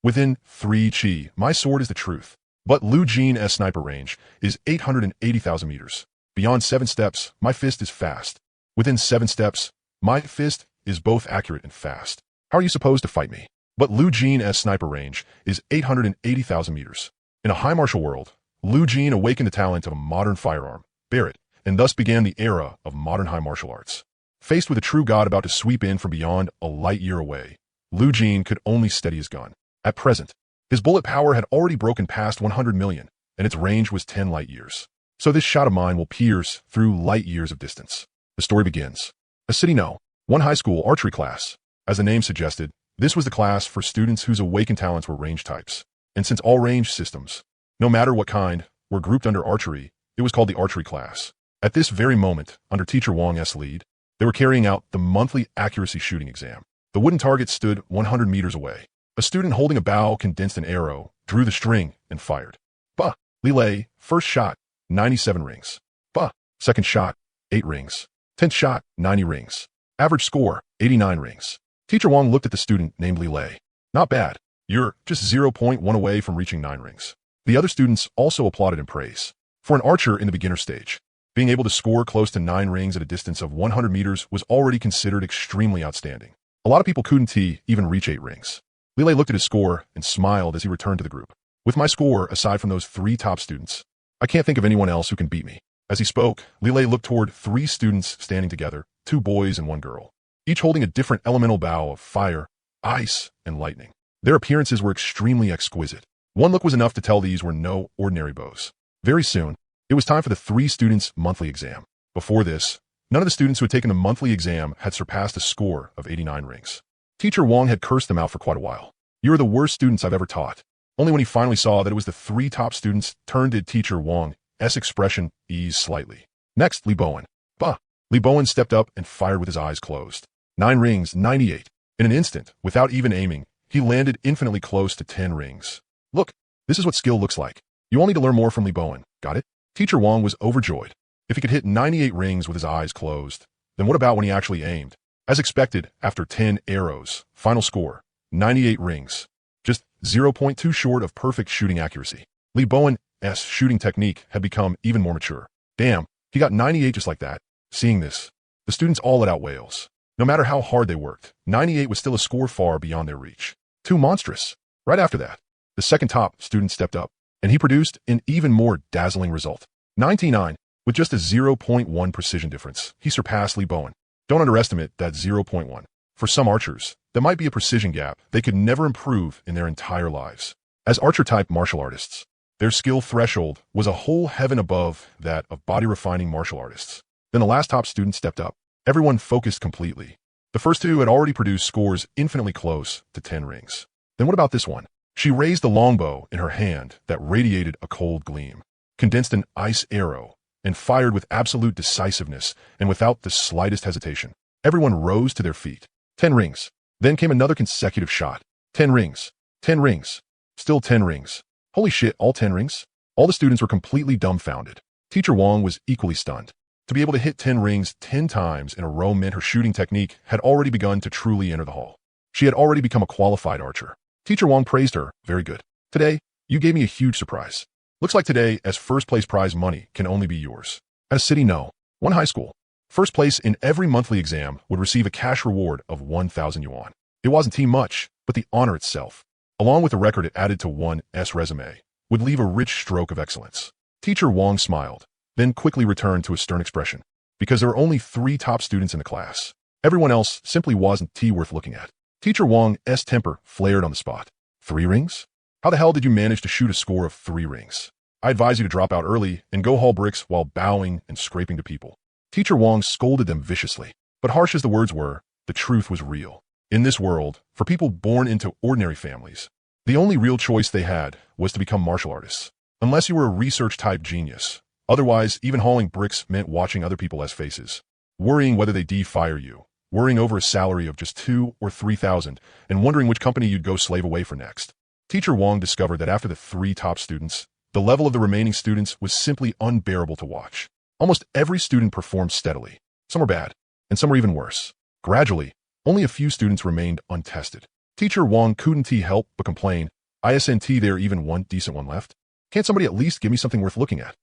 Within 3 chi, my sword is the truth. But Lu Jin's sniper range is 880,000 meters. Beyond 7 steps, my fist is fast. Within 7 steps, my fist is both accurate and fast. How are you supposed to fight me? But Lu Jin's sniper range is 880,000 meters. In a high martial world, Lu Jin awakened the talent of a modern firearm, Barrett, and thus began the era of modern high martial arts. Faced with a true god about to sweep in from beyond a light year away, Lu Jin could only steady his gun. At present, his bullet power had already broken past 100 million, and its range was 10 light years. So this shot of mine will pierce through light years of distance. The story begins. A city no. One high school archery class. As the name suggested, this was the class for students whose awakened talents were range types. And since all range systems, no matter what kind, were grouped under archery, it was called the archery class. At this very moment, under Teacher Wong's lead, they were carrying out the monthly accuracy shooting exam. The wooden target stood 100 meters away. A student holding a bow condensed an arrow, drew the string, and fired. Bah! Lilei, first shot, 97 rings. Bah! Second shot, 8 rings. 10th shot, 90 rings. Average score, 89 rings. Teacher Wong looked at the student named Lilei. Not bad. You're just 0.1 away from reaching 9 rings. The other students also applauded in praise. For an archer in the beginner stage, being able to score close to 9 rings at a distance of 100 meters was already considered extremely outstanding. A lot of people couldn't even reach 8 rings. Lilei looked at his score and smiled as he returned to the group. With my score, aside from those 3 top students, I can't think of anyone else who can beat me. As he spoke, Lilei looked toward 3 students standing together, 2 boys and 1 girl, each holding a different elemental bow of fire, ice, and lightning. Their appearances were extremely exquisite. One look was enough to tell these were no ordinary bows. Very soon, it was time for the 3 students' monthly exam. Before this, none of the students who had taken the monthly exam had surpassed a score of 89 rings. Teacher Wong had cursed them out for quite a while. You are the worst students I've ever taught. Only when he finally saw that it was the 3 top students turned did Teacher Wong's expression ease slightly. Next, Li Bowen. Bah! Li Bowen stepped up and fired with his eyes closed. 9 rings, 98. In an instant, without even aiming, he landed infinitely close to 10 rings. Look, this is what skill looks like. You all need to learn more from Li Bowen. Got it? Teacher Wong was overjoyed. If he could hit 98 rings with his eyes closed, then what about when he actually aimed? As expected, after 10 arrows, final score, 98 rings. Just 0.2 short of perfect shooting accuracy. Li Bowen's shooting technique had become even more mature. Damn, he got 98 just like that. Seeing this, the students all let out wails. No matter how hard they worked, 98 was still a score far beyond their reach. Too monstrous. Right after that, the second top student stepped up, and he produced an even more dazzling result. 99, with just a 0.1 precision difference, he surpassed Li Bowen. Don't underestimate that 0.1. For some archers, there might be a precision gap they could never improve in their entire lives. As archer-type martial artists, their skill threshold was a whole heaven above that of body-refining martial artists. Then the last top student stepped up. Everyone focused completely. The first 2 had already produced scores infinitely close to 10 rings. Then what about this one? She raised the longbow in her hand that radiated a cold gleam, condensed an ice arrow, and fired with absolute decisiveness and without the slightest hesitation. Everyone rose to their feet. 10 rings. Then came another consecutive shot. 10 rings. 10 rings. Still 10 rings. Holy shit, all 10 rings? All the students were completely dumbfounded. Teacher Wong was equally stunned. To be able to hit 10 rings 10 times in a row meant her shooting technique had already begun to truly enter the hall. She had already become a qualified archer. Teacher Wong praised her. Very good. Today, you gave me a huge surprise. Looks like today, as first place prize money can only be yours. At a city no. One high school. First place in every monthly exam would receive a cash reward of 1,000 yuan. It wasn't too much, but the honor itself, along with the record it added to one's resume, would leave a rich stroke of excellence. Teacher Wong smiled, then quickly returned to a stern expression. Because there were only 3 top students in the class, everyone else simply wasn't worth looking at. Teacher Wong's temper flared on the spot. 3 rings? How the hell did you manage to shoot a score of 3 rings? I advise you to drop out early and go haul bricks while bowing and scraping to people. Teacher Wong scolded them viciously. But harsh as the words were, the truth was real. In this world, for people born into ordinary families, the only real choice they had was to become martial artists. Unless you were a research-type genius. Otherwise, even hauling bricks meant watching other people as faces, worrying whether they defire you, worrying over a salary of just 2 or 3,000, and wondering which company you'd go slave away for next. Teacher Wong discovered that after the 3 top students, the level of the remaining students was simply unbearable to watch. Almost every student performed steadily. Some were bad, and some were even worse. Gradually, only a few students remained untested. Teacher Wang couldn't help but complain. Isn't there even one decent one left? Can't somebody at least give me something worth looking at?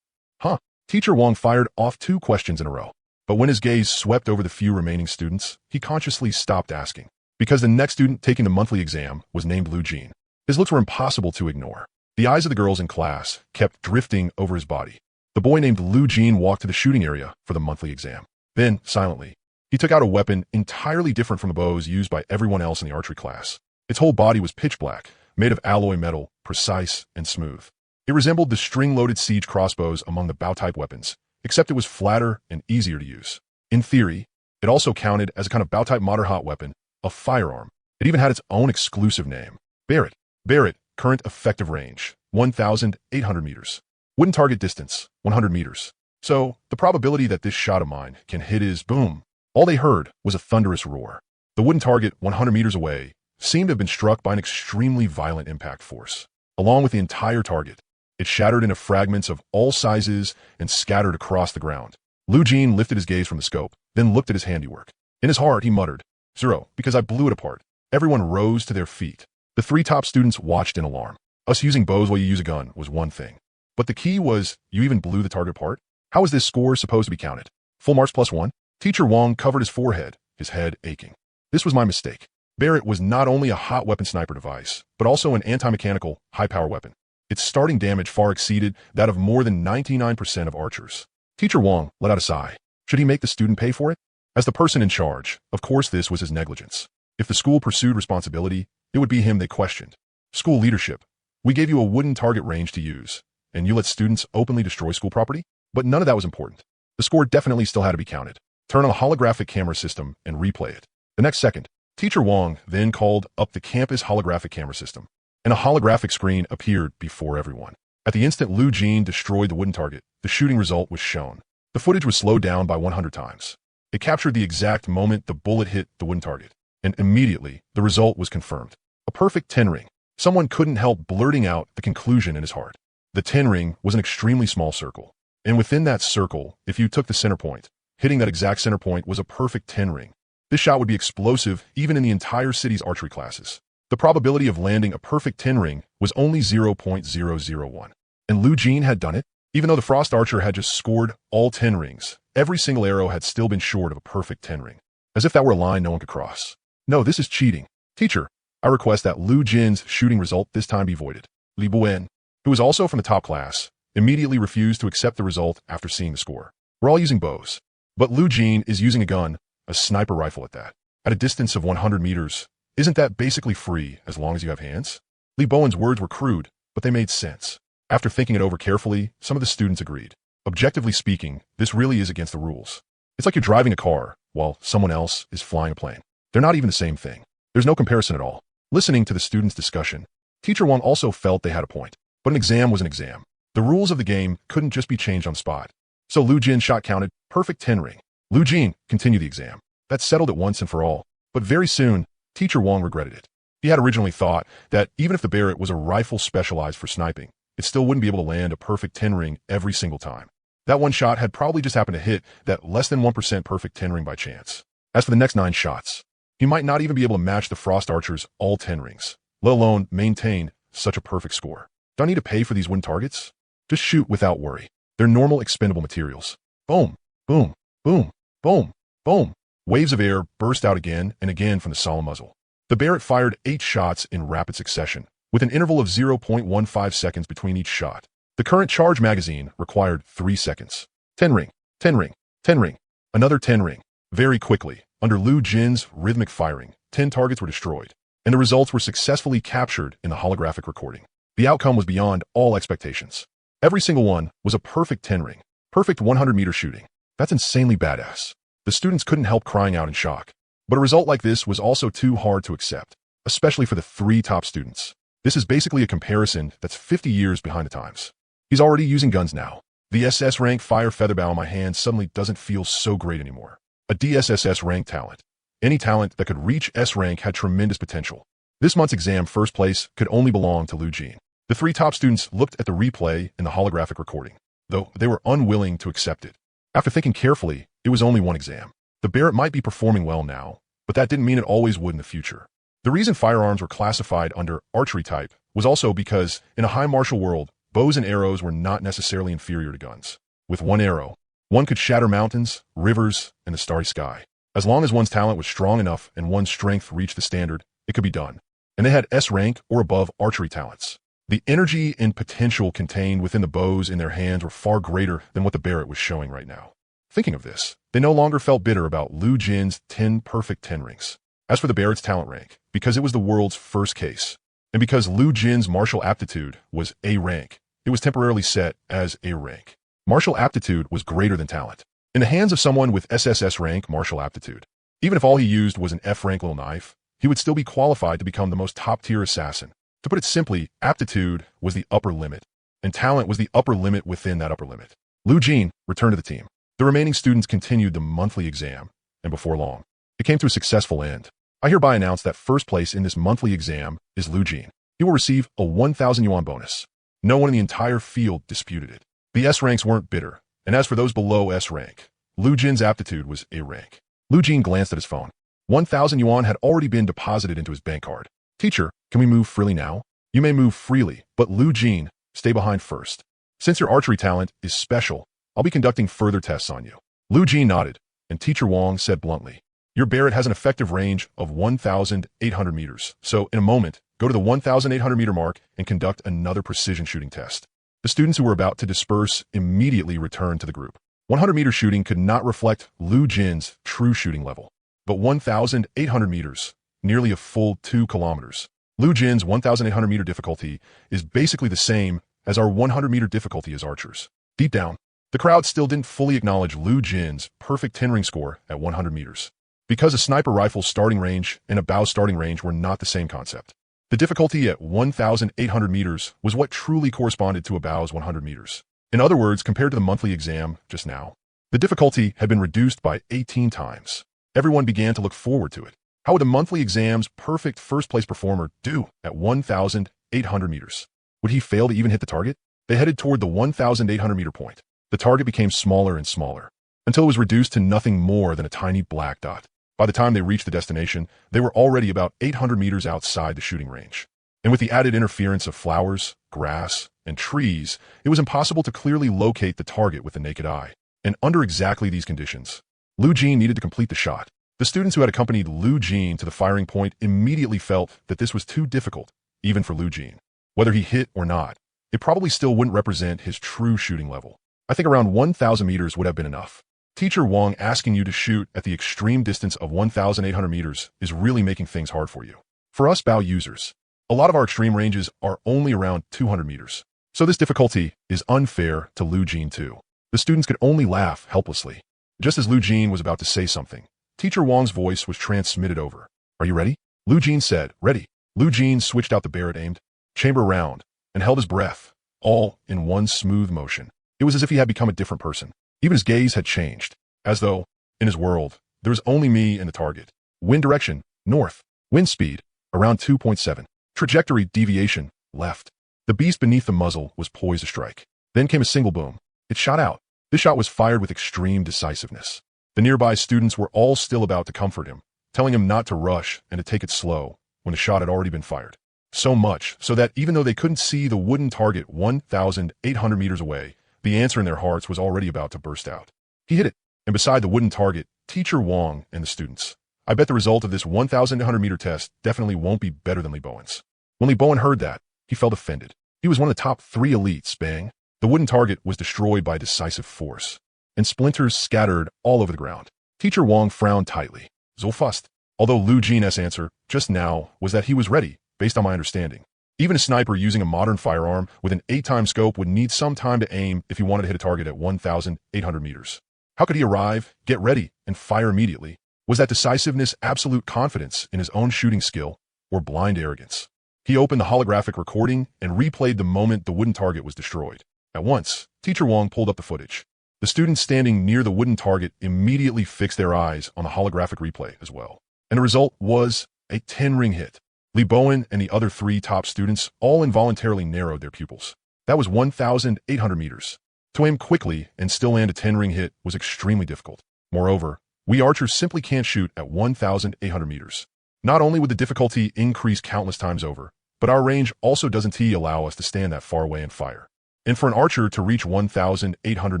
Huh? Teacher Wang fired off 2 questions in a row. But when his gaze swept over the few remaining students, he consciously stopped asking. Because the next student taking the monthly exam was named Lu Jin. His looks were impossible to ignore. The eyes of the girls in class kept drifting over his body. The boy named Lu Jin walked to the shooting area for the monthly exam. Then, silently, he took out a weapon entirely different from the bows used by everyone else in the archery class. Its whole body was pitch black, made of alloy metal, precise and smooth. It resembled the string-loaded siege crossbows among the bow-type weapons, except it was flatter and easier to use. In theory, it also counted as a kind of bow-type modern hot weapon, a firearm. It even had its own exclusive name, Barrett. Barrett, current effective range, 1,800 meters. Wooden target distance, 100 meters. So, the probability that this shot of mine can hit is boom. All they heard was a thunderous roar. The wooden target, 100 meters away, seemed to have been struck by an extremely violent impact force. Along with the entire target, it shattered into fragments of all sizes and scattered across the ground. Lu Jin lifted his gaze from the scope, then looked at his handiwork. In his heart, he muttered, "0, because I blew it apart." Everyone rose to their feet. The 3 top students watched in alarm. Us using bows while you use a gun was one thing. But the key was, you even blew the target apart? How is this score supposed to be counted? Full marks +1? Teacher Wang covered his forehead, his head aching. This was my mistake. Barrett was not only a hot weapon sniper device, but also an anti-mechanical, high-power weapon. Its starting damage far exceeded that of more than 99% of archers. Teacher Wang let out a sigh. Should he make the student pay for it? As the person in charge, of course this was his negligence. If the school pursued responsibility, it would be him they questioned. School leadership. We gave you a wooden target range to use, and you let students openly destroy school property? But none of that was important. The score definitely still had to be counted. Turn on a holographic camera system and replay it. The next second, Teacher Wang then called up the campus holographic camera system, and a holographic screen appeared before everyone. At the instant Lu Jin destroyed the wooden target, the shooting result was shown. The footage was slowed down by 100 times. It captured the exact moment the bullet hit the wooden target, and immediately the result was confirmed. A perfect 10 ring. Someone couldn't help blurting out the conclusion in his heart. The 10 ring was an extremely small circle. And within that circle, if you took the center point, hitting that exact center point was a perfect 10 ring. This shot would be explosive even in the entire city's archery classes. The probability of landing a perfect 10 ring was only 0.001. And Lu Jin had done it. Even though the Frost Archer had just scored all 10 rings, every single arrow had still been short of a perfect 10 ring. As if that were a line no one could cross. No, this is cheating. Teacher, I request that Lu Jin's shooting result this time be voided. Li Buan, who was also from the top class, immediately refused to accept the result after seeing the score. We're all using bows. But Lu Jin is using a gun, a sniper rifle at that. At a distance of 100 meters, isn't that basically free as long as you have hands? Li Bowen's words were crude, but they made sense. After thinking it over carefully, some of the students agreed. Objectively speaking, this really is against the rules. It's like you're driving a car while someone else is flying a plane. They're not even the same thing. There's no comparison at all. Listening to the students' discussion, Teacher Wang also felt they had a point. But an exam was an exam. The rules of the game couldn't just be changed on the spot. So Lu Jin's shot counted, perfect 10 ring. Lu Jin, continue the exam. That settled it once and for all. But very soon, Teacher Wang regretted it. He had originally thought that even if the Barrett was a rifle specialized for sniping, it still wouldn't be able to land a perfect 10 ring every single time. That one shot had probably just happened to hit that less than 1% perfect 10 ring by chance. As for the next 9 shots, he might not even be able to match the Frost Archer's all 10 rings, let alone maintain such a perfect score. Do I need to pay for these wooden targets? Just shoot without worry. They're normal expendable materials. Boom, boom, boom, boom, boom. Waves of air burst out again and again from the solemn muzzle. The Barrett fired 8 shots in rapid succession, with an interval of 0.15 seconds between each shot. The current charge magazine required 3 seconds. 10 ring, 10 ring, 10 ring, another 10 ring. Very quickly, under Lu Jin's rhythmic firing, 10 targets were destroyed, and the results were successfully captured in the holographic recording. The outcome was beyond all expectations. Every single one was a perfect 10 ring, perfect 100-meter shooting. That's insanely badass. The students couldn't help crying out in shock. But a result like this was also too hard to accept, especially for the 3 top students. This is basically a comparison that's 50 years behind the times. He's already using guns now. The SS rank fire featherbow in my hand suddenly doesn't feel so great anymore. A DSSS rank talent. Any talent that could reach S rank had tremendous potential. This month's exam first place could only belong to Lu Jin. The 3 top students looked at the replay in the holographic recording, though they were unwilling to accept it. After thinking carefully, it was only one exam. The Barrett might be performing well now, but that didn't mean it always would in the future. The reason firearms were classified under archery type was also because, in a high martial world, bows and arrows were not necessarily inferior to guns. With one arrow, one could shatter mountains, rivers, and the starry sky. As long as one's talent was strong enough and one's strength reached the standard, it could be done. And they had S rank or above archery talents. The energy and potential contained within the bows in their hands were far greater than what the Barrett was showing right now. Thinking of this, they no longer felt bitter about Lu Jin's 10 perfect 10 rings. As for the Barrett's talent rank, because it was the world's first case, and because Lu Jin's martial aptitude was A rank, it was temporarily set as A rank. Martial aptitude was greater than talent. In the hands of someone with SSS rank martial aptitude, even if all he used was an F rank little knife, he would still be qualified to become the most top-tier assassin. To put it simply, aptitude was the upper limit, and talent was the upper limit within that upper limit. Lu Jin returned to the team. The remaining students continued the monthly exam, and before long, it came to a successful end. I hereby announce that first place in this monthly exam is Lu Jin. He will receive a 1,000 yuan bonus. No one in the entire field disputed it. The S ranks weren't bitter, and as for those below S rank, Lu Jin's aptitude was A rank. Lu Jin glanced at his phone. 1,000 yuan had already been deposited into his bank card. Teacher, can we move freely now? You may move freely, but Lu Jin, stay behind first. Since your archery talent is special, I'll be conducting further tests on you. Lu Jin nodded, and Teacher Wong said bluntly, your Barrett has an effective range of 1,800 meters, so in a moment, go to the 1,800 meter mark and conduct another precision shooting test. The students who were about to disperse immediately returned to the group. 100 meter shooting could not reflect Lu Jin's true shooting level, but 1,800 meters, nearly a full 2 kilometers. Lu Jin's 1,800 meter difficulty is basically the same as our 100 meter difficulty as archers. Deep down, the crowd still didn't fully acknowledge Lu Jin's perfect 10 ring score at 100 meters, because a sniper rifle's starting range and a bow starting range were not the same concept. The difficulty at 1,800 meters was what truly corresponded to a bow's 100 meters. In other words, compared to the monthly exam just now, the difficulty had been reduced by 18 times. Everyone began to look forward to it. How would the monthly exam's perfect first-place performer do at 1,800 meters? Would he fail to even hit the target? They headed toward the 1,800 meter point. The target became smaller and smaller, until it was reduced to nothing more than a tiny black dot. By the time they reached the destination, they were already about 800 meters outside the shooting range. And with the added interference of flowers, grass, and trees, it was impossible to clearly locate the target with the naked eye. And under exactly these conditions, Lu Jin needed to complete the shot. The students who had accompanied Lu Jin to the firing point immediately felt that this was too difficult, even for Lu Jin. Whether he hit or not, it probably still wouldn't represent his true shooting level. I think around 1,000 meters would have been enough. Teacher Wong asking you to shoot at the extreme distance of 1,800 meters is really making things hard for you. For us bow users, a lot of our extreme ranges are only around 200 meters. So this difficulty is unfair to Lu Jin too. The students could only laugh helplessly. Just as Lu Jin was about to say something, Teacher Wong's voice was transmitted over. Are you ready? Lu Jin said, ready. Lu Jin switched out the Barrett aimed, chamber round, and held his breath, all in one smooth motion. It was as if he had become a different person. Even his gaze had changed, as though, in his world, there was only me and the target. Wind direction, north. Wind speed, around 2.7. Trajectory deviation, left. The beast beneath the muzzle was poised to strike. Then came a single boom. It shot out. This shot was fired with extreme decisiveness. The nearby students were all still about to comfort him, telling him not to rush and to take it slow when the shot had already been fired. So much so that even though they couldn't see the wooden target 1,800 meters away, the answer in their hearts was already about to burst out. He hit it, and beside the wooden target, Teacher Wong and the students. I bet the result of this 1,800 meter test definitely won't be better than Li Bowen's. When Li Bowen heard that, he felt offended. He was one of the top 3 elites, bang. The wooden target was destroyed by decisive force, and splinters scattered all over the ground. Teacher Wong frowned tightly. So fast. Although Lu Jin's answer, just now, was that he was ready, based on my understanding. Even a sniper using a modern firearm with an 8-time scope would need some time to aim if he wanted to hit a target at 1,800 meters. How could he arrive, get ready, and fire immediately? Was that decisiveness absolute confidence in his own shooting skill, or blind arrogance? He opened the holographic recording and replayed the moment the wooden target was destroyed. At once, Teacher Wong pulled up the footage. The students standing near the wooden target immediately fixed their eyes on the holographic replay as well. And the result was a 10-ring hit. Li Bowen and the other 3 top students all involuntarily narrowed their pupils. That was 1,800 meters. To aim quickly and still land a 10-ring hit was extremely difficult. Moreover, we archers simply can't shoot at 1,800 meters. Not only would the difficulty increase countless times over, but our range also doesn't allow us to stand that far away and fire. And for an archer to reach 1,800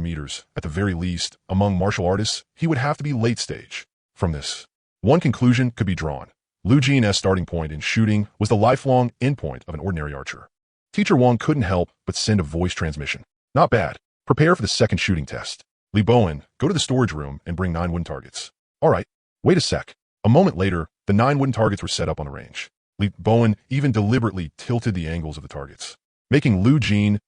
meters, at the very least, among martial artists, he would have to be late stage. From this, one conclusion could be drawn. Lu Jin's starting point in shooting was the lifelong endpoint of an ordinary archer. Teacher Wong couldn't help but send a voice transmission. Not bad. Prepare for the second shooting test. Li Bowen, go to the storage room and bring 9 wooden targets. All right. Wait a sec. A moment later, the 9 wooden targets were set up on the range. Li Bowen even deliberately tilted the angles of the targets, making Lu Jin's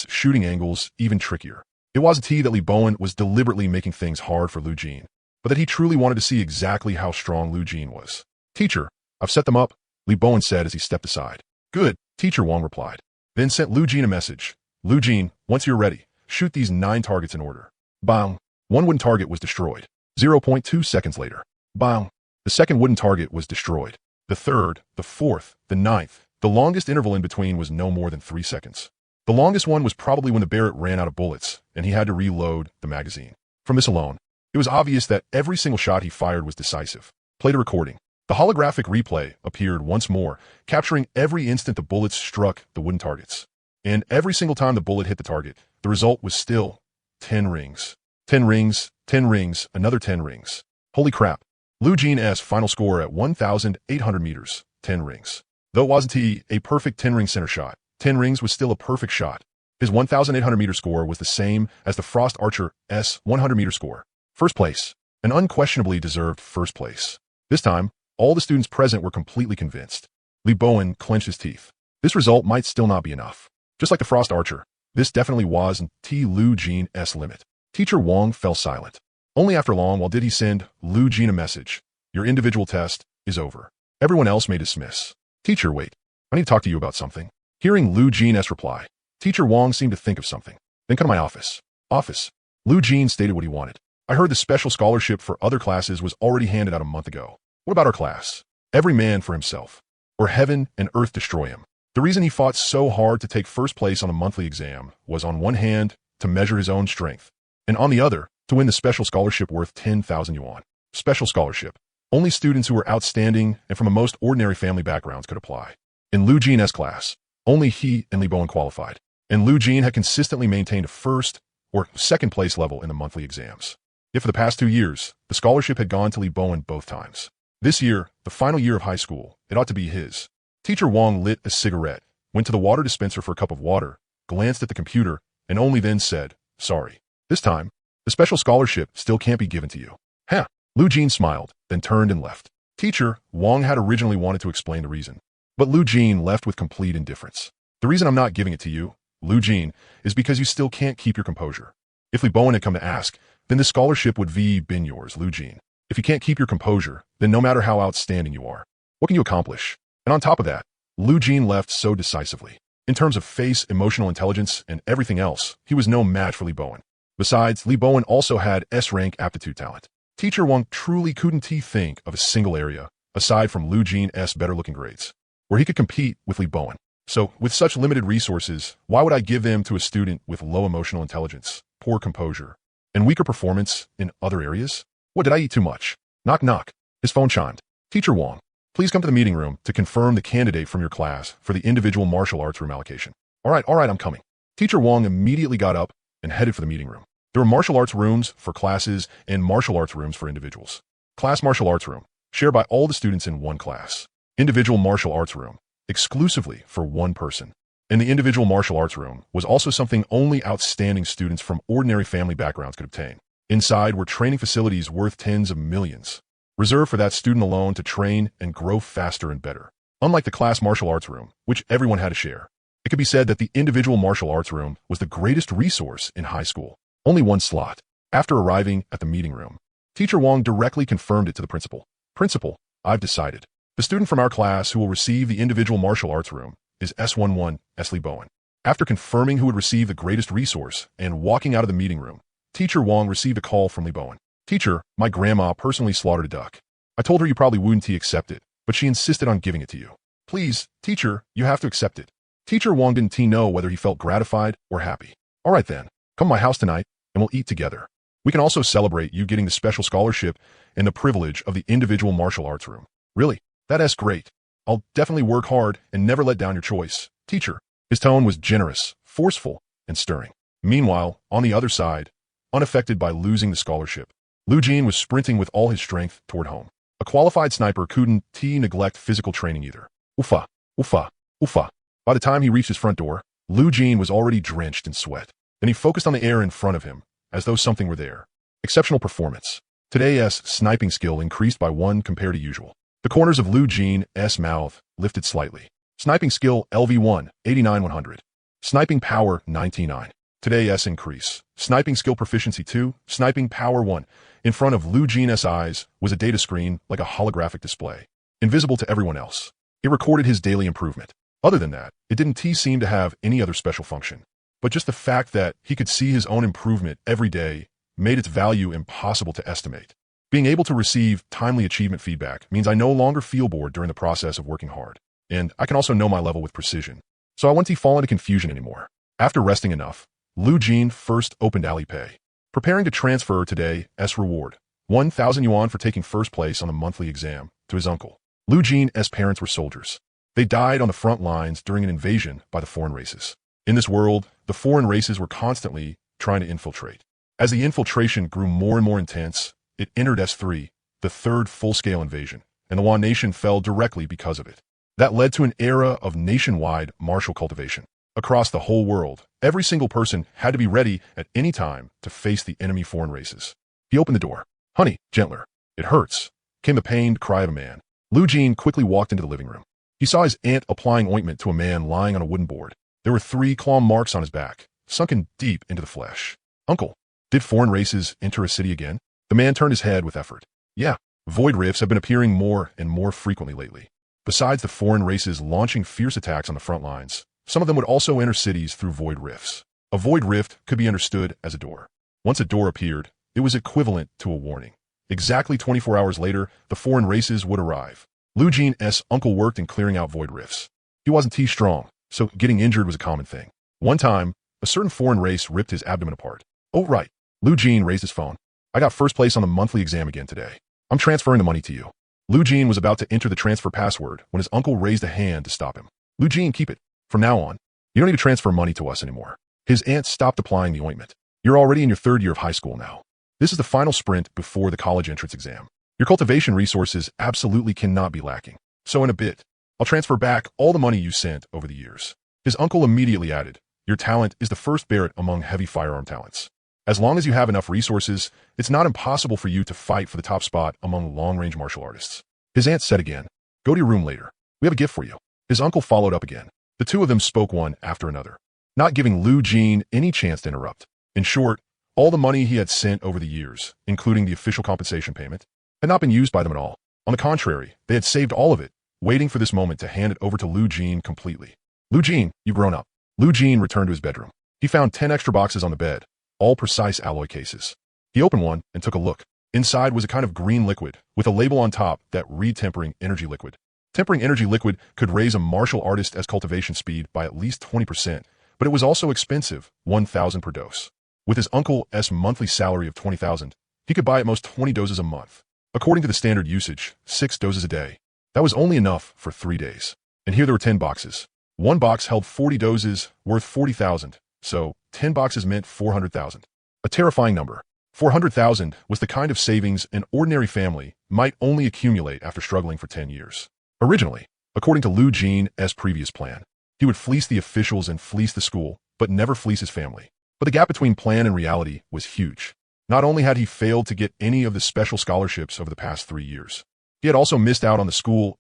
shooting angles even trickier. It wasn't that Li Bowen was deliberately making things hard for Lu Jin, but that he truly wanted to see exactly how strong Lu Jin was. Teacher, I've set them up, Li Bowen said as he stepped aside. Good, Teacher Wong replied. Then sent Lu Jin a message. Lu Jin, once you're ready, shoot these 9 targets in order. Bang. 1 wooden target was destroyed. 0.2 seconds later. Bang. The second wooden target was destroyed. The third, the fourth, the 9th. The longest interval in between was no more than 3 seconds. The longest one was probably when the Barrett ran out of bullets and he had to reload the magazine. From this alone, it was obvious that every single shot he fired was decisive. Play the recording. The holographic replay appeared once more, capturing every instant the bullets struck the wooden targets. And every single time the bullet hit the target, the result was still 10 rings. 10 rings, 10 rings, another 10 rings. Holy crap. Lu Jin's final score at 1,800 meters, 10 rings. Though it wasn't a perfect 10-ring center shot, 10 rings was still a perfect shot. His 1,800-meter score was the same as the Frost Archer's 100-meter score. First place. An unquestionably deserved first place. This time, all the students present were completely convinced. Li Bowen clenched his teeth. This result might still not be enough. Just like the Frost Archer, this definitely wasn't Lu Jin's limit. Teacher Wong fell silent. Only after long while did he send Lu Jin a message. Your individual test is over. Everyone else may dismiss. Teacher, wait. I need to talk to you about something. Hearing Lu Jin's reply, Teacher Wong seemed to think of something. Then come to my office. Office. Lu Jin stated what he wanted. I heard the special scholarship for other classes was already handed out a month ago. What about our class? Every man for himself. Or heaven and earth destroy him. The reason he fought so hard to take first place on the monthly exam was on one hand, to measure his own strength, and on the other, to win the special scholarship worth 10,000 yuan. Special scholarship. Only students who were outstanding and from the most ordinary family backgrounds could apply. In Lu Jin's class, only he and Li Bowen qualified, and Lu Jin had consistently maintained a first or second place level in the monthly exams. Yet for the past 2 years, the scholarship had gone to Li Bowen both times. This year, the final year of high school, it ought to be his. Teacher Wong lit a cigarette, went to the water dispenser for a cup of water, glanced at the computer, and only then said, sorry. This time, the special scholarship still can't be given to you. Huh. Lu Jin smiled, then turned and left. Teacher Wong had originally wanted to explain the reason, but Lu Jin left with complete indifference. The reason I'm not giving it to you, Lu Jin, is because you still can't keep your composure. If Li Bowen had come to ask, then the scholarship would be been yours, Lu Jin. If you can't keep your composure, then no matter how outstanding you are, what can you accomplish? And on top of that, Lu Jin left so decisively. In terms of face, emotional intelligence, and everything else, he was no match for Li Bowen. Besides, Li Bowen also had S-rank aptitude talent. Teacher Wong truly couldn't think of a single area, aside from Lu Jin's better-looking grades, where he could compete with Li Bowen. So, with such limited resources, why would I give them to a student with low emotional intelligence, poor composure, and weaker performance in other areas? What, did I eat too much? Knock knock. His phone chimed. Teacher Wong, please come to the meeting room to confirm the candidate from your class for the individual martial arts room allocation. All right, I'm coming. Teacher Wong immediately got up and headed for the meeting room. There were martial arts rooms for classes and martial arts rooms for individuals. Class martial arts room, shared by all the students in one class. Individual martial arts room, exclusively for one person. And the individual martial arts room was also something only outstanding students from ordinary family backgrounds could obtain. Inside were training facilities worth tens of millions, reserved for that student alone to train and grow faster and better. Unlike the class martial arts room, which everyone had a share, it could be said that the individual martial arts room was the greatest resource in high school. Only one slot. After arriving at the meeting room, Teacher Wong directly confirmed it to the principal. Principal, I've decided. The student from our class who will receive the individual martial arts room is S11, Li Bowen. After confirming who would receive the greatest resource and walking out of the meeting room, Teacher Wong received a call from Li Bowen. Teacher, my grandma personally slaughtered a duck. I told her you probably wouldn't accept it, but she insisted on giving it to you. Please, teacher, you have to accept it. Teacher Wong didn't know whether he felt gratified or happy. All right then, come to my house tonight and we'll eat together. We can also celebrate you getting the special scholarship and the privilege of the individual martial arts room. Really? That's great. I'll definitely work hard and never let down your choice, teacher. His tone was generous, forceful, and stirring. Meanwhile, on the other side, unaffected by losing the scholarship, Lu Jin was sprinting with all his strength toward home. A qualified sniper couldn't neglect physical training either. Uffa, uffa, uffa. By the time he reached his front door, Lu Jin was already drenched in sweat. Then he focused on the air in front of him, as though something were there. Exceptional performance. Today's sniping skill increased by 1 compared to usual. The corners of Lu Jin's mouth lifted slightly. Sniping skill LV1, 89-100. Sniping power 99. Today's increase. Sniping skill proficiency 2, sniping power 1. In front of Lu Jin's eyes was a data screen like a holographic display, invisible to everyone else. It recorded his daily improvement. Other than that, it didn't seem to have any other special function. But just the fact that he could see his own improvement every day made its value impossible to estimate. Being able to receive timely achievement feedback means I no longer feel bored during the process of working hard. And I can also know my level with precision. So I won't fall into confusion anymore. After resting enough, Lu Jin first opened Alipay, preparing to transfer today's reward, 1,000 yuan for taking first place on the monthly exam, to his uncle. Lu Jin's parents were soldiers. They died on the front lines during an invasion by the foreign races. In this world, the foreign races were constantly trying to infiltrate. As the infiltration grew more and more intense, it entered S3, the third full-scale invasion, and the Wan nation fell directly because of it. That led to an era of nationwide martial cultivation. Across the whole world, every single person had to be ready at any time to face the enemy foreign races. He opened the door. "Honey, gentler. It hurts," came the pained cry of a man. Lu Jin quickly walked into the living room. He saw his aunt applying ointment to a man lying on a wooden board. There were 3 claw marks on his back, sunken deep into the flesh. "Uncle, did foreign races enter a city again?" The man turned his head with effort. "Yeah, void rifts have been appearing more and more frequently lately. Besides the foreign races launching fierce attacks on the front lines, some of them would also enter cities through void rifts. A void rift could be understood as a door. Once a door appeared, it was equivalent to a warning. Exactly 24 hours later, the foreign races would arrive. Lu Jin's uncle worked in clearing out void rifts. He wasn't strong, so getting injured was a common thing. One time, a certain foreign race ripped his abdomen apart. "Oh, right." Lu Jin raised his phone. "I got first place on the monthly exam again today. I'm transferring the money to you." Lu Jin was about to enter the transfer password when his uncle raised a hand to stop him. "Lu Jin, keep it. From now on, you don't need to transfer money to us anymore." His aunt stopped applying the ointment. "You're already in your 3rd year of high school now. This is the final sprint before the college entrance exam. Your cultivation resources absolutely cannot be lacking. So in a bit, I'll transfer back all the money you sent over the years." His uncle immediately added, "Your talent is the first Barrett among heavy firearm talents. As long as you have enough resources, it's not impossible for you to fight for the top spot among long-range martial artists." His aunt said again, "Go to your room later. We have a gift for you." His uncle followed up again. The two of them spoke one after another, not giving Lu Jin any chance to interrupt. In short, all the money he had sent over the years, including the official compensation payment, had not been used by them at all. On the contrary, they had saved all of it, waiting for this moment to hand it over to Lu Jin completely. "Lu Jin, you've grown up." Lu Jin returned to his bedroom. He found 10 extra boxes on the bed, all precise alloy cases. He opened one and took a look. Inside was a kind of green liquid, with a label on top that read tempering energy liquid. Tempering energy liquid could raise a martial artist's cultivation speed by at least 20%, but it was also expensive, 1,000 per dose. With his uncle's monthly salary of 20,000, he could buy at most 20 doses a month. According to the standard usage, 6 doses a day. That was only enough for 3 days. And here there were 10 boxes. One box held 40 doses, worth 40,000, so 10 boxes meant 400,000. A terrifying number. 400,000 was the kind of savings an ordinary family might only accumulate after struggling for 10 years. Originally, according to Lu Jin's previous plan, he would fleece the officials and fleece the school, but never fleece his family. But the gap between plan and reality was huge. Not only had he failed to get any of the special scholarships over the past 3 years, he had also missed out on the school's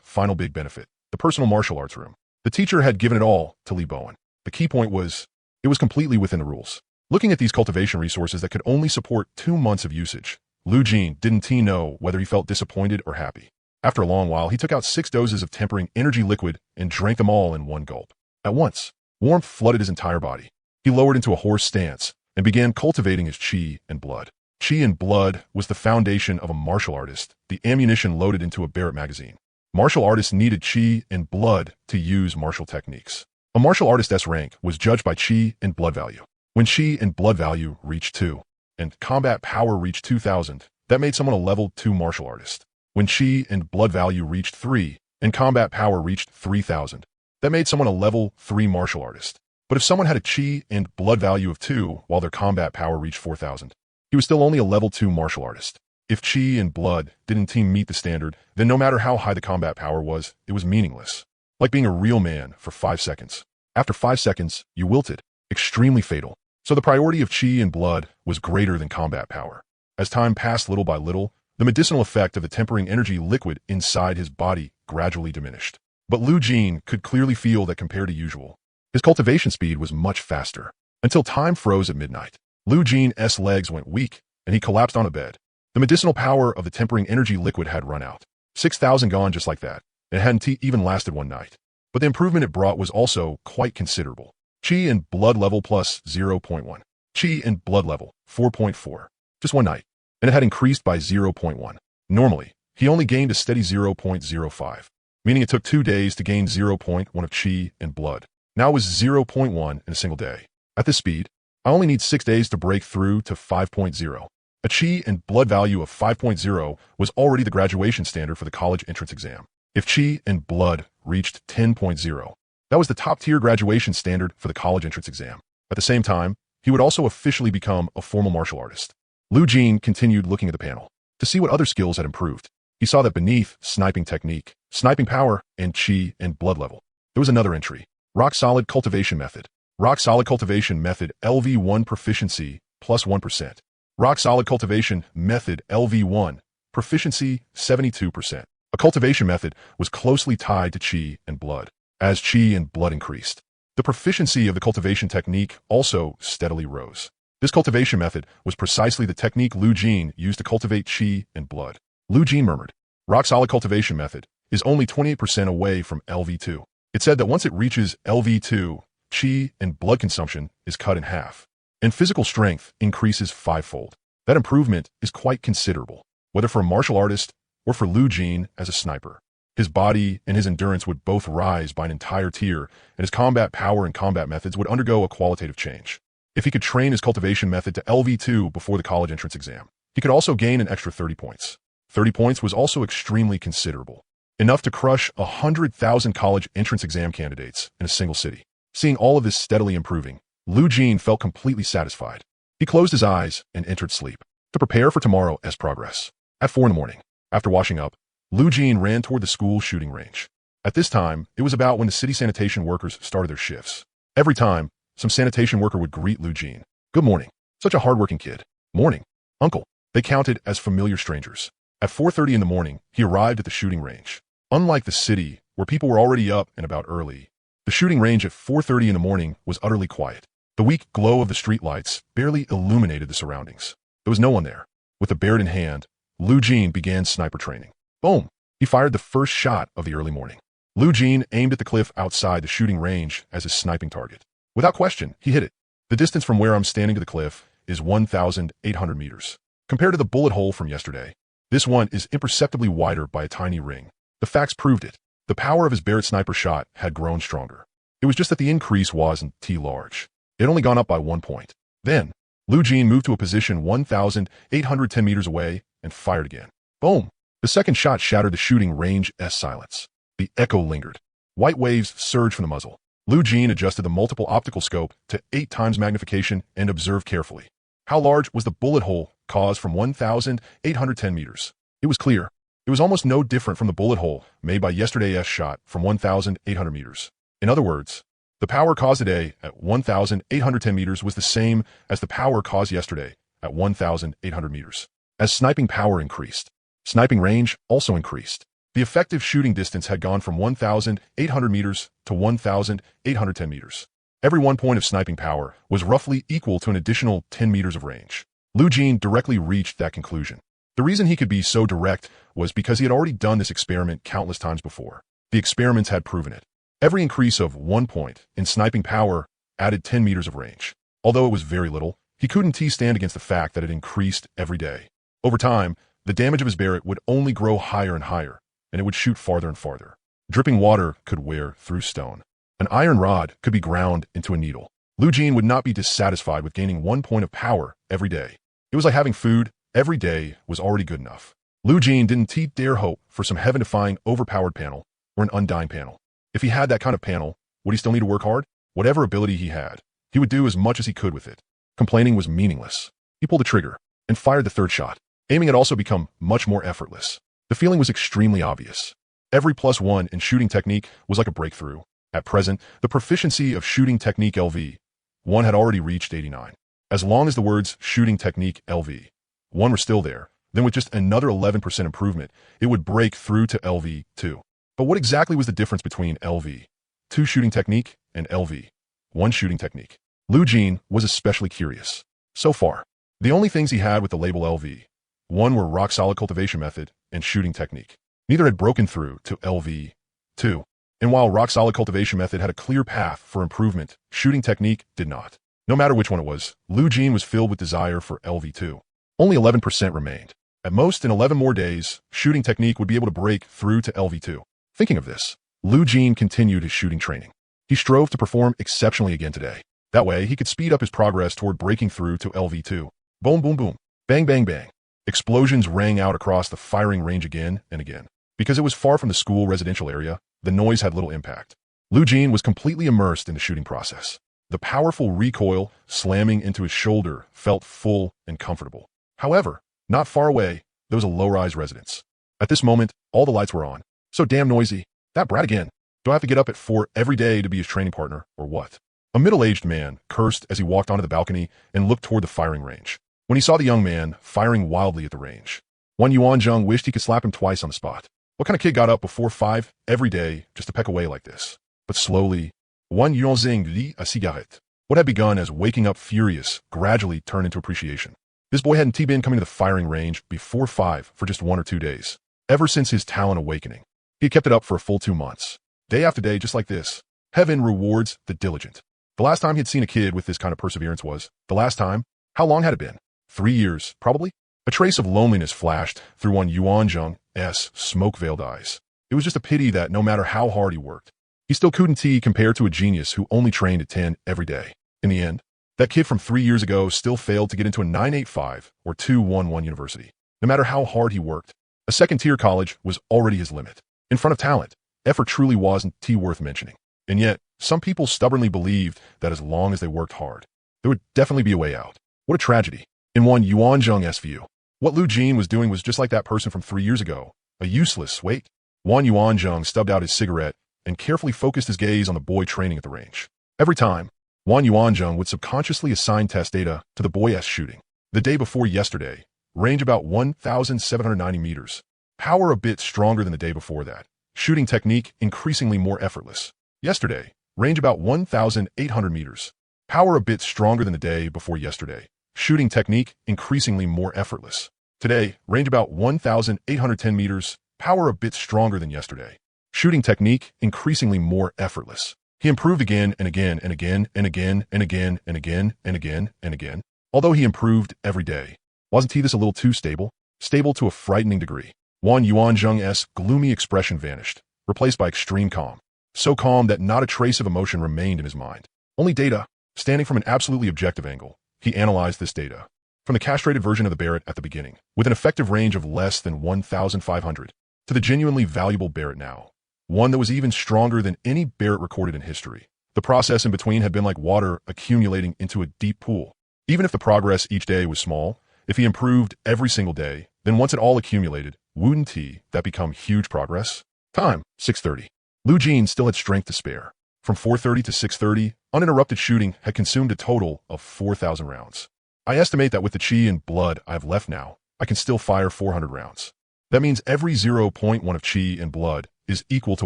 final big benefit, the personal martial arts room. The teacher had given it all to Lee Bowen. The key point was, it was completely within the rules. Looking at these cultivation resources that could only support 2 months of usage, Lu Jin didn't know whether he felt disappointed or happy. After a long while, he took out 6 doses of tempering energy liquid and drank them all in one gulp. At once, warmth flooded his entire body. He lowered into a horse stance and began cultivating his chi and blood. Chi and blood was the foundation of a martial artist, the ammunition loaded into a Barrett magazine. Martial artists needed chi and blood to use martial techniques. A martial artist's rank was judged by chi and blood value. When chi and blood value reached 2, and combat power reached 2,000, that made someone a level 2 martial artist. when chi and blood value reached 3 and combat power reached 3,000. That made someone a level 3 martial artist. But if someone had a chi and blood value of 2 while their combat power reached 4,000, he was still only a level 2 martial artist. If chi and blood didn't meet the standard, then no matter how high the combat power was, it was meaningless. Like being a real man for 5 seconds. After 5 seconds, you wilted. Extremely fatal. So the priority of chi and blood was greater than combat power. As time passed little by little, the medicinal effect of the tempering energy liquid inside his body gradually diminished. But Lu Jin could clearly feel that compared to usual, his cultivation speed was much faster. Until time froze at midnight. Lu Jin's legs went weak, and he collapsed on a bed. The medicinal power of the tempering energy liquid had run out. 6,000 gone just like that. It hadn't even lasted one night. But the improvement it brought was also quite considerable. Chi and blood level plus 0.1. Chi and blood level 4.4. Just one night. And it had increased by 0.1. Normally, he only gained a steady 0.05. Meaning it took 2 days to gain 0.1 of chi and blood. Now it was 0.1 in a single day. At this speed, I only need 6 days to break through to 5.0. A chi and blood value of 5.0 was already the graduation standard for the college entrance exam. If chi and blood reached 10.0, that was the top-tier graduation standard for the college entrance exam. At the same time, he would also officially become a formal martial artist. Lu Jin continued looking at the panel to see what other skills had improved. He saw that beneath sniping technique, sniping power, and chi and blood level, there was another entry. Rock-solid cultivation method. Rock-solid cultivation method LV1 proficiency plus 1%. Rock-solid cultivation method LV1 proficiency 72%. A cultivation method was closely tied to chi and blood. As chi and blood increased, the proficiency of the cultivation technique also steadily rose. This cultivation method was precisely the technique Lu Jin used to cultivate chi and blood. Lu Jin murmured, rock-solid cultivation method is only 28% away from LV2. It said that once it reaches LV2, chi and blood consumption is cut in half, and physical strength increases 5-fold. That improvement is quite considerable, whether for a martial artist or for Lu Jin as a sniper. His body and his endurance would both rise by an entire tier, and his combat power and combat methods would undergo a qualitative change. If he could train his cultivation method to LV2 before the college entrance exam, he could also gain an extra 30 points. 30 points was also extremely considerable, enough to crush 100,000 college entrance exam candidates in a single city. Seeing all of this steadily improving, Lu Jin felt completely satisfied. He closed his eyes and entered sleep to prepare for tomorrow's progress. At 4 in the morning, after washing up, Lu Jin ran toward the school shooting range. At this time, it was about when the city sanitation workers started their shifts. Every time, some sanitation worker would greet Lu Jin. Good morning. Such a hardworking kid. Morning. Uncle. They counted as familiar strangers. At 4:30 in the morning, he arrived at the shooting range. Unlike the city, where people were already up and about early, the shooting range at 4:30 in the morning was utterly quiet. The weak glow of the streetlights barely illuminated the surroundings. There was no one there. With a Barrett in hand, Lu Jin began sniper training. Boom! He fired the first shot of the early morning. Lu Jin aimed at the cliff outside the shooting range as his sniping target. Without question, he hit it. The distance from where I'm standing to the cliff is 1,800 meters. Compared to the bullet hole from yesterday, this one is imperceptibly wider by a tiny ring. The facts proved it. The power of his Barrett sniper shot had grown stronger. It was just that the increase wasn't too large. It had only gone up by 1 point. Then, Lu Jin moved to a position 1,810 meters away and fired again. Boom! The second shot shattered the shooting range's silence. The echo lingered. White waves surged from the muzzle. Lu Jin adjusted the multiple optical scope to 8 times magnification and observed carefully. How large was the bullet hole caused from 1,810 meters? It was clear. It was almost no different from the bullet hole made by yesterday's shot from 1,800 meters. In other words, the power caused today at 1,810 meters was the same as the power caused yesterday at 1,800 meters. As sniping power increased, sniping range also increased. The effective shooting distance had gone from 1,800 meters to 1,810 meters. Every 1 point of sniping power was roughly equal to an additional 10 meters of range. Lu Jin directly reached that conclusion. The reason he could be so direct was because he had already done this experiment countless times before. The experiments had proven it. Every increase of 1 point in sniping power added 10 meters of range. Although it was very little, he couldn't stand against the fact that it increased every day. Over time, the damage of his Barrett would only grow higher and higher, and it would shoot farther and farther. Dripping water could wear through stone. An iron rod could be ground into a needle. Lu Jin would not be dissatisfied with gaining 1 point of power every day. It was like having food. Every day was already good enough. Lu Jin didn't dare hope for some heaven-defying overpowered panel or an undying panel. If he had that kind of panel, would he still need to work hard? Whatever ability he had, he would do as much as he could with it. Complaining was meaningless. He pulled the trigger and fired the third shot. Aiming had also become much more effortless. The feeling was extremely obvious. Every +1 in shooting technique was like a breakthrough. At present, the proficiency of shooting technique LV1 had already reached 89. As long as the words shooting technique LV1 were still there, then with just another 11% improvement, it would break through to LV2. But what exactly was the difference between LV2 shooting technique and LV1 shooting technique? Lu Jin was especially curious. So far, the only things he had with the label LV1 were rock-solid cultivation method and shooting technique. Neither had broken through to LV2. And while rock-solid cultivation method had a clear path for improvement, shooting technique did not. No matter which one it was, Lu Jin was filled with desire for LV2. Only 11% remained. At most, in 11 more days, shooting technique would be able to break through to LV2. Thinking of this, Lu Jin continued his shooting training. He strove to perform exceptionally again today. That way, he could speed up his progress toward breaking through to LV2. Boom, boom, boom. Bang, bang, bang. Explosions rang out across the firing range again and again. Because it was far from the school residential area, the noise had little impact. Lu Jin was completely immersed in the shooting process. The powerful recoil slamming into his shoulder felt full and comfortable. However, not far away, there was a low-rise residence. At this moment, all the lights were on. So damn noisy. That brat again. Do I have to get up at 4 every day to be his training partner, or what? A middle-aged man cursed as he walked onto the balcony and looked toward the firing range. When he saw the young man firing wildly at the range, Yuanzhang wished he could slap him twice on the spot. What kind of kid got up before 5 every day just to peck away like this? But slowly, Yuanzhang lit a cigarette. What had begun as waking up furious gradually turned into appreciation. This boy hadn't been coming to the firing range before 5 for just 1 or 2 days. Ever since his talent awakening, he had kept it up for a full 2 months. Day after day, just like this. Heaven rewards the diligent. The last time he had seen a kid with this kind of perseverance was, the last time, how long had it been? 3 years, probably? A trace of loneliness flashed through Yuanzhang's smoke-veiled eyes. It was just a pity that no matter how hard he worked, he still couldn't compare to a genius who only trained at 10 every day. In the end, that kid from 3 years ago still failed to get into a 985 or 211 university. No matter how hard he worked, a second-tier college was already his limit. In front of talent, effort truly wasn't worth mentioning. And yet, some people stubbornly believed that as long as they worked hard, there would definitely be a way out. What a tragedy. In Yuanzhang's view, what Lu Jin was doing was just like that person from 3 years ago. A useless wait. Yuanzhang stubbed out his cigarette and carefully focused his gaze on the boy training at the range. Every time, Yuanzhang would subconsciously assign test data to the boy's shooting. The day before yesterday, range about 1,790 meters. Power a bit stronger than the day before that. Shooting technique increasingly more effortless. Yesterday, range about 1,800 meters. Power a bit stronger than the day before yesterday. Shooting technique increasingly more effortless. Today, range about 1,810 meters. Power a bit stronger than yesterday. Shooting technique increasingly more effortless. He improved again and again and again and again and again and again and again and again. Although he improved every day, wasn't he this a little too stable? Stable to a frightening degree. Yuanzhang's gloomy expression vanished, replaced by extreme calm. So calm that not a trace of emotion remained in his mind. Only data. Standing from an absolutely objective angle, he analyzed this data. From the castrated version of the Barrett at the beginning, with an effective range of less than 1,500, to the genuinely valuable Barrett now. One that was even stronger than any Barrett recorded in history. The process in between had been like water accumulating into a deep pool. Even if the progress each day was small, if he improved every single day, then once it all accumulated, wouldn't that become huge progress? Time, 6:30. Lu Jin still had strength to spare. From 4:30 to 6:30, uninterrupted shooting had consumed a total of 4,000 rounds. I estimate that with the chi and blood I have left now, I can still fire 400 rounds. That means every 0.1 of chi and blood is equal to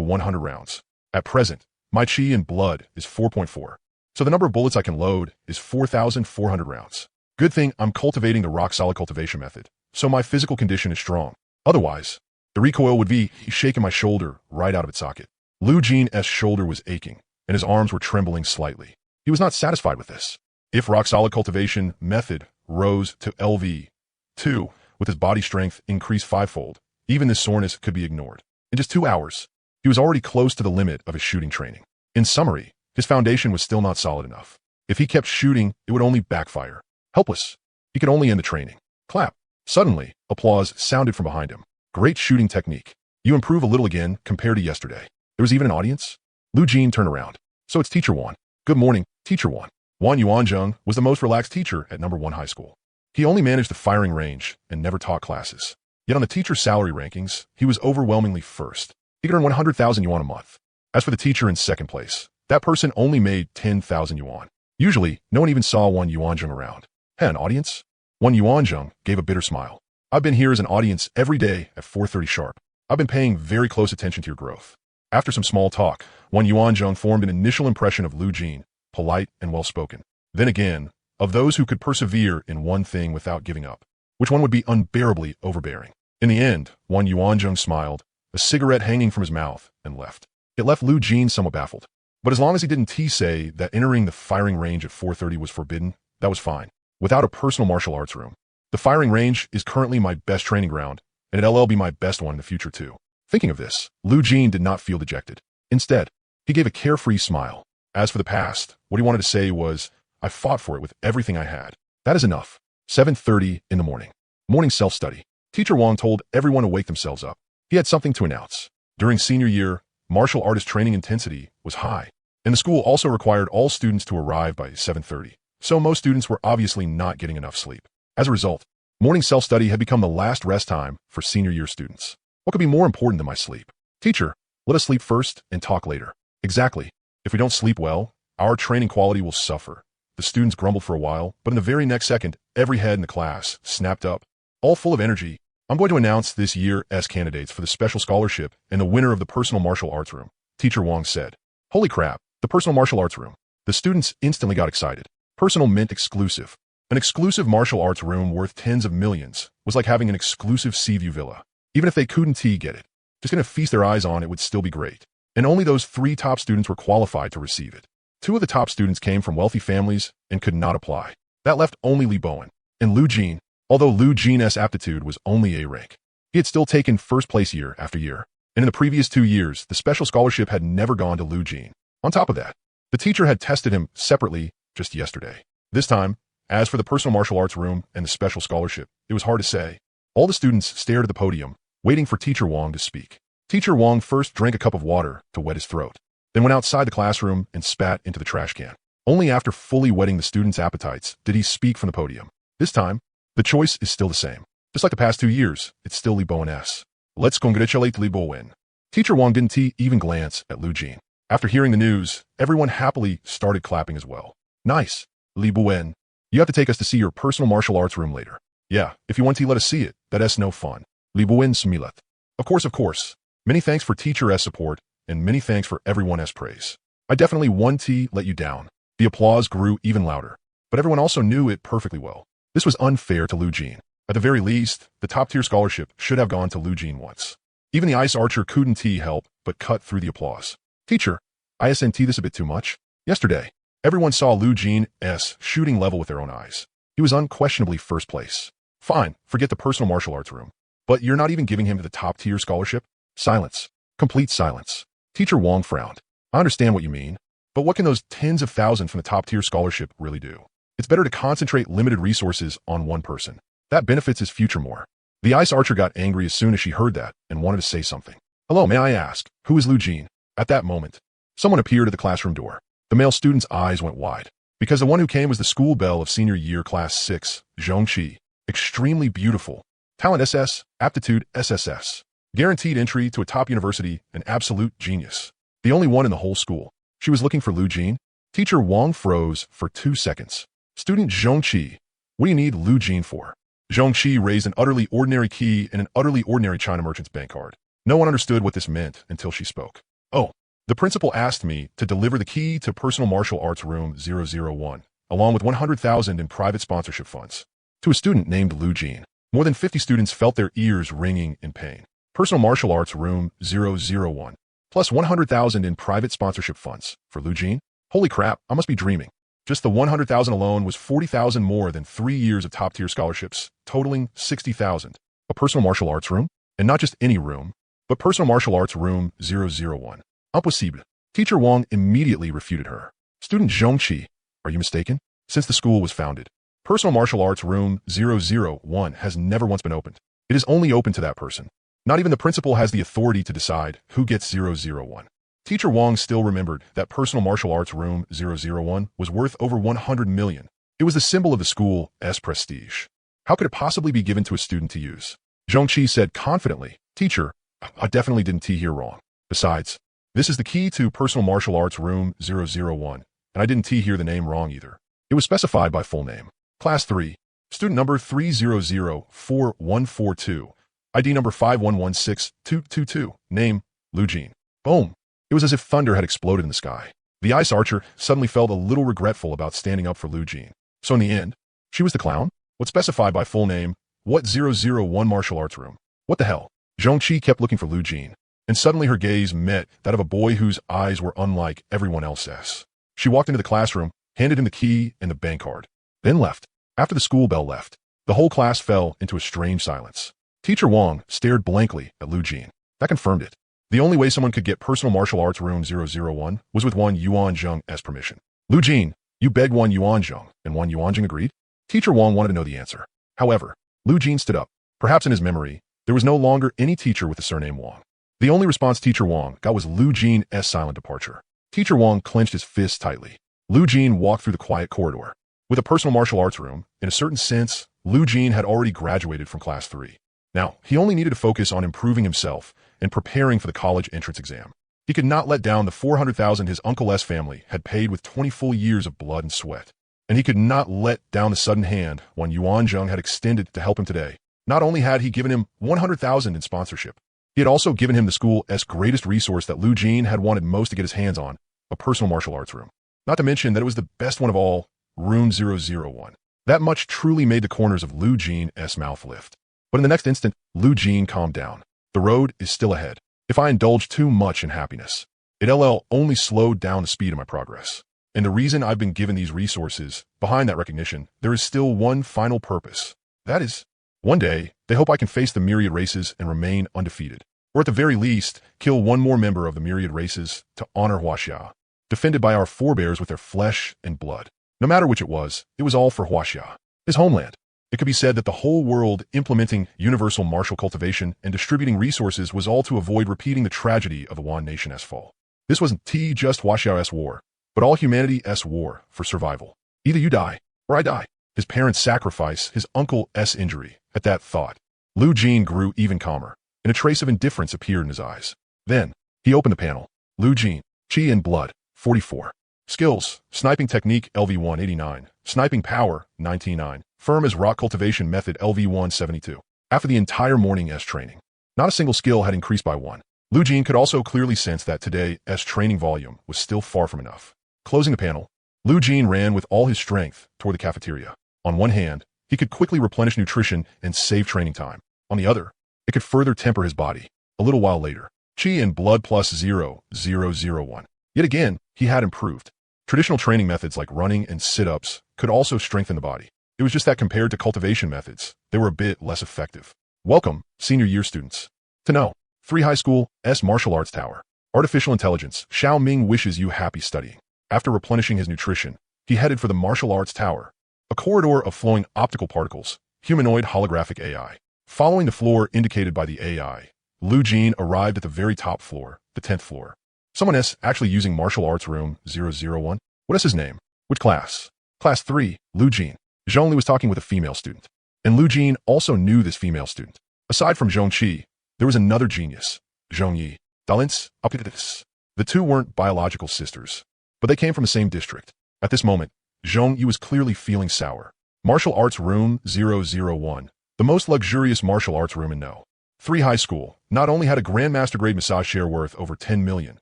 100 rounds. At present, my chi and blood is 4.4. So the number of bullets I can load is 4,400 rounds. Good thing I'm cultivating the rock-solid cultivation method, so my physical condition is strong. Otherwise, the recoil would be shaking my shoulder right out of its socket. Lu Jin's shoulder was aching, and his arms were trembling slightly. He was not satisfied with this. If rock-solid cultivation method rose to LV2, with his body strength increased 5-fold, even this soreness could be ignored. In just 2 hours, he was already close to the limit of his shooting training. In summary, his foundation was still not solid enough. If he kept shooting, it would only backfire. Helpless. He could only end the training. Clap. Suddenly, applause sounded from behind him. Great shooting technique. You improve a little again compared to yesterday. There was even an audience? Lu Jin turned around. So it's Teacher Wan. Good morning, Teacher Wan. Wan Yuanzheng was the most relaxed teacher at number 1 high school. He only managed the firing range and never taught classes. Yet on the teacher salary rankings, he was overwhelmingly first. He could earn 100,000 yuan a month. As for the teacher in second place, that person only made 10,000 yuan. Usually, no one even saw Wan Yuanzheng around. Hey, an audience? Wan Yuanzheng gave a bitter smile. I've been here as an audience every day at 4:30 sharp. I've been paying very close attention to your growth. After some small talk, Wan Yuanzheng formed an initial impression of Lu Jin, polite and well-spoken. Then again, of those who could persevere in one thing without giving up. Which one would be unbearably overbearing? In the end, Wan Yuanzheng smiled, a cigarette hanging from his mouth, and left. It left Lu Jin somewhat baffled. But as long as he didn't say that entering the firing range at 4:30 was forbidden, that was fine. Without a personal martial arts room. The firing range is currently my best training ground, and it'll be my best one in the future too. Thinking of this, Lu Jin did not feel dejected. Instead, he gave a carefree smile. As for the past, what he wanted to say was, I fought for it with everything I had. That is enough. 7:30 in the morning. Morning self-study. Teacher Wang told everyone to wake themselves up. He had something to announce. During senior year, martial artist training intensity was high, and the school also required all students to arrive by 7:30. So most students were obviously not getting enough sleep. As a result, morning self-study had become the last rest time for senior year students. What could be more important than my sleep? Teacher, let us sleep first and talk later. Exactly. If we don't sleep well, our training quality will suffer. The students grumbled for a while, but in the very next second, every head in the class snapped up. All full of energy, I'm going to announce this year's candidates for the special scholarship and the winner of the personal martial arts room. Teacher Wang said. Holy crap, the personal martial arts room. The students instantly got excited. Personal meant exclusive. An exclusive martial arts room worth tens of millions was like having an exclusive Seaview villa. Even if they couldn't get it, just gonna feast their eyes on it would still be great. And only those 3 top students were qualified to receive it. 2 of the top students came from wealthy families and could not apply. That left only Li Bowen and Lu Jin, although Lu Jin's aptitude was only A rank. He had still taken first place year after year, and in the previous 2 years, the special scholarship had never gone to Lu Jin. On top of that, the teacher had tested him separately just yesterday. This time, as for the personal martial arts room and the special scholarship, it was hard to say. All the students stared at the podium, waiting for Teacher Wang to speak. Teacher Wang first drank a cup of water to wet his throat, then went outside the classroom and spat into the trash can. Only after fully whetting the students' appetites did he speak from the podium. This time, the choice is still the same. Just like the past 2 years, it's still Li Bowen S. Let's congratulate Li Bowen. Teacher Wang didn't even glance at Lu Jin. After hearing the news, everyone happily started clapping as well. Nice, Li Bowen. You have to take us to see your personal martial arts room later. Yeah, if you want to let us see it, that's no fun. Li Bowen smilet. Of course. Many thanks for Teacher S support, and many thanks for everyone S praise. I definitely want to let you down. The applause grew even louder, but everyone also knew it perfectly well. This was unfair to Lu Jin. At the very least, the top-tier scholarship should have gone to Lu Jin once. Even the ice archer couldn't help but cut through the applause. Teacher, isn't this a bit too much? Yesterday, everyone saw Lu Jin's shooting level with their own eyes. He was unquestionably first place. Fine, forget the personal martial arts room. But you're not even giving him the top-tier scholarship? Silence. Complete silence. Teacher Wang frowned. I understand what you mean, but what can those tens of thousands from the top-tier scholarship really do? It's better to concentrate limited resources on one person. That benefits his future more. The ice archer got angry as soon as she heard that and wanted to say something. Hello, may I ask, who is Lu Jin? At that moment, someone appeared at the classroom door. The male student's eyes went wide, because the one who came was the school belle of senior year class 6, Zhong Qi. Extremely beautiful. Talent SS, aptitude SSS. Guaranteed entry to a top university, an absolute genius. The only one in the whole school. She was looking for Lu Jin. Teacher Wang froze for 2 seconds. Student Zhong Qi, what do you need Lu Jin for? Zhong Qi raised an utterly ordinary key and an utterly ordinary China merchant's bank card. No one understood what this meant until she spoke. Oh, the principal asked me to deliver the key to personal martial arts room 001, along with 100,000 in private sponsorship funds, to a student named Lu Jin. More than 50 students felt their ears ringing in pain. Personal martial arts room 001, plus 100,000 in private sponsorship funds for Lu Jin? Holy crap, I must be dreaming. Just the 100,000 alone was 40,000 more than 3 years of top-tier scholarships, totaling 60,000. A personal martial arts room? And not just any room, but personal martial arts room 001. Impossible. Teacher Wang immediately refuted her. Student Zhong Qi, are you mistaken? Since the school was founded, personal martial arts room 001 has never once been opened. It is only open to that person. Not even the principal has the authority to decide who gets 001. Teacher Wong still remembered that personal martial arts room 001 was worth over 100 million. It was the symbol of the school's prestige. How could it possibly be given to a student to use? Zhongqi said confidently, "Teacher, I definitely didn't tea here wrong. Besides, this is the key to personal martial arts room 001, and I didn't tea here the name wrong either. It was specified by full name. Class 3, student number 3004142, ID number 5116222, name, Lu Jin." Boom. It was as if thunder had exploded in the sky. The ice archer suddenly felt a little regretful about standing up for Lu Jin. So in the end, she was the clown? What specified by full name? What 001 martial arts room? What the hell? Zhongqi kept looking for Lu Jin, and suddenly her gaze met that of a boy whose eyes were unlike everyone else's. She walked into the classroom, handed him the key and the bank card, then left. After the school bell left, the whole class fell into a strange silence. Teacher Wong stared blankly at Lu Jin. That confirmed it. The only way someone could get personal martial arts room 001 was with one Yuan Zheng's permission. "Lu Jin, you begged one Yuan Zheng, and one Yuan Zheng agreed?" Teacher Wong wanted to know the answer. However, Lu Jin stood up. Perhaps in his memory, there was no longer any teacher with the surname Wong. The only response Teacher Wong got was Lu Jin's silent departure. Teacher Wong clenched his fists tightly. Lu Jin walked through the quiet corridor. With a personal martial arts room, in a certain sense, Lu Jin had already graduated from Class 3. Now, he only needed to focus on improving himself and preparing for the college entrance exam. He could not let down the 400,000 his uncle's family had paid with 20 full years of blood and sweat. And he could not let down the sudden hand one Yuan Zheng had extended to help him today. Not only had he given him 100,000 in sponsorship, he had also given him the school's greatest resource that Lu Jin had wanted most to get his hands on, a personal martial arts room. Not to mention that it was the best one of all, room 001. That much truly made the corners of Lu Jin's mouth lift. But in the next instant, Lu Jin calmed down. The road is still ahead. If I indulge too much in happiness, it'll only slow down the speed of my progress. And the reason I've been given these resources, behind that recognition, there is still one final purpose. That is, one day, they hope I can face the myriad races and remain undefeated. Or at the very least, kill one more member of the myriad races to honor Huaxia, defended by our forebears with their flesh and blood. No matter which it was all for Huaxia, his homeland. It could be said that the whole world implementing universal martial cultivation and distributing resources was all to avoid repeating the tragedy of the Wan Nation's fall. This wasn't just Huaxia's war, but all humanity's war for survival. Either you die, or I die. His parents' sacrifice, his uncle's injury. At that thought, Lu Jin grew even calmer, and a trace of indifference appeared in his eyes. Then, he opened the panel. Lu Jin, Chi and Blood, 44. Skills, Sniping Technique LV-189, Sniping Power, 99, Firm as Rock Cultivation Method LV-172. After the entire morning's training, not a single skill had increased by one. Lu Jin could also clearly sense that today's training volume was still far from enough. Closing the panel, Lu Jin ran with all his strength toward the cafeteria. On one hand, he could quickly replenish nutrition and save training time. On the other, it could further temper his body. A little while later, Chi and Blood plus 0,001. Yet again, he had improved. Traditional training methods like running and sit-ups could also strengthen the body. It was just that compared to cultivation methods, they were a bit less effective. Welcome, senior year students. To know, 3 High School's Martial Arts Tower. Artificial Intelligence, Xiao Ming wishes you happy studying. After replenishing his nutrition, he headed for the Martial Arts Tower, a corridor of flowing optical particles, humanoid holographic AI. Following the floor indicated by the AI, Lu Jin arrived at the very top floor, the 10th floor. Someone is actually using Martial Arts Room 001. What is his name? Which class? Class 3, Lu Jin. Zhongli was talking with a female student, and Lu Jin also knew this female student. Aside from Zhongqi, there was another genius, Zhongyi. Dalins, epicadventures. The two weren't biological sisters, but they came from the same district. At this moment, Zhongyi was clearly feeling sour. Martial Arts Room 001, the most luxurious martial arts room in No. 3 High School, not only had a Grandmaster grade massage chair worth over 10 million,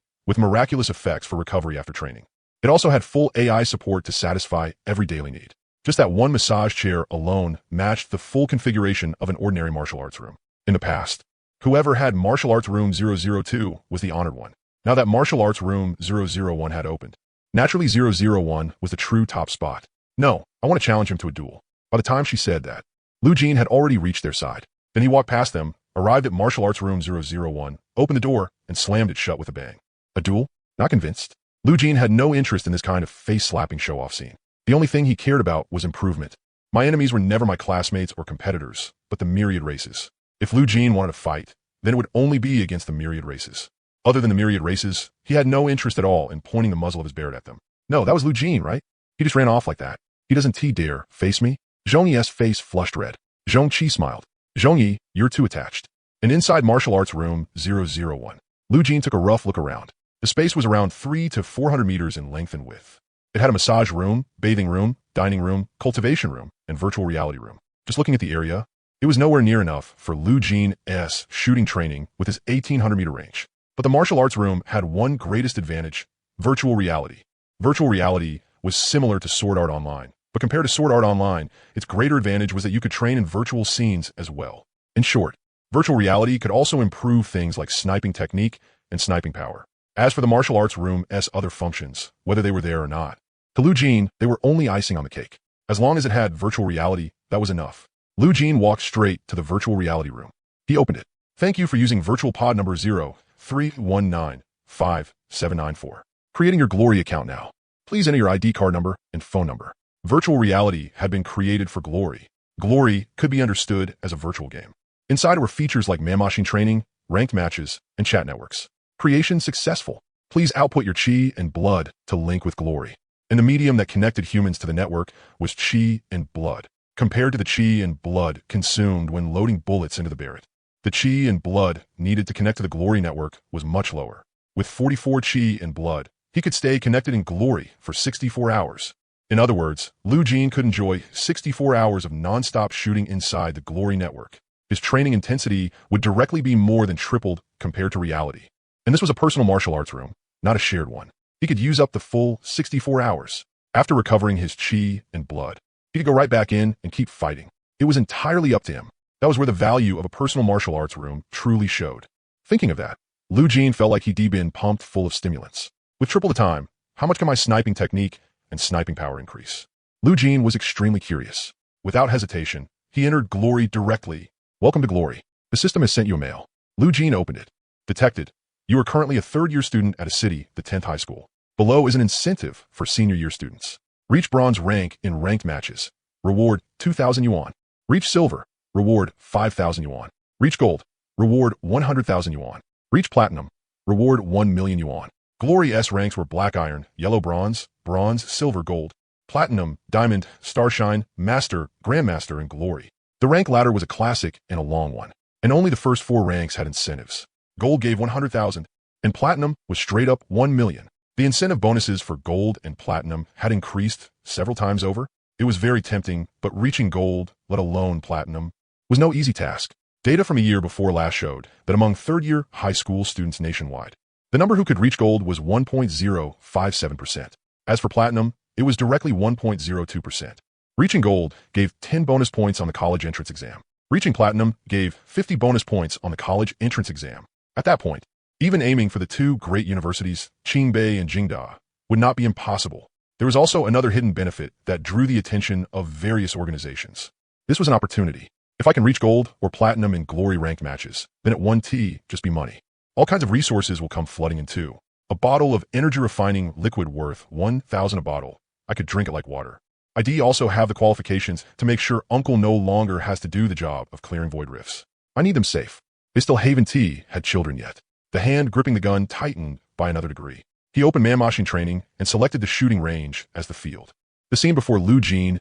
with miraculous effects for recovery after training. It also had full AI support to satisfy every daily need. Just that one massage chair alone matched the full configuration of an ordinary martial arts room. In the past, whoever had Martial Arts Room 002 was the honored one. Now that Martial Arts Room 001 had opened, naturally 001 was the true top spot. No, I want to challenge him to a duel. By the time she said that, Lu Jin had already reached their side. Then he walked past them, arrived at Martial Arts Room 001, opened the door, and slammed it shut with a bang. A duel? Not convinced. Lu Jin had no interest in this kind of face-slapping show-off scene. The only thing he cared about was improvement. My enemies were never my classmates or competitors, but the myriad races. If Lu Jin wanted to fight, then it would only be against the myriad races. Other than the myriad races, he had no interest at all in pointing the muzzle of his Barrett at them. No, that was Lu Jin, right? He just ran off like that. He doesn't dare face me. Zhong Yi's face flushed red. Zhong Qi smiled. Zhong Yi, you're too attached. And inside martial arts room 001, Lu Jin took a rough look around. The space was around 300 to 400 meters in length and width. It had a massage room, bathing room, dining room, cultivation room, and virtual reality room. Just looking at the area, it was nowhere near enough for Lu Jin's shooting training with his 1800-meter range. But the martial arts room had one greatest advantage: virtual reality. Virtual reality was similar to Sword Art Online, but compared to Sword Art Online, its greater advantage was that you could train in virtual scenes as well. In short, virtual reality could also improve things like sniping technique and sniping power. As for the martial arts room's other functions, whether they were there or not, to Lu Jin, they were only icing on the cake. As long as it had virtual reality, that was enough. Lu Jin walked straight to the virtual reality room. He opened it. Thank you for using virtual pod number 031957994. Creating your Glory account now. Please enter your ID card number and phone number. Virtual reality had been created for Glory. Glory could be understood as a virtual game. Inside were features like man-machine training, ranked matches, and chat networks. Creation successful. Please output your chi and blood to link with Glory. And the medium that connected humans to the network was chi and blood, compared to the chi and blood consumed when loading bullets into the Barrett. The chi and blood needed to connect to the Glory network was much lower. With 44 chi and blood, he could stay connected in Glory for 64 hours. In other words, Lu Jin could enjoy 64 hours of non-stop shooting inside the Glory network. His training intensity would directly be more than tripled compared to reality. And this was a personal martial arts room, not a shared one. He could use up the full 64 hours. After recovering his chi and blood, he could go right back in and keep fighting. It was entirely up to him. That was where the value of a personal martial arts room truly showed. Thinking of that, Lu Jin felt like he'd been pumped full of stimulants. With triple the time, how much can my sniping technique and sniping power increase? Lu Jin was extremely curious. Without hesitation, he entered Glory directly. Welcome to Glory. The system has sent you a mail. Lu Jin opened it. Detected. You are currently a third-year student at a city, the 10th high school. Below is an incentive for senior year students. Reach bronze rank in ranked matches. Reward 2,000 yuan. Reach silver. Reward 5,000 yuan. Reach gold. Reward 100,000 yuan. Reach platinum. Reward 1 million yuan. Glory's ranks were black iron, yellow bronze, bronze, silver, gold, platinum, diamond, starshine, master, grandmaster, and glory. The rank ladder was a classic and a long one, and only the first 4 ranks had incentives. Gold gave 100,000, and platinum was straight up 1 million. The incentive bonuses for gold and platinum had increased several times over. It was very tempting, but reaching gold, let alone platinum, was no easy task. Data from a year before last showed that among third-year high school students nationwide, the number who could reach gold was 1.057%. As for platinum, it was directly 1.02%. Reaching gold gave 10 bonus points on the college entrance exam. Reaching platinum gave 50 bonus points on the college entrance exam. At that point, even aiming for the 2 great universities, Qingbei and Jingda, would not be impossible. There was also another hidden benefit that drew the attention of various organizations. This was an opportunity. If I can reach gold or platinum in Glory ranked matches, then at 1T, just be money. All kinds of resources will come flooding in too. A bottle of energy refining liquid worth 1,000 a bottle. I could drink it like water. I also have the qualifications to make sure Uncle no longer has to do the job of clearing void rifts. I need them safe. They still Haven T had children yet. The hand gripping the gun tightened by another degree. He opened man-machine training and selected the shooting range as the field. The scene before Lu Jin's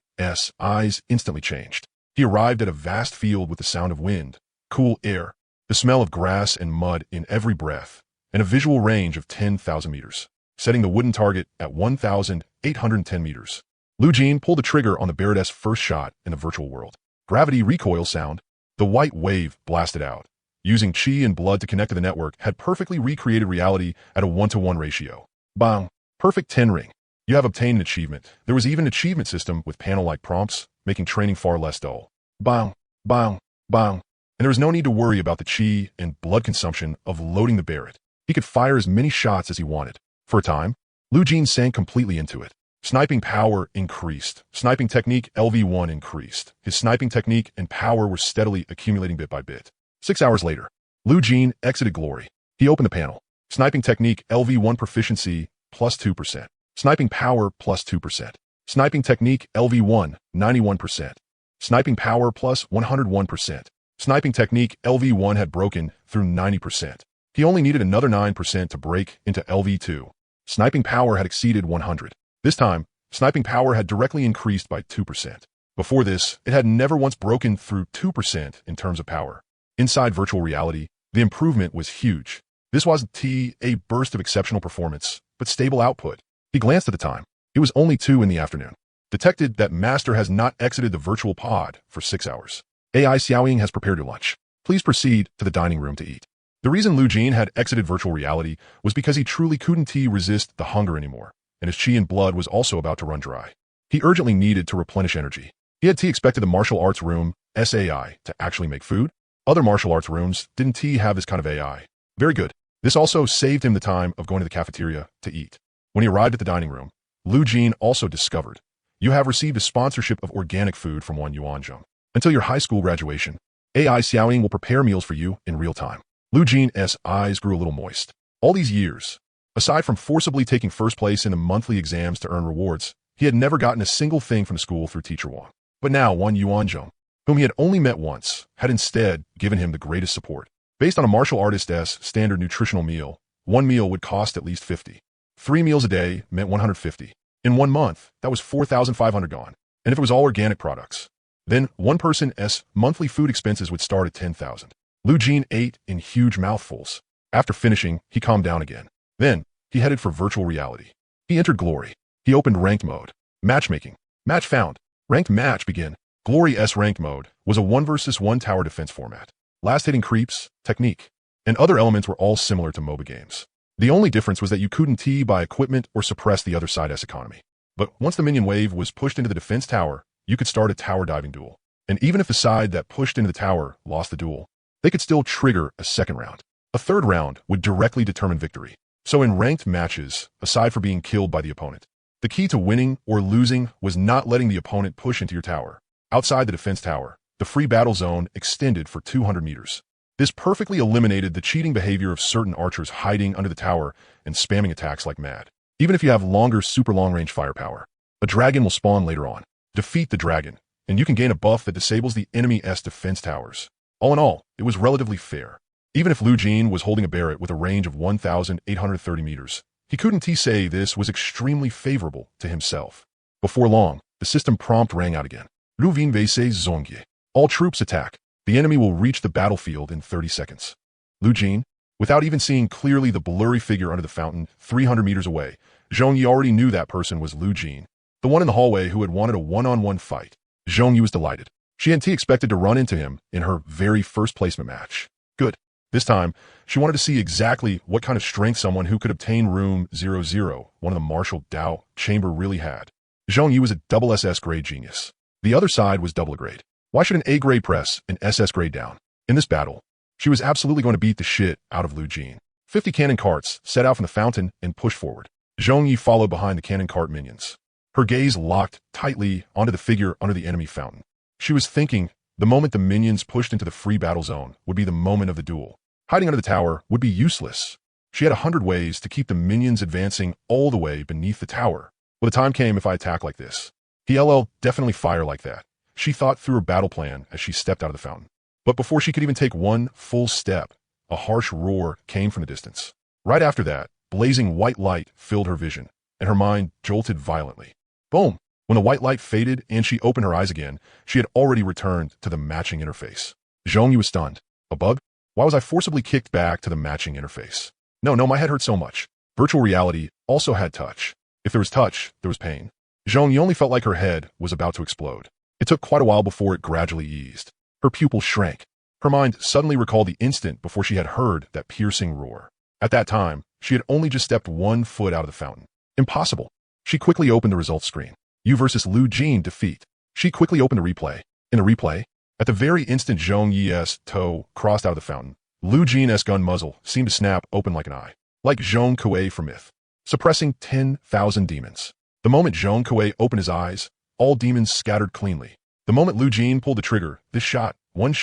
eyes instantly changed. He arrived at a vast field with the sound of wind, cool air, the smell of grass and mud in every breath, and a visual range of 10,000 meters, setting the wooden target at 1,810 meters. Lu Jin pulled the trigger on the Barrett's first shot in the virtual world. Gravity recoil sound. The white wave blasted out. Using chi and blood to connect to the network had perfectly recreated reality at a 1-to-1 ratio. Bang! Perfect 10 ring. You have obtained an achievement. There was even an achievement system with panel-like prompts, making training far less dull. Bang! Bang! Bang! And there was no need to worry about the chi and blood consumption of loading the Barrett. He could fire as many shots as he wanted. For a time, Lu Jin sank completely into it. Sniping power increased. Sniping technique LV1 increased. His sniping technique and power were steadily accumulating bit by bit. 6 hours later, Lu Jin exited Glory. He opened the panel. Sniping technique LV1 proficiency plus 2%. Sniping power plus 2%. Sniping technique LV1 91%. Sniping power plus 101%. Sniping technique LV1 had broken through 90%. He only needed another 9% to break into LV2. Sniping power had exceeded 100. This time, sniping power had directly increased by 2%. Before this, it had never once broken through 2% in terms of power. Inside virtual reality, the improvement was huge. This wasn't a burst of exceptional performance, but stable output. He glanced at the time. It was only 2 in the afternoon. Detected that Master has not exited the virtual pod for 6 hours. AI Xiaoying has prepared your lunch. Please proceed to the dining room to eat. The reason Lu Jin had exited virtual reality was because he truly couldn't resist the hunger anymore, and his chi and blood was also about to run dry. He urgently needed to replenish energy. He had expected the martial arts room, SAI, to actually make food. Other martial arts rooms didn't have this kind of AI. Very good. This also saved him the time of going to the cafeteria to eat. When he arrived at the dining room, Lu Jin also discovered, you have received a sponsorship of organic food from one Yuanzheng. Until your high school graduation, AI Xiaoying will prepare meals for you in real time. Lu Jin's eyes grew a little moist. All these years, aside from forcibly taking first place in the monthly exams to earn rewards, he had never gotten a single thing from the school through Teacher Wang. But now one Yuanzheng, whom he had only met once, had instead given him the greatest support. Based on a martial artist's standard nutritional meal, one meal would cost at least 50. 3 meals a day meant 150. In 1 month, that was 4,500 gone. And if it was all organic products, then one person's monthly food expenses would start at 10,000. Lu Jin ate in huge mouthfuls. After finishing, he calmed down again. Then, he headed for virtual reality. He entered Glory. He opened ranked mode. Matchmaking. Match found. Ranked match begin. Glory's ranked mode was a 1 versus 1 tower defense format. Last hitting creeps, technique, and other elements were all similar to MOBA games. The only difference was that you couldn't buy equipment or suppress the other side's economy. But once the minion wave was pushed into the defense tower, you could start a tower diving duel. And even if the side that pushed into the tower lost the duel, they could still trigger a second round. A third round would directly determine victory. So in ranked matches, aside from being killed by the opponent, the key to winning or losing was not letting the opponent push into your tower. Outside the defense tower, the free battle zone extended for 200 meters. This perfectly eliminated the cheating behavior of certain archers hiding under the tower and spamming attacks like mad. Even if you have longer super long-range firepower, a dragon will spawn later on. Defeat the dragon, and you can gain a buff that disables the enemy's defense towers. All in all, it was relatively fair. Even if Lu Jin was holding a Barrett with a range of 1,830 meters, he couldn't say this was extremely favorable to himself. Before long, the system prompt rang out again. Lu Vin Vese Zongye. All troops attack. The enemy will reach the battlefield in 30 seconds. Lu Jin, without even seeing clearly the blurry figure under the fountain 300 meters away, Zhongyi already knew that person was Lu Jin, the one in the hallway who had wanted a one-on-one fight. Zhongyi was delighted. She hadn't expected to run into him in her very first placement match. Good. This time, she wanted to see exactly what kind of strength someone who could obtain room 00, one of the martial Dao chamber, really had. Zhongyi was a double SS grade genius. The other side was double grade. Why should an A grade press an SS grade down? In this battle, she was absolutely going to beat the shit out of Lu Jin. 50 cannon carts set out from the fountain and pushed forward. Zhongyi followed behind the cannon cart minions. Her gaze locked tightly onto the figure under the enemy fountain. She was thinking the moment the minions pushed into the free battle zone would be the moment of the duel. Hiding under the tower would be useless. She had 100 ways to keep the minions advancing all the way beneath the tower. Well, the time came if I attack like this. He'll definitely fire like that. She thought through her battle plan as she stepped out of the fountain. But before she could even take one full step, a harsh roar came from the distance. Right after that, blazing white light filled her vision, and her mind jolted violently. Boom! When the white light faded and she opened her eyes again, she had already returned to the matching interface. Zhongyi was stunned. A bug? Why was I forcibly kicked back to the matching interface? No, my head hurt so much. Virtual reality also had touch. If there was touch, there was pain. Zhongyi only felt like her head was about to explode. It took quite a while before it gradually eased. Her pupils shrank. Her mind suddenly recalled the instant before she had heard that piercing roar. At that time, she had only just stepped 1 foot out of the fountain. Impossible. She quickly opened the results screen. You versus Lu Jin defeat. She quickly opened the replay. In the replay, at the very instant Zhongyi's toe crossed out of the fountain, Lu Jin's gun muzzle seemed to snap open like an eye. Like Zhong Kuei from Myth. Suppressing 10,000 demons. The moment Zhong Kuei opened his eyes, all demons scattered cleanly. The moment Lu Jin pulled the trigger, this shot, one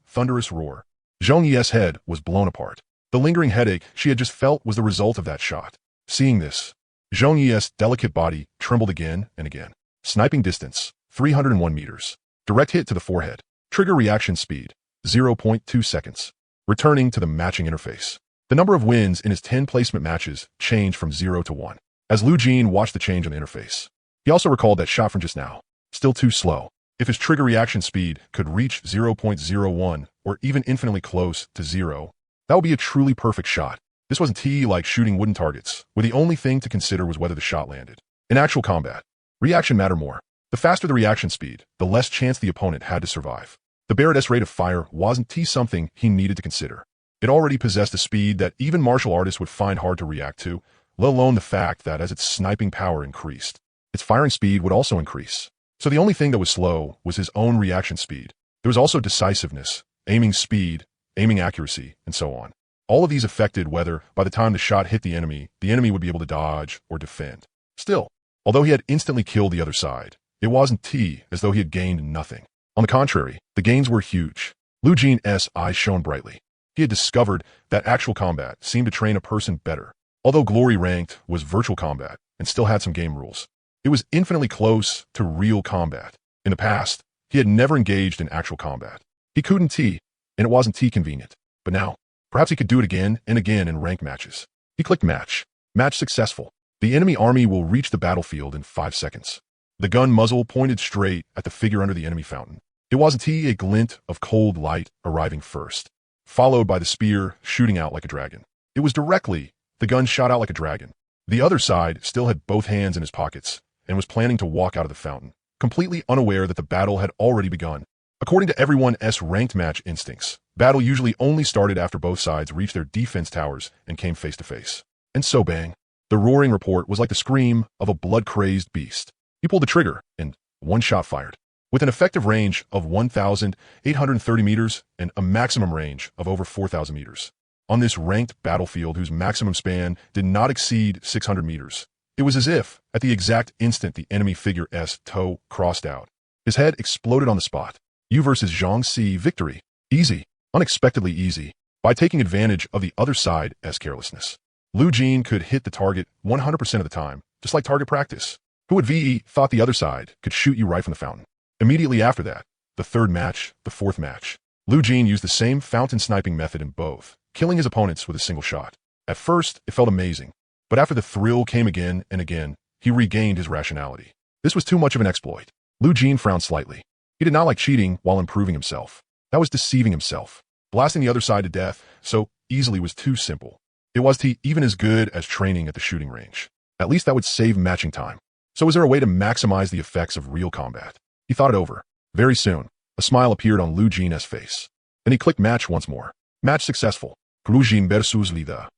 thunderous roar. Zhongyi's head was blown apart. The lingering headache she had just felt was the result of that shot. Seeing this, Zhongyi's delicate body trembled again and again. Sniping distance, 301 meters. Direct hit to the forehead. Trigger reaction speed, 0.2 seconds. Returning to the matching interface. The number of wins in his 10 placement matches changed from 0 to 1. As Lu Jin watched the change on the interface, he also recalled that shot from just now. Still too slow. If his trigger reaction speed could reach 0.01 or even infinitely close to 0, that would be a truly perfect shot. This wasn't like shooting wooden targets, where the only thing to consider was whether the shot landed. In actual combat, reaction mattered more. The faster the reaction speed, the less chance the opponent had to survive. The Barrett's rate of fire wasn't something he needed to consider. It already possessed a speed that even martial artists would find hard to react to, let alone the fact that as its sniping power increased, its firing speed would also increase. So the only thing that was slow was his own reaction speed. There was also decisiveness, aiming speed, aiming accuracy, and so on. All of these affected whether, by the time the shot hit the enemy would be able to dodge or defend. Still, although he had instantly killed the other side, it wasn't as though he had gained nothing. On the contrary, the gains were huge. Lu Jin's eyes shone brightly. He had discovered that actual combat seemed to train a person better. Although Glory ranked was virtual combat and still had some game rules, it was infinitely close to real combat. In the past, he had never engaged in actual combat. He couldn't and it wasn't convenient. But now, perhaps he could do it again and again in rank matches. He clicked match. Match successful. The enemy army will reach the battlefield in 5 seconds. The gun muzzle pointed straight at the figure under the enemy fountain. It wasn't a glint of cold light arriving first, followed by the spear shooting out like a dragon. It was directly, the gun shot out like a dragon. The other side still had both hands in his pockets and was planning to walk out of the fountain, completely unaware that the battle had already begun. According to everyone's ranked match instincts, battle usually only started after both sides reached their defense towers and came face to face. And so bang. The roaring report was like the scream of a blood-crazed beast. He pulled the trigger, and one shot fired. With an effective range of 1,830 meters and a maximum range of over 4,000 meters. On this ranked battlefield whose maximum span did not exceed 600 meters, it was as if, at the exact instant the enemy figure's toe crossed out, his head exploded on the spot. You versus Zhang Si victory. Easy. Unexpectedly easy. By taking advantage of the other side's carelessness. Lu Jin could hit the target 100% of the time, just like target practice. Who would thought the other side could shoot you right from the fountain. Immediately after that, the third match, the fourth match, Lu Jin used the same fountain sniping method in both, killing his opponents with a single shot. At first, it felt amazing, but after the thrill came again and again, he regained his rationality. This was too much of an exploit. Lu Jin frowned slightly. He did not like cheating while improving himself. That was deceiving himself. Blasting the other side to death so easily was too simple. It was even as good as training at the shooting range. At least that would save matching time. So was there a way to maximize the effects of real combat? He thought it over. Very soon, a smile appeared on Lu Jin's face. Then he clicked match once more. Match successful. Lu Jin versus Lida.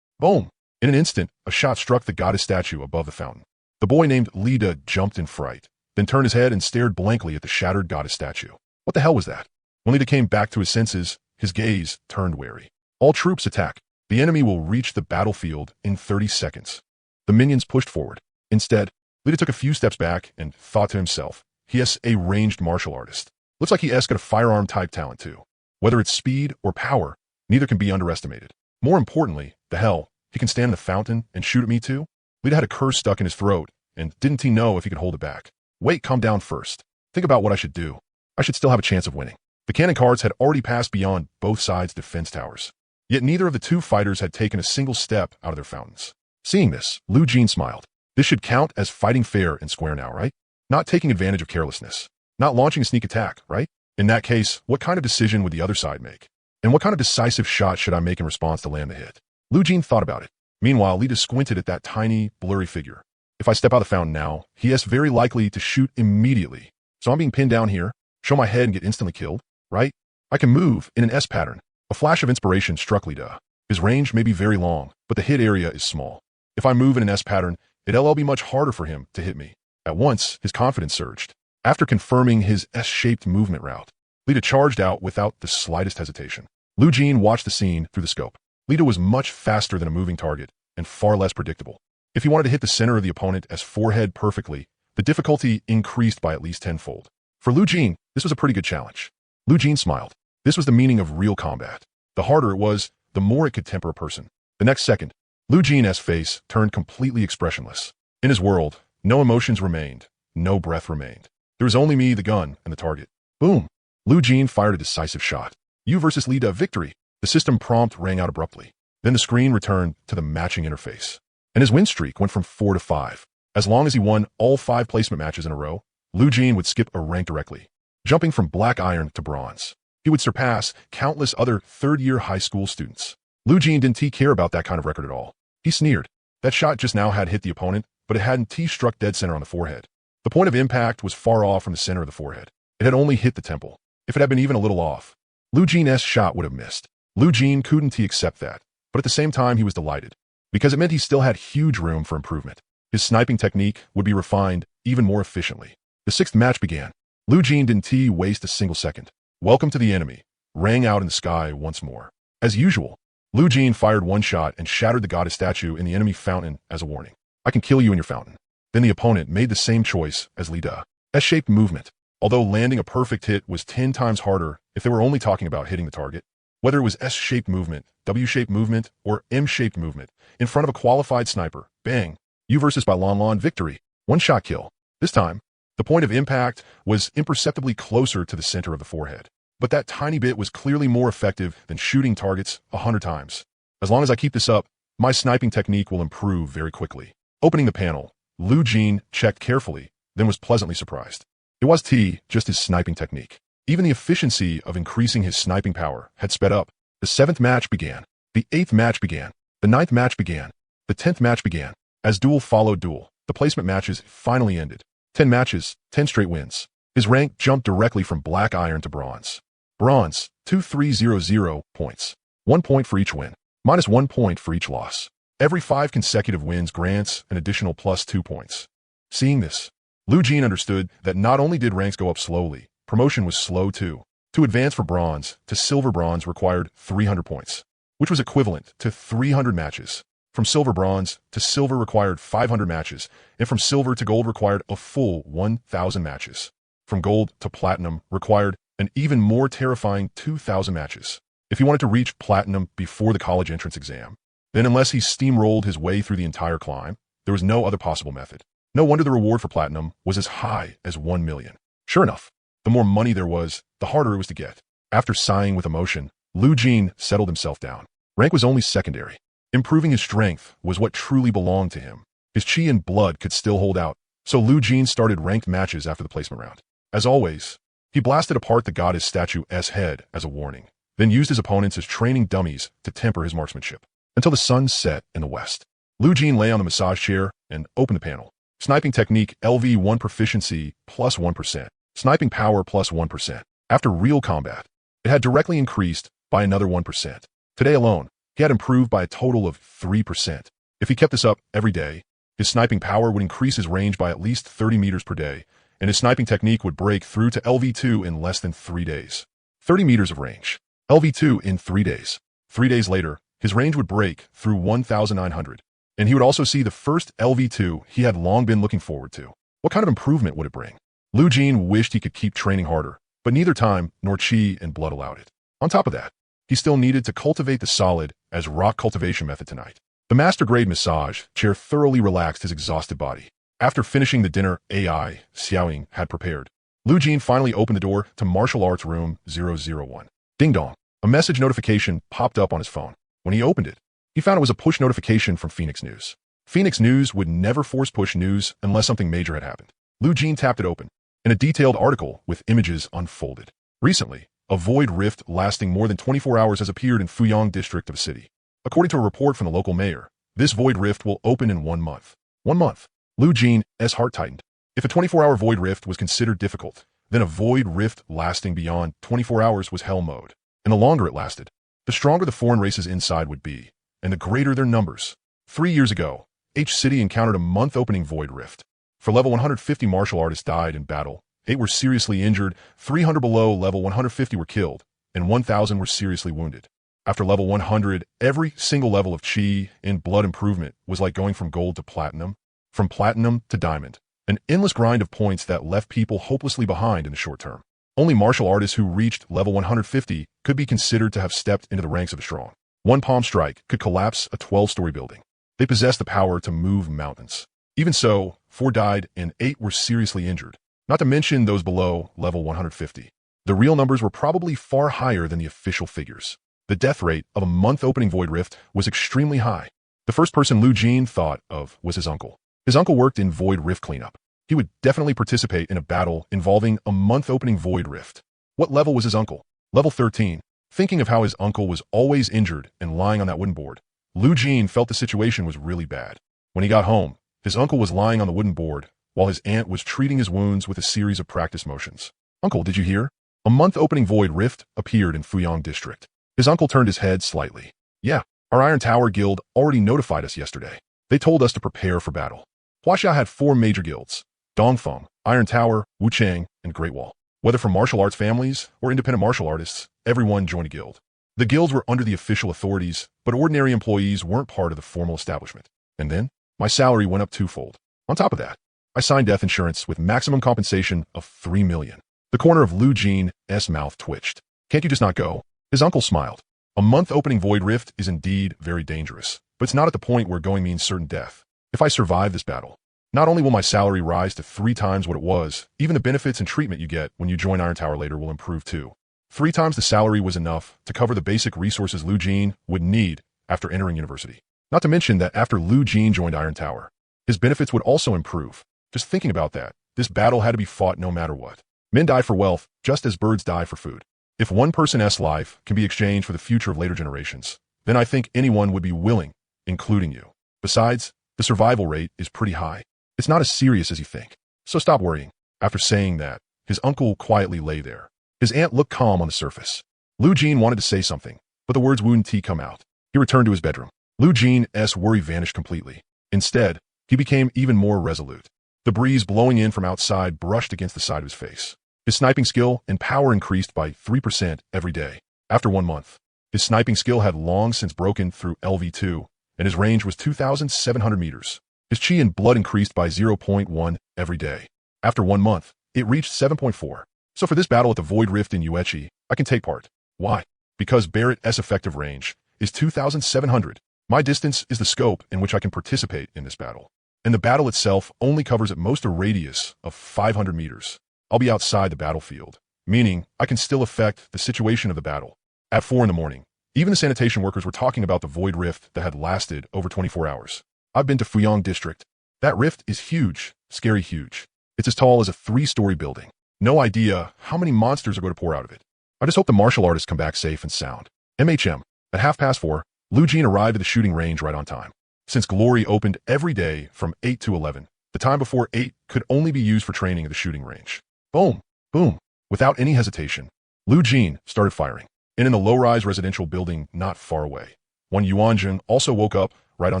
Boom! In an instant, a shot struck the goddess statue above the fountain. The boy named Lida jumped in fright, then turned his head and stared blankly at the shattered goddess statue. What the hell was that? When Lida came back to his senses, his gaze turned wary. All troops attack. The enemy will reach the battlefield in 30 seconds. The minions pushed forward. Instead, Lida took a few steps back and thought to himself, he's a ranged martial artist. Looks like he's got a firearm type talent too. Whether it's speed or power, neither can be underestimated. More importantly, the hell, he can stand in the fountain and shoot at me too? Lida had a curse stuck in his throat, and didn't he know if he could hold it back? Wait, calm down first. Think about what I should do. I should still have a chance of winning. The cannon carts had already passed beyond both sides' defense towers. Yet neither of the two fighters had taken a single step out of their fountains. Seeing this, Lu Jin smiled. This should count as fighting fair and square now, right? Not taking advantage of carelessness. Not launching a sneak attack, right? In that case, what kind of decision would the other side make? And what kind of decisive shot should I make in response to land the hit? Lu Jin thought about it. Meanwhile, Lida squinted at that tiny, blurry figure. If I step out of the fountain now, he is very likely to shoot immediately. So I'm being pinned down here, show my head and get instantly killed, right? I can move in an S pattern. A flash of inspiration struck Lida. His range may be very long, but the hit area is small. If I move in an S pattern, it'll be much harder for him to hit me. At once, his confidence surged. After confirming his S-shaped movement route, Lida charged out without the slightest hesitation. Lu Jin watched the scene through the scope. Lida was much faster than a moving target and far less predictable. If he wanted to hit the center of the opponent's forehead perfectly, the difficulty increased by at least tenfold. For Lu Jin, this was a pretty good challenge. Lu Jin smiled. This was the meaning of real combat. The harder it was, the more it could temper a person. The next second, Lu Jin's face turned completely expressionless. In his world, no emotions remained, no breath remained. There was only me, the gun, and the target. Boom! Lu Jin fired a decisive shot. You versus Lida, victory. The system prompt rang out abruptly. Then the screen returned to the matching interface. And his win streak went from 4 to 5. As long as he won all 5 placement matches in a row, Lu Jin would skip a rank directly, jumping from black iron to bronze. He would surpass countless other third-year high school students. Lu Jin didn't care about that kind of record at all. He sneered. That shot just now had hit the opponent, but it hadn't struck dead center on the forehead. The point of impact was far off from the center of the forehead. It had only hit the temple. If it had been even a little off, Lu Jin's shot would have missed. Lu Jin couldn't accept that, but at the same time he was delighted, because it meant he still had huge room for improvement. His sniping technique would be refined even more efficiently. The 6th match began. Lu Jin didn't waste a single second. "Welcome to the enemy," rang out in the sky once more. As usual, Lu Jin fired one shot and shattered the goddess statue in the enemy fountain as a warning. "I can kill you in your fountain." Then the opponent made the same choice as Lida. S-shaped movement. Although landing a perfect hit was 10 times harder if they were only talking about hitting the target, whether it was S-shaped movement, W-shaped movement, or M-shaped movement, in front of a qualified sniper, bang, you versus Lan victory. One-shot kill. This time, the point of impact was imperceptibly closer to the center of the forehead. But that tiny bit was clearly more effective than shooting targets 100 times. As long as I keep this up, my sniping technique will improve very quickly. Opening the panel, Lu Jin checked carefully, then was pleasantly surprised. It was just his sniping technique. Even the efficiency of increasing his sniping power had sped up. The 7th match began. The 8th match began. The 9th match began. The 10th match began. As duel followed duel, the placement matches finally ended. 10 matches, 10 straight wins. His rank jumped directly from black iron to bronze. Bronze, 2300 points. 1 point for each win, minus 1 point for each loss. Every 5 consecutive wins grants an additional plus 2 points. Seeing this, Lu Jin understood that not only did ranks go up slowly, promotion was slow too. To advance for bronze to silver bronze required 300 points, which was equivalent to 300 matches. From silver bronze to silver required 500 matches, and from silver to gold required a full 1,000 matches. From gold to platinum required an even more terrifying 2,000 matches. If he wanted to reach platinum before the college entrance exam, then unless he steamrolled his way through the entire climb, there was no other possible method. No wonder the reward for platinum was as high as 1 million. Sure enough, the more money there was, the harder it was to get. After sighing with emotion, Lu Jin settled himself down. Rank was only secondary. Improving his strength was what truly belonged to him. His chi and blood could still hold out, so Lu Jin started ranked matches after the placement round. As always, he blasted apart the goddess statue's head as a warning, then used his opponents as training dummies to temper his marksmanship. Until the sun set in the west, Lu Jin lay on the massage chair and opened the panel. Sniping technique LV1 proficiency plus 1%. Sniping power plus 1%. After real combat, it had directly increased by another 1%. Today alone, he had improved by a total of 3%. If he kept this up every day, his sniping power would increase his range by at least 30 meters per day, and his sniping technique would break through to LV2 in less than 3 days. 30 meters of range. LV2 in 3 days. 3 days later, his range would break through 1,900. And he would also see the first LV2 he had long been looking forward to. What kind of improvement would it bring? Lu Jin wished he could keep training harder, but neither time nor chi and blood allowed it. On top of that, he still needed to cultivate the solid as rock cultivation method tonight. The master-grade massage chair thoroughly relaxed his exhausted body. After finishing the dinner AI Xiaoying had prepared, Lu Jin finally opened the door to martial arts room 001. Ding dong. A message notification popped up on his phone. When he opened it, he found it was a push notification from Phoenix News. Phoenix News would never force push news unless something major had happened. Lu Jin tapped it open, and a detailed article with images unfolded. Recently, a void rift lasting more than 24 hours has appeared in Fuyang district of the city. According to a report from the local mayor, this void rift will open in 1 month. 1 month. Lu Jin's heart tightened. If a 24-hour void rift was considered difficult, then a void rift lasting beyond 24 hours was hell mode. And the longer it lasted, the stronger the foreign races inside would be, and the greater their numbers. 3 years ago, H City encountered a month-opening void rift. For level 150 martial artists died in battle, 8 were seriously injured, 300 below level 150 were killed, and 1,000 were seriously wounded. After level 100, every single level of chi and blood improvement was like going from gold to platinum, from platinum to diamond, an endless grind of points that left people hopelessly behind in the short term. Only martial artists who reached level 150 could be considered to have stepped into the ranks of the strong. One palm strike could collapse a 12-story building. They possessed the power to move mountains. Even so, 4 died and 8 were seriously injured, not to mention those below level 150. The real numbers were probably far higher than the official figures. The death rate of a month opening Void Rift was extremely high. The first person Lu Jin thought of was his uncle. His uncle worked in Void Rift cleanup. He would definitely participate in a battle involving a month opening Void Rift. What level was his uncle? Level 13. Thinking of how his uncle was always injured and lying on that wooden board, Lu Jin felt the situation was really bad. When he got home, his uncle was lying on the wooden board while his aunt was treating his wounds with a series of practice motions. "Uncle, did you hear? A month opening Void Rift appeared in Fuyang District." His uncle turned his head slightly. "Yeah, our Iron Tower Guild already notified us yesterday. They told us to prepare for battle." Huaxia had 4 major guilds: Dongfeng, Iron Tower, Wuchang, and Great Wall. Whether from martial arts families or independent martial artists, everyone joined a guild. The guilds were under the official authorities, but ordinary employees weren't part of the formal establishment. And then, my salary went up twofold. On top of that, I signed death insurance with maximum compensation of 3 million. The corner of Lu Jin's mouth twitched. "Can't you just not go?" His uncle smiled. "A month opening Void Rift is indeed very dangerous, but it's not at the point where going means certain death. If I survive this battle, not only will my salary rise to 3 times what it was, even the benefits and treatment you get when you join Iron Tower later will improve too." 3 times the salary was enough to cover the basic resources Lu Jin would need after entering university. Not to mention that after Lu Jin joined Iron Tower, his benefits would also improve. Just thinking about that, this battle had to be fought no matter what. Men die for wealth, just as birds die for food. If one person's life can be exchanged for the future of later generations, then I think anyone would be willing, including you. Besides, the survival rate is pretty high. It's not as serious as you think. So stop worrying. After saying that, his uncle quietly lay there. His aunt looked calm on the surface. Lu Jin wanted to say something, but the words wouldn't come out. He returned to his bedroom. Lu Jin's worry vanished completely. Instead, he became even more resolute. The breeze blowing in from outside brushed against the side of his face. His sniping skill and power increased by 3% every day. After 1 month, his sniping skill had long since broken through LV2, and his range was 2,700 meters. His chi and blood increased by 0.1 every day. After 1 month, it reached 7.4. So for this battle at the Void Rift in Yuechi, I can take part. Why? Because Barrett's effective range is 2,700. My distance is the scope in which I can participate in this battle. And the battle itself only covers at most a radius of 500 meters. I'll be outside the battlefield, meaning I can still affect the situation of the battle. At 4 in the morning, even the sanitation workers were talking about the Void Rift that had lasted over 24 hours. I've been to Fuyang District. That rift is huge, scary huge. It's as tall as a 3-story building. No idea how many monsters are going to pour out of it. I just hope the martial artists come back safe and sound. MHM. At 4:30, Lu Jin arrived at the shooting range right on time. Since Glory opened every day from 8 to 11, the time before 8 could only be used for training at the shooting range. Boom, boom. Without any hesitation, Lu Jin started firing. And in the low-rise residential building not far away, Wang Yuanzheng also woke up right on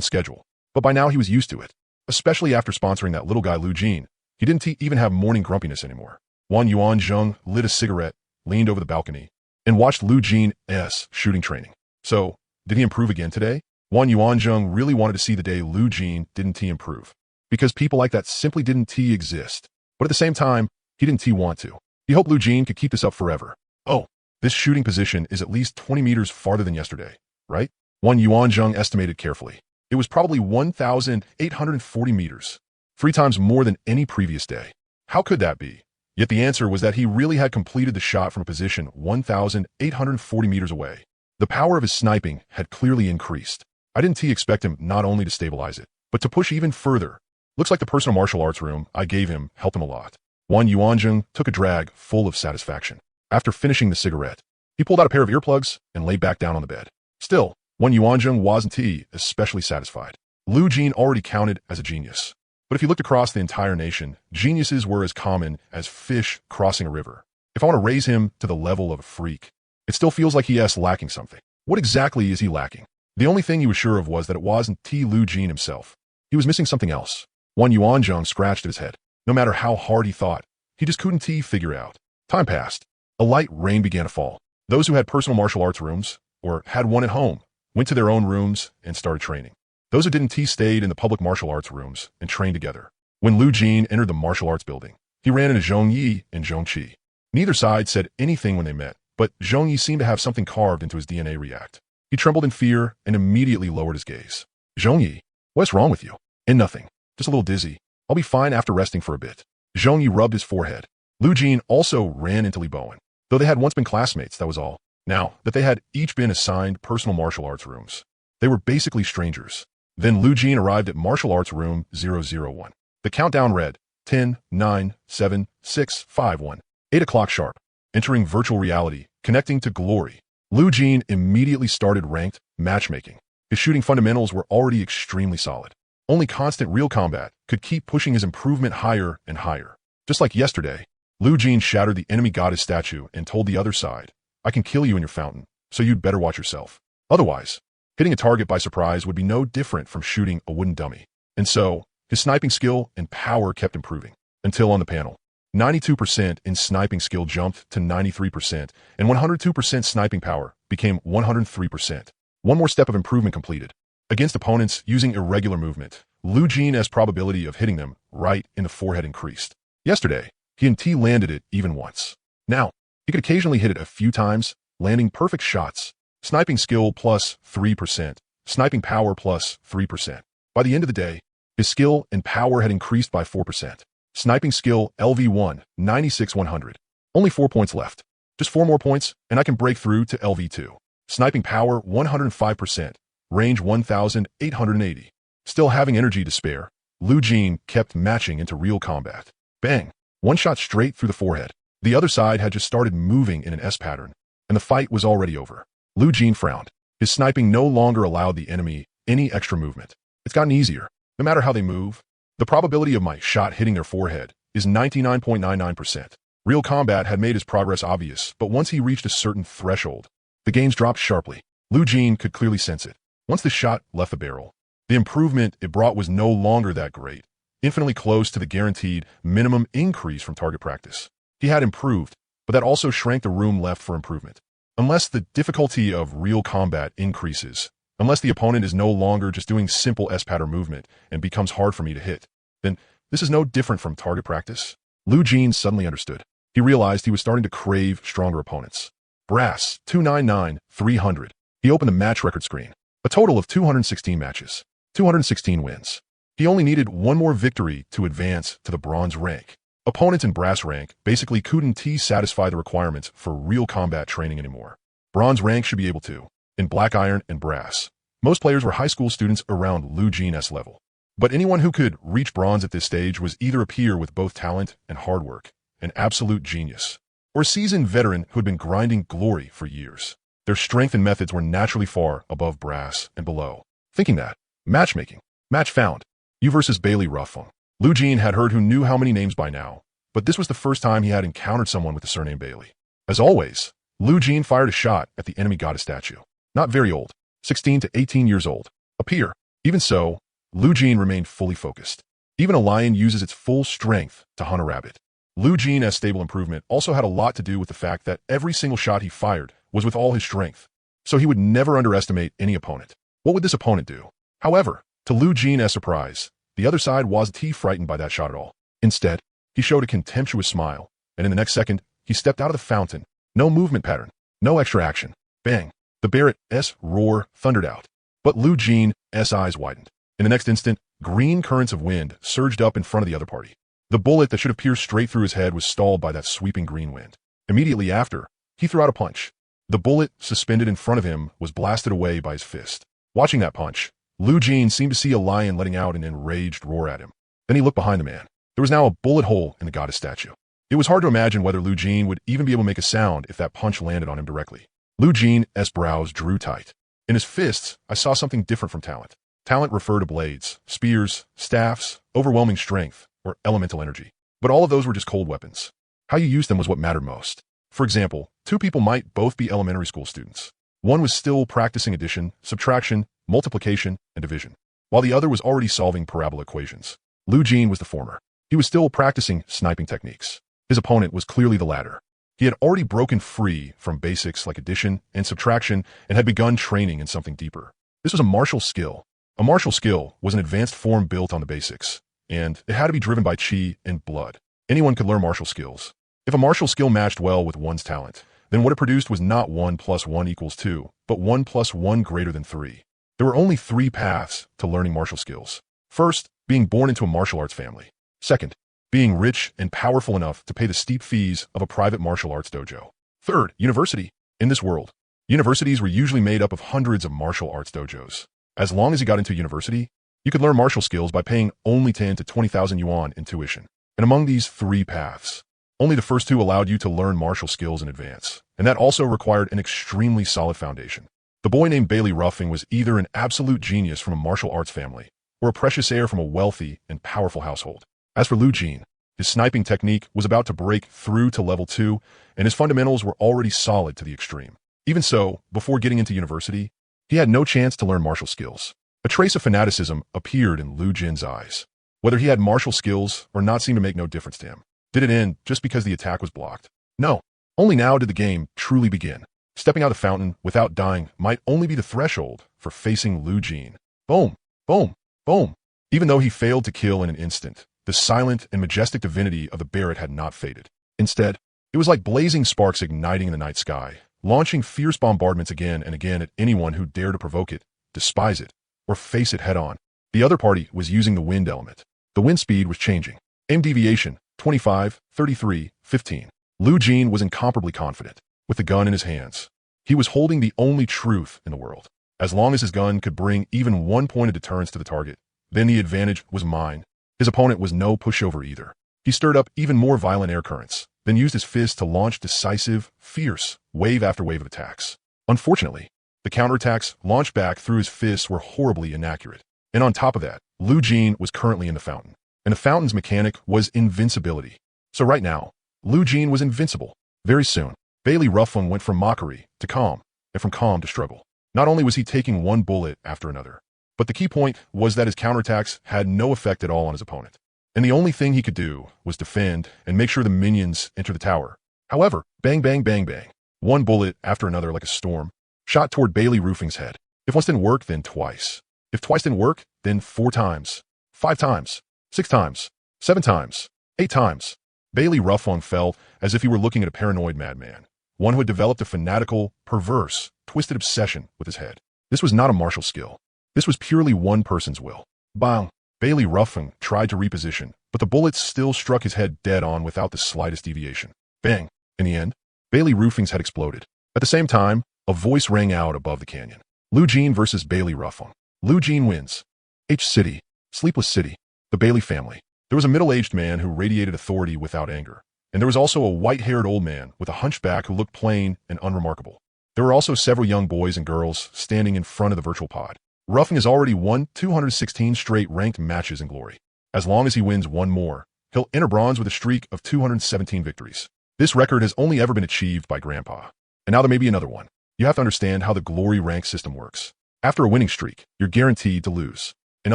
schedule. But by now he was used to it. Especially after sponsoring that little guy Lu Jin, he didn't even have morning grumpiness anymore. Wang Yuanzheng lit a cigarette, leaned over the balcony, and watched Lu Jin's shooting training. So, did he improve again today? Wang Yuanzheng really wanted to see the day Lu Jin didn't improve. Because people like that simply didn't exist. But at the same time, he didn't want to. He hoped Lu Jin could keep this up forever. Oh, this shooting position is at least 20 meters farther than yesterday, right? Wang Yuanzheng estimated carefully. It was probably 1,840 meters. 3 times more than any previous day. How could that be? Yet the answer was that he really had completed the shot from a position 1,840 meters away. The power of his sniping had clearly increased. I didn't expect him not only to stabilize it, but to push even further. Looks like the personal martial arts room I gave him helped him a lot. Wang Yuanzheng took a drag full of satisfaction. After finishing the cigarette, he pulled out a pair of earplugs and lay back down on the bed. Still, Wang Yuanzheng wasn't especially satisfied. Lu Jin already counted as a genius. But if you looked across the entire nation, geniuses were as common as fish crossing a river. If I want to raise him to the level of a freak, it still feels like he is lacking something. What exactly is he lacking? The only thing he was sure of was that it wasn't Lu Jin himself. He was missing something else. Wang Yuanzheng scratched at his head. No matter how hard he thought, he just couldn't figure out. Time passed. A light rain began to fall. Those who had personal martial arts rooms, or had one at home, went to their own rooms and started training. Those who didn't stayed in the public martial arts rooms and trained together. When Lu Jin entered the martial arts building, he ran into Zhong Yi and Zhong Qi. Neither side said anything when they met, but Zhong Yi seemed to have something carved into his DNA react. He trembled in fear and immediately lowered his gaze. Zhong Yi, what's wrong with you? And nothing. Just a little dizzy. I'll be fine after resting for a bit. Zhong Yi rubbed his forehead. Lu Jin also ran into Li Bowen. Though they had once been classmates, that was all. Now that they had each been assigned personal martial arts rooms, they were basically strangers. Then Lu Jin arrived at martial arts room 001. The countdown read 10, 9, 7, 6, 5, 1. 8 o'clock sharp. Entering virtual reality, connecting to glory. Lu Jin immediately started ranked matchmaking. His shooting fundamentals were already extremely solid. Only constant real combat could keep pushing his improvement higher and higher. Just like yesterday, Lu Jin shattered the enemy goddess statue and told the other side, "I can kill you in your fountain, so you'd better watch yourself. Otherwise, hitting a target by surprise would be no different from shooting a wooden dummy." And so, his sniping skill and power kept improving. Until on the panel, 92% in sniping skill jumped to 93%, and 102% sniping power became 103%. One more step of improvement completed. Against opponents using irregular movement, Lu Jin's probability of hitting them right in the forehead increased. Yesterday, he and T landed it even once. Now, he could occasionally hit it a few times, landing perfect shots. Sniping skill plus 3%, sniping power plus 3%. By the end of the day, his skill and power had increased by 4%. Sniping skill LV1, 96-100. Only 4 points left. Just 4 more points, and I can break through to LV2. Sniping power 105%, range 1,880. Still having energy to spare, Lu Jin kept matching into real combat. Bang! One shot straight through the forehead. The other side had just started moving in an S pattern, and the fight was already over. Lu Jin frowned. His sniping no longer allowed the enemy any extra movement. It's gotten easier, no matter how they move. The probability of my shot hitting their forehead is 99.99%. Real combat had made his progress obvious, but once he reached a certain threshold, the gains dropped sharply. Lu Jin could clearly sense it. Once the shot left the barrel, the improvement it brought was no longer that great, infinitely close to the guaranteed minimum increase from target practice. He had improved, but that also shrank the room left for improvement. Unless the difficulty of real combat increases, unless the opponent is no longer just doing simple S-pattern movement and becomes hard for me to hit, then this is no different from target practice. Lu Jin suddenly understood. He realized he was starting to crave stronger opponents. Brass, 299, 300. He opened the match record screen. A total of 216 matches. 216 wins. He only needed one more victory to advance to the bronze rank. Opponents in brass rank basically couldn't satisfy the requirements for real combat training anymore. Bronze rank should be able to. In black iron and brass, most players were high school students around Lu Jin's level. But anyone who could reach bronze at this stage was either a peer with both talent and hard work, an absolute genius, or a seasoned veteran who had been grinding glory for years. Their strength and methods were naturally far above brass and below. Thinking that, matchmaking, match found, you versus Bailey Ruffung. Lu Jin had heard who knew how many names by now, but this was the first time he had encountered someone with the surname Bailey. As always, Lu Jin fired a shot at the enemy goddess statue. Not very old, 16 to 18 years old, a peer. Even so, Lu Jin remained fully focused. Even a lion uses its full strength to hunt a rabbit. Lu Jin's stable improvement also had a lot to do with the fact that every single shot he fired was with all his strength, so he would never underestimate any opponent. What would this opponent do? However, to Lu Jin's surprise, the other side wasn't frightened by that shot at all. Instead, he showed a contemptuous smile, and in the next second, he stepped out of the fountain. No movement pattern, no extra action. Bang! The Barrett's roar thundered out. But Lu Jin's eyes widened. In the next instant, green currents of wind surged up in front of the other party. The bullet that should have pierced straight through his head was stalled by that sweeping green wind. Immediately after, he threw out a punch. The bullet suspended in front of him was blasted away by his fist. Watching that punch, Lu Jin seemed to see a lion letting out an enraged roar at him. Then he looked behind the man. There was now a bullet hole in the goddess statue. It was hard to imagine whether Lu Jin would even be able to make a sound if that punch landed on him directly. Lu Jin's brows drew tight. In his fists, I saw something different from talent. Talent referred to blades, spears, staffs, overwhelming strength, or elemental energy. But all of those were just cold weapons. How you used them was what mattered most. For example, two people might both be elementary school students. One was still practicing addition, subtraction, multiplication, and division, while the other was already solving parabola equations. Lu Jin was the former. He was still practicing sniping techniques. His opponent was clearly the latter. He had already broken free from basics like addition and subtraction and had begun training in something deeper. This was a martial skill. A martial skill was an advanced form built on the basics, and it had to be driven by chi and blood. Anyone could learn martial skills. If a martial skill matched well with one's talent, then what it produced was not 1 + 1 = 2, but 1 + 1 greater than 3. There were only 3 paths to learning martial skills. First, being born into a martial arts family. Second, being rich and powerful enough to pay the steep fees of a private martial arts dojo. Third, university. In this world, universities were usually made up of hundreds of martial arts dojos. As long as you got into university, you could learn martial skills by paying only 10 to 20,000 yuan in tuition. And among these three paths, only the first two allowed you to learn martial skills in advance, and that also required an extremely solid foundation. The boy named Bailey Ruffing was either an absolute genius from a martial arts family, or a precious heir from a wealthy and powerful household. As for Lu Jin, his sniping technique was about to break through to level 2, and his fundamentals were already solid to the extreme. Even so, before getting into university, he had no chance to learn martial skills. A trace of fanaticism appeared in Lu Jin's eyes. Whether he had martial skills or not seemed to make no difference to him. Did it end just because the attack was blocked? No. Only now did the game truly begin. Stepping out of the fountain without dying might only be the threshold for facing Lu Jin. Boom, boom, boom. Even though he failed to kill in an instant, the silent and majestic divinity of the Barrett had not faded. Instead, it was like blazing sparks igniting in the night sky, launching fierce bombardments again and again at anyone who dared to provoke it, despise it, or face it head-on. The other party was using the wind element. The wind speed was changing. Aim deviation, 25, 33, 15. Lu Jin was incomparably confident, with the gun in his hands. He was holding the only truth in the world. As long as his gun could bring even 1 point of deterrence to the target, then the advantage was mine. His opponent was no pushover either. He stirred up even more violent air currents, then used his fist to launch decisive, fierce, wave after wave of attacks. Unfortunately, the counterattacks launched back through his fists were horribly inaccurate. And on top of that, Lu Jin was currently in the fountain. And the fountain's mechanic was invincibility. So right now, Lu Jin was invincible. Very soon, Bailey Ruffing went from mockery to calm, and from calm to struggle. Not only was he taking one bullet after another, but the key point was that his counterattacks had no effect at all on his opponent. And the only thing he could do was defend and make sure the minions enter the tower. However, bang, bang, bang, bang. One bullet after another like a storm, shot toward Bailey Ruffing's head. If once didn't work, then twice. If twice didn't work, then 4 times, 5 times, 6 times, 7 times, 8 times. Bailey Ruffing felt as if he were looking at a paranoid madman, one who had developed a fanatical, perverse, twisted obsession with his head. This was not a martial skill. This was purely one person's will. Bang! Bailey Ruffing tried to reposition, but the bullets still struck his head dead on without the slightest deviation. Bang! In the end, Bailey Ruffing's head exploded. At the same time, a voice rang out above the canyon. Lu Jin versus Bailey Ruffing. Lu Jin wins. H-City. Sleepless City. The Bailey family. There was a middle-aged man who radiated authority without anger. And there was also a white-haired old man with a hunchback who looked plain and unremarkable. There were also several young boys and girls standing in front of the virtual pod. Ruffing has already won 216 straight ranked matches in glory. As long as he wins one more, he'll enter bronze with a streak of 217 victories. This record has only ever been achieved by Grandpa. And now there may be another one. You have to understand how the glory rank system works. After a winning streak, you're guaranteed to lose. In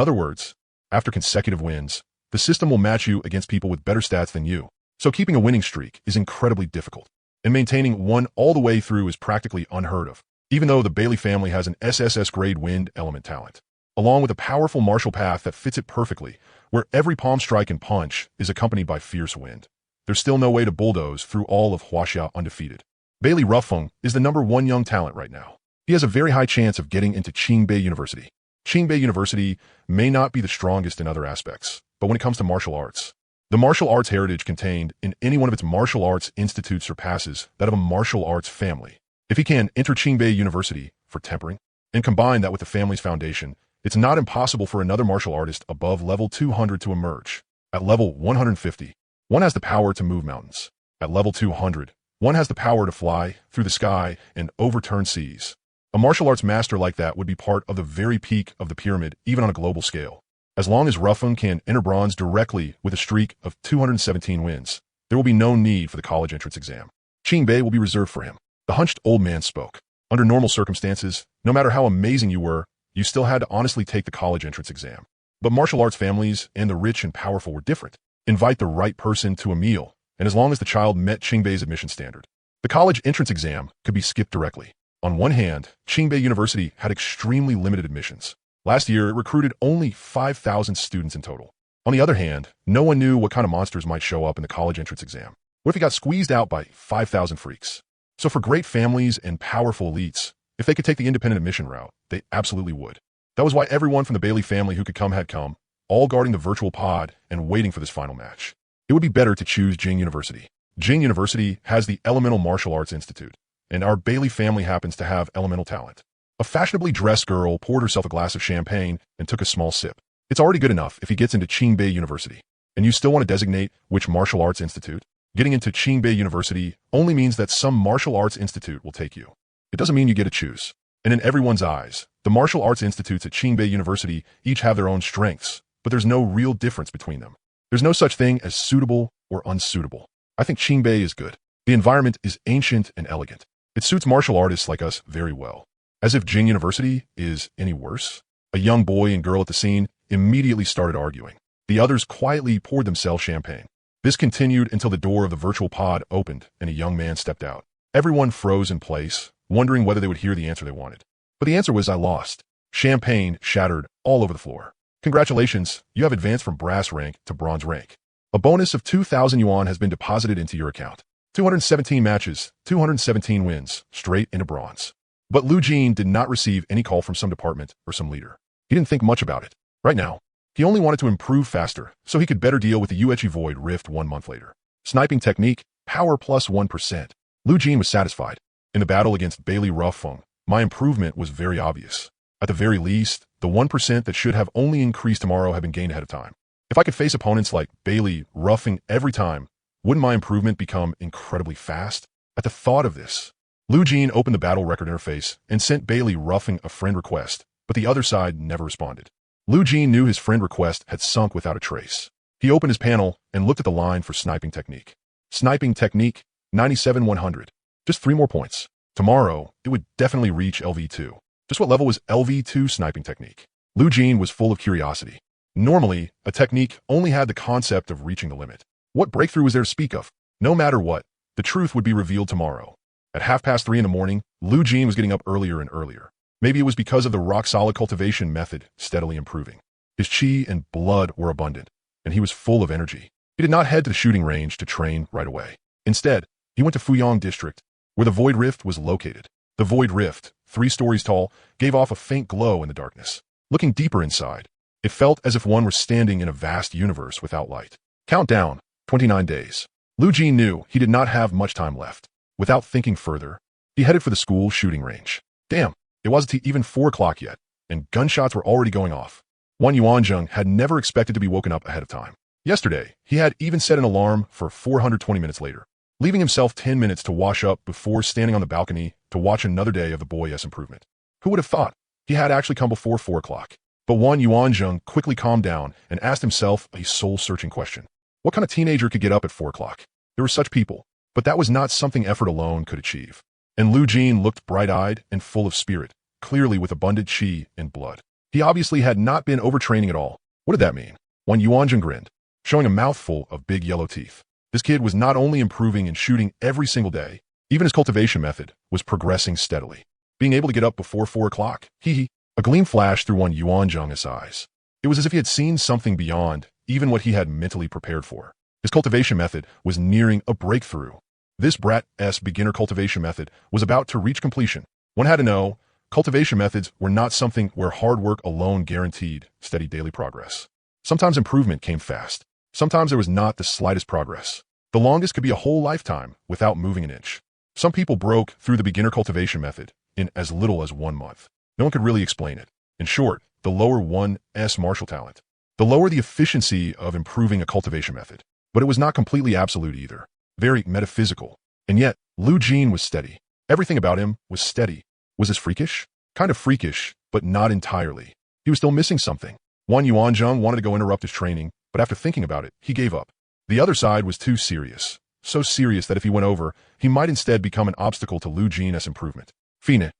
other words, after consecutive wins, the system will match you against people with better stats than you. So keeping a winning streak is incredibly difficult. And maintaining one all the way through is practically unheard of. Even though the Bailey family has an SSS-grade wind element talent, along with a powerful martial path that fits it perfectly, where every palm strike and punch is accompanied by fierce wind. There's still no way to bulldoze through all of Huaxia undefeated. Bailey Ruffing is the #1 young talent right now. He has a very high chance of getting into Qingbei University. Qingbei University may not be the strongest in other aspects, but when it comes to martial arts, the martial arts heritage contained in any one of its martial arts institutes surpasses that of a martial arts family. If he can enter Qingbei University for tempering, and combine that with the family's foundation, it's not impossible for another martial artist above level 200 to emerge. At level 150, one has the power to move mountains. At level 200, one has the power to fly through the sky and overturn seas. A martial arts master like that would be part of the very peak of the pyramid, even on a global scale. As long as Ruffing can enter bronze directly with a streak of 217 wins, there will be no need for the college entrance exam. Qingbei will be reserved for him. The hunched old man spoke. Under normal circumstances, no matter how amazing you were, you still had to honestly take the college entrance exam. But martial arts families and the rich and powerful were different. Invite the right person to a meal, and as long as the child met Qingbei's admission standard, the college entrance exam could be skipped directly. On one hand, Qingbei University had extremely limited admissions. Last year, it recruited only 5,000 students in total. On the other hand, no one knew what kind of monsters might show up in the college entrance exam. What if he got squeezed out by 5,000 freaks? So for great families and powerful elites, if they could take the independent admission route, they absolutely would. That was why everyone from the Bailey family who could come had come, all guarding the virtual pod and waiting for this final match. It would be better to choose Jing University. Jing University has the Elemental Martial Arts Institute, and our Bailey family happens to have elemental talent. A fashionably dressed girl poured herself a glass of champagne and took a small sip. It's already good enough if he gets into Qingbei University. And you still want to designate which martial arts institute? Getting into Qingbei University only means that some martial arts institute will take you. It doesn't mean you get to choose. And in everyone's eyes, the martial arts institutes at Qingbei University each have their own strengths, but there's no real difference between them. There's no such thing as suitable or unsuitable. I think Qingbei is good. The environment is ancient and elegant. It suits martial artists like us very well. As if Jing University is any worse. A young boy and girl at the scene immediately started arguing. The others quietly poured themselves champagne. This continued until the door of the virtual pod opened and a young man stepped out. Everyone froze in place, wondering whether they would hear the answer they wanted. But the answer was, I lost. Champagne shattered all over the floor. Congratulations, you have advanced from brass rank to bronze rank. A bonus of 2,000 yuan has been deposited into your account. 217 matches, 217 wins, straight into bronze. But Lu Jin did not receive any call from some department or some leader. He didn't think much about it. Right now, he only wanted to improve faster so he could better deal with the Yuechi Void Rift 1 month later. Sniping technique, power plus 1%. Lu Jin was satisfied. In the battle against Bailey Ruffeng, my improvement was very obvious. At the very least, the 1% that should have only increased tomorrow had been gained ahead of time. If I could face opponents like Bailey Ruffeng every time, wouldn't my improvement become incredibly fast? At the thought of this, Lu Jin opened the battle record interface and sent Bailey Ruffeng a friend request, but the other side never responded. Lu Jin knew his friend request had sunk without a trace. He opened his panel and looked at the line for sniping technique. Sniping technique, 97-100. Just 3 more points. Tomorrow, it would definitely reach LV2. Just what level was LV2 sniping technique? Lu Jin was full of curiosity. Normally, a technique only had the concept of reaching the limit. What breakthrough was there to speak of? No matter what, the truth would be revealed tomorrow. At 3:30 in the morning, Lu Jin was getting up earlier and earlier. Maybe it was because of the rock-solid cultivation method steadily improving. His chi and blood were abundant, and he was full of energy. He did not head to the shooting range to train right away. Instead, he went to Fuyang District, where the Void Rift was located. The Void Rift, 3 stories tall, gave off a faint glow in the darkness. Looking deeper inside, it felt as if one were standing in a vast universe without light. Countdown, 29 days. Lu Jin knew he did not have much time left. Without thinking further, he headed for the school shooting range. Damn, it wasn't even 4 o'clock yet, and gunshots were already going off. Wan Yuanzheng had never expected to be woken up ahead of time. Yesterday, he had even set an alarm for 420 minutes later, leaving himself 10 minutes to wash up before standing on the balcony to watch another day of the boy's improvement. Who would have thought he had actually come before 4 o'clock? But Wan Yuanzheng quickly calmed down and asked himself a soul-searching question. What kind of teenager could get up at 4 o'clock? There were such people, but that was not something effort alone could achieve. And Lu Jin looked bright-eyed and full of spirit, clearly with abundant chi and blood. He obviously had not been overtraining at all. What did that mean? Wan Yuanzheng grinned, showing a mouthful of big yellow teeth. This kid was not only improving in shooting every single day, even his cultivation method was progressing steadily. Being able to get up before 4 o'clock, a gleam flashed through Wan Yuanzheng's eyes. It was as if he had seen something beyond even what he had mentally prepared for. His cultivation method was nearing a breakthrough. This brat's beginner cultivation method was about to reach completion. One had to know, cultivation methods were not something where hard work alone guaranteed steady daily progress. Sometimes improvement came fast. Sometimes there was not the slightest progress. The longest could be a whole lifetime without moving an inch. Some people broke through the beginner cultivation method in as little as 1 month. No one could really explain it. In short, the lower one's martial talent, the lower the efficiency of improving a cultivation method. But it was not completely absolute either. Very metaphysical. And yet, Lu Jin was steady. Everything about him was steady. Was this freakish? Kind of freakish, but not entirely. He was still missing something. Wan Yuanzheng wanted to go interrupt his training, but after thinking about it, he gave up. The other side was too serious. So serious that if he went over, he might instead become an obstacle to Lu Jin's improvement. Fine.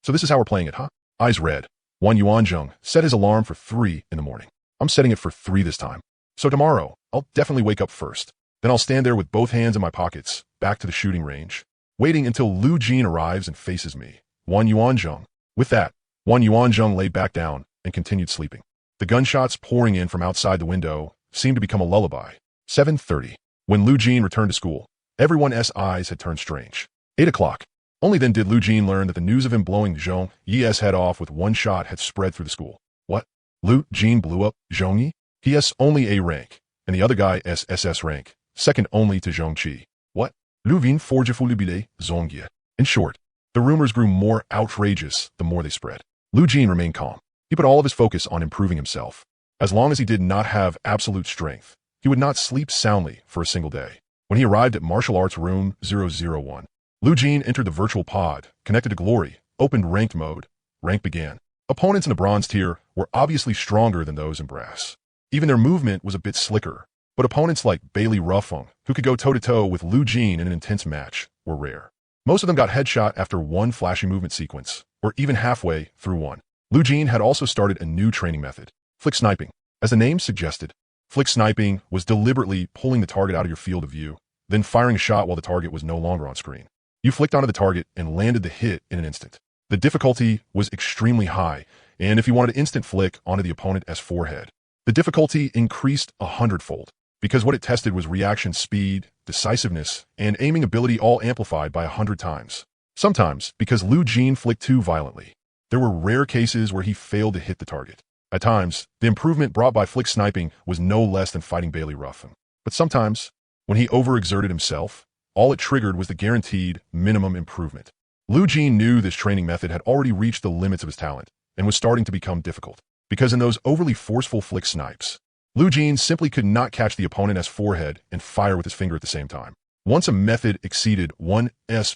So this is how we're playing it, huh? Eyes red. Wan Yuanzheng set his alarm for 3 in the morning. I'm setting it for 3 this time. So tomorrow, I'll definitely wake up first. Then I'll stand there with both hands in my pockets, back to the shooting range, waiting until Lu Jin arrives and faces me. Wan Yuanzheng. With that, Wan Yuanzheng lay back down and continued sleeping. The gunshots pouring in from outside the window seemed to become a lullaby. 7:30. When Lu Jin returned to school, everyone's eyes had turned strange. 8 o'clock. Only then did Lu Jin learn that the news of him blowing Zhong Yi's head off with 1 shot had spread through the school. What? Lu Jin blew up Zhong Yi? He has only A rank, and the other guy SS rank. second only to Zhongqi. What? Lu Vin forgefulibile Zongye. In short, the rumors grew more outrageous the more they spread. Lu Jin remained calm. He put all of his focus on improving himself. As long as he did not have absolute strength, he would not sleep soundly for a single day. When he arrived at Martial Arts Room 001, Lu Jin entered the virtual pod, connected to Glory, opened ranked mode. Rank began. Opponents in the bronze tier were obviously stronger than those in brass. Even their movement was a bit slicker, but opponents like Bailey Ruffung, who could go toe-to-toe with Lu Jin in an intense match, were rare. Most of them got headshot after one flashy movement sequence, or even halfway through one. Lu Jin had also started a new training method, flick sniping. As the name suggested, flick sniping was deliberately pulling the target out of your field of view, then firing a shot while the target was no longer on screen. You flicked onto the target and landed the hit in an instant. The difficulty was extremely high, and if you wanted to instant flick onto the opponent's forehead, the difficulty increased 100-fold, because what it tested was reaction speed, decisiveness, and aiming ability all amplified by 100 times. Sometimes, because Lu Jin flicked too violently, there were rare cases where he failed to hit the target. At times, the improvement brought by flick sniping was no less than fighting Bailey Ruffin. But sometimes, when he overexerted himself, all it triggered was the guaranteed minimum improvement. Lu Jin knew this training method had already reached the limits of his talent and was starting to become difficult, because in those overly forceful flick snipes, Lu Jin simply could not catch the opponent's forehead and fire with his finger at the same time. Once a method exceeded one's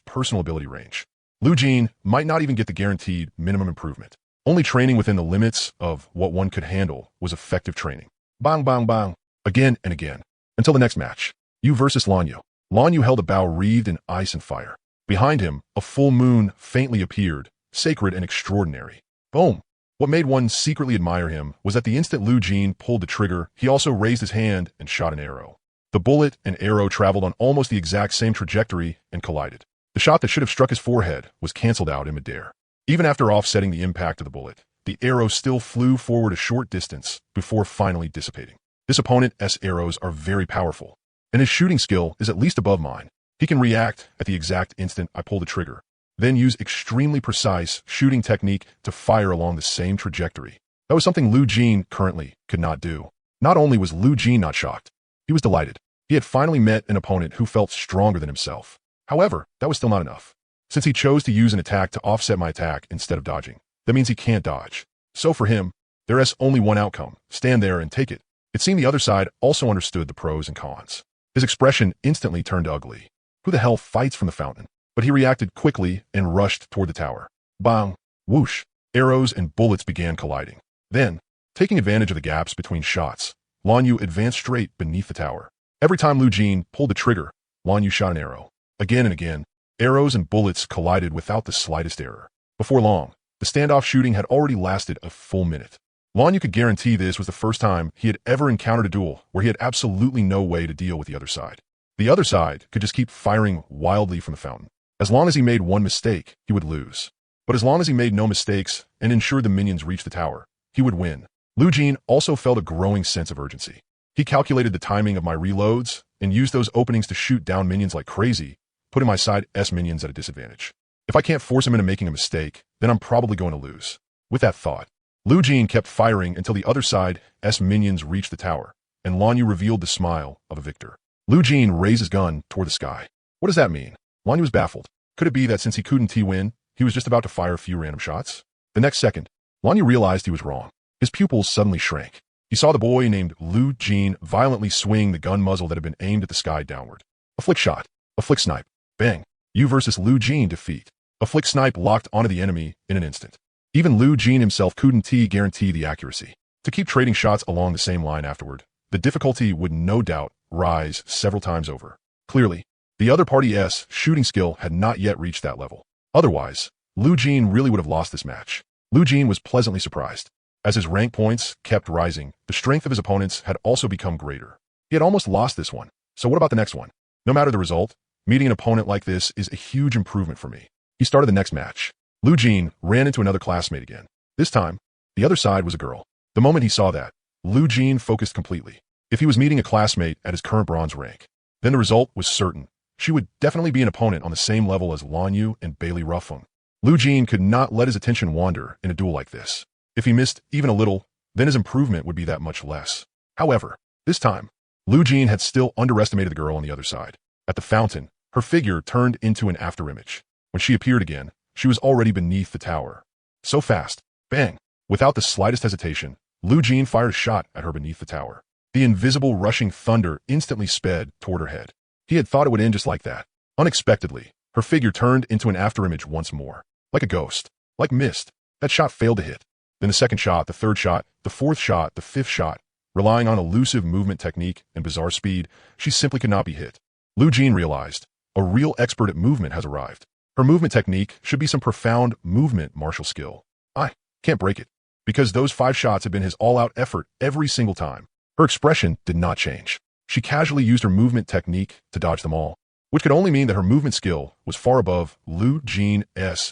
personal ability range, Lu Jin might not even get the guaranteed minimum improvement. Only training within the limits of what one could handle was effective training. Bang, bang, bang. Again and again. Until the next match. Yu versus Lanyu. Lanyu held a bow wreathed in ice and fire. Behind him, a full moon faintly appeared, sacred and extraordinary. Boom. What made one secretly admire him was that the instant Lu Jin pulled the trigger, he also raised his hand and shot an arrow. The bullet and arrow traveled on almost the exact same trajectory and collided. The shot that should have struck his forehead was canceled out in midair. Even after offsetting the impact of the bullet, the arrow still flew forward a short distance before finally dissipating. This opponent's arrows are very powerful, and his shooting skill is at least above mine. He can react at the exact instant I pull the trigger, then use extremely precise shooting technique to fire along the same trajectory. That was something Lu Jin currently could not do. Not only was Lu Jin not shocked, he was delighted. He had finally met an opponent who felt stronger than himself. However, that was still not enough. Since he chose to use an attack to offset my attack instead of dodging, that means he can't dodge. So for him, there is only one outcome: stand there and take it. It seemed the other side also understood the pros and cons. His expression instantly turned ugly. Who the hell fights from the fountain? But he reacted quickly and rushed toward the tower. Bang! Whoosh! Arrows and bullets began colliding. Then, taking advantage of the gaps between shots, Lanyu advanced straight beneath the tower. Every time Lu Jin pulled the trigger, Lanyu shot an arrow. Again and again, arrows and bullets collided without the slightest error. Before long, the standoff shooting had already lasted a full minute. Lanyu could guarantee this was the first time he had ever encountered a duel where he had absolutely no way to deal with the other side. The other side could just keep firing wildly from the fountain. As long as he made one mistake, he would lose. But as long as he made no mistakes and ensured the minions reached the tower, he would win. Lu Jin also felt a growing sense of urgency. He calculated the timing of my reloads and used those openings to shoot down minions like crazy, putting my side's minions at a disadvantage. If I can't force him into making a mistake, then I'm probably going to lose. With that thought, Lu Jin kept firing until the other side's minions reached the tower, and Lanyu revealed the smile of a victor. Lu Jin raised his gun toward the sky. What does that mean? Lanyu was baffled. Could it be that since he couldn't win, he was just about to fire a few random shots? The next second, Lanyu realized he was wrong. His pupils suddenly shrank. He saw the boy named Lu Jin violently swing the gun muzzle that had been aimed at the sky downward. A flick shot. A flick snipe. Bang. Yu versus Lu Jin defeat. A flick snipe locked onto the enemy in an instant. Even Lu Jin himself couldn't guarantee the accuracy. To keep trading shots along the same line afterward, the difficulty would no doubt rise several times over. Clearly, the other party's shooting skill had not yet reached that level. Otherwise, Lu Jin really would have lost this match. Lu Jin was pleasantly surprised. As his rank points kept rising, the strength of his opponents had also become greater. He had almost lost this one, so what about the next one? No matter the result, meeting an opponent like this is a huge improvement for me. He started the next match. Lu Jin ran into another classmate again. This time, the other side was a girl. The moment he saw that, Lu Jin focused completely. If he was meeting a classmate at his current bronze rank, then the result was certain. She would definitely be an opponent on the same level as Lanyu and Bailey Ruffung. Lu Jin could not let his attention wander in a duel like this. If he missed even a little, then his improvement would be that much less. However, this time, Lu Jin had still underestimated the girl on the other side. At the fountain, her figure turned into an afterimage. When she appeared again, she was already beneath the tower. So fast. Bang! Without the slightest hesitation, Lu Jin fired a shot at her beneath the tower. The invisible rushing thunder instantly sped toward her head. He had thought it would end just like that. Unexpectedly, her figure turned into an afterimage once more. Like a ghost. Like mist. That shot failed to hit. Then the second shot, the third shot, the fourth shot, the fifth shot. Relying on elusive movement technique and bizarre speed, she simply could not be hit. Lu Jin realized, a real expert at movement has arrived. Her movement technique should be some profound movement martial skill. I can't break it. Because those 5 shots had been his all-out effort every single time. Her expression did not change. She casually used her movement technique to dodge them all, which could only mean that her movement skill was far above Lu Jin's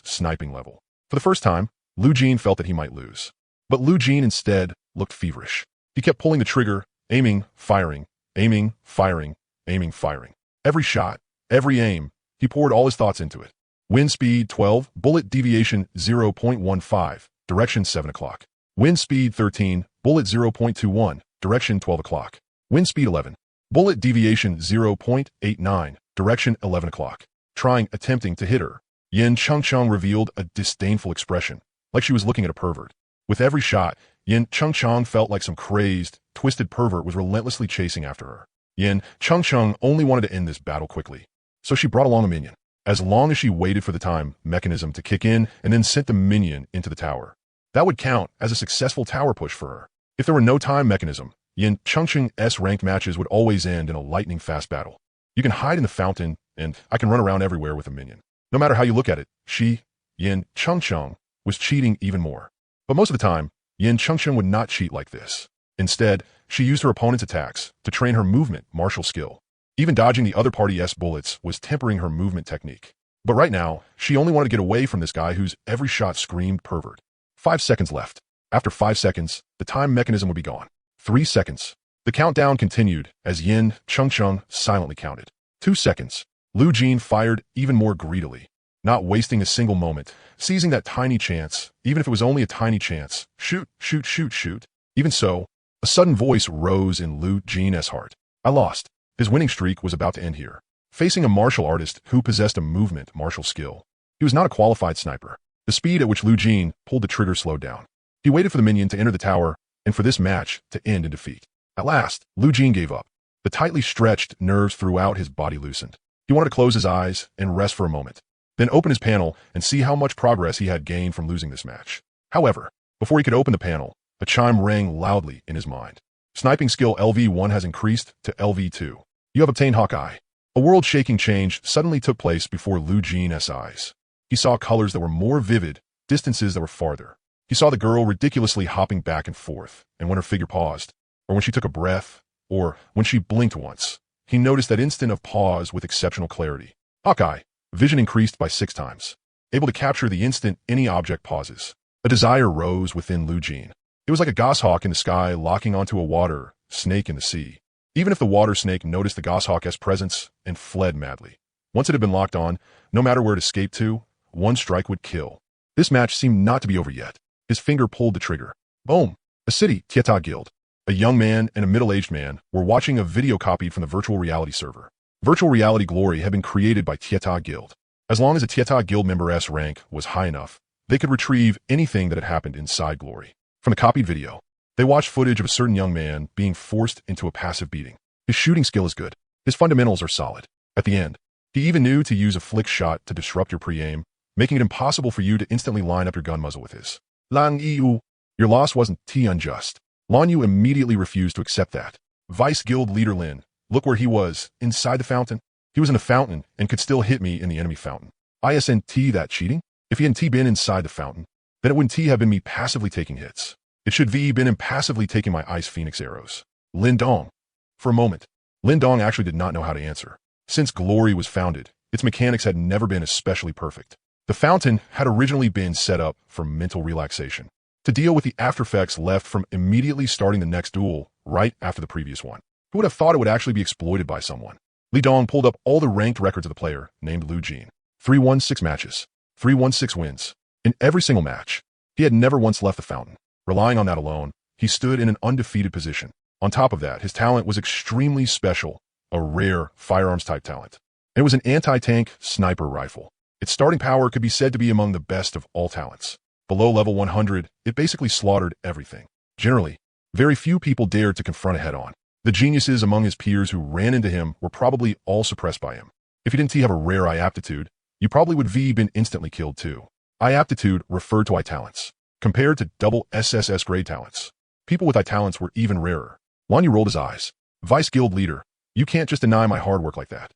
sniping level. For the first time, Lu Jin felt that he might lose. But Lu Jin instead looked feverish. He kept pulling the trigger, aiming, firing, aiming, firing, aiming, firing. Every shot, every aim, he poured all his thoughts into it. Wind speed 12, bullet deviation 0.15, direction 7 o'clock. Wind speed 13, bullet 0.21, direction 12 o'clock. Wind speed 11, bullet deviation 0.89, direction 11 o'clock. Attempting to hit her. Yin Chengcheng revealed a disdainful expression, like she was looking at a pervert. With every shot, Yin Chengcheng felt like some crazed, twisted pervert was relentlessly chasing after her. Yin Chengcheng only wanted to end this battle quickly, so she brought along a minion. As long as she waited for the time mechanism to kick in and then sent the minion into the tower, that would count as a successful tower push for her. If there were no time mechanism, Yin Chengcheng's ranked matches would always end in a lightning-fast battle. You can hide in the fountain, and I can run around everywhere with a minion. No matter how you look at it, Yin Chengcheng, was cheating even more. But most of the time, Yin Chengcheng would not cheat like this. Instead, she used her opponent's attacks to train her movement martial skill. Even dodging the other party's bullets was tempering her movement technique. But right now, she only wanted to get away from this guy whose every shot screamed pervert. 5 seconds left. After 5 seconds, the time mechanism would be gone. 3 seconds. The countdown continued as Yin Chengcheng silently counted. 2 seconds. Lu Jin fired even more greedily, not wasting a single moment, seizing that tiny chance, even if it was only a tiny chance. Shoot, shoot, shoot, shoot. Even so, a sudden voice rose in Lu Jin's heart. I lost. His winning streak was about to end here. Facing a martial artist who possessed a movement martial skill. He was not a qualified sniper. The speed at which Lu Jin pulled the trigger slowed down. He waited for the minion to enter the tower and for this match to end in defeat. At last, Lu Jin gave up. The tightly stretched nerves throughout his body loosened. He wanted to close his eyes and rest for a moment, then open his panel and see how much progress he had gained from losing this match. However, before he could open the panel, a chime rang loudly in his mind. Sniping skill LV1 has increased to LV2. You have obtained Hawkeye. A world-shaking change suddenly took place before Lu Jin's eyes. He saw colors that were more vivid, distances that were farther. He saw the girl ridiculously hopping back and forth, and when her figure paused, or when she took a breath, or when she blinked once, he noticed that instant of pause with exceptional clarity. Hawkeye, vision increased by 6 times, able to capture the instant any object pauses. A desire rose within Lu Jin. It was like a goshawk in the sky locking onto a water snake in the sea. Even if the water snake noticed the goshawk's presence and fled madly. Once it had been locked on, no matter where it escaped to, one strike would kill. This match seemed not to be over yet. His finger pulled the trigger. Boom! A city, Tieta Guild. A young man and a middle-aged man were watching a video copied from the virtual reality server. Virtual reality glory had been created by Tieta Guild. As long as a Tieta Guild member's rank was high enough, they could retrieve anything that had happened inside glory. From the copied video, they watched footage of a certain young man being forced into a passive beating. His shooting skill is good. His fundamentals are solid. At the end, he even knew to use a flick shot to disrupt your pre-aim, making it impossible for you to instantly line up your gun muzzle with his. Lang Yu, your loss wasn't unjust. Lan Yu immediately refused to accept that. Vice Guild leader Lin, look where he was, inside the fountain. He was in the fountain and could still hit me in the enemy fountain. Isn't that cheating? If he hadn't been inside the fountain, then it wouldn't have been me passively taking hits. It should been him passively taking my Ice Phoenix arrows. Lin Dong. For a moment, Lin Dong actually did not know how to answer. Since Glory was founded, its mechanics had never been especially perfect. The fountain had originally been set up for mental relaxation, to deal with the aftereffects left from immediately starting the next duel right after the previous one. Who would have thought it would actually be exploited by someone? Li Dong pulled up all the ranked records of the player named Lu Jin. 316 matches, 316 wins. In every single match, he had never once left the fountain. Relying on that alone, he stood in an undefeated position. On top of that, his talent was extremely special, a rare firearms type talent. It was an anti-tank sniper rifle. Its starting power could be said to be among the best of all talents. Below level 100, it basically slaughtered everything. Generally, very few people dared to confront it head-on. The geniuses among his peers who ran into him were probably all suppressed by him. If you didn't have a rare eye aptitude, you probably would have been instantly killed too. Eye aptitude referred to eye talents. Compared to double SSS grade talents, people with eye talents were even rarer. Lanyu rolled his eyes. Vice Guild leader, you can't just deny my hard work like that.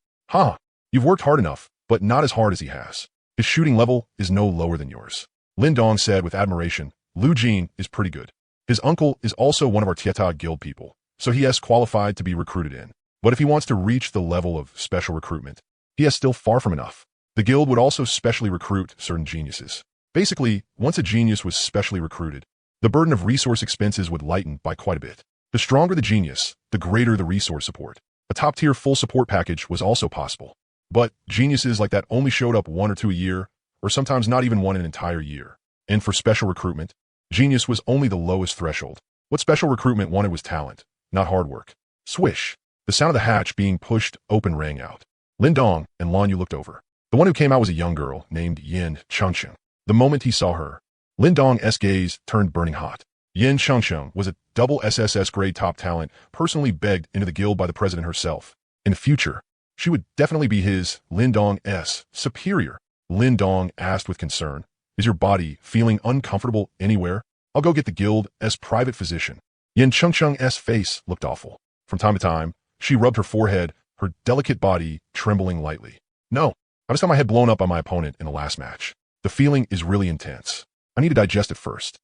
You've worked hard enough, but not as hard as he has. His shooting level is no lower than yours. Lin Dong said with admiration, Lu Jin is pretty good. His uncle is also one of our Tieta Guild people, so he has qualified to be recruited in. But if he wants to reach the level of special recruitment, he is still far from enough. The guild would also specially recruit certain geniuses. Basically, once a genius was specially recruited, the burden of resource expenses would lighten by quite a bit. The stronger the genius, the greater the resource support. A top-tier full support package was also possible. But geniuses like that only showed up 1 or 2 a year, or sometimes not even one an entire year. And for special recruitment, genius was only the lowest threshold. What special recruitment wanted was talent, not hard work. Swish. The sound of the hatch being pushed open rang out. Lin Dong and Lanyu looked over. The one who came out was a young girl named Yin Chengsheng. The moment he saw her, Lin Dong's gaze turned burning hot. Yin Chengsheng was a double SSS grade top talent personally begged into the guild by the president herself. In the future, she would definitely be his, Lin Dong's, superior. Lin Dong asked with concern, is your body feeling uncomfortable anywhere? I'll go get the guild's private physician. Yin Chengsheng's face looked awful. From time to time, she rubbed her forehead, her delicate body trembling lightly. No, I just got my head blown up by my opponent in the last match. The feeling is really intense. I need to digest it first.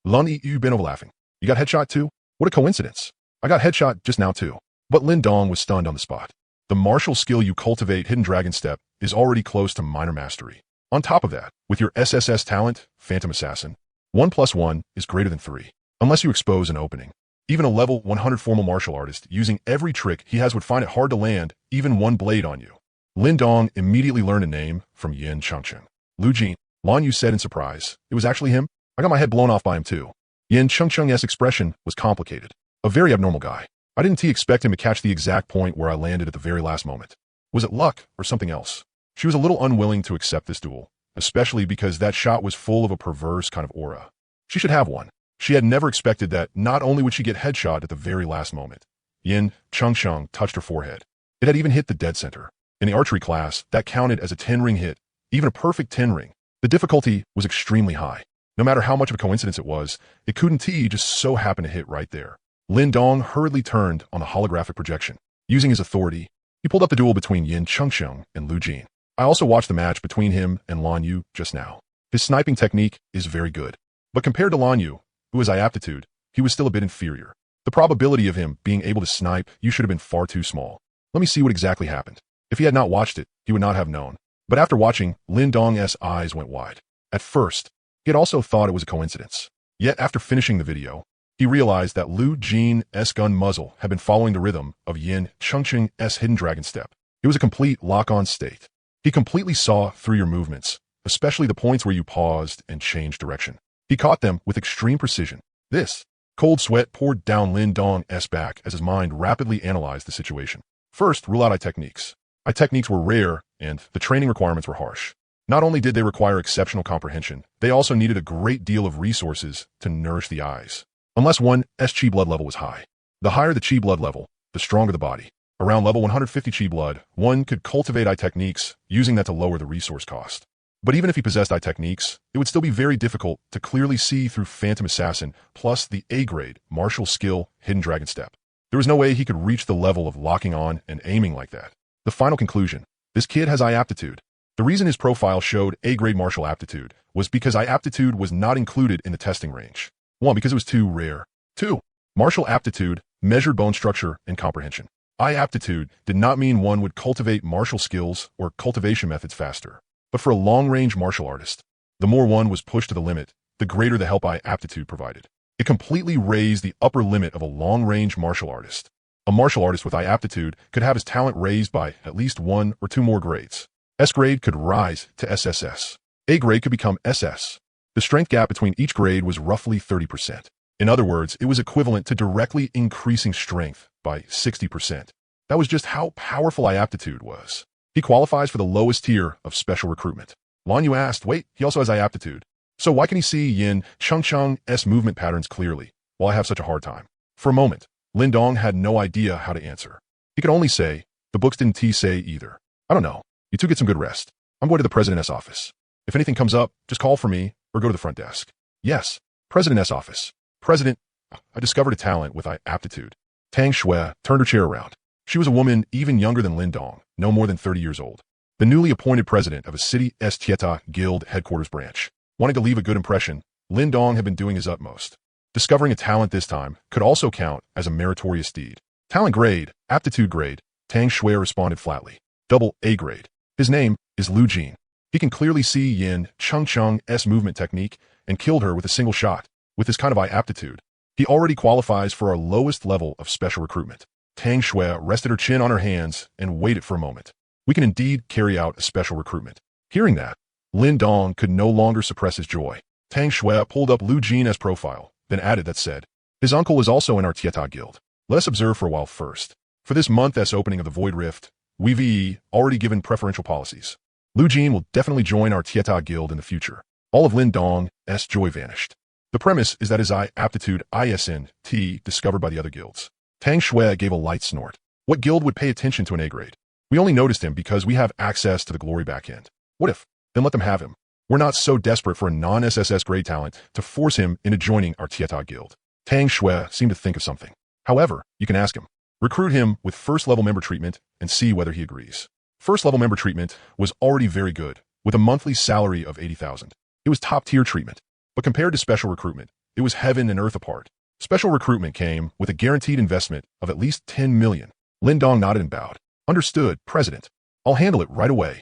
Lun you've been over laughing. You got headshot too? What a coincidence. I got headshot just now too. But Lin Dong was stunned on the spot. The martial skill you cultivate, Hidden Dragon Step, is already close to minor mastery. On top of that, with your SSS talent, Phantom Assassin, 1 + 1 is greater than 3. Unless you expose an opening. Even a level 100 formal martial artist, using every trick he has would find it hard to land even one blade on you. Lin Dong immediately learned a name from Yin Chengsheng. Lu Jin. Lanyu said in surprise. It was actually him? I got my head blown off by him too. Yin Chengsheng's expression was complicated. A very abnormal guy. I didn't expect him to catch the exact point where I landed at the very last moment. Was it luck or something else? She was a little unwilling to accept this duel, especially because that shot was full of a perverse kind of aura. She should have one. She had never expected that not only would she get headshot at the very last moment. Yin Chengsheng touched her forehead. It had even hit the dead center. In the archery class, that counted as a 10-ring hit, even a perfect 10-ring. The difficulty was extremely high. No matter how much of a coincidence it was, it couldn't just so happen to hit right there. Lin Dong hurriedly turned on the holographic projection. Using his authority, he pulled up the duel between Yin Chengsheng and Lu Jin. I also watched the match between him and Lanyu just now. His sniping technique is very good. But compared to Lanyu, who has eye aptitude, he was still a bit inferior. The probability of him being able to snipe you should have been far too small. Let me see what exactly happened. If he had not watched it, he would not have known. But after watching, Lin Dong's eyes went wide. At first, he had also thought it was a coincidence. Yet after finishing the video, he realized that Lu Jin's gun muzzle had been following the rhythm of Yin Chengsheng's Hidden Dragon Step. It was a complete lock-on state. He completely saw through your movements, especially the points where you paused and changed direction. He caught them with extreme precision. This cold sweat poured down Lin Dong's back as his mind rapidly analyzed the situation. First, rule out eye techniques. Eye techniques were rare, and the training requirements were harsh. Not only did they require exceptional comprehension, they also needed a great deal of resources to nourish the eyes. Unless one's chi blood level was high. The higher the chi blood level, the stronger the body. Around level 150 chi blood, one could cultivate eye techniques, using that to lower the resource cost. But even if he possessed eye techniques, it would still be very difficult to clearly see through Phantom Assassin plus the A-grade martial skill Hidden Dragon Step. There was no way he could reach the level of locking on and aiming like that. The final conclusion. This kid has eye aptitude. The reason his profile showed A-grade martial aptitude was because eye aptitude was not included in the testing range. 1. Because it was too rare. 2. Martial aptitude measured bone structure and comprehension. Eye aptitude did not mean one would cultivate martial skills or cultivation methods faster. But for a long-range martial artist, the more one was pushed to the limit, the greater the help eye aptitude provided. It completely raised the upper limit of a long-range martial artist. A martial artist with eye aptitude could have his talent raised by at least 1 or 2 more grades. S grade could rise to SSS. A grade could become SS. The strength gap between each grade was roughly 30%. In other words, it was equivalent to directly increasing strength by 60%. That was just how powerful iaptitude was. He qualifies for the lowest tier of special recruitment. Lan Yu asked, wait, he also has iaptitude. So why can he see Yin Cheng's movement patterns clearly, while I have such a hard time? For a moment, Lin Dong had no idea how to answer. He could only say, the books didn't say either. I don't know. You two get some good rest. I'm going to the President's office. If anything comes up, just call for me or go to the front desk. Yes, President's office. President, I discovered a talent with aptitude. Tang Shui turned her chair around. She was a woman even younger than Lin Dong, no more than 30 years old. The newly appointed president of a city's Tieta Guild headquarters branch. Wanting to leave a good impression, Lin Dong had been doing his utmost. Discovering a talent this time could also count as a meritorious deed. Talent grade, aptitude grade, Tang Shui responded flatly. Double A grade. His name is Lu Jin. He can clearly see Yin Cheng's movement technique and killed her with a single shot. With this kind of aptitude, he already qualifies for our lowest level of special recruitment. Tang Shui rested her chin on her hands and waited for a moment. We can indeed carry out a special recruitment. Hearing that, Lin Dong could no longer suppress his joy. Tang Shui pulled up Lu Jin's profile, then added that said, his uncle is also in our Tieta Guild. Let us observe for a while first. For this month's opening of the Void Rift, we've already given preferential policies. Lu Jin will definitely join our Tieta Guild in the future. All of Lin Dong's joy vanished. The premise is that his aptitude ISNT discovered by the other guilds. Tang Shui gave a light snort. What guild would pay attention to an A grade? We only noticed him because we have access to the glory backend. What if? Then let them have him. We're not so desperate for a non-SSS grade talent to force him into joining our Tieta Guild. Tang Shui seemed to think of something. However, you can ask him. Recruit him with first-level member treatment and see whether he agrees. First-level member treatment was already very good, with a monthly salary of 80,000. It was top-tier treatment. But compared to special recruitment, it was heaven and earth apart. Special recruitment came with a guaranteed investment of at least 10 million. Lin Dong nodded and bowed. Understood, President. I'll handle it right away.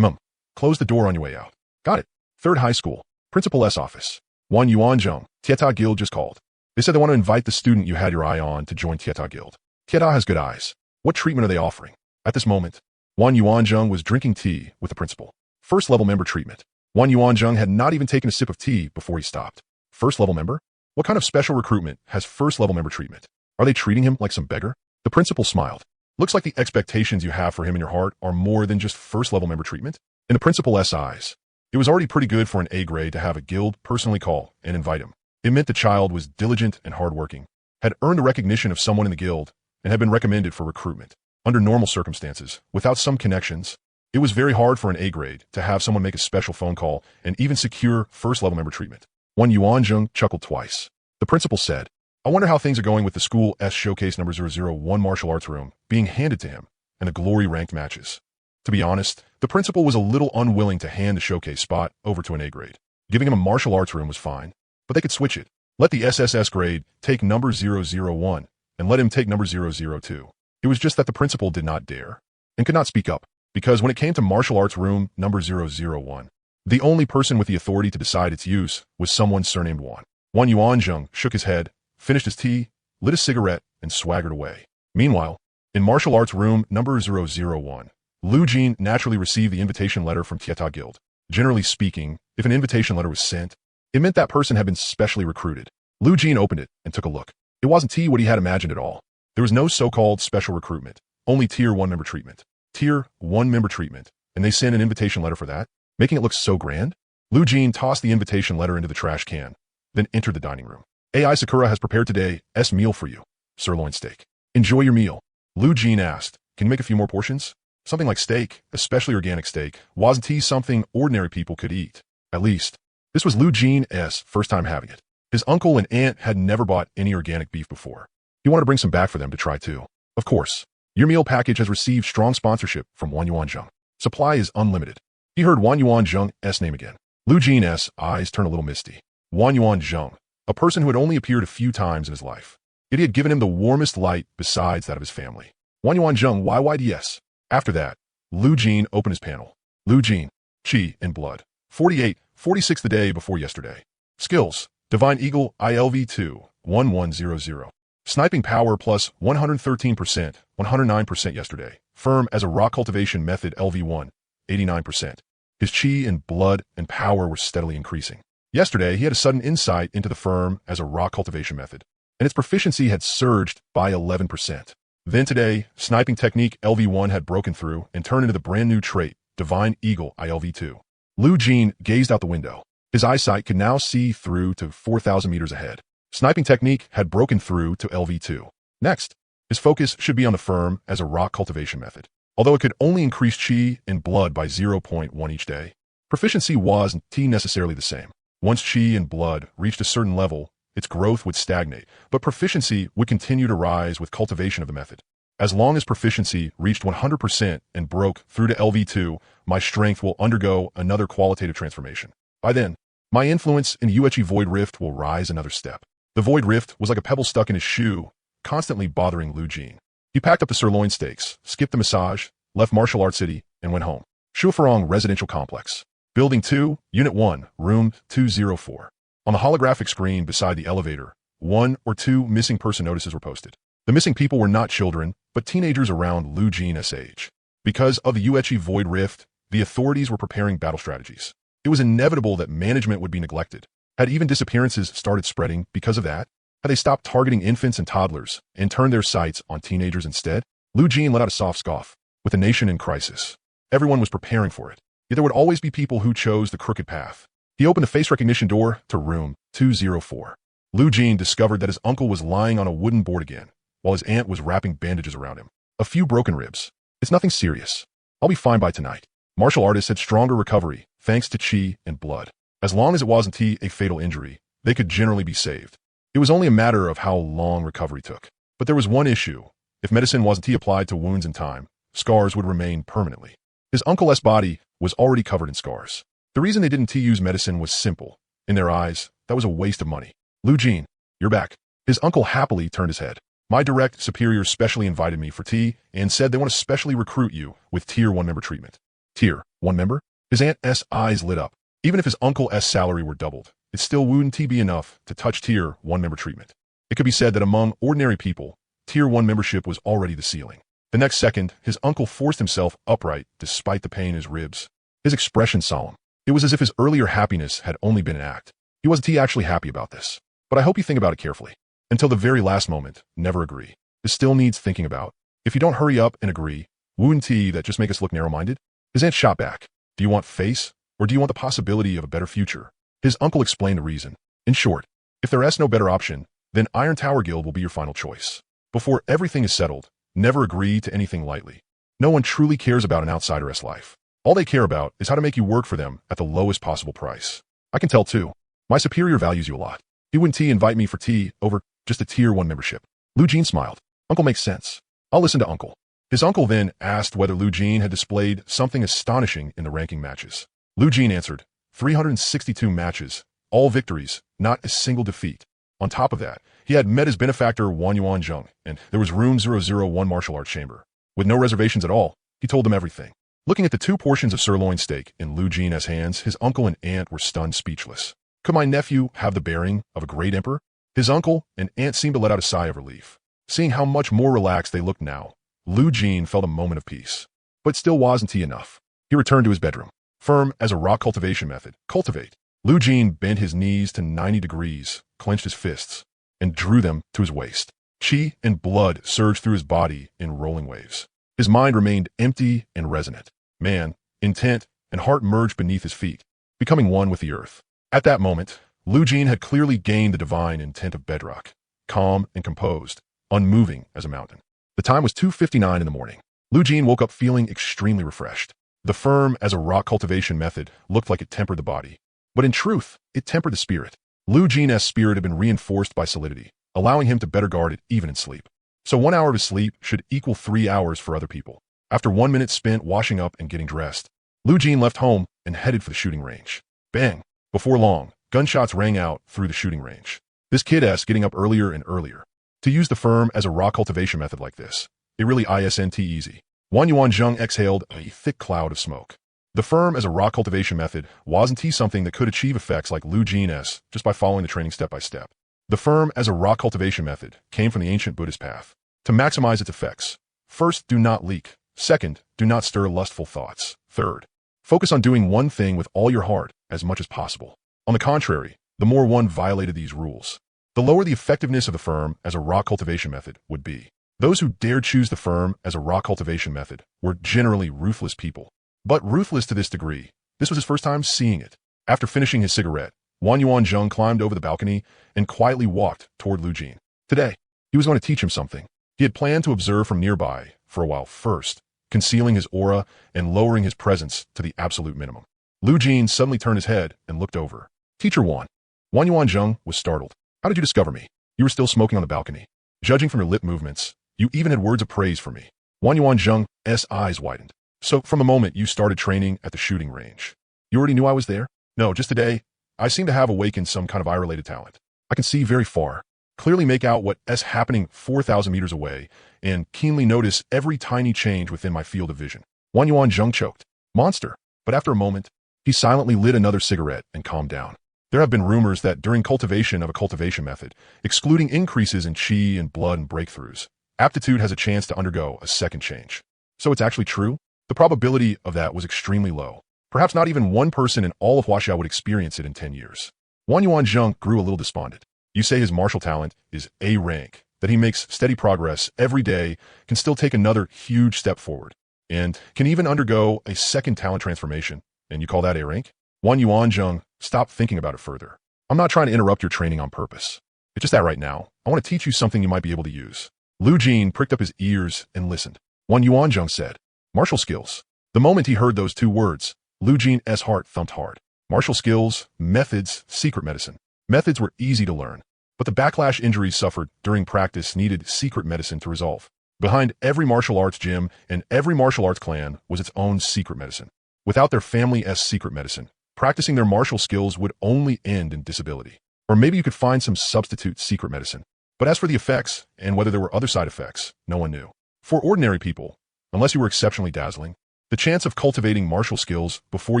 Close the door on your way out. Got it. Third high school. Principal's office. Wan Yuanzhong, Tieta Guild just called. They said they want to invite the student you had your eye on to join Tieta Guild. Tieta has good eyes. What treatment are they offering? At this moment, Wan Yuanzhong was drinking tea with the principal. First-level member treatment. Wan Yuanzhong had not even taken a sip of tea before he stopped. First-level member? What kind of special recruitment has first-level member treatment? Are they treating him like some beggar? The principal smiled. Looks like the expectations you have for him in your heart are more than just first-level member treatment. In the principal's eyes, it was already pretty good for an A grade to have a guild personally call and invite him. It meant the child was diligent and hardworking, had earned the recognition of someone in the guild, and had been recommended for recruitment. Under normal circumstances, without some connections, it was very hard for an A grade to have someone make a special phone call and even secure first-level member treatment. Wan Yuanzhong chuckled twice. The principal said, I wonder how things are going with the school's showcase number 001 martial arts room being handed to him and the glory ranked matches. To be honest, the principal was a little unwilling to hand the showcase spot over to an A grade. Giving him a martial arts room was fine, but they could switch it. Let the SSS grade take number 001 and let him take number 002. It was just that the principal did not dare and could not speak up, because when it came to martial arts room number 001, the only person with the authority to decide its use was someone surnamed Wan. Wan Yuanzhong shook his head, finished his tea, lit a cigarette, and swaggered away. Meanwhile, in martial arts room number 001, Lu Jin naturally received the invitation letter from Tieta Guild. Generally speaking, if an invitation letter was sent, it meant that person had been specially recruited. Lu Jin opened it and took a look. It wasn't what he had imagined at all. There was no so-called special recruitment, only Tier 1 member treatment. Tier 1 member treatment, and they sent an invitation letter for that, making it look so grand? Lu Jin tossed the invitation letter into the trash can, then entered the dining room. AI Sakura has prepared today's meal for you. Sirloin steak. Enjoy your meal. Lu Jin asked, can you make a few more portions? Something like steak, especially organic steak, wasn't something ordinary people could eat. At least, this was Lu Jin's first time having it. His uncle and aunt had never bought any organic beef before. He wanted to bring some back for them to try too. Of course, your meal package has received strong sponsorship from Wan Yuanzhong. Supply is unlimited. He heard Wan Yuanzhong's name again. Lu Jin's eyes turned a little misty. Wan Yuanzhong, a person who had only appeared a few times in his life. Yet he had given him the warmest light besides that of his family. Wan Yuanzhong YYDS. After that, Lu Jin opened his panel. Lu Jin, Qi in blood. 48, 46 the day before yesterday. Skills, Divine Eagle ILV2, 1100. Sniping power plus 113%, 109% yesterday. Firm as a rock cultivation method LV1, 89%. His Qi and blood and power were steadily increasing. Yesterday, he had a sudden insight into the firm as a raw cultivation method, and its proficiency had surged by 11%. Then today, sniping technique LV1 had broken through and turned into the brand new trait, Divine Eagle ILV2. Lu Jin gazed out the window. His eyesight could now see through to 4,000 meters ahead. Sniping technique had broken through to LV2. Next, his focus should be on the firm as a raw cultivation method. Although it could only increase chi and blood by 0.1 each day, proficiency wasn't necessarily the same. Once chi and blood reached a certain level, its growth would stagnate, but proficiency would continue to rise with cultivation of the method. As long as proficiency reached 100% and broke through to LV2, my strength will undergo another qualitative transformation. By then, my influence in Yuechi Void Rift will rise another step. The Void Rift was like a pebble stuck in his shoe, constantly bothering Lu Jin. He packed up the sirloin steaks, skipped the massage, left Martial Arts City, and went home. Shuofarong Residential Complex. Building 2, Unit 1, Room 204. On the holographic screen beside the elevator, 1 or 2 missing person notices were posted. The missing people were not children, but teenagers around Lu Jin's age. Because of the Yuechi Void Rift, the authorities were preparing battle strategies. It was inevitable that management would be neglected. Had even disappearances started spreading because of that? Had they stopped targeting infants and toddlers and turned their sights on teenagers instead? Lu Jin let out a soft scoff. With the nation in crisis, everyone was preparing for it. Yet there would always be people who chose the crooked path. He opened the face recognition door to room 204. Lu Jin discovered that his uncle was lying on a wooden board again, while his aunt was wrapping bandages around him. A few broken ribs. It's nothing serious. I'll be fine by tonight. Martial artists had stronger recovery, thanks to chi and blood. As long as it wasn't a fatal injury, they could generally be saved. It was only a matter of how long recovery took. But there was one issue. If medicine wasn't applied to wounds in time, scars would remain permanently. His uncle's body was already covered in scars. The reason they didn't use medicine was simple. In their eyes, that was a waste of money. Lu Jin, you're back. His uncle happily turned his head. My direct superior specially invited me for tea and said they want to specially recruit you with Tier 1 member treatment. Tier 1 member? His aunt's eyes lit up. Even if his uncle's salary were doubled, it still wouldn't be enough to touch Tier 1 member treatment. It could be said that among ordinary people, Tier 1 membership was already the ceiling. The next second, his uncle forced himself upright despite the pain in his ribs. His expression solemn. It was as if his earlier happiness had only been an act. He wasn't actually happy about this. But I hope you think about it carefully. Until the very last moment, never agree. This still needs thinking about. If you don't hurry up and agree, wouldn't that just make us look narrow-minded? His aunt shot back. Do you want face, or do you want the possibility of a better future? His uncle explained the reason. In short, if there is no better option, then Iron Tower Guild will be your final choice. Before everything is settled, never agree to anything lightly. No one truly cares about an outsider's life. All they care about is how to make you work for them at the lowest possible price. I can tell too. My superior values you a lot. He wouldn't invite me for tea over just a Tier 1 membership. Lu Jin smiled. Uncle makes sense. I'll listen to Uncle. His uncle then asked whether Lu Jin had displayed something astonishing in the ranking matches. Lu Jin answered, 362 matches, all victories, not a single defeat. On top of that, he had met his benefactor Wan Yuan Zheng, and there was room 001 martial arts chamber. With no reservations at all, he told them everything. Looking at the 2 portions of sirloin steak in Lu Jin's hands, his uncle and aunt were stunned speechless. Could my nephew have the bearing of a great emperor? His uncle and aunt seemed to let out a sigh of relief. Seeing how much more relaxed they looked now, Lu Jin felt a moment of peace. But still wasn't he enough. He returned to his bedroom. Firm as a raw cultivation method, cultivate. Lu Jin bent his knees to 90 degrees, clenched his fists, and drew them to his waist. Chi and blood surged through his body in rolling waves. His mind remained empty and resonant. Man, intent, and heart merged beneath his feet, becoming one with the earth. At that moment, Lu Jin had clearly gained the divine intent of bedrock, calm and composed, unmoving as a mountain. The time was 2:59 in the morning. Lu Jin woke up feeling extremely refreshed. The firm as a raw cultivation method looked like it tempered the body. But in truth, it tempered the spirit. Lu Jin's spirit had been reinforced by solidity, allowing him to better guard it even in sleep. So 1 hour of his sleep should equal 3 hours for other people. After 1 minute spent washing up and getting dressed, Lu Jin left home and headed for the shooting range. Bang! Before long, gunshots rang out through the shooting range. This kid's getting up earlier and earlier. To use the firm as a raw cultivation method like this, it really isn't easy. Wan Yuan Zheng exhaled a thick cloud of smoke. The firm as a raw cultivation method wasn't something that could achieve effects like Lu Jin's just by following the training step by step. The firm as a raw cultivation method came from the ancient Buddhist path. To maximize its effects, first, do not leak. Second, do not stir lustful thoughts. Third, focus on doing one thing with all your heart as much as possible. On On the contrary, the more one violated these rules, the lower the effectiveness of the firm as a raw cultivation method would be. Those who dared choose the firm as a raw cultivation method were generally ruthless people. But ruthless to this degree, this was his first time seeing it. After finishing his cigarette, Wang Yuanzheng climbed over the balcony and quietly walked toward Lu Jin. Today, he was going to teach him something. He had planned to observe from nearby for a while first, concealing his aura and lowering his presence to the absolute minimum. Lu Jin suddenly turned his head and looked over. Teacher Wan. Wang Yuanzheng was startled. How did you discover me? You were still smoking on the balcony. Judging from your lip movements, you even had words of praise for me. Wang Yuanzheng's eyes widened. So from the moment you started training at the shooting range, you already knew I was there? No, just today, I seem to have awakened some kind of eye-related talent. I can see very far, clearly make out what's happening 4,000 meters away, and keenly notice every tiny change within my field of vision. Wang Yuanzheng choked. Monster. But after a moment, he silently lit another cigarette and calmed down. There have been rumors that during cultivation of a cultivation method, excluding increases in qi and blood and breakthroughs, aptitude has a chance to undergo a second change. So it's actually true? The probability of that was extremely low. Perhaps not even one person in all of Huaxia would experience it in 10 years. Wang Yuanzheng grew a little despondent. You say his martial talent is A rank, that he makes steady progress every day, can still take another huge step forward, and can even undergo a second talent transformation, and you call that A rank? Wang Yuanzheng stopped thinking about it further. I'm not trying to interrupt your training on purpose. It's just that right now, I want to teach you something you might be able to use. Lu Jin pricked up his ears and listened. Wang Yuanzheng said, martial skills. The moment he heard those two words, Lu Jin's heart thumped hard. Martial skills, methods, secret medicine. Methods were easy to learn, but the backlash injuries suffered during practice needed secret medicine to resolve. Behind every martial arts gym and every martial arts clan was its own secret medicine. Without their family's secret medicine, practicing their martial skills would only end in disability. Or maybe you could find some substitute secret medicine. But as for the effects, and whether there were other side effects, no one knew. For ordinary people, unless you were exceptionally dazzling, the chance of cultivating martial skills before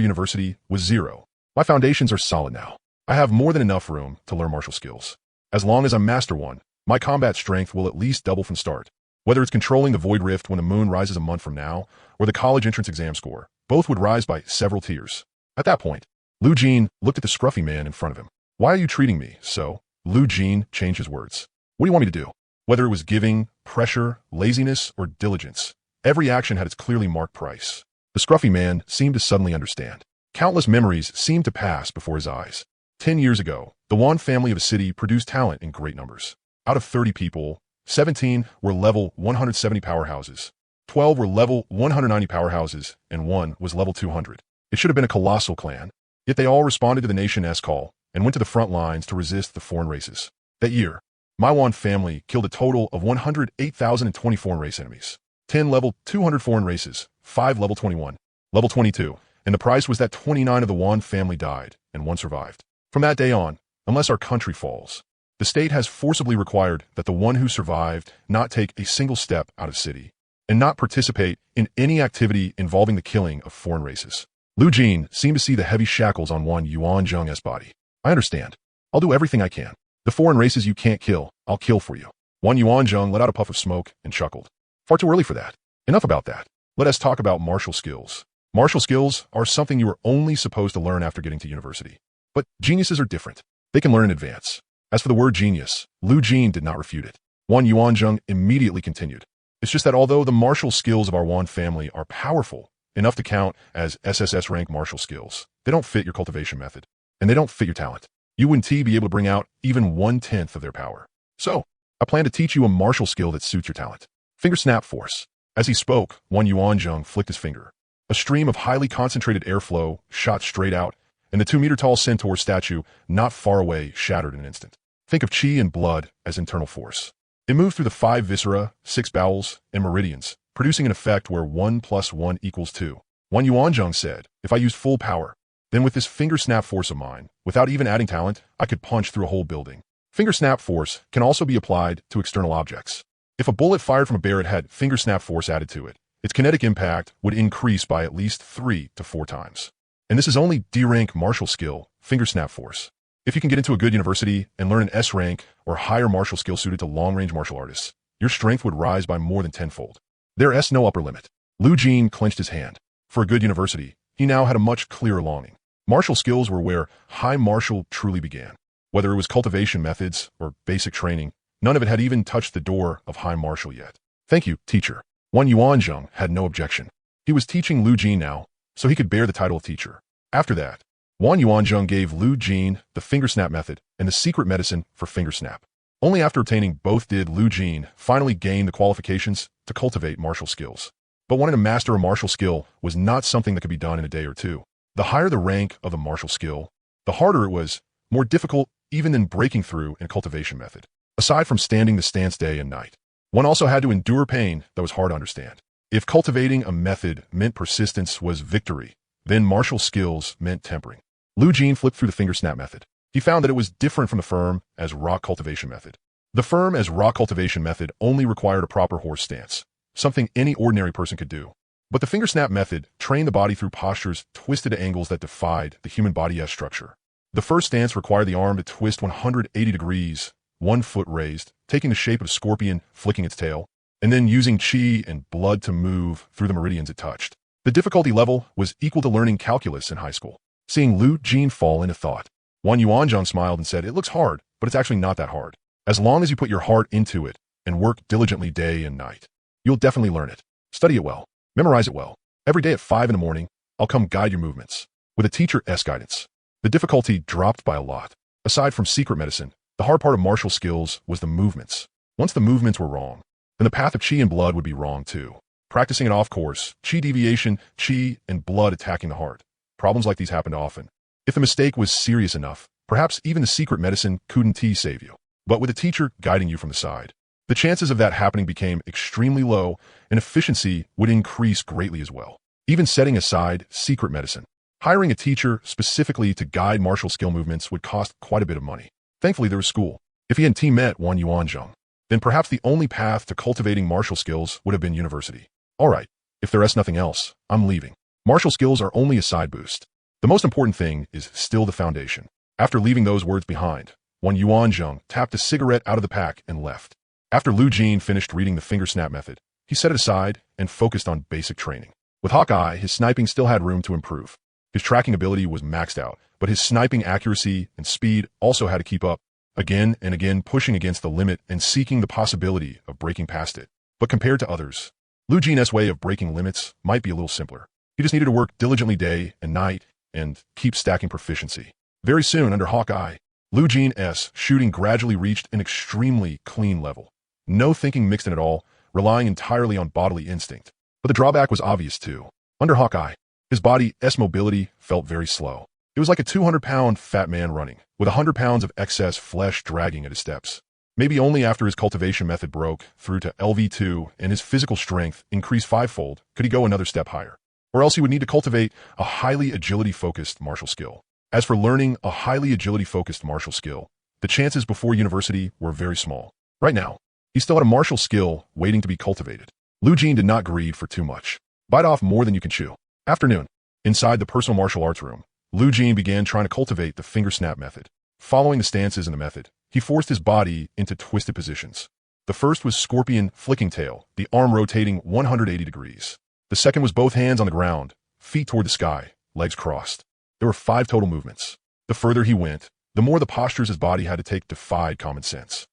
university was zero. My foundations are solid now. I have more than enough room to learn martial skills. As long as I master one, my combat strength will at least double from start. Whether it's controlling the void rift when the moon rises a month from now, or the college entrance exam score, both would rise by several tiers. At that point, Lu Jin looked at the scruffy man in front of him. Why are you treating me so? Lu Jin changed his words. What do you want me to do? Whether it was giving, pressure, laziness, or diligence, every action had its clearly marked price. The scruffy man seemed to suddenly understand. Countless memories seemed to pass before his eyes. 10 years ago, the Wan family of a city produced talent in great numbers. Out of 30 people, 17 were level 170 powerhouses, 12 were level 190 powerhouses, and 1 was level 200. It should have been a colossal clan, yet they all responded to the nation's call and went to the front lines to resist the foreign races. That year, my Wan family killed a total of 108,020 foreign race enemies, 10 level 200 foreign races, 5 level 21, level 22, and the price was that 29 of the Wan family died and 1 survived. From that day on, unless our country falls, the state has forcibly required that the one who survived not take a single step out of city and not participate in any activity involving the killing of foreign races. Lu Jin seemed to see the heavy shackles on Wang Yuanzheng's body. I understand. I'll do everything I can. The foreign races you can't kill, I'll kill for you. Wang Yuanzheng let out a puff of smoke and chuckled. Far too early for that. Enough about that. Let us talk about martial skills. Martial skills are something you are only supposed to learn after getting to university. But geniuses are different. They can learn in advance. As for the word genius, Lu Jin did not refute it. Wang Yuanzheng immediately continued. It's just that although the martial skills of our Wan family are powerful, enough to count as SSS rank martial skills, they don't fit your cultivation method, and they don't fit your talent. You wouldn't be able to bring out even 1/10 of their power. So, I plan to teach you a martial skill that suits your talent. Finger snap force. As he spoke, Wang Yuanzheng flicked his finger. A stream of highly concentrated airflow shot straight out, and the 2-meter-tall centaur statue not far away shattered in an instant. Think of qi and blood as internal force. It moved through the 5 viscera, 6 bowels, and meridians, producing an effect where 1 + 1 = 2. Wang Yuanzheng said, if I used full power, then with this finger snap force of mine, without even adding talent, I could punch through a whole building. Finger snap force can also be applied to external objects. If a bullet fired from a Barrett had finger snap force added to it, its kinetic impact would increase by at least 3 to 4 times. And this is only D-rank martial skill, finger snap force. If you can get into a good university and learn an S-rank or higher martial skill suited to long-range martial artists, your strength would rise by more than tenfold. There's no upper limit. Lu Jin clenched his hand. For a good university, he now had a much clearer longing. Martial skills were where high martial truly began. Whether it was cultivation methods or basic training, none of it had even touched the door of high martial yet. Thank you, teacher. Wan Yuanzheng had no objection. He was teaching Lu Jin now, so he could bear the title of teacher. After that, Wan Yuanzheng gave Lu Jin the finger snap method and the secret medicine for finger snap. Only after obtaining both did Lu Jin finally gain the qualifications to cultivate martial skills. But wanting to master a martial skill was not something that could be done in a day or two. The higher the rank of the martial skill, the harder it was, more difficult even than breaking through in a cultivation method. Aside from standing the stance day and night, one also had to endure pain that was hard to understand. If cultivating a method meant persistence was victory, then martial skills meant tempering. Lu Jin flipped through the finger snap method. He found that it was different from the firm as rock cultivation method. The firm as rock cultivation method only required a proper horse stance, something any ordinary person could do. But the finger snap method trained the body through postures twisted at angles that defied the human body's structure. The first stance required the arm to twist 180 degrees, 1 foot raised, taking the shape of a scorpion, flicking its tail, and then using chi and blood to move through the meridians it touched. The difficulty level was equal to learning calculus in high school. Seeing Lu Jin fall into thought, Wan Yuanzheng smiled and said, "It looks hard, but it's actually not that hard. As long as you put your heart into it and work diligently day and night, you'll definitely learn it. Study it well. Memorize it well. Every day at 5 in the morning, I'll come guide your movements. With a teacher's guidance." The difficulty dropped by a lot. Aside from secret medicine, the hard part of martial skills was the movements. Once the movements were wrong, then the path of chi and blood would be wrong too. Practicing it off course, chi deviation, chi and blood attacking the heart. Problems like these happened often. If the mistake was serious enough, perhaps even the secret medicine couldn't save you. But with a teacher guiding you from the side, the chances of that happening became extremely low and efficiency would increase greatly as well. Even setting aside secret medicine, hiring a teacher specifically to guide martial skill movements would cost quite a bit of money. Thankfully, there was school. If he hadn't met Wan Yuanzheng, then perhaps the only path to cultivating martial skills would have been university. All right, if there is nothing else, I'm leaving. Martial skills are only a side boost. The most important thing is still the foundation. After leaving those words behind, Wan Yuanzheng tapped a cigarette out of the pack and left. After Lu Jin finished reading the finger snap method, he set it aside and focused on basic training. With Hawkeye, his sniping still had room to improve. His tracking ability was maxed out, but his sniping accuracy and speed also had to keep up, again and again pushing against the limit and seeking the possibility of breaking past it. But compared to others, Lu Jin's way of breaking limits might be a little simpler. He just needed to work diligently day and night and keep stacking proficiency. Very soon, under Hawkeye, Lu Jin's shooting gradually reached an extremely clean level. No thinking mixed in at all, relying entirely on bodily instinct. But the drawback was obvious too. Under Hawkeye, his body's mobility felt very slow. It was like a 200-pound fat man running, with 100 pounds of excess flesh dragging at his steps. Maybe only after his cultivation method broke through to LV2 and his physical strength increased 5-fold could he go another step higher. Or else he would need to cultivate a highly agility-focused martial skill. As for learning a highly agility-focused martial skill, the chances before university were very small. Right now, he still had a martial skill waiting to be cultivated. Lu Jin did not greed for too much. Bite off more than you can chew. Afternoon. Inside the personal martial arts room, Lu Jin began trying to cultivate the finger snap method. Following the stances in the method, he forced his body into twisted positions. The first was scorpion flicking tail, the arm rotating 180 degrees. The second was both hands on the ground, feet toward the sky, legs crossed. There were 5 total movements. The further he went, the more the postures his body had to take defied common sense.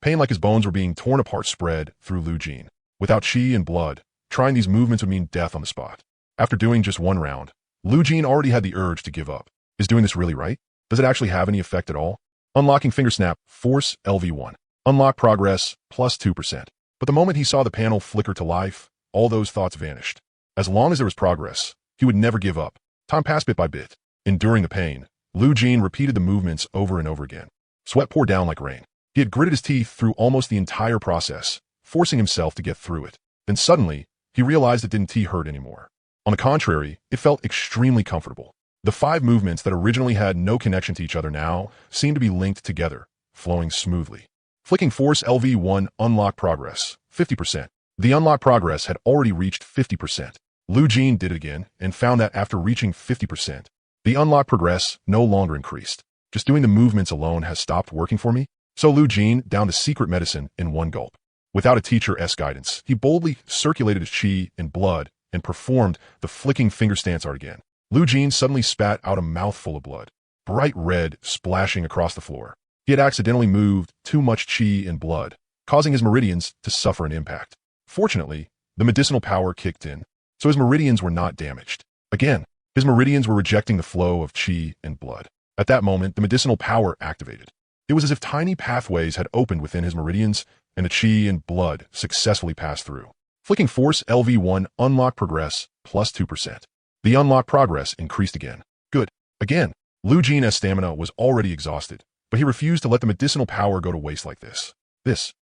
Pain like his bones were being torn apart spread through Lu Jin. Without chi and blood, trying these movements would mean death on the spot. After doing just 1 round, Lu Jin already had the urge to give up. Is doing this really right? Does it actually have any effect at all? Unlocking finger snap, force LV1. Unlock progress, plus 2%. But the moment he saw the panel flicker to life, all those thoughts vanished. As long as there was progress, he would never give up. Time passed bit by bit. Enduring the pain, Lu Jin repeated the movements over and over again. Sweat poured down like rain. He had gritted his teeth through almost the entire process, forcing himself to get through it. Then suddenly, he realized it didn't hurt anymore. On the contrary, it felt extremely comfortable. The 5 movements that originally had no connection to each other now seemed to be linked together, flowing smoothly. Flicking force LV1 unlock progress, 50%. The unlock progress had already reached 50%. Lu Jin did it again and found that after reaching 50%, the unlock progress no longer increased. Just doing the movements alone has stopped working for me? So Lu Jin downed the secret medicine in 1 gulp. Without a teacher's guidance, he boldly circulated his chi and blood and performed the flicking finger stance art again. Lu Jin suddenly spat out a mouthful of blood, bright red, splashing across the floor. He had accidentally moved too much qi and blood, causing his meridians to suffer an impact. Fortunately, the medicinal power kicked in, so his meridians were not damaged. Again, his meridians were rejecting the flow of qi and blood. At that moment, the medicinal power activated. It was as if tiny pathways had opened within his meridians, and the qi and blood successfully passed through. Flicking Force LV1 Unlock Progress plus 2%. The unlock progress increased again. Good. Again, Lu Jin's stamina was already exhausted, but he refused to let the medicinal power go to waste like this. This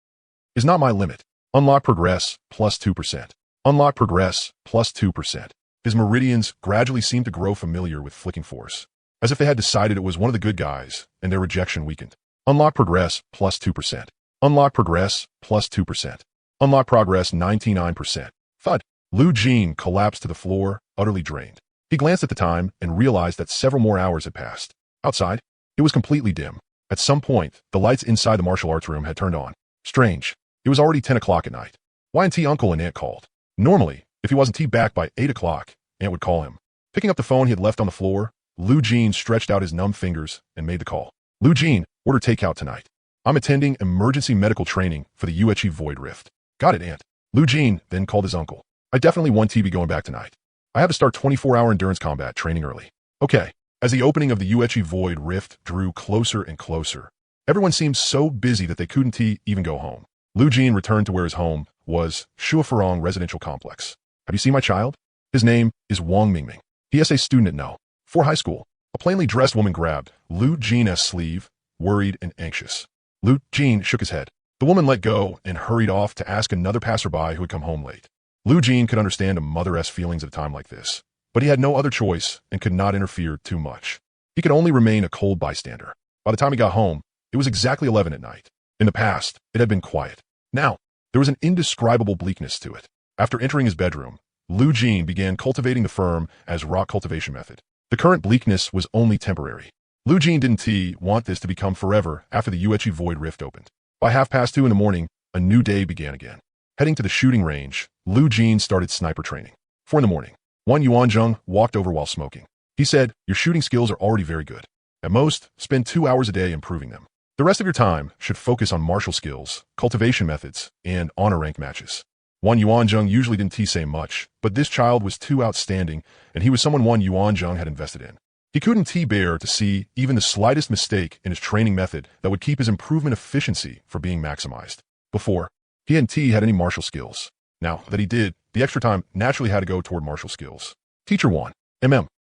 is not my limit. Unlock progress plus 2%. Unlock progress plus 2%. His meridians gradually seemed to grow familiar with Flicking Force, as if they had decided it was one of the good guys, and their rejection weakened. Unlock progress plus 2%. Unlock progress plus 2%. Unlock progress 99%. Thud. Lu Jin collapsed to the floor, utterly drained. He glanced at the time and realized that several more hours had passed. Outside, it was completely dim. At some point, the lights inside the martial arts room had turned on. Strange. It was already 10 o'clock at night. Y&T uncle and aunt called. Normally, if he wasn't back by 8 o'clock, aunt would call him. Picking up the phone he had left on the floor, Lu Jin stretched out his numb fingers and made the call. Lu Jin, order takeout tonight. I'm attending emergency medical training for the UHE Void Rift. Got it, aunt. Lu Jin then called his uncle. I definitely want to be going back tonight. I have to start 24-hour endurance combat training early. Okay. As the opening of the UHE Void Rift drew closer and closer, everyone seemed so busy that they couldn't even go home. Lu Jin returned to where his home was, Shuafarong Residential Complex. Have you seen my child? His name is Wang Mingming. He is a student at No. 4 high school. A plainly dressed woman grabbed Lu Jin's sleeve, worried and anxious. Lu Jin shook his head. The woman let go and hurried off to ask another passerby who had come home late. Lu Jin could understand a mother's feelings at a time like this, but he had no other choice and could not interfere too much. He could only remain a cold bystander. By the time he got home, it was exactly 11 at night. In the past, it had been quiet. Now, there was an indescribable bleakness to it. After entering his bedroom, Lu Jin began cultivating the firm as rock cultivation method. The current bleakness was only temporary. Lu Jin didn't want this to become forever after the UHE Void Rift opened. By 2:30 in the morning, a new day began again. Heading to the shooting range, Lu Jin started sniper training. 4 in the morning, Wan Yuanzheng walked over while smoking. He said, your shooting skills are already very good. At most, spend 2 hours a day improving them. The rest of your time should focus on martial skills, cultivation methods, and honor rank matches. Wan Yuanzheng usually didn't say much, but this child was too outstanding, and he was someone Wan Yuanzheng had invested in. He couldn't bear to see even the slightest mistake in his training method that would keep his improvement efficiency from being maximized. Before, he hadn't had any martial skills. Now that he did, the extra time naturally had to go toward martial skills. Teacher 1.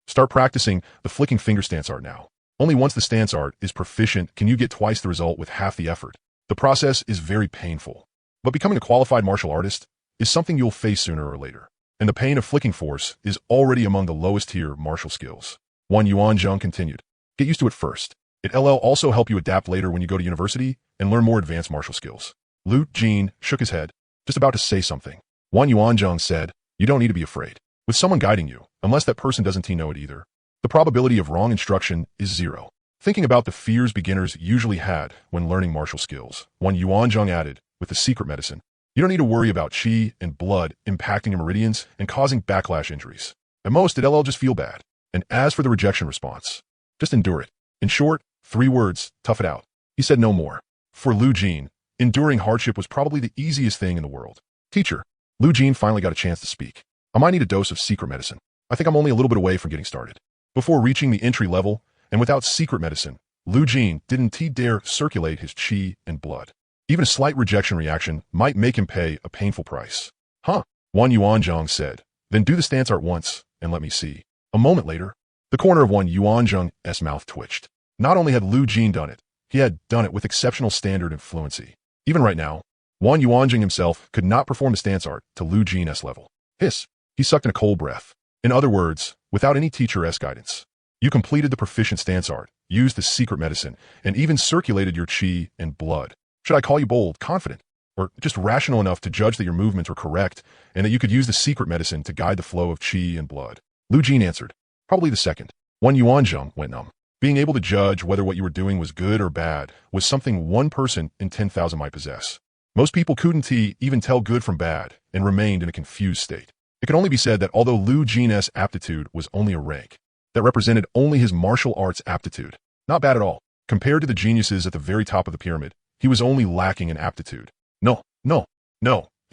Start practicing the flicking finger stance art now. Only once the stance art is proficient can you get twice the result with half the effort. The process is very painful, but becoming a qualified martial artist is something you'll face sooner or later, and the pain of Flicking Force is already among the lowest tier martial skills. Wan Yuanzheng continued. Get used to it first. It'll also help you adapt later when you go to university and learn more advanced martial skills. Lu Jin shook his head, just about to say something. Wan Yuanzheng said, you don't need to be afraid. With someone guiding you, unless that person doesn't know it either, the probability of wrong instruction is 0. Thinking about the fears beginners usually had when learning martial skills, Wan Yuanzheng added, with the secret medicine, you don't need to worry about qi and blood impacting your meridians and causing backlash injuries. At most, it'll just feel bad. And as for the rejection response, just endure it. In short, 3 words, tough it out. He said no more. For Lu Jin, enduring hardship was probably the easiest thing in the world. Teacher, Lu Jin finally got a chance to speak. I might need a dose of secret medicine. I think I'm only a little bit away from getting started. Before reaching the entry level, and without secret medicine, Lu Jin didn't dare circulate his qi and blood. Even a slight rejection reaction might make him pay a painful price. Huh, Wan Yuanzheng said. Then do the stance art once, and let me see. A moment later, the corner of Wan Yuanzheng's mouth twitched. Not only had Lu Jin done it, he had done it with exceptional standard and fluency. Even right now, Wan Yuanzheng himself could not perform the stance art to Lu Jin's level. Hiss. He sucked in a cold breath. In other words, without any teacher's guidance, you completed the proficient stance art, used the secret medicine, and even circulated your qi and blood. Should I call you bold, confident, or just rational enough to judge that your movements were correct and that you could use the secret medicine to guide the flow of qi and blood? Lu Jin answered, probably the second. Wan Yuanzheng went numb. Being able to judge whether what you were doing was good or bad was something one person in 10,000 might possess. Most people couldn't even tell good from bad and remained in a confused state. It can only be said that although Lu Jin's aptitude was only a rank, that represented only his martial arts aptitude. Not bad at all. Compared to the geniuses at the very top of the pyramid, he was only lacking in aptitude. No.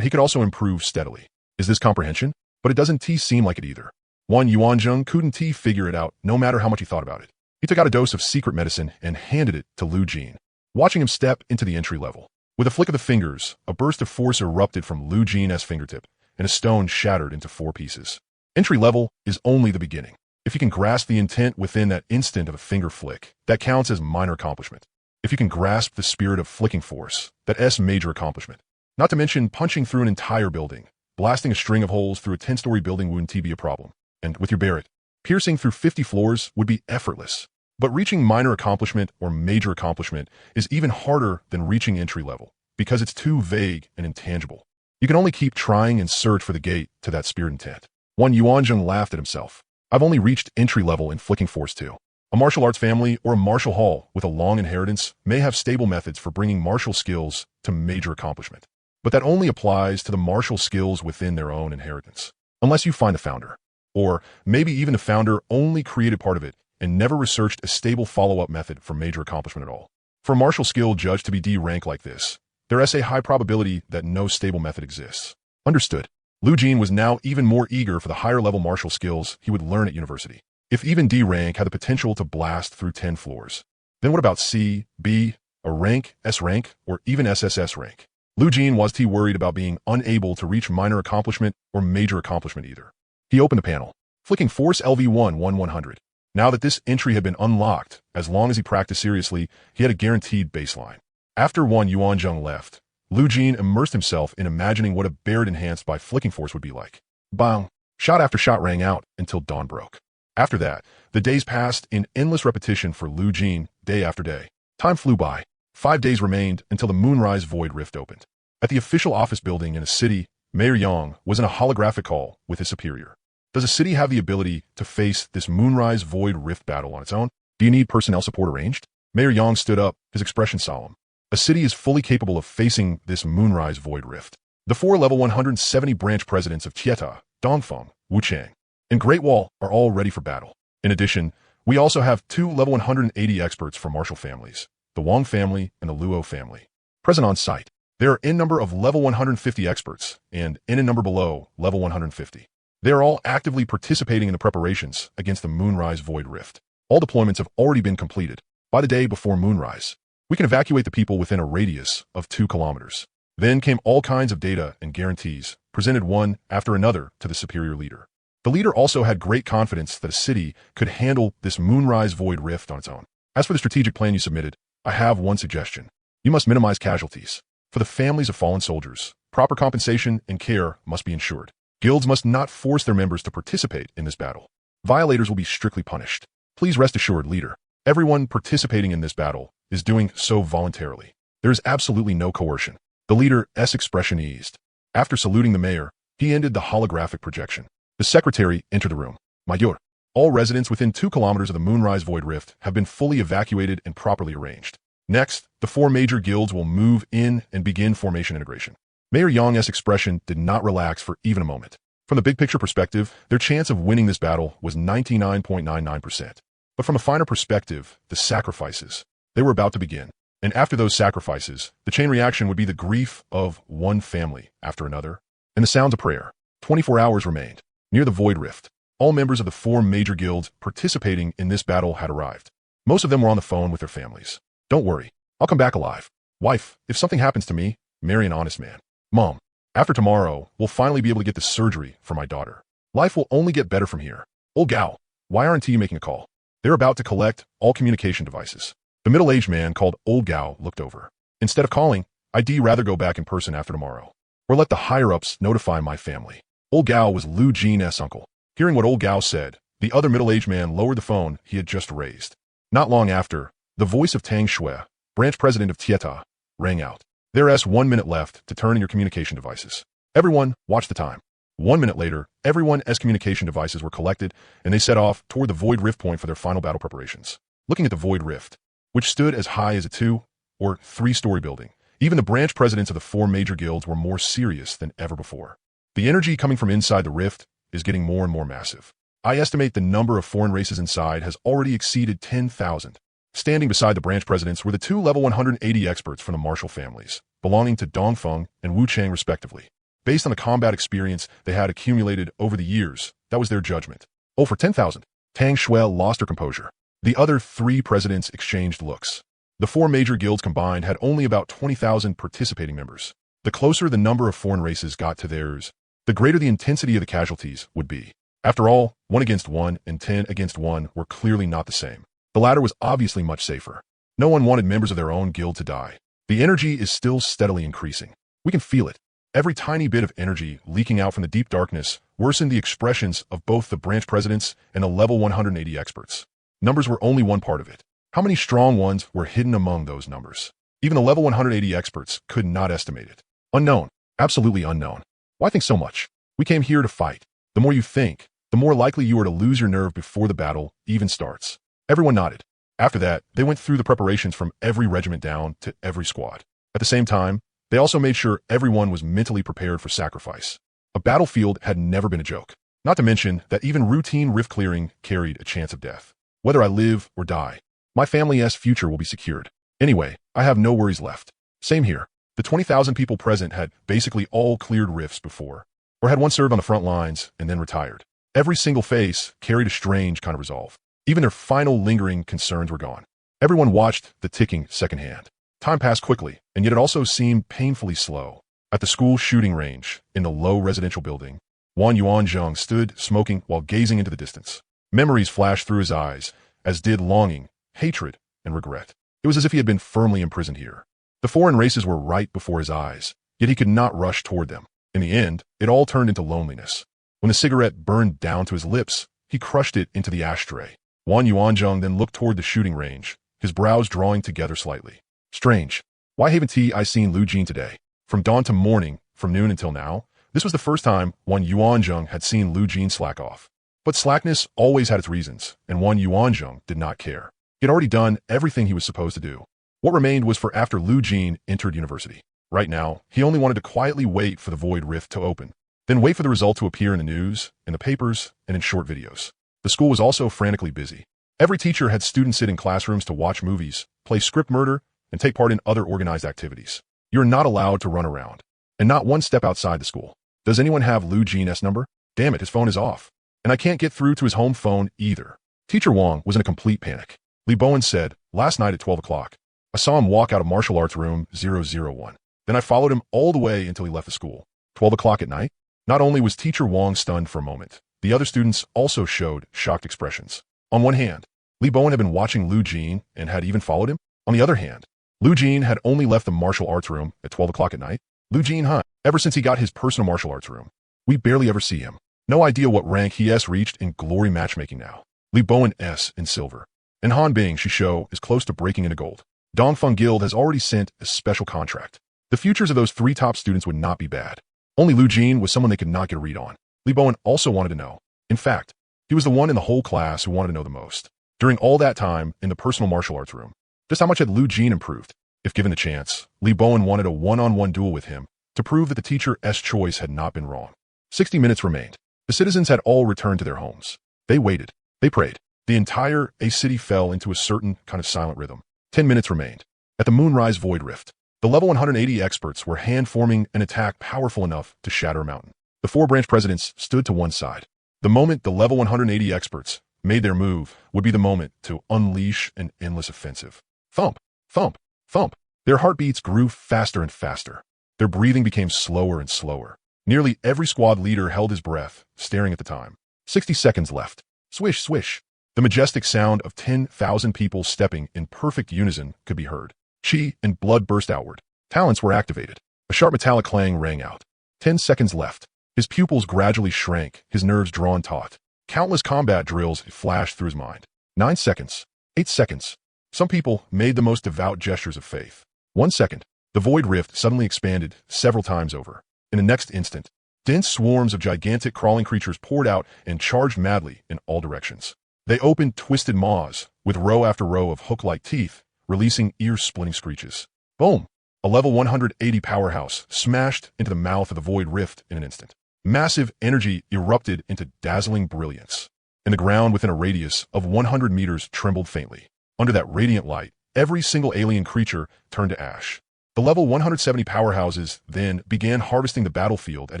He could also improve steadily. Is this comprehension? But it doesn't seem like it either. Yuanzheng couldn't figure it out no matter how much he thought about it. He took out a dose of secret medicine and handed it to Lu Jin, watching him step into the entry level. With a flick of the fingers, a burst of force erupted from Lu Jin's fingertip, and a stone shattered into 4 pieces. Entry level is only the beginning. If you can grasp the intent within that instant of a finger flick, that counts as minor accomplishment. If you can grasp the spirit of flicking force, that's major accomplishment. Not to mention punching through an entire building, blasting a string of holes through a 10-story building wouldn't be a problem. And with your Barrett, piercing through 50 floors would be effortless. But reaching minor accomplishment or major accomplishment is even harder than reaching entry level, because it's too vague and intangible. You can only keep trying and search for the gate to that spirit intent. Yuanzheng laughed at himself. I've only reached entry level in flicking force too. A martial arts family or a martial hall with a long inheritance may have stable methods for bringing martial skills to major accomplishment. But that only applies to the martial skills within their own inheritance. Unless you find the founder. Or maybe even the founder only created part of it and never researched a stable follow-up method for major accomplishment at all. For a martial skill judged to be D rank like this, there is a high probability that no stable method exists. Understood. Lu Jin was now even more eager for the higher-level martial skills he would learn at university. If even D rank had the potential to blast through 10 floors, then what about C, B, a rank, S rank, or even SSS rank? Lu Jin was worried about being unable to reach minor accomplishment or major accomplishment either. He opened the panel, flicking Force LV1-100. Now that this entry had been unlocked, as long as he practiced seriously, he had a guaranteed baseline. After Yuanzheng left, Lu Jin immersed himself in imagining what a Barrett enhanced by flicking force would be like. Bang! Shot after shot rang out until dawn broke. After that, the days passed in endless repetition for Lu Jin, day after day. Time flew by. 5 days remained until the Moonrise Void Rift opened. At the official office building in a city, Mayor Yang was in a holographic call with his superior. Does a city have the ability to face this Moonrise Void Rift battle on its own? Do you need personnel support arranged? Mayor Yang stood up, his expression solemn. A city is fully capable of facing this Moonrise Void Rift. The 4 level 170 branch presidents of Chieta, Dongfeng, Wuchang, and Great Wall are all ready for battle. In addition, we also have 2 level 180 experts from martial families, the Wang family and the Luo family, present on site. There are n number of level 150 experts and n number below level 150. They are all actively participating in the preparations against the Moonrise Void Rift. All deployments have already been completed. By the day before Moonrise, we can evacuate the people within a radius of 2 kilometers. Then came all kinds of data and guarantees, presented one after another to the superior leader. The leader also had great confidence that a city could handle this Moonrise Void Rift on its own. As for the strategic plan you submitted, I have one suggestion. You must minimize casualties. For the families of fallen soldiers, proper compensation and care must be ensured. Guilds must not force their members to participate in this battle. Violators will be strictly punished. Please rest assured, leader, everyone participating in this battle is doing so voluntarily. There is absolutely no coercion. The leader's expression eased. After saluting the mayor, he ended the holographic projection. The secretary entered the room. Mayor, all residents within 2 kilometers of the Moonrise Void Rift have been fully evacuated and properly arranged. Next, the 4 major guilds will move in and begin formation integration. Mayor Yang's expression did not relax for even a moment. From the big picture perspective, their chance of winning this battle was 99.99%. But from a finer perspective, the sacrifices, they were about to begin. And after those sacrifices, the chain reaction would be the grief of one family after another, and the sounds of prayer. 24 hours remained. Near the Void Rift, all members of the 4 major guilds participating in this battle had arrived. Most of them were on the phone with their families. Don't worry, I'll come back alive. Wife, if something happens to me, marry an honest man. Mom, after tomorrow, we'll finally be able to get the surgery for my daughter. Life will only get better from here. Old Gao, why aren't you making a call? They're about to collect all communication devices. The middle-aged man called Old Gao looked over. Instead of calling, I'd rather go back in person after tomorrow. Or let the higher-ups notify my family. Old Gao was Lu Jin's uncle. Hearing what Old Gao said, the other middle-aged man lowered the phone he had just raised. Not long after, the voice of Tang Shui, branch president of Chieta, rang out. There's 1 minute left to turn in your communication devices. Everyone, watch the time. 1 minute later, everyone's communication devices were collected, and they set off toward the Void Rift point for their final battle preparations. Looking at the Void Rift, which stood as high as a 2 or 3-story building, even the branch presidents of the 4 major guilds were more serious than ever before. The energy coming from inside the rift is getting more and more massive. I estimate the number of foreign races inside has already exceeded 10,000. Standing beside the branch presidents were the two level 180 experts from the Marshall families, belonging to Dongfeng and Wu Chang respectively. Based on the combat experience they had accumulated over the years, that was their judgment. Oh, for 10,000. Tang Shui lost her composure. The other three presidents exchanged looks. The four major guilds combined had only about 20,000 participating members. The closer the number of foreign races got to theirs, the greater the intensity of the casualties would be. After all, 1 against 1 and 10 against 1 were clearly not the same. The latter was obviously much safer. No one wanted members of their own guild to die. The energy is still steadily increasing. We can feel it. Every tiny bit of energy leaking out from the deep darkness worsened the expressions of both the branch presidents and the level 180 experts. Numbers were only one part of it. How many strong ones were hidden among those numbers? Even the level 180 experts could not estimate it. Unknown. Absolutely unknown. Why think so much? We came here to fight. The more you think, the more likely you are to lose your nerve before the battle even starts. Everyone nodded. After that, they went through the preparations from every regiment down to every squad. At the same time, they also made sure everyone was mentally prepared for sacrifice. A battlefield had never been a joke. Not to mention that even routine rift clearing carried a chance of death. Whether I live or die, my family's future will be secured. Anyway, I have no worries left. Same here. The 20,000 people present had basically all cleared rifts before, or had once served on the front lines and then retired. Every single face carried a strange kind of resolve. Even their final lingering concerns were gone. Everyone watched the ticking secondhand. Time passed quickly, and yet it also seemed painfully slow. At the school shooting range, in the low residential building, Wan Yuanzhang stood smoking while gazing into the distance. Memories flashed through his eyes, as did longing, hatred, and regret. It was as if he had been firmly imprisoned here. The foreign races were right before his eyes, yet he could not rush toward them. In the end, it all turned into loneliness. When the cigarette burned down to his lips, he crushed it into the ashtray. Wan Yuanzhang then looked toward the shooting range, his brows drawing together slightly. Strange. Why haven't I seen Lu Jin today? From dawn to morning, from noon until now, this was the first time Wan Yuanzhang had seen Lu Jin slack off. But slackness always had its reasons, and Wan Yuanzhang did not care. He had already done everything he was supposed to do. What remained was for after Lu Jin entered university. Right now, he only wanted to quietly wait for the void rift to open, then wait for the result to appear in the news, in the papers, and in short videos. The school was also frantically busy. Every teacher had students sit in classrooms to watch movies, play script murder, and take part in other organized activities. You're not allowed to run around, and not one step outside the school. Does anyone have Lu Jin's number? Damn it, his phone is off. And I can't get through to his home phone either. Teacher Wang was in a complete panic. Li Bowen said, last night at 12 o'clock, I saw him walk out of martial arts room 001. Then I followed him all the way until he left the school. 12 o'clock at night? Not only was Teacher Wang stunned for a moment, the other students also showed shocked expressions. On one hand, Li Bowen had been watching Lu Jin and had even followed him. On the other hand, Lu Jin had only left the martial arts room at 12 o'clock at night. Lu Jin, ever since he got his personal martial arts room, we barely ever see him. No idea what rank he has reached in glory matchmaking now. Li Bowen S in silver. And Han Bing, she show, is close to breaking into gold. Dongfeng Guild has already sent a special contract. The futures of those three top students would not be bad. Only Lu Jin was someone they could not get a read on. Li Bowen also wanted to know. In fact, he was the one in the whole class who wanted to know the most. During all that time in the personal martial arts room, just how much had Lu Jin improved? If given the chance, Li Bowen wanted a one-on-one duel with him to prove that the teacher's choice had not been wrong. 60 minutes remained. The citizens had all returned to their homes. They waited. They prayed. The entire city fell into a certain kind of silent rhythm. 10 minutes remained. At the Moonrise Void Rift, the level 180 experts were hand-forming an attack powerful enough to shatter a mountain. The four branch presidents stood to one side. The moment the level 180 experts made their move would be the moment to unleash an endless offensive. Thump, thump, thump. Their heartbeats grew faster and faster. Their breathing became slower and slower. Nearly every squad leader held his breath, staring at the time. 60 seconds left. Swish, swish. The majestic sound of 10,000 people stepping in perfect unison could be heard. Chi and blood burst outward. Talents were activated. A sharp metallic clang rang out. 10 seconds left. His pupils gradually shrank, his nerves drawn taut. Countless combat drills flashed through his mind. 9 seconds. 8 seconds. Some people made the most devout gestures of faith. 1 second. The void rift suddenly expanded several times over. In the next instant, dense swarms of gigantic crawling creatures poured out and charged madly in all directions. They opened twisted maws, with row after row of hook-like teeth, releasing ear-splitting screeches. Boom! A level 180 powerhouse smashed into the mouth of the void rift in an instant. Massive energy erupted into dazzling brilliance. and the ground within a radius of 100 meters trembled faintly. Under that radiant light, every single alien creature turned to ash. The level 170 powerhouses then began harvesting the battlefield at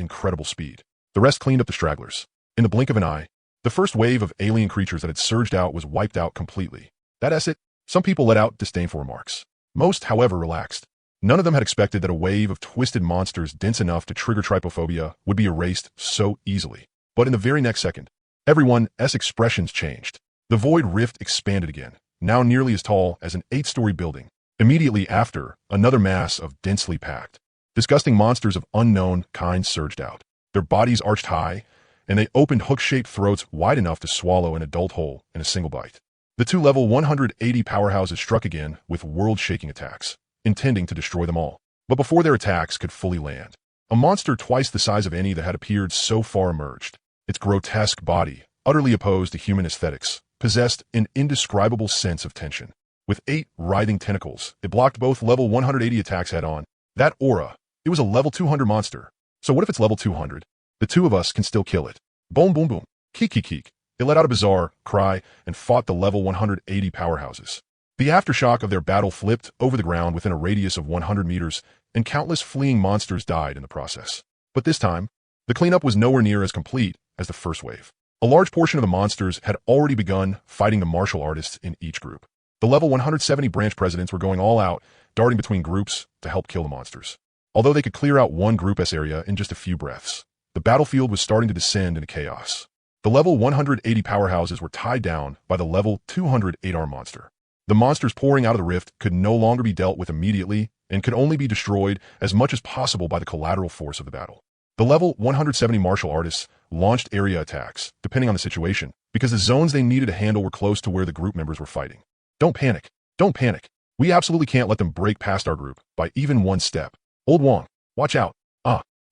incredible speed. The rest cleaned up the stragglers. In the blink of an eye, the first wave of alien creatures that had surged out was wiped out completely. That's it. Some people let out disdainful remarks. Most, however, relaxed. None of them had expected that a wave of twisted monsters dense enough to trigger trypophobia would be erased so easily. But in the very next second, everyone's expressions changed. The void rift expanded again, now nearly as tall as an 8-story building. Immediately after, another mass of densely packed, disgusting monsters of unknown kinds surged out. Their bodies arched high, and they opened hook-shaped throats wide enough to swallow an adult whole in a single bite. The two level 180 powerhouses struck again with world-shaking attacks, intending to destroy them all. But before their attacks could fully land, a monster twice the size of any that had appeared so far emerged. Its grotesque body, utterly opposed to human aesthetics, possessed an indescribable sense of tension. With 8 writhing tentacles, it blocked both level 180 attacks head-on. That aura, it was a level 200 monster. So what if it's level 200? The two of us can still kill it. Boom, boom, boom. Keek, keek, keek. It let out a bizarre cry and fought the level 180 powerhouses. The aftershock of their battle flipped over the ground within a radius of 100 meters, and countless fleeing monsters died in the process. But this time, the cleanup was nowhere near as complete as the first wave. A large portion of the monsters had already begun fighting the martial artists in each group. The level 170 branch presidents were going all out, darting between groups to help kill the monsters. Although they could clear out one group's area in just a few breaths, the battlefield was starting to descend into chaos. The level 180 powerhouses were tied down by the level 200 8-arm monster. The monsters pouring out of the rift could no longer be dealt with immediately and could only be destroyed as much as possible by the collateral force of the battle. The level 170 martial artists launched area attacks, depending on the situation, because the zones they needed to handle were close to where the group members were fighting. Don't panic. Don't panic. We absolutely can't let them break past our group by even one step. Old Wong, watch out.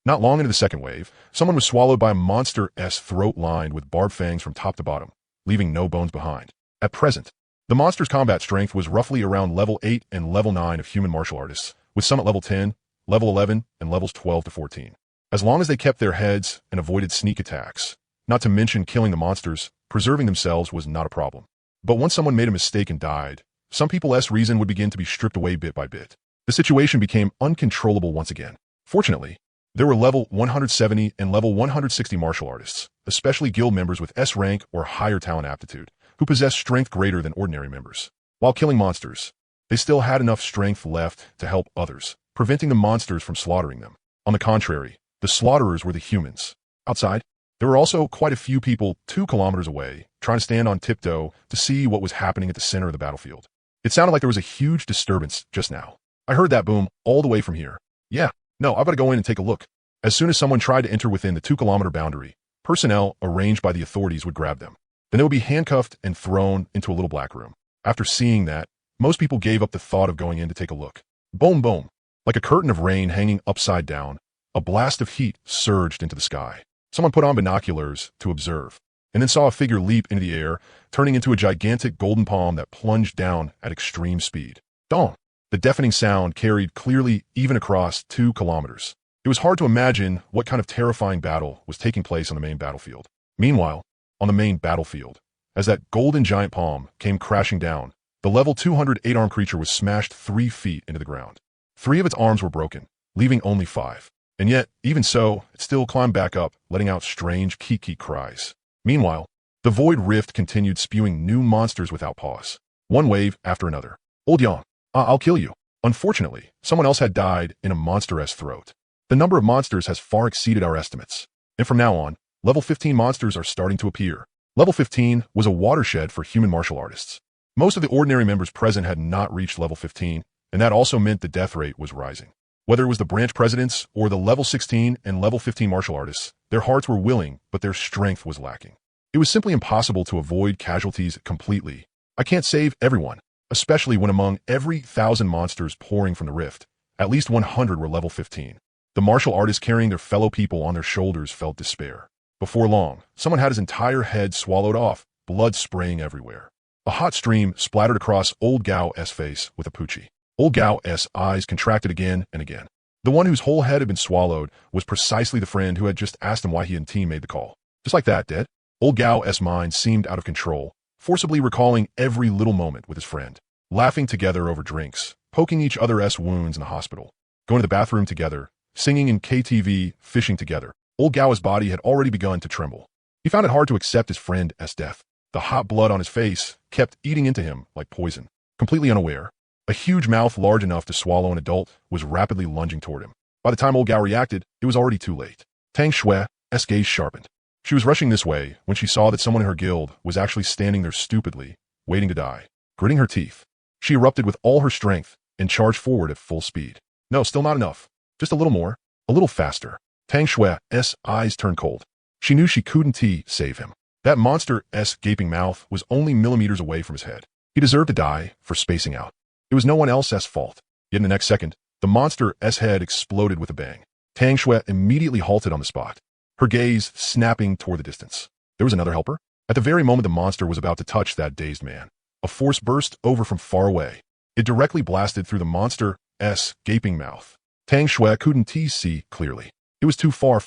Not long into the second wave, someone was swallowed by a monster's throat lined with barbed fangs from top to bottom, leaving no bones behind. At present, the monster's combat strength was roughly around level 8 and level 9 of human martial artists, with some at level 10, level 11, and levels 12 to 14. As long as they kept their heads and avoided sneak attacks, not to mention killing the monsters, preserving themselves was not a problem. But once someone made a mistake and died, some people's reason would begin to be stripped away bit by bit. The situation became uncontrollable once again. Fortunately, there were level 170 and level 160 martial artists, especially guild members with S rank or higher talent aptitude, who possessed strength greater than ordinary members. While killing monsters, they still had enough strength left to help others, preventing the monsters from slaughtering them. On the contrary, the slaughterers were the humans. Outside, there were also quite a few people 2 kilometers away, trying to stand on tiptoe to see what was happening at the center of the battlefield. It sounded like there was a huge disturbance just now. I heard that boom all the way from here. Yeah, no, I've got to go in and take a look. As soon as someone tried to enter within the 2-kilometer boundary, personnel arranged by the authorities would grab them. Then they would be handcuffed and thrown into a little black room. After seeing that, most people gave up the thought of going in to take a look. Boom, boom. Like a curtain of rain hanging upside down, a blast of heat surged into the sky. Someone put on binoculars to observe, and then saw a figure leap into the air, turning into a gigantic golden palm that plunged down at extreme speed. Dong! The deafening sound carried clearly even across 2 kilometers. It was hard to imagine what kind of terrifying battle was taking place on the main battlefield. Meanwhile, on the main battlefield, as that golden giant palm came crashing down, the level 200 8-arm creature was smashed 3 feet into the ground. 3 of its arms were broken, leaving only 5. And yet, even so, it still climbed back up, letting out strange keek-keek cries. Meanwhile, the void rift continued spewing new monsters without pause, one wave after another. Old Yang, I'll kill you. Unfortunately, someone else had died in a monster's throat. The number of monsters has far exceeded our estimates, and from now on, level 15 monsters are starting to appear. Level 15 was a watershed for human martial artists. Most of the ordinary members present had not reached level 15, and that also meant the death rate was rising. Whether it was the branch presidents or the level 16 and level 15 martial artists, their hearts were willing, but their strength was lacking. It was simply impossible to avoid casualties completely. I can't save everyone, especially when among every 1,000 monsters pouring from the rift, at least 100 were level 15. The martial artists carrying their fellow people on their shoulders felt despair. Before long, someone had his entire head swallowed off, blood spraying everywhere. A hot stream splattered across Old Gao's face with a poochie. Old Gao's eyes contracted again and again. The one whose whole head had been swallowed was precisely the friend who had just asked him why he and team made the call. Just like that, dead. Old Gao's mind seemed out of control, forcibly recalling every little moment with his friend, laughing together over drinks, poking each other's wounds in the hospital, going to the bathroom together, singing in KTV, fishing together. Old Gao's body had already begun to tremble. He found it hard to accept his friend's death. The hot blood on his face kept eating into him like poison. Completely unaware, a huge mouth large enough to swallow an adult was rapidly lunging toward him. By the time Old Gao reacted, it was already too late. Tang Shui's gaze sharpened. She was rushing this way when she saw that someone in her guild was actually standing there stupidly, waiting to die. Gritting her teeth, she erupted with all her strength and charged forward at full speed. No, still not enough. Just a little more. A little faster. Tang Shui's eyes turned cold. She knew she couldn't save him. That monster's gaping mouth was only millimeters away from his head. He deserved to die for spacing out. It was no one else's fault. Yet in the next second, the monster's head exploded with a bang. Tang Shui immediately halted on the spot, her gaze snapping toward the distance. There was another helper. At the very moment the monster was about to touch that dazed man, a force burst over from far away. It directly blasted through the monster's gaping mouth. Tang Shui couldn't see clearly. It was too far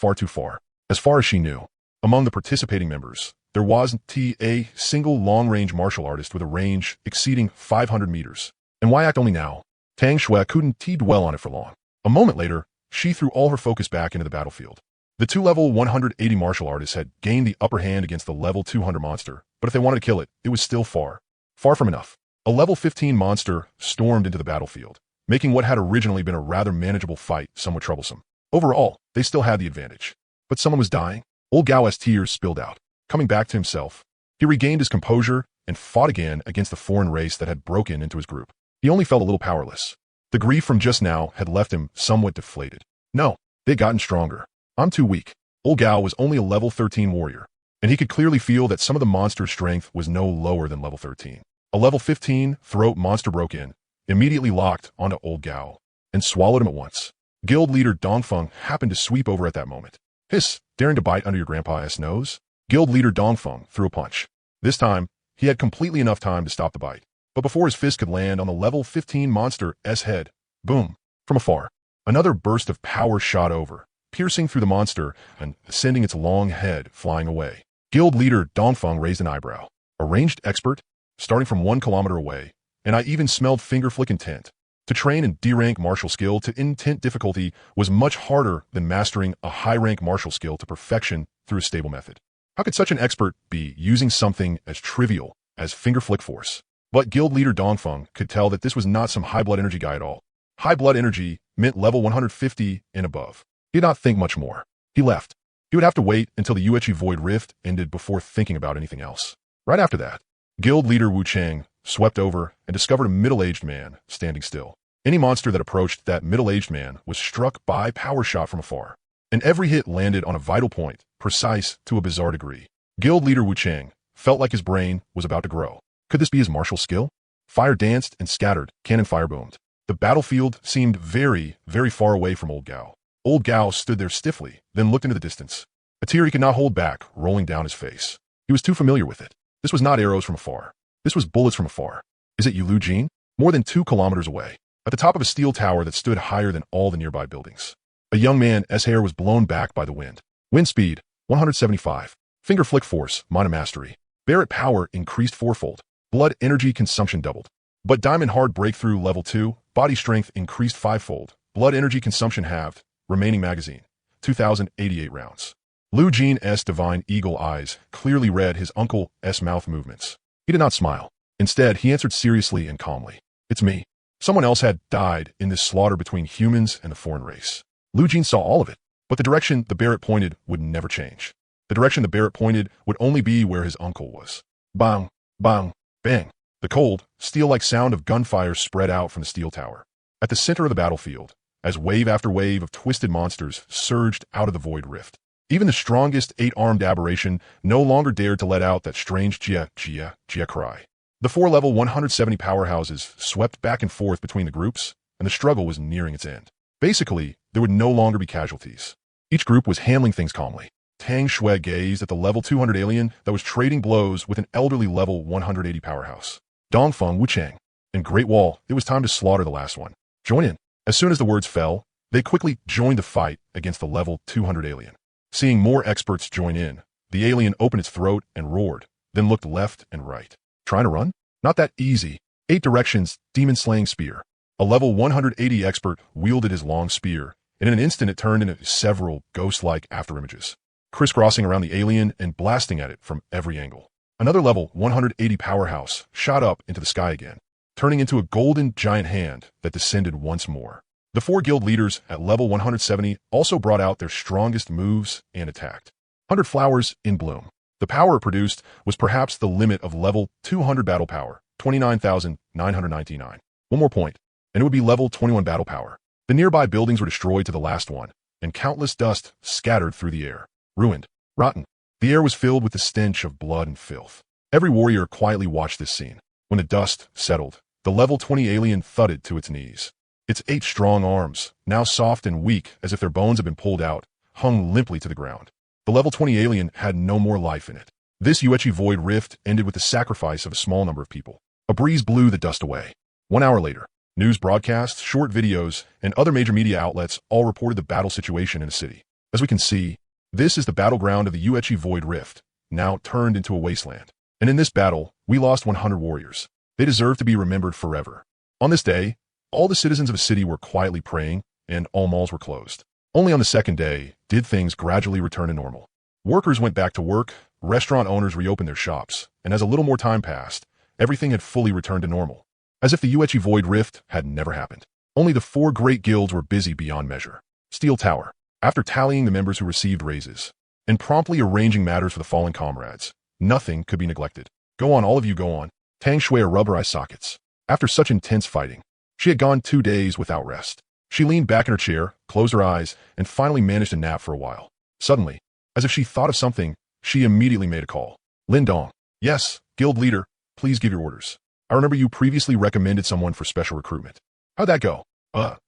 as far as she knew. Among the participating members, there wasn't a single long-range martial artist with a range exceeding 500 meters. And why act only now? Tang Shui couldn't dwell on it for long. A moment later, she threw all her focus back into the battlefield. The two level 180 martial artists had gained the upper hand against the level 200 monster, but if they wanted to kill it, it was still far from enough. A level 15 monster stormed into the battlefield, making what had originally been a rather manageable fight somewhat troublesome. Overall, they still had the advantage. But someone was dying. Old Gao's tears spilled out. Coming back to himself, he regained his composure and fought again against the foreign race that had broken into his group. He only felt a little powerless. The grief from just now had left him somewhat deflated. No, they'd gotten stronger. I'm too weak. Old Gao was only a level 13 warrior, and he could clearly feel that some of the monster's strength was no lower than level 13. A level 15 throat monster broke in, immediately locked onto Old Gao, and swallowed him at once. Guild leader Dongfeng happened to sweep over at that moment. Hiss, daring to bite under your grandpa's nose? Guild leader Dongfeng threw a punch. This time, he had completely enough time to stop the bite. But before his fist could land on the level 15 monster's head, boom, from afar, another burst of power shot over, piercing through the monster and sending its long head flying away. Guild leader Dongfeng raised an eyebrow. A ranged expert, starting from 1 kilometer away, and I even smelled finger-flick intent. To train in D-rank martial skill to intent difficulty was much harder than mastering a high-rank martial skill to perfection through a stable method. How could such an expert be using something as trivial as finger-flick force? But guild leader Dongfeng could tell that this was not some high-blood energy guy at all. High-blood energy meant level 150 and above. He did not think much more. He left. He would have to wait until the Yuechi Void Rift ended before thinking about anything else. Right after that, guild leader Wu Chang swept over and discovered a middle-aged man standing still. Any monster that approached that middle-aged man was struck by power shot from afar, and every hit landed on a vital point, precise to a bizarre degree. Guild leader Wu Chang felt like his brain was about to grow. Could this be his martial skill? Fire danced and scattered, cannon fire boomed. The battlefield seemed very, very far away from Old Gao. Old Gao stood there stiffly, then looked into the distance. A tear he could not hold back rolling down his face. He was too familiar with it. This was not arrows from afar. This was bullets from afar. Is it Yulu Jin? More than 2 kilometers away, at the top of a steel tower that stood higher than all the nearby buildings. A young man's hair was blown back by the wind. Wind speed, 175. Finger flick force, mana mastery. Barrett power increased 4-fold. Blood energy consumption doubled. But diamond hard breakthrough level 2, body strength increased 5-fold. Blood energy consumption halved. Remaining magazine, 2,088 rounds. Lu Jin's divine eagle eyes clearly read his uncle's mouth movements. He did not smile. Instead, he answered seriously and calmly. It's me. Someone else had died in this slaughter between humans and the foreign race. Lu Jin saw all of it, but the direction the Barrett pointed would never change. The direction the Barrett pointed would only be where his uncle was. Bang, bang, bang. The cold, steel-like sound of gunfire spread out from the steel tower. At the center of the battlefield, as wave after wave of twisted monsters surged out of the void rift, even the strongest 8-armed aberration no longer dared to let out that strange Jia, Jia, Jia cry. The 4-level 170 powerhouses swept back and forth between the groups, and the struggle was nearing its end. Basically, there would no longer be casualties. Each group was handling things calmly. Tang Shui gazed at the level 200 alien that was trading blows with an elderly level 180 powerhouse. Dongfeng Wu Chang. And Great Wall, it was time to slaughter the last one. Join in. As soon as the words fell, they quickly joined the fight against the level 200 alien. Seeing more experts join in, The alien opened its throat and roared, then looked left and right. Trying to run? Not that easy. 8 directions, demon-slaying spear. A level 180 expert wielded his long spear, and in an instant it turned into several ghost-like afterimages, crisscrossing around the alien and blasting at it from every angle. Another level 180 powerhouse shot up into the sky again, turning into a golden giant hand that descended once more. The 4 guild leaders at level 170 also brought out their strongest moves and attacked. 100 flowers in bloom. The power it produced was perhaps the limit of level 200 battle power, 29,999. One more point, and it would be level 21 battle power. The nearby buildings were destroyed to the last one, and countless dust scattered through the air. Ruined. Rotten. The air was filled with the stench of blood and filth. Every warrior quietly watched this scene. When the dust settled, the level 20 alien thudded to its knees. Its 8 strong arms, now soft and weak as if their bones had been pulled out, hung limply to the ground. The level 20 alien had no more life in it. This Yuechi Void Rift ended with the sacrifice of a small number of people. A breeze blew the dust away. 1 hour later, news broadcasts, short videos, and other major media outlets all reported the battle situation in the city. As we can see, this is the battleground of the Yuechi Void Rift, now turned into a wasteland. And in this battle, we lost 100 warriors. They deserve to be remembered forever. On this day, all the citizens of the city were quietly praying, and all malls were closed. Only on the second day did things gradually return to normal. Workers went back to work, restaurant owners reopened their shops, and as a little more time passed, everything had fully returned to normal. As if the Yuechi Void Rift had never happened. Only the 4 great guilds were busy beyond measure. Steel Tower. After tallying the members who received raises, and promptly arranging matters for the fallen comrades, nothing could be neglected. Go on, all of you, go on. Tang Shui rubber eye sockets. After such intense fighting, she had gone 2 days without rest. She leaned back in her chair, closed her eyes, and finally managed to nap for a while. Suddenly, as if she thought of something, she immediately made a call. Lin Dong. Yes, guild leader, please give your orders. I remember you previously recommended someone for special recruitment. How'd that go?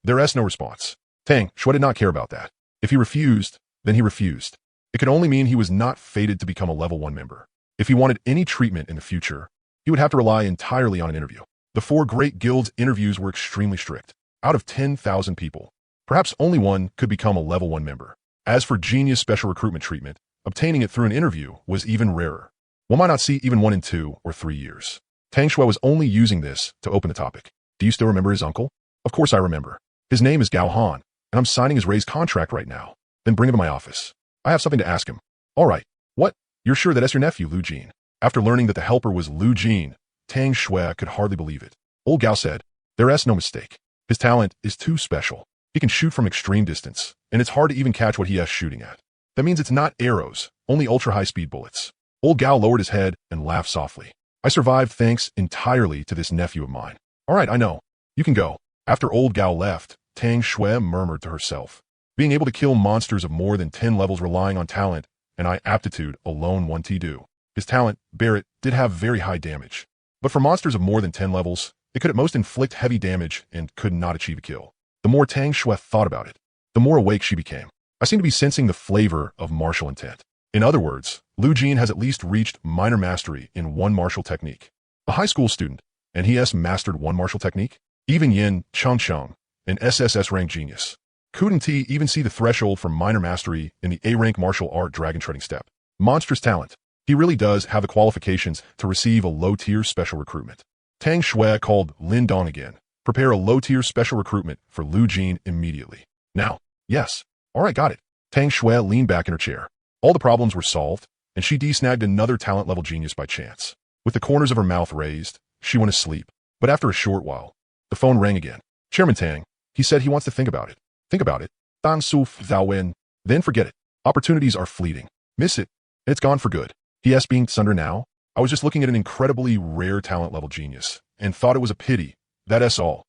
There's no response. Tang Shui did not care about that. If he refused, then he refused. It could only mean he was not fated to become a level 1 member. If he wanted any treatment in the future, he would have to rely entirely on an interview. The 4 great guilds' interviews were extremely strict. Out of 10,000 people, perhaps only one could become a level 1 member. As for genius special recruitment treatment, obtaining it through an interview was even rarer. One might not see even one in 2 or 3 years. Tang Shui was only using this to open the topic. Do you still remember his uncle? Of course I remember. His name is Gao Han, and I'm signing his raise contract right now. Then bring him to my office. I have something to ask him. All right. What? You're sure that that's your nephew, Lu Jin? After learning that the helper was Lu Jin, Tang Shui could hardly believe it. Old Gao said, there's no mistake. His talent is too special. He can shoot from extreme distance, and it's hard to even catch what he is shooting at. That means it's not arrows, only ultra-high-speed bullets. Old Gao lowered his head and laughed softly. I survived thanks entirely to this nephew of mine. All right, I know. You can go. After Old Gao left, Tang Shui murmured to herself. Being able to kill monsters of more than 10 levels relying on talent and eye aptitude alone won't do. His talent, Barrett, did have very high damage. But for monsters of more than 10 levels, it could at most inflict heavy damage and could not achieve a kill. The more Tang Shui thought about it, the more awake she became. I seem to be sensing the flavor of martial intent. In other words, Lu Jin has at least reached minor mastery in one martial technique. A high school student, and he has mastered one martial technique? Even Yin Cheng, an SSS rank genius, couldn't he even see the threshold for minor mastery in the A-rank martial art dragon treading step? Monstrous talent. He really does have the qualifications to receive a low-tier special recruitment. Tang Shui called Lin Dong again. Prepare a low-tier special recruitment for Lu Jin immediately. Now. Yes. All right, got it. Tang Shui leaned back in her chair. All the problems were solved, and she de-snagged another talent-level genius by chance. With the corners of her mouth raised, she went to sleep. But after a short while, the phone rang again. Chairman Tang, he said he wants to think about it. Think about it. Dan Su Thou Win. Then forget it. Opportunities are fleeting. Miss it, and it's gone for good. P.S. being Sunder now, I was just looking at an incredibly rare talent-level genius, and thought it was a pity. That's all.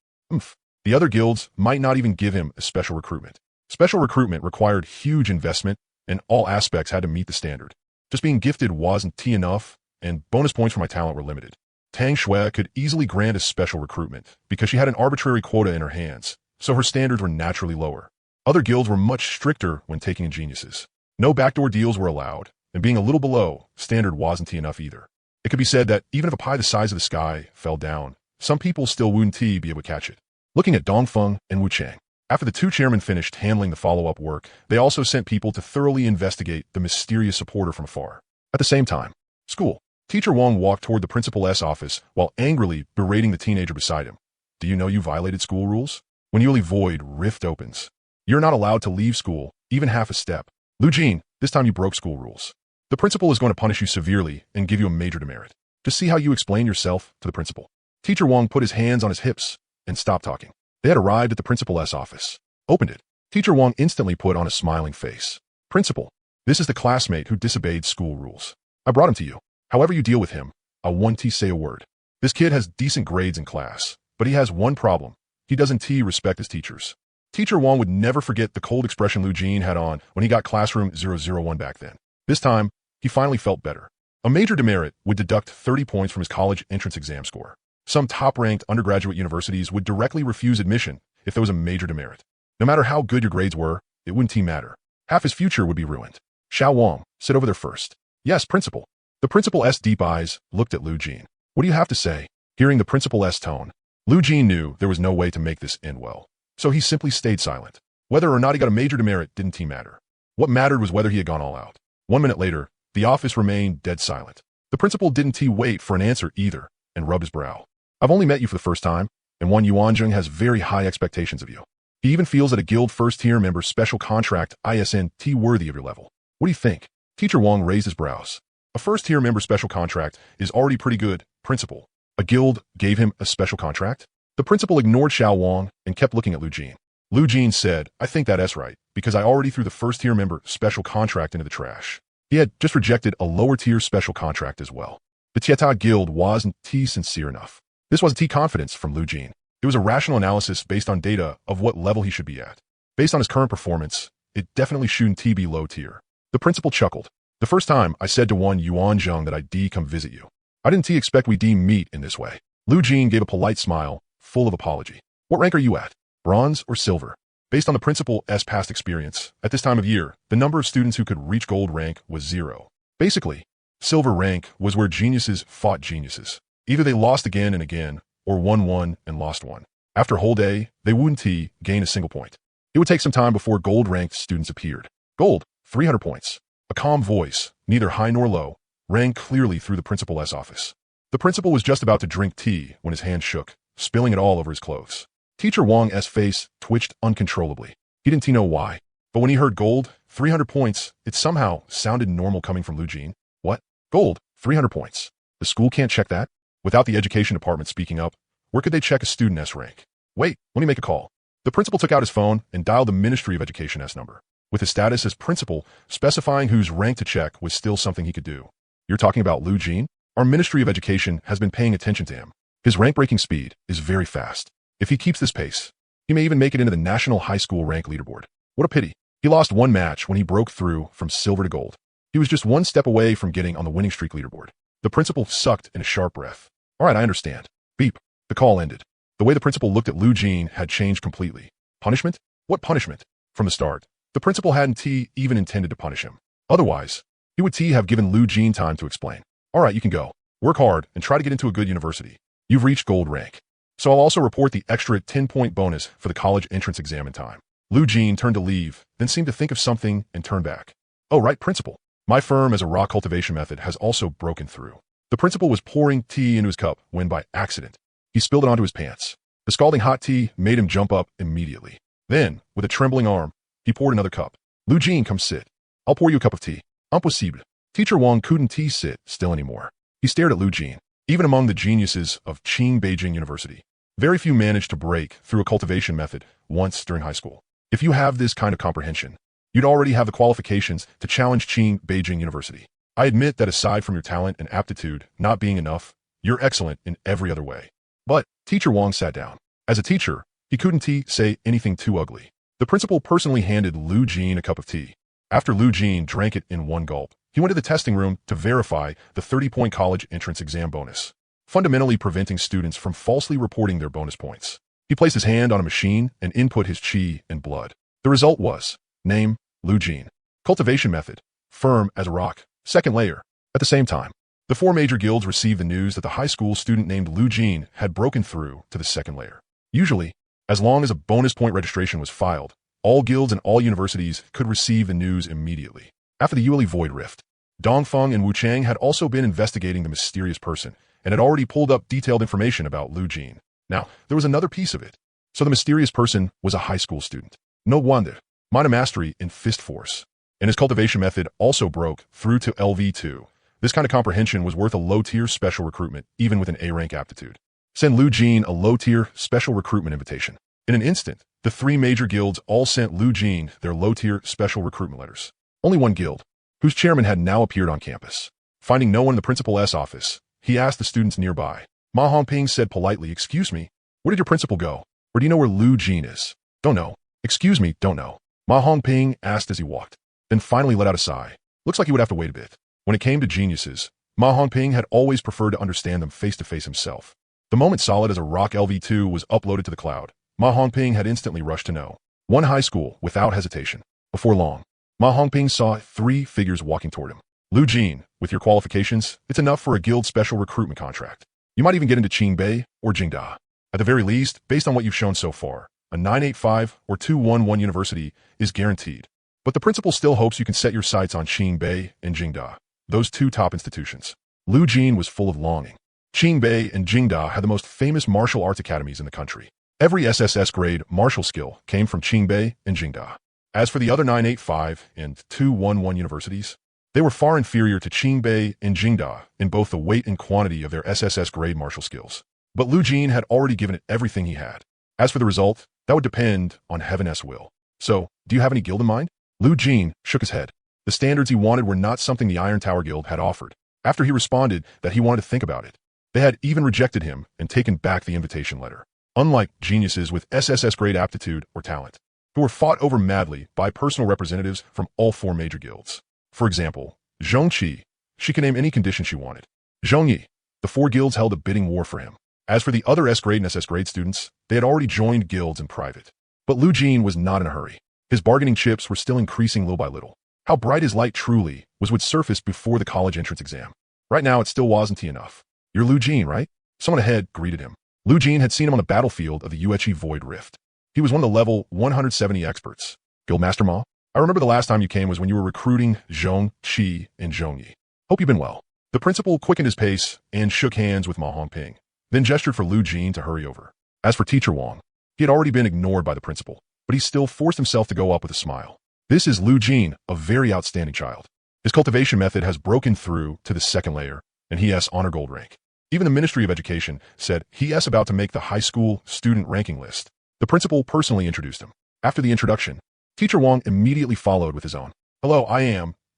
The other guilds might not even give him a special recruitment. Special recruitment required huge investment, and all aspects had to meet the standard. Just being gifted wasn't enough, and bonus points for my talent were limited. Tang Shui could easily grant a special recruitment because she had an arbitrary quota in her hands, so her standards were naturally lower. Other guilds were much stricter when taking in geniuses. No backdoor deals were allowed, and being a little below, standard wasn't enough either. It could be said that even if a pie the size of the sky fell down, some people still wouldn't be able to catch it. Looking at Dongfeng and Wu Chang, After the two chairmen finished handling the follow-up work, they also sent people to thoroughly investigate the mysterious supporter from afar. At the same time, school. Teacher Wong walked toward the principal's office while angrily berating the teenager beside him. Do you know you violated school rules? When you void rift opens. You're not allowed to leave school, even half a step. Lu Jin, this time you broke school rules. The principal is going to punish you severely and give you a major demerit. Just see how you explain yourself to the principal. Teacher Wong put his hands on his hips and stopped talking. They had arrived at the principal's office. Opened it. Teacher Wong instantly put on a smiling face. Principal, this is the classmate who disobeyed school rules. I brought him to you. However you deal with him, I want to say a word. This kid has decent grades in class, but he has one problem. He doesn't respect his teachers. Teacher Wong would never forget the cold expression Lu Jin had on when he got classroom 001 back then. This time, he finally felt better. A major demerit would deduct 30 points from his college entrance exam score. Some top-ranked undergraduate universities would directly refuse admission if there was a major demerit. No matter how good your grades were, it wouldn't matter. Half his future would be ruined. Xiao Wang, sit over there first. Yes, principal. The principal's deep eyes looked at Lu Jin. What do you have to say? Hearing the principal's tone, Lu Jin knew there was no way to make this end well. So he simply stayed silent. Whether or not he got a major demerit didn't matter. What mattered was whether he had gone all out. 1 minute later, the office remained dead silent. The principal didn't wait for an answer either and rubbed his brow. I've only met you for the first time, and Yuanjing has very high expectations of you. He even feels that a guild first-tier member special contract isn't worthy of your level. What do you think? Teacher Wong raised his brows. A first-tier member special contract is already pretty good, principal. A guild gave him a special contract? The principal ignored Xiao Wang and kept looking at Lu Jin. Lu Jin said, I think that's right, because I already threw the first-tier member special contract into the trash. He had just rejected a lower-tier special contract as well. The Tieta Guild wasn't sincere enough. This wasn't confidence from Lu Jin. It was a rational analysis based on data of what level he should be at. Based on his current performance, it definitely shouldn't be low tier. The principal chuckled. The first time I said to Yuanjing that I'd come visit you. I didn't expect we'd meet in this way. Lu Jin gave a polite smile, full of apology. What rank are you at? Bronze or silver? Based on the principal's past experience, at this time of year, the number of students who could reach gold rank was 0. Basically, silver rank was where geniuses fought geniuses. Either they lost again and again, or won one and lost one. After a whole day, they wouldn't gain a single point. It would take some time before gold-ranked students appeared. Gold, 300 points. A calm voice, neither high nor low, rang clearly through the principal's office. The principal was just about to drink tea when his hand shook, spilling it all over his clothes. Teacher Wang's face twitched uncontrollably. He didn't know why, but when he heard gold, 300 points, it somehow sounded normal coming from Lu Jin. What? Gold, 300 points. The school can't check that? Without the education department speaking up, where could they check a student's rank? Wait, let me make a call. The principal took out his phone and dialed the Ministry of Education's number. With his status as principal, specifying whose rank to check was still something he could do. You're talking about Lu Jin? Our Ministry of Education has been paying attention to him. His rank-breaking speed is very fast. If he keeps this pace, he may even make it into the National High School rank leaderboard. What a pity. He lost one match when he broke through from silver to gold. He was just one step away from getting on the winning streak leaderboard. The principal sucked in a sharp breath. All right, I understand. Beep. The call ended. The way the principal looked at Lu Jin had changed completely. Punishment? What punishment? From the start, the principal hadn't even intended to punish him. Otherwise, he would have given Lu Jin time to explain. All right, you can go. Work hard and try to get into a good university. You've reached gold rank. So I'll also report the extra 10-point bonus for the college entrance exam in time. Lu Jin turned to leave, then seemed to think of something and turned back. Oh, right, principal. My firm as a raw cultivation method has also broken through. The principal was pouring tea into his cup when, by accident, he spilled it onto his pants. The scalding hot tea made him jump up immediately. Then, with a trembling arm, he poured another cup. Lu Jin, come sit. I'll pour you a cup of tea. Impossible. Teacher Wang couldn't sit still anymore. He stared at Lu Jin. Even among the geniuses of Qing Beijing University, very few managed to break through a cultivation method once during high school. If you have this kind of comprehension, you'd already have the qualifications to challenge Qing Beijing University. I admit that aside from your talent and aptitude not being enough, you're excellent in every other way. But Teacher Wang sat down. As a teacher, he couldn't say anything too ugly. The principal personally handed Lu Jin a cup of tea. After Lu Jin drank it in one gulp, he went to the testing room to verify the 30-point college entrance exam bonus, fundamentally preventing students from falsely reporting their bonus points. He placed his hand on a machine and input his qi and blood. The result was, name, Lu Jin. Cultivation method, firm as a rock, second layer. At the same time, the 4 major guilds received the news that the high school student named Lu Jin had broken through to the second layer. Usually, As long as a bonus point registration was filed, all guilds and all universities could receive the news immediately. After the Yueli Void Rift, Dongfeng and Wu Chang had also been investigating the mysterious person and had already pulled up detailed information about Lu Jin. Now, there was another piece of it. So the mysterious person was a high school student. No wonder. Minor mastery in fist force. And his cultivation method also broke through to LV2. This kind of comprehension was worth a low-tier special recruitment, even with an A-rank aptitude. Send Lu Jin a low-tier special recruitment invitation. In an instant, the 3 major guilds all sent Lu Jin their low-tier special recruitment letters. Only one guild, whose chairman had now appeared on campus. Finding no one in the principal's office, he asked the students nearby. Ma Hongping said politely, "Excuse me, where did your principal go? Or do you know where Lu Jin is?" "Don't know." "Excuse me, don't know." Ma Hongping asked as he walked, then finally let out a sigh. Looks like he would have to wait a bit. When it came to geniuses, Ma Hongping had always preferred to understand them face-to-face himself. The moment solid as a rock LV2 was uploaded to the cloud, Ma Hongping had instantly rushed to know. One high school, without hesitation. Before long, Ma Hongping saw 3 figures walking toward him. "Lu Jin, with your qualifications, it's enough for a guild special recruitment contract. You might even get into Qingbei or Jingda. At the very least, based on what you've shown so far, a 985 or 211 university is guaranteed. But the principal still hopes you can set your sights on Qingbei and Jingda, those 2 top institutions." Lu Jin was full of longing. Qingbei and Jingda had the most famous martial arts academies in the country. Every SSS grade martial skill came from Qingbei and Jingda. As for the other 985 and 211 universities, they were far inferior to Qingbei and Jingda in both the weight and quantity of their SSS grade martial skills. But Lu Jin had already given it everything he had. As for the result, that would depend on Heaven's will. "So, do you have any guild in mind?" Lu Jin shook his head. The standards he wanted were not something the Iron Tower Guild had offered. After he responded that he wanted to think about it, they had even rejected him and taken back the invitation letter. Unlike geniuses with SSS grade aptitude or talent, who were fought over madly by personal representatives from all 4 major guilds. For example, Zhongqi, she could name any condition she wanted. Zhongyi, the 4 guilds held a bidding war for him. As for the other S-grade and SS-grade students, they had already joined guilds in private. But Lu Jin was not in a hurry. His bargaining chips were still increasing little by little. How bright his light truly was would surface before the college entrance exam. Right now, it still wasn't enough. "You're Lu Jin, right?" Someone ahead greeted him. Lu Jin had seen him on the battlefield of the Yuechi Void Rift. He was one of the level 170 experts. "Guildmaster Ma, I remember the last time you came was when you were recruiting Zhong, Qi, and Zhongyi. Hope you've been well." The principal quickened his pace and shook hands with Ma Hongping, then gestured for Lu Jin to hurry over. As for Teacher Wang, he had already been ignored by the principal, but he still forced himself to go up with a smile. "This is Lu Jin, a very outstanding child. His cultivation method has broken through to the 2nd layer, and he has honor gold rank. Even the Ministry of Education said he is about to make the high school student ranking list." The principal personally introduced him. After the introduction, Teacher Wang immediately followed with his own. "Hello,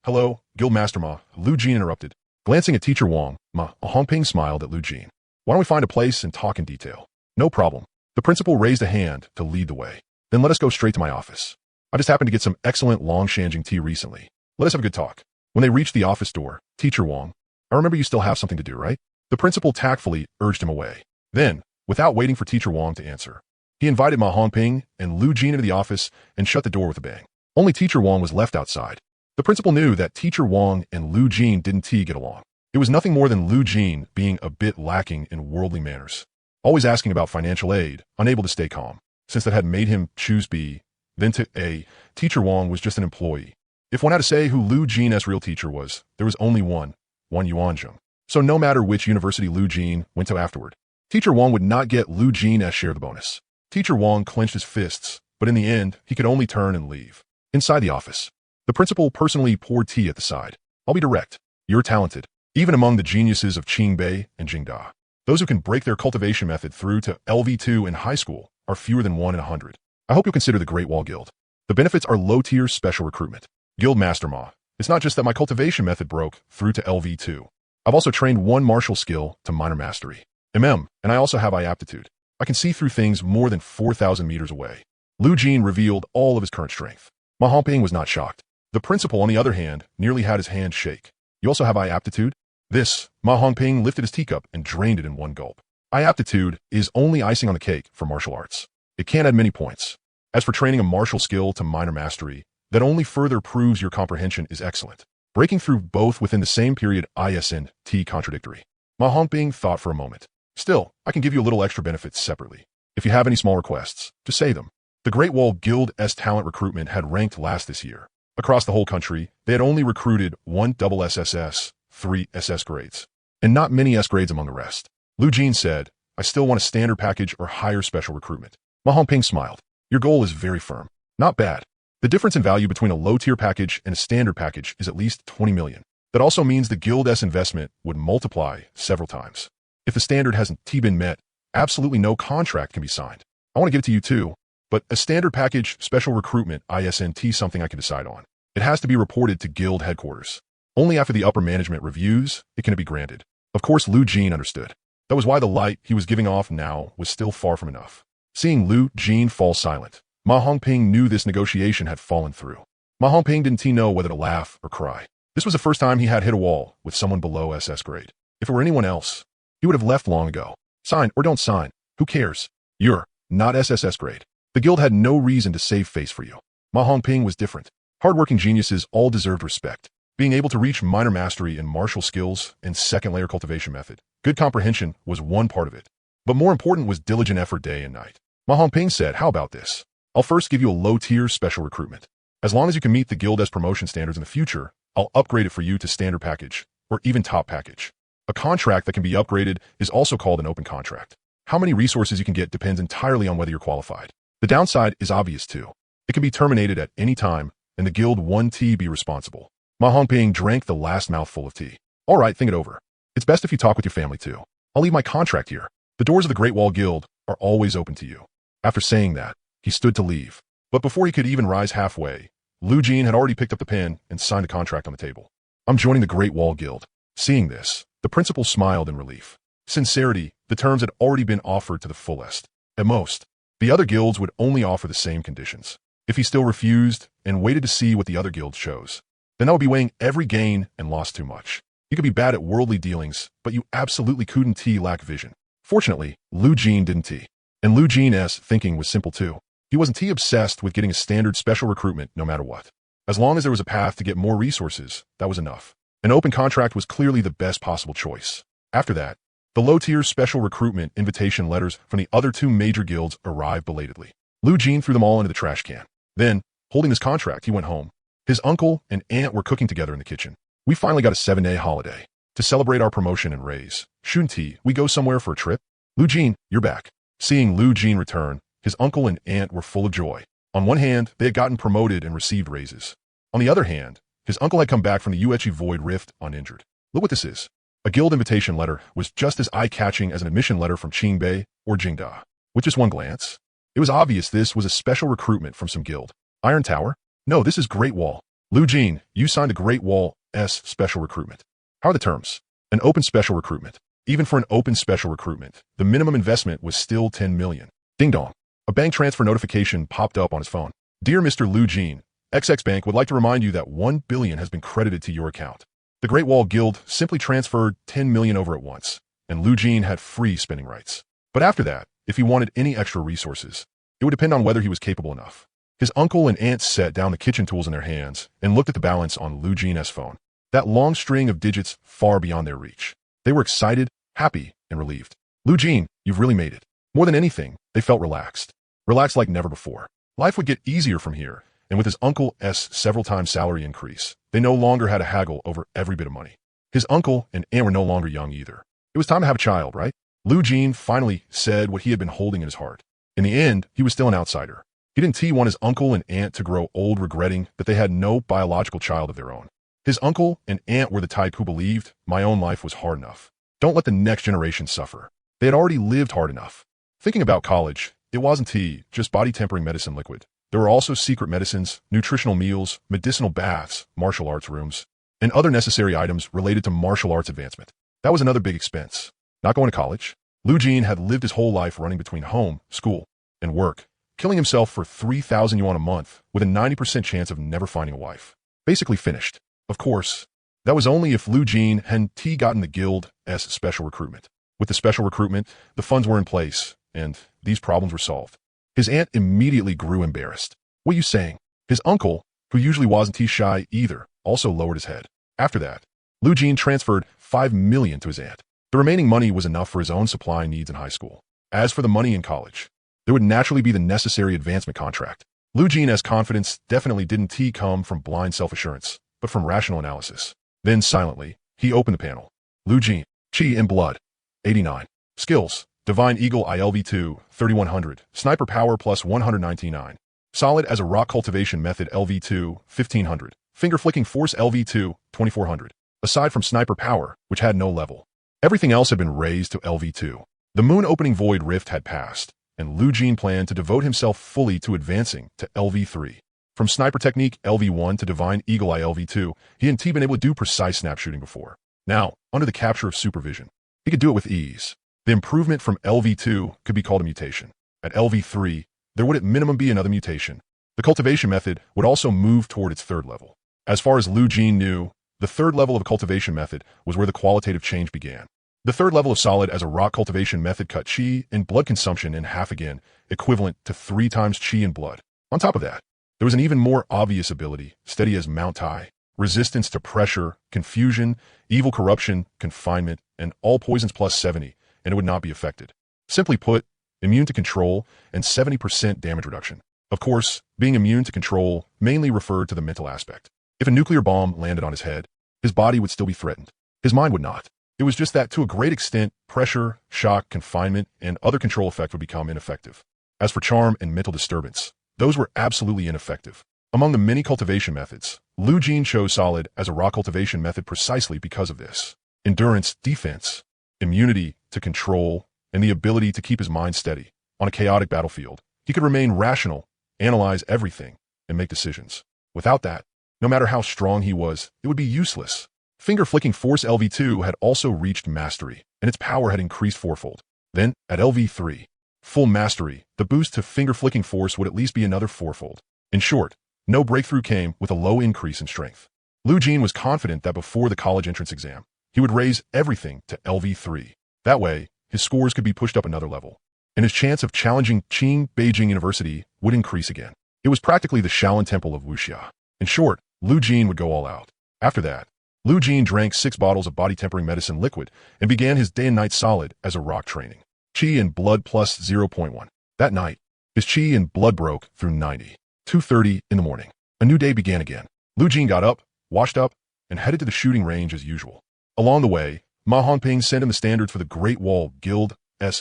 Hello, Guildmaster Ma," Lu Jin interrupted. Glancing at Teacher Wang, Ma Hongping smiled at Lu Jin. "Why don't we find a place and talk in detail?" "No problem." The principal raised a hand to lead the way. "Then let us go straight to my office. I just happened to get some excellent Longshanjing tea recently. Let us have a good talk." When they reached the office door, Teacher Wang, "I remember you still have something to do, right?" The principal tactfully urged him away. Then, without waiting for Teacher Wang to answer, he invited Ma Hongping and Lu Jin into the office and shut the door with a bang. Only Teacher Wang was left outside. The principal knew that Teacher Wang and Lu Jin didn't get along. It was nothing more than Lu Jin being a bit lacking in worldly manners, always asking about financial aid, unable to stay calm, since that had made him choose B, then to A. Teacher Wang was just an employee. If one had to say who Lu Jin's real teacher was, there was only one Yuanzheng. So no matter which university Lu Jin went to afterward, Teacher Wang would not get Lu Jin's share of the bonus. Teacher Wang clenched his fists, but in the end, he could only turn and leave. Inside the office, the principal personally poured tea at the side. "I'll be direct. You're talented, even among the geniuses of Qingbei and Jingda. Those who can break their cultivation method through to LV2 in high school are fewer than 1 in 100. I hope you'll consider the Great Wall Guild. The benefits are low-tier special recruitment. Guildmaster Ma, it's not just that my cultivation method broke through to LV2. I've also trained 1 martial skill to minor mastery. And I also have eye aptitude. I can see through things more than 4,000 meters away." Lu Jin revealed all of his current strength. Ma Hongping was not shocked. The principal, on the other hand, nearly had his hand shake. "You also have eye aptitude?" This, Ma Hongping lifted his teacup and drained it in one gulp. Eye aptitude is only icing on the cake for martial arts. It can't add many points. As for training a martial skill to minor mastery, that only further proves your comprehension is excellent. Breaking through both within the same period isn't contradictory. Ma Hongping thought for a moment. "Still, I can give you a little extra benefits separately. If you have any small requests, just say them. The Great Wall Guild's talent recruitment had ranked last this year. Across the whole country, they had only recruited 1 double SSS, 3 SS grades, and not many S grades among the rest. Lu Jin said, I still want a standard package or higher special recruitment. Ma Hongping smiled. Your goal is very firm. Not bad. The difference in value between a low-tier package and a standard package is at least 20 million. That also means the Guild's investment would multiply several times. If the standard hasn't been met, absolutely no contract can be signed. I want to give it to you too, but a standard package special recruitment isn't something I can decide on. It has to be reported to Guild headquarters. Only after the upper management reviews, it can be granted. Of course, Lu Jin understood. That was why the light he was giving off now was still far from enough. Seeing Lu Jin fall silent, Ma Hongping knew this negotiation had fallen through. Ma Hongping didn't know whether to laugh or cry. This was the first time he had hit a wall with someone below SS grade. If it were anyone else, he would have left long ago. Sign or don't sign, who cares? You're not SSS grade. The Guild had no reason to save face for you. Ma Hongping was different. Hardworking geniuses all deserved respect. Being able to reach minor mastery in martial skills and second-layer cultivation method, good comprehension was one part of it. But more important was diligent effort day and night. Ma Hongping said, how about this? I'll first give you a low-tier special recruitment. As long as you can meet the Guild's promotion standards in the future, I'll upgrade it for you to standard package, or even top package. A contract that can be upgraded is also called an open contract. How many resources you can get depends entirely on whether you're qualified. The downside is obvious too. It can be terminated at any time, and the Guild won't be responsible. Ma Hongping drank the last mouthful of tea. All right, think it over. It's best if you talk with your family too. I'll leave my contract here. The doors of the Great Wall Guild are always open to you. After saying that, he stood to leave. But before he could even rise halfway, Lu Jin had already picked up the pen and signed a contract on the table. I'm joining the Great Wall Guild. Seeing this, the principal smiled in relief. Sincerity, the terms had already been offered to the fullest. At most, the other guilds would only offer the same conditions. If he still refused and waited to see what the other guild chose, then that would be weighing every gain and loss too much. You could be bad at worldly dealings, but you absolutely couldn't lack vision. Fortunately, Lu Jin didn't. And Lu Jin's thinking was simple too. He wasn't obsessed with getting a standard special recruitment no matter what. As long as there was a path to get more resources, that was enough. An open contract was clearly the best possible choice. After that, the low-tier special recruitment invitation letters from the other 2 major guilds arrived belatedly. Lu Jin threw them all into the trash can. Then, holding his contract, he went home. His uncle and aunt were cooking together in the kitchen. We finally got a 7-day holiday. To celebrate our promotion and raise, shouldn't we go somewhere for a trip? Lu Jin, you're back. Seeing Lu Jin return, his uncle and aunt were full of joy. On one hand, they had gotten promoted and received raises. On the other hand, his uncle had come back from the Yuechi Void Rift uninjured. Look what this is. A guild invitation letter was just as eye-catching as an admission letter from Qingbei or Jingda. With just one glance, it was obvious this was a special recruitment from some guild. Iron Tower? No, this is Great Wall. Lu Jin, you signed the Great Wall's special recruitment. How are the terms? An open special recruitment. Even for an open special recruitment, the minimum investment was still 10 million. Ding dong. A bank transfer notification popped up on his phone. Dear Mr. Lu Jin, XX Bank would like to remind you that 1 billion has been credited to your account. The Great Wall Guild simply transferred 10 million over at once, and Lu Jin had free spending rights. But after that, if he wanted any extra resources, it would depend on whether he was capable enough. His uncle and aunt set down the kitchen tools in their hands and looked at the balance on Lu Jin's phone. That long string of digits far beyond their reach. They were excited, happy, and relieved. Lu Jin, you've really made it. More than anything, they felt relaxed. Relaxed like never before. Life would get easier from here, and with his uncle's several times salary increase, they no longer had to haggle over every bit of money. His uncle and aunt were no longer young either. It was time to have a child, right? Lu Jin finally said what he had been holding in his heart. In the end, he was still an outsider. He didn't want his uncle and aunt to grow old regretting that they had no biological child of their own. His uncle and aunt were the type who believed my own life was hard enough. Don't let the next generation suffer. They had already lived hard enough. Thinking about college, it wasn't just body-tempering medicine liquid. There were also secret medicines, nutritional meals, medicinal baths, martial arts rooms, and other necessary items related to martial arts advancement. That was another big expense. Not going to college, Lu Jin had lived his whole life running between home, school, and work, killing himself for 3,000 yuan a month with a 90% chance of never finding a wife. Basically finished. Of course, that was only if Lu Jin hadn't gotten the Guild's special recruitment. With the special recruitment, the funds were in place, and these problems were solved. His aunt immediately grew embarrassed. What are you saying? His uncle, who usually wasn't shy either, also lowered his head. After that, Lu Jin transferred 5 million to his aunt. The remaining money was enough for his own supply needs in high school. As for the money in college, there would naturally be the necessary advancement contract. Lu Jin's confidence definitely didn't come from blind self-assurance, but from rational analysis. Then, silently, he opened the panel. Lu Jin, Chi in Blood, 89. Skills, Divine Eagle ILV2, 3100, Sniper Power plus 199. Solid as a Rock Cultivation Method LV2, 1500. Finger Flicking Force LV2, 2400. Aside from Sniper Power, which had no level, everything else had been raised to LV2. The Moon Opening Void Rift had passed, and Lu Jin planned to devote himself fully to advancing to LV3. From Sniper Technique LV1 to Divine Eagle Eye LV2, he hadn't been able to do precise snap shooting before. Now, under the capture of supervision, he could do it with ease. The improvement from LV2 could be called a mutation. At LV3, there would at minimum be another mutation. The cultivation method would also move toward its third level. As far as Lu Jin knew, the third level of a cultivation method was where the qualitative change began. The third level of Solid as a Rock Cultivation Method cut Chi and blood consumption in half again, equivalent to 3 times Chi and blood. On top of that, there was an even more obvious ability, steady as Mount Tai, resistance to pressure, confusion, evil corruption, confinement, and all poisons plus 70, and it would not be affected. Simply put, immune to control and 70% damage reduction. Of course, being immune to control mainly referred to the mental aspect. If a nuclear bomb landed on his head, his body would still be threatened. His mind would not. It was just that, to a great extent, pressure, shock, confinement, and other control effects would become ineffective. As for charm and mental disturbance, those were absolutely ineffective. Among the many cultivation methods, Lu Jin chose Solid as a Rock Cultivation Method precisely because of this. Endurance, defense, immunity to control, and the ability to keep his mind steady. On a chaotic battlefield, he could remain rational, analyze everything, and make decisions. Without that, no matter how strong he was, it would be useless. Finger Flicking Force LV2 had also reached mastery, and its power had increased fourfold. Then, at LV3, full mastery, the boost to Finger Flicking Force would at least be another fourfold. In short, no breakthrough came with a low increase in strength. Lu Jin was confident that before the college entrance exam, he would raise everything to LV3. That way, his scores could be pushed up another level, and his chance of challenging Qing Beijing University would increase again. It was practically the Shaolin Temple of Wuxia. In short, Lu Jin would go all out. After that, Lu Jin drank 6 bottles of body-tempering medicine liquid and began his day and night Solid as a rock training. Chi and blood plus 0.1. That night, his Chi and blood broke through 90. 2:30 in the morning. A new day began again. Lu Jin got up, washed up, and headed to the shooting range as usual. Along the way, Ma Hongping sent him the standards for the Great Wall Guild's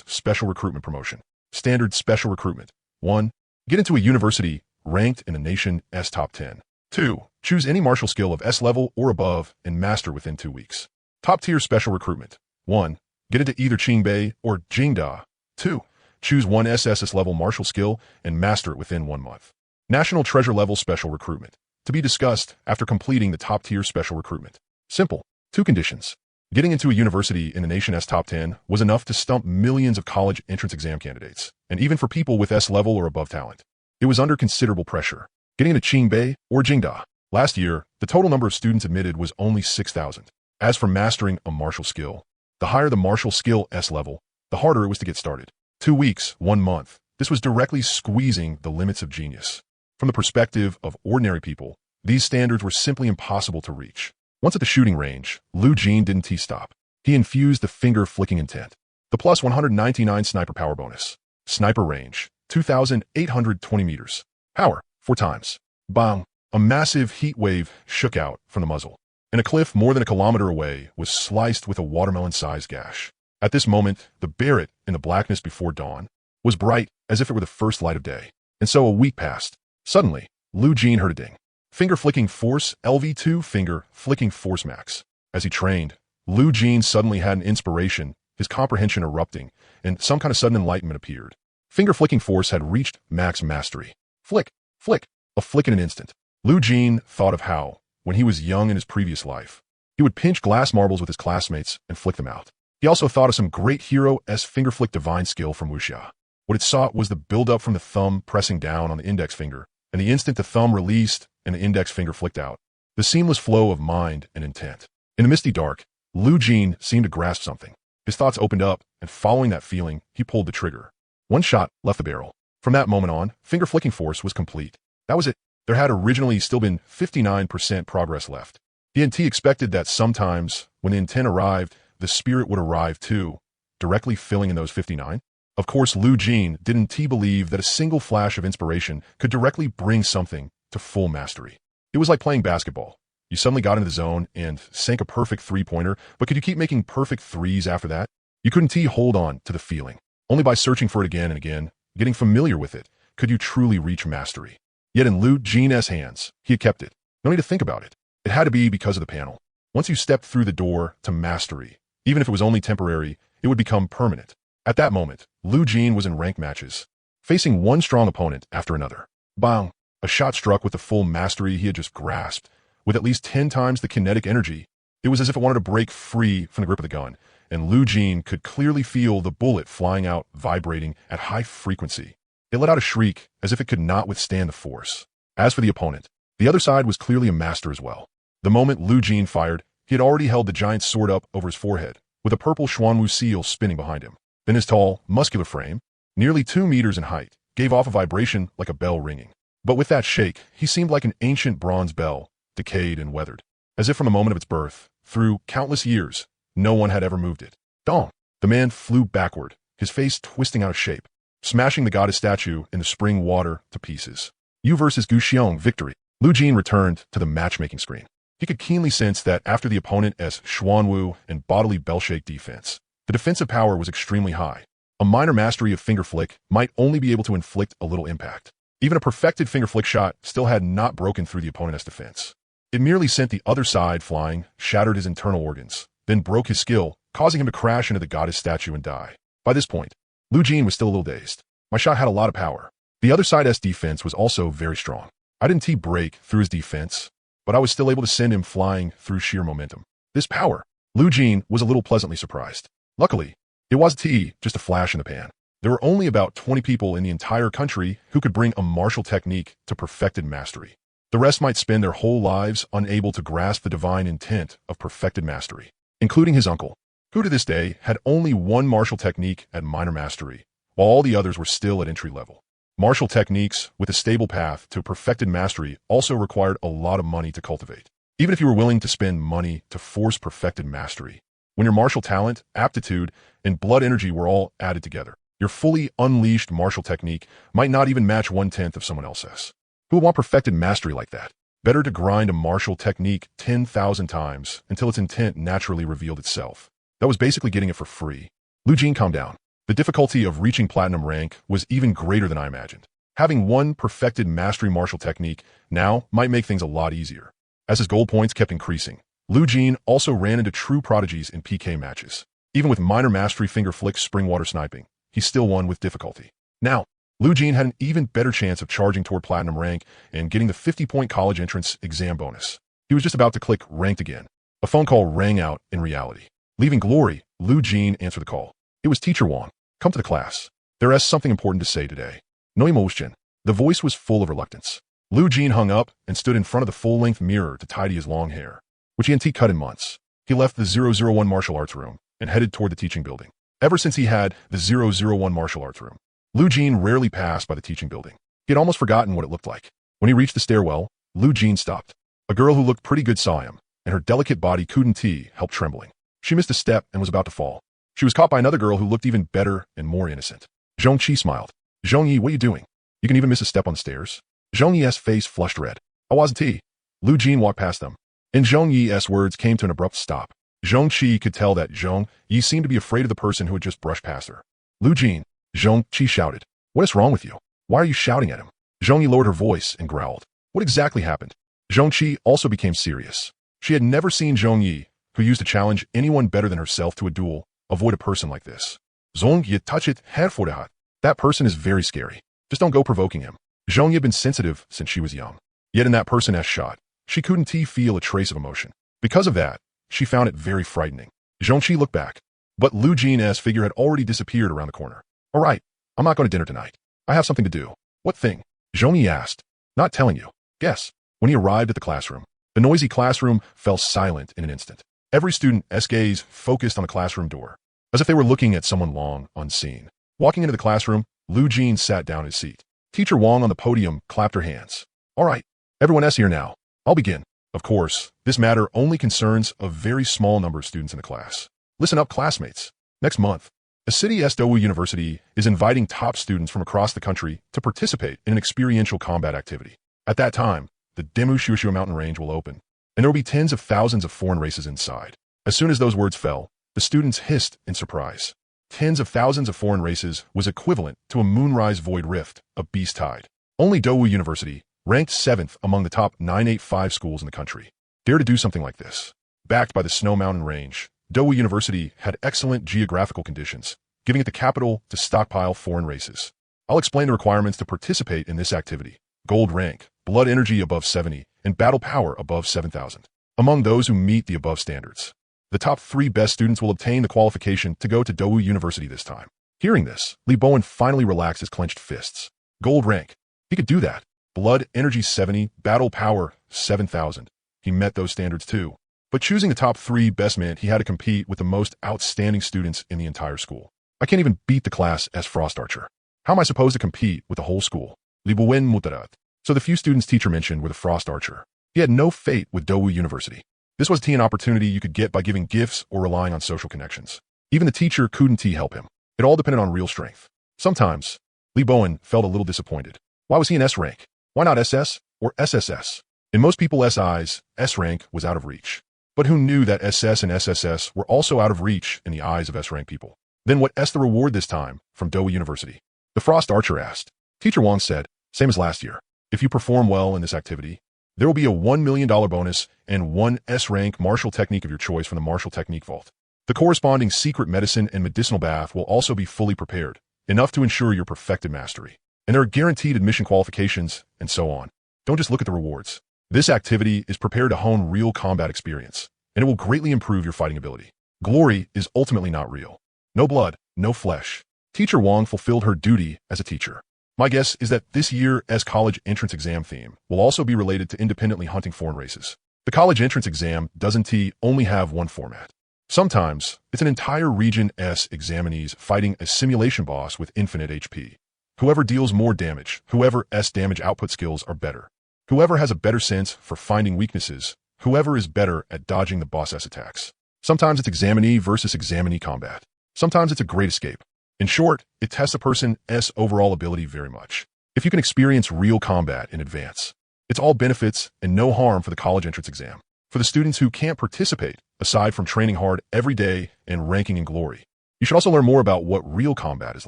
Special Recruitment Promotion. Standard Special Recruitment. 1. Get into a university ranked in the nation's top 10. 2. Choose any martial skill of S level or above and master within 2 weeks. Top-tier special recruitment. 1. Get into either Qingbei or Jingda. 2. Choose one SSS level martial skill and master it within 1 month. National Treasure Level Special Recruitment. To be discussed after completing the top-tier special recruitment. Simple. 2 conditions. Getting into a university in the nation's top 10 was enough to stump millions of college entrance exam candidates, and even for people with S level or above talent. It was under considerable pressure. Getting into Qingbei or Jingda. Last year, the total number of students admitted was only 6,000. As for mastering a martial skill, the higher the martial skill S level, the harder it was to get started. 2 weeks, 1 month. This was directly squeezing the limits of genius. From the perspective of ordinary people, these standards were simply impossible to reach. Once at the shooting range, Lu Jin didn't stop. He infused the finger-flicking intent. The plus 199 sniper power bonus. Sniper range, 2,820 meters. Power, 4 times. Bang! A massive heat wave shook out from the muzzle, and a cliff more than a kilometer away was sliced with a watermelon-sized gash. At this moment, the Barrett, in the blackness before dawn, was bright as if it were the first light of day. And so a week passed. Suddenly, Lu Jin heard a ding. Finger Flicking Force LV2 Finger Flicking Force Max. As he trained, Lu Jin suddenly had an inspiration, his comprehension erupting, and some kind of sudden enlightenment appeared. Finger Flicking Force had reached max mastery. Flick, flick, a flick in an instant. Lu Jin thought of how, when he was young in his previous life, he would pinch glass marbles with his classmates and flick them out. He also thought of some great hero-s finger flick divine skill from Wuxia. What it sought was the build-up from the thumb pressing down on the index finger, and the instant the thumb released and the index finger flicked out, the seamless flow of mind and intent. In the misty dark, Lu Jin seemed to grasp something. His thoughts opened up, and following that feeling, he pulled the trigger. 1 shot left the barrel. From that moment on, finger flicking force was complete. That was it. There had originally still been 59% progress left. He expected that sometimes, when the intent arrived, the spirit would arrive too, directly filling in those 59. Of course, Lu Jin didn't believe that a single flash of inspiration could directly bring something to full mastery. It was like playing basketball. You suddenly got into the zone and sank a perfect three-pointer, but could you keep making perfect threes after that? You couldn't hold on to the feeling. Only by searching for it again and again, getting familiar with it, could you truly reach mastery. Yet in Lu Jin's hands, he had kept it. No need to think about it. It had to be because of the panel. Once you stepped through the door to mastery, even if it was only temporary, it would become permanent. At that moment, Lu Jin was in ranked matches, facing one strong opponent after another. Bang! A shot struck with the full mastery he had just grasped. With at least 10 times the kinetic energy, it was as if it wanted to break free from the grip of the gun, and Lu Jin could clearly feel the bullet flying out, vibrating at high frequency. It let out a shriek as if it could not withstand the force. As for the opponent, the other side was clearly a master as well. The moment Lu Jin fired, he had already held the giant sword up over his forehead, with a purple Xuanwu seal spinning behind him. Then his tall, muscular frame, nearly 2 meters in height, gave off a vibration like a bell ringing. But with that shake, he seemed like an ancient bronze bell, decayed and weathered. As if from the moment of its birth, through countless years, no one had ever moved it. Dong! The man flew backward, his face twisting out of shape, smashing the goddess statue in the spring water to pieces. You versus Gu Xiong, victory. Lu Jin returned to the matchmaking screen. He could keenly sense that after the opponent's Xuanwu and bodily bell-shake defense, the defensive power was extremely high. A minor mastery of finger flick might only be able to inflict a little impact. Even a perfected finger flick shot still had not broken through the opponent's defense. It merely sent the other side flying, shattered his internal organs, then broke his skill, causing him to crash into the goddess statue and die. By this point, Lu Jin was still a little dazed. My shot had a lot of power. The other side's defense was also very strong. I didn't break through his defense, but I was still able to send him flying through sheer momentum. This power. Lu Jin was a little pleasantly surprised. Luckily, it wasn't just a flash in the pan. There were only about 20 people in the entire country who could bring a martial technique to perfected mastery. The rest might spend their whole lives unable to grasp the divine intent of perfected mastery, including his uncle, who to this day had only one martial technique at minor mastery, while all the others were still at entry level. Martial techniques with a stable path to perfected mastery also required a lot of money to cultivate. Even if you were willing to spend money to force perfected mastery, when your martial talent, aptitude, and blood energy were all added together, your fully unleashed martial technique might not even match 1/10 of someone else's. Who would want perfected mastery like that? Better to grind a martial technique 10,000 times until its intent naturally revealed itself. That was basically getting it for free. Lu Jin calmed down. The difficulty of reaching platinum rank was even greater than I imagined. Having one perfected mastery martial technique now might make things a lot easier. As his gold points kept increasing, Lu Jin also ran into true prodigies in PK matches. Even with minor mastery finger flick spring water sniping, he still won with difficulty. Now, Lu Jin had an even better chance of charging toward platinum rank and getting the 50-point college entrance exam bonus. He was just about to click ranked again. A phone call rang out in reality. Leaving glory, Lu Jin answered the call. It was Teacher Wang. Come to the class. There is something important to say today. No emotion. The voice was full of reluctance. Lu Jin hung up and stood in front of the full-length mirror to tidy his long hair, which he hadn't cut in months. He left the 001 martial arts room and headed toward the teaching building. Ever since he had the 001 martial arts room, Lu Jin rarely passed by the teaching building. He had almost forgotten what it looked like. When he reached the stairwell, Lu Jin stopped. A girl who looked pretty good saw him, and her delicate body couldn't help trembling. She missed a step and was about to fall. She was caught by another girl who looked even better and more innocent. Zhong Qi smiled. Zhong Yi, what are you doing? You can even miss a step on the stairs. Zhong Yi's face flushed red. I wasn't. Lu Jin walked past them, and Zhong Yi's words came to an abrupt stop. Zhong Qi could tell that Zhong Yi seemed to be afraid of the person who had just brushed past her. Lu Jin, Zhong Qi shouted. What is wrong with you? Why are you shouting at him? Zhong Yi lowered her voice and growled. What exactly happened? Zhong Qi also became serious. She had never seen Zhong Yi, who used to challenge anyone better than herself to a duel, avoid a person like this. Zhong Yi touch it, head for the hot. That person is very scary. Just don't go provoking him. Zhong Yi had been sensitive since she was young. Yet in that person's shot, she couldn't feel a trace of emotion. Because of that, she found it very frightening. Zhong Qi looked back, but Lu Jin's figure had already disappeared around the corner. All right, I'm not going to dinner tonight. I have something to do. What thing? Zhong Yi asked. Not telling you. Guess. When he arrived at the classroom, the noisy classroom fell silent in an instant. Every student's gaze focused on the classroom door, as if they were looking at someone long unseen. Walking into the classroom, Lu Jin sat down in his seat. Teacher Wang on the podium clapped her hands. All right, everyone's here now. I'll begin. Of course, this matter only concerns a very small number of students in the class. Listen up, classmates. Next month, A city as Dowu University is inviting top students from across the country to participate in an experiential combat activity. At that time, the Demu Shushua mountain range will open, and there will be tens of thousands of foreign races inside. As soon as those words fell, the students hissed in surprise. Tens of thousands of foreign races was equivalent to a moonrise void rift, a beast tide. Only Dowu University, ranked 7th among the top 985 schools in the country, dare to do something like this. Backed by the Snow Mountain Range, Dowu University had excellent geographical conditions, giving it the capital to stockpile foreign races. I'll explain the requirements to participate in this activity. Gold rank, blood energy above 70, and battle power above 7,000. Among those who meet the above standards, the top 3 best students will obtain the qualification to go to Dowu University this time. Hearing this, Lee Bowen finally relaxed his clenched fists. Gold rank. He could do that. Blood energy 70, battle power 7,000. He met those standards too. But choosing the top 3 best meant he had to compete with the most outstanding students in the entire school. I can't even beat the class as Frost Archer. How am I supposed to compete with the whole school? Lee Bowen mutarat. So the few students teacher mentioned were the Frost Archer. He had no fate with Dowu University. This was an opportunity you could get by giving gifts or relying on social connections. Even the teacher couldn't help him. It all depended on real strength. Sometimes, Lee Bowen felt a little disappointed. Why was he in S rank? Why not SS or SSS? In most people's eyes, S rank was out of reach. But who knew that SS and SSS were also out of reach in the eyes of S rank people? Then what's the reward this time from Dowu University? The Frost Archer asked. Teacher Wong said, same as last year. If you perform well in this activity, there will be a $1 million bonus and 1 S-rank martial technique of your choice from the Martial Technique Vault. The corresponding secret medicine and medicinal bath will also be fully prepared, enough to ensure your perfected mastery. And there are guaranteed admission qualifications, and so on. Don't just look at the rewards. This activity is prepared to hone real combat experience, and it will greatly improve your fighting ability. Glory is ultimately not real. No blood, no flesh. Teacher Wong fulfilled her duty as a teacher. My guess is that this year's college entrance exam theme will also be related to independently hunting foreign races. The college entrance exam doesn't only have one format. Sometimes, it's an entire region's examinees fighting a simulation boss with infinite HP. Whoever deals more damage, whoever's damage output skills are better. Whoever has a better sense for finding weaknesses, whoever is better at dodging the boss's attacks. Sometimes it's examinee versus examinee combat. Sometimes it's a great escape. In short, it tests a person's overall ability very much. If you can experience real combat in advance, it's all benefits and no harm for the college entrance exam. For the students who can't participate, aside from training hard every day and ranking in glory, you should also learn more about what real combat is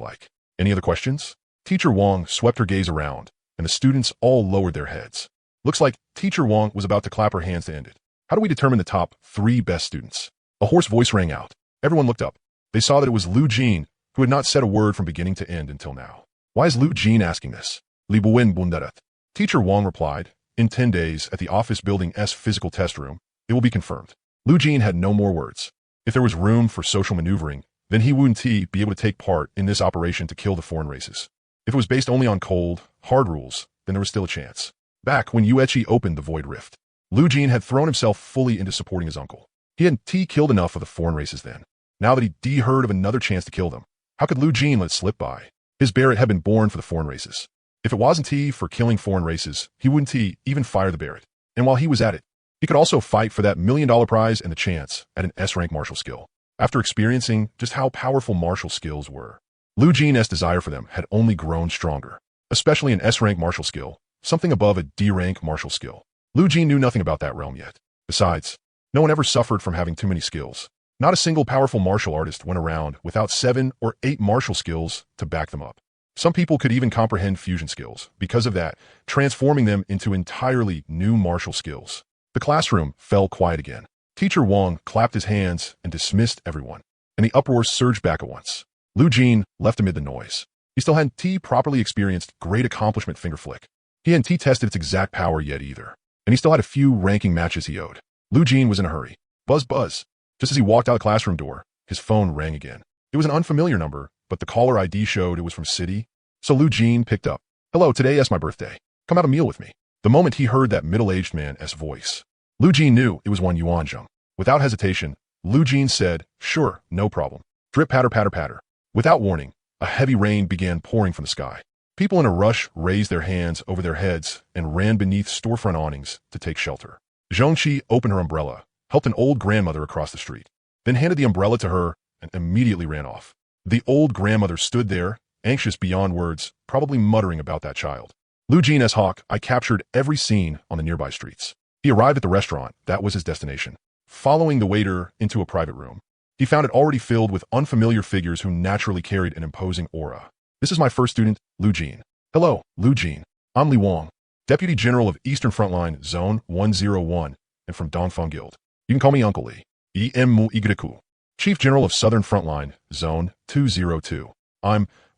like. Any other questions? Teacher Wong swept her gaze around, and the students all lowered their heads. Looks like Teacher Wong was about to clap her hands to end it. How do we determine the top 3 best students? A hoarse voice rang out. Everyone looked up. They saw that it was Lu Jin, who had not said a word from beginning to end until now. Why is Lu Jin asking this? Li Buwen Bundarat. Teacher Wong replied, in 10 days at the office building's physical test room, it will be confirmed. Lu Jin had no more words. If there was room for social maneuvering, then he wouldn't be able to take part in this operation to kill the foreign races. If it was based only on cold, hard rules, then there was still a chance. Back when Yuechi opened the Void Rift, Lu Jin had thrown himself fully into supporting his uncle. He hadn't killed enough of the foreign races then. Now that he'd heard of another chance to kill them, how could Lu Jin let it slip by? His Barrett had been born for the foreign races. If it wasn't for killing foreign races, he wouldn't even fire the Barrett. And while he was at it, he could also fight for that $1 million prize and the chance at an S-rank martial skill. After experiencing just how powerful martial skills were, Lu Jin's desire for them had only grown stronger, especially an S-rank martial skill, something above a D-rank martial skill. Lu Jin knew nothing about that realm yet. Besides, no one ever suffered from having too many skills. Not a single powerful martial artist went around without 7 or 8 martial skills to back them up. Some people could even comprehend fusion skills, because of that, transforming them into entirely new martial skills. The classroom fell quiet again. Teacher Wong clapped his hands and dismissed everyone, and the uproar surged back at once. Lu Jin left amid the noise. He still hadn't properly experienced great accomplishment finger flick. He hadn't tested its exact power yet either, and he still had a few ranking matches he owed. Lu Jin was in a hurry. Buzz buzz. Just as he walked out the classroom door, his phone rang again. It was an unfamiliar number, but the caller ID showed it was from City, so Lu Jin picked up. Hello, today is my birthday. Come have a meal with me. The moment he heard that middle-aged man's voice, Lu Jin knew it was one Yuanzheng. Without hesitation, Lu Jin said, sure, no problem. Drip patter patter patter. Without warning, a heavy rain began pouring from the sky. People in a rush raised their hands over their heads and ran beneath storefront awnings to take shelter. Zhongqi opened her umbrella, helped an old grandmother across the street, then handed the umbrella to her and immediately ran off. The old grandmother stood there, anxious beyond words, probably muttering about that child. Lu Jin's hawk, I captured every scene on the nearby streets. He arrived at the restaurant, that was his destination. Following the waiter into a private room, he found it already filled with unfamiliar figures who naturally carried an imposing aura. This is my first student, Lu Jin. Hello, Lu Jin. I'm Li Wang, Deputy General of Eastern Frontline, Zone 101, and from Dongfeng Guild. You can call me Uncle Li. Mu Igriku. Chief General of Southern Frontline, Zone 202.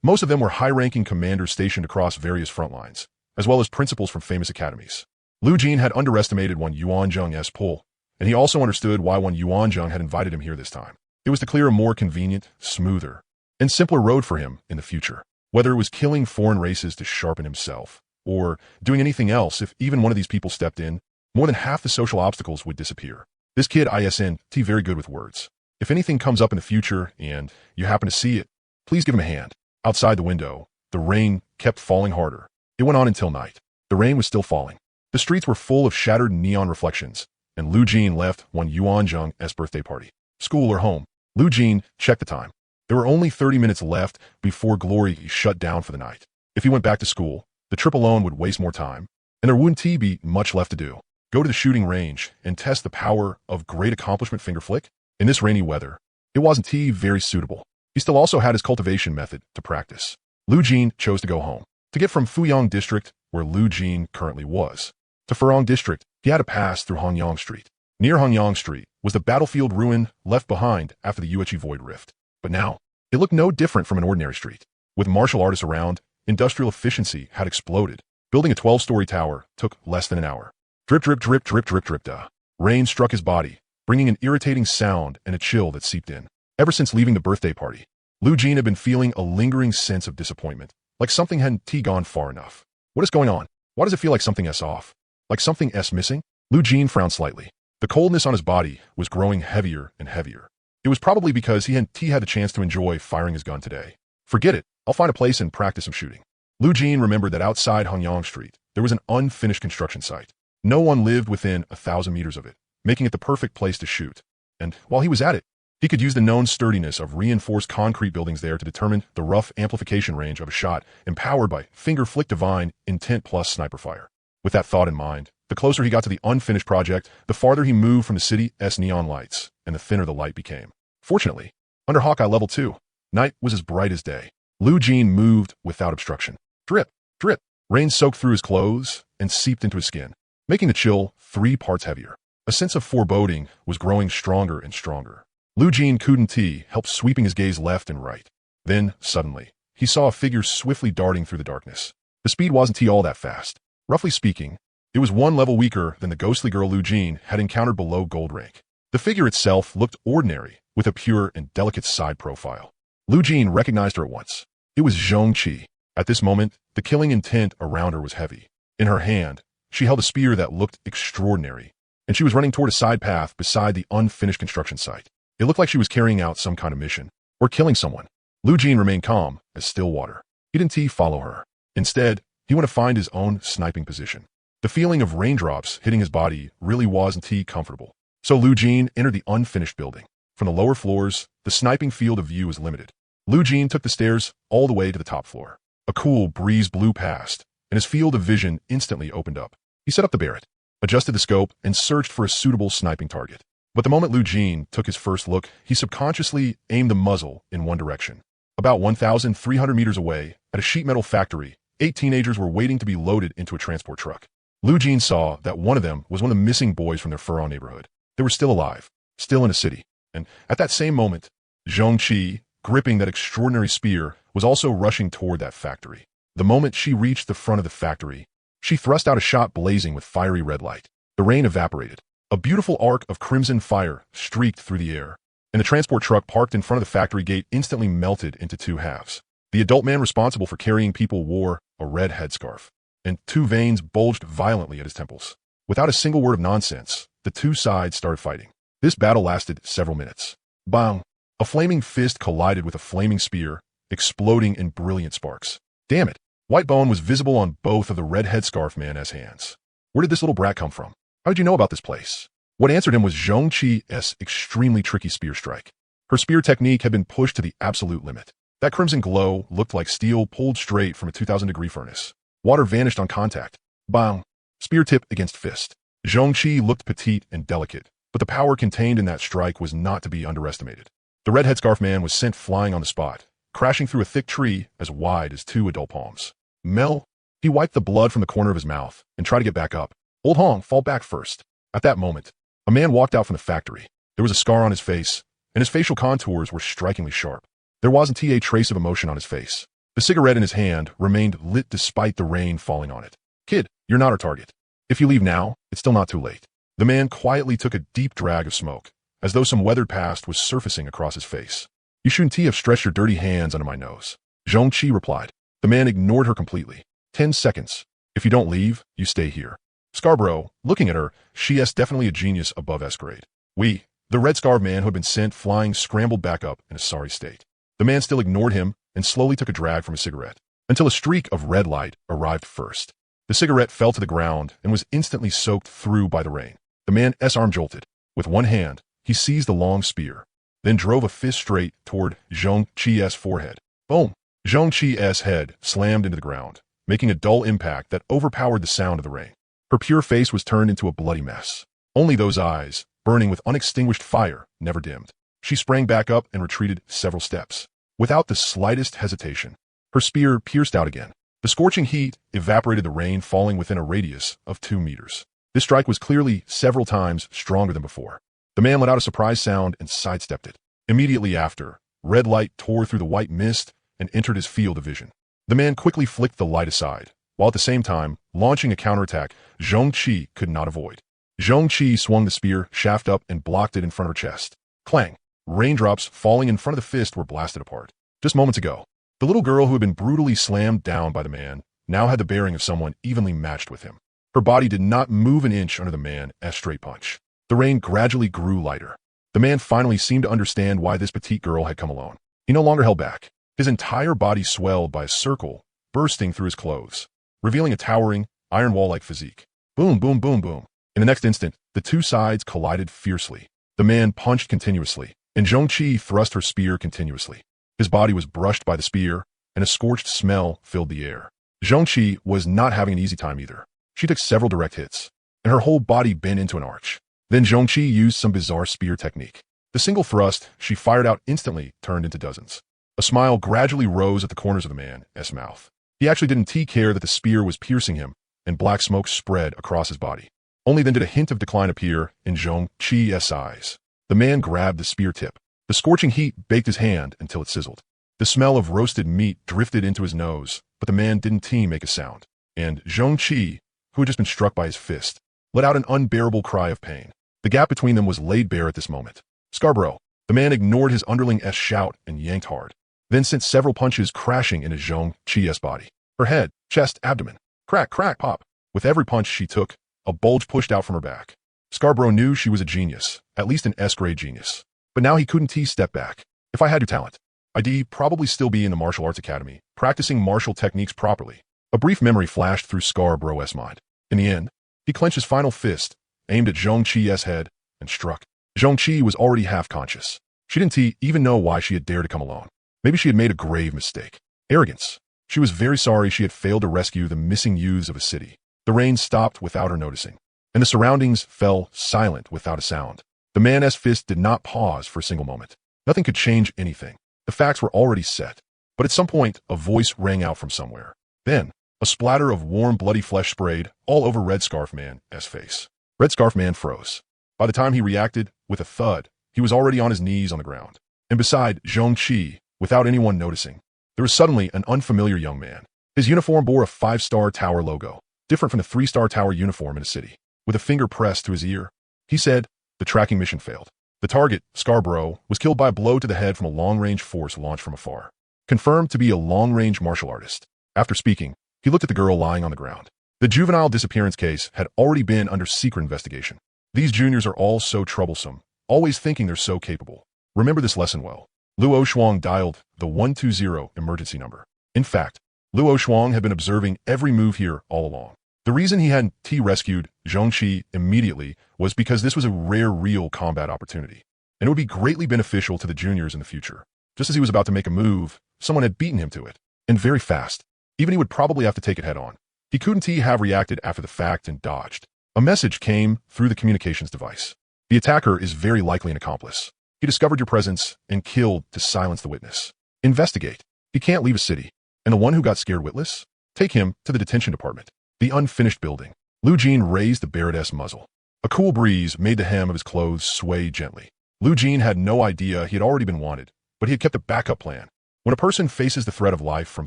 Most of them were high-ranking commanders stationed across various front lines, as well as principals from famous academies. Lu Jin had underestimated one Yuanzheng's pull, and he also understood why one Yuanzheng had invited him here this time. It was to clear a more convenient, smoother, and simpler road for him in the future. Whether it was killing foreign races to sharpen himself, or doing anything else, if even one of these people stepped in, more than half the social obstacles would disappear. This kid ISNT very good with words. If anything comes up in the future and you happen to see it, please give him a hand. Outside the window, the rain kept falling harder. It went on until night. The rain was still falling. The streets were full of shattered neon reflections, and Lu Jin left one Yuanzheng's birthday party. School or home? Lu Jin checked the time. There were only 30 minutes left before Glory shut down for the night. If he went back to school, the trip alone would waste more time, and there wouldn't be much left to do. Go to the shooting range and test the power of great accomplishment finger flick? In this rainy weather, it wasn't very suitable. He still also had his cultivation method to practice. Lu Jin chose to go home. To get from Fuyang District, where Lu Jin currently was, to Furong District, he had to pass through Hongyang Street. Near Hongyang Street was the battlefield ruin left behind after the Yuechi Void Rift. But now, it looked no different from an ordinary street. With martial artists around, industrial efficiency had exploded. Building a 12-story tower took less than an hour. Drip, drip, drip, drip, drip, drip, da. Rain struck his body, bringing an irritating sound and a chill that seeped in. Ever since leaving the birthday party, Lu Jin had been feeling a lingering sense of disappointment, like something hadn't gone far enough. What is going on? Why does it feel like something's off? Like something's missing? Lu Jin frowned slightly. The coldness on his body was growing heavier and heavier. It was probably because he hadn't had the chance to enjoy firing his gun today. Forget it, I'll find a place and practice some shooting. Lu Jin remembered that outside Hongyang Street, there was an unfinished construction site. No one lived within 1,000 meters of it, making it the perfect place to shoot. And while he was at it, he could use the known sturdiness of reinforced concrete buildings there to determine the rough amplification range of a shot empowered by finger flick divine intent plus sniper fire. With that thought in mind, the closer he got to the unfinished project, the farther he moved from the city's neon lights, and the thinner the light became. Fortunately, under Hawkeye Level 2, night was as bright as day. Lu Jin moved without obstruction. Drip, drip. Rain soaked through his clothes and seeped into his skin, making the chill 3 parts heavier. A sense of foreboding was growing stronger and stronger. Lu Jin couldn't help sweeping his gaze left and right. Then, suddenly, he saw a figure swiftly darting through the darkness. The speed wasn't all that fast. Roughly speaking, it was 1 level weaker than the ghostly girl Lu Jin had encountered below gold rank. The figure itself looked ordinary, with a pure and delicate side profile. Lu Jin recognized her at once. It was Zhong Qi. At this moment, the killing intent around her was heavy. In her hand, she held a spear that looked extraordinary, and she was running toward a side path beside the unfinished construction site. It looked like she was carrying out some kind of mission, or killing someone. Lu Jin remained calm as still water. He didn't follow her. Instead, he went to find his own sniping position. The feeling of raindrops hitting his body really wasn't comfortable. So Lu Jin entered the unfinished building. From the lower floors, the sniping field of view was limited. Lu Jin took the stairs all the way to the top floor. A cool breeze blew past, and his field of vision instantly opened up. He set up the Barrett, adjusted the scope, and searched for a suitable sniping target. But the moment Lu Jin took his first look, he subconsciously aimed the muzzle in one direction. About 1,300 meters away, at a sheet metal factory, 8 teenagers were waiting to be loaded into a transport truck. Lu Jin saw that one of them was one of the missing boys from their Furong neighborhood. They were still alive, still in a city. And at that same moment, Zhong Qi, gripping that extraordinary spear, was also rushing toward that factory. The moment she reached the front of the factory, she thrust out a shot blazing with fiery red light. The rain evaporated. A beautiful arc of crimson fire streaked through the air, and the transport truck parked in front of the factory gate instantly melted into 2 halves. The adult man responsible for carrying people wore a red headscarf, and 2 veins bulged violently at his temples. Without a single word of nonsense, the 2 sides started fighting. This battle lasted several minutes. Bang! A flaming fist collided with a flaming spear, exploding in brilliant sparks. Damn it! White bone was visible on both of the red headscarf man's hands. Where did this little brat come from? How did you know about this place? What answered him was Zhong Qi's extremely tricky spear strike. Her spear technique had been pushed to the absolute limit. That crimson glow looked like steel pulled straight from a 2,000-degree furnace. Water vanished on contact. Bang! Spear tip against fist. Zhongqi looked petite and delicate, but the power contained in that strike was not to be underestimated. The red headscarf man was sent flying on the spot, crashing through a thick tree as wide as 2 adult palms. Mel! He wiped the blood from the corner of his mouth and tried to get back up. Old Hong, fall back first. At that moment, a man walked out from the factory. There was a scar on his face, and his facial contours were strikingly sharp. There wasn't a trace of emotion on his face. The cigarette in his hand remained lit despite the rain falling on it. Kid, you're not our target. If you leave now, it's still not too late. The man quietly took a deep drag of smoke, as though some weathered past was surfacing across his face. You shouldn't have stretched your dirty hands under my nose. Zhongqi replied. The man ignored her completely. 10 seconds. If you don't leave, you stay here. Scarborough, looking at her, she is definitely a genius above S grade. The red scarf man who had been sent flying scrambled back up in a sorry state. The man still ignored him and slowly took a drag from his cigarette, until a streak of red light arrived first. The cigarette fell to the ground and was instantly soaked through by the rain. The man's arm jolted. With one hand, he seized the long spear, then drove a fist straight toward Zhongqi's forehead. Boom! Zhongqi's head slammed into the ground, making a dull impact that overpowered the sound of the rain. Her pure face was turned into a bloody mess. Only those eyes, burning with unextinguished fire, never dimmed. She sprang back up and retreated several steps. Without the slightest hesitation, her spear pierced out again. The scorching heat evaporated the rain falling within a radius of 2 meters. This strike was clearly several times stronger than before. The man let out a surprise sound and sidestepped it. Immediately after, red light tore through the white mist and entered his field of vision. The man quickly flicked the light aside, while at the same time launching a counterattack Zhongqi could not avoid. Zhongqi swung the spear shaft up and blocked it in front of her chest. Clang! Raindrops falling in front of the fist were blasted apart. Just moments ago, the little girl who had been brutally slammed down by the man now had the bearing of someone evenly matched with him. Her body did not move an inch under the man's straight punch. The rain gradually grew lighter. The man finally seemed to understand why this petite girl had come alone. He no longer held back. His entire body swelled by a circle, bursting through his clothes, revealing a towering, iron wall-like physique. Boom, boom, boom, boom. In the next instant, the two sides collided fiercely. The man punched continuously, and Zhongqi thrust her spear continuously. His body was brushed by the spear, and a scorched smell filled the air. Zhongqi was not having an easy time either. She took several direct hits, and her whole body bent into an arch. Then Zhongqi used some bizarre spear technique. The single thrust she fired out instantly turned into dozens. A smile gradually rose at the corners of the man's mouth. He actually didn't care that the spear was piercing him, and black smoke spread across his body. Only then did a hint of decline appear in Zhongqi's eyes. The man grabbed the spear tip. The scorching heat baked his hand until it sizzled. The smell of roasted meat drifted into his nose, but the man didn't make a sound. And Zhongqi, who had just been struck by his fist, let out an unbearable cry of pain. The gap between them was laid bare at this moment. Scarborough, the man ignored his underling's shout and yanked hard, then sent several punches crashing into Zhongqi's body. Her head, chest, abdomen. Crack, crack, pop. With every punch she took, a bulge pushed out from her back. Scarborough knew she was a genius, at least an S-grade genius. But now he couldn't step back. If I had your talent, I'd probably still be in the martial arts academy, practicing martial techniques properly. A brief memory flashed through Scarborough's mind. In the end, he clenched his final fist, aimed at Zhongqi's head, and struck. Zhongqi was already half-conscious. She didn't even know why she had dared to come alone. Maybe she had made a grave mistake. Arrogance. She was very sorry she had failed to rescue the missing youths of a city. The rain stopped without her noticing, and the surroundings fell silent without a sound. The man's fist did not pause for a single moment. Nothing could change anything. The facts were already set. But at some point, a voice rang out from somewhere. Then, a splatter of warm, bloody flesh sprayed all over Red Scarf Man's face. Red Scarf Man froze. By the time he reacted, with a thud, he was already on his knees on the ground. And beside Zhongqi, without anyone noticing, there was suddenly an unfamiliar young man. His uniform bore a 5-star tower logo, different from the 3-star tower uniform in a city. With a finger pressed to his ear, he said, the tracking mission failed. The target, Scarborough, was killed by a blow to the head from a long-range force launched from afar. Confirmed to be a long-range martial artist. After speaking, he looked at the girl lying on the ground. The juvenile disappearance case had already been under secret investigation. These juniors are all so troublesome, always thinking they're so capable. Remember this lesson well. Luo Shuang dialed the 120 emergency number. In fact, Luo Shuang had been observing every move here all along. The reason he hadn't rescued Zhongqi immediately was because this was a rare real combat opportunity, and it would be greatly beneficial to the juniors in the future. Just as he was about to make a move, someone had beaten him to it, and very fast. Even he would probably have to take it head on. He couldn't have reacted after the fact and dodged. A message came through the communications device. The attacker is very likely an accomplice. He discovered your presence and killed to silence the witness. Investigate. He can't leave a city. And the one who got scared witless? Take him to the detention department. The unfinished building. Lu Jin raised the Barrett's muzzle. A cool breeze made the hem of his clothes sway gently. Lu Jin had no idea he had already been wanted, but he had kept a backup plan. When a person faces the threat of life from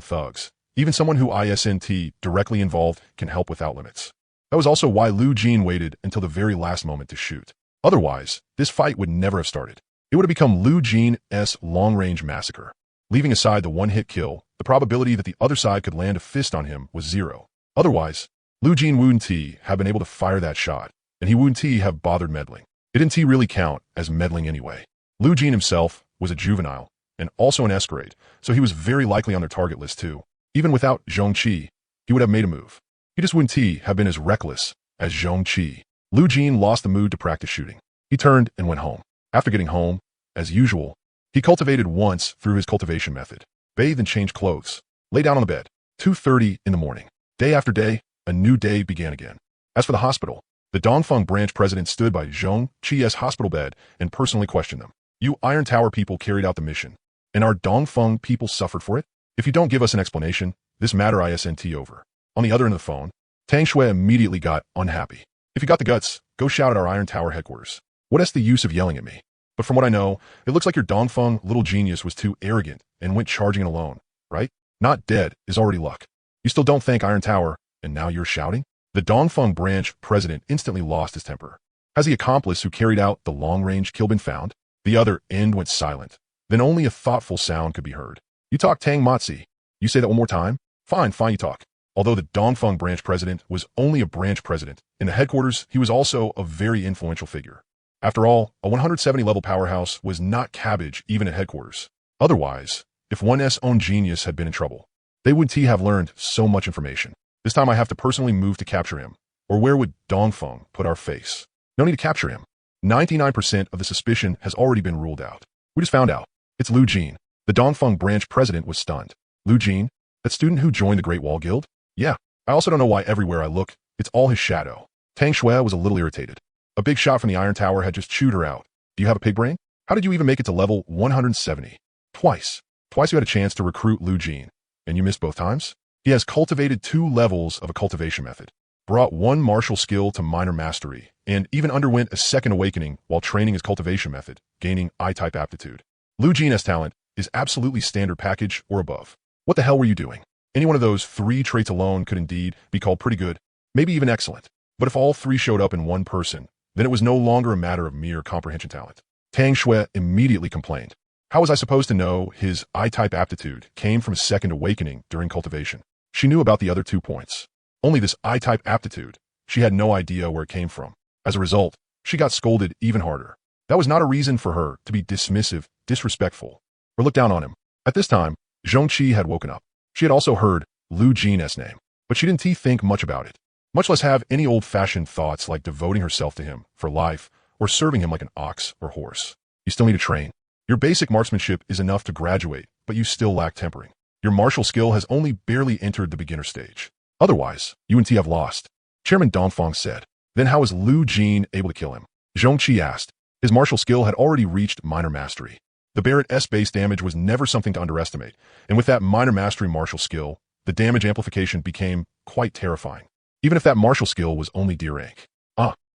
thugs, even someone who isn't directly involved can help without limits. That was also why Lu Jin waited until the very last moment to shoot. Otherwise, this fight would never have started. It would have become Lu Jin's long-range massacre. Leaving aside the one-hit kill, the probability that the other side could land a fist on him was zero. Otherwise, Lu Jin wouldn't have been able to fire that shot, and he wouldn't have bothered meddling. It didn't really count as meddling anyway. Lu Jin himself was a juvenile, and also an escalade, so he was very likely on their target list too. Even without Zhongqi, he would have made a move. He just wouldn't have been as reckless as Zhongqi. Lu Jin lost the mood to practice shooting. He turned and went home. After getting home, as usual, he cultivated once through his cultivation method. Bathed and changed clothes. Lay down on the bed. 2:30 in the morning. Day after day, a new day began again. As for the hospital, the Dongfeng branch president stood by Zhongqi's hospital bed and personally questioned them. You Iron Tower people carried out the mission, and our Dongfeng people suffered for it? If you don't give us an explanation, this matter isn't over. On the other end of the phone, Tang Shui immediately got unhappy. If you got the guts, go shout at our Iron Tower headquarters. What's the use of yelling at me? But from what I know, it looks like your Dongfeng little genius was too arrogant and went charging it alone, right? Not dead is already luck. You still don't thank Iron Tower, and now you're shouting? The Dongfeng branch president instantly lost his temper. Has the accomplice who carried out the long-range kill been found? The other end went silent. Then only a thoughtful sound could be heard. You talk Tang Matzi. You say that one more time? Fine, you talk. Although the Dongfeng branch president was only a branch president, in the headquarters he was also a very influential figure. After all, a 170-level powerhouse was not cabbage even at headquarters. Otherwise, if one's own genius had been in trouble, they wouldn't have learned so much information. This time I have to personally move to capture him. Or where would Dongfeng put our face? No need to capture him. 99% of the suspicion has already been ruled out. We just found out. It's Lu Jin. The Dongfeng branch president was stunned. Lu Jin? That student who joined the Great Wall Guild? Yeah. I also don't know why everywhere I look, it's all his shadow. Tang Shui was a little irritated. A big shot from the Iron Tower had just chewed her out. Do you have a pig brain? How did you even make it to level 170? Twice. Twice you had a chance to recruit Lu Jin. And you missed both times? He has cultivated 2 levels of a cultivation method, brought 1 martial skill to minor mastery, and even underwent a second awakening while training his cultivation method, gaining I-type aptitude. Lu Jin's talent is absolutely standard package or above. What the hell were you doing? Any one of those 3 traits alone could indeed be called pretty good, maybe even excellent. But if all 3 showed up in one person, then it was no longer a matter of mere comprehension talent. Tang Shui immediately complained. How was I supposed to know his I-type aptitude came from a second awakening during cultivation? She knew about the other 2 points. Only this I-type aptitude. She had no idea where it came from. As a result, she got scolded even harder. That was not a reason for her to be dismissive, disrespectful, or look down on him. At this time, Zhongqi had woken up. She had also heard Lu Jin's name, but she didn't think much about it, much less have any old-fashioned thoughts like devoting herself to him for life or serving him like an ox or horse. You still need to train. Your basic marksmanship is enough to graduate, but you still lack tempering. Your martial skill has only barely entered the beginner stage. Otherwise, you and T have lost. Chairman Dongfeng said. Then how was Lu Jin able to kill him? Zhongqi asked. His martial skill had already reached minor mastery. The Barrett's base damage was never something to underestimate, and with that minor mastery martial skill, the damage amplification became quite terrifying, even if that martial skill was only D rank.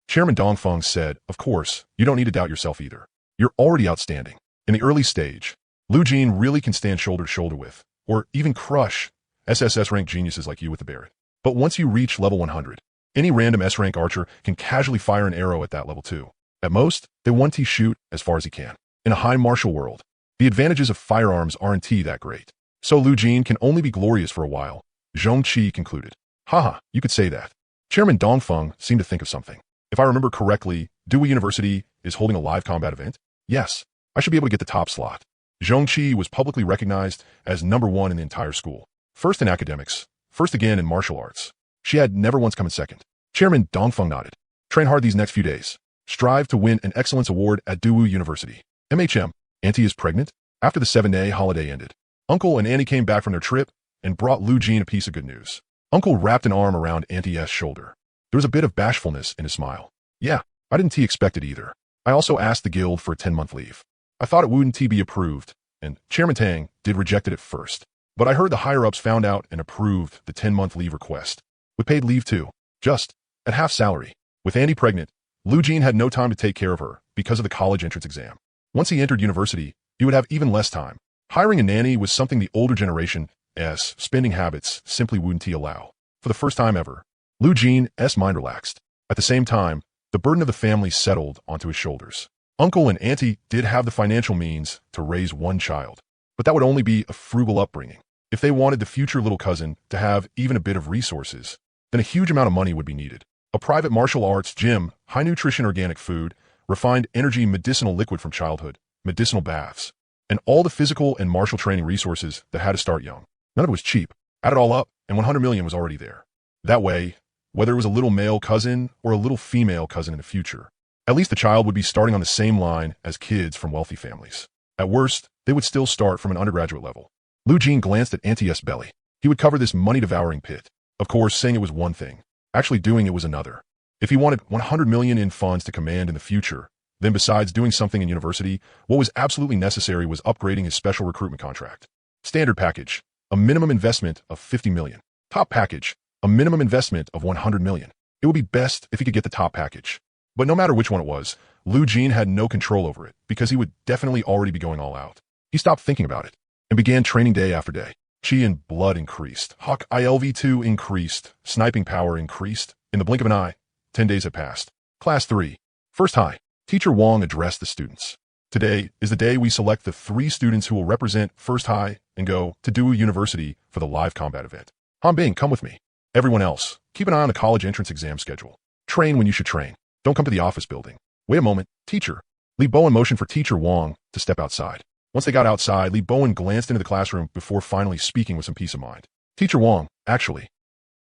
Chairman Dongfeng said, of course, you don't need to doubt yourself either. You're already outstanding. In the early stage, Lu Jin really can stand shoulder to shoulder with, or even crush, SSS-rank geniuses like you with the Barrett. But once you reach level 100, any random S-rank archer can casually fire an arrow at that level too. At most, they want to shoot as far as he can. In a high martial world, the advantages of firearms aren't that great. So Lu Jin can only be glorious for a while, Zhongqi concluded. Haha, you could say that. Chairman Dongfeng seemed to think of something. If I remember correctly, Dewey University is holding a live combat event? Yes, I should be able to get the top slot. Zhongqi was publicly recognized as #1 in the entire school. First in academics, first again in martial arts. She had never once come in second. Chairman Dongfeng nodded. Train hard these next few days. Strive to win an excellence award at Dewey University. MHM, Auntie is pregnant? After the 7-day holiday ended, Uncle and Auntie came back from their trip and brought Lu Jean a piece of good news. Uncle wrapped an arm around Auntie's shoulder. There was a bit of bashfulness in his smile. Yeah, I didn't expect it either. I also asked the guild for a 10-month leave. I thought it wouldn't be approved, and Chairman Tang did reject it at first. But I heard the higher-ups found out and approved the 10-month leave request. With paid leave too, just at half salary. With Auntie pregnant, Lu Jean had no time to take care of her because of the college entrance exam. Once he entered university, he would have even less time. Hiring a nanny was something the older generation's spending habits simply wouldn't allow. For the first time ever, Lu Jean's mind relaxed. At the same time, the burden of the family settled onto his shoulders. Uncle and Auntie did have the financial means to raise one child, but that would only be a frugal upbringing. If they wanted the future little cousin to have even a bit of resources, then a huge amount of money would be needed. A private martial arts gym, high nutrition organic food, refined energy medicinal liquid from childhood, medicinal baths, and all the physical and martial training resources that had to start young. None of it was cheap. Add it all up, and 100 million was already there. That way, whether it was a little male cousin or a little female cousin in the future, at least the child would be starting on the same line as kids from wealthy families. At worst, they would still start from an undergraduate level. Lu Jean glanced at Auntie's belly. He would cover this money-devouring pit. Of course, saying it was one thing. Actually doing it was another. If he wanted 100 million in funds to command in the future, then besides doing something in university, what was absolutely necessary was upgrading his special recruitment contract. Standard package, a minimum investment of 50 million. Top package, a minimum investment of 100 million. It would be best if he could get the top package. But no matter which one it was, Lu Jean had no control over it because he would definitely already be going all out. He stopped thinking about it and began training day after day. Chi and blood increased. Hawk ILV2 increased. Sniping power increased. In the blink of an eye, 10 days had passed. Class 3. First high. Teacher Wong addressed the students. Today is the day we select the 3 students who will represent First High and go to Dua University for the live combat event. Han Bing, come with me. Everyone else, keep an eye on the college entrance exam schedule. Train when you should train. Don't come to the office building. Wait a moment, teacher. Li Bowen motioned for Teacher Wong to step outside. Once they got outside, Li Bowen glanced into the classroom before finally speaking with some peace of mind. Teacher Wong, actually,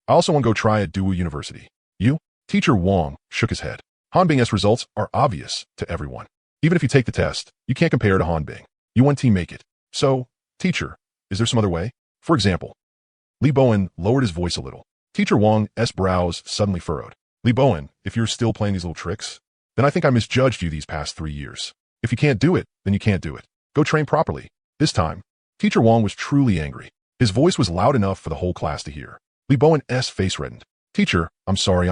I also want to go try at Dua University. You? Teacher Wong shook his head. Han Bing's results are obvious to everyone. Even if you take the test, you can't compare to Han Bing. You one team make it. So, teacher, is there some other way? For example, Li Bowen lowered his voice a little. Teacher Wong's brows suddenly furrowed. Li Bowen, if you're still playing these little tricks, then I think I misjudged you these past 3 years. If you can't do it, then you can't do it. Go train properly. This time, Teacher Wong was truly angry. His voice was loud enough for the whole class to hear. Li Bowen's face reddened. Teacher, I'm sorry.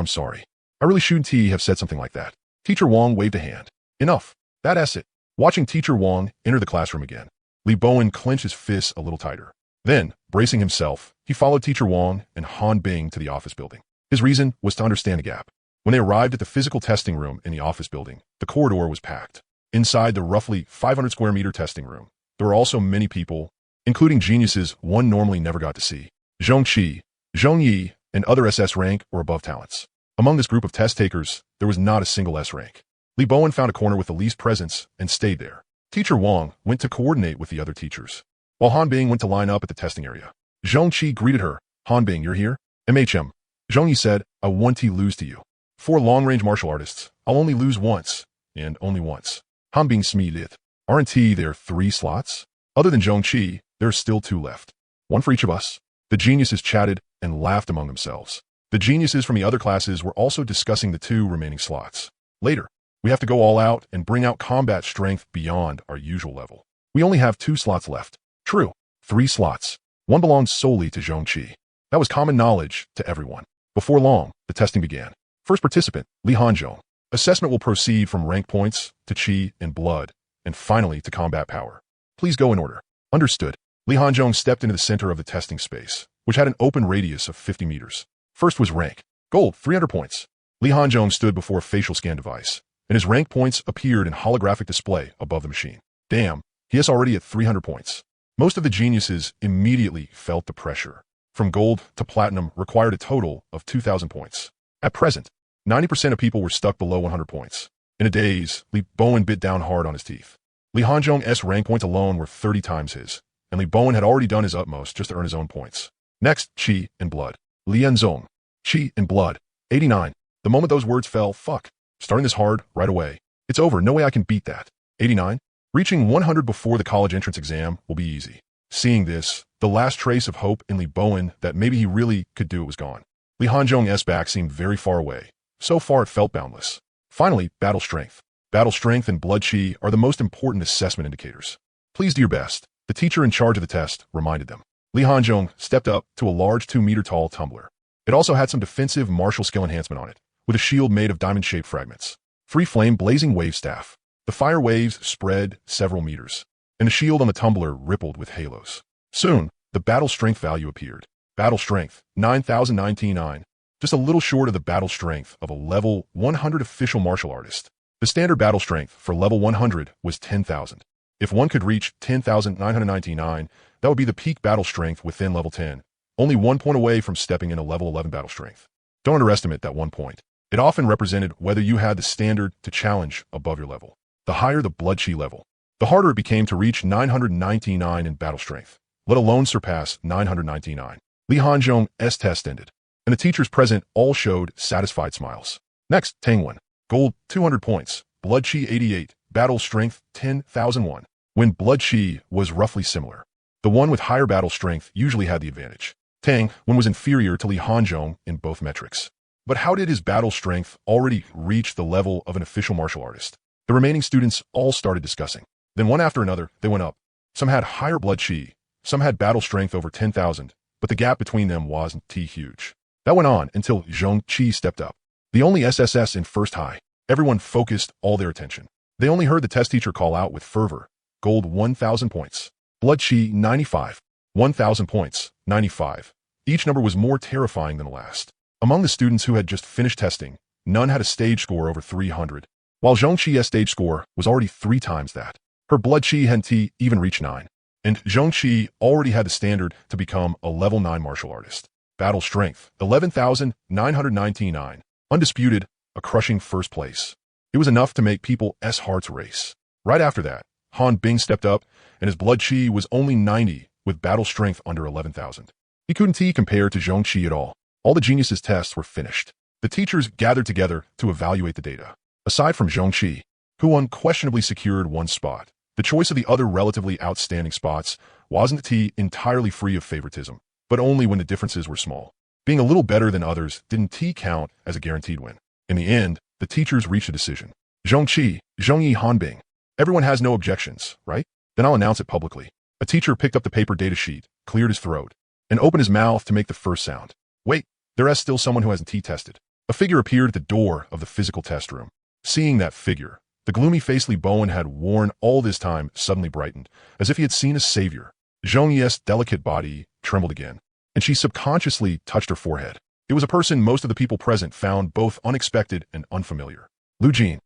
I really shouldn't have said something like that. Teacher Wong waved a hand. Enough. That's it. Watching Teacher Wong enter the classroom again, Li Bowen clenched his fists a little tighter. Then, bracing himself, he followed Teacher Wong and Han Bing to the office building. His reason was to understand the gap. When they arrived at the physical testing room in the office building, the corridor was packed. Inside the roughly 500 square meter testing room, there were also many people, including geniuses one normally never got to see. Zhong Qi, Zhong Yi, and other SS rank or above talents. Among this group of test takers, there was not a single S rank. Li Bowen found a corner with the least presence and stayed there. Teacher Wong went to coordinate with the other teachers, while Han Bing went to line up at the testing area. Zhong Qi greeted her. Han Bing, you're here? MHM. Zhong Yi said, I want to lose to you. 4 long-range martial artists, I'll only lose once, and only once. Han Bing smiled. Aren't there 3 slots? Other than Zhong Qi, there are still 2 left. 1 for each of us. The geniuses chatted and laughed among themselves. The geniuses from the other classes were also discussing the 2 remaining slots. Later, we have to go all out and bring out combat strength beyond our usual level. We only have 2 slots left. True, 3 slots. 1 belongs solely to Zhong Qi. That was common knowledge to everyone. Before long, the testing began. First participant, Li Hanzhong. Assessment will proceed from rank points to Qi and blood, and finally to combat power. Please go in order. Understood. Li Hanzhong stepped into the center of the testing space, which had an open radius of 50 meters. First was rank. Gold, 300 points. Li Hanzhong stood before a facial scan device, and his rank points appeared in holographic display above the machine. Damn, he is already at 300 points. Most of the geniuses immediately felt the pressure. From gold to platinum required a total of 2,000 points. At present, 90% of people were stuck below 100 points. In a daze, Li Bowen bit down hard on his teeth. Li Hanzhong's rank points alone were 30 times his, and Li Bowen had already done his utmost just to earn his own points. Next, Qi and blood. Li Yanzong. Qi and blood. 89. The moment those words fell, fuck. Starting this hard, right away. It's over, no way I can beat that. 89. Reaching 100 before the college entrance exam will be easy. Seeing this, the last trace of hope in Li Bowen that maybe he really could do it was gone. Li Hanzhong's back seemed very far away. So far it felt boundless. Finally, battle strength. Battle strength and blood chi are the most important assessment indicators. Please do your best, the teacher in charge of the test reminded them. Li Hanzhong stepped up to a large 2-meter-tall tumbler. It also had some defensive martial skill enhancement on it, with a shield made of diamond-shaped fragments. 3 flame blazing wave staff. The fire waves spread several meters, and the shield on the tumbler rippled with halos. Soon, the battle strength value appeared. Battle strength, 9,099. Just a little short of the battle strength of a level 100 official martial artist. The standard battle strength for level 100 was 10,000. If one could reach 10,999, that would be the peak battle strength within level 10, only 1 point away from stepping into level 11 battle strength. Don't underestimate that 1 point. It often represented whether you had the standard to challenge above your level. The higher the blood chi level, the harder it became to reach 999 in battle strength, let alone surpass 999. Li Hanzhong's test ended, and the teachers present all showed satisfied smiles. Next, Tangwen. Gold, 200 points. Blood chi 88. Battle strength, 10,001. When blood chi was roughly similar, the one with higher battle strength usually had the advantage. Tang Wen was inferior to Li Hanzhong in both metrics. But how did his battle strength already reach the level of an official martial artist? The remaining students all started discussing. Then one after another, they went up. Some had higher blood chi, some had battle strength over 10,000, but the gap between them wasn't huge. That went on until Zhong Qi stepped up. The only SSS in first high. Everyone focused all their attention. They only heard the test teacher call out with fervor. Gold, 1,000 points. Blood chi, 95. 1,000 points, 95. Each number was more terrifying than the last. Among the students who had just finished testing, none had a stage score over 300, while Zhong Qi's stage score was already 3 times that. Her blood chi hadn't even reached 9, and Zhong Qi already had the standard to become a level 9 martial artist. Battle strength, 11,999. Undisputed, a crushing first place. It was enough to make people's hearts race. Right after that, Han Bing stepped up, and his blood chi was only 90, with battle strength under 11,000. He couldn't compare to Zhong Qi at all. All the geniuses' tests were finished. The teachers gathered together to evaluate the data. Aside from Zhong Qi, who unquestionably secured 1 spot, the choice of the other relatively outstanding spots wasn't entirely free of favoritism, but only when the differences were small. Being a little better than others didn't count as a guaranteed win. In the end, the teachers reached a decision. Zhong Qi, Zhong Yi, Han Bing. Everyone has no objections, right? Then I'll announce it publicly. A teacher picked up the paper data sheet, cleared his throat, and opened his mouth to make the first sound. Wait, there is still someone who hasn't tested. A figure appeared at the door of the physical test room. Seeing that figure, the gloomy face Li Bowen had worn all this time suddenly brightened, as if he had seen a savior. Zhong Yi's delicate body trembled again, and she subconsciously touched her forehead. It was a person most of the people present found both unexpected and unfamiliar. Lu Jin,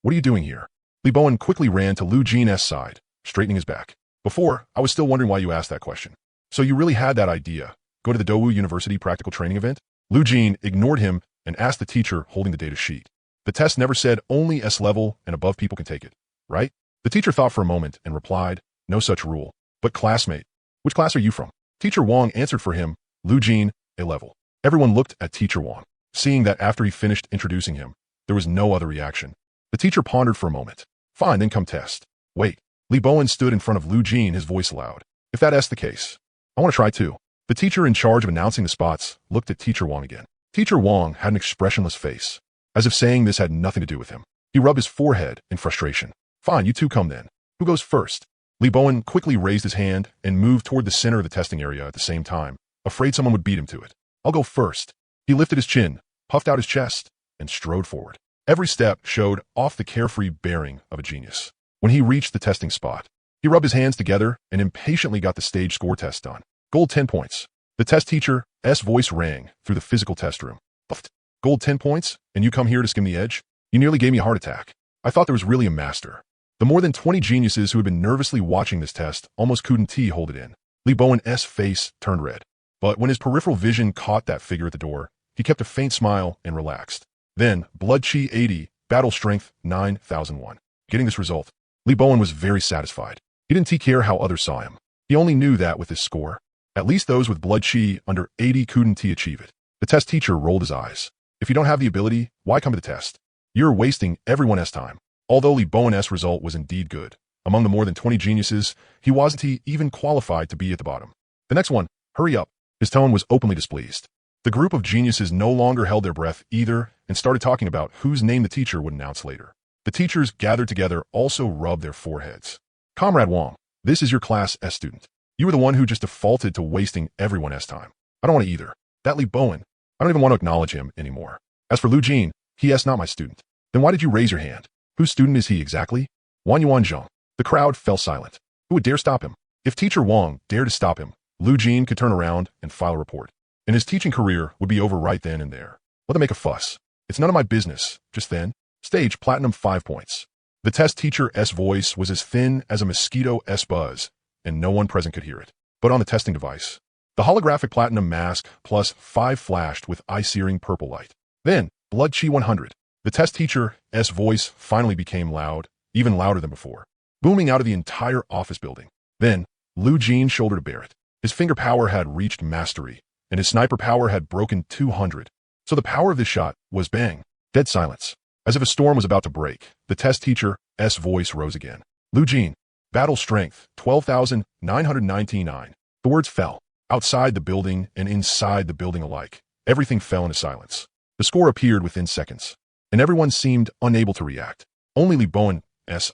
what are you doing here? Li Bowen quickly ran to Lu Jin's side, straightening his back. Before, I was still wondering why you asked that question. So you really had that idea. Go to the Dowu University practical training event? Lu Jin ignored him and asked the teacher holding the data sheet. The test never said only S level and above people can take it, right? The teacher thought for a moment and replied, no such rule. But classmate, which class are you from? Teacher Wang answered for him, Lu Jin, A level. Everyone looked at Teacher Wang, seeing that after he finished introducing him, there was no other reaction. The teacher pondered for a moment. Fine, then come test. Wait. Li Bowen stood in front of Lu Jin, his voice loud. If that's the case, I want to try too. The teacher in charge of announcing the spots looked at Teacher Wang again. Teacher Wang had an expressionless face, as if saying this had nothing to do with him. He rubbed his forehead in frustration. Fine, you two come then. Who goes first? Li Bowen quickly raised his hand and moved toward the center of the testing area at the same time, afraid someone would beat him to it. I'll go first. He lifted his chin, puffed out his chest, and strode forward. Every step showed off the carefree bearing of a genius. When he reached the testing spot, he rubbed his hands together and impatiently got the stage score test done. Gold 10 points. The test teacher's voice rang through the physical test room. Puffed. Gold 10 points, and you come here to skim the edge? You nearly gave me a heart attack. I thought there was really a master. The more than 20 geniuses who had been nervously watching this test almost couldn't hold it in. Li Bowen's face turned red. But when his peripheral vision caught that figure at the door, he kept a faint smile and relaxed. Then, blood chi 80, battle strength 9,001. Getting this result, Li Bowen was very satisfied. He didn't care how others saw him. He only knew that with his score, at least those with blood chi under 80 couldn't achieve it. The test teacher rolled his eyes. If you don't have the ability, why come to the test? You're wasting everyone's time. Although Li Bowen's result was indeed good, Among the more than 20 geniuses, he wasn't even qualified to be at the bottom. The next one, hurry up. His tone was openly displeased. The group of geniuses no longer held their breath either and started talking about whose name the teacher would announce later. The teachers gathered together also rubbed their foreheads. Comrade Wong, this is your Class S student. You were the one who just defaulted to wasting everyone's time. I don't want to either. That Li Bowen, I don't even want to acknowledge him anymore. As for Lu Jin, he is not my student. Then why did you raise your hand? Whose student is he exactly? Wang Yuan Zheng. The crowd fell silent. Who would dare stop him? If Teacher Wang dared to stop him, Lu Jin could turn around and file a report. And his teaching career would be over right then and there. Let them make a fuss. It's none of my business. Just then, stage platinum 5 points. The test teacher's voice was as thin as a mosquito's buzz, and no one present could hear it. But on the testing device, the holographic platinum mask plus 5 flashed with eye-searing purple light. Then, Blood Chi 100. The test teacher's voice finally became loud, even louder than before, booming out of the entire office building. Then, Lu Jin shouldered Barrett. His finger power had reached mastery, and his sniper power had broken 200. So the power of this shot was bang. Dead silence. As if a storm was about to break, the test teacher's voice rose again. Lu Jin, battle strength, 12,999. The words fell. Outside the building and inside the building alike, everything fell into silence. The score appeared within seconds, and everyone seemed unable to react. Only Li Bowen's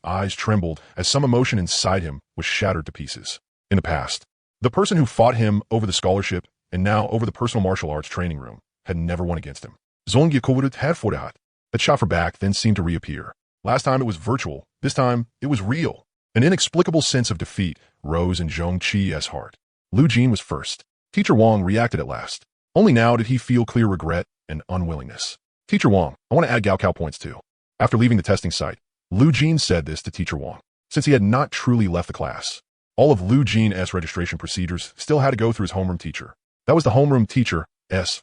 eyes trembled as some emotion inside him was shattered to pieces. In the past, the person who fought him over the scholarship and now over the personal martial arts training room had never won against him. Zong Yakuwut had Fordehat. That shot for back then seemed to reappear. Last time it was virtual. This time it was real. An inexplicable sense of defeat rose in Zhong Chi's heart. Lu Jin was first. Teacher Wang reacted at last. Only now did he feel clear regret and unwillingness. Teacher Wang, I want to add Gaokao points too. After leaving the testing site, Lu Jin said this to Teacher Wang. Since he had not truly left the class, all of Lu Jin's registration procedures still had to go through his homeroom teacher. That was the homeroom teacher's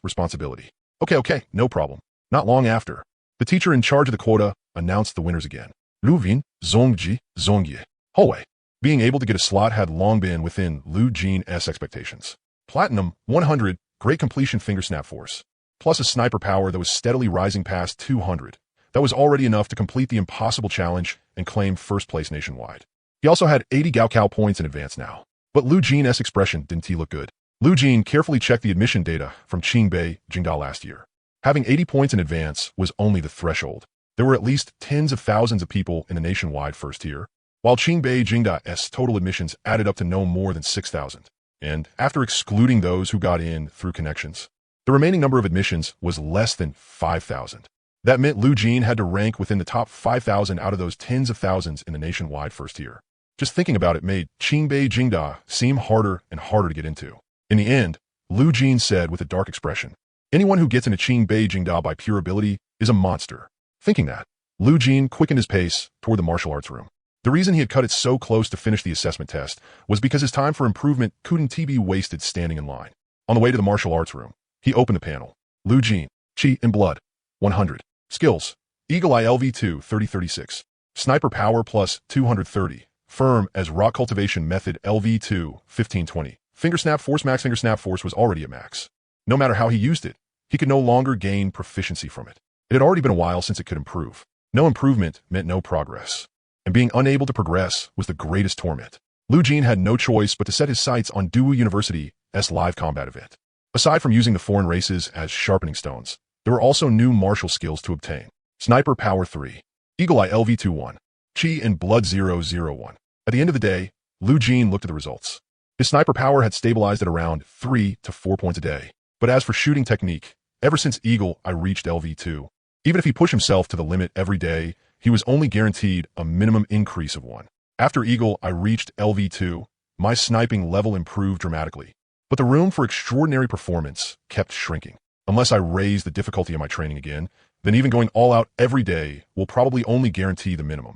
responsibility. Okay, no problem. Not long after, the teacher in charge of the quota announced the winners again. Lu Vin, Zongji, Zongye. Hallway. Being able to get a slot had long been within Lu Jin's expectations. Platinum 100, great completion finger snap force, plus a sniper power that was steadily rising past 200. That was already enough to complete the impossible challenge and claim first place nationwide. He also had 80 Gaokao points in advance now. But Lu Jin's expression didn't look good. Lu Jin carefully checked the admission data from Qingbei Jingda last year. Having 80 points in advance was only the threshold. There were at least tens of thousands of people in the nationwide first tier, while Qingbei Jingda's total admissions added up to no more than 6,000. And after excluding those who got in through connections, the remaining number of admissions was less than 5,000. That meant Lu Jin had to rank within the top 5,000 out of those tens of thousands in the nationwide first tier. Just thinking about it made Qingbei Jingda seem harder and harder to get into. In the end, Lu Jin said with a dark expression, anyone who gets into Qingbei Jingda by pure ability is a monster. Thinking that, Lu Jin quickened his pace toward the martial arts room. The reason he had cut it so close to finish the assessment test was because his time for improvement couldn't be wasted standing in line. On the way to the martial arts room, he opened the panel. Lu Jin, Chi and Blood, 100. Skills, Eagle Eye LV2 3036. Sniper Power plus 230. Firm as Rock Cultivation Method LV2 1520. Finger Snap Force max. Finger Snap Force was already at max. No matter how he used it, he could no longer gain proficiency from it. It had already been a while since it could improve. No improvement meant no progress. And being unable to progress was the greatest torment. Lu Jin had no choice but to set his sights on Daewoo University's live combat event. Aside from using the foreign races as sharpening stones, there were also new martial skills to obtain. Sniper Power 3. Eagle Eye LV21. Chi and Blood 001. At the end of the day, Lu Jin looked at the results. His sniper power had stabilized at around 3 to 4 points a day. But as for shooting technique, ever since Eagle Eye reached LV2, even if he pushed himself to the limit every day, he was only guaranteed a minimum increase of 1. After Eagle Eye reached LV2, my sniping level improved dramatically. But the room for extraordinary performance kept shrinking. Unless I raise the difficulty of my training again, then even going all out every day will probably only guarantee the minimum.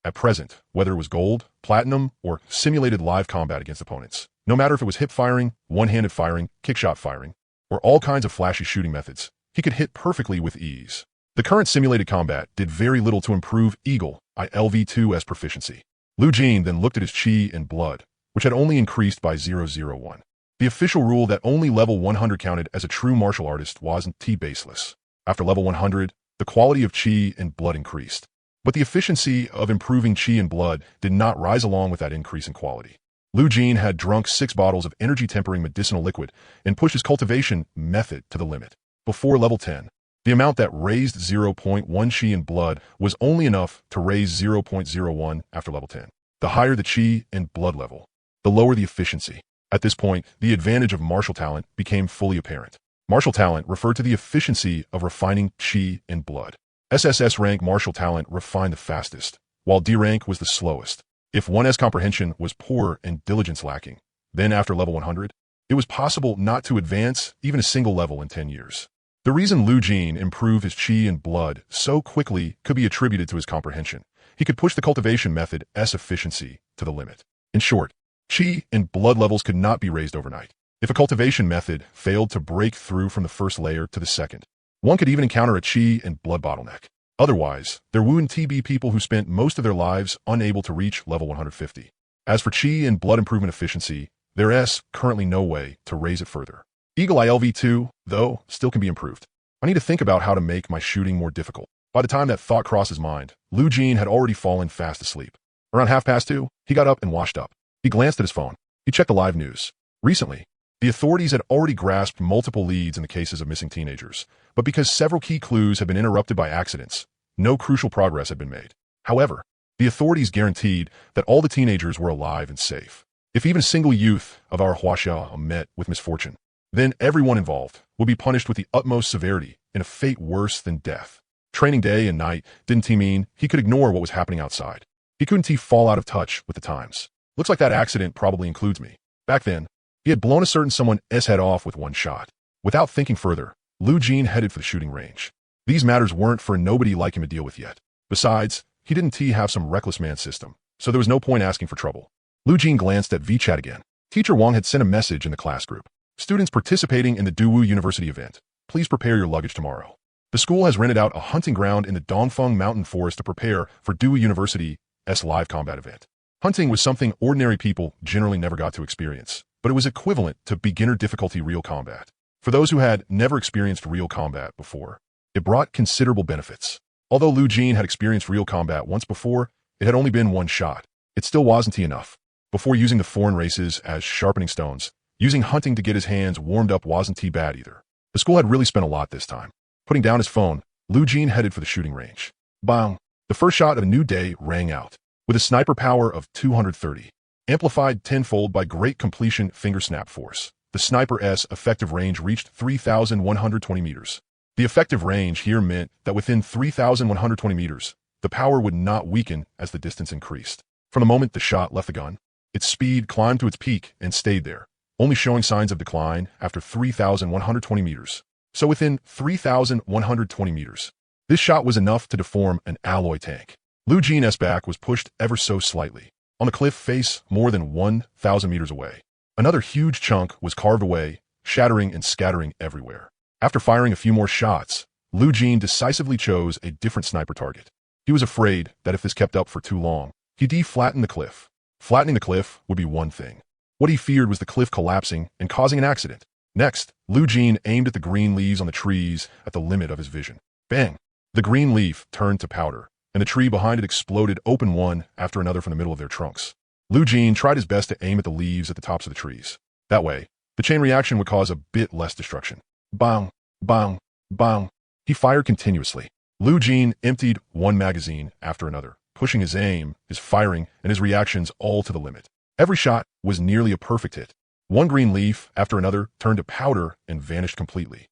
At present, whether it was gold, platinum, or simulated live combat against opponents, no matter if it was hip firing, one-handed firing, kickshot firing, or all kinds of flashy shooting methods, he could hit perfectly with ease. The current simulated combat did very little to improve Eagle Eye LV2's proficiency. Lu Jin then looked at his Chi and Blood, which had only increased by 001. The official rule that only level 100 counted as a true martial artist wasn't baseless. After level 100, the quality of Chi and Blood increased. But the efficiency of improving chi and blood did not rise along with that increase in quality. Lu Jin had drunk 6 bottles of energy-tempering medicinal liquid and pushed his cultivation method to the limit. Before level 10, the amount that raised 0.1 chi and blood was only enough to raise 0.01 after level 10. The higher the chi and blood level, the lower the efficiency. At this point, the advantage of martial talent became fully apparent. Martial talent referred to the efficiency of refining chi and blood. SSS rank martial talent refined the fastest, while D rank was the slowest. If 1S comprehension was poor and diligence lacking, then after level 100, it was possible not to advance even a single level in 10 years. The reason Lu Jin improved his chi and blood so quickly could be attributed to his comprehension. He could push the cultivation method S efficiency to the limit. In short, chi and blood levels could not be raised overnight. If a cultivation method failed to break through from the first layer to the second, one could even encounter a chi and blood bottleneck. Otherwise, there wouldn't be people who spent most of their lives unable to reach level 150. As for chi and blood improvement efficiency, there is currently no way to raise it further. Eagle Eye LV2, though, still can be improved. I need to think about how to make my shooting more difficult. By the time that thought crossed his mind, Lu Jin had already fallen fast asleep. Around 2:30, he got up and washed up. He glanced at his phone. He checked the live news. Recently, the authorities had already grasped multiple leads in the cases of missing teenagers, but because several key clues had been interrupted by accidents, no crucial progress had been made. However, the authorities guaranteed that all the teenagers were alive and safe. If even a single youth of our Huaxia met with misfortune, then everyone involved would be punished with the utmost severity in a fate worse than death. Training day and night didn't mean he could ignore what was happening outside. He couldn't fall out of touch with the times. Looks like that accident probably includes me. Back then, he had blown a certain someone's head off with one shot. Without thinking further, Lu Jin headed for the shooting range. These matters weren't for nobody like him to deal with yet. Besides, he didn't have some reckless man system, so there was no point asking for trouble. Lu Jin glanced at VChat again. Teacher Wang had sent a message in the class group. Students participating in the Dawu University event, please prepare your luggage tomorrow. The school has rented out a hunting ground in the Dongfeng Mountain Forest to prepare for Dawu University's live combat event. Hunting was something ordinary people generally never got to experience, but it was equivalent to beginner difficulty real combat. For those who had never experienced real combat before, it brought considerable benefits. Although Lu Jin had experienced real combat once before, it had only been one shot. It still wasn't enough. Before using the foreign races as sharpening stones, using hunting to get his hands warmed up wasn't bad either. The school had really spent a lot this time. Putting down his phone, Lu Jin headed for the shooting range. Bang! The first shot of a new day rang out. With a sniper power of 230, amplified tenfold by great completion finger snap force, the sniper's effective range reached 3,120 meters. The effective range here meant that within 3,120 meters, the power would not weaken as the distance increased. From the moment the shot left the gun, its speed climbed to its peak and stayed there, only showing signs of decline after 3,120 meters. So within 3,120 meters, this shot was enough to deform an alloy tank. Lu Jin's back was pushed ever so slightly, on the cliff face more than 1,000 meters away. Another huge chunk was carved away, shattering and scattering everywhere. After firing a few more shots, Lu Jin decisively chose a different sniper target. He was afraid that if this kept up for too long, he'd flatten the cliff. Flattening the cliff would be one thing. What he feared was the cliff collapsing and causing an accident. Next, Lu Jin aimed at the green leaves on the trees at the limit of his vision. Bang! The green leaf turned to powder, and the tree behind it exploded open one after another from the middle of their trunks. Lu Jin tried his best to aim at the leaves at the tops of the trees. That way, the chain reaction would cause a bit less destruction. Bang! Bang! Bang! He fired continuously. Lu Jin emptied one magazine after another, pushing his aim, his firing, and his reactions all to the limit. Every shot was nearly a perfect hit. One green leaf after another turned to powder and vanished completely.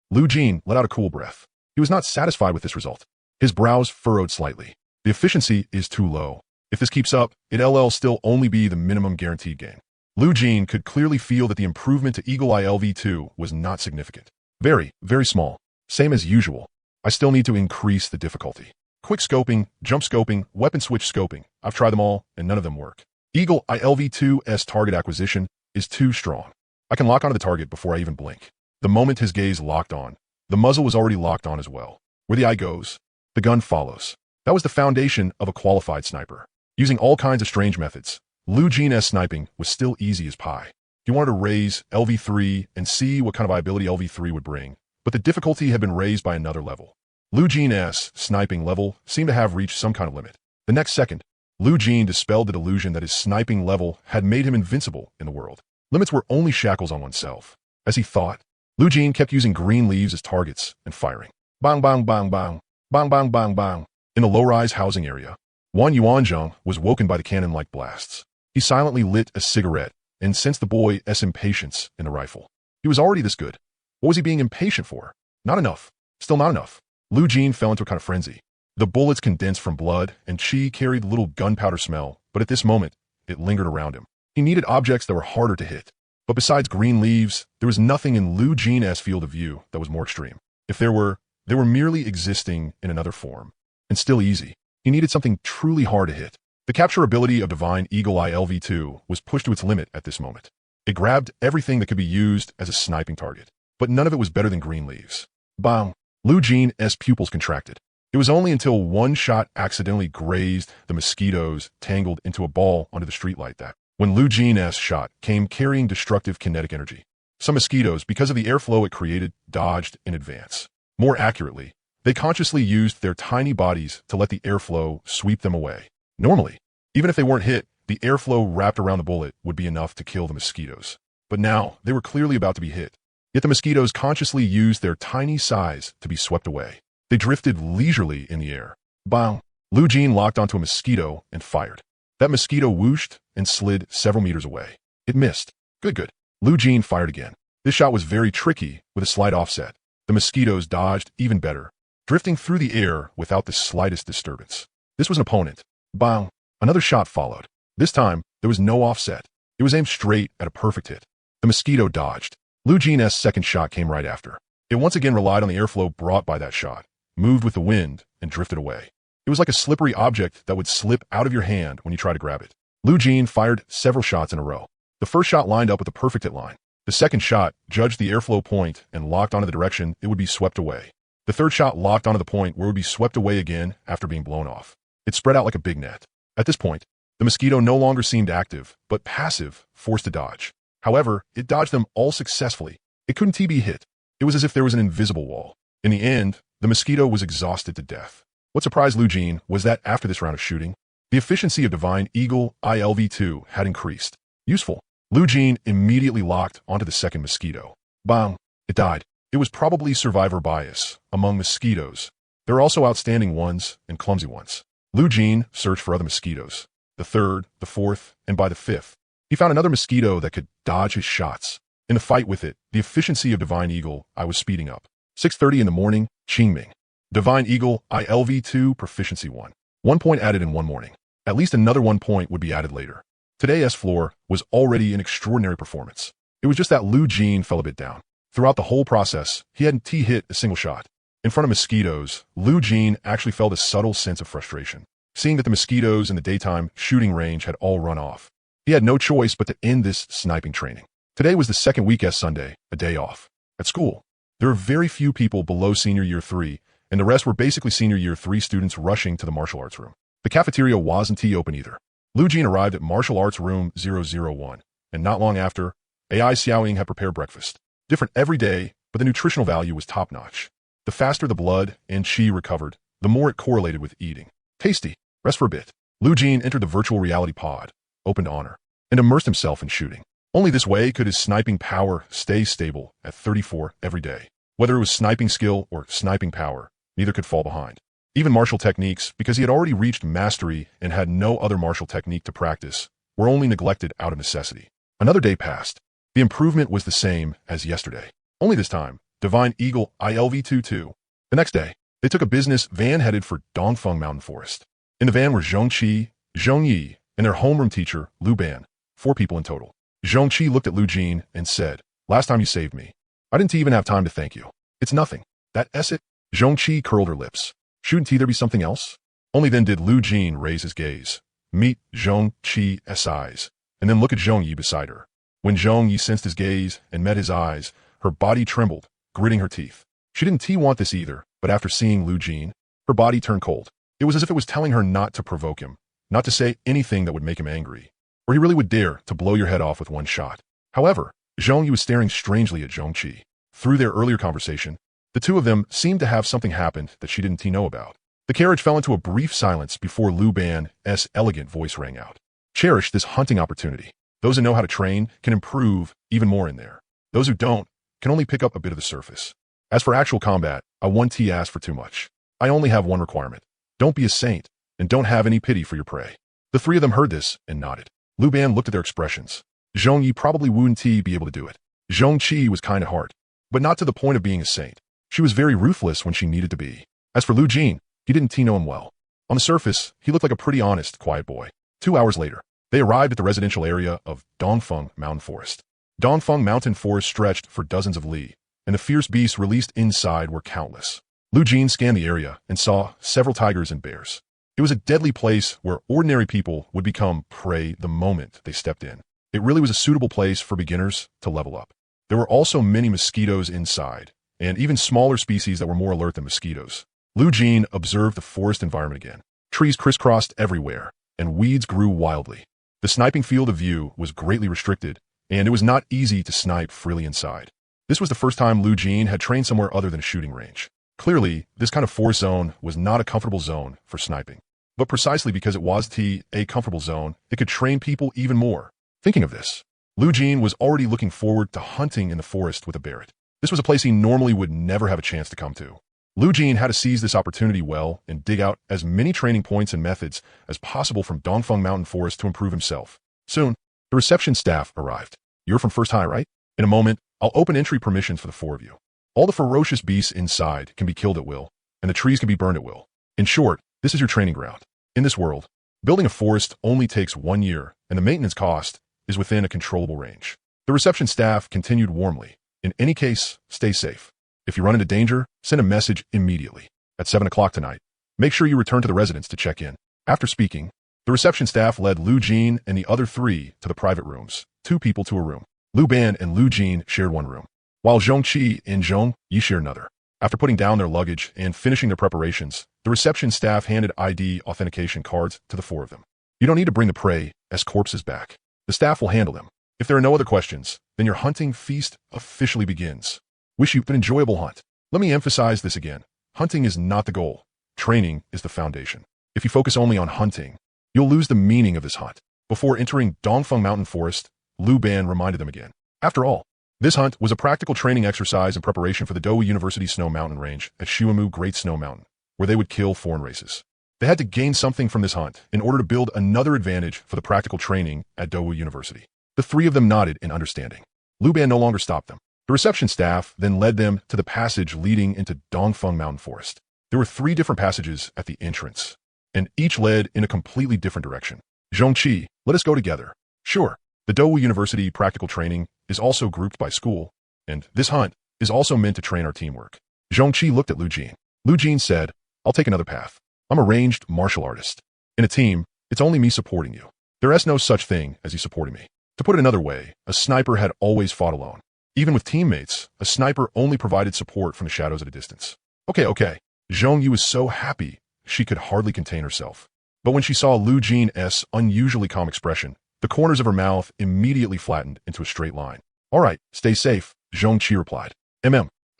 Lu Jin let out a cool breath. He was not satisfied with this result. His brows furrowed slightly. The efficiency is too low. If this keeps up, it'll still only be the minimum guaranteed gain. Lu Jin could clearly feel that the improvement to Eagle Eye LV2 was not significant. Very, very small. Same as usual. I still need to increase the difficulty. Quick scoping, jump scoping, weapon switch scoping. I've tried them all, and none of them work. Eagle Eye LV2's target acquisition is too strong. I can lock onto the target before I even blink. The moment his gaze locked on, the muzzle was already locked on as well. Where the eye goes, the gun follows. That was the foundation of a qualified sniper. Using all kinds of strange methods, Lu Jin's sniping was still easy as pie. He wanted to raise LV3 and see what kind of ability LV3 would bring, but the difficulty had been raised by another level. Lu Jin's sniping level seemed to have reached some kind of limit. The next second, Lu Jin dispelled the delusion that his sniping level had made him invincible in the world. Limits were only shackles on oneself. As he thought, Lu Jin kept using green leaves as targets and firing. Bang, bang, bang, bang. Bang, bang, bang, bang. In a low-rise housing area, Wan Yuanzheng was woken by the cannon-like blasts. He silently lit a cigarette and sensed the boy's impatience in the rifle. He was already this good. What was he being impatient for? Not enough. Still not enough. Lu Jin fell into a kind of frenzy. The bullets condensed from blood, and chi carried the little gunpowder smell, but at this moment, it lingered around him. He needed objects that were harder to hit. But besides green leaves, there was nothing in Lu Jin's field of view that was more extreme. If there were, they were merely existing in another form. And still easy. He needed something truly hard to hit. The capture ability of Divine Eagle ILV2 was pushed to its limit at this moment. It grabbed everything that could be used as a sniping target. But none of it was better than green leaves. Bang! Lu Jin's pupils contracted. It was only until one shot accidentally grazed the mosquitoes tangled into a ball under the streetlight that, when Lu Jin's shot came carrying destructive kinetic energy. Some mosquitoes, because of the airflow it created, dodged in advance. More accurately, they consciously used their tiny bodies to let the airflow sweep them away. Normally, even if they weren't hit, the airflow wrapped around the bullet would be enough to kill the mosquitoes. But now, they were clearly about to be hit. Yet the mosquitoes consciously used their tiny size to be swept away. They drifted leisurely in the air. Bang! Lu Jin locked onto a mosquito and fired. That mosquito whooshed and slid several meters away. It missed. Good. Lu Jin fired again. This shot was very tricky with a slight offset. The mosquitoes dodged even better, drifting through the air without the slightest disturbance. This was an opponent. Bang! Another shot followed. This time, there was no offset. It was aimed straight at a perfect hit. The mosquito dodged. Lu Jin's second shot came right after. It once again relied on the airflow brought by that shot, moved with the wind, and drifted away. It was like a slippery object that would slip out of your hand when you try to grab it. Lu Jin fired several shots in a row. The first shot lined up with a perfect hit line. The second shot judged the airflow point and locked onto the direction it would be swept away. The third shot locked onto the point where it would be swept away again after being blown off. It spread out like a big net. At this point, the mosquito no longer seemed active, but passive, forced to dodge. However, it dodged them all successfully. It couldn't be hit. It was as if there was an invisible wall. In the end, the mosquito was exhausted to death. What surprised Lu Jin was that after this round of shooting, the efficiency of Divine Eagle ILV2 had increased. Useful. Lu Jin immediately locked onto the second mosquito. Bang! It died. It was probably survivor bias among mosquitoes. There are also outstanding ones and clumsy ones. Lu Jin searched for other mosquitoes. The third, the fourth, and by the fifth, he found another mosquito that could dodge his shots. In the fight with it, the efficiency of Divine Eagle I was speeding up. 6:30 in the morning, Qingming. Divine Eagle ILV2 Proficiency 1. 1 point added in one morning. At least another 1 point would be added later. Today's floor was already an extraordinary performance. It was just that Lu Jin fell a bit down. Throughout the whole process, he hadn't hit a single shot. In front of mosquitoes, Lu Jin actually felt a subtle sense of frustration, seeing that the mosquitoes in the daytime shooting range had all run off. He had no choice but to end this sniping training. Today was the second week as Sunday, a day off. At school, there were very few people below senior year 3, and the rest were basically senior year 3 students rushing to the martial arts room. The cafeteria wasn't open either. Lu Jin arrived at martial arts room 001, and not long after, AI Xiaoying had prepared breakfast. Different every day, but the nutritional value was top-notch. The faster the blood and qi recovered, the more it correlated with eating. Tasty. Rest for a bit. Lu Jin entered the virtual reality pod, opened honor, and immersed himself in shooting. Only this way could his sniping power stay stable at 34 every day. Whether it was sniping skill or sniping power, neither could fall behind. Even martial techniques, because he had already reached mastery and had no other martial technique to practice, were only neglected out of necessity. Another day passed. The improvement was the same as yesterday. Only this time, Divine Eagle ILV22. The next day, they took a business van headed for Dongfeng Mountain Forest. In the van were Zhongqi, Zhongyi, and their homeroom teacher, Lu Ban. 4 people in total. Zhongqi looked at Lu Jin and said, "Last time you saved me, I didn't even have time to thank you. It's nothing. That's it." Zhongqi curled her lips. Shouldn't there be something else? Only then did Lu Jin raise his gaze, meet Zhongqi's eyes, and then look at Zhongyi beside her. When Zhongyi sensed his gaze and met his eyes, her body trembled, gritting her teeth. She didn't want this either, but after seeing Lu Jin, her body turned cold. It was as if it was telling her not to provoke him, not to say anything that would make him angry, or he really would dare to blow your head off with one shot. However, Zhongyi was staring strangely at Zhongqi. Through their earlier conversation, The two of them seemed to have something happen that she didn't know about. The carriage fell into a brief silence before Lu Ban's elegant voice rang out. Cherish this hunting opportunity. Those who know how to train can improve even more in there. Those who don't can only pick up a bit of the surface. As for actual combat, I won't ask for too much. I only have one requirement. Don't be a saint, and don't have any pity for your prey. The three of them heard this and nodded. Lu Ban looked at their expressions. Zhong Yi probably wouldn't be able to do it. Zhong Qi was kind of hard, but not to the point of being a saint. She was very ruthless when she needed to be. As for Lu Jin, he didn't know him well. On the surface, he looked like a pretty honest, quiet boy. 2 hours later, they arrived at the residential area of Dongfeng Mountain Forest. Dongfeng Mountain Forest stretched for dozens of li, and the fierce beasts released inside were countless. Lu Jin scanned the area and saw several tigers and bears. It was a deadly place where ordinary people would become prey the moment they stepped in. It really was a suitable place for beginners to level up. There were also many mosquitoes inside, and even smaller species that were more alert than mosquitoes. Lu Jin observed the forest environment again. Trees crisscrossed everywhere, and weeds grew wildly. The sniping field of view was greatly restricted, and it was not easy to snipe freely inside. This was the first time Lu Jin had trained somewhere other than a shooting range. Clearly, this kind of forest zone was not a comfortable zone for sniping. But precisely because it was a comfortable zone, it could train people even more. Thinking of this, Lu Jin was already looking forward to hunting in the forest with a Barrett. This was a place he normally would never have a chance to come to. Lu Jin had to seize this opportunity well and dig out as many training points and methods as possible from Dongfeng Mountain Forest to improve himself. Soon, the reception staff arrived. You're from First High, right? In a moment, I'll open entry permissions for the 4 of you. All the ferocious beasts inside can be killed at will, and the trees can be burned at will. In short, this is your training ground. In this world, building a forest only takes 1 year, and the maintenance cost is within a controllable range. The reception staff continued warmly. In any case, stay safe. If you run into danger, send a message immediately. At 7 o'clock tonight, make sure you return to the residence to check in. After speaking, the reception staff led Lu Jin and the other 3 to the private rooms, 2 people to a room. Lu Ban and Lu Jin shared one room, while Zhong Qi and Zhong Yi shared another. After putting down their luggage and finishing their preparations, the reception staff handed ID authentication cards to the 4 of them. You don't need to bring the prey as corpses back. The staff will handle them. If there are no other questions, then your hunting feast officially begins. Wish you an enjoyable hunt. Let me emphasize this again. Hunting is not the goal. Training is the foundation. If you focus only on hunting, you'll lose the meaning of this hunt. Before entering Dongfeng Mountain Forest, Lu Ban reminded them again. After all, this hunt was a practical training exercise in preparation for the Dowu University Snow Mountain Range at Shuamu Great Snow Mountain, where they would kill foreign races. They had to gain something from this hunt in order to build another advantage for the practical training at Dowu University. The 3 of them nodded in understanding. Lu Ban no longer stopped them. The reception staff then led them to the passage leading into Dongfeng Mountain Forest. There were 3 different passages at the entrance, and each led in a completely different direction. Zhong Qi, let us go together. Sure, the Dowu University practical training is also grouped by school, and this hunt is also meant to train our teamwork. Zhong Qi looked at Lu Jin. Lu Jin said, I'll take another path. I'm a ranged martial artist. In a team, it's only me supporting you. There is no such thing as you supporting me. To put it another way, a sniper had always fought alone. Even with teammates, a sniper only provided support from the shadows at a distance. Okay. Zhong Yi was so happy, she could hardly contain herself. But when she saw Lu Jin's unusually calm expression, the corners of her mouth immediately flattened into a straight line. All right, stay safe, Zhong Qi replied.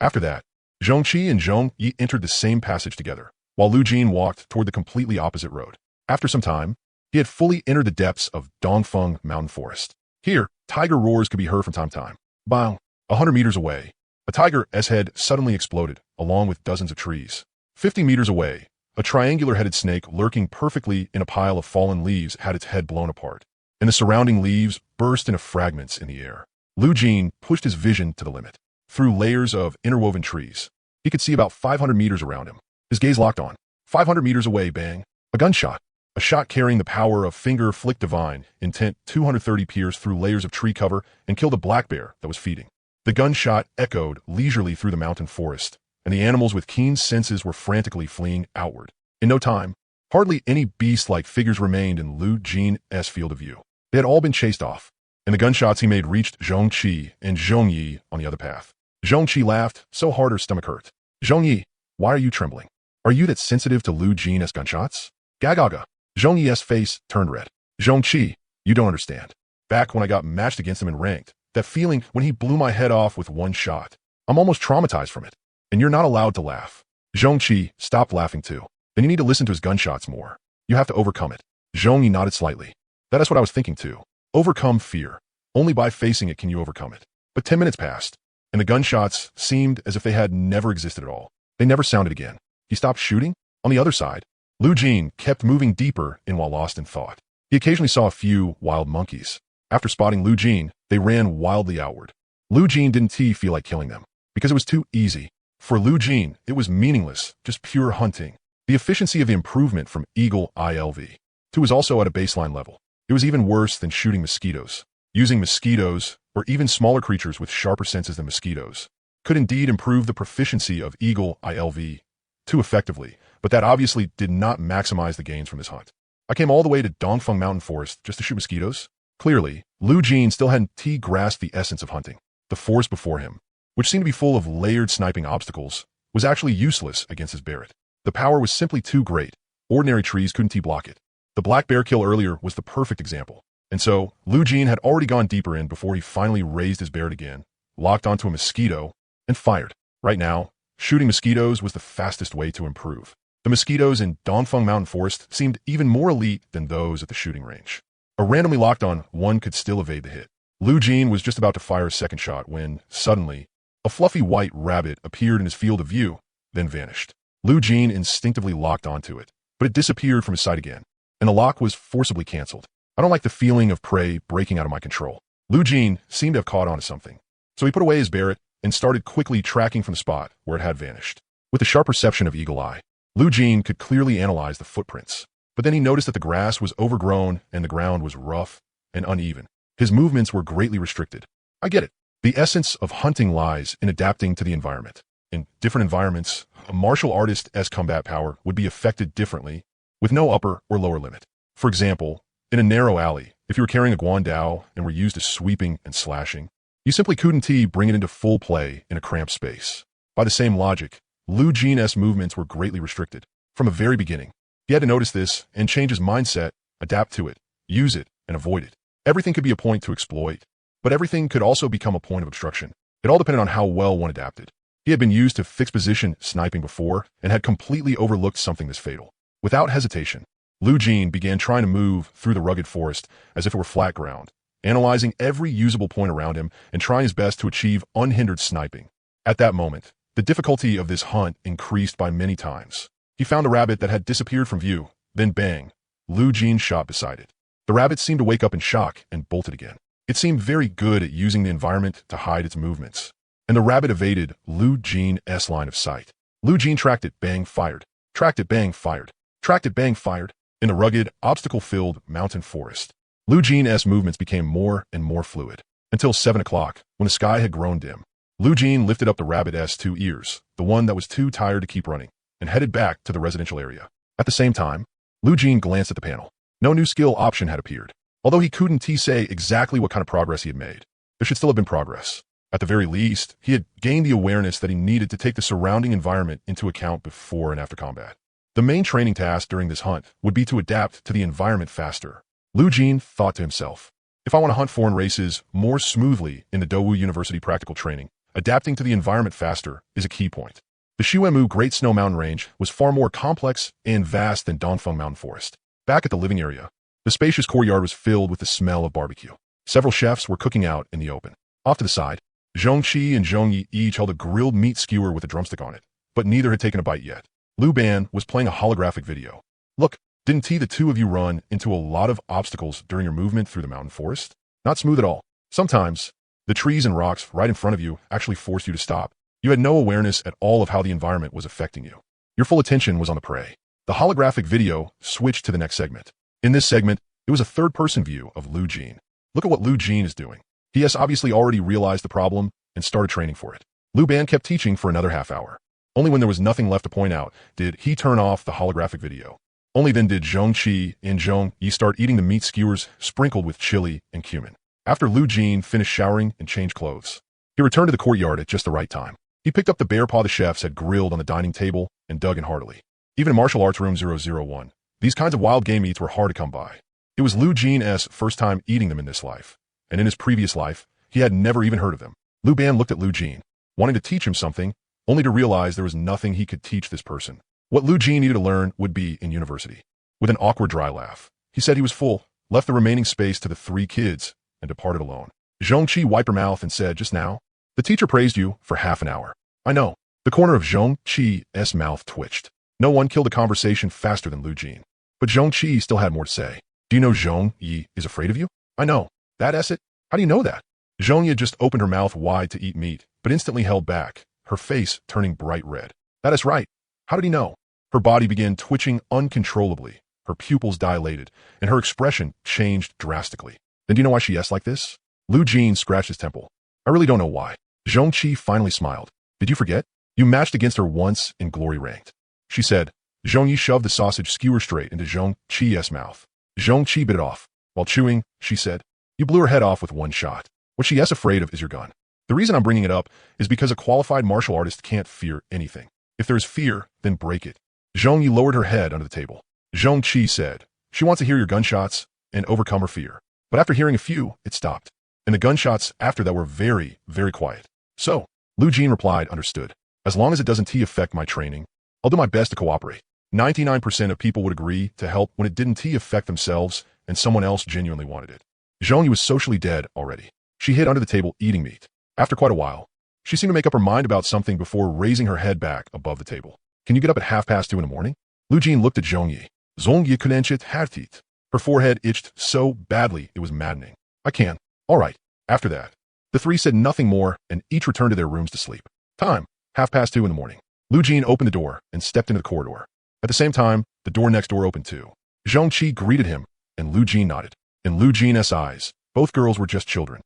After that, Zhong Qi and Zhong Yi entered the same passage together, while Lu Jin walked toward the completely opposite road. After some time, he had fully entered the depths of Dongfeng Mountain Forest. Here, tiger roars could be heard from time to time. Bang! 100 meters away, a tiger's head suddenly exploded, along with dozens of trees. 50 meters away, a triangular-headed snake lurking perfectly in a pile of fallen leaves had its head blown apart, and the surrounding leaves burst into fragments in the air. Lu Jin pushed his vision to the limit. Through layers of interwoven trees, he could see about 500 meters around him. His gaze locked on. 500 meters away, bang! A gunshot. A shot carrying the power of finger flick divine intent 230 pierced through layers of tree cover and killed a black bear that was feeding. The gunshot echoed leisurely through the mountain forest, and the animals with keen senses were frantically fleeing outward. In no time, hardly any beast-like figures remained in Lu Jin's field of view. They had all been chased off, and the gunshots he made reached Zhong Qi and Zhong Yi on the other path. Zhong Qi laughed so hard her stomach hurt. Zhong Yi, why are you trembling? Are you that sensitive to Lu Jin's gunshots? Gagaga. Zhong Yi's face turned red. Zhong Qi, you don't understand. Back when I got matched against him in ranked, that feeling when he blew my head off with one shot, I'm almost traumatized from it. and you're not allowed to laugh. Zhongqi stopped laughing too. Then you need to listen to his gunshots more. You have to overcome it. Zhongyi nodded slightly. That is what I was thinking too. Overcome fear. Only by facing it can you overcome it. But 10 minutes passed, and the gunshots seemed as if they had never existed at all. They never sounded again. He stopped shooting. On the other side, Lu Jin kept moving deeper in while lost in thought. He occasionally saw a few wild monkeys. After spotting Lu Jin, they ran wildly outward. Lu Jin didn't feel like killing them, because it was too easy. For Lu Jin, it was meaningless, just pure hunting. The efficiency of the improvement from Eagle ILV 2 was also at a baseline level. It was even worse than shooting mosquitoes. Using mosquitoes, or even smaller creatures with sharper senses than mosquitoes, could indeed improve the proficiency of Eagle ILV 2 effectively, but that obviously did not maximize the gains from this hunt. I came all the way to Dongfeng Mountain Forest just to shoot mosquitoes? Clearly, Lu Jin still hadn't grasped the essence of hunting. The forest before him, which seemed to be full of layered sniping obstacles, was actually useless against his Barrett. The power was simply too great. Ordinary trees couldn't block it. The black bear kill earlier was the perfect example. And so, Lu Jin had already gone deeper in before he finally raised his Barrett again, locked onto a mosquito, and fired. Right now, shooting mosquitoes was the fastest way to improve. The mosquitoes in Dongfeng Mountain Forest seemed even more elite than those at the shooting range. A randomly locked on one could still evade the hit. Lu Jin was just about to fire a second shot when, suddenly, a fluffy white rabbit appeared in his field of view, then vanished. Lu Jin instinctively locked onto it, but it disappeared from his sight again, and the lock was forcibly canceled. I don't like the feeling of prey breaking out of my control. Lu Jin seemed to have caught on to something, so he put away his Barrett and started quickly tracking from the spot where it had vanished. With the sharp perception of eagle eye, Lu Jin could clearly analyze the footprints, but then he noticed that the grass was overgrown and the ground was rough and uneven. His movements were greatly restricted. I get it. The essence of hunting lies in adapting to the environment. In different environments, a martial artist's combat power would be affected differently, with no upper or lower limit. For example, in a narrow alley, if you were carrying a guandao and were used to sweeping and slashing, you simply couldn't bring it into full play in a cramped space. By the same logic, Lu Jin's movements were greatly restricted. From a very beginning, he had to notice this and change his mindset, adapt to it, use it, and avoid it. Everything could be a point to exploit, but everything could also become a point of obstruction. It all depended on how well one adapted. He had been used to fixed position sniping before and had completely overlooked something this fatal. Without hesitation, Lu Jin began trying to move through the rugged forest as if it were flat ground, analyzing every usable point around him and trying his best to achieve unhindered sniping. At that moment, the difficulty of this hunt increased by many times. He found a rabbit that had disappeared from view, then bang, Lu Jin shot beside it. The rabbit seemed to wake up in shock and bolted again. It seemed very good at using the environment to hide its movements, and the rabbit evaded Lu Jin's line of sight. Lu Jin tracked it, bang, fired. Tracked it, bang, fired. Tracked it, bang, fired. In the rugged, obstacle-filled mountain forest, Lu Jin's movements became more and more fluid, until 7 o'clock, when the sky had grown dim. Lu Jin lifted up the rabbit's 2 ears, the one that was too tired to keep running, and headed back to the residential area. At the same time, Lu Jin glanced at the panel. No new skill option had appeared. Although he couldn't say exactly what kind of progress he had made, there should still have been progress. At the very least, he had gained the awareness that he needed to take the surrounding environment into account before and after combat. The main training task during this hunt would be to adapt to the environment faster. Lu Jin thought to himself, if I want to hunt foreign races more smoothly in the Dowu University practical training, adapting to the environment faster is a key point. The Xuemu Great Snow Mountain Range was far more complex and vast than Dongfeng Mountain Forest. Back at the living area, the spacious courtyard was filled with the smell of barbecue. Several chefs were cooking out in the open. Off to the side, Zhongqi and Zhongyi each held a grilled meat skewer with a drumstick on it, but neither had taken a bite yet. Lu Ban was playing a holographic video. Look, didn't the two of you run into a lot of obstacles during your movement through the mountain forest? Not smooth at all. Sometimes, the trees and rocks right in front of you actually forced you to stop. You had no awareness at all of how the environment was affecting you. Your full attention was on the prey. The holographic video switched to the next segment. In this segment, it was a third-person view of Lu Jin. Look at what Lu Jin is doing. He has obviously already realized the problem and started training for it. Lu Ban kept teaching for another half hour. Only when there was nothing left to point out did he turn off the holographic video. Only then did Zhongqi and Zhongyi start eating the meat skewers sprinkled with chili and cumin. After Lu Jin finished showering and changed clothes, he returned to the courtyard at just the right time. He picked up the bear paw the chefs had grilled on the dining table and dug in heartily. Even in Martial Arts Room 001, these kinds of wild game eats were hard to come by. It was Lu Jin's first time eating them in this life, and in his previous life, he had never even heard of them. Lu Ban looked at Lu Jin, wanting to teach him something, only to realize there was nothing he could teach this person. What Lu Jin needed to learn would be in university. With an awkward dry laugh, he said he was full, left the remaining space to the 3 kids, and departed alone. Zhongqi wiped her mouth and said, "Just now, the teacher praised you for half an hour." "I know." The corner of Zhongqi's mouth twitched. No one killed a conversation faster than Lu Jin. But Zhongqi still had more to say. "Do you know Zhongyi is afraid of you?" "I know. That's it." "How do you know that?" Zhongyi just opened her mouth wide to eat meat, but instantly held back, her face turning bright red. "That is right. How did he know?" Her body began twitching uncontrollably, her pupils dilated, and her expression changed drastically. "Then do you know why she yes like this?" Lu Jin scratched his temple. "I really don't know why." Zhongqi finally smiled. "Did you forget? You matched against her once in glory ranked," she said. Zhongyi shoved the sausage skewer straight into Zhongqi's mouth. Zhongqi bit it off. While chewing, she said, "You blew her head off with one shot. What she is afraid of is your gun." The reason I'm bringing it up is because a qualified martial artist can't fear anything. If there's fear, then break it. Zhongyi lowered her head under the table. Zhongqi said, "She wants to hear your gunshots and overcome her fear." But after hearing a few, it stopped. And the gunshots after that were very, very quiet. "So," Lu Jin replied, "understood. As long as it doesn't affect my training, I'll do my best to cooperate." 99% of people would agree to help when it didn't affect themselves and someone else genuinely wanted it. Zhongyi was socially dead already. She hid under the table eating meat. After quite a while, she seemed to make up her mind about something before raising her head back above the table. "Can you get up at 2:30 in the morning?" Lu Jin looked at Zhongyi. Zhongyi couldn't hartit. Her forehead itched so badly it was maddening. "I can." "All right." After that, the 3 said nothing more and each returned to their rooms to sleep. Time, 2:30 in the morning. Lu Jin opened the door and stepped into the corridor. At the same time, the door next door opened too. Zhongqi greeted him, and Lu Jin nodded. In Lu Jin's eyes, both girls were just children.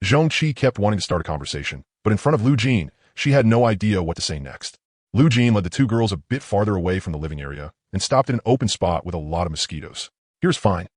Zhongqi kept wanting to start a conversation, but in front of Lu Jin, she had no idea what to say next. Lu Jin led the 2 girls a bit farther away from the living area and stopped at an open spot with a lot of mosquitoes. "Here's fine.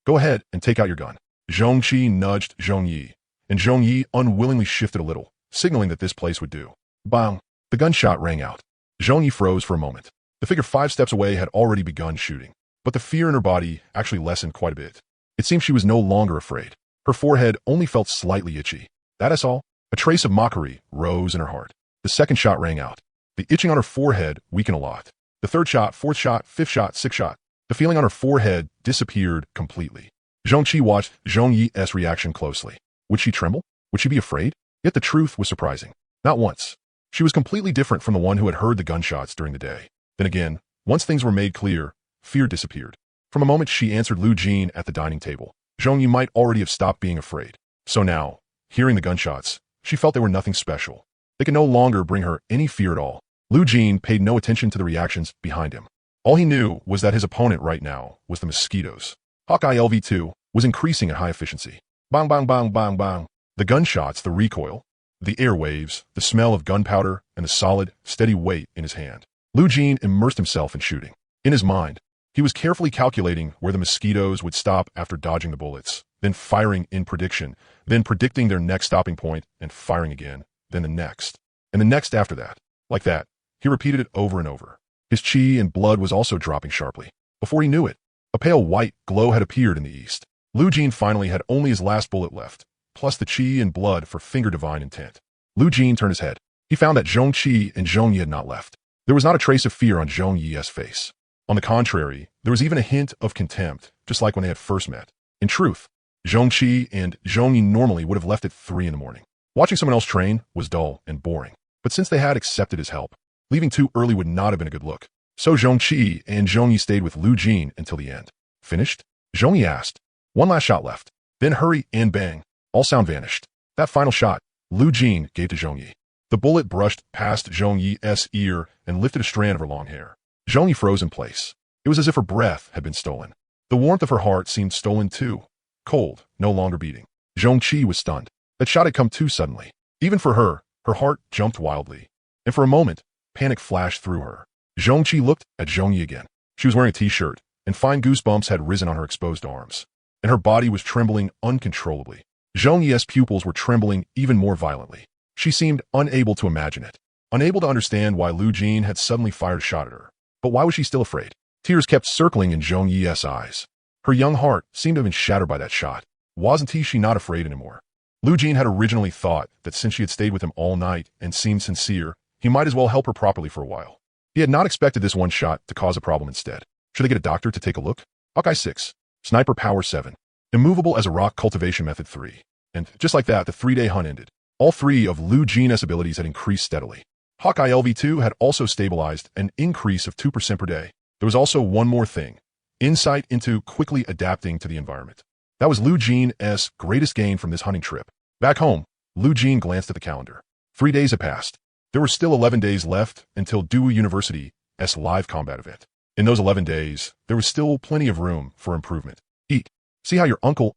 Go ahead and take out your gun." Zhongqi nudged Zhongyi, and Zhongyi unwillingly shifted a little, signaling that this place would do. Bang! The gunshot rang out. Zhongyi froze for a moment. The figure 5 steps away had already begun shooting, but the fear in her body actually lessened quite a bit. It seemed she was no longer afraid. Her forehead only felt slightly itchy. That is all. A trace of mockery rose in her heart. The second shot rang out. The itching on her forehead weakened a lot. The 3rd shot, 4th shot, 5th shot, 6th shot. The feeling on her forehead disappeared completely. Zhongqi watched Zhongyi's reaction closely. Would she tremble? Would she be afraid? Yet the truth was surprising. Not once. She was completely different from the one who had heard the gunshots during the day. Then again, once things were made clear, fear disappeared. From a moment she answered Lu Jin at the dining table, Zhongyi might already have stopped being afraid. So now, hearing the gunshots, she felt they were nothing special. They could no longer bring her any fear at all. Lu Jin paid no attention to the reactions behind him. All he knew was that his opponent right now was the mosquitoes. Hawkeye LV2 was increasing at high efficiency. Bang, bang, bang, bang, bang. The gunshots, the recoil, the airwaves, the smell of gunpowder, and the solid, steady weight in his hand. Lu Jin immersed himself in shooting. In his mind, he was carefully calculating where the mosquitoes would stop after dodging the bullets, then firing in prediction, then predicting their next stopping point and firing again, then the next, and the next after that. Like that, he repeated it over and over. His chi and blood was also dropping sharply. Before he knew it, a pale white glow had appeared in the east. Lu Jin finally had only his last bullet left, plus the chi and blood for finger divine intent. Lu Jin turned his head. He found that Zhongqi and Zhongyi had not left. There was not a trace of fear on Zhongyi's face. On the contrary, there was even a hint of contempt, just like when they had first met. In truth, Zhongqi and Zhongyi normally would have left at 3 in the morning. Watching someone else train was dull and boring, but since they had accepted his help, leaving too early would not have been a good look. So Zhongqi and Zhongyi stayed with Lu Jin until the end. Finished? Zhongyi asked. One last shot left. Then hurry and bang. All sound vanished. That final shot, Lu Jin gave to Zhongyi. The bullet brushed past Zhongyi's ear and lifted a strand of her long hair. Zhongyi froze in place. It was as if her breath had been stolen. The warmth of her heart seemed stolen too. Cold, no longer beating. Zhongqi was stunned. That shot had come too suddenly. Even for her heart jumped wildly. And for a moment, panic flashed through her. Zhongqi looked at Zhongyi again. She was wearing a t-shirt, and fine goosebumps had risen on her exposed arms. And her body was trembling uncontrollably. Zhongyi's pupils were trembling even more violently. She seemed unable to imagine it. Unable to understand why Lu Jin had suddenly fired a shot at her. But why was she still afraid? Tears kept circling in Zhongyi's eyes. Her young heart seemed to have been shattered by that shot. Wasn't she not afraid anymore? Lu Jin had originally thought that since she had stayed with him all night and seemed sincere, he might as well help her properly for a while. He had not expected this one shot to cause a problem instead. Should I get a doctor to take a look? Hawkeye 6. Sniper Power 7. Immovable as a rock cultivation method 3. And just like that, the 3-day hunt ended. All 3 of Lu Jin's abilities had increased steadily. Hawkeye LV2 had also stabilized an increase of 2% per day. There was also one more thing. Insight into quickly adapting to the environment. That was Lu Jin's greatest gain from this hunting trip. Back home, Lu Jin glanced at the calendar. 3 days had passed. There were still 11 days left until Daewoo University's live combat event. In those 11 days, there was still plenty of room for improvement. Eat. See how your uncle's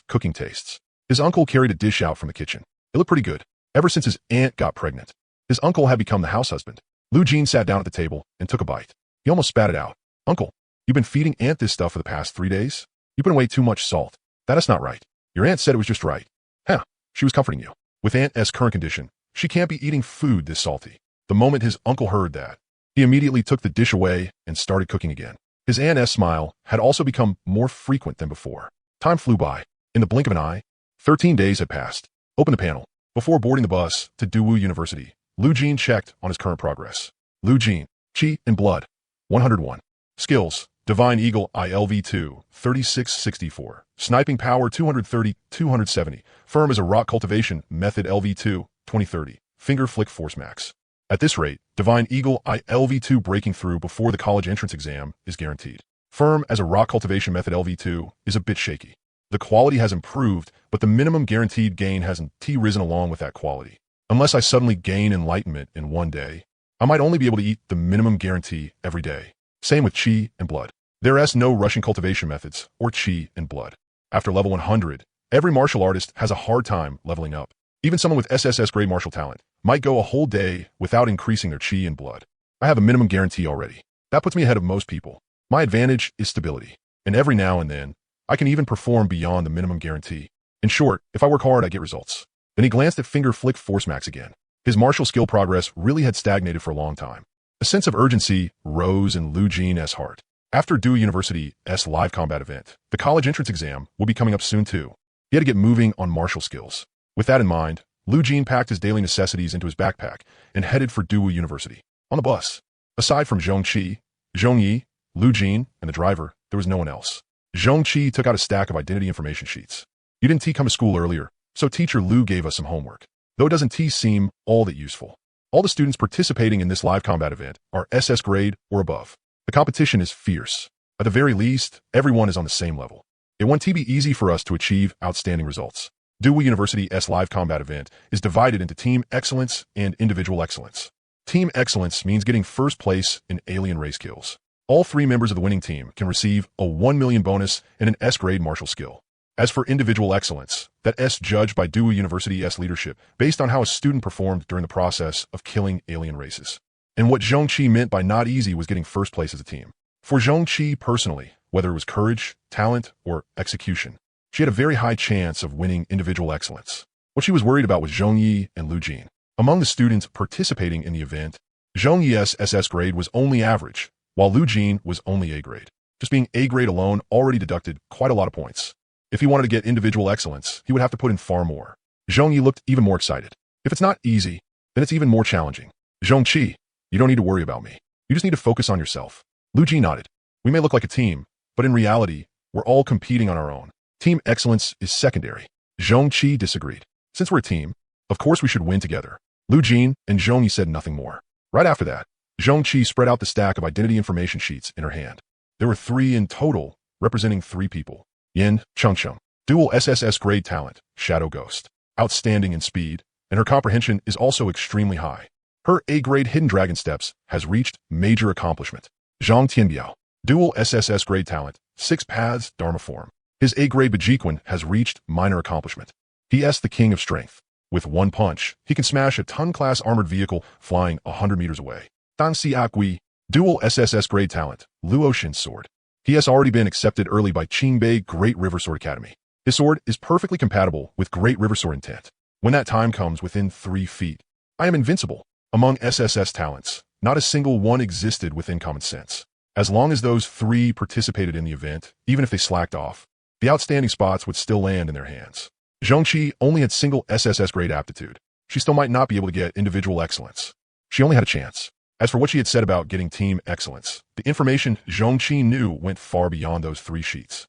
cooking tastes. His uncle carried a dish out from the kitchen. It looked pretty good. Ever since his aunt got pregnant, his uncle had become the house husband. Lu Jin sat down at the table and took a bite. He almost spat it out. Uncle, you've been feeding Aunt this stuff for the past 3 days? You put away too much salt. That is not right. Your aunt said it was just right. Huh. She was comforting you. With Aunt's current condition, she can't be eating food this salty. The moment his uncle heard that, he immediately took the dish away and started cooking again. His aunt's smile had also become more frequent than before. Time flew by. In the blink of an eye, 13 days had passed. Open the panel. Before boarding the bus to Daewoo University, Lu Jin checked on his current progress. Lu Jin, Chi and Blood, 101. Skills, Divine Eagle ILV2, 3664. Sniping Power 230, 270. Firm as a rock cultivation method LV2, 2030. Finger Flick Force Max. At this rate, Divine Eagle ILV2 breaking through before the college entrance exam is guaranteed. Firm as a rock cultivation method LV2 is a bit shaky. The quality has improved, but the minimum guaranteed gain hasn't risen along with that quality. Unless I suddenly gain enlightenment in one day, I might only be able to eat the minimum guarantee every day. Same with Chi and Blood. There is no rushing cultivation methods or Chi and Blood. After level 100, every martial artist has a hard time leveling up. Even someone with SSS grade martial talent might go a whole day without increasing their Chi and Blood. I have a minimum guarantee already. That puts me ahead of most people. My advantage is stability, and every now and then, I can even perform beyond the minimum guarantee. In short, if I work hard, I get results. Then he glanced at Finger Flick Force Max again. His martial skill progress really had stagnated for a long time. A sense of urgency rose in Lu Jin's heart. After Daewoo University's live combat event, the college entrance exam will be coming up soon too. He had to get moving on martial skills. With that in mind, Lu Jin packed his daily necessities into his backpack and headed for Daewoo University. On the bus, aside from Zhong Qi, Zhong Yi, Lu Jin, and the driver, there was no one else. Zhong Qi took out a stack of identity information sheets. You didn't come to school earlier, so teacher Lu gave us some homework. Though it doesn't seem all that useful. All the students participating in this live combat event are SS grade or above. The competition is fierce. At the very least, everyone is on the same level. It won't be easy for us to achieve outstanding results. Daewoo University's live combat event is divided into Team Excellence and Individual Excellence. Team Excellence means getting first place in alien race kills. All 3 members of the winning team can receive a 1 million bonus and an S-grade martial skill. As for Individual Excellence, that S judged by Daewoo University's leadership based on how a student performed during the process of killing alien races. And what Zhong Qi meant by not easy was getting first place as a team. For Zhong Qi personally, whether it was courage, talent, or execution, she had a very high chance of winning Individual Excellence. What she was worried about was Zhong Yi and Lu Jin. Among the students participating in the event, Zhong Yi's SS grade was only average, while Lu Jin was only A grade. Just being A grade alone already deducted quite a lot of points. If he wanted to get Individual Excellence, he would have to put in far more. Zhong Yi looked even more excited. If it's not easy, then it's even more challenging. Zhong Qi, you don't need to worry about me. You just need to focus on yourself. Lu Jin nodded. We may look like a team, but in reality, we're all competing on our own. Team Excellence is secondary. Zhong Qi disagreed. Since we're a team, of course we should win together. Lu Jin and Zhong Yi said nothing more. Right after that, Zhong Qi spread out the stack of identity information sheets in her hand. There were 3 in total, representing 3 people. Yin, Cheng, dual SSS grade talent, Shadow Ghost. Outstanding in speed, and her comprehension is also extremely high. Her A-grade Hidden Dragon Steps has reached major accomplishment. Zhang Tianbiao, dual SSS grade talent, 6 paths, Dharma form. His A-grade Bajiquan has reached minor accomplishment. He is the king of strength. With one punch, he can smash a ton-class armored vehicle flying 100 meters away. Dan Xiaqui, dual SSS grade talent, Luoxin's sword. He has already been accepted early by Qingbei Great River Sword Academy. His sword is perfectly compatible with Great River Sword intent. When that time comes within 3 feet, I am invincible. Among SSS talents, not a single one existed within common sense. As long as those 3 participated in the event, even if they slacked off, the outstanding spots would still land in their hands. Zhongqi only had single SSS grade aptitude. She still might not be able to get individual excellence. She only had a chance. As for what she had said about getting team excellence, the information Zhongqi knew went far beyond those 3 sheets.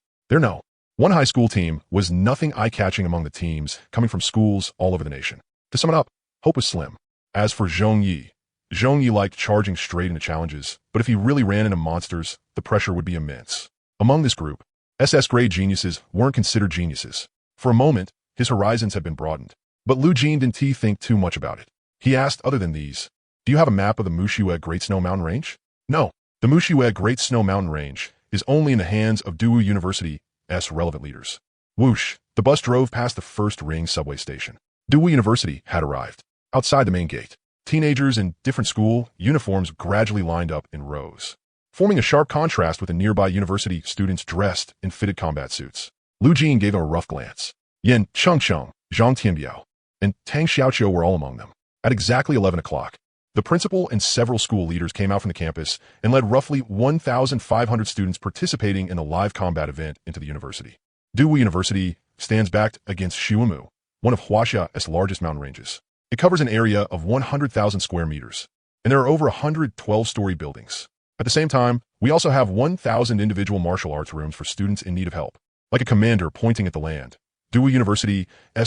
One high school team was nothing eye-catching among the teams coming from schools all over the nation. To sum it up, hope was slim. As for Zhongyi liked charging straight into challenges, but if he really ran into monsters, the pressure would be immense. Among this group, SS-grade geniuses weren't considered geniuses. For a moment, his horizons had been broadened. But Lu Jin didn't think too much about it. He asked, other than these, do you have a map of the Mushiwe Great Snow Mountain Range? No. The Mushiwe Great Snow Mountain Range is only in the hands of Daewoo University's relevant leaders. Whoosh, the bus drove past the first ring subway station. Daewoo University had arrived. Outside the main gate, teenagers in different school uniforms gradually lined up in rows, forming a sharp contrast with the nearby university students dressed in fitted combat suits. Lu Jin gave them a rough glance. Yin Chengcheng, Zhang Tianbiao, and Tang Xiaoqiu were all among them. At exactly 11 o'clock, the principal and several school leaders came out from the campus and led roughly 1,500 students participating in the live combat event into the university. Daewoo University stands backed against Xiumu, one of Huaxia's largest mountain ranges. It covers an area of 100,000 square meters, and there are over 112-story buildings. At the same time, we also have 1,000 individual martial arts rooms for students in need of help. Like a commander pointing at the land, Daewoo University's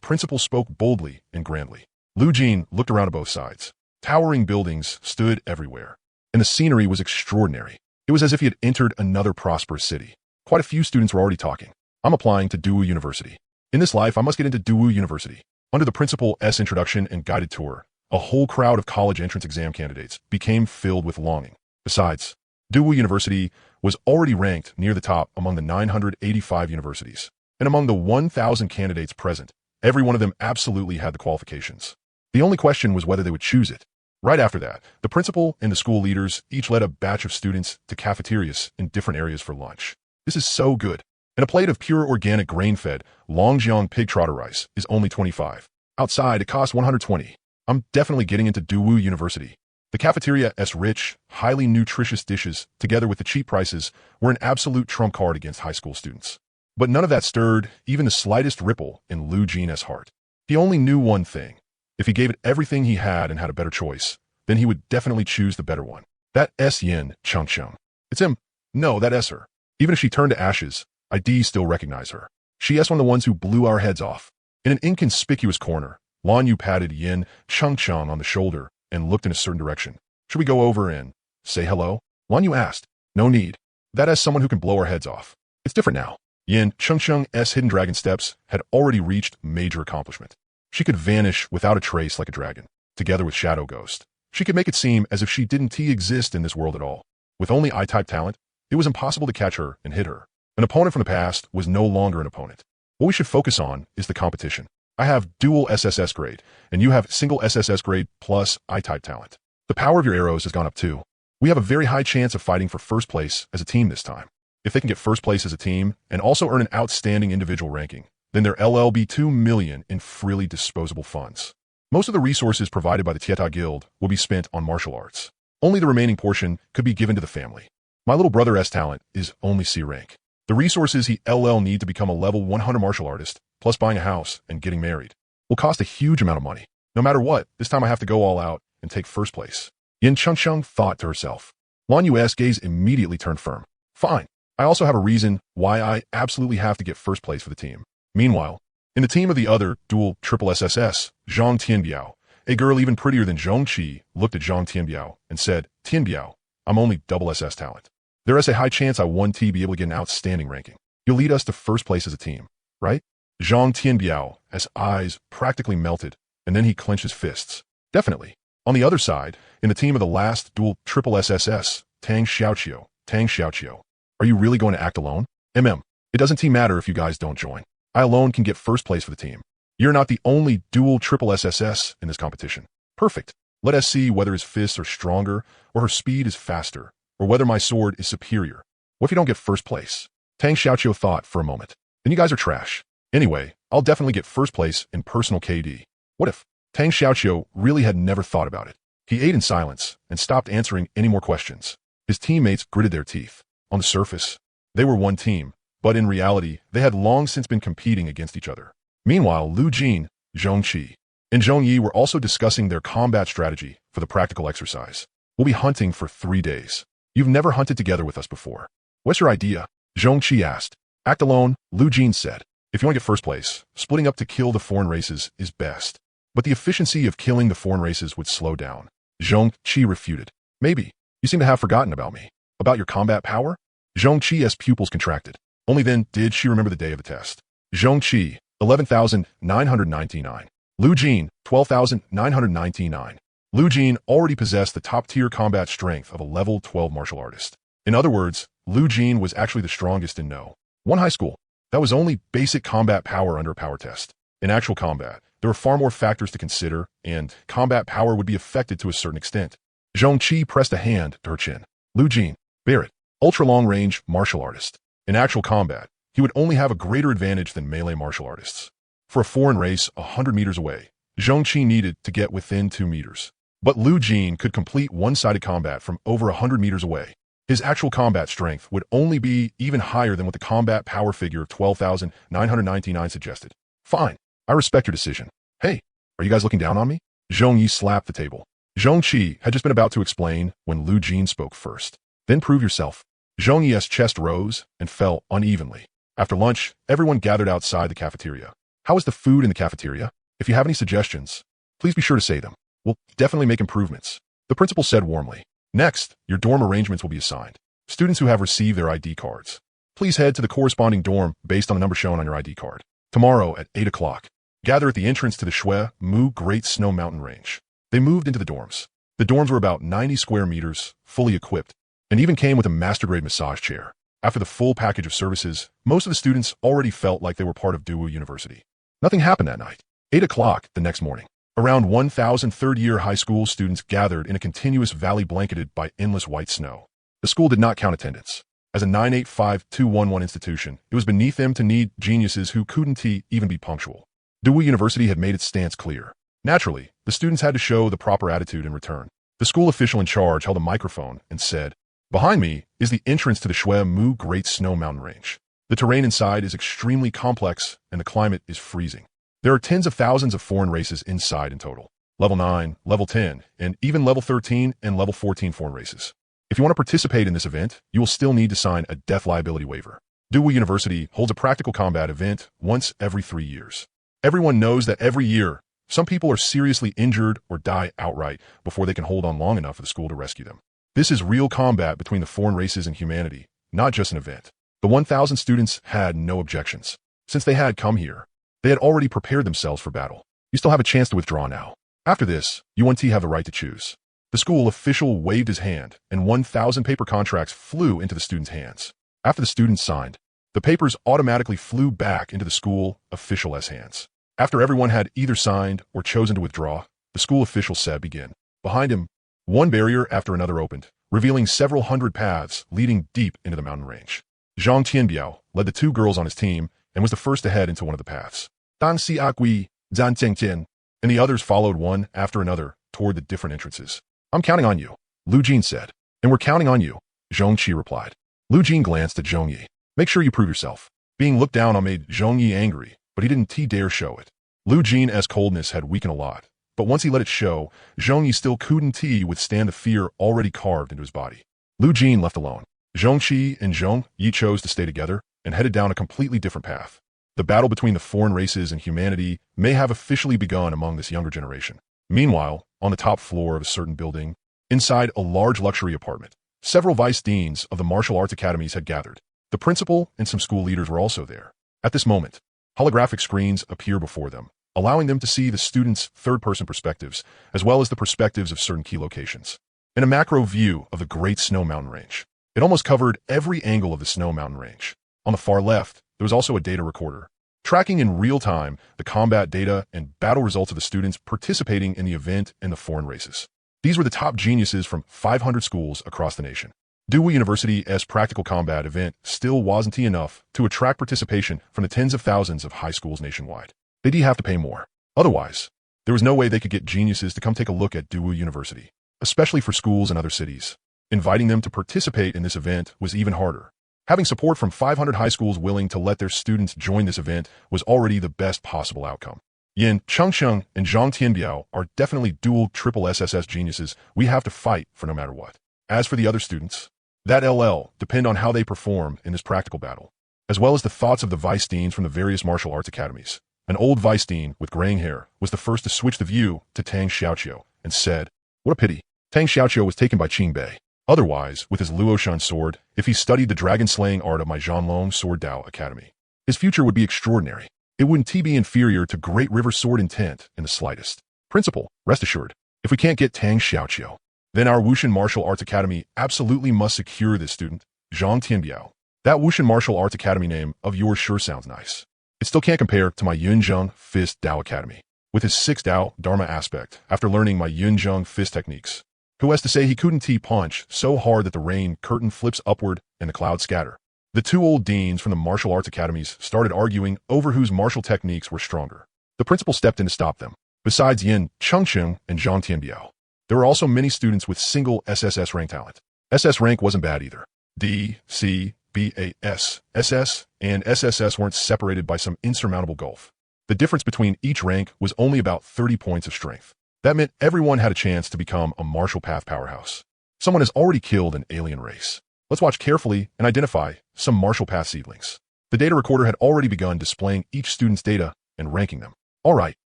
principal spoke boldly and grandly. Lu Jin looked around at both sides. Towering buildings stood everywhere, and the scenery was extraordinary. It was as if he had entered another prosperous city. Quite a few students were already talking. I'm applying to Daewoo University. In this life, I must get into Daewoo University. Under the principal's introduction and guided tour, a whole crowd of college entrance exam candidates became filled with longing. Besides, Daewoo University was already ranked near the top among the 985 universities. And among the 1,000 candidates present, every one of them absolutely had the qualifications. The only question was whether they would choose it. Right after that, the principal and the school leaders each led a batch of students to cafeterias in different areas for lunch. This is so good. And a plate of pure organic grain-fed Longjiang pig trotter rice is only 25. Outside, it costs 120. I'm definitely getting into Daewoo University. The cafeteria's rich, highly nutritious dishes, together with the cheap prices, were an absolute trump card against high school students. But none of that stirred even the slightest ripple in Lu Jin's heart. He only knew one thing. If he gave it everything he had and had a better choice, then he would definitely choose the better one. That Yin Chengcheng. It's him. No, that her. Even if she turned to ashes, I'd still recognize her. She's one of the ones who blew our heads off. In an inconspicuous corner, Lan Yu patted Yin Chengcheng on the shoulder and looked in a certain direction. Should we go over and say hello? Lan Yu asked. No need. That as someone who can blow our heads off. It's different now. Yin Chengcheng's hidden dragon steps had already reached major accomplishment. She could vanish without a trace like a dragon, together with Shadow Ghost. She could make it seem as if she didn't exist in this world at all. With only I-type talent, it was impossible to catch her and hit her. An opponent from the past was no longer an opponent. What we should focus on is the competition. I have dual SSS grade, and you have single SSS grade plus I-type talent. The power of your arrows has gone up too. We have a very high chance of fighting for first place as a team this time. If they can get first place as a team and also earn an outstanding individual ranking, then their LLB 2 million in freely disposable funds. Most of the resources provided by the Tieta Guild will be spent on martial arts. Only the remaining portion could be given to the family. My little brother's talent is only C rank. The resources he need to become a level 100 martial artist, plus buying a house and getting married, will cost a huge amount of money. No matter what, this time I have to go all out and take first place. Yin Chengcheng thought to herself. Lan Yu's gaze immediately turned firm. Fine. I also have a reason why I absolutely have to get first place for the team. Meanwhile, in the team of the other dual triple SSS, Zhang Tianbiao, a girl even prettier than Zhongqi, looked at Zhang Tianbiao and said, Tianbiao, I'm only double SS talent. There is a high chance I won T be able to get an outstanding ranking. You'll lead us to first place as a team, right? Zhang Tianbiao's eyes practically melted, and then he clenched his fists. Definitely. On the other side, in the team of the last dual triple SSS, Tang Xiaoqiu, are you really going to act alone? It doesn't matter if you guys don't join. I alone can get first place for the team. You're not the only dual triple SSS in this competition. Perfect. Let us see whether his fists are stronger or her speed is faster, or whether my sword is superior. What if you don't get first place? Tang Xiaoqiu thought for a moment. Then you guys are trash. Anyway, I'll definitely get first place in personal KD. What if? Tang Xiaoqiu really had never thought about it. He ate in silence and stopped answering any more questions. His teammates gritted their teeth. On the surface, they were one team, but in reality, they had long since been competing against each other. Meanwhile, Lu Jin, Zhong Qi, and Zhong Yi were also discussing their combat strategy for the practical exercise. We'll be hunting for 3 days. You've never hunted together with us before. What's your idea? Zhong Qi asked. Act alone, Lu Jin said. If you want to get first place, splitting up to kill the foreign races is best. But the efficiency of killing the foreign races would slow down. Zhong Qi refuted. Maybe. You seem to have forgotten about me. About your combat power? Zhong Qi's pupils contracted. Only then did she remember the day of the test. Zhong Qi, 11,999. Lu Jin, 12,999. Lu Jin already possessed the top-tier combat strength of a level 12 martial artist. In other words, Lu Jin was actually the strongest in No. 1 high school. That was only basic combat power under a power test. In actual combat, there were far more factors to consider, and combat power would be affected to a certain extent. Zhong Qi pressed a hand to her chin. Lu Jin, Barrett, ultra-long-range martial artist. In actual combat, he would only have a greater advantage than melee martial artists. For a foreign race 100 meters away, Zhong Qi needed to get within 2 meters. But Lu Jin could complete one-sided combat from over 100 meters away. His actual combat strength would only be even higher than what the combat power figure of 12,999 suggested. Fine, I respect your decision. Hey, are you guys looking down on me? Zhong Yi slapped the table. Zhong Qi had just been about to explain when Lu Jin spoke first. Then prove yourself. Zhong Yi's chest rose and fell unevenly. After lunch, everyone gathered outside the cafeteria. How was the food in the cafeteria? If you have any suggestions, please be sure to say them. We'll definitely make improvements. The principal said warmly. Next, your dorm arrangements will be assigned. Students who have received their ID cards. Please head to the corresponding dorm based on the number shown on your ID card. Tomorrow at 8 o'clock. Gather at the entrance to the Shui Mu Great Snow Mountain Range. They moved into the dorms. The dorms were about 90 square meters, fully equipped, and even came with a master-grade massage chair. After the full package of services, most of the students already felt like they were part of Daewoo University. Nothing happened that night. 8 o'clock the next morning. Around 1,000 third-year high school students gathered in a continuous valley blanketed by endless white snow. The school did not count attendance. As a 985-211 institution, it was beneath them to need geniuses who couldn't even be punctual. Daewoo University had made its stance clear. Naturally, the students had to show the proper attitude in return. The school official in charge held a microphone and said, "Behind me is the entrance to the Shui Mu Great Snow Mountain Range. The terrain inside is extremely complex and the climate is freezing. There are tens of thousands of foreign races inside in total. Level 9, Level 10, and even Level 13 and Level 14 foreign races. If you want to participate in this event, you will still need to sign a death liability waiver. Daewoo University holds a practical combat event once every 3 years. Everyone knows that every year, some people are seriously injured or die outright before they can hold on long enough for the school to rescue them. This is real combat between the foreign races and humanity, not just an event." The 1,000 students had no objections. Since they had come here, they had already prepared themselves for battle. You still have a chance to withdraw now. After this, you 1T have the right to choose. The school official waved his hand, and 1,000 paper contracts flew into the students' hands. After the students signed, the papers automatically flew back into the school official's hands. After everyone had either signed or chosen to withdraw, the school official said begin. Behind him, one barrier after another opened, revealing several hundred paths leading deep into the mountain range. Zhang Tianbiao led the 2 girls on his team and was the first to head into one of the paths. Dan Xiagui, Zhan Chengtian, and the others followed one after another toward the different entrances. "I'm counting on you," Lu Jin said. "And we're counting on you," Zhong Qi replied. Lu Jin glanced at Zhong Yi. "Make sure you prove yourself." Being looked down on made Zhong Yi angry, but he didn't dare show it. Lu Jin's coldness had weakened a lot, but once he let it show, Zhong Yi still couldn't withstand the fear already carved into his body. Lu Jin left alone. Zhong Qi and Zhong Yi chose to stay together and headed down a completely different path. The battle between the foreign races and humanity may have officially begun among this younger generation. Meanwhile, on the top floor of a certain building, inside a large luxury apartment, several vice deans of the martial arts academies had gathered. The principal and some school leaders were also there. At this moment, holographic screens appear before them, allowing them to see the students' third-person perspectives, as well as the perspectives of certain key locations. In a macro view of the Great Snow Mountain Range, it almost covered every angle of the Snow Mountain Range. On the far left, there was also a data recorder, tracking in real time the combat data and battle results of the students participating in the event and the foreign races. These were the top geniuses from 500 schools across the nation. Daewoo University's practical combat event still wasn't enough to attract participation from the tens of thousands of high schools nationwide. They'd have to pay more. Otherwise, there was no way they could get geniuses to come take a look at Daewoo University, especially for schools in other cities. Inviting them to participate in this event was even harder. Having support from 500 high schools willing to let their students join this event was already the best possible outcome. Yin Chengsheng and Zhang Tianbiao are definitely dual triple SSS geniuses we have to fight for no matter what. As for the other students, that'll depend on how they perform in this practical battle, as well as the thoughts of the vice deans from the various martial arts academies. An old vice dean with graying hair was the first to switch the view to Tang Xiaoqiu and said, "What a pity. Tang Xiaoqiu was taken by Qing Bei. Otherwise, with his Luoshan sword, if he studied the dragon-slaying art of my Zhanlong Sword Dao Academy, his future would be extraordinary. It wouldn't be inferior to Great River Sword intent in the slightest. Principal, rest assured, if we can't get Tang Xiaoqiu, then our Wushan Martial Arts Academy absolutely must secure this student, Zhang Tianbiao. That Wushan Martial Arts Academy name of yours sure sounds nice. It still can't compare to my Yunzheng Fist Dao Academy, with his 6 Dao Dharma aspect after learning my Yunzheng Fist techniques. Who has to say he couldn't punch so hard that the rain curtain flips upward and the clouds scatter?" The two old deans from the martial arts academies started arguing over whose martial techniques were stronger. The principal stepped in to stop them. Besides Yin Chengsheng and Zhang Tianbiao, there were also many students with single SSS rank talent. SS rank wasn't bad either. D, C, B, A, S, SS, and SSS weren't separated by some insurmountable gulf. The difference between each rank was only about 30 points of strength. That meant everyone had a chance to become a martial path powerhouse. Someone has already killed an alien race. Let's watch carefully and identify some martial path seedlings. The data recorder had already begun displaying each student's data and ranking them. All right,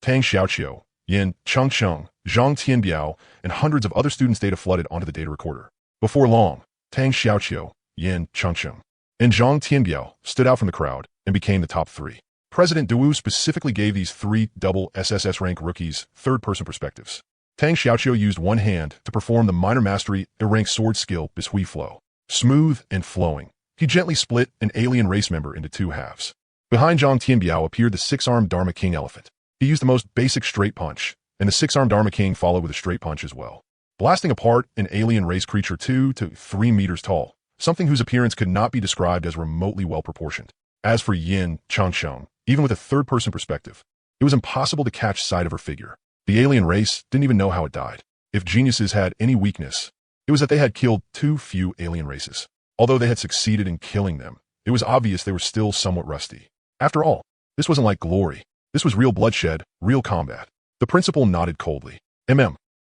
Tang Xiaoqiu, Yin Chengsheng, Zhang Tianbiao, and hundreds of other students' data flooded onto the data recorder. Before long, Tang Xiaoqiu, Yin Chengsheng, and Zhang Tianbiao stood out from the crowd and became the top 3. President Duwu specifically gave these 3 double SSS rank rookies third-person perspectives. Tang Xiaoqiu used one hand to perform the minor mastery A-rank sword skill Bishui Flow. Smooth and flowing, he gently split an alien race member into 2 halves. Behind Zhang Tianbiao appeared the 6-armed Dharma King elephant. He used the most basic straight punch, and the 6-armed Dharma King followed with a straight punch as well, blasting apart an alien race creature 2 to 3 meters tall, something whose appearance could not be described as remotely well-proportioned. As for Yin Chengsheng, even with a third-person perspective, it was impossible to catch sight of her figure. The alien race didn't even know how it died. If geniuses had any weakness, it was that they had killed too few alien races. Although they had succeeded in killing them, it was obvious they were still somewhat rusty. After all, this wasn't like glory. This was real bloodshed, real combat. The principal nodded coldly.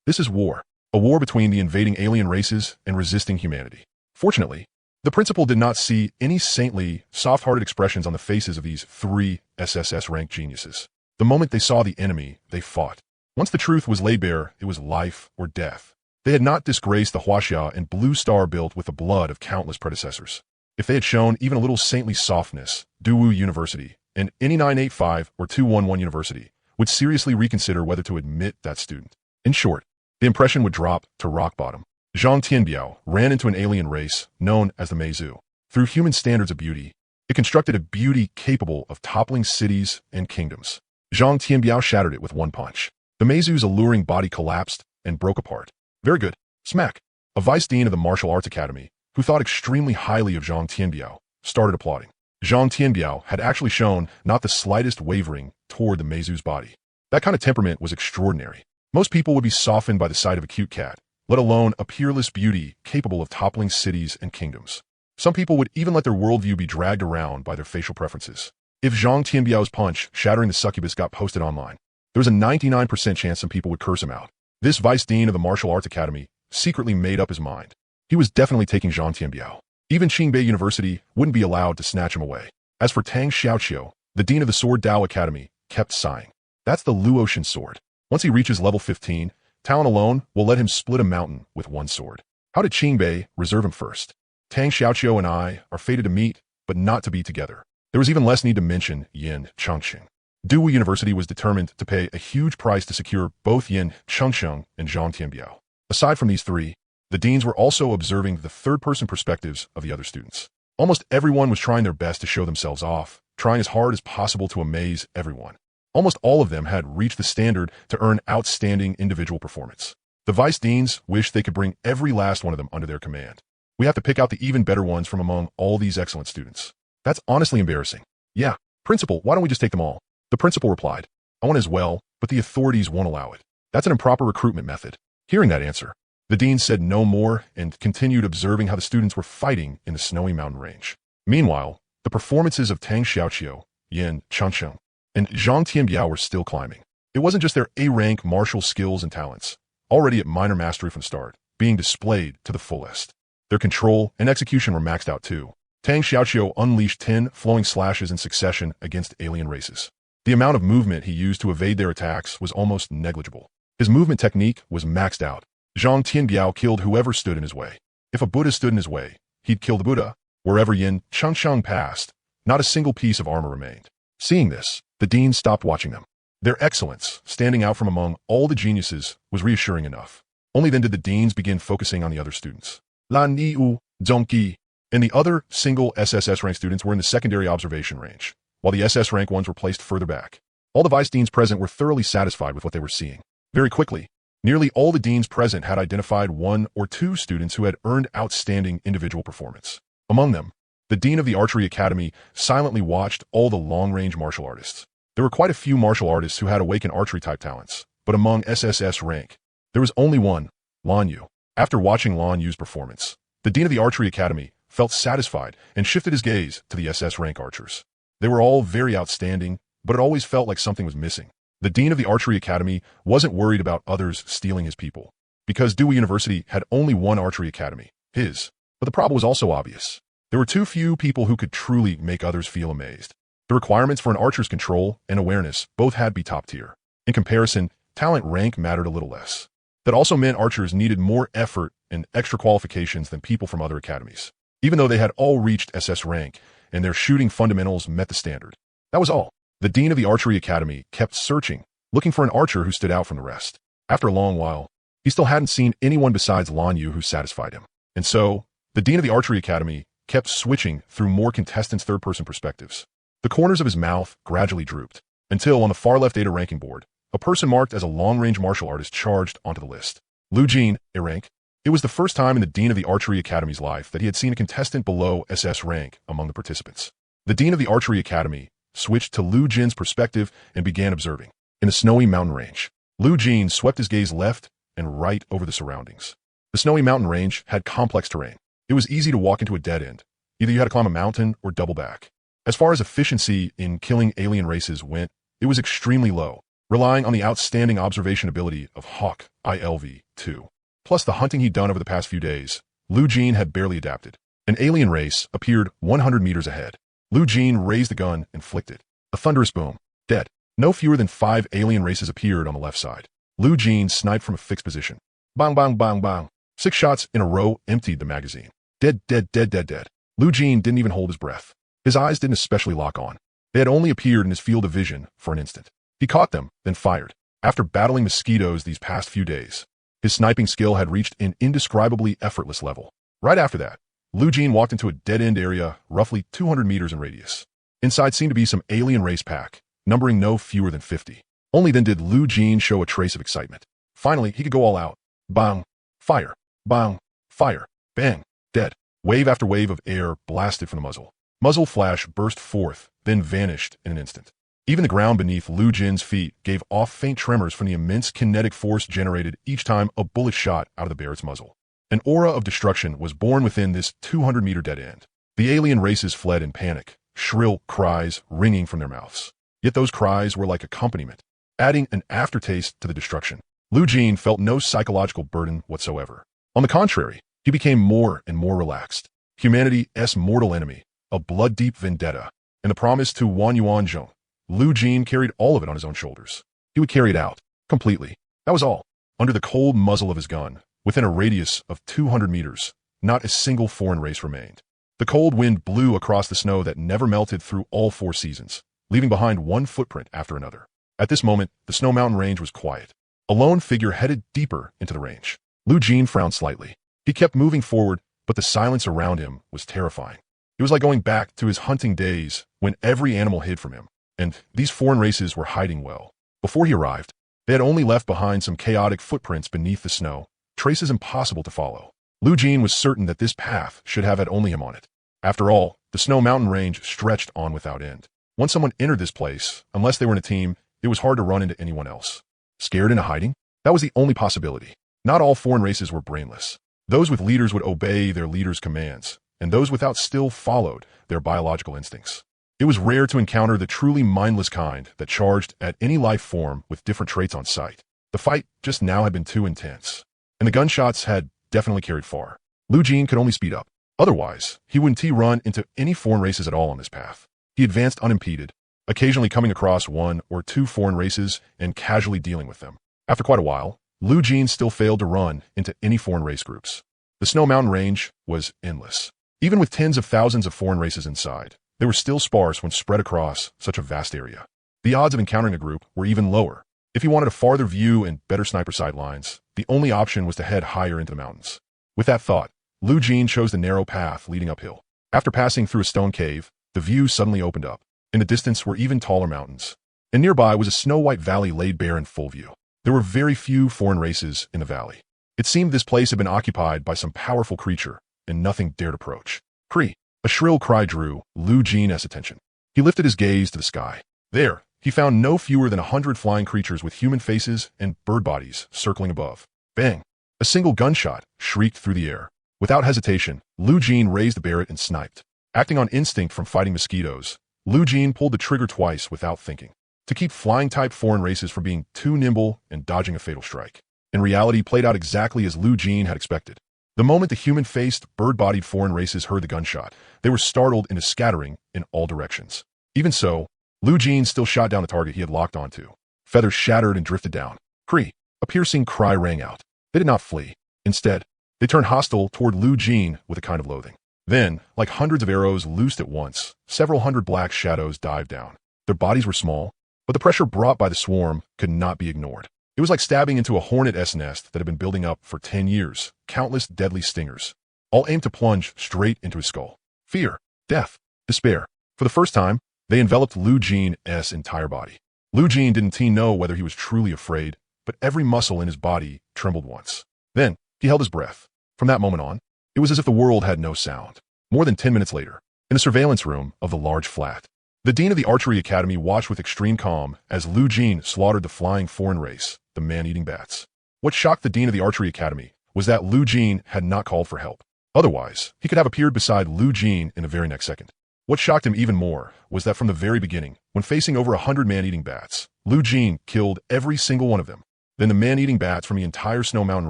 This is war. A war between the invading alien races and resisting humanity. Fortunately, the principal did not see any saintly, soft-hearted expressions on the faces of these 3 SSS-ranked geniuses. The moment they saw the enemy, they fought. Once the truth was laid bare, it was life or death. They had not disgraced the Huaxia and Blue Star built with the blood of countless predecessors. If they had shown even a little saintly softness, Duwu University and any 985 or 211 University would seriously reconsider whether to admit that student. In short, the impression would drop to rock bottom. Zhang Tianbiao ran into an alien race known as the Meizu. Through human standards of beauty, it constructed a beauty capable of toppling cities and kingdoms. Zhang Tianbiao shattered it with one punch. The Meizu's alluring body collapsed and broke apart. Very good. Smack. A vice dean of the Martial Arts Academy, who thought extremely highly of Zhang Tianbiao, started applauding. Zhang Tianbiao had actually shown not the slightest wavering toward the Meizu's body. That kind of temperament was extraordinary. Most people would be softened by the sight of a cute cat, let alone a peerless beauty capable of toppling cities and kingdoms. Some people would even let their worldview be dragged around by their facial preferences. If Zhang Tianbiao's punch shattering the succubus got posted online, there was a 99% chance some people would curse him out. This vice dean of the Martial Arts Academy secretly made up his mind. He was definitely taking Zhang Tianbiao. Even Qingbei University wouldn't be allowed to snatch him away. As for Tang Xiaoqiu, the dean of the Sword Dao Academy, kept sighing. That's the Luoshan sword. Once he reaches level 15, talent alone will let him split a mountain with one sword. How did Qingbei reserve him first? Tang Xiaoqiu and I are fated to meet, but not to be together. There was even less need to mention Yin Chengsheng. Duwu University was determined to pay a huge price to secure both Yin Chengsheng and Zhang Tianbiao. Aside from these 3, the deans were also observing the third-person perspectives of the other students. Almost everyone was trying their best to show themselves off, trying as hard as possible to amaze everyone. Almost all of them had reached the standard to earn outstanding individual performance. The vice deans wished they could bring every last one of them under their command. We have to pick out the even better ones from among all these excellent students. That's honestly embarrassing. Yeah, principal, why don't we just take them all? The principal replied, I want as well, but the authorities won't allow it. That's an improper recruitment method. Hearing that answer, the dean said no more and continued observing how the students were fighting in the snowy mountain range. Meanwhile, the performances of Tang Xiaoqiu, Yin Changcheng, and Zhang Tianbiao were still climbing. It wasn't just their A-rank martial skills and talents, already at minor mastery from the start, being displayed to the fullest. Their control and execution were maxed out too. Tang Xiaoqiu unleashed 10 flowing slashes in succession against alien races. The amount of movement he used to evade their attacks was almost negligible. His movement technique was maxed out. Zhang Tianbiao killed whoever stood in his way. If a Buddha stood in his way, he'd kill the Buddha. Wherever Yin Changcheng passed, not a single piece of armor remained. Seeing this, the dean stopped watching them. Their excellence, standing out from among all the geniuses, was reassuring enough. Only then did the deans begin focusing on the other students. Lan Niu, Zhongqi, and the other single SSS rank students were in the secondary observation range, while the SS rank ones were placed further back. All the vice deans present were thoroughly satisfied with what they were seeing. Very quickly, nearly all the deans present had identified one or two students who had earned outstanding individual performance. Among them, the dean of the Archery Academy silently watched all the long-range martial artists. There were quite a few martial artists who had awakened archery-type talents, but among SSS rank, there was only one, Lan Yu. After watching Lan Yu's performance, the dean of the Archery Academy felt satisfied and shifted his gaze to the SS rank archers. They were all very outstanding, but it always felt like something was missing. The dean of the Archery Academy wasn't worried about others stealing his people, because Dewey University had only one archery academy, his. But the problem was also obvious. There were too few people who could truly make others feel amazed. The requirements for an archer's control and awareness both had to be top tier. In comparison, talent rank mattered a little less. That also meant archers needed more effort and extra qualifications than people from other academies, even though they had all reached SS rank and their shooting fundamentals met the standard. That was all. The dean of the Archery Academy kept searching, looking for an archer who stood out from the rest. After a long while, he still hadn't seen anyone besides Lan Yu who satisfied him. And so, the dean of the Archery Academy kept switching through more contestants' third-person perspectives. The corners of his mouth gradually drooped, until on the far left data ranking board, a person marked as a long-range martial artist charged onto the list. Lu Jin, A rank. It was the first time in the dean of the Archery Academy's life that he had seen a contestant below SS rank among the participants. The dean of the Archery Academy switched to Lu Jin's perspective and began observing. In the snowy mountain range, Lu Jin swept his gaze left and right over the surroundings. The snowy mountain range had complex terrain. It was easy to walk into a dead end. Either you had to climb a mountain or double back. As far as efficiency in killing alien races went, it was extremely low, relying on the outstanding observation ability of Hawk ILV-2. Plus the hunting he'd done over the past few days, Lu Jin had barely adapted. An alien race appeared 100 meters ahead. Lu Jin raised the gun and flicked it. A thunderous boom. Dead. No fewer than 5 alien races appeared on the left side. Lu Jin sniped from a fixed position. Bang, bang, bang, bang. 6 shots in a row emptied the magazine. Dead, dead, dead, dead, dead. Lu Jin didn't even hold his breath. His eyes didn't especially lock on. They had only appeared in his field of vision for an instant. He caught them, then fired. After battling mosquitoes these past few days, his sniping skill had reached an indescribably effortless level. Right after that, Lu Jin walked into a dead-end area roughly 200 meters in radius. Inside seemed to be some alien race pack, numbering no fewer than 50. Only then did Lu Jin show a trace of excitement. Finally, he could go all out. Bang! Fire! Bang! Fire! Bang! Dead. Wave after wave of air blasted from the muzzle. Muzzle flash burst forth, then vanished in an instant. Even the ground beneath Lu Jin's feet gave off faint tremors from the immense kinetic force generated each time a bullet shot out of the Barrett's muzzle. An aura of destruction was born within this 200-meter dead end. The alien races fled in panic, shrill cries ringing from their mouths. Yet those cries were like accompaniment, adding an aftertaste to the destruction. Lu Jin felt no psychological burden whatsoever. On the contrary, he became more and more relaxed. Humanity's mortal enemy, a blood-deep vendetta, and the promise to Wan Yuan Zhong. Lu Jin carried all of it on his own shoulders. He would carry it out, completely. That was all. Under the cold muzzle of his gun, within a radius of 200 meters, not a single foreign race remained. The cold wind blew across the snow that never melted through all 4 seasons, leaving behind one footprint after another. At this moment, the Snow Mountain Range was quiet. A lone figure headed deeper into the range. Lu Jin frowned slightly. He kept moving forward, but the silence around him was terrifying. It was like going back to his hunting days when every animal hid from him. And these foreign races were hiding well. Before he arrived, they had only left behind some chaotic footprints beneath the snow, traces impossible to follow. Lu Jin was certain that this path should have had only him on it. After all, the Snow Mountain Range stretched on without end. Once someone entered this place, unless they were in a team, it was hard to run into anyone else. Scared into hiding? That was the only possibility. Not all foreign races were brainless. Those with leaders would obey their leaders' commands, and those without still followed their biological instincts. It was rare to encounter the truly mindless kind that charged at any life form with different traits on sight. The fight just now had been too intense, and the gunshots had definitely carried far. Lu Jin could only speed up. Otherwise, he wouldn't run into any foreign races at all on this path. He advanced unimpeded, occasionally coming across one or two foreign races and casually dealing with them. After quite a while, Lu Jin still failed to run into any foreign race groups. The Snow Mountain range was endless. Even with tens of thousands of foreign races inside, they were still sparse when spread across such a vast area. The odds of encountering a group were even lower. If he wanted a farther view and better sniper sight lines, the only option was to head higher into the mountains. With that thought, Lu Jin chose the narrow path leading uphill. After passing through a stone cave, the view suddenly opened up. In the distance were even taller mountains, and nearby was a snow-white valley laid bare in full view. There were very few foreign races in the valley. It seemed this place had been occupied by some powerful creature, and nothing dared approach. Cree! A shrill cry drew Lu Jin's attention. He lifted his gaze to the sky. There, he found no fewer than 100 flying creatures with human faces and bird bodies circling above. Bang! A single gunshot shrieked through the air. Without hesitation, Lu Jin raised the Barrett and sniped. Acting on instinct from fighting mosquitoes, Lu Jin pulled the trigger twice without thinking, to keep flying-type foreign races from being too nimble and dodging a fatal strike. In reality, played out exactly as Lu Jin had expected. The moment the human-faced, bird-bodied foreign races heard the gunshot, they were startled into scattering in all directions. Even so, Lu Jin still shot down the target he had locked onto. Feathers shattered and drifted down. Cree! A piercing cry rang out. They did not flee. Instead, they turned hostile toward Lu Jin with a kind of loathing. Then, like hundreds of arrows loosed at once, several hundred black shadows dived down. Their bodies were small, but the pressure brought by the swarm could not be ignored. It was like stabbing into a hornet's nest that had been building up for 10 years, countless deadly stingers, all aimed to plunge straight into his skull. Fear, death, despair. For the first time, they enveloped Lu Jin's entire body. Lu Jin didn't know whether he was truly afraid, but every muscle in his body trembled once. Then, he held his breath. From that moment on, it was as if the world had no sound. More than 10 minutes later, in the surveillance room of the large flat, the dean of the archery academy watched with extreme calm as Lu Jin slaughtered the flying foreign race, the man-eating bats. What shocked the dean of the archery academy was that Lu Jin had not called for help. Otherwise, he could have appeared beside Lu Jin in the very next second. What shocked him even more was that from the very beginning, when facing over 100 man-eating bats, Lu Jin killed every single one of them. Then the man-eating bats from the entire Snow Mountain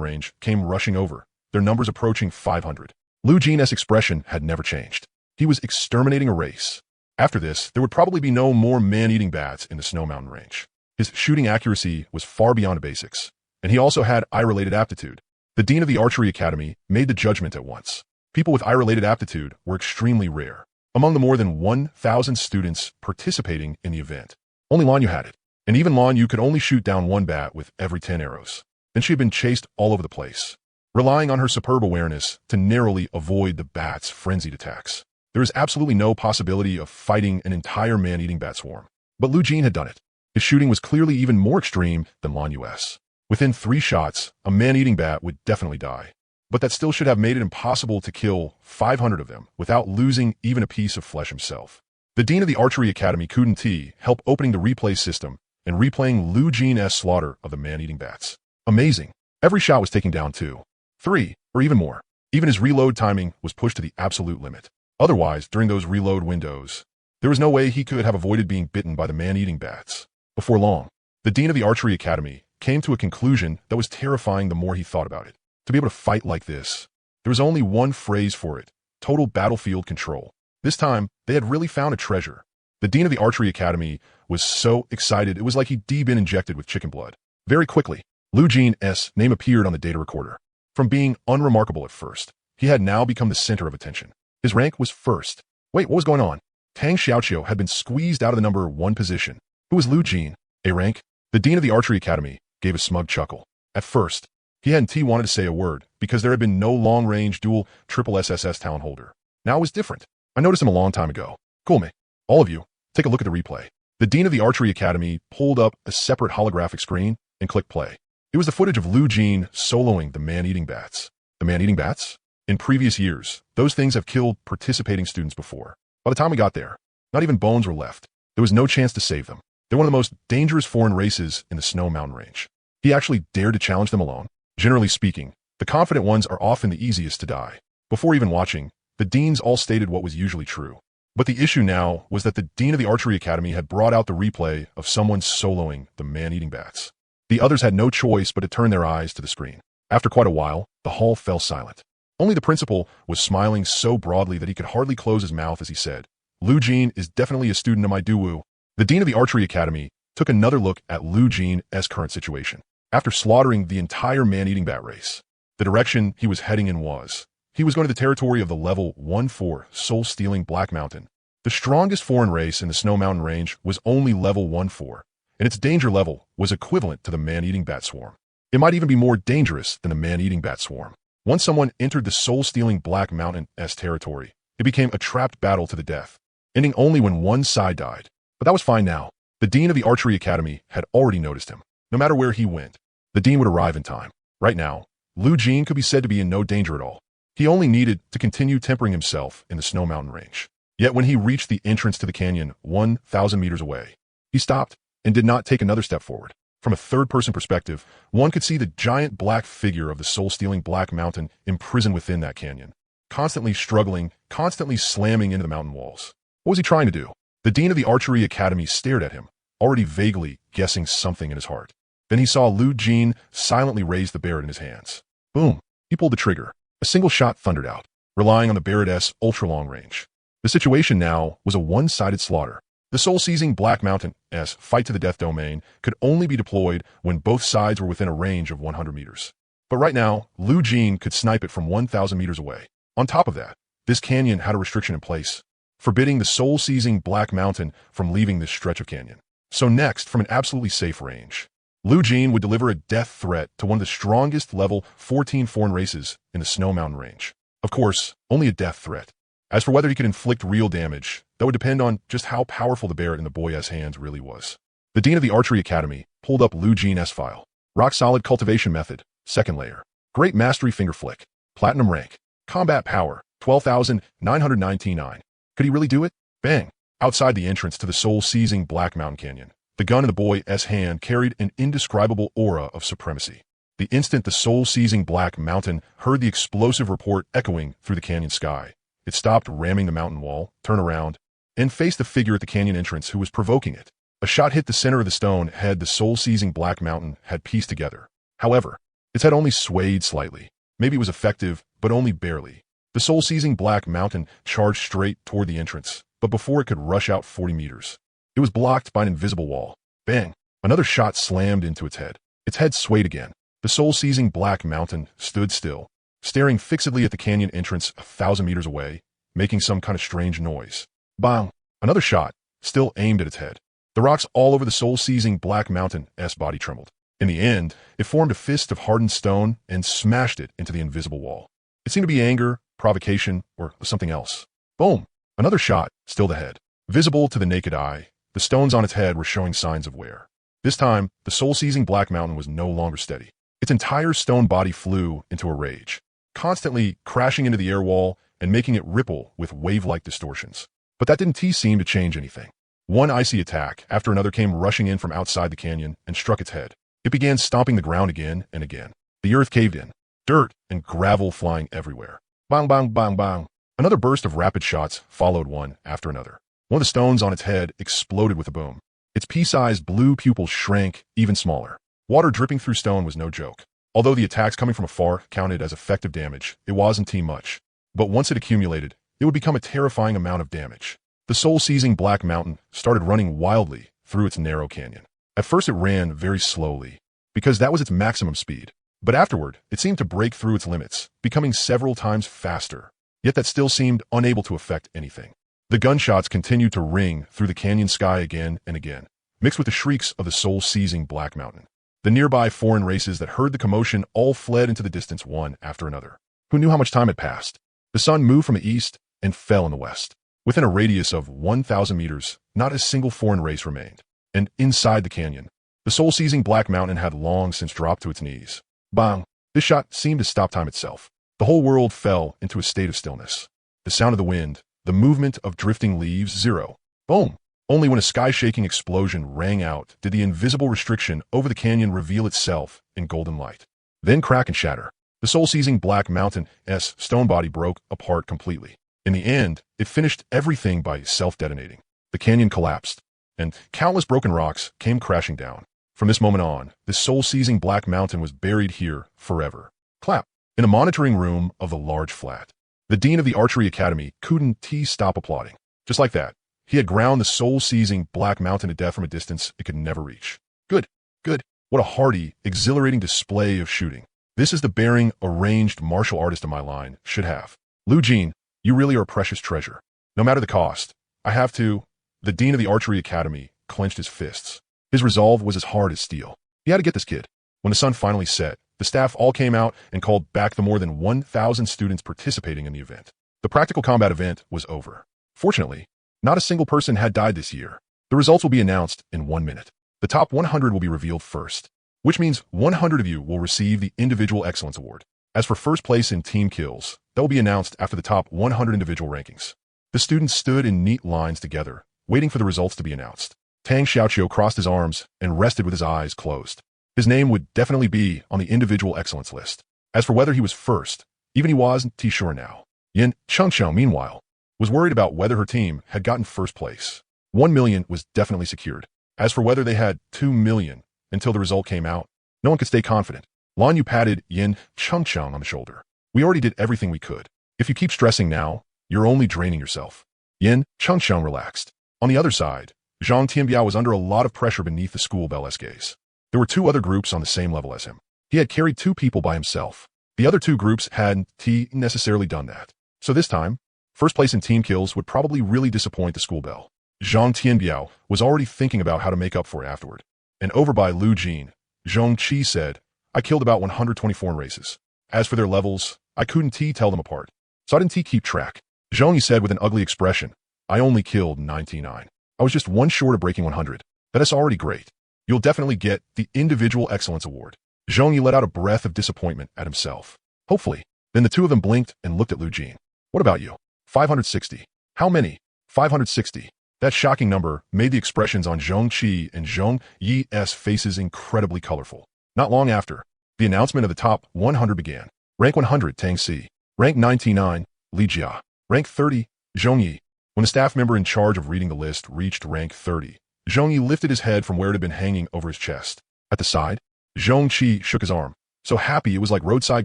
range came rushing over, their numbers approaching 500. Lu Jin's expression had never changed. He was exterminating a race. After this, there would probably be no more man-eating bats in the Snow Mountain range. His shooting accuracy was far beyond the basics, and he also had eye-related aptitude. The dean of the archery academy made the judgment at once. People with eye-related aptitude were extremely rare. Among the more than 1,000 students participating in the event, only Lanyu had it, and even Lanyu could only shoot down one bat with every 10 arrows. Then she had been chased all over the place, relying on her superb awareness to narrowly avoid the bat's frenzied attacks. There is absolutely no possibility of fighting an entire man-eating bat swarm. But Lu Jin had done it. His shooting was clearly even more extreme than Lanyu's. Within 3 shots, a man-eating bat would definitely die. But that still should have made it impossible to kill 500 of them without losing even a piece of flesh himself. The dean of the archery academy couldn't help opening the replay system and replaying Lu Jin's slaughter of the man-eating bats. Amazing. Every shot was taking down 2, 3, or even more. Even his reload timing was pushed to the absolute limit. Otherwise, during those reload windows, there was no way he could have avoided being bitten by the man-eating bats. Before long, the dean of the archery academy came to a conclusion that was terrifying the more he thought about it. To be able to fight like this, there was only one phrase for it: total battlefield control. This time, they had really found a treasure. The dean of the archery academy was so excited it was like he'd been injected with chicken blood. Very quickly, Lu Jin's name appeared on the data recorder. From being unremarkable at first, he had now become the center of attention. His rank was first. Wait, what was going on? Tang Xiaoqiu had been squeezed out of the number 1 position. Who was Lu Jin? A rank? The dean of the archery academy gave a smug chuckle. At first, he hadn't wanted to say a word because there had been no long-range dual triple SSS talent holder. Now it was different. I noticed him a long time ago. Cool, mate. All of you, take a look at the replay. The dean of the archery academy pulled up a separate holographic screen and clicked play. It was the footage of Lu Jin soloing the man-eating bats. The man-eating bats? In previous years, those things have killed participating students before. By the time we got there, not even bones were left. There was no chance to save them. They're one of the most dangerous foreign races in the Snow Mountain range. He actually dared to challenge them alone. Generally speaking, the confident ones are often the easiest to die. Before even watching, The deans all stated what was usually true. But the issue now was that the dean of the archery academy had brought out the replay of someone soloing the man-eating bats. The others had no choice but to turn their eyes to the screen. After quite a while, the hall fell silent. Only the principal was smiling so broadly that he could hardly close his mouth as he said, "Lu Jin is definitely a student of my Duwu." The dean of the archery academy took another look at Lu Jin's current situation. After slaughtering the entire man-eating bat race, the direction he was heading in was, he was going to the territory of the level 1-4 soul-stealing Black Mountain. The strongest foreign race in the Snow Mountain range was only level 1-4, and its danger level was equivalent to the man-eating bat swarm. It might even be more dangerous than the man-eating bat swarm. Once someone entered the soul-stealing Black Mountain's territory, it became a trapped battle to the death, ending only when one side died. But that was fine now. The dean of the archery academy had already noticed him. No matter where he went, the dean would arrive in time. Right now, Lu Jin could be said to be in no danger at all. He only needed to continue tempering himself in the Snow Mountain range. Yet when he reached the entrance to the canyon 1,000 meters away, he stopped and did not take another step forward. From a third-person perspective, one could see the giant black figure of the soul-stealing Black Mountain imprisoned within that canyon, constantly struggling, constantly slamming into the mountain walls. What was he trying to do? The dean of the archery academy stared at him, already vaguely guessing something in his heart. Then he saw Lu Jin silently raise the Barrett in his hands. Boom! He pulled the trigger. A single shot thundered out, relying on the Barrett's ultra-long range. The situation now was a one-sided slaughter. The soul-seizing Black Mountain's fight-to-the-death domain could only be deployed when both sides were within a range of 100 meters. But right now, Lu Jin could snipe it from 1,000 meters away. On top of that, this canyon had a restriction in place, forbidding the soul-seizing Black Mountain from leaving this stretch of canyon. So next, from an absolutely safe range, Lu Jin would deliver a death threat to one of the strongest level 14 foreign races in the Snow Mountain range. Of course, only a death threat. As for whether he could inflict real damage, that would depend on just how powerful the Barrett in the boy's hands really was. The dean of the archery academy pulled up Lu Jin's file. Rock-solid cultivation method, 2nd layer. Great mastery finger flick. Platinum rank. Combat power, 12,999. Could he really do it? Bang! Outside the entrance to the soul-seizing Black Mountain Canyon, the gun in the boy's hand carried an indescribable aura of supremacy. The instant the soul-seizing Black Mountain heard the explosive report echoing through the canyon sky, it stopped ramming the mountain wall, turned around, and faced the figure at the canyon entrance who was provoking it. A shot hit the center of the stone head the soul-seizing Black Mountain had pieced together. However, its head only swayed slightly. Maybe it was effective, but only barely. The soul-seizing Black Mountain charged straight toward the entrance, but before it could rush out 40 meters, it was blocked by an invisible wall. Bang! Another shot slammed into its head. Its head swayed again. The soul-seizing Black Mountain stood still, staring fixedly at the canyon entrance 1,000 meters away, making some kind of strange noise. Bang! Another shot, still aimed at its head. The rocks all over the soul-seizing Black Mountain's body trembled. In the end, it formed a fist of hardened stone and smashed it into the invisible wall. It seemed to be anger, provocation, or something else. Boom! Another shot, still the head. Visible to the naked eye, the stones on its head were showing signs of wear. This time, the soul-seizing Black Mountain was no longer steady. Its entire stone body flew into a rage, constantly crashing into the air wall and making it ripple with wave-like distortions. But that didn't seem to change anything. One icy attack after another came rushing in from outside the canyon and struck its head. It began stomping the ground again and again. The earth caved in, dirt and gravel flying everywhere. Bang, bang, bang, bang. Another burst of rapid shots followed one after another. One of the stones on its head exploded with a boom. Its pea-sized blue pupils shrank even smaller. Water dripping through stone was no joke. Although the attacks coming from afar counted as effective damage, it wasn't much. But once it accumulated, it would become a terrifying amount of damage. The soul-seizing Black Mountain started running wildly through its narrow canyon. At first it ran very slowly, because that was its maximum speed. But afterward, it seemed to break through its limits, becoming several times faster. Yet that still seemed unable to affect anything. The gunshots continued to ring through the canyon sky again and again, mixed with the shrieks of the soul-seizing Black Mountain. The nearby foreign races that heard the commotion all fled into the distance one after another. Who knew how much time had passed? The sun moved from the east and fell in the west. Within a radius of 1,000 meters, not a single foreign race remained. And inside the canyon, the soul-seizing Black Mountain had long since dropped to its knees. Bang! This shot seemed to stop time itself. The whole world fell into a state of stillness. The sound of the wind, the movement of drifting leaves, zero. Boom! Only when a sky-shaking explosion rang out did the invisible restriction over the canyon reveal itself in golden light. Then crack and shatter. The soul-seizing Black Mountain's stone body broke apart completely. In the end, it finished everything by self-detonating. The canyon collapsed, and countless broken rocks came crashing down. From this moment on, this soul-seizing black mountain was buried here forever. Clap. In the monitoring room of the large flat, the dean of the archery academy couldn't stop applauding. Just like that, he had ground the soul-seizing black mountain to death from a distance it could never reach. Good, good. What a hearty, exhilarating display of shooting. This is the bearing a ranged martial artist of my line should have. Lu Jin, you really are a precious treasure. No matter the cost, I have to. The dean of the archery academy clenched his fists. His resolve was as hard as steel. He had to get this kid. When the sun finally set, the staff all came out and called back the more than 1,000 students participating in the event. The practical combat event was over. Fortunately, not a single person had died this year. The results will be announced in 1 minute. The top 100 will be revealed first, which means 100 of you will receive the Individual Excellence Award. As for first place in team kills, that will be announced after the top 100 individual rankings. The students stood in neat lines together, waiting for the results to be announced. Tang Xiaoqiu crossed his arms and rested with his eyes closed. His name would definitely be on the individual excellence list. As for whether he was first, even he wasn't sure now. Yin Chengqiang, meanwhile, was worried about whether her team had gotten first place. 1 million was definitely secured. As for whether they had 2 million until the result came out, no one could stay confident. Lan Yu patted Yin Chengqiang on the shoulder. We already did everything we could. If you keep stressing now, you're only draining yourself. Yin Chengqiang relaxed. On the other side, Zhang Tianbiao was under a lot of pressure beneath the school bell's gaze. There were 2 other groups on the same level as him. He had carried 2 people by himself. The other 2 groups hadn't necessarily done that. So this time, first place in team kills would probably really disappoint the school bell. Zhang Tianbiao was already thinking about how to make up for it afterward. And over by Lu Jin, Zhong Qi said, I killed about 124 in races. As for their levels, I couldn't tell them apart. So I didn't keep track. Zhong Yi said with an ugly expression, I only killed 99. I was just 1 short of breaking 100. That is already great. You'll definitely get the Individual Excellence Award. Zhong Yi let out a breath of disappointment at himself. Hopefully. Then the 2 of them blinked and looked at Lu Jin. What about you? 560. How many? 560. That shocking number made the expressions on Zhong Qi and Zhong Yi's faces incredibly colorful. Not long after, the announcement of the top 100 began. Rank 100, Tang Si. Rank 99, Li Jia. Rank 30, Zhong Yi. When the staff member in charge of reading the list reached rank 30, Zhong Yi lifted his head from where it had been hanging over his chest. At the side, Zhong Qi shook his arm, so happy it was like roadside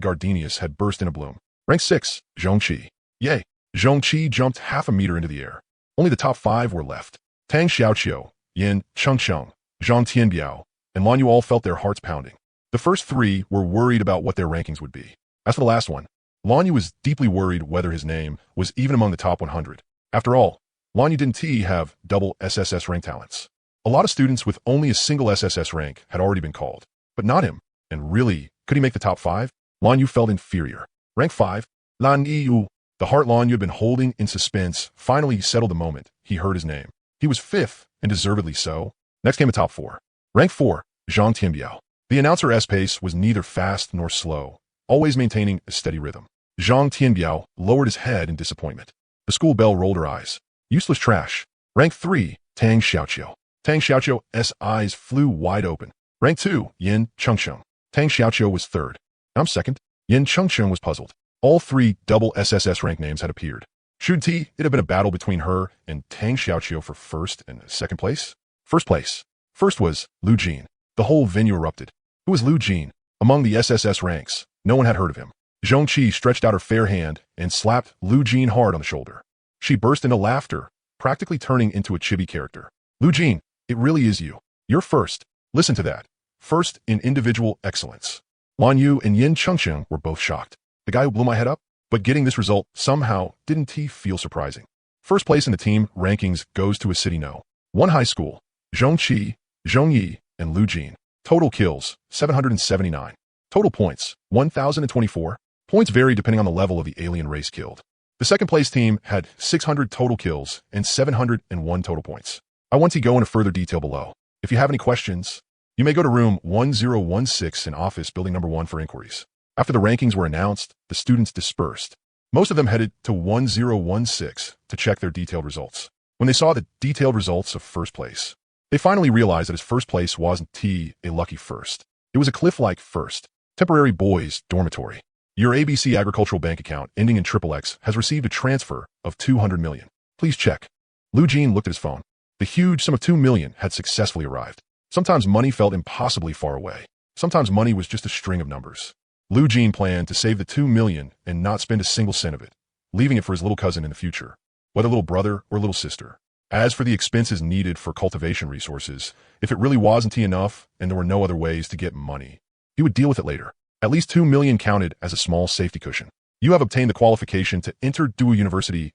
gardenias had burst into bloom. Rank 6, Zhong Qi. Yay! Zhong Qi jumped half a meter into the air. Only the top 5 were left. Tang Xiaoqiu, Yin Chengqiang, Zhang Tianbiao, and Lan Yu all felt their hearts pounding. The first 3 were worried about what their rankings would be. As for the last one, Lan Yu was deeply worried whether his name was even among the top 100. After all, Lan Yu didn't have double SSS rank talents. A lot of students with only a single SSS rank had already been called, but not him. And really, could he make the top 5? Lan Yu felt inferior. Rank 5, Lan Yu. The heart Lan Yu had been holding in suspense finally settled the moment he heard his name. He was 5th, and deservedly so. Next came the top 4. Rank 4, Zhang Tianbiao. The announcer's pace was neither fast nor slow, always maintaining a steady rhythm. Zhang Tianbiao lowered his head in disappointment. The school belle rolled her eyes. Useless trash. Rank 3, Tang Xiaoqiu. Tang Xiaoqiu's eyes flew wide open. Rank 2, Yin Chengqiang. Tang Xiaoqiu was 3rd. I'm 2nd. Yin Chengqiang was puzzled. All 3 double SSS rank names had appeared. Should it have been a battle between her and Tang Xiaoqiu for 1st and 2nd place? First place. First was Lu Jin. The whole venue erupted. Who was Lu Jin? Among the SSS ranks, no one had heard of him. Zhong Qi stretched out her fair hand and slapped Lu Jin hard on the shoulder. She burst into laughter, practically turning into a chibi character. Lu Jin, it really is you. You're first. Listen to that. First in individual excellence. Lan Yu and Yin Chengqiang were both shocked. The guy who blew my head up? But getting this result somehow didn't feel surprising. First place in the team rankings goes to a city no. 1 high school. Zhong Qi, Zhong Yi, and Lu Jin. Total kills, 779. Total points, 1,024. Points vary depending on the level of the alien race killed. The second place team had 600 total kills and 701 total points. I want to go into further detail below. If you have any questions, you may go to room 1016 in office building number 1 for inquiries. After the rankings were announced, the students dispersed. Most of them headed to 1016 to check their detailed results. When they saw the detailed results of first place, they finally realized that his first place wasn't a lucky first. It was a cliff-like first, temporary boys' dormitory. Your ABC Agricultural Bank account ending in XXX has received a transfer of 200 million. Please check. Lu Jin looked at his phone. The huge sum of 2 million had successfully arrived. Sometimes money felt impossibly far away. Sometimes money was just a string of numbers. Lu Jin planned to save the 2 million and not spend a single cent of it, leaving it for his little cousin in the future, whether little brother or little sister. As for the expenses needed for cultivation resources, if it really wasn't enough and there were no other ways to get money, he would deal with it later. At least 2 million counted as a small safety cushion. You have obtained the qualification to enter Dewey University's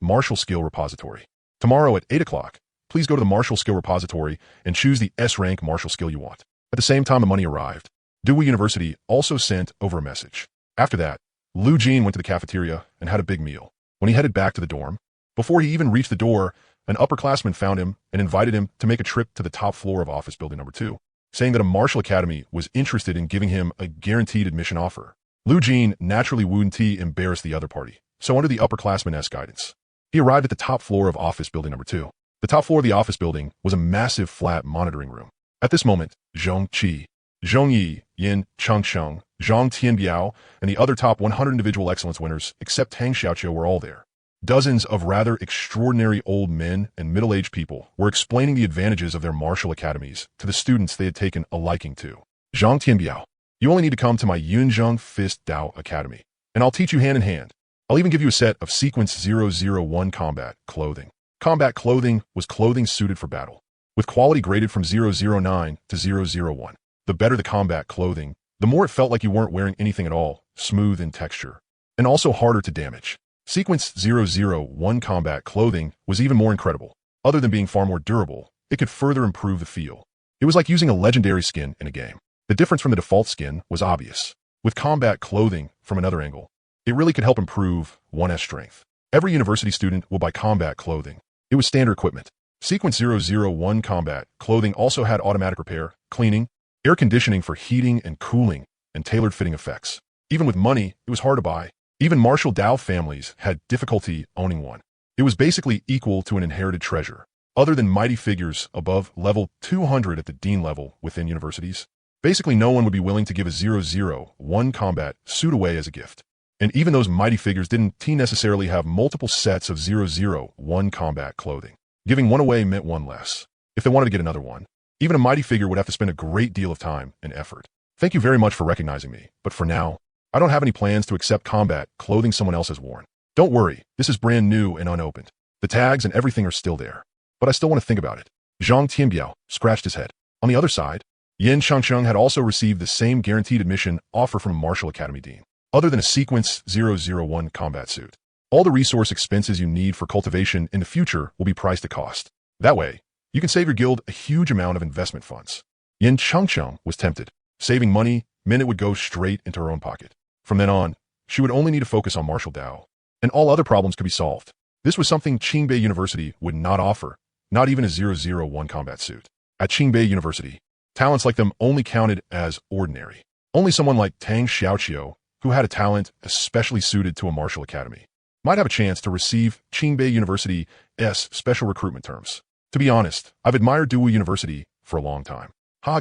Martial Skill Repository. Tomorrow at 8 o'clock, please go to the Martial Skill Repository and choose the S-rank martial skill you want. At the same time the money arrived, Dewey University also sent over a message. After that, Lu Jin went to the cafeteria and had a big meal. When he headed back to the dorm, before he even reached the door, an upperclassman found him and invited him to make a trip to the top floor of office building number 2, saying that a martial academy was interested in giving him a guaranteed admission offer. Lu Jin naturally wouldn't embarrass the other party, so under the upperclassman's guidance, he arrived at the top floor of office building number 2. The top floor of the office building was a massive flat monitoring room. At this moment, Zhong Qi, Zhong Yi, Yin Changsheng, Zhang Tianbiao, and the other top 100 individual excellence winners, except Tang Xiaoqiu, were all there. Dozens of rather extraordinary old men and middle-aged people were explaining the advantages of their martial academies to the students they had taken a liking to. Zhang Tianbiao, you only need to come to my Yunzheng Fist Dao Academy, and I'll teach you hand in hand. I'll even give you a set of Sequence 001 combat clothing. Combat clothing was clothing suited for battle, with quality graded from 009 to 001. The better the combat clothing, the more it felt like you weren't wearing anything at all, smooth in texture, and also harder to damage. Sequence 001 combat clothing was even more incredible. Other than being far more durable, it could further improve the feel. It was like using a legendary skin in a game. The difference from the default skin was obvious. With combat clothing from another angle, it really could help improve one's strength. Every university student will buy combat clothing. It was standard equipment. Sequence 001 combat clothing also had automatic repair, cleaning, air conditioning for heating and cooling, and tailored fitting effects. Even with money, it was hard to buy. Even martial Dao families had difficulty owning one. It was basically equal to an inherited treasure. Other than mighty figures above level 200 at the dean level within universities, basically no one would be willing to give a 001 combat suit away as a gift. And even those mighty figures didn't necessarily have multiple sets of 001 combat clothing. Giving one away meant one less. If they wanted to get another one, even a mighty figure would have to spend a great deal of time and effort. Thank you very much for recognizing me, but for now, I don't have any plans to accept combat clothing someone else has worn. Don't worry, this is brand new and unopened. The tags and everything are still there, but I still want to think about it. Zhang Tianbiao scratched his head. On the other side, Yin Changsheng had also received the same guaranteed admission offer from a martial academy dean, other than a Sequence 001 combat suit. All the resource expenses you need for cultivation in the future will be priced at cost. That way, you can save your guild a huge amount of investment funds. Yin Changsheng was tempted. Saving money meant it would go straight into her own pocket. From then on, she would only need to focus on martial Dao, and all other problems could be solved. This was something Qingbei University would not offer, not even a 001 combat suit. At Qingbei University, talents like them only counted as ordinary. Only someone like Tang Xiaoqiu, who had a talent especially suited to a martial academy, might have a chance to receive Qingbei University's special recruitment terms. To be honest, I've admired Dewey University for a long time.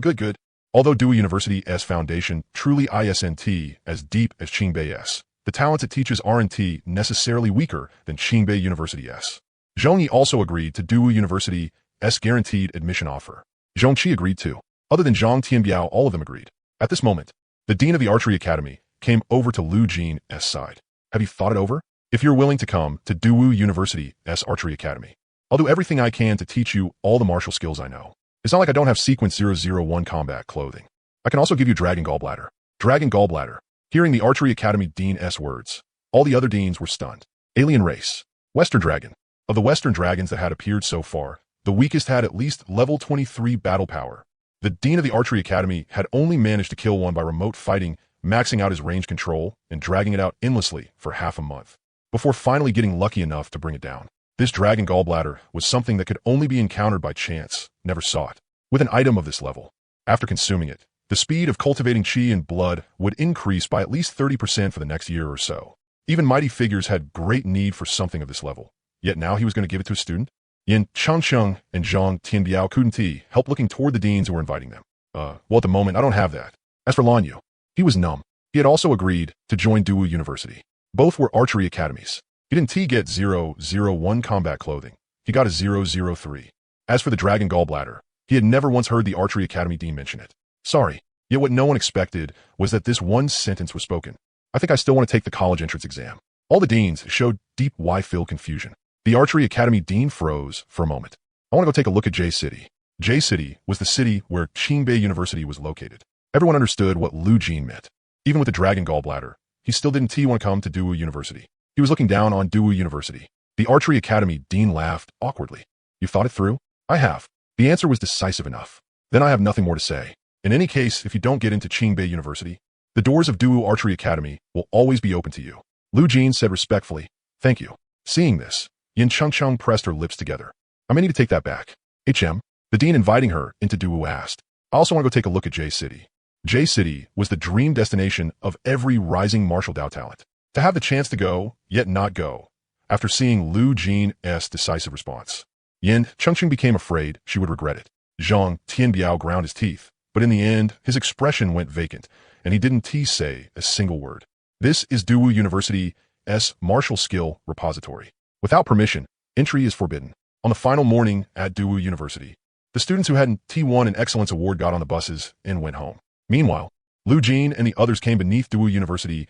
Good. Although Dewey University's foundation truly isn't as deep as Qingbei's, the talents it teaches aren't necessarily weaker than Qingbei University's. Zhong Yi also agreed to Dewey University's guaranteed admission offer. Zhong Qi agreed too. Other than Zhang Tianbiao, all of them agreed. At this moment, the dean of the archery academy came over to Lu Jin's side. Have you thought it over? If you're willing to come to Dewey University's archery academy, I'll do everything I can to teach you all the martial skills I know. It's not like I don't have Sequence 001 combat clothing. I can also give you Dragon Gallbladder. Dragon Gallbladder. Hearing the Archery Academy Dean's words, all the other deans were stunned. Alien race. Western Dragon. Of the Western dragons that had appeared so far, the weakest had at least level 23 battle power. The Dean of the Archery Academy had only managed to kill one by remote fighting, maxing out his range control and dragging it out endlessly for half a month, before finally getting lucky enough to bring it down. This Dragon Gallbladder was something that could only be encountered by chance, never sought. With an item of this level, after consuming it, the speed of cultivating chi and blood would increase by at least 30% for the next year or so. Even mighty figures had great need for something of this level, yet now he was going to give it to a student? Yin Changsheng and Zhang Tianbiao couldn't help looking toward the deans who were inviting them. Well, at the moment, I don't have that. As for Lan Yu, he was numb. He had also agreed to join Daewoo University. Both were archery academies. He didn't get 001 combat clothing. He got a 003. As for the dragon gallbladder, he had never once heard the archery academy dean mention it. Sorry. Yet what no one expected was that this one sentence was spoken. I think I still want to take the college entrance exam. All the deans showed deep why-filled confusion. The archery academy dean froze for a moment. I want to go take a look at J-City. J-City was the city where Qingbei University was located. Everyone understood what Lu Jin meant. Even with the dragon gallbladder, he still didn't want to come to Daewoo University. He was looking down on Daewoo University. The archery academy dean laughed awkwardly. You thought it through? I have. The answer was decisive enough. Then I have nothing more to say. In any case, if you don't get into Qingbei University, the doors of Daewoo Archery Academy will always be open to you. Lu Jin said respectfully, thank you. Seeing this, Yin Chengcheng pressed her lips together. I may need to take that back. HM, the dean inviting her into Daewoo asked. I also want to go take a look at J-City. J-City was the dream destination of every rising martial Dao talent. To have the chance to go, yet not go, after seeing Lu Jin's decisive response. Yin Chengcheng became afraid she would regret it. Zhang Tianbiao ground his teeth, but in the end, his expression went vacant, and he didn't say a single word. This is Daewoo University's martial skill repository. Without permission, entry is forbidden. On the final morning at Daewoo University, the students who hadn't won an excellence award got on the buses and went home. Meanwhile, Lu Jin and the others came beneath Daewoo University's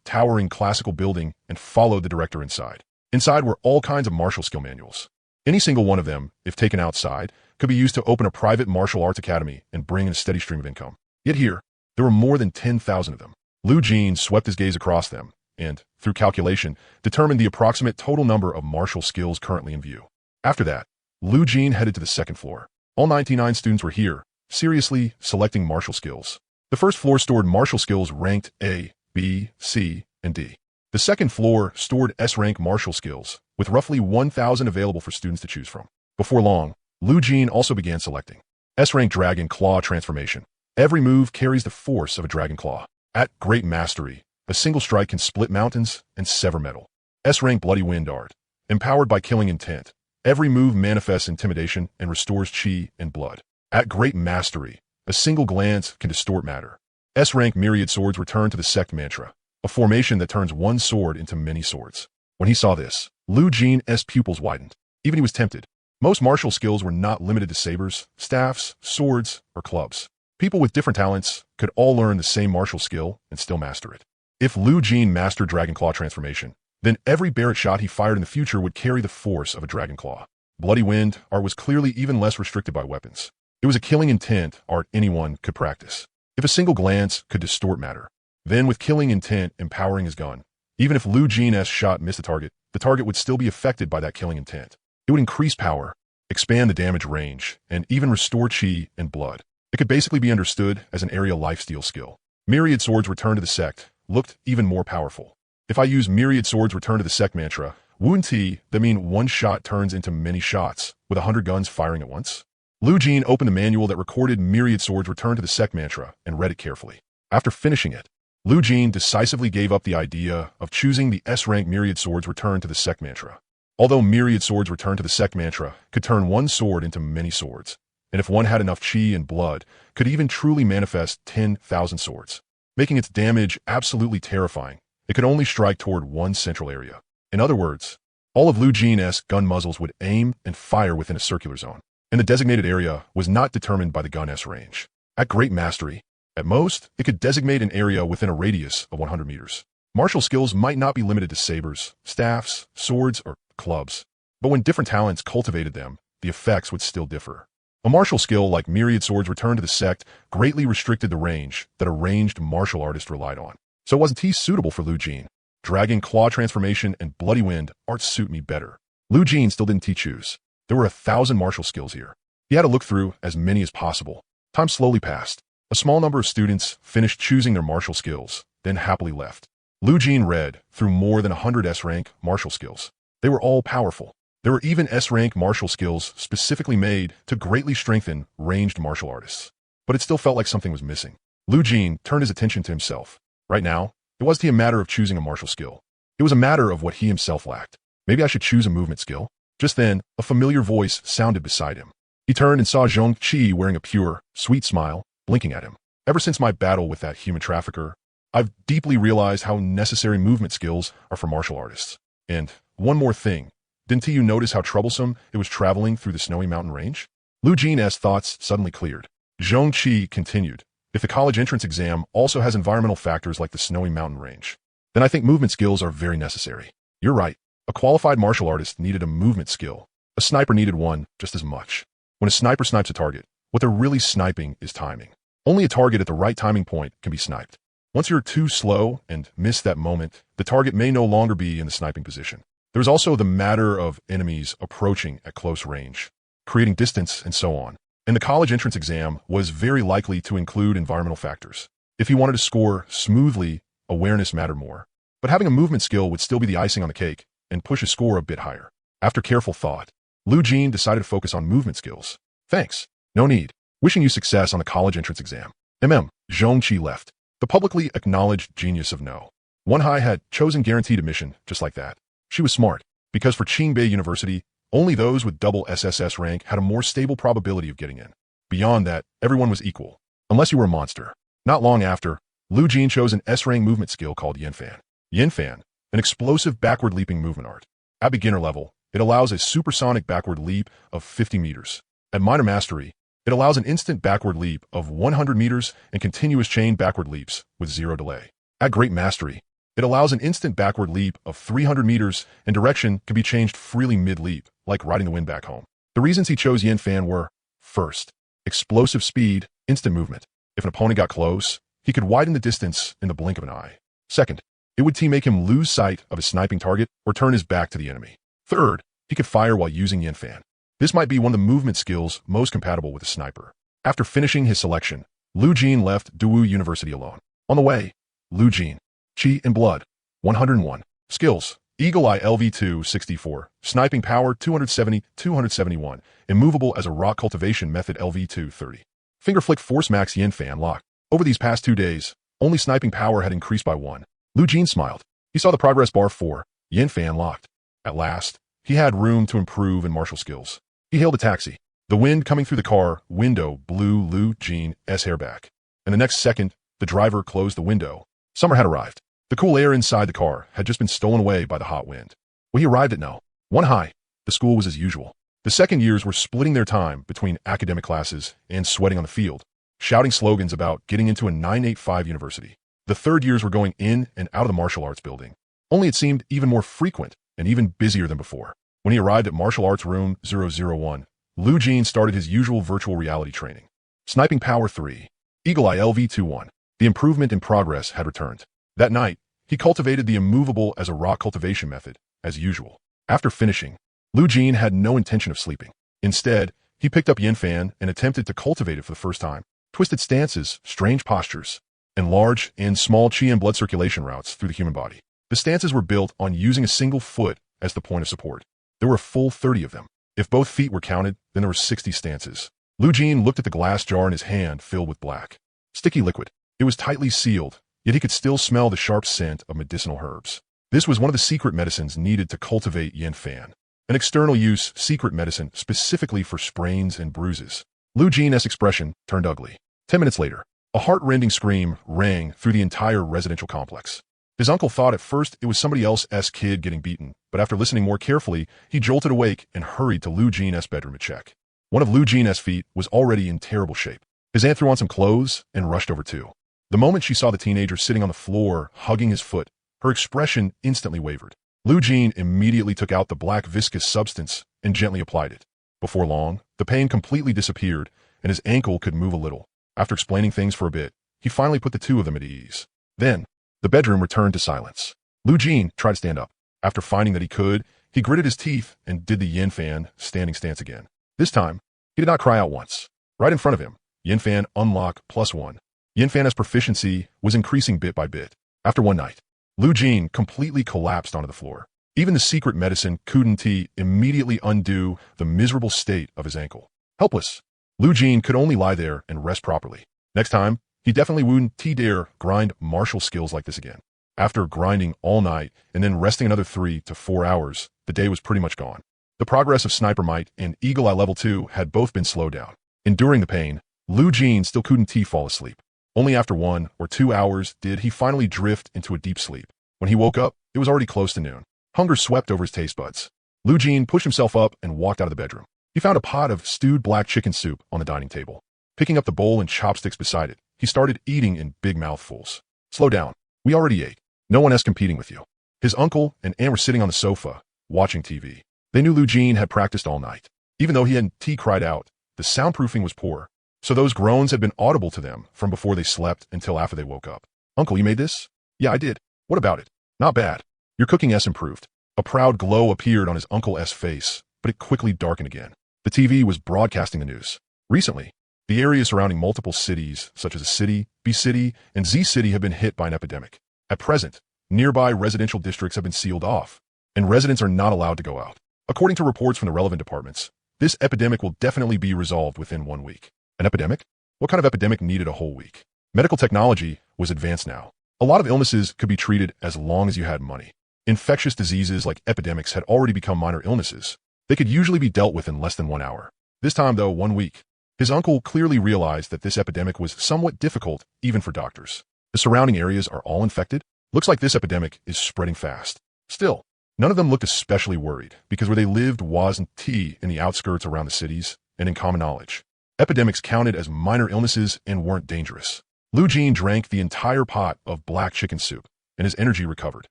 towering classical building and followed the director inside. Inside were all kinds of martial skill manuals. Any single one of them, if taken outside, could be used to open a private martial arts academy and bring in a steady stream of income. Yet here, there were more than 10,000 of them. Lu Jin swept his gaze across them and, through calculation, determined the approximate total number of martial skills currently in view. After that, Lu Jin headed to the second floor. All 99 students were here, seriously selecting martial skills. The first floor stored martial skills ranked A, B, C, and D. The second floor stored S-rank martial skills, with roughly 1,000 available for students to choose from. Before long, Lu Jin also began selecting. S-rank Dragon Claw transformation. Every move carries the force of a Dragon Claw. At great mastery, a single strike can split mountains and sever metal. S-rank Bloody Wind Art. Empowered by killing intent. Every move manifests intimidation and restores chi and blood. At great mastery, a single glance can distort matter. S-rank Myriad Swords return to the sect mantra, a formation that turns one sword into many swords. When he saw this, Lu Jin's pupils widened. Even he was tempted. Most martial skills were not limited to sabers, staffs, swords, or clubs. People with different talents could all learn the same martial skill and still master it. If Lu Jin mastered Dragon Claw transformation, then every Barrett shot he fired in the future would carry the force of a Dragon Claw. Bloody Wind Art was clearly even less restricted by weapons. It was a killing intent art anyone could practice. If a single glance could distort matter, then with killing intent empowering his gun, even if Lu Jin's shot missed the target would still be affected by that killing intent. It would increase power, expand the damage range, and even restore chi and blood. It could basically be understood as an area lifesteal skill. Myriad Swords Return to the Sect looked even more powerful. If I use Myriad Swords Return to the Sect mantra, wouldn't that mean one shot turns into many shots, with 100 guns firing at once? Lu Jin opened the manual that recorded Myriad Swords Return to the Sect mantra and read it carefully. After finishing it, Lu Jin decisively gave up the idea of choosing the S-rank Myriad Swords Return to the Sect mantra. Although Myriad Swords Return to the Sect mantra could turn one sword into many swords, and if one had enough chi and blood, could even truly manifest 10,000 swords, making its damage absolutely terrifying. It could only strike toward one central area. In other words, all of Lu Jin's gun muzzles would aim and fire within a circular zone, and the designated area was not determined by the gun's range. At great mastery, at most, it could designate an area within a radius of 100 meters. Martial skills might not be limited to sabers, staffs, swords, or clubs, but when different talents cultivated them, the effects would still differ. A martial skill like Myriad Swords Return to the Sect greatly restricted the range that a ranged martial artist relied on. So wasn't he suitable for Lu Jin? Dragon Claw Transformation and Bloody Wind Art suit me better. Lu Jin still didn't choose. There were 1,000 martial skills here. He had to look through as many as possible. Time slowly passed. A small number of students finished choosing their martial skills, then happily left. Lu Jin read through more than 100 S-rank martial skills. They were all powerful. There were even S-rank martial skills specifically made to greatly strengthen ranged martial artists. But it still felt like something was missing. Lu Jin turned his attention to himself. Right now, it wasn't a matter of choosing a martial skill. It was a matter of what he himself lacked. Maybe I should choose a movement skill. Just then, a familiar voice sounded beside him. He turned and saw Zhong Qi wearing a pure, sweet smile, blinking at him. Ever since my battle with that human trafficker, I've deeply realized how necessary movement skills are for martial artists. And one more thing, didn't you notice how troublesome it was traveling through the snowy mountain range? Lu Jin's thoughts suddenly cleared. Zhong Qi continued, if the college entrance exam also has environmental factors like the snowy mountain range, then I think movement skills are very necessary. You're right. A qualified martial artist needed a movement skill. A sniper needed one just as much. When a sniper snipes a target, what they're really sniping is timing. Only a target at the right timing point can be sniped. Once you're too slow and miss that moment, the target may no longer be in the sniping position. There's also the matter of enemies approaching at close range, creating distance and so on. And the college entrance exam was very likely to include environmental factors. If you wanted to score smoothly, awareness mattered more. But having a movement skill would still be the icing on the cake and push his score a bit higher. After careful thought, Lu Jin decided to focus on movement skills. Thanks. No need. Wishing you success on the college entrance exam. Zhong Qi left. The publicly acknowledged genius of No. One Hai had chosen guaranteed admission just like that. She was smart, because for Qingbei University, only those with double SSS rank had a more stable probability of getting in. Beyond that, everyone was equal, unless you were a monster. Not long after, Lu Jin chose an S-rank movement skill called Yinfan. Yinfan, an explosive backward leaping movement art. At beginner level, it allows a supersonic backward leap of 50 meters. At minor mastery, it allows an instant backward leap of 100 meters and continuous chain backward leaps with zero delay. At great mastery, it allows an instant backward leap of 300 meters and direction can be changed freely mid-leap, like riding the wind back home. The reasons he chose Yinfan were, first, explosive speed, instant movement. If an opponent got close, he could widen the distance in the blink of an eye. Second, it would make him lose sight of his sniping target or turn his back to the enemy. Third, he could fire while using Yinfan. This might be one of the movement skills most compatible with a sniper. After finishing his selection, Lu Jin left Dawu University alone. On the way, Lu Jin, Qi and Blood, 101. Skills, Eagle Eye LV2 64, Sniping Power 270, 271, Immovable as a Rock Cultivation Method LV2 30. Finger Flick Force Max Yinfan Lock. Over these past 2 days, only sniping power had increased by 1. Lu Jin smiled. He saw the progress bar for Yinfan locked. At last, he had room to improve in martial skills. He hailed a taxi. The wind coming through the car window blew Lu Jin's hair back. And the next second, the driver closed the window. Summer had arrived. The cool air inside the car had just been stolen away by the hot wind. When he arrived at No. 1 Hai, the school was as usual. The second years were splitting their time between academic classes and sweating on the field, shouting slogans about getting into a 985 university. The third years were going in and out of the martial arts building. Only it seemed even more frequent and even busier than before. When he arrived at Martial Arts Room 001, Lu Jin started his usual virtual reality training. Sniping Power 3. Eagle Eye LV21. The improvement in progress had returned. That night, he cultivated the immovable as a rock cultivation method, as usual. After finishing, Lu Jin had no intention of sleeping. Instead, he picked up Yinfan and attempted to cultivate it for the first time. Twisted stances, strange postures, and large and small qi and blood circulation routes through the human body. The stances were built on using a single foot as the point of support. There were a full 30 of them. If both feet were counted, then there were 60 stances. Lu Jin looked at the glass jar in his hand filled with black, sticky liquid. It was tightly sealed, yet he could still smell the sharp scent of medicinal herbs. This was one of the secret medicines needed to cultivate Yinfan, an external use secret medicine specifically for sprains and bruises. Lu Jin's expression turned ugly. 10 minutes later, a heart-rending scream rang through the entire residential complex. His uncle thought at first it was somebody else's kid getting beaten, but after listening more carefully, he jolted awake and hurried to Lu Jin's bedroom to check. One of Lu Jin's feet was already in terrible shape. His aunt threw on some clothes and rushed over too. The moment she saw the teenager sitting on the floor, hugging his foot, her expression instantly wavered. Lu Jin immediately took out the black viscous substance and gently applied it. Before long, the pain completely disappeared, and his ankle could move a little. After explaining things for a bit, he finally put the two of them at ease. Then, the bedroom returned to silence. Lu Jin tried to stand up. After finding that he could, he gritted his teeth and did the Yinfan standing stance again. This time, he did not cry out once. Right in front of him, Yinfan unlock +1. Yinfan's proficiency was increasing bit by bit. After one night, Lu Jin completely collapsed onto the floor. Even the secret medicine couldn't immediately undo the miserable state of his ankle. Helpless, Lu Jin could only lie there and rest properly. Next time, he definitely wouldn't dare grind martial skills like this again. After grinding all night and then resting another 3 to 4 hours, the day was pretty much gone. The progress of Sniper Might and Eagle Eye Level 2 had both been slowed down. Enduring the pain, Lu Jin still couldn't fall asleep. Only after 1 or 2 hours did he finally drift into a deep sleep. When he woke up, it was already close to noon. Hunger swept over his taste buds. Lu Jin pushed himself up and walked out of the bedroom. He found a pot of stewed black chicken soup on the dining table. Picking up the bowl and chopsticks beside it, he started eating in big mouthfuls. Slow down. We already ate. No one else competing with you. His uncle and aunt were sitting on the sofa, watching TV. They knew Lu Jin had practiced all night. Even though he hadn't cried out, the soundproofing was poor, so those groans had been audible to them from before they slept until after they woke up. Uncle, you made this? Yeah, I did. What about it? Not bad. Your cooking S improved. A proud glow appeared on his uncle's face, but it quickly darkened again. The TV was broadcasting the news. Recently, the areas surrounding multiple cities, such as A City, B City, and Z City, have been hit by an epidemic. At present, nearby residential districts have been sealed off, and residents are not allowed to go out. According to reports from the relevant departments, this epidemic will definitely be resolved within 1 week. An epidemic? What kind of epidemic needed a whole week? Medical technology was advanced now. A lot of illnesses could be treated as long as you had money. Infectious diseases like epidemics had already become minor illnesses. They could usually be dealt with in less than 1 hour. This time, though, 1 week. His uncle clearly realized that this epidemic was somewhat difficult, even for doctors. The surrounding areas are all infected. Looks like this epidemic is spreading fast. Still, none of them looked especially worried, because where they lived wasn't in the outskirts around the cities, and in common knowledge, epidemics counted as minor illnesses and weren't dangerous. Lu Jin drank the entire pot of black chicken soup, and his energy recovered.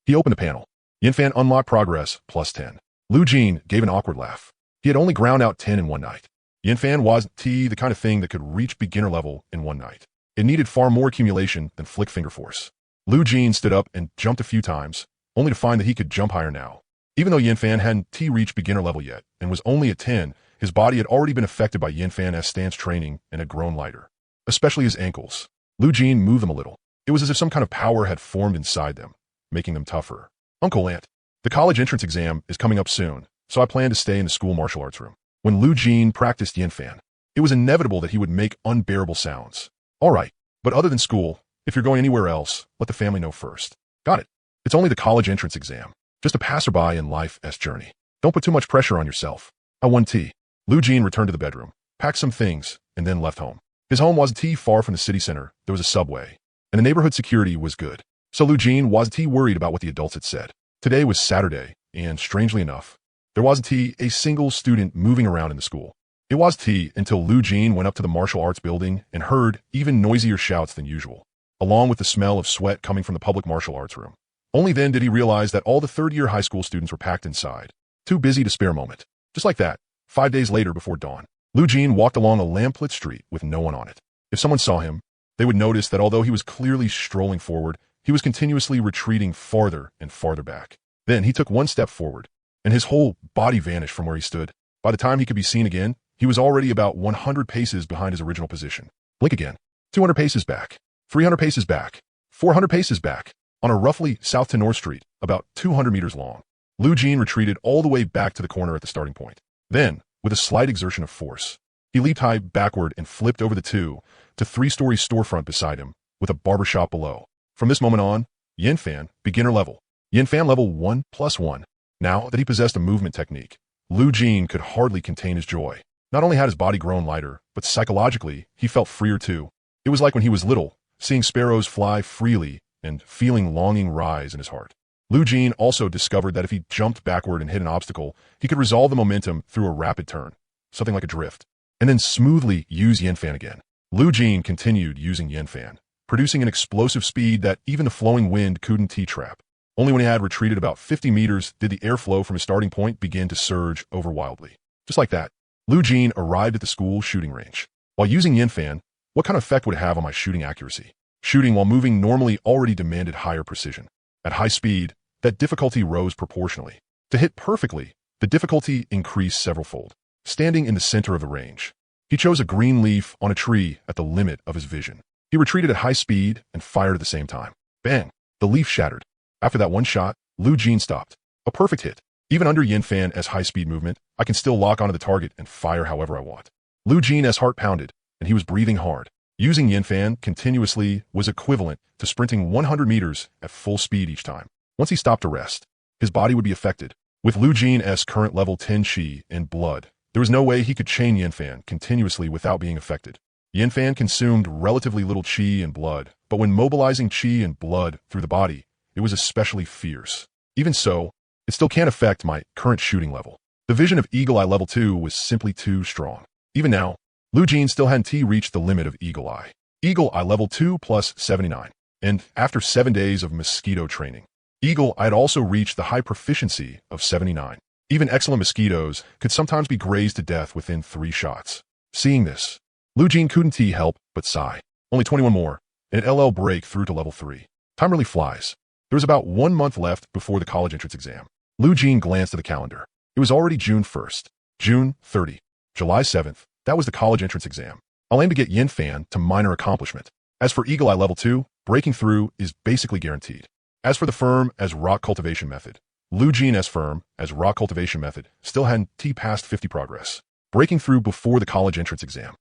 He opened a panel. Yinfan unlocked progress, +10. Lu Jin gave an awkward laugh. He had only ground out 10 in one night. Yinfan wasn't the kind of thing that could reach beginner level in one night. It needed far more accumulation than flick finger force. Lu Jin stood up and jumped a few times, only to find that he could jump higher now. Even though Yinfan hadn't reached beginner level yet and was only at 10, his body had already been affected by Yinfan's stance training and had grown lighter. Especially his ankles. Lu Jin moved them a little. It was as if some kind of power had formed inside them, making them tougher. Uncle, Aunt, the college entrance exam is coming up soon, so I plan to stay in the school martial arts room. When Lu Jin practiced Yinfan, it was inevitable that he would make unbearable sounds. All right, but other than school, if you're going anywhere else, let the family know first. Got it. It's only the college entrance exam. Just a passerby in life's journey. Don't put too much pressure on yourself. I won tea. Lu Jin returned to the bedroom, packed some things, and then left home. His home wasn't far from the city center. There was a subway, and the neighborhood security was good. So Lu Jin wasn't worried about what the adults had said. Today was Saturday, and strangely enough, there wasn't a single student moving around in the school. It was until Lu Jin went up to the martial arts building and heard even noisier shouts than usual, along with the smell of sweat coming from the public martial arts room. Only then did he realize that all the third-year high school students were packed inside, too busy to spare a moment. Just like that, 5 days later before dawn, Lu Jin walked along a lamplit street with no one on it. If someone saw him, they would notice that although he was clearly strolling forward, he was continuously retreating farther and farther back. Then he took one step forward, and his whole body vanished from where he stood. By the time he could be seen again, he was already about 100 paces behind his original position. Blink again. 200 paces back. 300 paces back. 400 paces back. On a roughly south to north street, about 200 meters long, Lu Jin retreated all the way back to the corner at the starting point. Then, with a slight exertion of force, he leaped high backward and flipped over the 2 to 3-story storefront beside him, with a barbershop below. From this moment on, Yinfan, beginner level. Yinfan level 1+1. Now that he possessed a movement technique, Lu Jin could hardly contain his joy. Not only had his body grown lighter, but psychologically, he felt freer too. It was like when he was little, seeing sparrows fly freely and feeling longing rise in his heart. Lu Jin also discovered that if he jumped backward and hit an obstacle, he could resolve the momentum through a rapid turn, something like a drift, and then smoothly use Yinfan again. Lu Jin continued using Yinfan, producing an explosive speed that even the flowing wind couldn't trap. Only when he had retreated about 50 meters did the airflow from his starting point begin to surge over wildly. Just like that, Lu Jin arrived at the school shooting range. While using Yinfan, what kind of effect would it have on my shooting accuracy? Shooting while moving normally already demanded higher precision. At high speed, that difficulty rose proportionally. To hit perfectly, the difficulty increased severalfold. Standing in the center of the range, he chose a green leaf on a tree at the limit of his vision. He retreated at high speed and fired at the same time. Bang! The leaf shattered. After that one shot, Lu Jin stopped. A perfect hit. Even under Yinfan's high-speed movement, I can still lock onto the target and fire however I want. Lu Jin's heart pounded, and he was breathing hard. Using Yinfan continuously was equivalent to sprinting 100 meters at full speed each time. Once he stopped to rest, his body would be affected. With Lu Jin's current level 10 Qi and blood, there was no way he could chain Yinfan continuously without being affected. Yin-Fan consumed relatively little qi and blood, but when mobilizing qi and blood through the body, it was especially fierce. Even so, it still can't affect my current shooting level. The vision of Eagle Eye level 2 was simply too strong. Even now, Lu Jin still hadn't reached the limit of Eagle Eye. Eagle Eye level 2 plus 79. And after 7 days of mosquito training, Eagle Eye had also reached the high proficiency of 79. Even excellent mosquitoes could sometimes be grazed to death within 3 shots. Seeing this, Lu Jin couldn't help but sigh. Only 21 more, and LL break through to level 3. Time really flies. There was about 1 month left before the college entrance exam. Lu Jin glanced at the calendar. It was already June 1st, June 30, July 7th. That was the college entrance exam. I'll aim to get Yin-Fan to minor accomplishment. As for Eagle Eye level 2, breaking through is basically guaranteed. As for the firm as rock cultivation method, Lu Jin's firm as rock cultivation method still hadn't passed 50 progress, breaking through before the college entrance exam.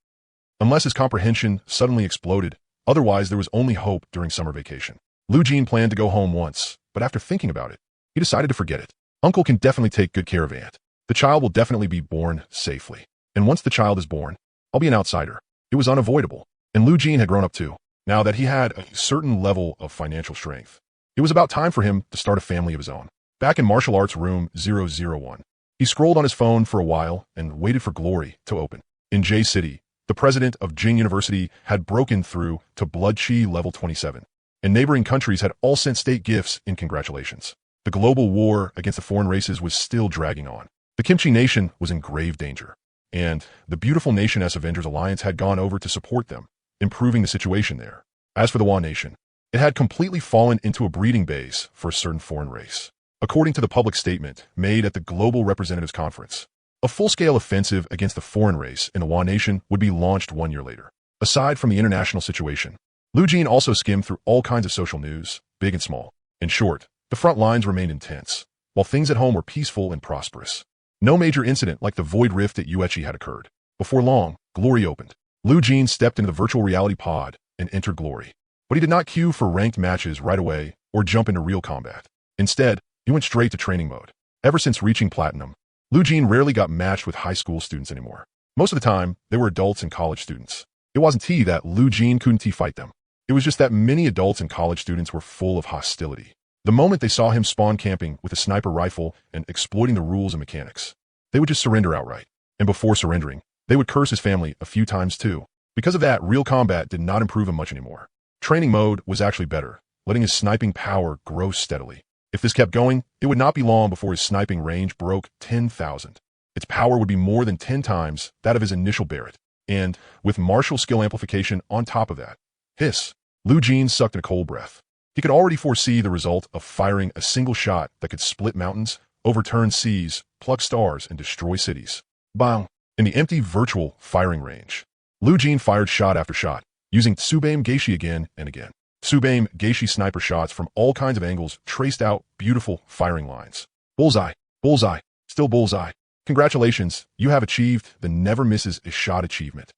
Unless his comprehension suddenly exploded, otherwise there was only hope during summer vacation. Lu Jin planned to go home once, but after thinking about it, he decided to forget it. Uncle can definitely take good care of Aunt. The child will definitely be born safely. And once the child is born, I'll be an outsider. It was unavoidable. And Lu Jin had grown up too. Now that he had a certain level of financial strength, it was about time for him to start a family of his own. Back in martial arts room 001, he scrolled on his phone for a while and waited for Glory to open. In J City, the president of Jing University had broken through to Blood Chi level 27, and neighboring countries had all sent state gifts in congratulations. The global war against the foreign races was still dragging on. The Kimchi Nation was in grave danger, and the beautiful Nation S Avengers Alliance had gone over to support them, improving the situation there. As for the Wa Nation, it had completely fallen into a breeding base for a certain foreign race. According to the public statement made at the Global Representatives Conference, a full-scale offensive against the foreign race in the Wa Nation would be launched 1 year later. Aside from the international situation, Lu Jin also skimmed through all kinds of social news, big and small. In short, the front lines remained intense, while things at home were peaceful and prosperous. No major incident like the Void Rift at Uechi had occurred. Before long, Glory opened. Lu Jin stepped into the virtual reality pod and entered Glory. But he did not queue for ranked matches right away or jump into real combat. Instead, he went straight to training mode. Ever since reaching Platinum, Lu Jin rarely got matched with high school students anymore. Most of the time, they were adults and college students. It wasn't that Lu Jin couldn't fight them. It was just that many adults and college students were full of hostility. The moment they saw him spawn camping with a sniper rifle and exploiting the rules and mechanics, they would just surrender outright. And before surrendering, they would curse his family a few times too. Because of that, real combat did not improve him much anymore. Training mode was actually better, letting his sniping power grow steadily. If this kept going, it would not be long before his sniping range broke 10,000. Its power would be more than 10 times that of his initial Barrett. And, with martial skill amplification on top of that, Lu Jin sucked in a cold breath. He could already foresee the result of firing a single shot that could split mountains, overturn seas, pluck stars, and destroy cities. Bang! In the empty virtual firing range, Lu Jin fired shot after shot, using Tsubaim Geishi again and again. Tsubaim Geishi sniper shots from all kinds of angles traced out beautiful firing lines. Bullseye, bullseye, still bullseye. Congratulations, you have achieved the never misses a shot achievement.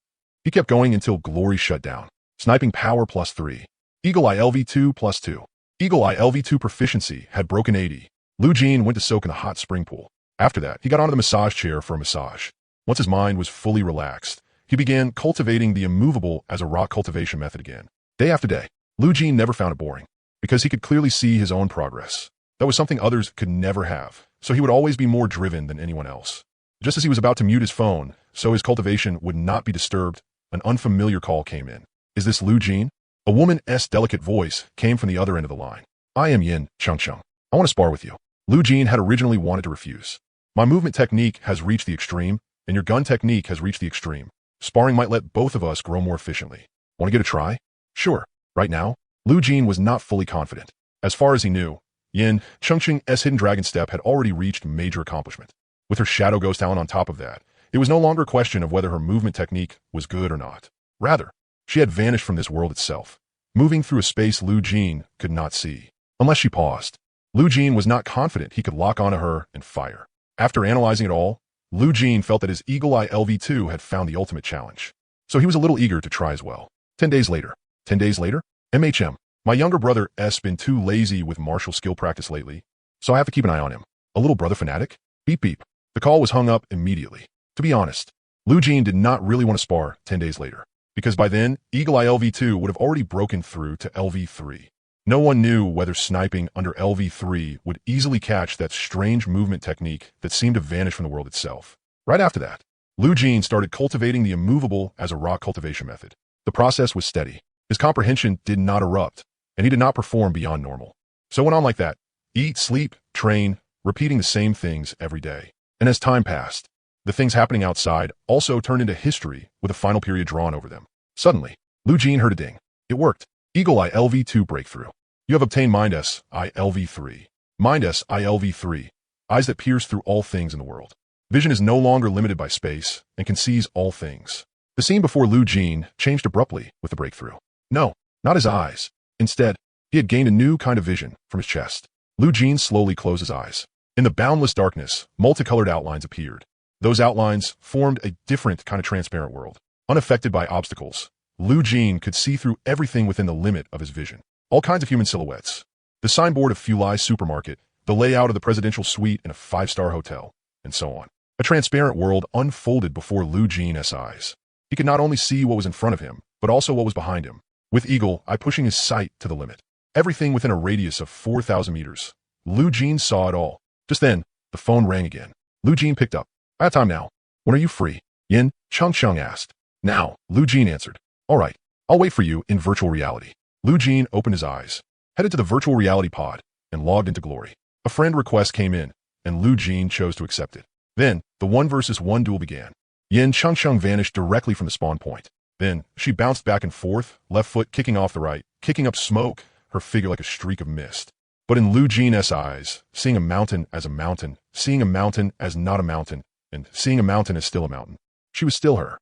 He kept going until Glory shut down. Sniping power plus 3. Eagle Eye LV2 plus 2. Eagle Eye LV2 proficiency had broken 80. Lu Jin went to soak in the hot spring pool. After that, he got onto the massage chair for a massage. Once his mind was fully relaxed, he began cultivating the immovable as a rock cultivation method again. Day after day, Lu Jin never found it boring, because he could clearly see his own progress. That was something others could never have, so he would always be more driven than anyone else. Just as he was about to mute his phone, so his cultivation would not be disturbed, an unfamiliar call came in. Is this Lu Jin? A woman's delicate voice came from the other end of the line. I am Yin Chung Chung. I want to spar with you. Lu Jin had originally wanted to refuse. My movement technique has reached the extreme, and your gun technique has reached the extreme. Sparring might let both of us grow more efficiently. Want to get a try? Sure. Right now, Lu Jin was not fully confident. As far as he knew, Yin Chengqing's hidden dragon step had already reached major accomplishment. With her shadow ghost talent on top of that, it was no longer a question of whether her movement technique was good or not. Rather, she had vanished from this world itself, moving through a space Lu Jin could not see. Unless she paused, Lu Jin was not confident he could lock onto her and fire. After analyzing it all, Lu Jin felt that his Eagle Eye LV2 had found the ultimate challenge. So he was a little eager to try as well. 10 days later. 10 days later? MHM. My younger brother S been too lazy with martial skill practice lately, so I have to keep an eye on him. A little brother fanatic? Beep beep. The call was hung up immediately. To be honest, Lu Jin did not really want to spar 10 days later. because by then, Eagle Eye LV2 would have already broken through to LV3. No one knew whether sniping under LV3 would easily catch that strange movement technique that seemed to vanish from the world itself. Right after that, Lu Jin started cultivating the immovable as a rock cultivation method. The process was steady. His comprehension did not erupt, and he did not perform beyond normal. So it went on like that. Eat, sleep, train, repeating the same things every day. And as time passed, the things happening outside also turned into history with a final period drawn over them. Suddenly, Lu Jin heard a ding. It worked. Eagle Eye LV2 breakthrough. You have obtained Mind S I LV3. Mind S I LV3. Eyes that pierce through all things in the world. Vision is no longer limited by space and can seize all things. The scene before Lu Jin changed abruptly with the breakthrough. No, not his eyes. Instead, he had gained a new kind of vision from his chest. Lu Jin slowly closed his eyes. In the boundless darkness, multicolored outlines appeared. Those outlines formed a different kind of transparent world. Unaffected by obstacles, Lu Jin could see through everything within the limit of his vision. All kinds of human silhouettes. The signboard of Fulai's supermarket, the layout of the presidential suite in a five-star hotel, and so on. A transparent world unfolded before Lu Jin's eyes. He could not only see what was in front of him, but also what was behind him. With Eagle Eye pushing his sight to the limit. Everything within a radius of 4,000 meters. Lu Jin saw it all. Just then, the phone rang again. Lu Jin picked up. I have time now. When are you free? Yin Changcheng asked. Now, Lu Jin answered. All right, I'll wait for you in virtual reality. Lu Jin opened his eyes, headed to the virtual reality pod, and logged into Glory. A friend request came in, and Lu Jin chose to accept it. Then, the 1-versus-1 duel began. Yin Changcheng vanished directly from the spawn point. Then, she bounced back and forth, left foot kicking off the right, kicking up smoke, her figure like a streak of mist. But in Lu Jin's eyes, seeing a mountain as a mountain, seeing a mountain as not a mountain, and seeing a mountain as still a mountain. She was still her.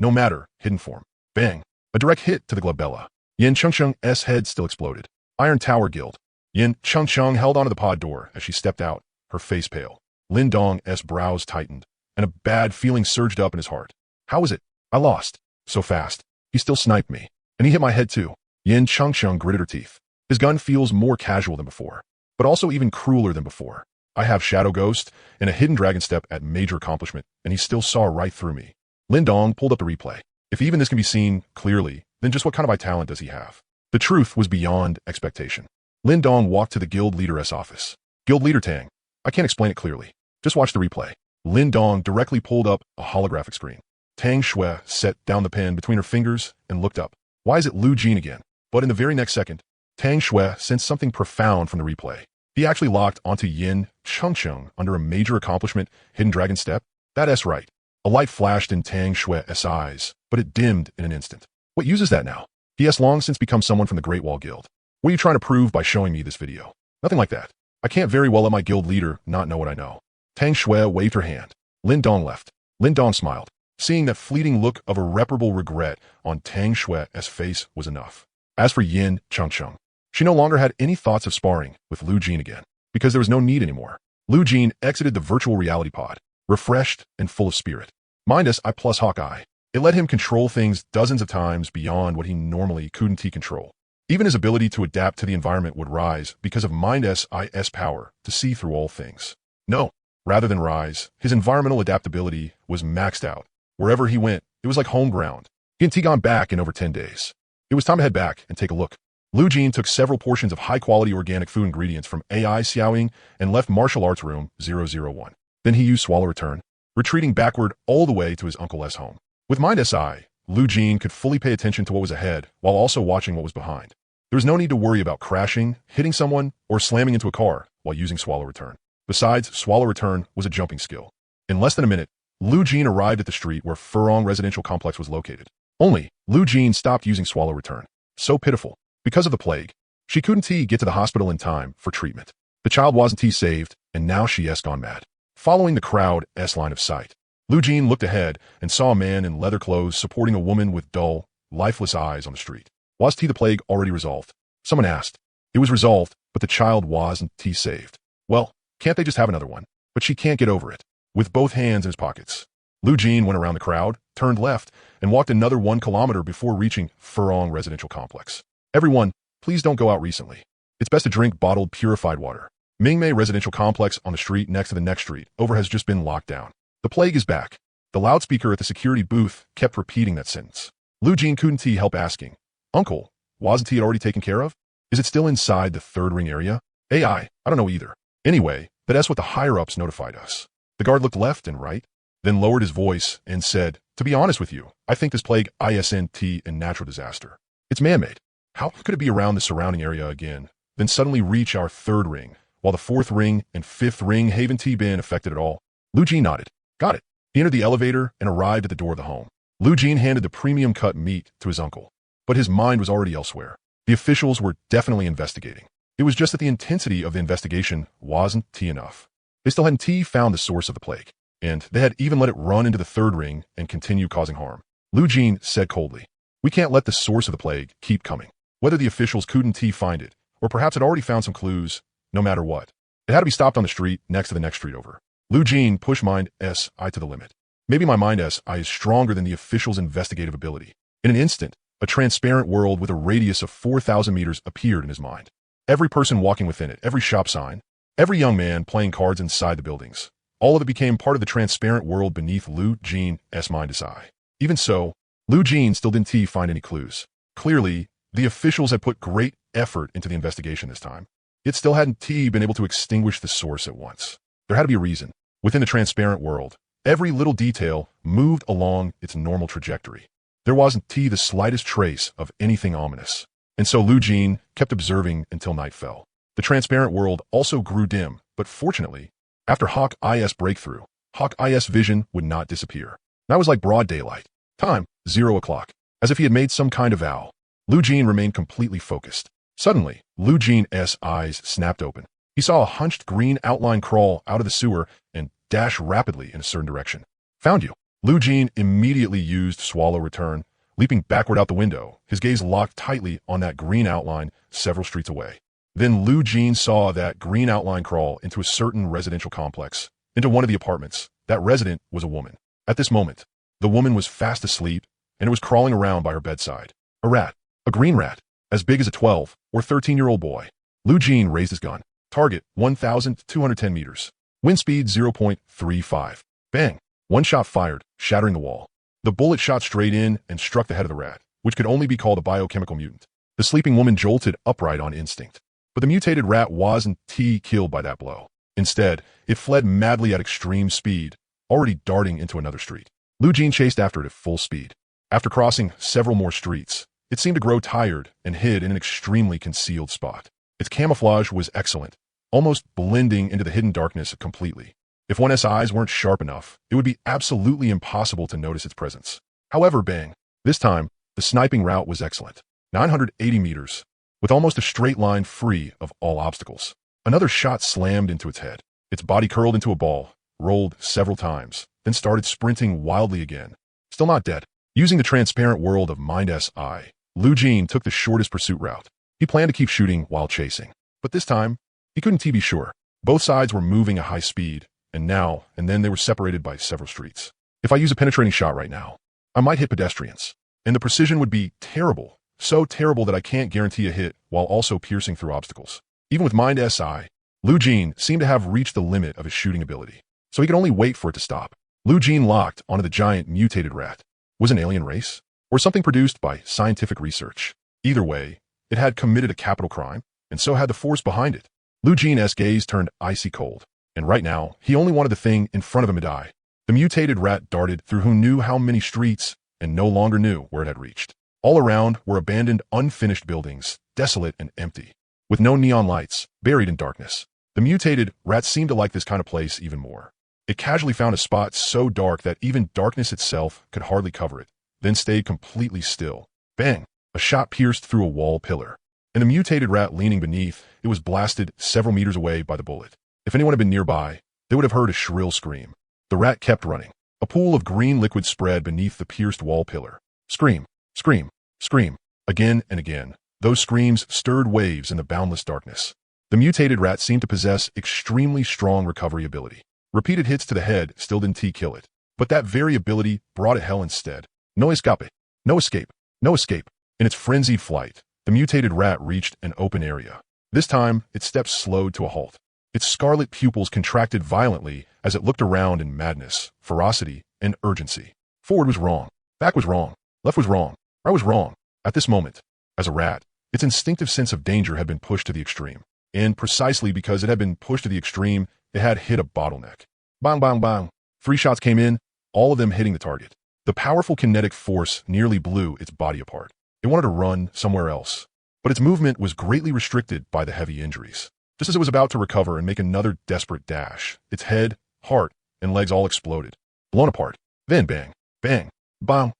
No matter, hidden form. Bang. A direct hit to the glabella. Yin Changcheng's head still exploded. Iron Tower Guild. Yin Changcheng held onto the pod door as she stepped out, her face pale. Lin Dong's brows tightened, and a bad feeling surged up in his heart. How was it? I lost. So fast. He still sniped me. And he hit my head too. Yin Changcheng gritted her teeth. His gun feels more casual than before, but also even crueler than before. I have Shadow Ghost and a Hidden Dragon Step at major accomplishment, and he still saw right through me. Lin Dong pulled up the replay. If even this can be seen clearly, then just what kind of eye talent does he have? The truth was beyond expectation. Lin Dong walked to the guild leader's office. Guild leader Tang. I can't explain it clearly. Just watch the replay. Lin Dong directly pulled up a holographic screen. Tang Shui set down the pen between her fingers and looked up. Why is it Lu Jin again? But in the very next second, Tang Shui sensed something profound from the replay. He actually locked onto Yin Changcheng under a major accomplishment, Hidden Dragon Step. That's right. A light flashed in Tang Shui's eyes, but it dimmed in an instant. What use is that now? He has long since become someone from the Great Wall Guild. What are you trying to prove by showing me this video? Nothing like that. I can't very well let my guild leader not know what I know. Tang Shui waved her hand. Lin Dong left. Lin Dong smiled. Seeing that fleeting look of irreparable regret on Tang Shui's face was enough. As for Yin Changcheng, she no longer had any thoughts of sparring with Lu Jin again, because there was no need anymore. Lu Jin exited the virtual reality pod, refreshed and full of spirit. Mind S I plus Hawkeye. It let him control things dozens of times beyond what he normally couldn't control. Even his ability to adapt to the environment would rise because of Mind S's power to see through all things. No, rather than rise, his environmental adaptability was maxed out. Wherever he went, it was like home ground. He hadn't gone back in over 10 days. It was time to head back and take a look. Lu Jin took several portions of high-quality organic food ingredients from AI Xiaoying and left Martial Arts Room 001. Then he used Swallow Return, retreating backward all the way to his Uncle S home. With Mind SI, Lu Jin could fully pay attention to what was ahead while also watching what was behind. There was no need to worry about crashing, hitting someone, or slamming into a car while using Swallow Return. Besides, Swallow Return was a jumping skill. In less than a minute, Lu Jin arrived at the street where Furong Residential Complex was located. Only, Lu Jin stopped using Swallow Return. So pitiful. Because of the plague, she couldn't get to the hospital in time for treatment. The child wasn't saved, and now she has gone mad. Following the crowd's line of sight, Lu Jin looked ahead and saw a man in leather clothes supporting a woman with dull, lifeless eyes on the street. Was the plague already resolved? Someone asked. It was resolved, but the child wasn't saved. Well, can't they just have another one? But she can't get over it. With both hands in his pockets, Lu Jin went around the crowd, turned left, and walked another 1 kilometer before reaching Furong Residential Complex. Everyone, please don't go out recently. It's best to drink bottled purified water. Mingmei Residential Complex on the street next to the next street over has just been locked down. The plague is back. The loudspeaker at the security booth kept repeating that sentence. Lu Jin couldn't help asking, Uncle, wasn't it already taken care of? Is it still inside the third ring area? I don't know either. Anyway, that's what the higher-ups notified us. The guard looked left and right, then lowered his voice and said, to be honest with you, I think this plague isn't a natural disaster. It's man-made. How could it be around the surrounding area again, then suddenly reach our third ring, while the fourth ring and fifth ring haven't been affected at all? Lu Jin nodded. Got it. He entered the elevator and arrived at the door of the home. Lu Jin handed the premium cut meat to his uncle, but his mind was already elsewhere. The officials were definitely investigating. It was just that the intensity of the investigation wasn't enough. They still hadn't found the source of the plague, and they had even let it run into the third ring and continue causing harm. Lu Jin said coldly, we can't let the source of the plague keep coming. Whether the officials couldn't find it, or perhaps had already found some clues, no matter what. It had to be stopped on the street next to the next street over. Lu Jin pushed mind SI to the limit. Maybe my mind SI is stronger than the official's investigative ability. In an instant, a transparent world with a radius of 4,000 meters appeared in his mind. Every person walking within it, every shop sign, every young man playing cards inside the buildings, all of it became part of the transparent world beneath Lu Jin's mind's eye. Even so, Lu Jin still didn't find any clues. Clearly, the officials had put great effort into the investigation this time. It still hadn't been able to extinguish the source at once. There had to be a reason. Within the transparent world, every little detail moved along its normal trajectory. There wasn't the slightest trace of anything ominous. And so Lu Jin kept observing until night fell. The transparent world also grew dim, but fortunately, after Hawk IS breakthrough, Hawk IS vision would not disappear. That was like broad daylight. Time, 0 o'clock. As if he had made some kind of vow. Lu Jin remained completely focused. Suddenly, Lu Jin's eyes snapped open. He saw a hunched green outline crawl out of the sewer and dash rapidly in a certain direction. Found you. Lu Jin immediately used Swallow Return, leaping backward out the window, his gaze locked tightly on that green outline several streets away. Then Lu Jin saw that green outline crawl into a certain residential complex, into one of the apartments. That resident was a woman. At this moment, the woman was fast asleep, and it was crawling around by her bedside. A rat. A green rat, as big as a 12 or 13-year-old boy. Lu Jin raised his gun. Target, 1,210 meters. Wind speed, 0.35. Bang. One shot fired, shattering the wall. The bullet shot straight in and struck the head of the rat, which could only be called a biochemical mutant. The sleeping woman jolted upright on instinct. But the mutated rat wasn't killed by that blow. Instead, it fled madly at extreme speed, already darting into another street. Lu Jin chased after it at full speed. After crossing several more streets, it seemed to grow tired and hid in an extremely concealed spot. Its camouflage was excellent, almost blending into the hidden darkness completely. If one's eyes weren't sharp enough, it would be absolutely impossible to notice its presence. However, bang. This time, the sniping route was excellent. 980 meters, with almost a straight line free of all obstacles. Another shot slammed into its head. Its body curled into a ball, rolled several times, then started sprinting wildly again. Still not dead. Using the transparent world of Mind's eye, Lu Jin took the shortest pursuit route. He planned to keep shooting while chasing. But this time, he couldn't be sure. Both sides were moving at high speed, and now and then they were separated by several streets. If I use a penetrating shot right now, I might hit pedestrians. And the precision would be terrible. So terrible that I can't guarantee a hit while also piercing through obstacles. Even with Mind's eye, Lu Jin seemed to have reached the limit of his shooting ability. So he could only wait for it to stop. Lu Jin locked onto the giant mutated rat. Was an alien race? Or something produced by scientific research? Either way, it had committed a capital crime, and so had the force behind it. Lu Jin's gaze turned icy cold, and right now, he only wanted the thing in front of him to die. The mutated rat darted through who knew how many streets, and no longer knew where it had reached. All around were abandoned, unfinished buildings, desolate and empty, with no neon lights, buried in darkness. The mutated rat seemed to like this kind of place even more. It casually found a spot so dark that even darkness itself could hardly cover it, then stayed completely still. Bang! A shot pierced through a wall pillar, and the mutated rat leaning beneath, it was blasted several meters away by the bullet. If anyone had been nearby, they would have heard a shrill scream. The rat kept running. A pool of green liquid spread beneath the pierced wall pillar. Scream, scream, scream. Again and again, those screams stirred waves in the boundless darkness. The mutated rat seemed to possess extremely strong recovery ability. Repeated hits to the head still didn't kill it, but that very ability brought it hell instead. No escape. No escape. No escape. In its frenzied flight, the mutated rat reached an open area. This time, its steps slowed to a halt. Its scarlet pupils contracted violently as it looked around in madness, ferocity, and urgency. Forward was wrong. Back was wrong. Left was wrong. I was wrong. At this moment, as a rat, its instinctive sense of danger had been pushed to the extreme. And precisely because it had been pushed to the extreme, it had hit a bottleneck. Bang, bang, bang. 3 shots came in, all of them hitting the target. The powerful kinetic force nearly blew its body apart. It wanted to run somewhere else, but its movement was greatly restricted by the heavy injuries. Just as it was about to recover and make another desperate dash, its head, heart, and legs all exploded, blown apart. Then bang, bang, bang,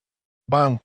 bang.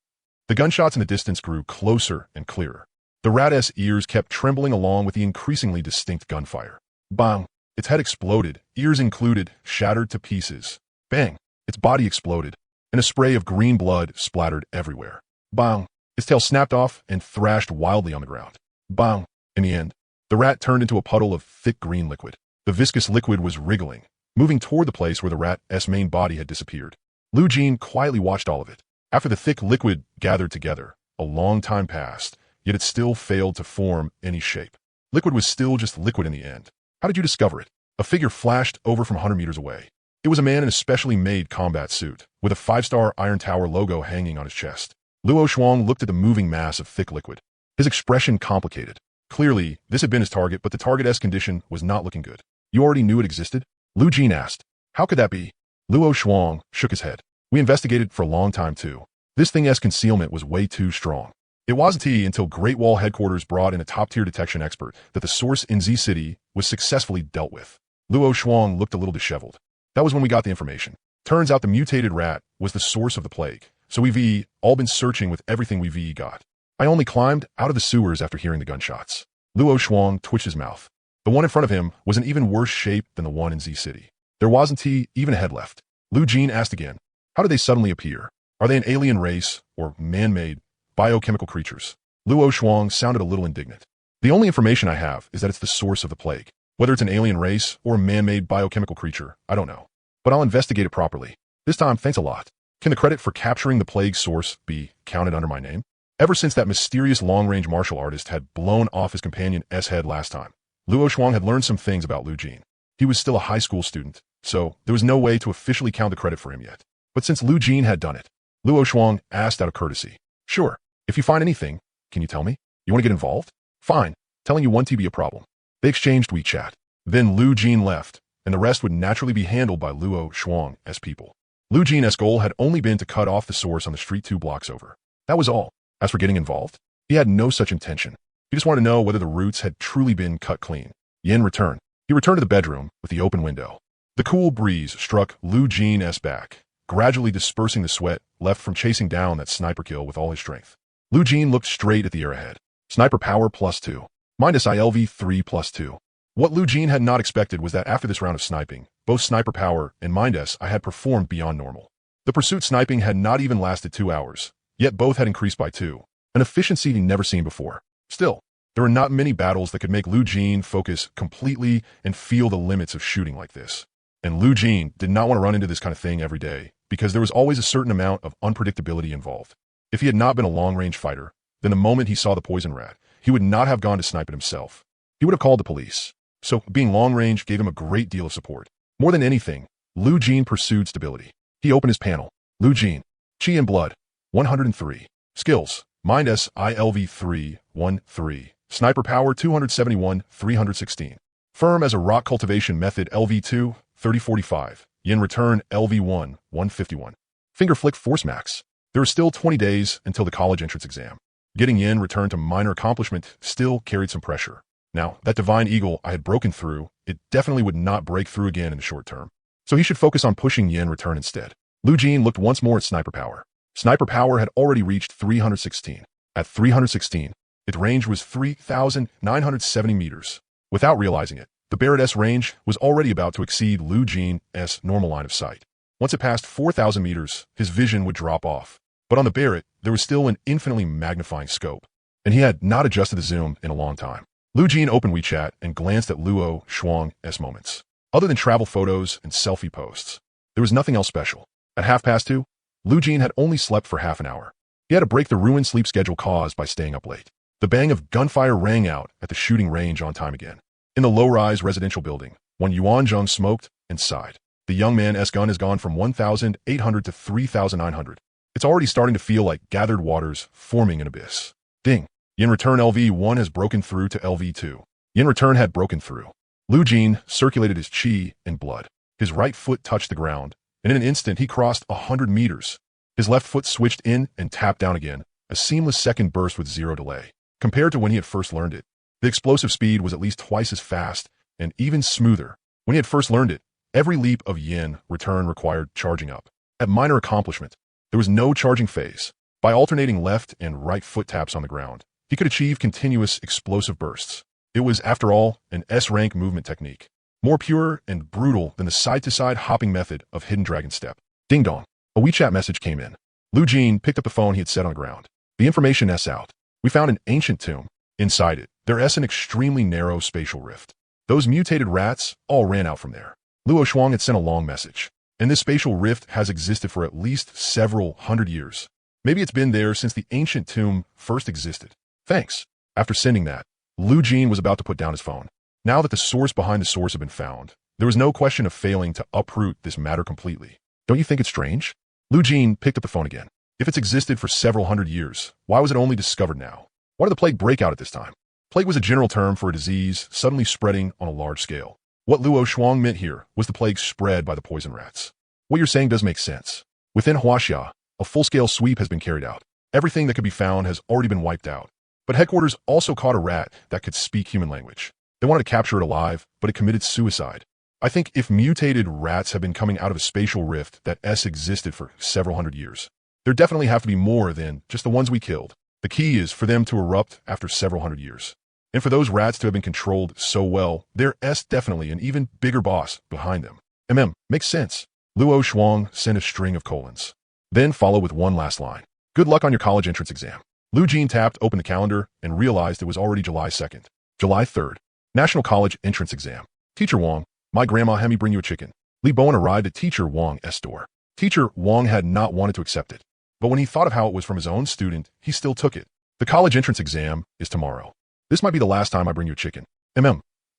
The gunshots in the distance grew closer and clearer. The rat's ears kept trembling along with the increasingly distinct gunfire. Bang! Its head exploded, ears included, shattered to pieces. Bang! Its body exploded, and a spray of green blood splattered everywhere. Bang! Its tail snapped off and thrashed wildly on the ground. Bang! In the end, the rat turned into a puddle of thick green liquid. The viscous liquid was wriggling, moving toward the place where the rat's main body had disappeared. Lu Jin quietly watched all of it. After the thick liquid gathered together, a long time passed, yet it still failed to form any shape. Liquid was still just liquid in the end. How did you discover it? A figure flashed over from 100 meters away. It was a man in a specially made combat suit, with a 5-star Iron Tower logo hanging on his chest. Luo Shuang looked at the moving mass of thick liquid. His expression complicated. Clearly, this had been his target, but the target's condition was not looking good. You already knew it existed? Lu Jin asked. How could that be? Luo Shuang shook his head. We investigated for a long time too. This thing's concealment was way too strong. It wasn't until Great Wall headquarters brought in a top-tier detection expert that the source in Z City was successfully dealt with. Luo Shuang looked a little disheveled. That was when we got the information. Turns out the mutated rat was the source of the plague, so we've all been searching with everything we've got. I only climbed out of the sewers after hearing the gunshots. Luo Shuang twitched his mouth. The one in front of him was in even worse shape than the one in Z City. There wasn't even a head left. Lu Jin asked again. How did they suddenly appear? Are they an alien race or man-made biochemical creatures? Luo Shuang sounded a little indignant. The only information I have is that it's the source of the plague. Whether it's an alien race or a man-made biochemical creature, I don't know. But I'll investigate it properly. This time, thanks a lot. Can the credit for capturing the plague source be counted under my name? Ever since that mysterious long-range martial artist had blown off his companion's head last time, Luo Shuang had learned some things about Lu Jin. He was still a high school student, so there was no way to officially count the credit for him yet. But since Lu Jin had done it, Luo Shuang asked out of courtesy. Sure, if you find anything, can you tell me? You want to get involved? Fine, telling you won't be a problem. They exchanged WeChat. Then Lu Jin left, and the rest would naturally be handled by Luo Shuang's people. Lu Jin's goal had only been to cut off the source on the street 2 blocks over. That was all. As for getting involved, he had no such intention. He just wanted to know whether the roots had truly been cut clean. Yin returned. He returned to the bedroom with the open window. The cool breeze struck Lu Jin's back, gradually dispersing the sweat left from chasing down that sniper kill with all his strength. Lu Jin looked straight at the air ahead. Sniper power +2. Minus ILV3 +2. What Lu Jin had not expected was that after this round of sniping, both sniper power and Minus I had performed beyond normal. The pursuit sniping had not even lasted 2 hours, yet both had increased by 2, an efficiency he'd never seen before. Still, there were not many battles that could make Lu Jin focus completely and feel the limits of shooting like this. And Lu Jin did not want to run into this kind of thing every day, because there was always a certain amount of unpredictability involved. If he had not been a long-range fighter, then the moment he saw the poison rat, he would not have gone to snipe it himself. He would have called the police. So being long-range gave him a great deal of support. More than anything, Lu Jin pursued stability. He opened his panel. Lu Jin. Chi and Blood. 103. Skills. Mind ILV3, 1-3. Sniper Power 271, 316. Firm as a rock cultivation method LV2, 3045. Yin Return LV1, 151. Finger Flick Force Max. There were still 20 days until the college entrance exam. Getting Yin Return to minor accomplishment still carried some pressure. Now, that Divine Eagle I had broken through, it definitely would not break through again in the short term. So he should focus on pushing Yin Return instead. Lu Jin looked once more at Sniper Power. Sniper Power had already reached 316. At 316, its range was 3,970 meters. Without realizing it, the Barrett's range was already about to exceed Lu Jin's normal line of sight. Once it passed 4,000 meters, his vision would drop off. But on the Barrett, there was still an infinitely magnifying scope, and he had not adjusted the zoom in a long time. Lu Jin opened WeChat and glanced at Luo Shuang's moments. Other than travel photos and selfie posts, there was nothing else special. At 2:30, Lu Jin had only slept for half an hour. He had to break the ruined sleep schedule caused by staying up late. The bang of gunfire rang out at the shooting range on time again. In the low-rise residential building, one Yuan Zheng smoked and sighed. The young man's gun has gone from 1,800 to 3,900. It's already starting to feel like gathered waters forming an abyss. Ding. Yin return LV1 has broken through to LV2. Yin return had broken through. Lu Jin circulated his chi and blood. His right foot touched the ground, and in an instant he crossed 100 meters. His left foot switched in and tapped down again, a seamless second burst with zero delay. Compared to when he had first learned it, the explosive speed was at least twice as fast and even smoother. When he had first learned it, every leap of yin return required charging up. At minor accomplishment, there was no charging phase. By alternating left and right foot taps on the ground, he could achieve continuous explosive bursts. It was, after all, an S-rank movement technique, more pure and brutal than the side-to-side hopping method of Hidden Dragon Step. Ding dong. A WeChat message came in. Lu Jin picked up the phone he had set on the ground. The information S out. We found an ancient tomb. Inside it, there is an extremely narrow spatial rift. Those mutated rats all ran out from there. Luo Shuang had sent a long message, and this spatial rift has existed for at least several hundred years. Maybe it's been there since the ancient tomb first existed. Thanks. After sending that, Lu Jin was about to put down his phone. Now that the source behind the source had been found, there was no question of failing to uproot this matter completely. Don't you think it's strange? Lu Jin picked up the phone again. If it's existed for several hundred years, why was it only discovered now? Why did the plague break out at this time? Plague was a general term for a disease suddenly spreading on a large scale. What Luo Shuang meant here was the plague spread by the poison rats. What you're saying does make sense. Within Huaxia, a full-scale sweep has been carried out. Everything that could be found has already been wiped out. But headquarters also caught a rat that could speak human language. They wanted to capture it alive, but it committed suicide. I think if mutated rats have been coming out of a spatial rift that existed for several hundred years, there definitely have to be more than just the ones we killed. The key is for them to erupt after several hundred years. And for those rats to have been controlled so well, there's definitely an even bigger boss behind them. Makes sense. Luo Shuang sent a string of colons. Then follow with one last line. Good luck on your college entrance exam. Lu Jin tapped open the calendar and realized it was already July 2nd. July 3rd. National College Entrance Exam. Teacher Wang, my grandma had me bring you a chicken. Li Bowen arrived at Teacher Wang's door. Teacher Wang had not wanted to accept it, but when he thought of how it was from his own student, he still took it. The college entrance exam is tomorrow. This might be the last time I bring you a chicken.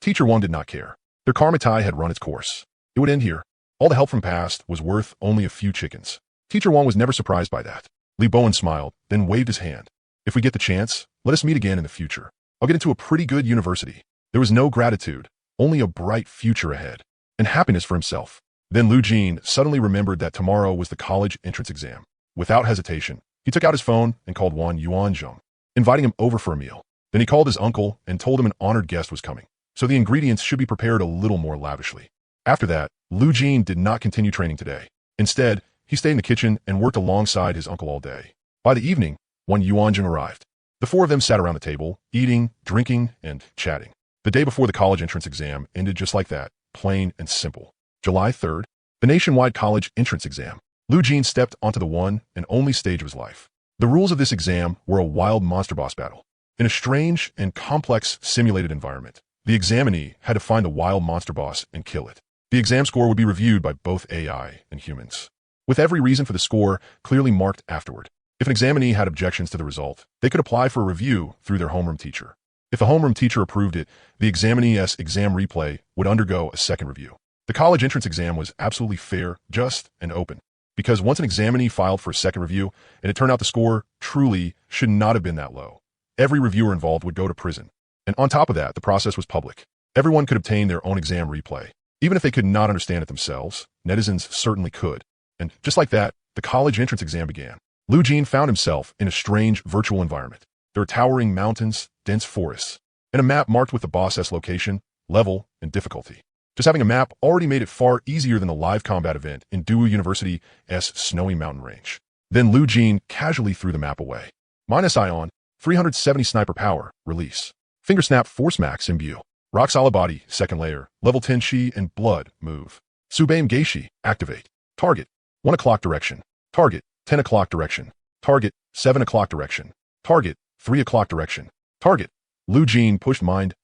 Teacher Wang did not care. Their karma tie had run its course. It would end here. All the help from past was worth only a few chickens. Teacher Wang was never surprised by that. Li Bowen smiled, then waved his hand. If we get the chance, let us meet again in the future. I'll get into a pretty good university. There was no gratitude, only a bright future ahead, and happiness for himself. Then Lu Jin suddenly remembered that tomorrow was the college entrance exam. Without hesitation, he took out his phone and called Wan Yuanzhong, inviting him over for a meal. Then he called his uncle and told him an honored guest was coming, so the ingredients should be prepared a little more lavishly. After that, Lu Jin did not continue training today. Instead, he stayed in the kitchen and worked alongside his uncle all day. By the evening, Wan Yuanzhong arrived. The four of them sat around the table, eating, drinking, and chatting. The day before the college entrance exam ended just like that, plain and simple. July 3rd, the nationwide college entrance exam. Lu Jin stepped onto the one and only stage of his life. The rules of this exam were a wild monster boss battle. In a strange and complex simulated environment, the examinee had to find the wild monster boss and kill it. The exam score would be reviewed by both AI and humans, with every reason for the score clearly marked afterward. If an examinee had objections to the result, they could apply for a review through their homeroom teacher. If the homeroom teacher approved it, the examinee's exam replay would undergo a second review. The college entrance exam was absolutely fair, just, and open, because once an examinee filed for a second review, and it turned out the score truly should not have been that low, every reviewer involved would go to prison. And on top of that, the process was public. Everyone could obtain their own exam replay. Even if they could not understand it themselves, netizens certainly could. And just like that, the college entrance exam began. Lu Jin found himself in a strange virtual environment. There were towering mountains, dense forests, and a map marked with the boss's location, level, and difficulty. Just having a map already made it far easier than the live combat event in Dawu University's snowy mountain range. Then Lu Jin casually threw the map away. Minus Ion, 370 sniper power, release. Finger snap force max imbue. Rock solid body, second layer, level 10 Shi and blood, move. Subaim Geishi, activate. Target, 1 o'clock direction. Target, 10 o'clock direction. Target, 7 o'clock direction. Target, 3 o'clock direction. Target. Lu Jin pushed Mind's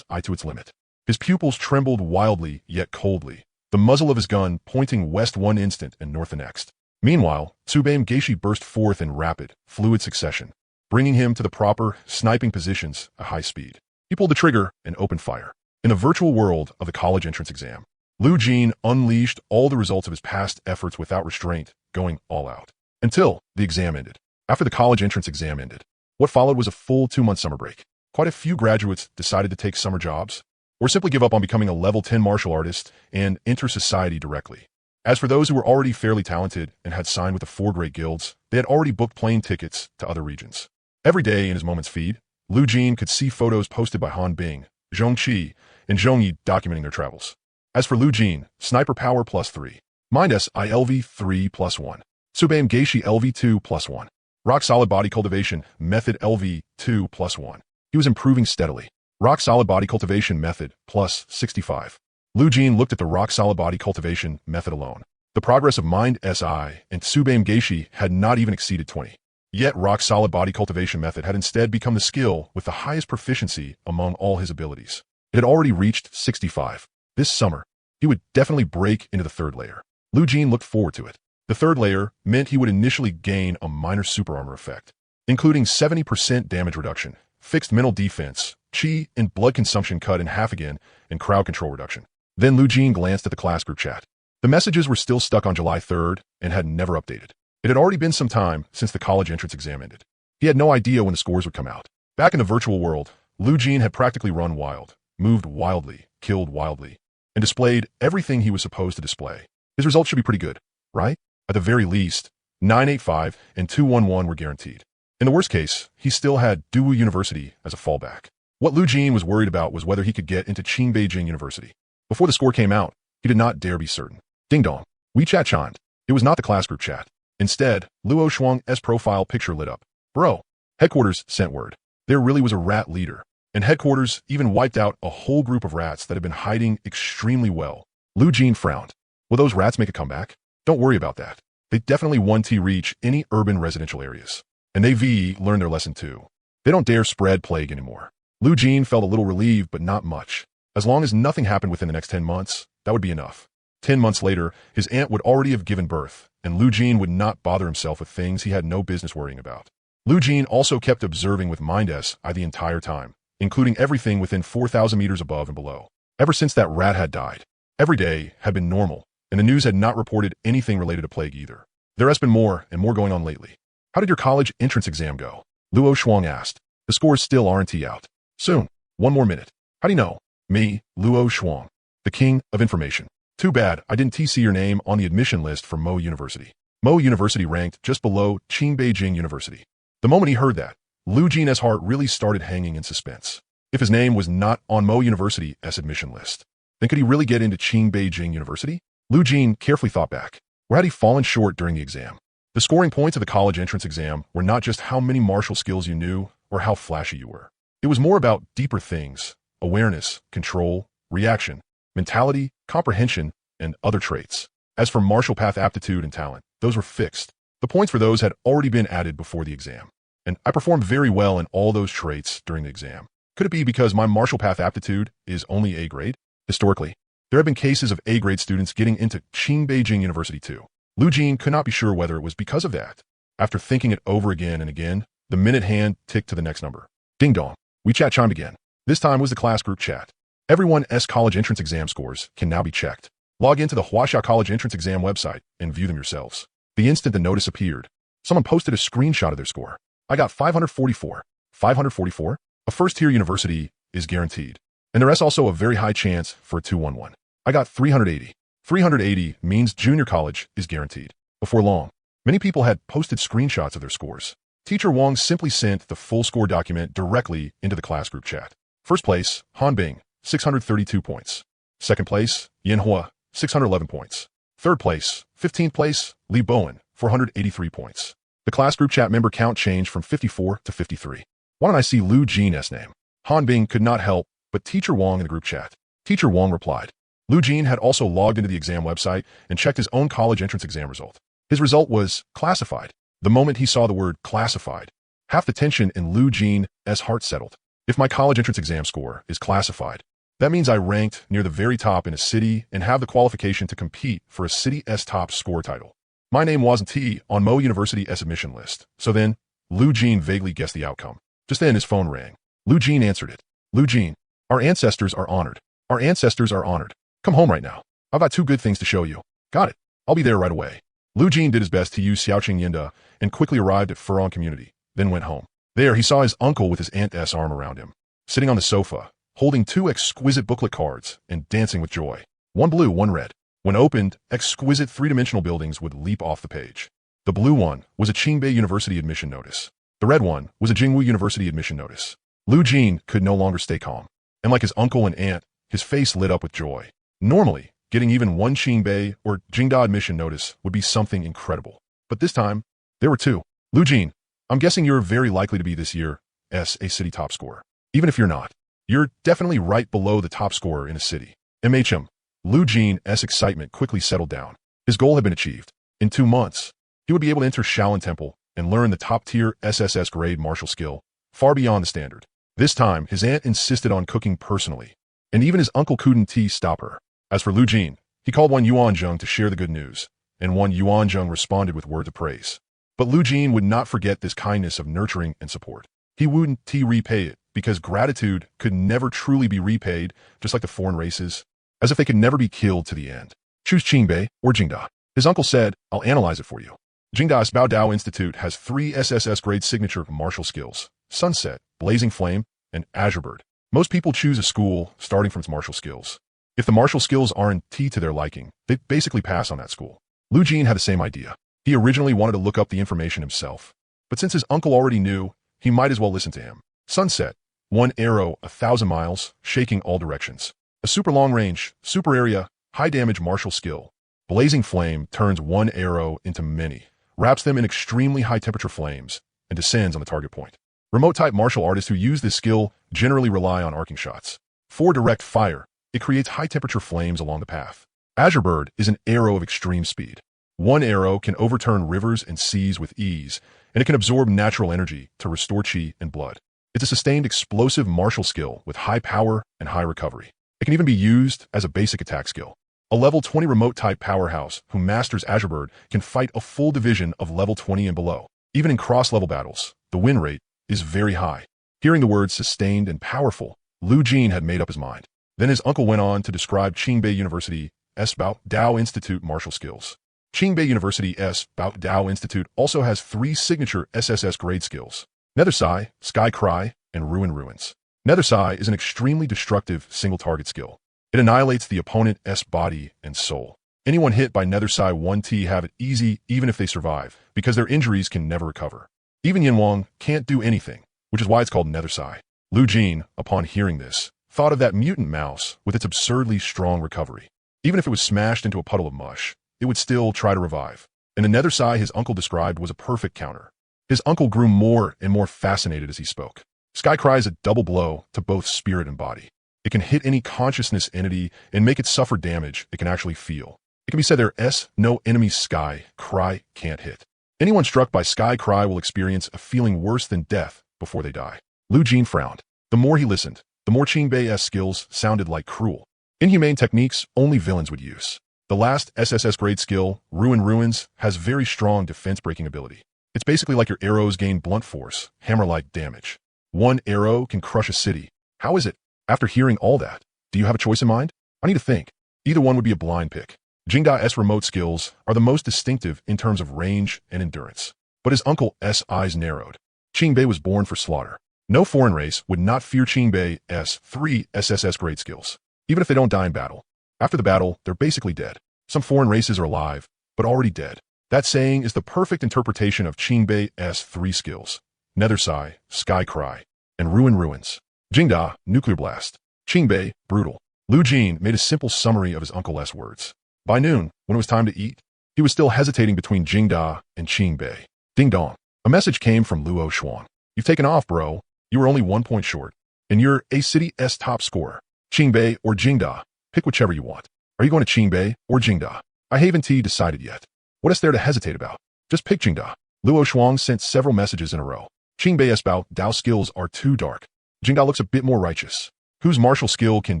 eye to its limit. His pupils trembled wildly yet coldly, the muzzle of his gun pointing west one instant and north the next. Meanwhile, Subaim Geishi burst forth in rapid, fluid succession, bringing him to the proper sniping positions at high speed. He pulled the trigger and opened fire. In the virtual world of the college entrance exam, Lu Jin unleashed all the results of his past efforts without restraint, going all out. Until the exam ended. After the college entrance exam ended, what followed was a full 2-month summer break. Quite a few graduates decided to take summer jobs, or simply give up on becoming a level 10 martial artist and enter society directly. As for those who were already fairly talented and had signed with the 4 great guilds, they had already booked plane tickets to other regions. Every day in his Moments feed, Lu Jin could see photos posted by Han Bing, Zhong Qi, and Zhong Yi documenting their travels. As for Lu Jin, Sniper Power +3, Mind S ILV 3+1, Subame Geishi LV 2+1, Rock Solid Body Cultivation Method LV 2+1. He was improving steadily. Rock Solid Body Cultivation Method +65. Lu Jin looked at the Rock Solid Body Cultivation Method alone. The progress of Mind SI and Subame Geishi had not even exceeded 20. Yet Rock Solid Body Cultivation Method had instead become the skill with the highest proficiency among all his abilities. It had already reached 65. This summer, he would definitely break into the 3rd layer. Lu Jin looked forward to it. The 3rd layer meant he would initially gain a minor super armor effect, including 70% damage reduction, fixed mental defense, chi and blood consumption cut in half again, and crowd control reduction. Then Lu Jin glanced at the class group chat. The messages were still stuck on July 3rd and had never updated. It had already been some time since the college entrance exam ended. He had no idea when the scores would come out. Back in the virtual world, Lu Jin had practically run wild, moved wildly, killed wildly, and displayed everything he was supposed to display. His results should be pretty good, right? At the very least, 985 and 211 were guaranteed. In the worst case, he still had Daewoo University as a fallback. What Lu Jin was worried about was whether he could get into Qingbei University. Before the score came out, he did not dare be certain. Ding dong. WeChat chimed. It was not the class group chat. Instead, Luo Shuang's profile picture lit up. Bro. Headquarters sent word. There really was a rat leader. And headquarters even wiped out a whole group of rats that had been hiding extremely well. Lu Jin frowned. Will those rats make a comeback? Don't worry about that. They definitely won to reach any urban residential areas. And they learned their lesson too. They don't dare spread plague anymore. Lu Jin felt a little relieved, but not much. As long as nothing happened within the next 10 months, that would be enough. 10 months later, his aunt would already have given birth, and Lu Jin would not bother himself with things he had no business worrying about. Lu Jin also kept observing with Mind SI the entire time, including everything within 4,000 meters above and below. Ever since that rat had died, every day had been normal, and the news had not reported anything related to plague either. There has been more and more going on lately. How did your college entrance exam go? Luo Shuang asked. The scores still aren't out. Soon. 1 more minute. How do you know? Me, Luo Shuang, the king of information. Too bad I didn't see your name on the admission list for Mo University. Mo University ranked just below Qingbei University. The moment he heard that, Lu Jin's heart really started hanging in suspense. If his name was not on Mo University's admission list, then could he really get into Qingbei University? Lu Jin carefully thought back. Where had he fallen short during the exam? The scoring points of the college entrance exam were not just how many martial skills you knew or how flashy you were. It was more about deeper things: awareness, control, reaction, mentality, comprehension, and other traits. As for martial path aptitude and talent, those were fixed. The points for those had already been added before the exam, and I performed very well in all those traits during the exam. Could it be because my martial path aptitude is only A grade? Historically, there have been cases of A grade students getting into Qingbei University too. Lu Jin could not be sure whether it was because of that. After thinking it over again and again, the minute hand ticked to the next number. Ding dong. WeChat chimed again. This time was the class group chat. Everyone's college entrance exam scores can now be checked. Log into the Huaxia College Entrance Exam website and view them yourselves. The instant the notice appeared, someone posted a screenshot of their score. I got 544. 544? A first-tier university is guaranteed. And there is also a very high chance for a 211. I got 380. 380 means junior college is guaranteed. Before long, many people had posted screenshots of their scores. Teacher Wang simply sent the full score document directly into the class group chat. First place, Han Bing, 632 points. Second place, Yin Hua, 611 points. Third place, 15th place, Li Bowen, 483 points. The class group chat member count changed from 54 to 53. Why don't I see Lu Jin's name? Han Bing could not help but Teacher Wang in the group chat. Teacher Wang replied. Lu Jin had also logged into the exam website and checked his own college entrance exam result. His result was classified. The moment he saw the word classified, half the tension in Lu Jin's heart settled. If my college entrance exam score is classified, that means I ranked near the very top in a city and have the qualification to compete for a city's top score title. My name wasn't on Mo University's admission list, so then Lu Jin vaguely guessed the outcome. Just then his phone rang. Lu Jin answered it. Lu Jin, our ancestors are honored. Our ancestors are honored. Come home right now. I've got 2 good things to show you. Got it. I'll be there right away. Lu Jin did his best to use Xiaoqing Yinda and quickly arrived at Furong Community, then went home. There, he saw his uncle with his aunt's arm around him, sitting on the sofa, holding two exquisite booklet cards and dancing with joy. One blue, one red. When opened, exquisite three-dimensional buildings would leap off the page. The blue one was a Qingbei University admission notice. The red one was a Jingwu University admission notice. Lu Jin could no longer stay calm, and like his uncle and aunt, his face lit up with joy. Normally, getting even one Qingbei or Jingda admission notice would be something incredible. But this time, there were two. Lu Jin, I'm guessing you're very likely to be this year's a city top scorer. Even if you're not, you're definitely right below the top scorer in a city. MHM. Lu Jin's excitement quickly settled down. His goal had been achieved. In 2 months, he would be able to enter Shaolin Temple and learn the top-tier SSS grade martial skill, far beyond the standard. This time, his aunt insisted on cooking personally, and even his uncle couldn't stop her. As for Lu Jin, he called one Yuanzheng to share the good news, and one Yuanzheng responded with words of praise. But Lu Jin would not forget this kindness of nurturing and support. He wouldn't repay it, because gratitude could never truly be repaid, just like the foreign races, as if they could never be killed to the end. Choose Qingbei or Jingda. His uncle said, I'll analyze it for you. Jingda's Bao Dao Institute has 3 SSS grade signature martial skills: Sunset, Blazing Flame, and Azure Bird. Most people choose a school starting from its martial skills. If the martial skills aren't to their liking, they basically pass on that school. Lu Jin had the same idea. He originally wanted to look up the information himself, but since his uncle already knew, he might as well listen to him. Sunset, one arrow 1,000 miles, shaking all directions. A super long range, super area, high damage martial skill. Blazing Flame turns one arrow into many, wraps them in extremely high temperature flames, and descends on the target point. Remote type martial artists who use this skill generally rely on arcing shots. For direct fire, it creates high temperature flames along the path. Azure Bird is an arrow of extreme speed. One arrow can overturn rivers and seas with ease, and it can absorb natural energy to restore chi and blood. It's a sustained explosive martial skill with high power and high recovery. It can even be used as a basic attack skill. A level 20 remote type powerhouse who masters Azure Bird can fight a full division of level 20 and below. Even in cross-level battles, the win rate is very high. Hearing the words sustained and powerful, Lu Jin had made up his mind. Then his uncle went on to describe Qingbei University's Bao Dao Institute martial skills. Qingbei University's Bao Dao Institute also has 3 signature SSS grade skills: Nether Sai, Sky Cry, and Ruins. Nether Sai is an extremely destructive single-target skill. It annihilates the opponent's body and soul. Anyone hit by Nether Sai 1T have it easy even if they survive, because their injuries can never recover. Even Yinwang can't do anything, which is why it's called Nether Sai. Lu Jin, upon hearing this, thought of that mutant mouse with its absurdly strong recovery. Even if it was smashed into a puddle of mush, it would still try to revive. And the Nether Sai his uncle described was a perfect counter. His uncle grew more and more fascinated as he spoke. Sky Cry is a double blow to both spirit and body. It can hit any consciousness entity and make it suffer damage it can actually feel. It can be said there's no enemy Sky Cry can't hit. Anyone struck by Sky Cry will experience a feeling worse than death before they die. Lu Jin frowned. The more he listened, the more Qingbei's skills sounded like cruel, inhumane techniques only villains would use. The last SSS grade skill, Ruins, has very strong defense-breaking ability. It's basically like your arrows gain blunt force, hammer-like damage. One arrow can crush a city. How is it? After hearing all that, do you have a choice in mind? I need to think. Either one would be a blind pick. Jingda's remote skills are the most distinctive in terms of range and endurance. But his uncle's eyes narrowed. Qingbei was born for slaughter. No foreign race would not fear Qingbei's 3 SSS grade skills, even if they don't die in battle. After the battle, they're basically dead. Some foreign races are alive, but already dead. That saying is the perfect interpretation of Qingbei's 3 skills: Nether Sai, Sky Cry, and Ruins. Jingda, Nuclear Blast. Qingbei, Brutal. Lu Jin made a simple summary of his uncle's words. By noon, when it was time to eat, he was still hesitating between Jingda and Qingbei. Ding dong. A message came from Luo Xuan. You've taken off, bro. You were only 1 point short. And you're a city's top scorer. Qingbei or Jingda. Pick whichever you want. Are you going to Qingbei or Jingda? I haven't decided yet. What is there to hesitate about? Just pick Jingda. Luo Xuan sent several messages in a row. Qingbei's Bao Dao skills are too dark. Jingda looks a bit more righteous. Whose martial skill can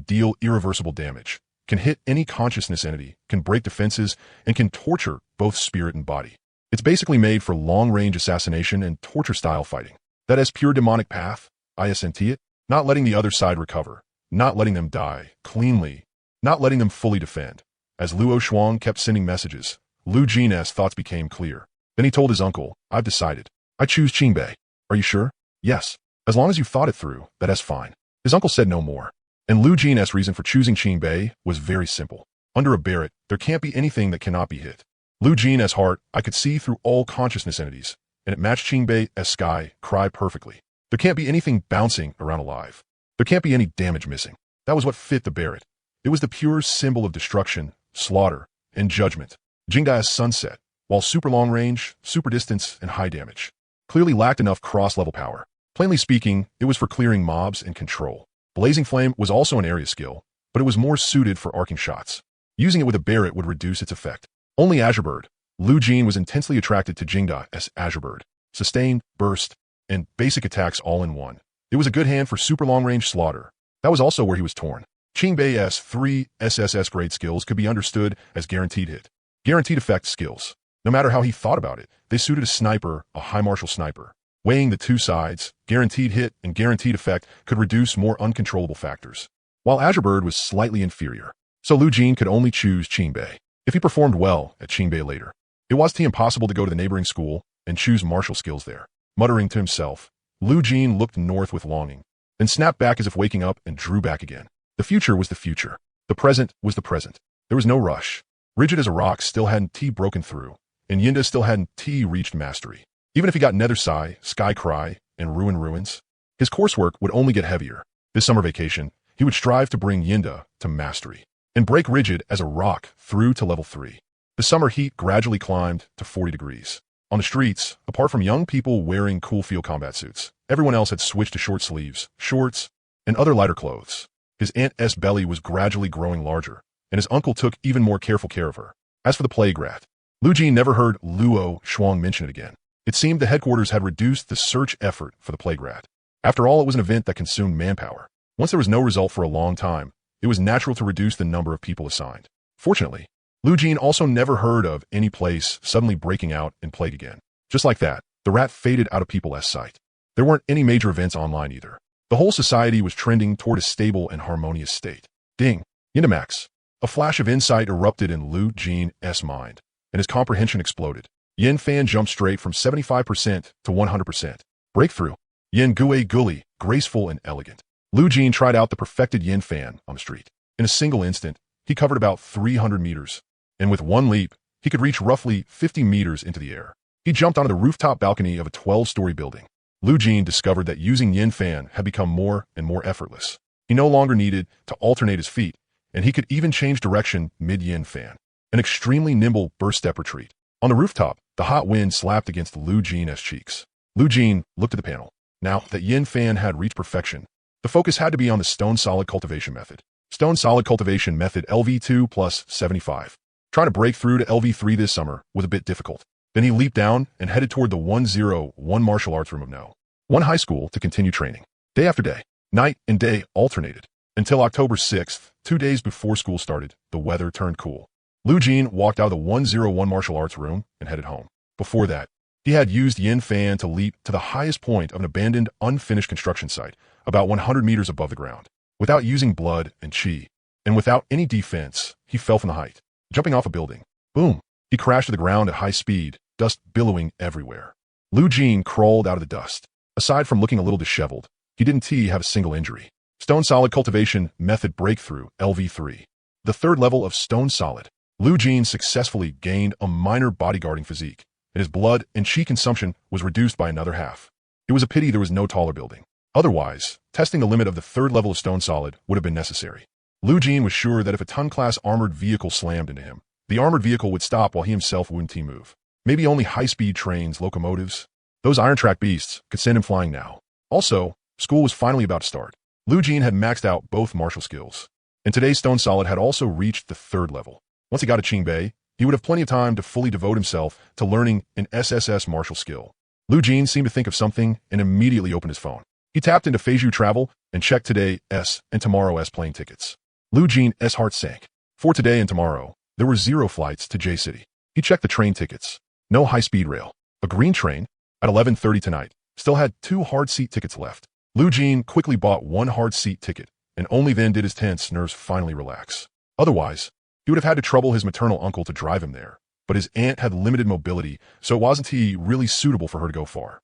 deal irreversible damage, can hit any consciousness entity, can break defenses, and can torture both spirit and body. It's basically made for long-range assassination and torture-style fighting. That is pure demonic path, ISNT it, not letting the other side recover, not letting them die cleanly, not letting them fully defend. As Luo Xuan kept sending messages, Lu Jin's thoughts became clear. Then he told his uncle, I've decided. I choose Qingbei. Are you sure? Yes. As long as you've thought it through, that's fine. His uncle said no more. And Lu Jin's reason for choosing Qingbei was very simple. Under a Barrett, there can't be anything that cannot be hit. Lu Jin's heart, I could see through all consciousness entities, and it matched Qingbei's sky cry perfectly. There can't be anything bouncing around alive. There can't be any damage missing. That was what fit the Barrett. It was the pure symbol of destruction, slaughter, and judgment. Qingbei's sunset, while super long range, super distance, and high damage, clearly lacked enough cross-level power. Plainly speaking, it was for clearing mobs and control. Blazing Flame was also an area skill, but it was more suited for arcing shots. Using it with a Barrett would reduce its effect. Only Azure Bird. Lu Jin was intensely attracted to Qingbei's Azure Bird. Sustain, burst, and basic attacks all in one. It was a good hand for super long-range slaughter. That was also where he was torn. Qingbei's 3 SSS grade skills could be understood as guaranteed hit. Guaranteed effect skills. No matter how he thought about it, they suited a sniper, a high martial sniper. Weighing the two sides, guaranteed hit and guaranteed effect could reduce more uncontrollable factors. While Azure Bird was slightly inferior, so Lu Jin could only choose Qingbei. If he performed well at Qingbei later, it was impossible to go to the neighboring school and choose martial skills there. Muttering to himself, Lu Jin looked north with longing, then snapped back as if waking up and drew back again. The future was the future. The present was the present. There was no rush. Rigid as a rock still hadn't broken through, and Yinda still hadn't reached mastery. Even if he got Nether Sai, Sky Cry, and Ruin Ruins, his coursework would only get heavier. This summer vacation, he would strive to bring Yinda to mastery and break Rigid as a rock through to level 3. The summer heat gradually climbed to 40 degrees. On the streets, apart from young people wearing cool field combat suits, everyone else had switched to short sleeves, shorts, and other lighter clothes. His aunt's belly was gradually growing larger, and his uncle took even more careful care of her. As for the plague rat, Lu Jin never heard Luo Shuang mention it again. It seemed the headquarters had reduced the search effort for the plague rat. After all, it was an event that consumed manpower. Once there was no result for a long time, it was natural to reduce the number of people assigned. Fortunately, Lu Jin also never heard of any place suddenly breaking out in plague again. Just like that, the rat faded out of people's sight. There weren't any major events online either. The whole society was trending toward a stable and harmonious state. Ding! Yindamax. A flash of insight erupted in Lu Jin's mind, and his comprehension exploded. Yin Fan jumped straight from 75% to 100%. Breakthrough. Yin Gui Gully, graceful and elegant. Lu Jin tried out the perfected Yin Fan on the street. In a single instant, he covered about 300 meters, and with one leap, he could reach roughly 50 meters into the air. He jumped onto the rooftop balcony of a 12-story building. Lu Jin discovered that using Yin Fan had become more and more effortless. He no longer needed to alternate his feet, and he could even change direction mid-Yin Fan. An extremely nimble burst-step retreat. On the rooftop, the hot wind slapped against Lu Jin's cheeks. Lu Jin looked at the panel. Now that Yin Fan had reached perfection, the focus had to be on the stone solid cultivation method. Stone solid cultivation method LV2 plus 75. Trying to break through to LV3 this summer was a bit difficult. Then he leaped down and headed toward the 101 martial arts room of No. 1 high school to continue training. Day after day, night and day alternated. Until October 6th, 2 days before school started, the weather turned cool. Lu Jin walked out of the 101 martial arts room and headed home. Before that, he had used Yin Fan to leap to the highest point of an abandoned, unfinished construction site, about 100 meters above the ground. Without using blood and chi, and without any defense, he fell from the height. Jumping off a building. Boom! He crashed to the ground at high speed, dust billowing everywhere. Lu Jin crawled out of the dust. Aside from looking a little disheveled, he didn't have a single injury. Stone Solid Cultivation Method Breakthrough, LV3. The third level of Stone Solid. Lu Jin successfully gained a minor bodyguarding physique, and his blood and chi consumption was reduced by another half. It was a pity there was no taller building. Otherwise, testing the limit of the third level of Stone Solid would have been necessary. Lu Jin was sure that if a ton-class armored vehicle slammed into him, the armored vehicle would stop while he himself wouldn't move. Maybe only high-speed trains, locomotives. Those iron track beasts could send him flying now. Also, school was finally about to start. Lu Jin had maxed out both martial skills, and today's Stone Solid had also reached the third level. Once he got to Qingbei, he would have plenty of time to fully devote himself to learning an SSS martial skill. Lu Jin seemed to think of something and immediately opened his phone. He tapped into Feiju Travel and checked today's and tomorrow's plane tickets. Lu Jin's heart sank. For today and tomorrow, there were 0 flights to J-City. He checked the train tickets. No high-speed rail. A green train, at 11:30 tonight, still had 2 hard seat tickets left. Lu Jin quickly bought 1 hard seat ticket, and only then did his tense nerves finally relax. Otherwise, he would have had to trouble his maternal uncle to drive him there, but his aunt had limited mobility, so it wasn't really suitable for her to go far.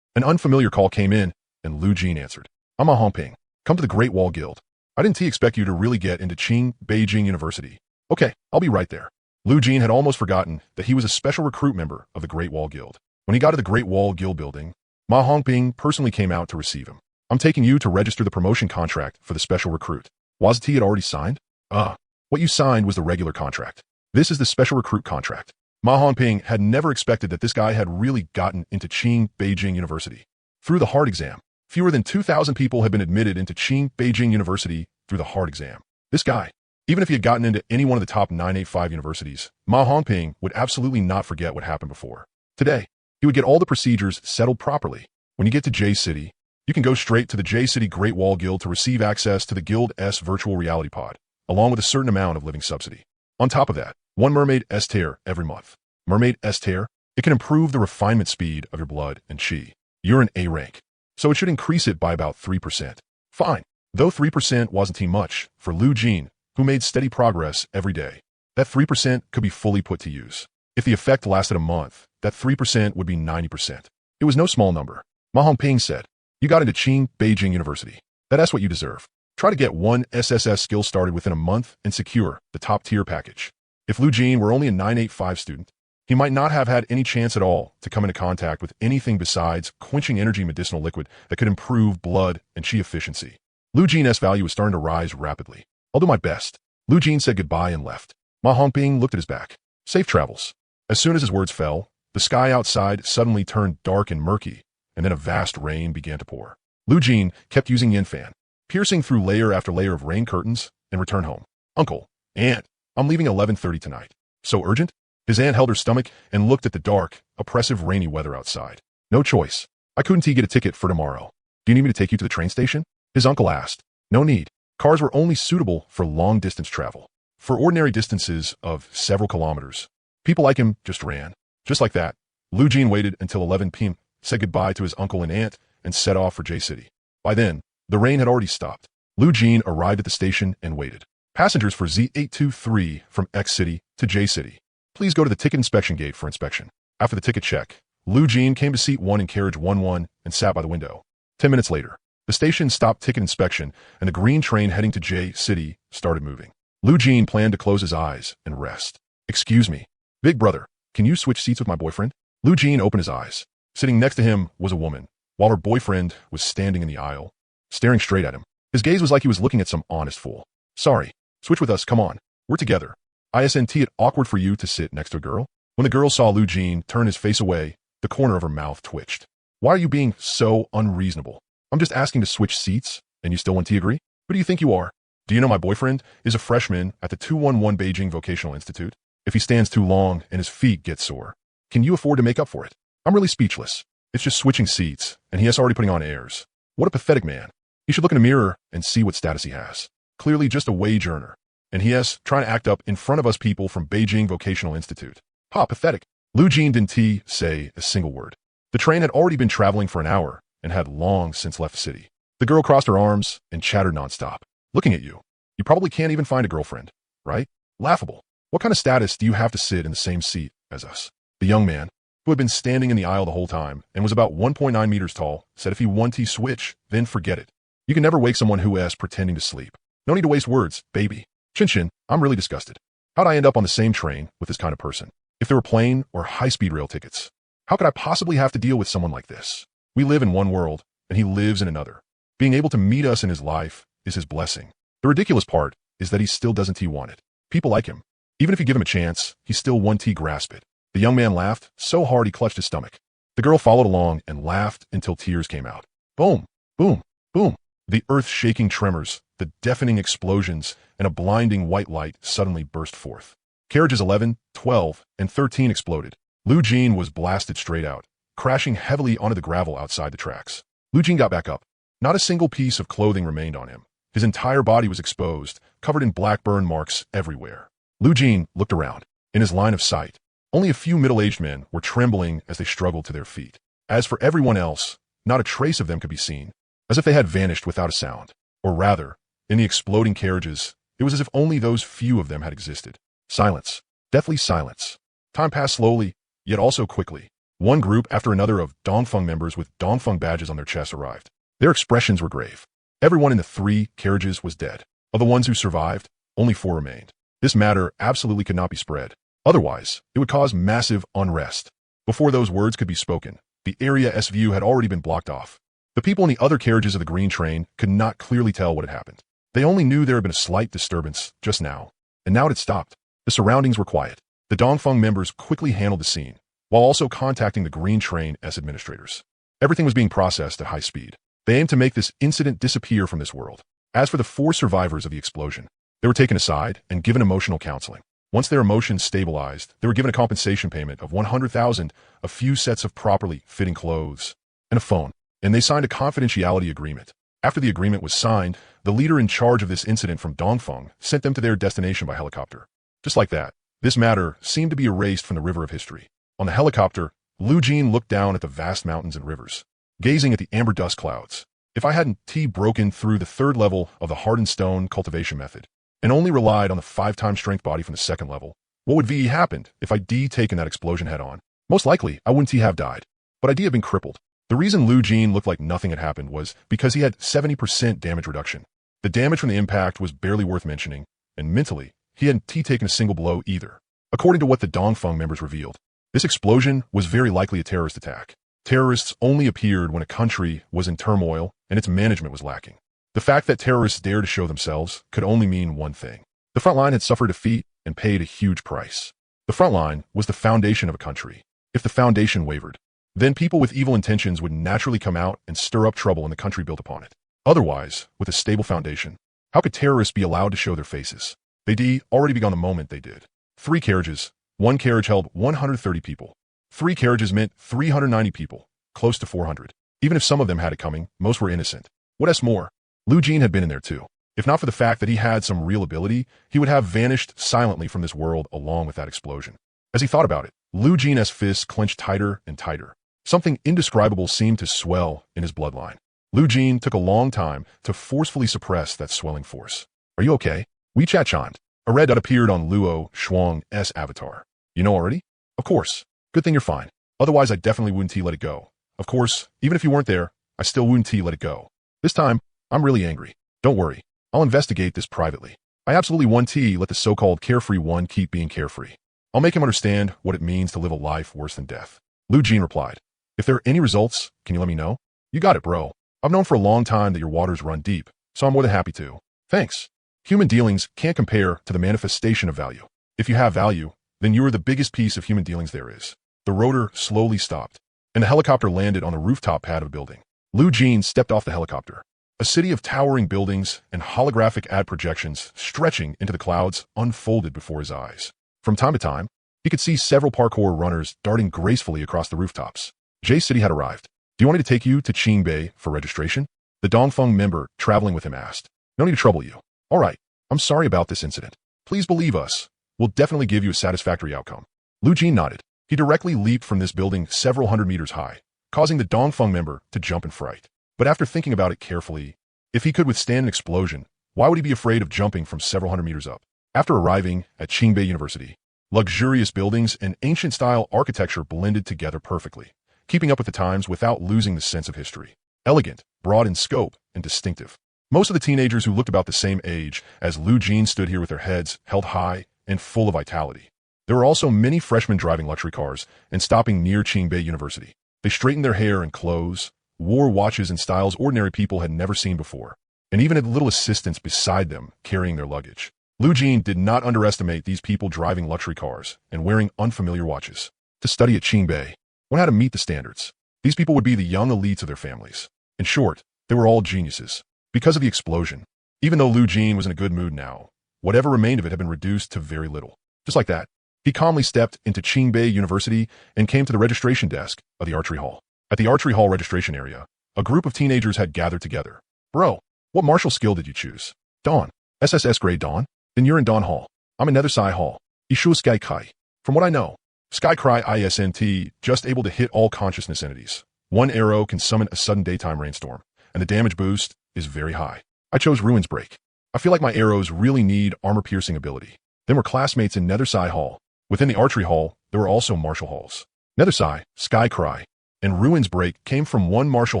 An unfamiliar call came in, and Lu Jin answered. I'm Ma Hongping. Come to the Great Wall Guild. I didn't expect you to really get into Beijing University. Okay, I'll be right there. Lu Jin had almost forgotten that he was a special recruit member of the Great Wall Guild. When he got to the Great Wall Guild building, Ma Hongping personally came out to receive him. I'm taking you to register the promotion contract for the special recruit. Wasn't he had already signed? What you signed was the regular contract. This is the special recruit contract. Ma Hongping had never expected that this guy had really gotten into Beijing University. Through the hard exam, fewer than 2,000 people had been admitted into Beijing University through the hard exam. This guy, even if he had gotten into any one of the top 985 universities, Ma Hongping would absolutely not forget what happened before. Today, he would get all the procedures settled properly. When you get to J-City, you can go straight to the J-City Great Wall Guild to receive access to the Guild's virtual reality pod, along with a certain amount of living subsidy. On top of that, one mermaid S-tier every month. Mermaid S-tier, it can improve the refinement speed of your blood and chi. You're an A rank, so it should increase it by about 3%. Fine, though 3% wasn't much for Lu Jin, who made steady progress every day. That 3% could be fully put to use. If the effect lasted a month, that 3% would be 90%. It was no small number. Ma Hongping said, you got into Beijing University. That's what you deserve. Try to get one SSS skill started within a month and secure the top tier package. If Lu Jin were only a 985 student, he might not have had any chance at all to come into contact with anything besides quenching energy medicinal liquid that could improve blood and chi efficiency. Lu Jin's value was starting to rise rapidly. I'll do my best. Lu Jin said goodbye and left. Ma Hongping looked at his back. Safe travels. As soon as his words fell, the sky outside suddenly turned dark and murky, and then a vast rain began to pour. Lu Jin kept using Yin Fan, piercing through layer after layer of rain curtains, and returned home. Uncle, Aunt, I'm leaving 11:30 tonight. So urgent? His aunt held her stomach and looked at the dark, oppressive rainy weather outside. No choice. I couldn't get a ticket for tomorrow. Do you need me to take you to the train station? His uncle asked. No need. Cars were only suitable for long-distance travel. For ordinary distances of several kilometers, people like him just ran. Just like that, Lu Jin waited until 11 p.m., said goodbye to his uncle and aunt, and set off for J-City. By then, the rain had already stopped. Lu Jin arrived at the station and waited. Passengers for Z823 from X-City to J-City. Please go to the ticket inspection gate for inspection. After the ticket check, Lu Jin came to seat 1 in carriage 11 and sat by the window. 10 minutes later, the station stopped ticket inspection and the green train heading to J-City started moving. Lu Jin planned to close his eyes and rest. Excuse me. Big brother, can you switch seats with my boyfriend? Lu Jin opened his eyes. Sitting next to him was a woman, while her boyfriend was standing in the aisle, staring straight at him. His gaze was like he was looking at some honest fool. Sorry. Switch with us, come on. We're together. Isn't it awkward for you to sit next to a girl? When the girl saw Lu Jin turn his face away, the corner of her mouth twitched. Why are you being so unreasonable? I'm just asking to switch seats, and you still want to agree? Who do you think you are? Do you know my boyfriend is a freshman at the 211 Beijing Vocational Institute? If he stands too long and his feet get sore, can you afford to make up for it? I'm really speechless. It's just switching seats, and he is already putting on airs. What a pathetic man. He should look in a mirror and see what status he has. Clearly just a wage earner. And he is trying to act up in front of us people from Beijing Vocational Institute. Ha, pathetic. Lu Jin didn't say a single word. The train had already been traveling for an hour and had long since left the city. The girl crossed her arms and chattered nonstop. Looking at you. You probably can't even find a girlfriend, right? Laughable. What kind of status do you have to sit in the same seat as us? The young man, who had been standing in the aisle the whole time and was about 1.9 meters tall, said if he wanted to switch, then forget it. You can never wake someone who is pretending to sleep. No need to waste words, baby. Chin, I'm really disgusted. How'd I end up on the same train with this kind of person? If there were plane or high-speed rail tickets, how could I possibly have to deal with someone like this? We live in one world, and he lives in another. Being able to meet us in his life is his blessing. The ridiculous part is that he still doesn't want it. People like him. Even if you give him a chance, he still won't grasp it. The young man laughed so hard he clutched his stomach. The girl followed along and laughed until tears came out. Boom, boom, boom. The earth-shaking tremors, the deafening explosions, and a blinding white light suddenly burst forth. Carriages 11, 12, and 13 exploded. Lu Jin was blasted straight out, crashing heavily onto the gravel outside the tracks. Lu Jin got back up. Not a single piece of clothing remained on him. His entire body was exposed, covered in black burn marks everywhere. Lu Jin looked around. In his line of sight, only a few middle-aged men were trembling as they struggled to their feet. As for everyone else, not a trace of them could be seen, as if they had vanished without a sound. Or rather, in the exploding carriages, it was as if only those few of them had existed. Silence. Deathly silence. Time passed slowly, yet also quickly. One group after another of Dongfeng members with Dongfeng badges on their chests arrived. Their expressions were grave. Everyone in the 3 carriages was dead. Of the ones who survived, only 4 remained. This matter absolutely could not be spread. Otherwise, it would cause massive unrest. Before those words could be spoken, the area's view had already been blocked off. The people in the other carriages of the green train could not clearly tell what had happened. They only knew there had been a slight disturbance just now, and now it had stopped. The surroundings were quiet. The Dongfeng members quickly handled the scene, while also contacting the green train's administrators. Everything was being processed at high speed. They aimed to make this incident disappear from this world. As for the 4 survivors of the explosion, they were taken aside and given emotional counseling. Once their emotions stabilized, they were given a compensation payment of 100,000, a few sets of properly fitting clothes, and a phone, and they signed a confidentiality agreement. After the agreement was signed, the leader in charge of this incident from Dongfeng sent them to their destination by helicopter. Just like that, this matter seemed to be erased from the river of history. On the helicopter, Lu Jin looked down at the vast mountains and rivers, gazing at the amber dust clouds. If I hadn't broken through the 3rd level of the hardened stone cultivation method, and only relied on the 5-time strength body from the 2nd level, what would happened if I'd taken that explosion head on? Most likely, I wouldn't have died, but I'd have been crippled. The reason Lu Jin looked like nothing had happened was because he had 70% damage reduction. The damage from the impact was barely worth mentioning, and mentally, he hadn't taken a single blow either. According to what the Dongfeng members revealed, this explosion was very likely a terrorist attack. Terrorists only appeared when a country was in turmoil and its management was lacking. The fact that terrorists dared to show themselves could only mean one thing. The front line had suffered defeat and paid a huge price. The front line was the foundation of a country. If the foundation wavered, then people with evil intentions would naturally come out and stir up trouble in the country built upon it. Otherwise, with a stable foundation, how could terrorists be allowed to show their faces? They already begun the moment they did. 3 carriages. 1 carriage held 130 people. 3 carriages meant 390 people, close to 400. Even if some of them had it coming, most were innocent. What's more, Lu Jin had been in there too. If not for the fact that he had some real ability, he would have vanished silently from this world along with that explosion. As he thought about it, Lu Jin's fists clenched tighter and tighter. Something indescribable seemed to swell in his bloodline. Lu Jin took a long time to forcefully suppress that swelling force. Are you okay? WeChat chimed. A red dot appeared on Luo Shuang's avatar. You know already? Of course. Good thing you're fine. Otherwise, I definitely wouldn't let it go. Of course, even if you weren't there, I still wouldn't let it go. This time, I'm really angry. Don't worry. I'll investigate this privately. I absolutely want to let the so-called carefree one keep being carefree. I'll make him understand what it means to live a life worse than death. Lu Jin replied. If there are any results, can you let me know? You got it, bro. I've known for a long time that your waters run deep, so I'm more than happy to. Thanks. Human dealings can't compare to the manifestation of value. If you have value, then you are the biggest piece of human dealings there is. The rotor slowly stopped, and the helicopter landed on the rooftop pad of a building. Lu Jin stepped off the helicopter. A city of towering buildings and holographic ad projections stretching into the clouds unfolded before his eyes. From time to time, he could see several parkour runners darting gracefully across the rooftops. Jay City had arrived. Do you want me to take you to Qingbei for registration? The Dongfeng member traveling with him asked. No need to trouble you. All right, I'm sorry about this incident. Please believe us. We'll definitely give you a satisfactory outcome. Lu Jin nodded. He directly leaped from this building several hundred meters high, causing the Dongfeng member to jump in fright. But after thinking about it carefully, if he could withstand an explosion, why would he be afraid of jumping from several hundred meters up? After arriving at Qingbei University, luxurious buildings and ancient-style architecture blended together perfectly, keeping up with the times without losing the sense of history. Elegant, broad in scope, and distinctive. Most of the teenagers who looked about the same age as Lu Jin stood here with their heads held high and full of vitality. There were also many freshmen driving luxury cars and stopping near Qingbei University. They straightened their hair and clothes, wore watches in styles ordinary people had never seen before, and even had little assistants beside them carrying their luggage. Lu Jin did not underestimate these people driving luxury cars and wearing unfamiliar watches. To study at Qingbei, one had to meet the standards. These people would be the young elites of their families. In short, they were all geniuses. Because of the explosion, even though Lu Jin was in a good mood now, whatever remained of it had been reduced to very little. Just like that, he calmly stepped into Qingbei University and came to the registration desk of the archery hall. At the archery hall registration area, a group of teenagers had gathered together. Bro, what martial skill did you choose? Dawn. SSS grade Dawn? Then you're in Dawn Hall. I'm in Nether Sai Hall. Ishu Sky Kai. From what I know, Sky Cry ISNT just able to hit all consciousness entities. One arrow can summon a sudden daytime rainstorm, and the damage boost is very high. I chose Ruins Break. I feel like my arrows really need armor-piercing ability. Then we're classmates in Nether Sai Hall. Within the archery hall, there were also martial halls. Nethersai, Sky Cry, and Ruins Break came from one martial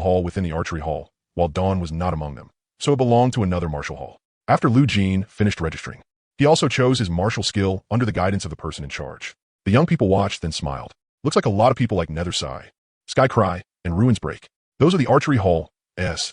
hall within the archery hall, while Dawn was not among them, so it belonged to another martial hall. After Lu Jin finished registering, he also chose his martial skill under the guidance of the person in charge. The young people watched, then smiled. Looks like a lot of people like Nethersai, Sky Cry, and Ruins Break. Those are the archery hall's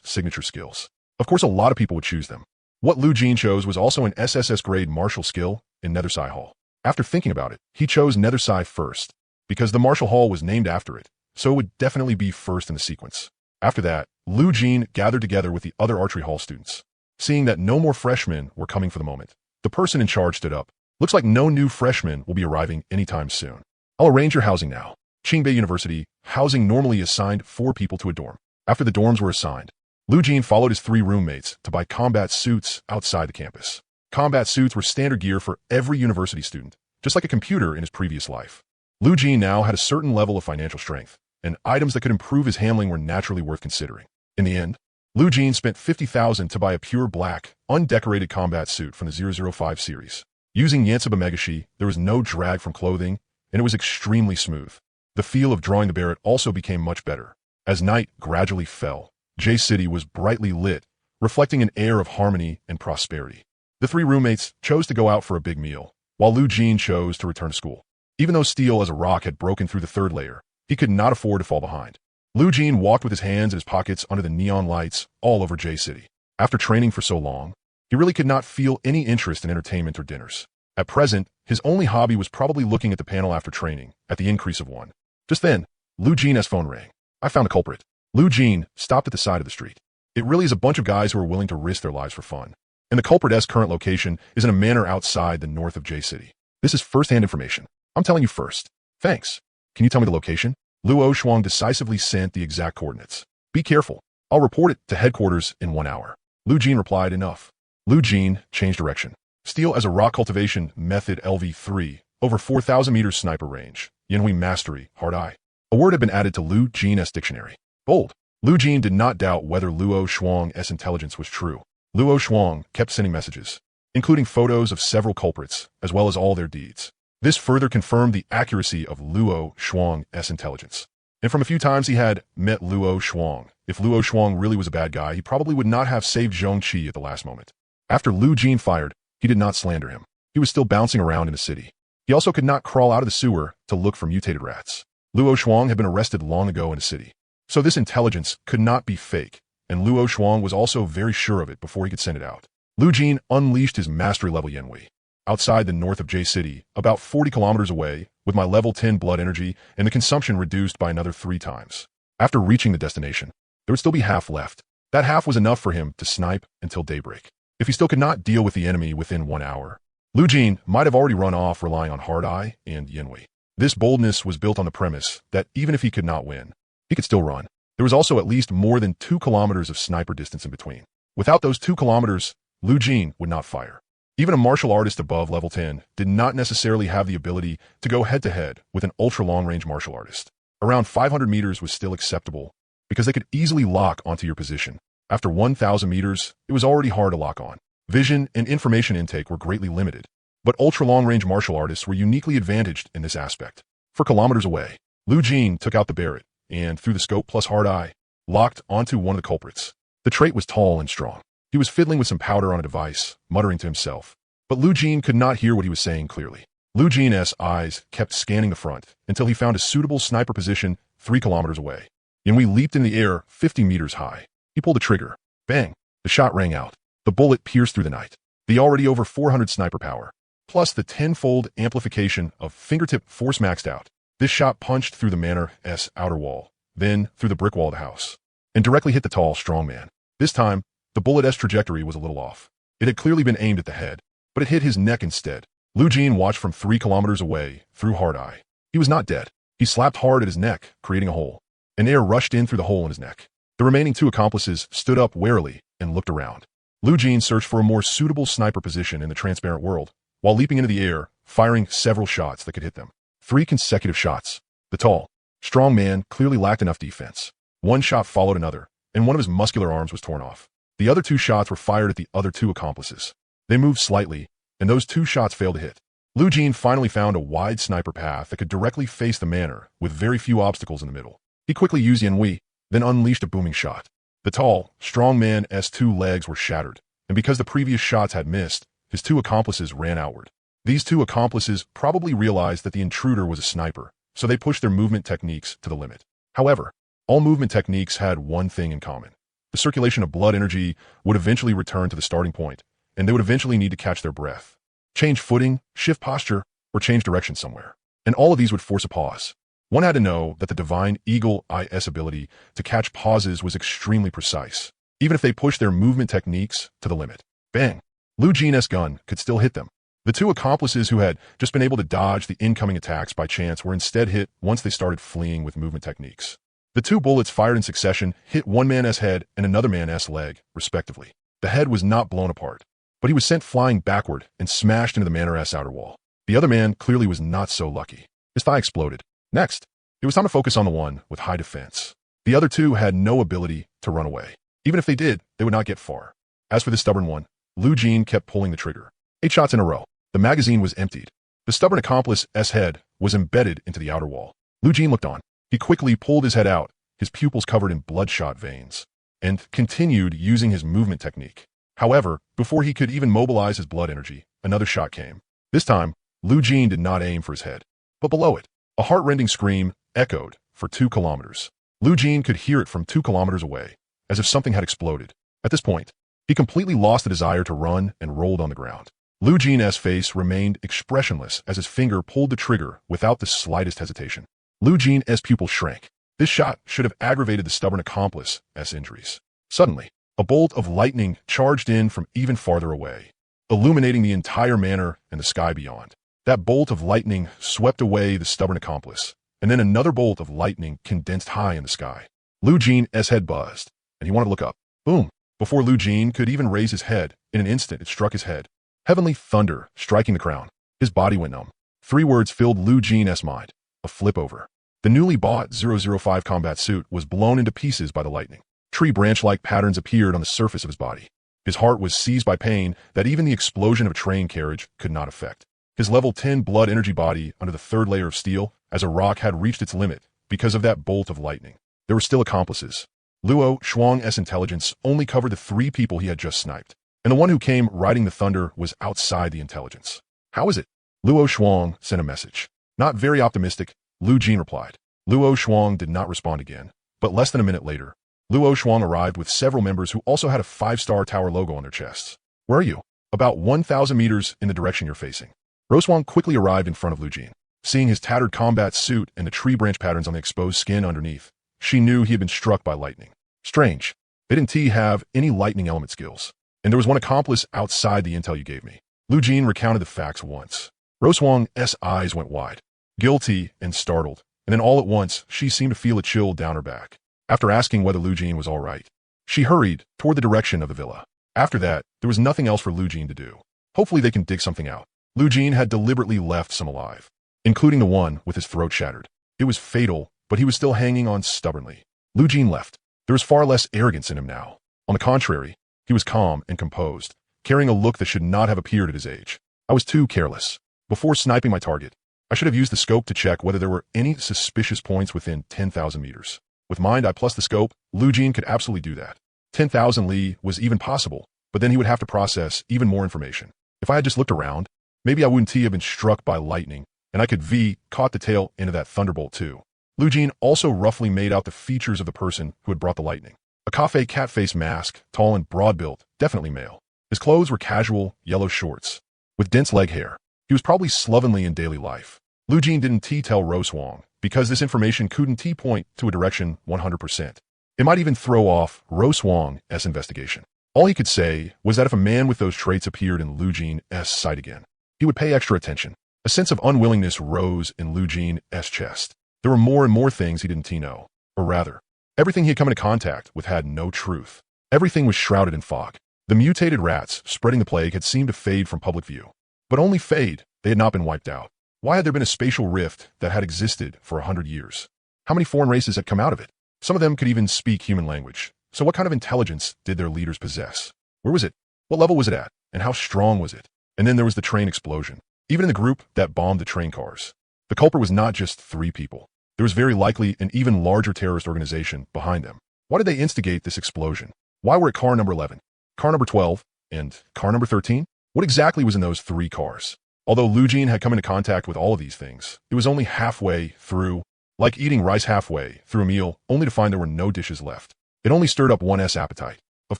signature skills. Of course, a lot of people would choose them. What Lu Jin chose was also an SSS grade martial skill in Nethersai Hall. After thinking about it, he chose Nethersai first, because the martial hall was named after it, so it would definitely be first in the sequence. After that, Lu Jin gathered together with the other archery hall students. Seeing that no more freshmen were coming for the moment, the person in charge stood up. Looks like no new freshmen will be arriving anytime soon. I'll arrange your housing now. Qingbei University, housing normally assigned 4 people to a dorm. After the dorms were assigned, Lu Jin followed his 3 roommates to buy combat suits outside the campus. Combat suits were standard gear for every university student, just like a computer in his previous life. Lu Jin now had a certain level of financial strength, and items that could improve his handling were naturally worth considering. In the end, Lu Jin spent 50,000 to buy a pure black, undecorated combat suit from the 005 series. Using Yansuba Megashi, there was no drag from clothing, and it was extremely smooth. The feel of drawing the Barrett also became much better. As night gradually fell, J City was brightly lit, reflecting an air of harmony and prosperity. The 3 roommates chose to go out for a big meal, while Lu Jin chose to return to school. Even though steel as a rock had broken through the 3rd layer, he could not afford to fall behind. Lu Jin walked with his hands in his pockets under the neon lights all over J City. After training for so long, he really could not feel any interest in entertainment or dinners. At present, his only hobby was probably looking at the panel after training, at the increase of 1. Just then, Lu Jin's phone rang. I found a culprit. Lu Jin stopped at the side of the street. It really is a bunch of guys who are willing to risk their lives for fun. And the culprit's current location is in a manor outside the north of J City. This is first-hand information. I'm telling you first. Thanks. Can you tell me the location? Luo Shuang decisively sent the exact coordinates. Be careful. I'll report it to headquarters in 1 hour. Lu Jin replied, enough. Lu Jin changed direction. Steel as a rock cultivation method LV3, over 4,000 meters sniper range. Yanhui mastery, hard eye. A word had been added to Lu Jin's dictionary. Bold. Lu Jin did not doubt whether Luo Shuang's intelligence was true. Luo Shuang kept sending messages, including photos of several culprits, as well as all their deeds. This further confirmed the accuracy of Luo Shuang's intelligence. And from a few times he had met Luo Shuang, if Luo Shuang really was a bad guy, he probably would not have saved Zhong Qi at the last moment. After Lu Jin fired, he did not slander him. He was still bouncing around in the city. He also could not crawl out of the sewer to look for mutated rats. Luo Shuang had been arrested long ago in the city. So this intelligence could not be fake, and Luo Shuang was also very sure of it before he could send it out. Lu Jin unleashed his mastery-level Yanhui. Outside the north of J City, about 40 kilometers away, with my level 10 blood energy and the consumption reduced by another 3 times. After reaching the destination, there would still be half left. That half was enough for him to snipe until daybreak. If he still could not deal with the enemy within 1 hour, Lu Jin might have already run off relying on hard eye and Yanhui. This boldness was built on the premise that even if he could not win, he could still run. There was also at least more than 2 kilometers of sniper distance in between. Without those 2 kilometers, Lu Jin would not fire. Even a martial artist above level 10 did not necessarily have the ability to go head-to-head with an ultra-long-range martial artist. Around 500 meters was still acceptable because they could easily lock onto your position. After 1,000 meters, it was already hard to lock on. Vision and information intake were greatly limited, but ultra-long-range martial artists were uniquely advantaged in this aspect. For kilometers away, Lu Jin took out the Barrett and, through the scope plus hard eye, locked onto one of the culprits. The trait was tall and strong. He was fiddling with some powder on a device, muttering to himself. But Lu Jin could not hear what he was saying clearly. Lu Jin's eyes kept scanning the front until he found a suitable sniper position 3 kilometers away. Yanhui leaped in the air 50 meters high. He pulled the trigger. Bang! The shot rang out. The bullet pierced through the night. The already over 400 sniper power, plus the 10-fold amplification of fingertip force maxed out. This shot punched through the manor's outer wall, then through the brick wall of the house, and directly hit the tall, strong man. This time, the bullet's trajectory was a little off. It had clearly been aimed at the head, but it hit his neck instead. Lu Jin watched from 3 kilometers away through hard eye. He was not dead. He slapped hard at his neck, creating a hole. An air rushed in through the hole in his neck. The remaining 2 accomplices stood up warily and looked around. Lu Jin searched for a more suitable sniper position in the transparent world, while leaping into the air, firing several shots that could hit them. 3 consecutive shots. The tall, strong man clearly lacked enough defense. 1 shot followed another, and one of his muscular arms was torn off. The other 2 shots were fired at the other 2 accomplices. They moved slightly, and those 2 shots failed to hit. Lu Jin finally found a wide sniper path that could directly face the manor with very few obstacles in the middle. He quickly used Yan Wei, then unleashed a booming shot. The tall, strong man's two legs were shattered, and because the previous shots had missed, his two accomplices ran outward. These two accomplices probably realized that the intruder was a sniper, so they pushed their movement techniques to the limit. However, all movement techniques had one thing in common. The circulation of blood energy would eventually return to the starting point, and they would eventually need to catch their breath, change footing, shift posture, or change direction somewhere. And all of these would force a pause. One had to know that the divine eagle eye's ability to catch pauses was extremely precise, even if they pushed their movement techniques to the limit. Bang! Lu Jin's gun could still hit them. The two accomplices who had just been able to dodge the incoming attacks by chance were instead hit once they started fleeing with movement techniques. The two bullets fired in succession hit one man's head and another man's leg, respectively. The head was not blown apart, but he was sent flying backward and smashed into the manor's outer wall. The other man clearly was not so lucky. His thigh exploded. Next, it was time to focus on the one with high defense. The other two had no ability to run away. Even if they did, they would not get far. As for the stubborn one, Lu Jin kept pulling the trigger. 8 shots in a row. The magazine was emptied. The stubborn accomplice's head was embedded into the outer wall. Lu Jin looked on. He quickly pulled his head out, his pupils covered in bloodshot veins, and continued using his movement technique. However, before he could even mobilize his blood energy, another shot came. This time, Lu Jin did not aim for his head, but below it. A heart-rending scream echoed for 2 kilometers. Lu Jin could hear it from 2 kilometers away, as if something had exploded. At this point, he completely lost the desire to run and rolled on the ground. Lu Jin's face remained expressionless as his finger pulled the trigger without the slightest hesitation. Lu Jin's pupil shrank. This shot should have aggravated the stubborn accomplice's injuries. Suddenly, a bolt of lightning charged in from even farther away, illuminating the entire manor and the sky beyond. That bolt of lightning swept away the stubborn accomplice, and then another bolt of lightning condensed high in the sky. Lu Jin's head buzzed, and he wanted to look up. Boom! Before Lu Jin could even raise his head, in an instant it struck his head. Heavenly thunder striking the crown. His body went numb. 3 words filled Lu Jin's mind. A flip over. The newly bought 005 combat suit was blown into pieces by the lightning. Tree branch-like patterns appeared on the surface of his body. His heart was seized by pain that even the explosion of a train carriage could not affect. His level 10 blood energy body under the 3rd layer of steel, as a rock had reached its limit because of that bolt of lightning. There were still accomplices. Luo Shuang's intelligence only covered the 3 people he had just sniped, and the one who came riding the thunder was outside the intelligence. How is it? Luo Shuang sent a message. Not very optimistic, Lu Jin replied. Luo Shuang did not respond again, but less than a minute later, Luo Shuang arrived with several members who also had a 5-star tower logo on their chests. Where are you? About 1,000 meters in the direction you're facing. Roswang quickly arrived in front of Lu Jin. Seeing his tattered combat suit and the tree branch patterns on the exposed skin underneath, she knew he had been struck by lightning. Strange. They didn't have any lightning element skills, and there was one accomplice outside the intel you gave me. Lu Jin recounted the facts once. Roswang's eyes went wide, guilty and startled, and then all at once, she seemed to feel a chill down her back. After asking whether Lu Jin was all right, she hurried toward the direction of the villa. After that, there was nothing else for Lu Jin to do. Hopefully they can dig something out. Lu Jin had deliberately left some alive, including the one with his throat shattered. It was fatal, but he was still hanging on stubbornly. Lu Jin left. There was far less arrogance in him now. On the contrary, he was calm and composed, carrying a look that should not have appeared at his age. I was too careless. Before sniping my target, I should have used the scope to check whether there were any suspicious points within 10,000 meters. With mind eye plus the scope, Lu Jin could absolutely do that. 10,000 li was even possible, but then he would have to process even more information. If I had just looked around, maybe I wouldn't have been struck by lightning, and I could caught the tail into that thunderbolt too. Lu Jin also roughly made out the features of the person who had brought the lightning. A cafe cat-face mask, tall and broad-built, definitely male. His clothes were casual, yellow shorts, with dense leg hair. He was probably slovenly in daily life. Lu Jin didn't tell Roswang, because this information couldn't point to a direction 100%. It might even throw off Roswang's investigation. All he could say was that if a man with those traits appeared in Lu Jin's sight again, he would pay extra attention. A sense of unwillingness rose in Lu Jin's chest. There were more and more things he didn't know. Or rather, everything he had come into contact with had no truth. Everything was shrouded in fog. The mutated rats spreading the plague had seemed to fade from public view. But only fade, they had not been wiped out. Why had there been a spatial rift that had existed for 100 years? How many foreign races had come out of it? Some of them could even speak human language. So what kind of intelligence did their leaders possess? Where was it? What level was it at? And how strong was it? And then there was the train explosion. even in the group that bombed the train cars. The culprit was not just 3 people. There was very likely an even larger terrorist organization behind them. Why did they instigate this explosion? Why were at car number 11, car number 12, and car number 13? What exactly was in those 3 cars? Although Lu Jin had come into contact with all of these things, it was only halfway through, like eating rice halfway through a meal, only to find there were no dishes left. It only stirred up one's appetite. Of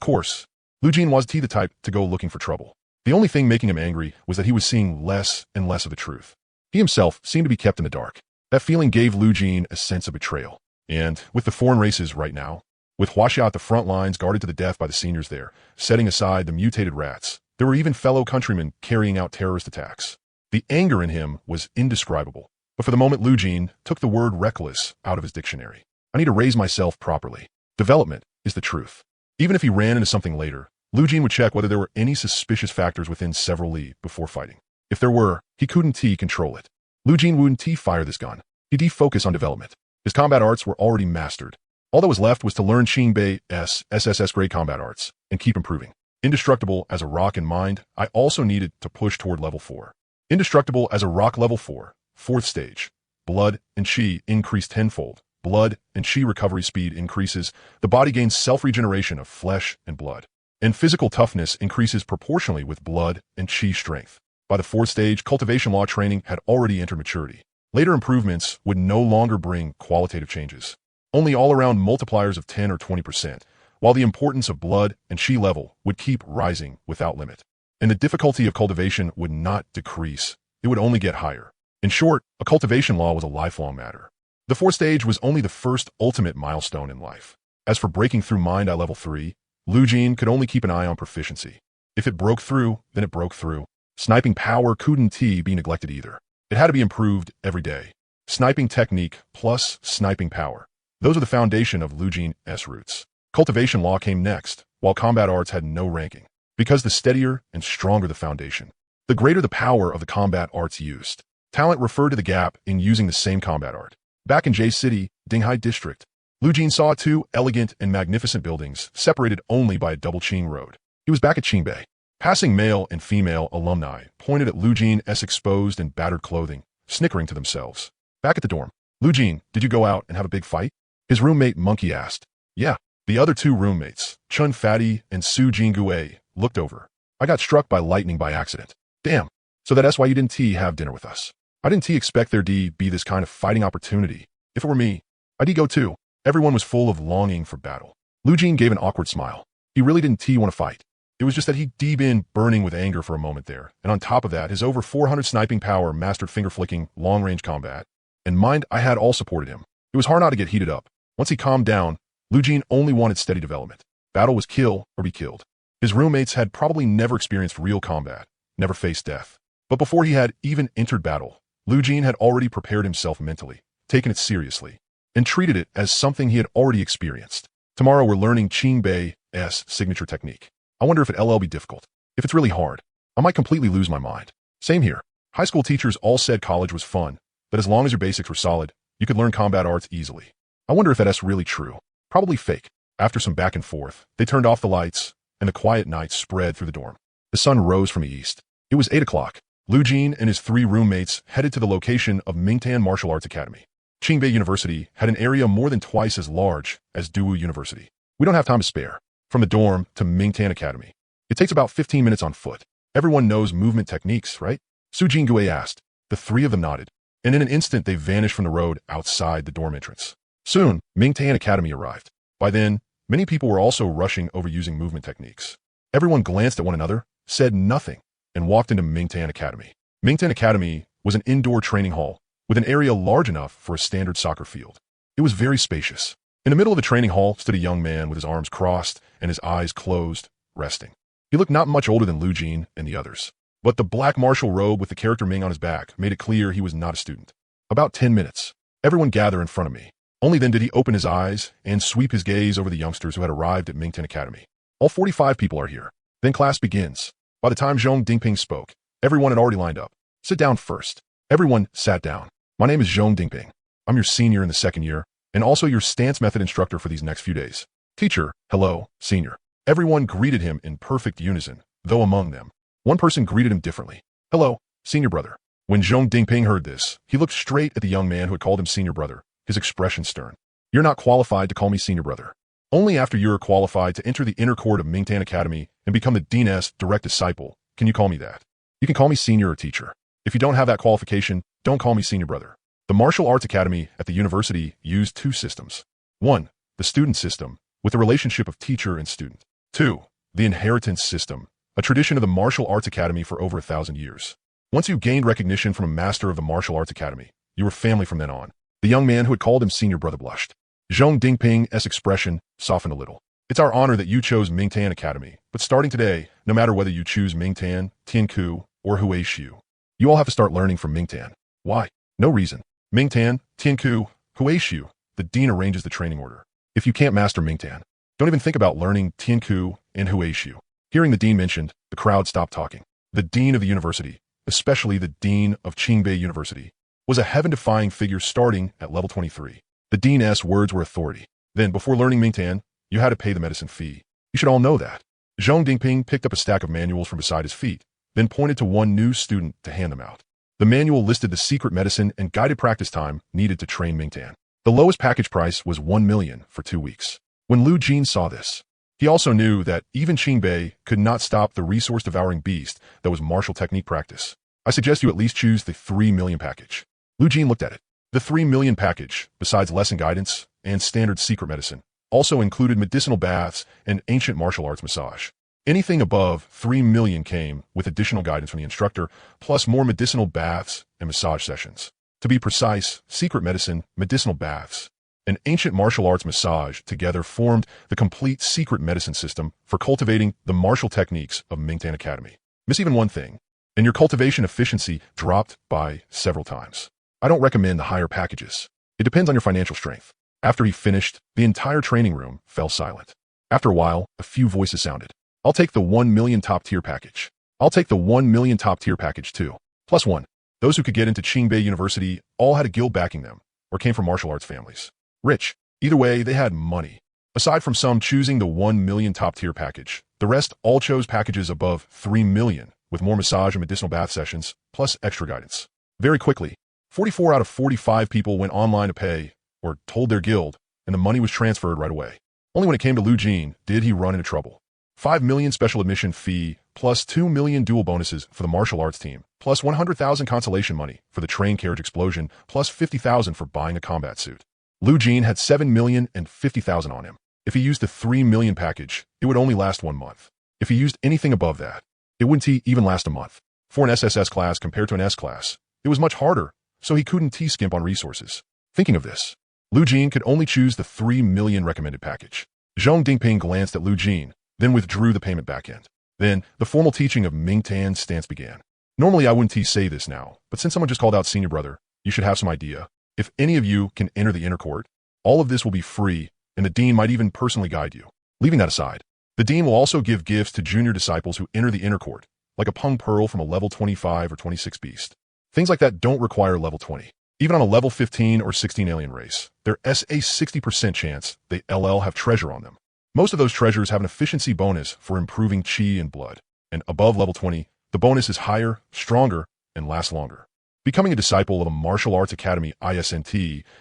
course, Lu Jin was the type to go looking for trouble. The only thing making him angry was that he was seeing less and less of the truth. He himself seemed to be kept in the dark. That feeling gave Lu Jin a sense of betrayal. And with the foreign races right now, with Huaxia at the front lines guarded to the death by the seniors there, setting aside the mutated rats, there were even fellow countrymen carrying out terrorist attacks. The anger in him was indescribable. But for the moment, Lu Jin took the word reckless out of his dictionary. I need to raise myself properly. Development is the truth. Even if he ran into something later, Lu Jin would check whether there were any suspicious factors within several li before fighting. If there were, he couldn't control it. Lu Jin wouldn't fire this gun. He'd focus on development. His combat arts were already mastered. All that was left was to learn Qingbei's SSS grade combat arts and keep improving. Indestructible as a rock in mind, I also needed to push toward level 4. Indestructible as a rock level 4, 4th stage. Blood and Qi increase tenfold. Blood and Qi recovery speed increases. The body gains self-regeneration of flesh and blood. And physical toughness increases proportionally with blood and Qi strength. By the 4th stage, cultivation law training had already entered maturity. Later improvements would no longer bring qualitative changes. Only all-around multipliers of 10 or 20%, while the importance of blood and Qi level would keep rising without limit. And the difficulty of cultivation would not decrease. It would only get higher. In short, a cultivation law was a lifelong matter. The 4th stage was only the first ultimate milestone in life. As for breaking through mind at level 3, Lu Jin could only keep an eye on proficiency. If it broke through, then it broke through. Sniping power couldn't be neglected either. It had to be improved every day. Sniping technique plus sniping power. Those are the foundation of Lu Jin's roots. Cultivation law came next, while combat arts had no ranking. Because the steadier and stronger the foundation, the greater the power of the combat arts used. Talent referred to the gap in using the same combat art. Back in J City, Dinghai District, Lu Jin saw 2 elegant and magnificent buildings separated only by a double Qing road. He was back at Qingbei. Passing male and female alumni pointed at Lu Jin's exposed and battered clothing, snickering to themselves. Back at the dorm, Lu Jin, did you go out and have a big fight? His roommate Monkey asked. Yeah. The other 2 roommates, Chun Fatty and Su Jingue, looked over. I got struck by lightning by accident. Damn. So that's why you didn't have dinner with us. I didn't expect there'd be this kind of fighting opportunity. If it were me, I'd go too. Everyone was full of longing for battle. Lu Jin gave an awkward smile. He really didn't want to fight. It was just that he'd been burning with anger for a moment there, and on top of that, his over 400 sniping power mastered finger-flicking, long-range combat. And mind, I had all supported him. It was hard not to get heated up. Once he calmed down, Lu Jin only wanted steady development. Battle was kill or be killed. His roommates had probably never experienced real combat, never faced death. But before he had even entered battle, Lu Jin had already prepared himself mentally, taken it seriously, and treated it as something he had already experienced. Tomorrow we're learning Qingbei's signature technique. I wonder if it'll be difficult. If it's really hard, I might completely lose my mind. Same here. High school teachers all said college was fun, that as long as your basics were solid, you could learn combat arts easily. I wonder if that's really true. Probably fake. After some back and forth, they turned off the lights, and the quiet night spread through the dorm. The sun rose from the east. It was 8 o'clock. Lu Jin and his 3 roommates headed to the location of Mingtan Martial Arts Academy. Qingbei University had an area more than twice as large as Duwu University. We don't have time to spare. From the dorm to Mingtan Academy, it takes about 15 minutes on foot. Everyone knows movement techniques, right? Su Jingue asked. The 3 of them nodded, and in an instant they vanished from the road outside the dorm entrance. Soon, Mingtan Academy arrived. By then, many people were also rushing over using movement techniques. Everyone glanced at one another, said nothing, and walked into Mingtan Academy. Mingtan Academy was an indoor training hall with an area large enough for a standard soccer field. It was very spacious. In the middle of the training hall stood a young man with his arms crossed and his eyes closed, resting. He looked not much older than Lu Jin and the others, but the black martial robe with the character Ming on his back made it clear he was not a student. About 10 minutes. Everyone gathered in front of me. Only then did he open his eyes and sweep his gaze over the youngsters who had arrived at Mingtan Academy. All 45 people are here. Then class begins. By the time Zhong Dingping spoke, everyone had already lined up. Sit down first. Everyone sat down. My name is Zhong Dingping. I'm your senior in the 2nd year, and also your stance method instructor for these next few days. Teacher, hello, senior. Everyone greeted him in perfect unison, though among them, one person greeted him differently. Hello, senior brother. When Zhong Dingping heard this, he looked straight at the young man who had called him senior brother, his expression stern. You're not qualified to call me senior brother. Only after you're qualified to enter the inner court of Mingtan Academy and become the Dean's direct disciple can you call me that. You can call me senior or teacher. If you don't have that qualification, don't call me senior brother. The Martial Arts Academy at the university used two systems. 1. The student system, with the relationship of teacher and student. 2. The inheritance system, a tradition of the Martial Arts Academy for over 1,000 years. Once you gained recognition from a master of the Martial Arts Academy, you were family from then on. The young man who had called him senior brother blushed. Zhong Dingping's expression softened a little. It's our honor that you chose Mingtan Academy, but starting today, no matter whether you choose Mingtan, Tianku, or Huaishu, you all have to start learning from Mingtan. Why? No reason. Mingtan, Tianku, Huaishu, the dean arranges the training order. If you can't master Mingtan, don't even think about learning Tianku and Huaishu. Hearing the dean mentioned, the crowd stopped talking. The dean of the university, especially the dean of Qingbei University, was a heaven-defying figure starting at level 23. The dean's words were authority. Then, before learning Mingtan, you had to pay the medicine fee. You should all know that. Zhong Dingping picked up a stack of manuals from beside his feet, then pointed to one new student to hand them out. The manual listed the secret medicine and guided practice time needed to train Mingtan. The lowest package price was 1 million for 2 weeks. When Lu Jin saw this, he also knew that even Qingbei could not stop the resource-devouring beast that was martial technique practice. I suggest you at least choose the 3 million package. Lu Jin looked at it. The 3 million package, besides lesson guidance and standard secret medicine, also included medicinal baths and ancient martial arts massage. Anything above 3 million came with additional guidance from the instructor, plus more medicinal baths and massage sessions. To be precise, secret medicine, medicinal baths, and ancient martial arts massage together formed the complete secret medicine system for cultivating the martial techniques of Mingtan Academy. Miss even one thing, and your cultivation efficiency dropped by several times. I don't recommend the higher packages. It depends on your financial strength. After he finished, the entire training room fell silent. After a while, a few voices sounded. I'll take the 1 million top tier package. I'll take the 1 million top tier package too. Plus one. Those who could get into Qingbei University all had a guild backing them, or came from martial arts families. Rich. Either way, they had money. Aside from some choosing the 1 million top tier package, the rest all chose packages above 3 million, with more massage and medicinal bath sessions, plus extra guidance. Very quickly, 44 out of 45 people went online to pay, or told their guild, and the money was transferred right away. Only when it came to Lu Jin did he run into trouble. 5 million special admission fee, plus 2 million dual bonuses for the martial arts team, plus 100,000 consolation money for the train carriage explosion, plus 50,000 for buying a combat suit. Lu Jin had 7,050,000 on him. If he used the 3 million package, it would only last 1 month. If he used anything above that, it wouldn't even last a month. For an SSS class compared to an S class, it was much harder, so he couldn't skimp on resources. Thinking of this, Lu Jin could only choose the 3 million recommended package. Zhong Dingping glanced at Lu Jin, then withdrew the payment backend. Then, the formal teaching of Mingtan's stance began. Normally I wouldn't say this now, but since someone just called out senior brother, you should have some idea. If any of you can enter the inner court, all of this will be free, and the dean might even personally guide you. Leaving that aside, the dean will also give gifts to junior disciples who enter the inner court, like a Peng Pearl from a level 25 or 26 beast. Things like that don't require level 20. Even on a level 15 or 16 alien race, there's a 60% chance they have treasure on them. Most of those treasures have an efficiency bonus for improving chi and blood, and above level 20, the bonus is higher, stronger, and lasts longer. Becoming a disciple of a martial arts academy isn't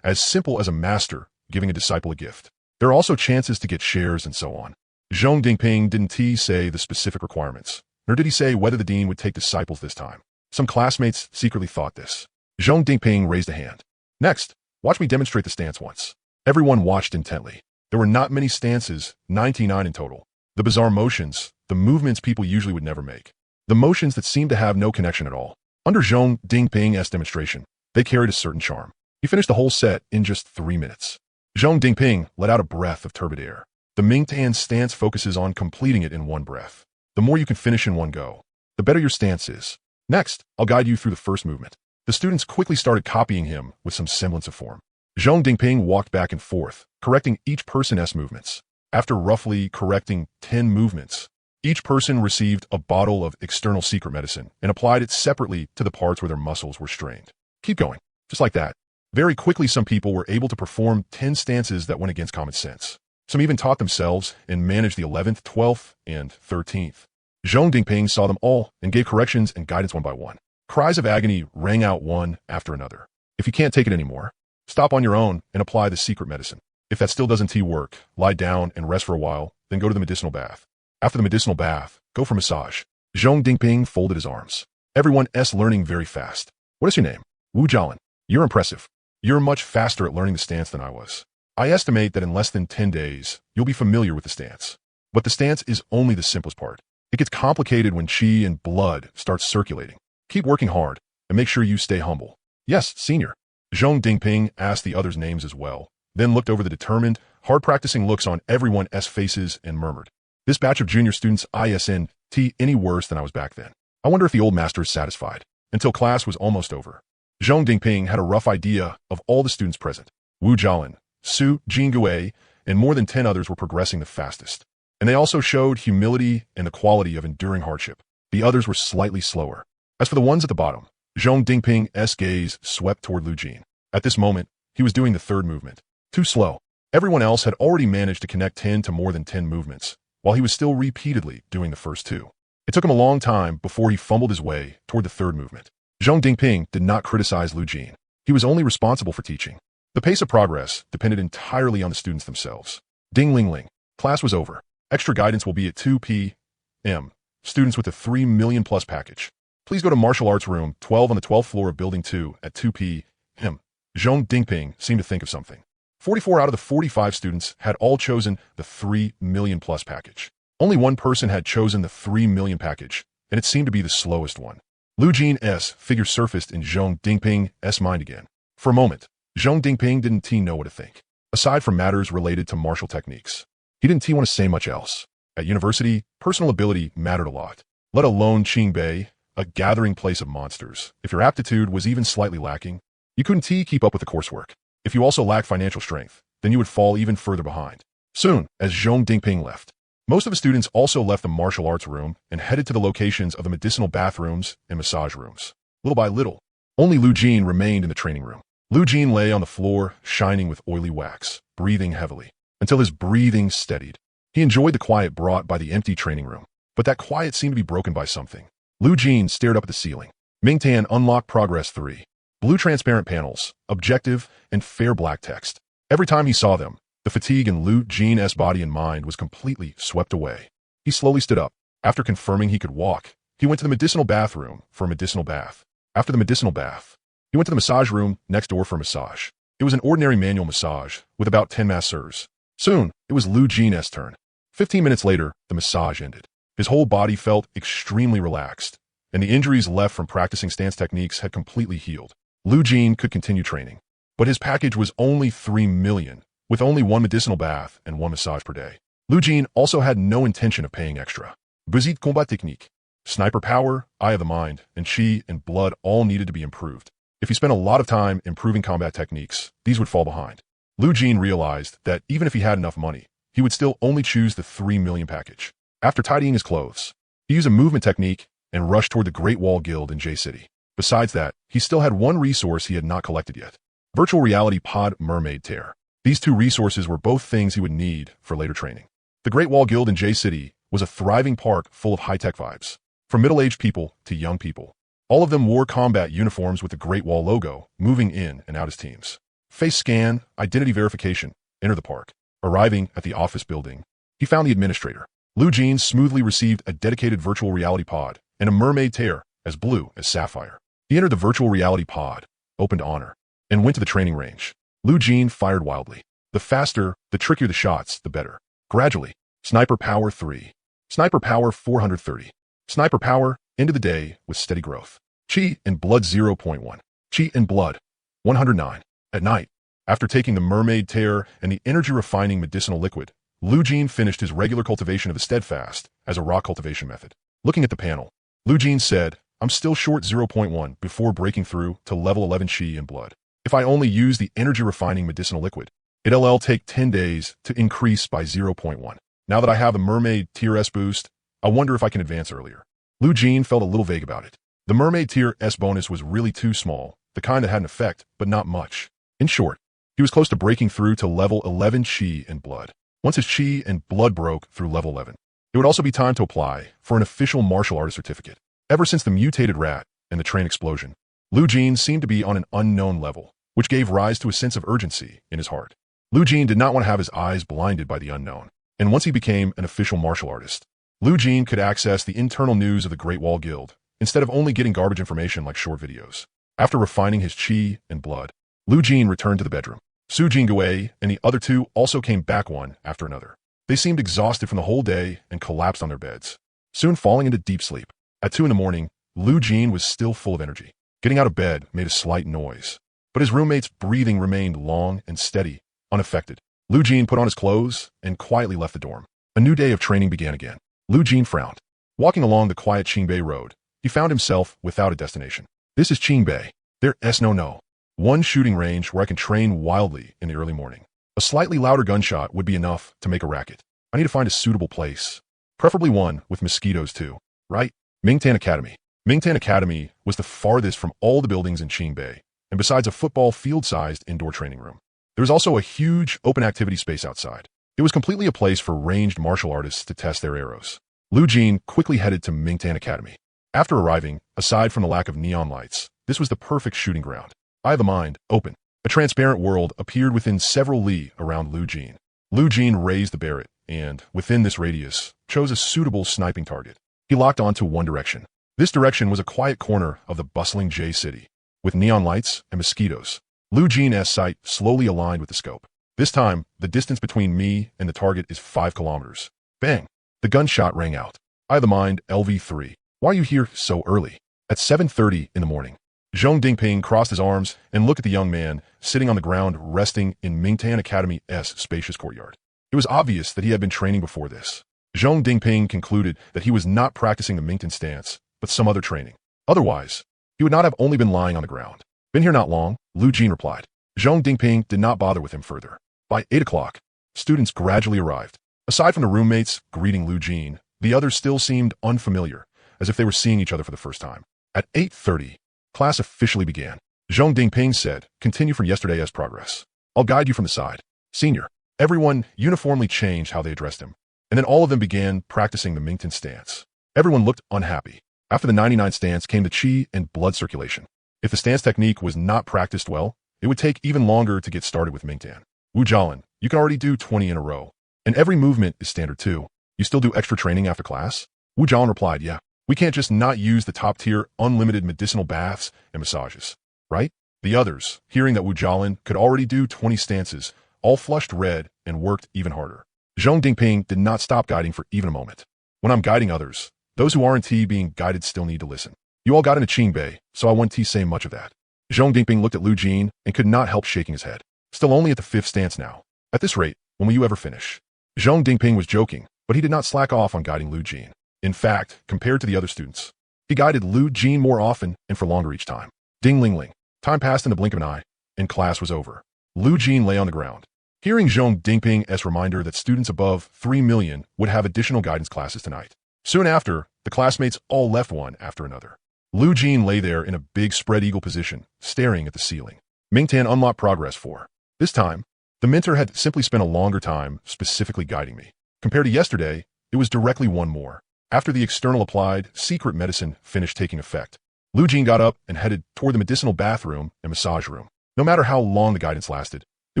as simple as a master giving a disciple a gift. There are also chances to get shares and so on. Zhong Dingping didn't say the specific requirements, nor did he say whether the dean would take disciples this time. Some classmates secretly thought this. Zhong Dingping raised a hand. Next, watch me demonstrate the stance once. Everyone watched intently. There were not many stances, 99 in total. The bizarre motions, the movements people usually would never make. The motions that seemed to have no connection at all. Under Zhong Dingping's demonstration, they carried a certain charm. He finished the whole set in just 3 minutes. Zhong Dingping let out a breath of turbid air. The Mingtan stance focuses on completing it in one breath. The more you can finish in one go, the better your stance is. Next, I'll guide you through the first movement. The students quickly started copying him with some semblance of form. Zhong Dingping walked back and forth, correcting each person's movements. After roughly correcting 10 movements, each person received a bottle of external secret medicine and applied it separately to the parts where their muscles were strained. Keep going. Just like that. Very quickly, some people were able to perform 10 stances that went against common sense. Some even taught themselves and managed the 11th, 12th, and 13th. Zhong Dingping saw them all and gave corrections and guidance one by one. Cries of agony rang out one after another. If you can't take it anymore, stop on your own and apply the secret medicine. If that still doesn't work, lie down and rest for a while, then go to the medicinal bath. After the medicinal bath, go for massage. Zhong Dingping folded his arms. Everyone's learning very fast. What is your name? Wu Jialin. You're impressive. You're much faster at learning the stance than I was. I estimate that in less than 10 days, you'll be familiar with the stance. But the stance is only the simplest part. It gets complicated when qi and blood starts circulating. Keep working hard, and make sure you stay humble. Yes, senior. Zhong Dingping asked the others' names as well, then looked over the determined, hard-practicing looks on everyone's faces and murmured, "This batch of junior students isn't any worse than I was back then. I wonder if the old master is satisfied." Until class was almost over. Zhong Dingping had a rough idea of all the students present. Wu Jialin, Su Jingui, and more than 10 others were progressing the fastest. And they also showed humility and the quality of enduring hardship. The others were slightly slower. As for the ones at the bottom, Zhong Dingping's gaze swept toward Lu Jin. At this moment, he was doing the third movement. Too slow. Everyone else had already managed to connect 10 to more than 10 movements, while he was still repeatedly doing the first two. It took him a long time before he fumbled his way toward the third movement. Zhong Dingping did not criticize Lu Jin. He was only responsible for teaching. The pace of progress depended entirely on the students themselves. Ding ling ling. Class was over. Extra guidance will be at 2 p.m. Students with the 3 million plus package. Please go to Martial Arts Room 12 on the 12th floor of Building 2 at 2 p.m. Zhong Dingping seemed to think of something. 44 out of the 45 students had all chosen the 3 million plus package. Only one person had chosen the 3 million package, and it seemed to be the slowest one. Lu Jin's figure surfaced in Zhong Dingping's mind again. For a moment, Zhong Dingping didn't know what to think. Aside from matters related to martial techniques, he didn't want to say much else. At university, personal ability mattered a lot, let alone Qingbei, a gathering place of monsters. If your aptitude was even slightly lacking, you couldn't keep up with the coursework. If you also lacked financial strength, then you would fall even further behind. Soon, as Zhong Dingping left, most of the students also left the martial arts room and headed to the locations of the medicinal bathrooms and massage rooms. Little by little, only Lu Jin remained in the training room. Lu Jin lay on the floor, shining with oily wax, breathing heavily, until his breathing steadied. He enjoyed the quiet brought by the empty training room, but that quiet seemed to be broken by something. Lu Jin stared up at the ceiling. Mingtan unlocked Progress 3. Blue transparent panels, objective, and fair black text. Every time he saw them, the fatigue in Lu Jin's body and mind was completely swept away. He slowly stood up. After confirming he could walk, he went to the medicinal bathroom for a medicinal bath. After the medicinal bath, he went to the massage room next door for a massage. It was an ordinary manual massage with about 10 masseurs. Soon, it was Lu Jin's turn. 15 minutes later, the massage ended. His whole body felt extremely relaxed, and the injuries left from practicing stance techniques had completely healed. Lu Jin could continue training, but his package was only 3 million, with only one medicinal bath and one massage per day. Lu Jin also had no intention of paying extra. Besit combat technique, sniper power, eye of the mind, and qi and blood all needed to be improved. If he spent a lot of time improving combat techniques, these would fall behind. Lu Jin realized that even if he had enough money, he would still only choose the 3 million package. After tidying his clothes, he used a movement technique and rushed toward the Great Wall Guild in J City. Besides that, he still had one resource he had not collected yet. Virtual reality pod mermaid tear. These two resources were both things he would need for later training. The Great Wall Guild in J City was a thriving park full of high-tech vibes. From middle-aged people to young people, all of them wore combat uniforms with the Great Wall logo, moving in and out as teams. Face scan, identity verification, enter the park. Arriving at the office building, he found the administrator. Lu Jin smoothly received a dedicated virtual reality pod and a mermaid tear as blue as sapphire. He entered the virtual reality pod, opened honor, and went to the training range. Lu Jin fired wildly. The faster, the trickier the shots, the better. Gradually, sniper power 3, sniper power 430, sniper power, end of the day with steady growth. Qi and blood 0.1, qi and blood 109. At night, after taking the mermaid tear and the energy refining medicinal liquid, Lu Jin finished his regular cultivation of the steadfast as a raw cultivation method. Looking at the panel, Lu Jin said, "I'm still short 0.1 before breaking through to level 11 qi and blood. If I only use the energy refining medicinal liquid, it'll take 10 days to increase by 0.1. Now that I have the mermaid tier S boost, I wonder if I can advance earlier." Lu Jin felt a little vague about it. The mermaid tier S bonus was really too small, the kind that had an effect, but not much. In short, he was close to breaking through to level 11 qi and blood. Once his qi and blood broke through level 11, it would also be time to apply for an official martial artist certificate. Ever since the mutated rat and the train explosion. Lu Jin seemed to be on an unknown level, which gave rise to a sense of urgency in his heart. Lu Jin did not want to have his eyes blinded by the unknown, and once he became an official martial artist, Lu Jin could access the internal news of the Great Wall Guild, instead of only getting garbage information like short videos. After refining his chi and blood, Lu Jin returned to the bedroom. Su Jingui and the other two also came back one after another. They seemed exhausted from the whole day and collapsed on their beds, soon falling into deep sleep. At 2 in the morning, Lu Jin was still full of energy. Getting out of bed made a slight noise, but his roommate's breathing remained long and steady, unaffected. Lu Jin put on his clothes and quietly left the dorm. A new day of training began again. Lu Jin frowned. Walking along the quiet Qingbei road, he found himself without a destination. This is Qingbei. There's no one shooting range where I can train wildly in the early morning. A slightly louder gunshot would be enough to make a racket. I need to find a suitable place. Preferably one with mosquitoes too, right? Mingtan Academy. Mingtan Academy was the farthest from all the buildings in Qingbei, and besides a football field-sized indoor training room, there was also a huge open activity space outside. It was completely a place for ranged martial artists to test their arrows. Lu Jin quickly headed to Mingtan Academy. After arriving, aside from the lack of neon lights, this was the perfect shooting ground. Eye of the mind, open. A transparent world appeared within several li around Lu Jin. Lu Jin raised the Barrett, and, within this radius, chose a suitable sniping target. He locked onto one direction. This direction was a quiet corner of the bustling J City, with neon lights and mosquitoes. Lu Jin's sight slowly aligned with the scope. This time, the distance between me and the target is 5 kilometers. Bang! The gunshot rang out. Eye of the mind, LV3. Why are you here so early? At 7:30 in the morning. Zhong Dingping crossed his arms and looked at the young man sitting on the ground resting in Mingtan Academy's spacious courtyard. It was obvious that he had been training before this. Zhong Dingping concluded that he was not practicing the Mingtan stance, but some other training. Otherwise, he would not have only been lying on the ground. Been here not long, Lu Jin replied. Zhong Dingping did not bother with him further. By 8 o'clock, students gradually arrived. Aside from the roommates greeting Lu Jin, the others still seemed unfamiliar, as if they were seeing each other for the first time. At 8:30, class officially began. Zhong Dingping said, continue from yesterday as progress. I'll guide you from the side. Senior. Everyone uniformly changed how they addressed him, and then all of them began practicing the Mingtan stance. Everyone looked unhappy. After the 99 stance came the chi and blood circulation. If the stance technique was not practiced well, it would take even longer to get started with Mingtan. Wu Jialan, you can already do 20 in a row. And every movement is standard too. You still do extra training after class? Wu Jialan replied, yeah. We can't just not use the top-tier, unlimited medicinal baths and massages, right? The others, hearing that Wu Jialan could already do 20 stances, all flushed red and worked even harder. Zhong Dingping did not stop guiding for even a moment. When I'm guiding others, those who aren't being guided still need to listen. You all got into Qingbei, so I wouldn't say much of that. Zhong Dingping looked at Lu Jin and could not help shaking his head. Still only at the 5th stance now. At this rate, when will you ever finish? Zhong Dingping was joking, but he did not slack off on guiding Lu Jin. In fact, compared to the other students, he guided Lu Jin more often and for longer each time. Ding ling ling. Time passed in the blink of an eye, and class was over. Lu Jin lay on the ground. Hearing Zhong Dingping's reminder that students above 3 million would have additional guidance classes tonight. Soon after, the classmates all left one after another. Lu Jin lay there in a big spread eagle position, staring at the ceiling. Mingtan unlocked progress 4. This time, the mentor had simply spent a longer time specifically guiding me. Compared to yesterday, it was directly one more. After the external applied secret medicine finished taking effect, Lu Jin got up and headed toward the medicinal bathroom and massage room. No matter how long the guidance lasted, it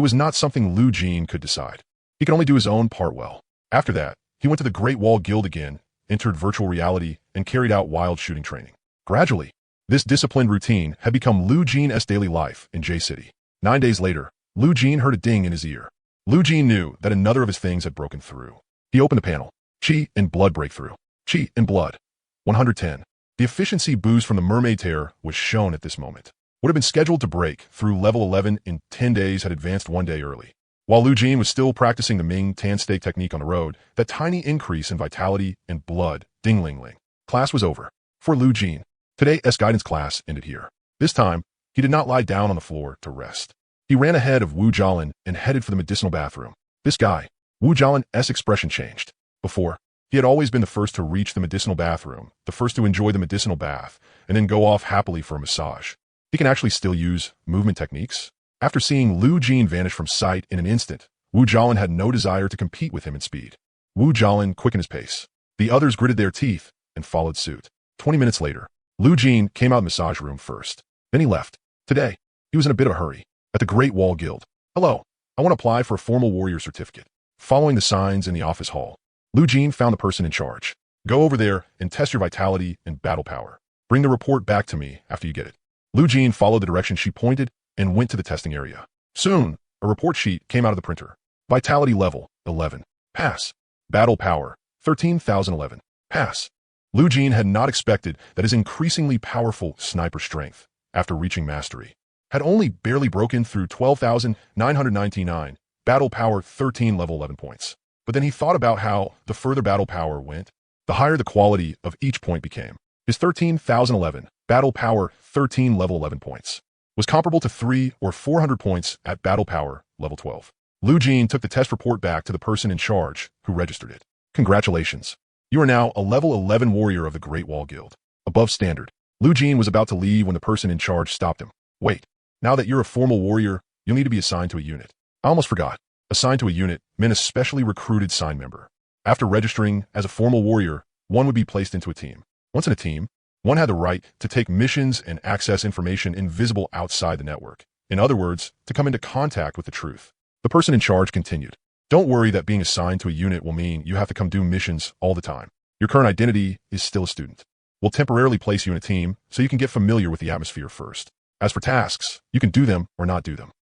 was not something Lu Jin could decide. He could only do his own part well. After that, he went to the Great Wall Guild again, entered virtual reality, and carried out wild shooting training. Gradually, this disciplined routine had become Lu Jin's daily life in J City. 9 days later, Lu Jin heard a ding in his ear. Lu Jin knew that another of his things had broken through. He opened the panel. Chi and blood breakthrough. Chi and blood. 110. The efficiency boost from the mermaid tear was shown at this moment. Would have been scheduled to break through level 11 in 10 days had advanced 1 day early. While Lu Jin was still practicing the Ming Tan Steak technique on the road, that tiny increase in vitality and blood, ding ling ling. Class was over. For Lu Jin, today's guidance class ended here. This time, he did not lie down on the floor to rest. He ran ahead of Wu Jialan and headed for the medicinal bathroom. This guy, Wu Jialan's expression changed. Before, he had always been the first to reach the medicinal bathroom, the first to enjoy the medicinal bath, and then go off happily for a massage. He can actually still use movement techniques. After seeing Lu Jin vanish from sight in an instant, Wu Jialan had no desire to compete with him in speed. Wu Jialan quickened his pace. The others gritted their teeth and followed suit. 20 minutes later, Lu Jin came out of the massage room first. Then he left. Today, he was in a bit of a hurry. At the Great Wall Guild. Hello, I want to apply for a formal warrior certificate. Following the signs in the office hall, Lu Jin found the person in charge. Go over there and test your vitality and battle power. Bring the report back to me after you get it. Lu Jin followed the direction she pointed and went to the testing area. Soon, a report sheet came out of the printer. Vitality level, 11. Pass. Battle power, 13,011. Pass. Lu Jin had not expected that his increasingly powerful sniper strength, after reaching mastery, had only barely broken through 12,999, battle power 13 level 11 points. But then he thought about how the further battle power went, the higher the quality of each point became. His 13,011, battle power 13 level 11 points, was comparable to 300 or 400 points at battle power level 12. Lu Jin took the test report back to the person in charge who registered it. Congratulations. You are now a level 11 warrior of the Great Wall Guild. Above standard. Lu Jin was about to leave when the person in charge stopped him. Wait, now that you're a formal warrior, you'll need to be assigned to a unit. I almost forgot. Assigned to a unit meant a specially recruited sign member. After registering as a formal warrior, one would be placed into a team. Once in a team, one had the right to take missions and access information invisible outside the network. In other words, to come into contact with the truth. The person in charge continued. Don't worry that being assigned to a unit will mean you have to come do missions all the time. Your current identity is still a student. We'll temporarily place you in a team so you can get familiar with the atmosphere first. As for tasks, you can do them or not do them.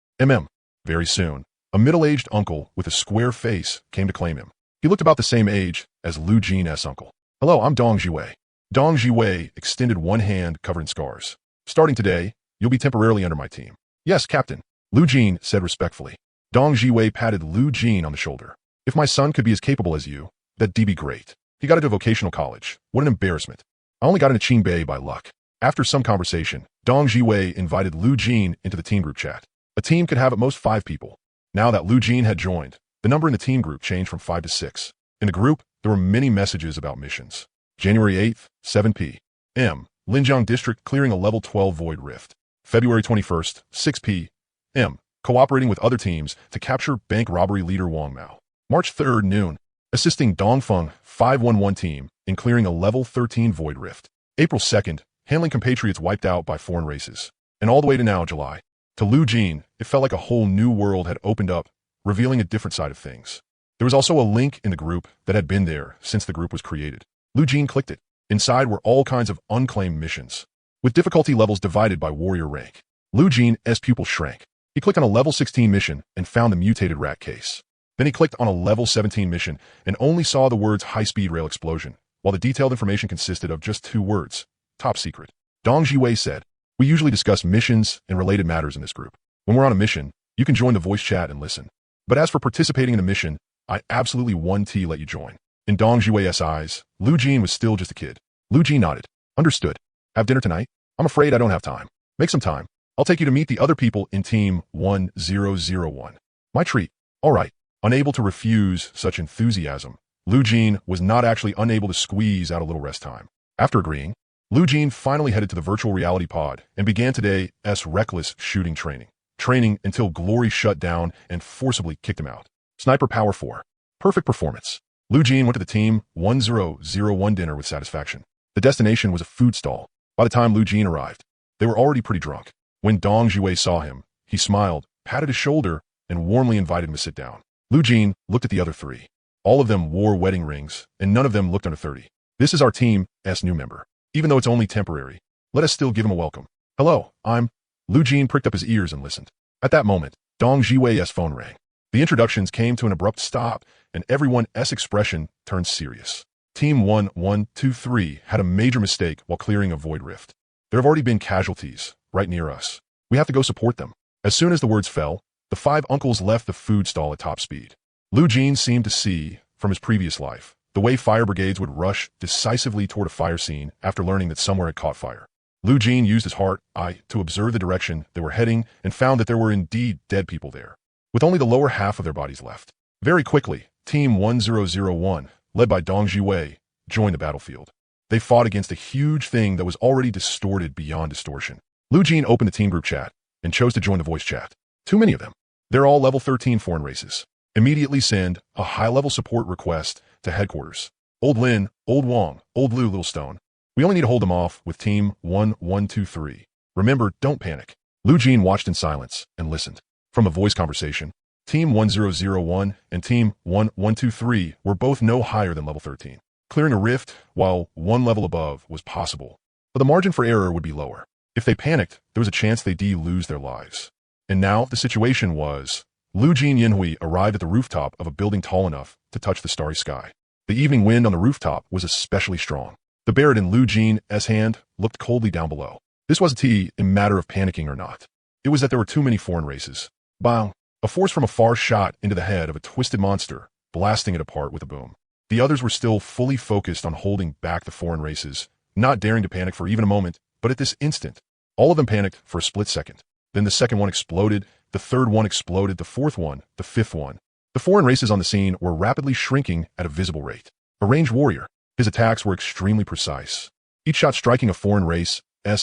Very soon, a middle-aged uncle with a square face came to claim him. He looked about the same age as Lu Jin's uncle. Hello, I'm Dong Jiwei. Dong Jiwei extended one hand covered in scars. Starting today, you'll be temporarily under my team. Yes, Captain, Lu Jin said respectfully. Dong Jiwei patted Lu Jin on the shoulder. If my son could be as capable as you, that'd be great. He got into vocational college. What an embarrassment. I only got into Qingbei by luck. After some conversation, Dong Jiwei invited Lu Jin into the team group chat. A team could have at most 5 people. Now that Lu Jin had joined, the number in the team group changed from 5 to 6. In the group, there were many messages about missions. January 8th, 7 p.m. Linjiang District clearing a level 12 void rift. February 21st, 6 p.m. Cooperating with other teams to capture bank robbery leader Wang Mao. March 3rd, noon. Assisting Dongfeng 511 team in clearing a level 13 void rift. April 2nd, handling compatriots wiped out by foreign races. And all the way to now, July. To Lu Jin, it felt like a whole new world had opened up, revealing a different side of things. There was also a link in the group that had been there since the group was created. Lu Jin clicked it. Inside were all kinds of unclaimed missions, with difficulty levels divided by warrior rank. Lu Jin's pupil shrank. He clicked on a level 16 mission and found the mutated rat case. Then he clicked on a level 17 mission and only saw the words high-speed rail explosion, while the detailed information consisted of just 2 words, top secret. Dong Jiwei said, we usually discuss missions and related matters in this group. When we're on a mission, you can join the voice chat and listen. But as for participating in a mission, I absolutely want to let you join. In Dong Jiwei's eyes, Lu Jin was still just a kid. Lu Jin nodded. Understood. Have dinner tonight? I'm afraid I don't have time. Make some time. I'll take you to meet the other people in Team 1001. My treat. All right. Unable to refuse such enthusiasm, Lu Jin was not actually unable to squeeze out a little rest time. After agreeing, Lu Jin finally headed to the virtual reality pod and began today's reckless shooting training. Training until Glory shut down and forcibly kicked him out. Sniper Power 4. Perfect performance. Lu Jin went to the Team 1001 dinner with satisfaction. The destination was a food stall. By the time Lu Jin arrived, they were already pretty drunk. When Dong Jiwei saw him, he smiled, patted his shoulder, and warmly invited him to sit down. Lu Jin looked at the other 3. All of them wore wedding rings, and none of them looked under 30. This is our team's new member. Even though it's only temporary, let us still give him a welcome. Hello, I'm... Lu Jin pricked up his ears and listened. At that moment, Dong Jiwei's phone rang. The introductions came to an abrupt stop, and everyone's expression turned serious. Team 1123 had a major mistake while clearing a void rift. There have already been casualties right near us. We have to go support them. As soon as the words fell, the 5 uncles left the food stall at top speed. Lu Jin seemed to see, from his previous life, the way fire brigades would rush decisively toward a fire scene after learning that somewhere had caught fire. Lu Jin used his heart eye to observe the direction they were heading and found that there were indeed dead people there, with only the lower half of their bodies left. Very quickly, Team 1001, led by Dong Jiwei, joined the battlefield. They fought against a huge thing that was already distorted beyond distortion. Lu Jin opened the team group chat and chose to join the voice chat. Too many of them. They're all level 13 foreign races. Immediately send a high-level support request to headquarters. Old Lin, Old Wang, Old Lu, Little Stone. We only need to hold them off with Team 1123. Remember, don't panic. Lu Jin watched in silence and listened. From a voice conversation, Team 1001 and Team 1123 were both no higher than level 13. Clearing a rift, while one level above, was possible, but the margin for error would be lower. If they panicked, there was a chance they'd lose their lives. And now the situation was, Lu Jin Yinhui arrived at the rooftop of a building tall enough to touch the starry sky. The evening wind on the rooftop was especially strong. The Barrett in Lu Jin's hand looked coldly down below. This wasn't a matter of panicking or not. It was that there were too many foreign races. Bang! A force from afar shot into the head of a twisted monster, blasting it apart with a boom. The others were still fully focused on holding back the foreign races, not daring to panic for even a moment, but at this instant, all of them panicked for a split second. Then the second one exploded, the third one exploded, the fourth one, the fifth one. The foreign races on the scene were rapidly shrinking at a visible rate. A ranged warrior. His attacks were extremely precise, each shot striking a foreign race's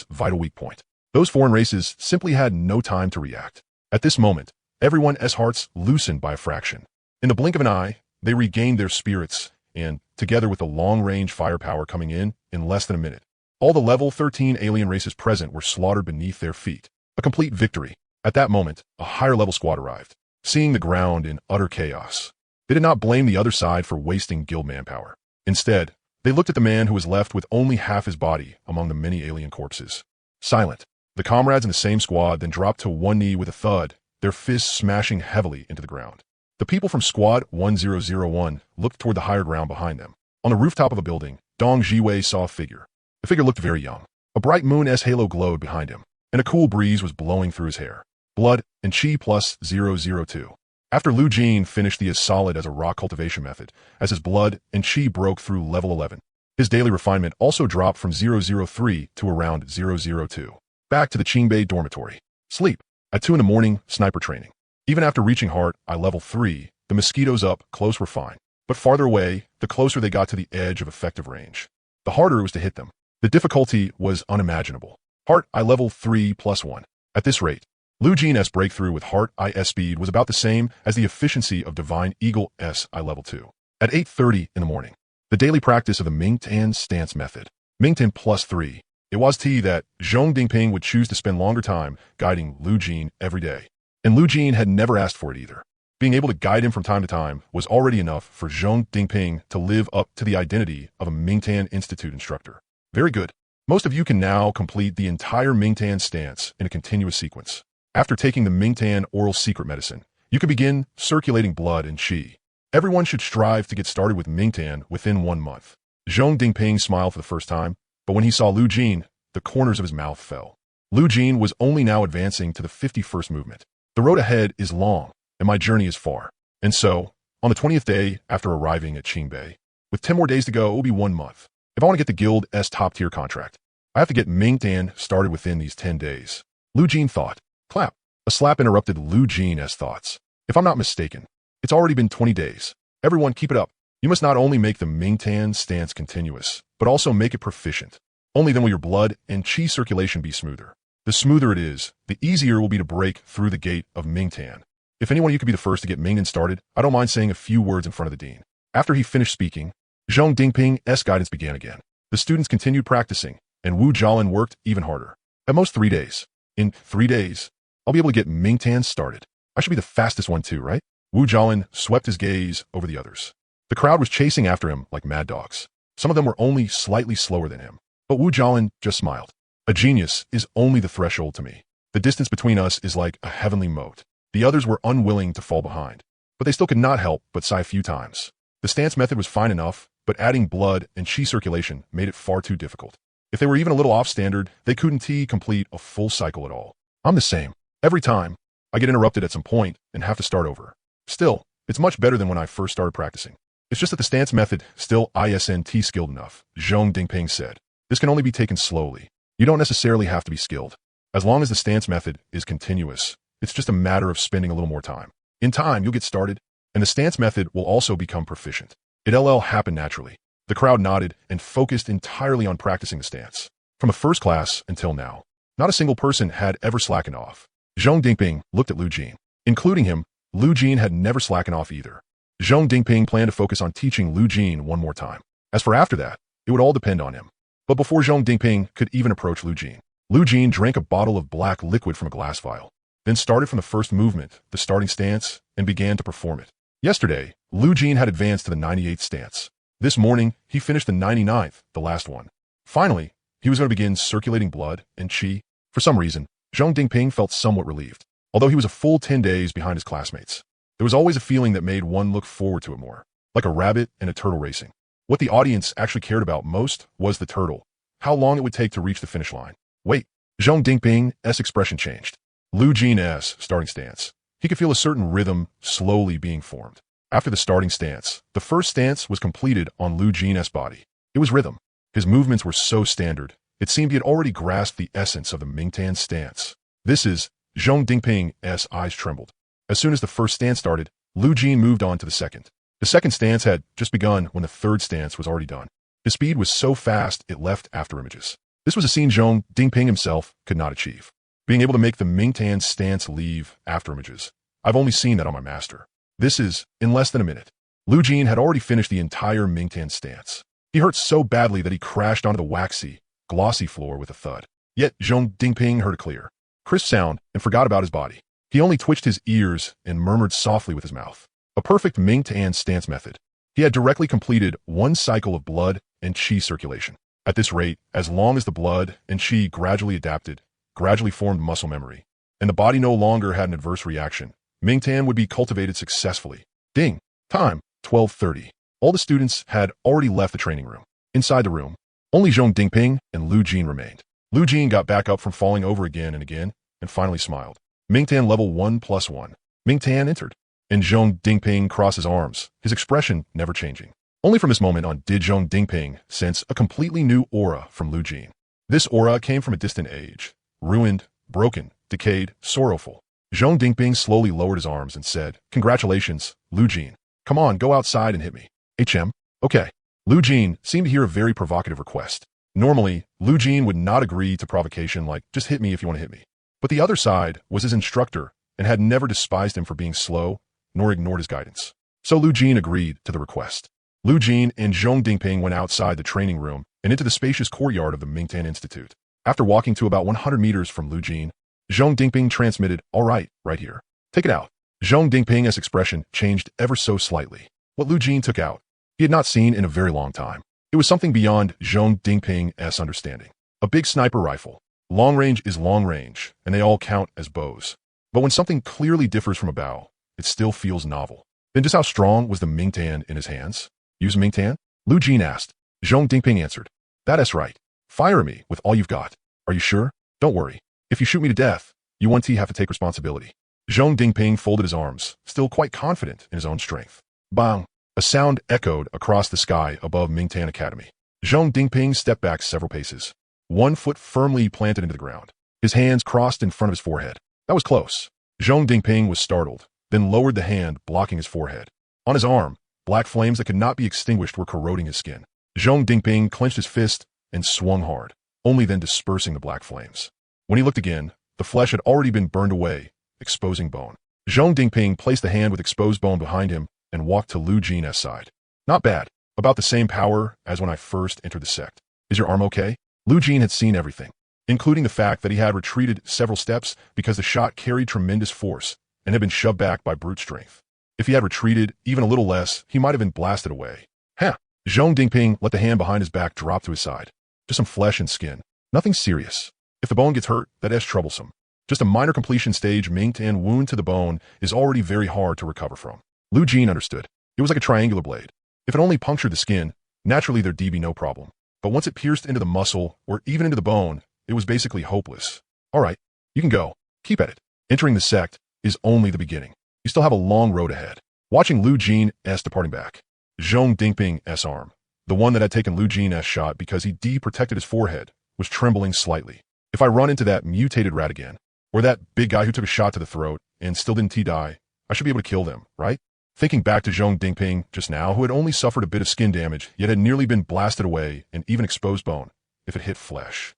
vital weak point. Those foreign races simply had no time to react. At this moment, everyone's hearts loosened by a fraction. In the blink of an eye, they regained their spirits, and, together with the long-range firepower coming in less than a minute, all the level 13 alien races present were slaughtered beneath their feet. A complete victory. At that moment, a higher-level squad arrived, seeing the ground in utter chaos. They did not blame the other side for wasting guild manpower. Instead, they looked at the man who was left with only half his body among the many alien corpses. Silent, the comrades in the same squad then dropped to one knee with a thud, their fists smashing heavily into the ground. The people from Squad 1001 looked toward the higher ground behind them. On the rooftop of a building, Dong Jiwei saw a figure. The figure looked very young. A bright moon's halo glowed behind him, and a cool breeze was blowing through his hair. Blood and Chi plus 002. After Lu Jin finished the as solid as a rock cultivation method, as his blood and Chi broke through level 11, his daily refinement also dropped from 003 to around 002. Back to the Qingbei dormitory. Sleep. At 2 in the morning, sniper training. Even after reaching heart, level 3, the mosquitoes up close were fine. But farther away, the closer they got to the edge of effective range, the harder it was to hit them. The difficulty was unimaginable. Heart level 3 plus 1. At this rate, Lu Jin's breakthrough with Heart IS speed was about the same as the efficiency of Divine Eagle level 2. At 8:30 in the morning, the daily practice of the Mingtan stance method. Mingtan plus 3. It was that Zhong Dingping would choose to spend longer time guiding Lu Jin every day. And Lu Jin had never asked for it either. Being able to guide him from time to time was already enough for Zhong Dingping to live up to the identity of a Mingtan Institute instructor. Very good. Most of you can now complete the entire Mingtan stance in a continuous sequence. After taking the Mingtan oral secret medicine, you can begin circulating blood and Qi. Everyone should strive to get started with Mingtan within 1 month. Zhong Dingping smiled for the first time, but when he saw Lu Jin, the corners of his mouth fell. Lu Jin was only now advancing to the 51st movement. The road ahead is long, and my journey is far. And so, on the 20th day after arriving at Qingbei, with 10 more days to go, it will be 1 month. If I want to get the Guild's top-tier contract, I have to get Mingtan started within these 10 days. Lu Jin thought. Clap. A slap interrupted Lu Jin's thoughts. If I'm not mistaken, it's already been 20 days. Everyone keep it up. You must not only make the Mingtan stance continuous, but also make it proficient. Only then will your blood and Qi circulation be smoother. The smoother it is, the easier it will be to break through the gate of Mingtan. If any one of you could be the first to get Mingtan started, I don't mind saying a few words in front of the dean. After he finished speaking, Zhong Dingping's guidance began again. The students continued practicing, and Wu Jialin worked even harder. At most 3 days. In 3 days, I'll be able to get Mingtan started. I should be the fastest one too, right? Wu Jialin swept his gaze over the others. The crowd was chasing after him like mad dogs. Some of them were only slightly slower than him, but Wu Jialin just smiled. A genius is only the threshold to me. The distance between us is like a heavenly moat. The others were unwilling to fall behind, but they still could not help but sigh a few times. The stance method was fine enough, but adding blood and Qi circulation made it far too difficult. If they were even a little off standard, they couldn't complete a full cycle at all. I'm the same. Every time, I get interrupted at some point and have to start over. Still, it's much better than when I first started practicing. It's just that the stance method still isn't skilled enough, Zhong Dingping said. This can only be taken slowly. You don't necessarily have to be skilled. As long as the stance method is continuous, it's just a matter of spending a little more time. In time, you'll get started, and the stance method will also become proficient. It'll happen naturally. The crowd nodded and focused entirely on practicing the stance. From the first class until now, not a single person had ever slackened off. Zhong Dingping looked at Lu Jin. Including him, Lu Jin had never slackened off either. Zhong Dingping planned to focus on teaching Lu Jin one more time. As for after that, it would all depend on him. But before Zhong Dingping could even approach Lu Jin drank a bottle of black liquid from a glass vial, then started from the first movement, the starting stance, and began to perform it. Yesterday, Lu Jin had advanced to the 98th stance. This morning, he finished the 99th, the last one. Finally, he was going to begin circulating blood and qi. For some reason, Zhong Dingping felt somewhat relieved. Although he was a full 10 days behind his classmates, there was always a feeling that made one look forward to it more, like a rabbit and a turtle racing. What the audience actually cared about most was the turtle, how long it would take to reach the finish line. Wait, Zhong Dingping's expression changed. Lu Jin's starting stance. He could feel a certain rhythm slowly being formed. After the starting stance, the first stance was completed on Lu Jin's body. It was rhythm. His movements were so standard, it seemed he had already grasped the essence of the Mingtan stance. This is, Zhong Dingping's eyes trembled. As soon as the first stance started, Lu Jin moved on to the second. The second stance had just begun when the third stance was already done. His speed was so fast it left afterimages. This was a scene Zhong Dingping himself could not achieve. Being able to make the Mingtan stance leave afterimages. I've only seen that on my master. This is, in less than a minute. Lu Jin had already finished the entire Mingtan stance. He hurt so badly that he crashed onto the waxy, glossy floor with a thud. Yet Zhong Dingping heard a clear, crisp sound and forgot about his body. He only twitched his ears and murmured softly with his mouth. A perfect Mingtan stance method. He had directly completed one cycle of blood and qi circulation. At this rate, as long as the blood and qi gradually adapted, gradually formed muscle memory, and the body no longer had an adverse reaction, Mingtan would be cultivated successfully. Ding! Time, 12:30. All the students had already left the training room. Inside the room, only Zhong Dingping and Lu Jin remained. Lu Jin got back up from falling over again and finally smiled. Mingtan level 1+1. Mingtan entered, and Zhong Dingping crossed his arms, his expression never changing. Only from this moment on did Zhong Dingping sense a completely new aura from Lu Jin. This aura came from a distant age, ruined, broken, decayed, sorrowful. Zhong Dingping slowly lowered his arms and said, "Congratulations, Lu Jin. Come on, go outside and hit me." HM. Okay. Lu Jin seemed to hear a very provocative request. Normally, Lu Jin would not agree to provocation like, "Just hit me if you want to hit me." But the other side was his instructor and had never despised him for being slow, nor ignored his guidance. So Lu Jin agreed to the request. Lu Jin and Zhong Dingping went outside the training room and into the spacious courtyard of the Mingtan Institute. After walking to about 100 meters from Lu Jin, Zhong Dingping transmitted, "All right, right here. Take it out." Zhong Dingping's expression changed ever so slightly. What Lu Jin took out, he had not seen in a very long time. It was something beyond Zhong Dingping's understanding. A big sniper rifle. Long range is long range, and they all count as bows. But when something clearly differs from a bow, it still feels novel. Then just how strong was the Mingtan in his hands? Use Mingtan? Lu Jin asked. Zhong Dingping answered. "That's right. Fire at me with all you've got. Are you sure? Don't worry. If you shoot me to death, you won't have to take responsibility." Zhong Dingping folded his arms, still quite confident in his own strength. Bang! A sound echoed across the sky above Mingtan Academy. Zhong Dingping stepped back several paces, one foot firmly planted into the ground. His hands crossed in front of his forehead. That was close. Zhong Dingping was startled, then lowered the hand blocking his forehead. On his arm, black flames that could not be extinguished were corroding his skin. Zhong Dingping clenched his fist and swung hard, only then dispersing the black flames. When he looked again, the flesh had already been burned away, exposing bone. Zhong Dingping placed the hand with exposed bone behind him and walked to Lu Jin's side. "Not bad. About the same power as when I first entered the sect. Is your arm okay?" Lu Jin had seen everything, including the fact that he had retreated several steps because the shot carried tremendous force and had been shoved back by brute strength. If he had retreated even a little less, he might have been blasted away. Huh. Zhong Dingping let the hand behind his back drop to his side. Just some flesh and skin. Nothing serious. If the bone gets hurt, that is troublesome. Just a minor completion stage Mingtan wound to the bone is already very hard to recover from. Lu Jin understood. It was like a triangular blade. If it only punctured the skin, naturally there'd be no problem. But once it pierced into the muscle, or even into the bone, it was basically hopeless. All right, you can go. Keep at it. Entering the sect is only the beginning. You still have a long road ahead. Watching Lu Jin's departing back. Zhong Dingping's arm, the one that had taken Lu Jin's shot because he protected his forehead, was trembling slightly. If I run into that mutated rat again, or that big guy who took a shot to the throat and still didn't die, I should be able to kill them, right? Thinking back to Zhong Dingping just now, who had only suffered a bit of skin damage, yet had nearly been blasted away and even exposed bone, if it hit flesh.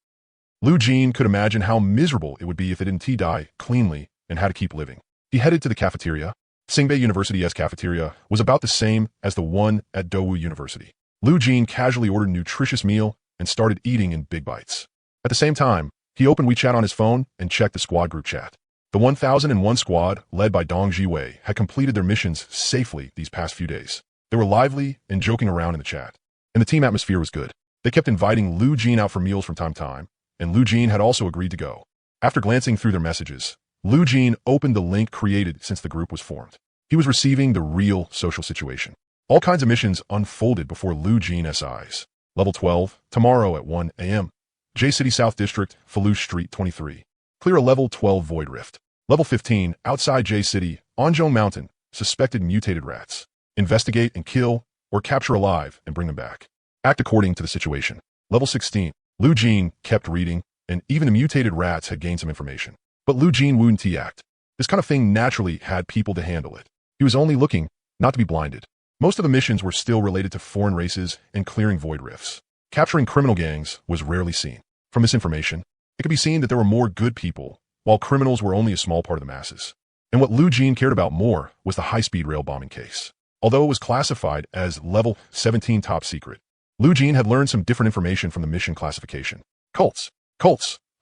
Lu Jin could imagine how miserable it would be if it didn't die cleanly and had to keep living. He headed to the cafeteria. Tsingbei University's cafeteria was about the same as the one at Dowu University. Lu Jin casually ordered a nutritious meal and started eating in big bites. At the same time, he opened WeChat on his phone and checked the squad group chat. The 1001 squad, led by Dong Jiwei, had completed their missions safely these past few days. They were lively and joking around in the chat, and the team atmosphere was good. They kept inviting Lu Jin out for meals from time to time, and Lu Jin had also agreed to go. After glancing through their messages, Lu Jin opened the link created since the group was formed. He was receiving the real social situation. All kinds of missions unfolded before Lu Jin's eyes. Level 12, tomorrow at 1 a.m. J City South District, Falush Street 23. Clear a level 12 void rift. Level 15, outside J City, Anzhong Mountain, suspected mutated rats. Investigate and kill, or capture alive and bring them back. Act according to the situation. Level 16, Lu Jin kept reading, and even the mutated rats had gained some information. But Lu Jin wouldn't act. This kind of thing naturally had people to handle it. He was only looking, not to be blinded. Most of the missions were still related to foreign races and clearing void rifts. Capturing criminal gangs was rarely seen. From this information, it could be seen that there were more good people, while criminals were only a small part of the masses. And what Lu Jin cared about more was the high-speed rail bombing case. Although it was classified as level 17 top secret, Lu Jin had learned some different information from the mission classification. Cults,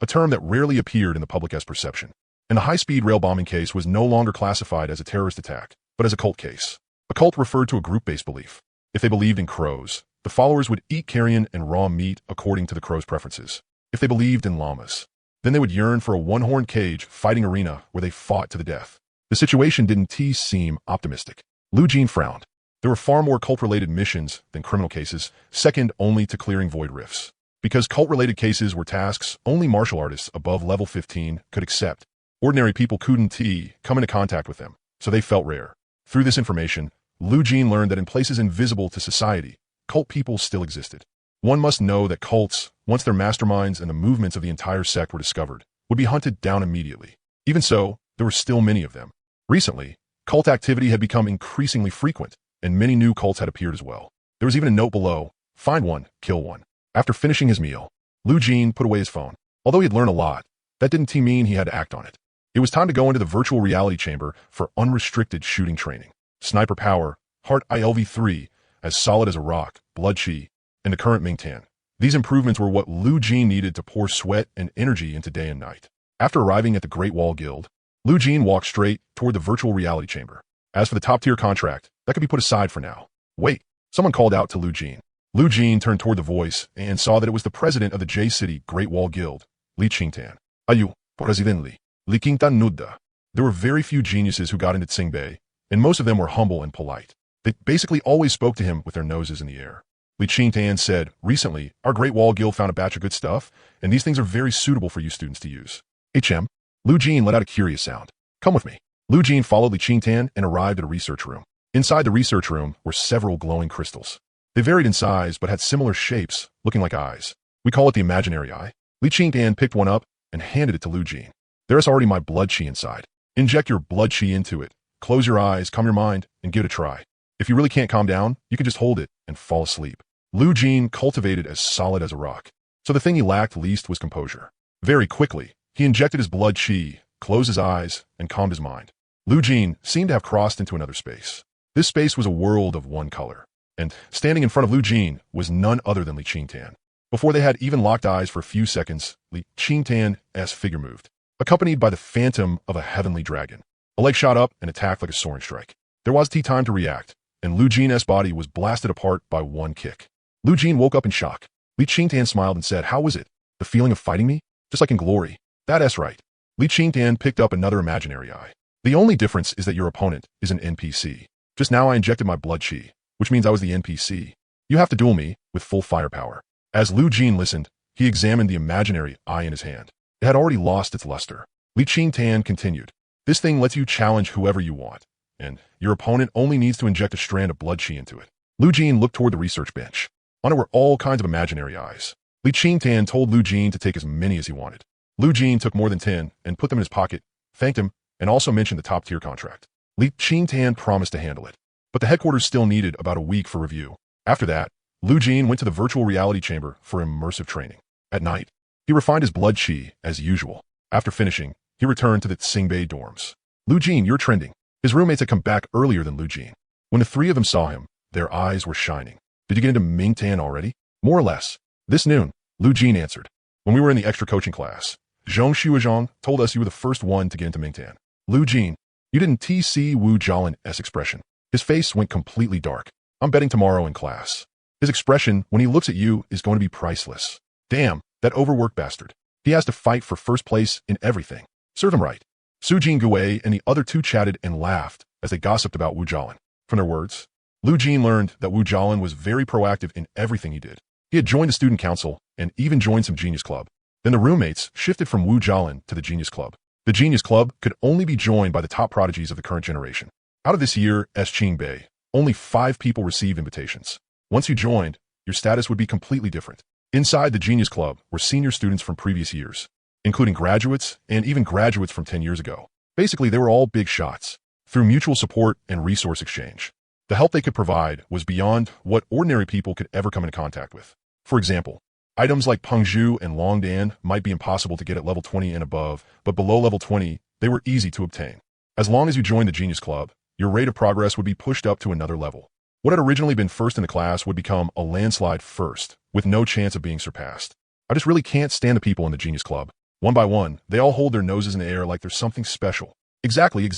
a term that rarely appeared in the public's perception. And the high-speed rail bombing case was no longer classified as a terrorist attack, but as a cult case. A cult referred to a group-based belief. If they believed in crows, the followers would eat carrion and raw meat according to the crow's preferences. If they believed in llamas, then they would yearn for a one-horned cage fighting arena where they fought to the death. The situation didn't seem optimistic. Lu Jin frowned. There were far more cult-related missions than criminal cases, second only to clearing void rifts. Because cult-related cases were tasks only martial artists above level 15 could accept. Ordinary people couldn't come into contact with them, so they felt rare. Through this information, Lu Jin learned that in places invisible to society, cult people still existed. One must know that cults, once their masterminds and the movements of the entire sect were discovered, would be hunted down immediately. Even so, there were still many of them. Recently, cult activity had become increasingly frequent, and many new cults had appeared as well. There was even a note below, find one, kill one. After finishing his meal, Lu Jin put away his phone. Although he had learned a lot, that didn't mean he had to act on it. It was time to go into the virtual reality chamber for unrestricted shooting training. Sniper power, Heart ILV3, as solid as a rock, blood chi, and the current Mingtan. These improvements were what Lu Jin needed to pour sweat and energy into day and night. After arriving at the Great Wall Guild, Lu Jin walked straight toward the virtual reality chamber. As for the top-tier contract, that could be put aside for now. Wait, someone called out to Lu Jin. Lu Jin turned toward the voice and saw that it was the president of the J City Great Wall Guild, Li Qingtan. Ayu, presidente, Li Qingtan Nuda. There were very few geniuses who got into Tsingbei, and most of them were humble and polite. They basically always spoke to him with their noses in the air. Li Qingtan said, recently, our Great Wall Guild found a batch of good stuff, and these things are very suitable for you students to use. HM. Lu Jin let out a curious sound. Come with me. Lu Jin followed Li Qingtan and arrived at a research room. Inside the research room were several glowing crystals. They varied in size but had similar shapes, looking like eyes. We call it the imaginary eye. Li Qingtan picked one up and handed it to Lu Jin. There's already my blood chi inside. Inject your blood chi into it. Close your eyes, calm your mind, and give it a try. If you really can't calm down, you can just hold it and fall asleep. Lu Jin cultivated as solid as a rock. So the thing he lacked least was composure. Very quickly, he injected his blood chi, closed his eyes, and calmed his mind. Lu Jin seemed to have crossed into another space. This space was a world of one color. And standing in front of Lu Jin was none other than Li Qingtan. Before they had even locked eyes for a few seconds, Li Qingtan's figure moved, accompanied by the phantom of a heavenly dragon. A leg shot up and attacked like a soaring strike. There was time to react, and Lu Jin's body was blasted apart by one kick. Lu Jin woke up in shock. Li Qingtan smiled and said, how was it? The feeling of fighting me? Just like in Glory. That's right. Li Qingtan picked up another imaginary eye. The only difference is that your opponent is an NPC. Just now I injected my blood chi, which means I was the NPC. You have to duel me with full firepower. As Lu Jin listened, he examined the imaginary eye in his hand. It had already lost its luster. Li Qingtan continued. This thing lets you challenge whoever you want, and your opponent only needs to inject a strand of blood chi into it. Lu Jin looked toward the research bench. On it were all kinds of imaginary eyes. Li Qingtan told Lu Jin to take as many as he wanted. Lu Jin took more than 10 and put them in his pocket, thanked him, and also mentioned the top-tier contract. Li Qingtan promised to handle it. But the headquarters still needed about a week for review. After that, Lu Jin went to the virtual reality chamber for immersive training. At night, he refined his blood chi as usual. After finishing, he returned to the Tsingbei dorms. Lu Jin, you're trending. His roommates had come back earlier than Lu Jin. When the three of them saw him, their eyes were shining. Did you get into Mingtan already? More or less. This noon, Lu Jin answered. When we were in the extra coaching class, Zhong Xuezhong told us you were the first one to get into Mingtan. Lu Jin, you didn't see Wu Jialin's expression. His face went completely dark. I'm betting tomorrow in class. His expression when he looks at you is going to be priceless. Damn, that overworked bastard. He has to fight for first place in everything. Serve him right. Su Jingui and the other two chatted and laughed as they gossiped about Wu Jialin. From their words, Lu Jin learned that Wu Jialin was very proactive in everything he did. He had joined the student council and even joined some genius club. Then the roommates shifted from Wu Jialin to the genius club. The genius club could only be joined by the top prodigies of the current generation. Out of this year, Qing Bei, only 5 people received invitations. Once you joined, your status would be completely different. Inside the Genius Club were senior students from previous years, including graduates and even graduates from 10 years ago. Basically, they were all big shots. Through mutual support and resource exchange, the help they could provide was beyond what ordinary people could ever come into contact with. For example, items like Pengzhu and Longdan might be impossible to get at level 20 and above, but below level 20, they were easy to obtain. As long as you joined the Genius Club, your rate of progress would be pushed up to another level. What had originally been first in the class would become a landslide first, with no chance of being surpassed. I just really can't stand the people in the Genius Club. One by one, they all hold their noses in the air like there's something special. Exactly.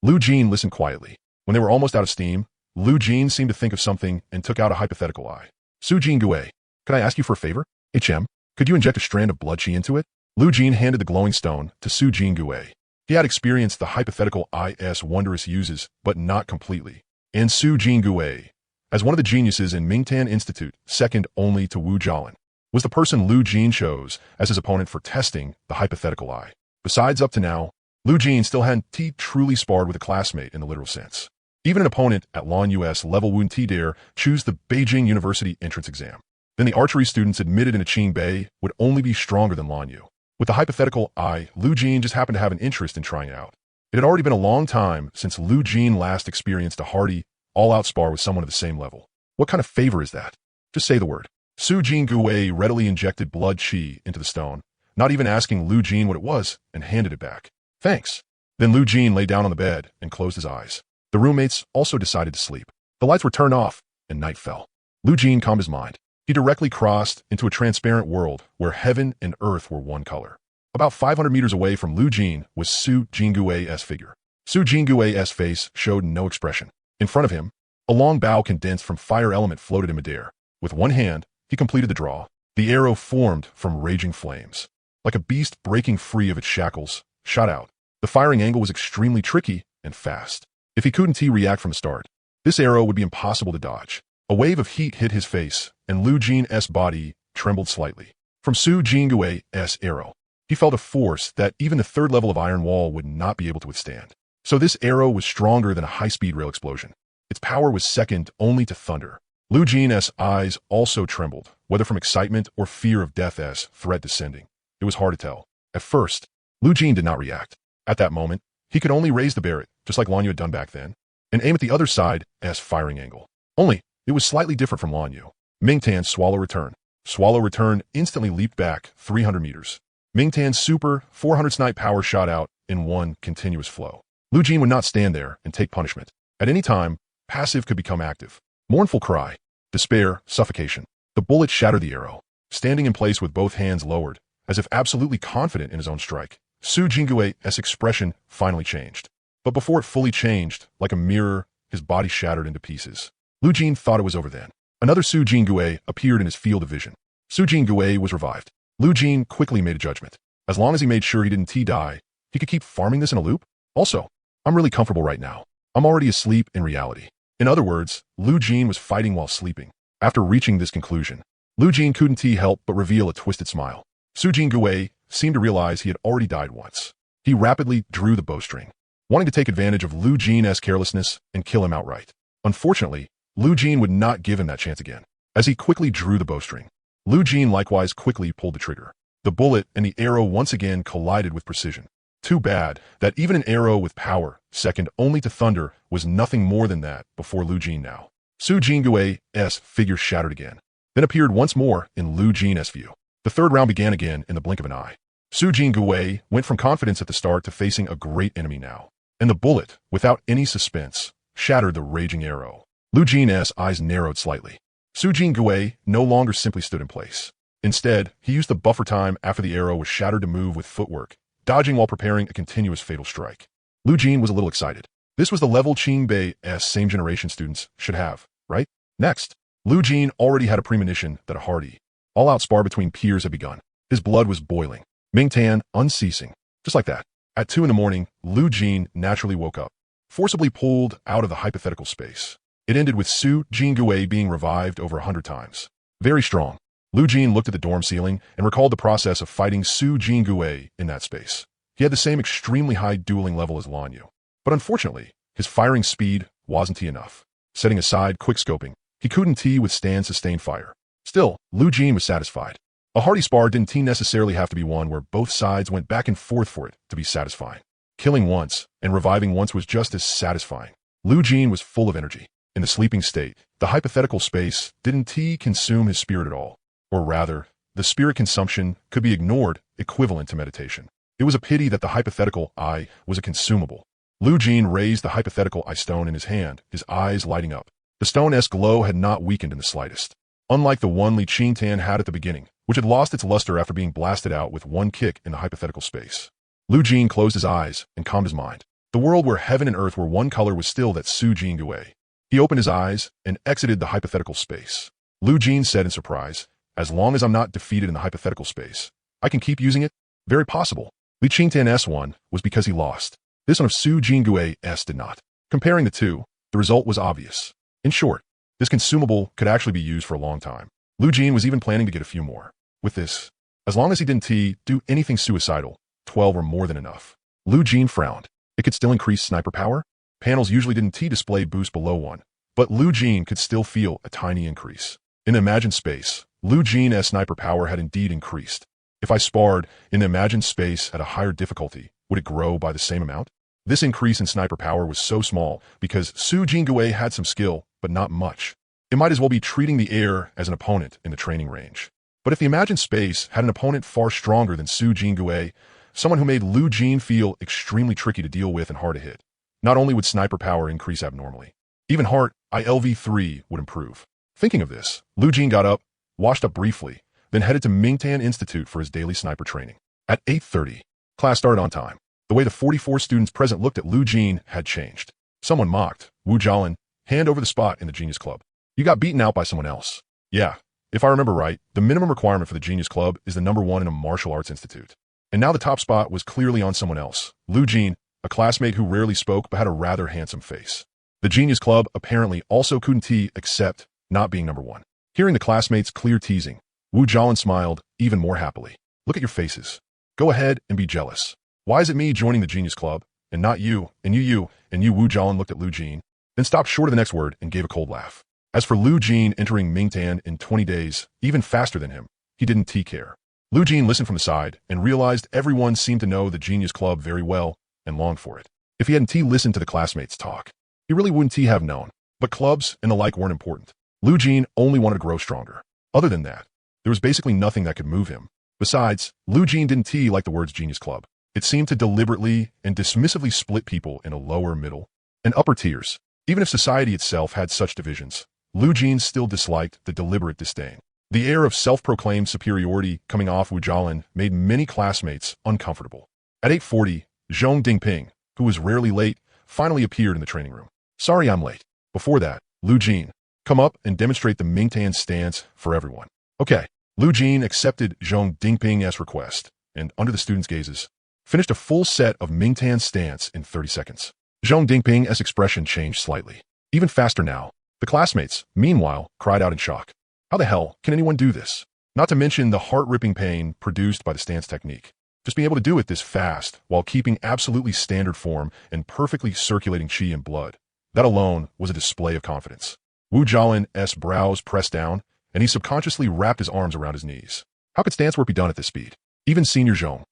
Lu Jin listened quietly. When they were almost out of steam, Lu Jin seemed to think of something and took out a hypothetical eye. Su Jingui, could I ask you for a favor? Could you inject a strand of blood chi into it? Lu Jin handed the glowing stone to Su Jingui. He had experienced the hypothetical eye's wondrous uses, but not completely. And Su Jingui, as one of the geniuses in Mingtan Institute, second only to Wu Jialin, was the person Lu Jin chose as his opponent for testing the hypothetical eye. Besides, up to now, Lu Jin still hadn't truly sparred with a classmate in the literal sense. Even an opponent at Lon US level wouldn't dare choose the Beijing University entrance exam. Then the archery students admitted in Qing Bei would only be stronger than Lon Yu. With the hypothetical eye, Lu Jin just happened to have an interest in trying it out. It had already been a long time since Lu Jin last experienced a hearty, all-out spar with someone of the same level. What kind of favor is that? Just say the word. Su Jingui readily injected blood chi into the stone, not even asking Lu Jin what it was, and handed it back. Thanks. Then Lu Jin lay down on the bed and closed his eyes. The roommates also decided to sleep. The lights were turned off, and night fell. Lu Jin calmed his mind. He directly crossed into a transparent world where heaven and earth were one color. About 500 meters away from Lu Jin was Su Jingui's figure. Su Jingui's face showed no expression. In front of him, a long bow condensed from fire element floated in midair. With one hand, he completed the draw. The arrow formed from raging flames. Like a beast breaking free of its shackles, shot out. The firing angle was extremely tricky and fast. If he couldn't react from the start, this arrow would be impossible to dodge. A wave of heat hit his face, and Lu Jin's body trembled slightly. From Su Jingui's arrow, he felt a force that even the third level of Iron Wall would not be able to withstand. So this arrow was stronger than a high-speed rail explosion. Its power was second only to thunder. Lu Jin's eyes also trembled, whether from excitement or fear of death as threat descending. It was hard to tell. At first, Lu Jin did not react. At that moment, he could only raise the Barrett, just like Lan Yu had done back then, and aim at the other side as firing angle. Only, it was slightly different from Lan Yu. Mingtan's Swallow Return. Swallow Return instantly leaped back 300 meters. Mingtan's super 400 snipe power shot out in one continuous flow. Lu Jin would not stand there and take punishment. At any time, passive could become active. Mournful cry, despair, suffocation. The bullet shattered the arrow. Standing in place with both hands lowered, as if absolutely confident in his own strike, Su Jingui's expression finally changed. But before it fully changed, like a mirror, his body shattered into pieces. Lu Jin thought it was over then. Another Su Jingui appeared in his field of vision. Su Jingui was revived. Lu Jin quickly made a judgment. As long as he made sure he didn't die, he could keep farming this in a loop. Also, I'm really comfortable right now. I'm already asleep in reality. In other words, Lu Jin was fighting while sleeping. After reaching this conclusion, Lu Jin couldn't help but reveal a twisted smile. Su Jingui seemed to realize he had already died once. He rapidly drew the bowstring, wanting to take advantage of Lu Jin's carelessness and kill him outright. Unfortunately, Lu Jin would not give him that chance again. As he quickly drew the bowstring, Lu Jin likewise quickly pulled the trigger. The bullet and the arrow once again collided with precision. Too bad that even an arrow with power, second only to thunder, was nothing more than that before Lu Jin now. Su Jingui's figure shattered again, then appeared once more in Lu Jin's view. The third round began again in the blink of an eye. Su Jingui went from confidence at the start to facing a great enemy now. And the bullet, without any suspense, shattered the raging arrow. Lu Jin's eyes narrowed slightly. Su Jingui no longer simply stood in place. Instead, he used the buffer time after the arrow was shattered to move with footwork, dodging while preparing a continuous fatal strike. Lu Jin was a little excited. This was the level Qingbei's same-generation students should have, right? Next, Lu Jin already had a premonition that a hearty, all-out spar between peers had begun. His blood was boiling, Ming Tan unceasing. Just like that. At 2 in the morning, Lu Jin naturally woke up, forcibly pulled out of the hypothetical space. It ended with Su Jingui being revived over 100 times. Very strong. Lu Jin looked at the dorm ceiling and recalled the process of fighting Su Jingui in that space. He had the same extremely high dueling level as Lan Yu. But unfortunately, his firing speed wasn't enough. Setting aside quickscoping, he couldn't withstand sustained fire. Still, Lu Jin was satisfied. A hearty spar didn't necessarily have to be one where both sides went back and forth for it to be satisfying. Killing once and reviving once was just as satisfying. Lu Jin was full of energy. In the sleeping state, the hypothetical space didn't consume his spirit at all. Or rather, the spirit consumption could be ignored, equivalent to meditation. It was a pity that the hypothetical I was a consumable. Lu Jin raised the hypothetical I stone in his hand, his eyes lighting up. The stone's glow had not weakened in the slightest. Unlike the one Li Qingtan had at the beginning, which had lost its luster after being blasted out with one kick in the hypothetical space. Lu Jin closed his eyes and calmed his mind. The world where heaven and earth were one color was still that Su Jingui. He opened his eyes and exited the hypothetical space. Lu Jin said in surprise, "As long as I'm not defeated in the hypothetical space, I can keep using it?" Very possible. Li Qingtan's one was because he lost. This one of Su Jinggui's did not. Comparing the two, the result was obvious. In short, this consumable could actually be used for a long time. Lu Jin was even planning to get a few more. With this, as long as he didn't do anything suicidal, 12 were more than enough. Lu Jin frowned. It could still increase sniper power? Panels usually didn't display boost below 1, but Lu Jin could still feel a tiny increase. In the imagined space, Lu Jin's sniper power had indeed increased. If I sparred in the imagined space at a higher difficulty, would it grow by the same amount? This increase in sniper power was so small because Su Jingui had some skill, but not much. It might as well be treating the air as an opponent in the training range. But if the imagined space had an opponent far stronger than Su Jingui, someone who made Lu Jin feel extremely tricky to deal with and hard to hit, not only would sniper power increase abnormally, even heart ILV3 would improve. Thinking of this, Lu Jin got up, washed up briefly, then headed to Mingtan Institute for his daily sniper training. At 8:30, class started on time. The way the 44 students present looked at Lu Jin had changed. Someone mocked, "Wu Jialin, hand over the spot in the Genius Club. You got beaten out by someone else." Yeah, if I remember right, the minimum requirement for the Genius Club is the #1 in a martial arts institute. And now the top spot was clearly on someone else, Lu Jin, a classmate who rarely spoke but had a rather handsome face. The Genius Club apparently also couldn't accept not being #1. Hearing the classmates' clear teasing, Wu Jialin smiled even more happily. "Look at your faces. Go ahead and be jealous. Why is it me joining the Genius Club, and not you, and you, and you?" Wu Jialin looked at Lu Jin, then stopped short of the next word and gave a cold laugh. As for Lu Jin entering Mingtan in 20 days, even faster than him, he didn't care. Lu Jin listened from the side and realized everyone seemed to know the Genius Club very well and longed for it. If he hadn't listened to the classmates' talk, he really wouldn't have known. But clubs and the like weren't important. Lu Jin only wanted to grow stronger. Other than that, there was basically nothing that could move him. Besides, Lu Jin didn't like the words Genius Club. It seemed to deliberately and dismissively split people into lower, middle, and upper tiers. Even if society itself had such divisions, Lu Jin still disliked the deliberate disdain. The air of self-proclaimed superiority coming off Wu Jialin made many classmates uncomfortable. At 8:40, Zhong Dingping, who was rarely late, finally appeared in the training room. "Sorry I'm late." Before that, Lu Jin, come up and demonstrate the Mingtan stance for everyone. Okay. Lu Jin accepted Zhong Dingping's request, and under the students' gazes, finished a full set of Mingtan stance in 30 seconds. Zhong Dingping's expression changed slightly. Even faster now. The classmates, meanwhile, cried out in shock. How the hell can anyone do this? Not to mention the heart-ripping pain produced by the stance technique. Just being able to do it this fast while keeping absolutely standard form and perfectly circulating chi and blood. That alone was a display of confidence. Wu Jialin's brows pressed down, and he subconsciously wrapped his arms around his knees. How could stance work be done at this speed? Even Senior Zhong.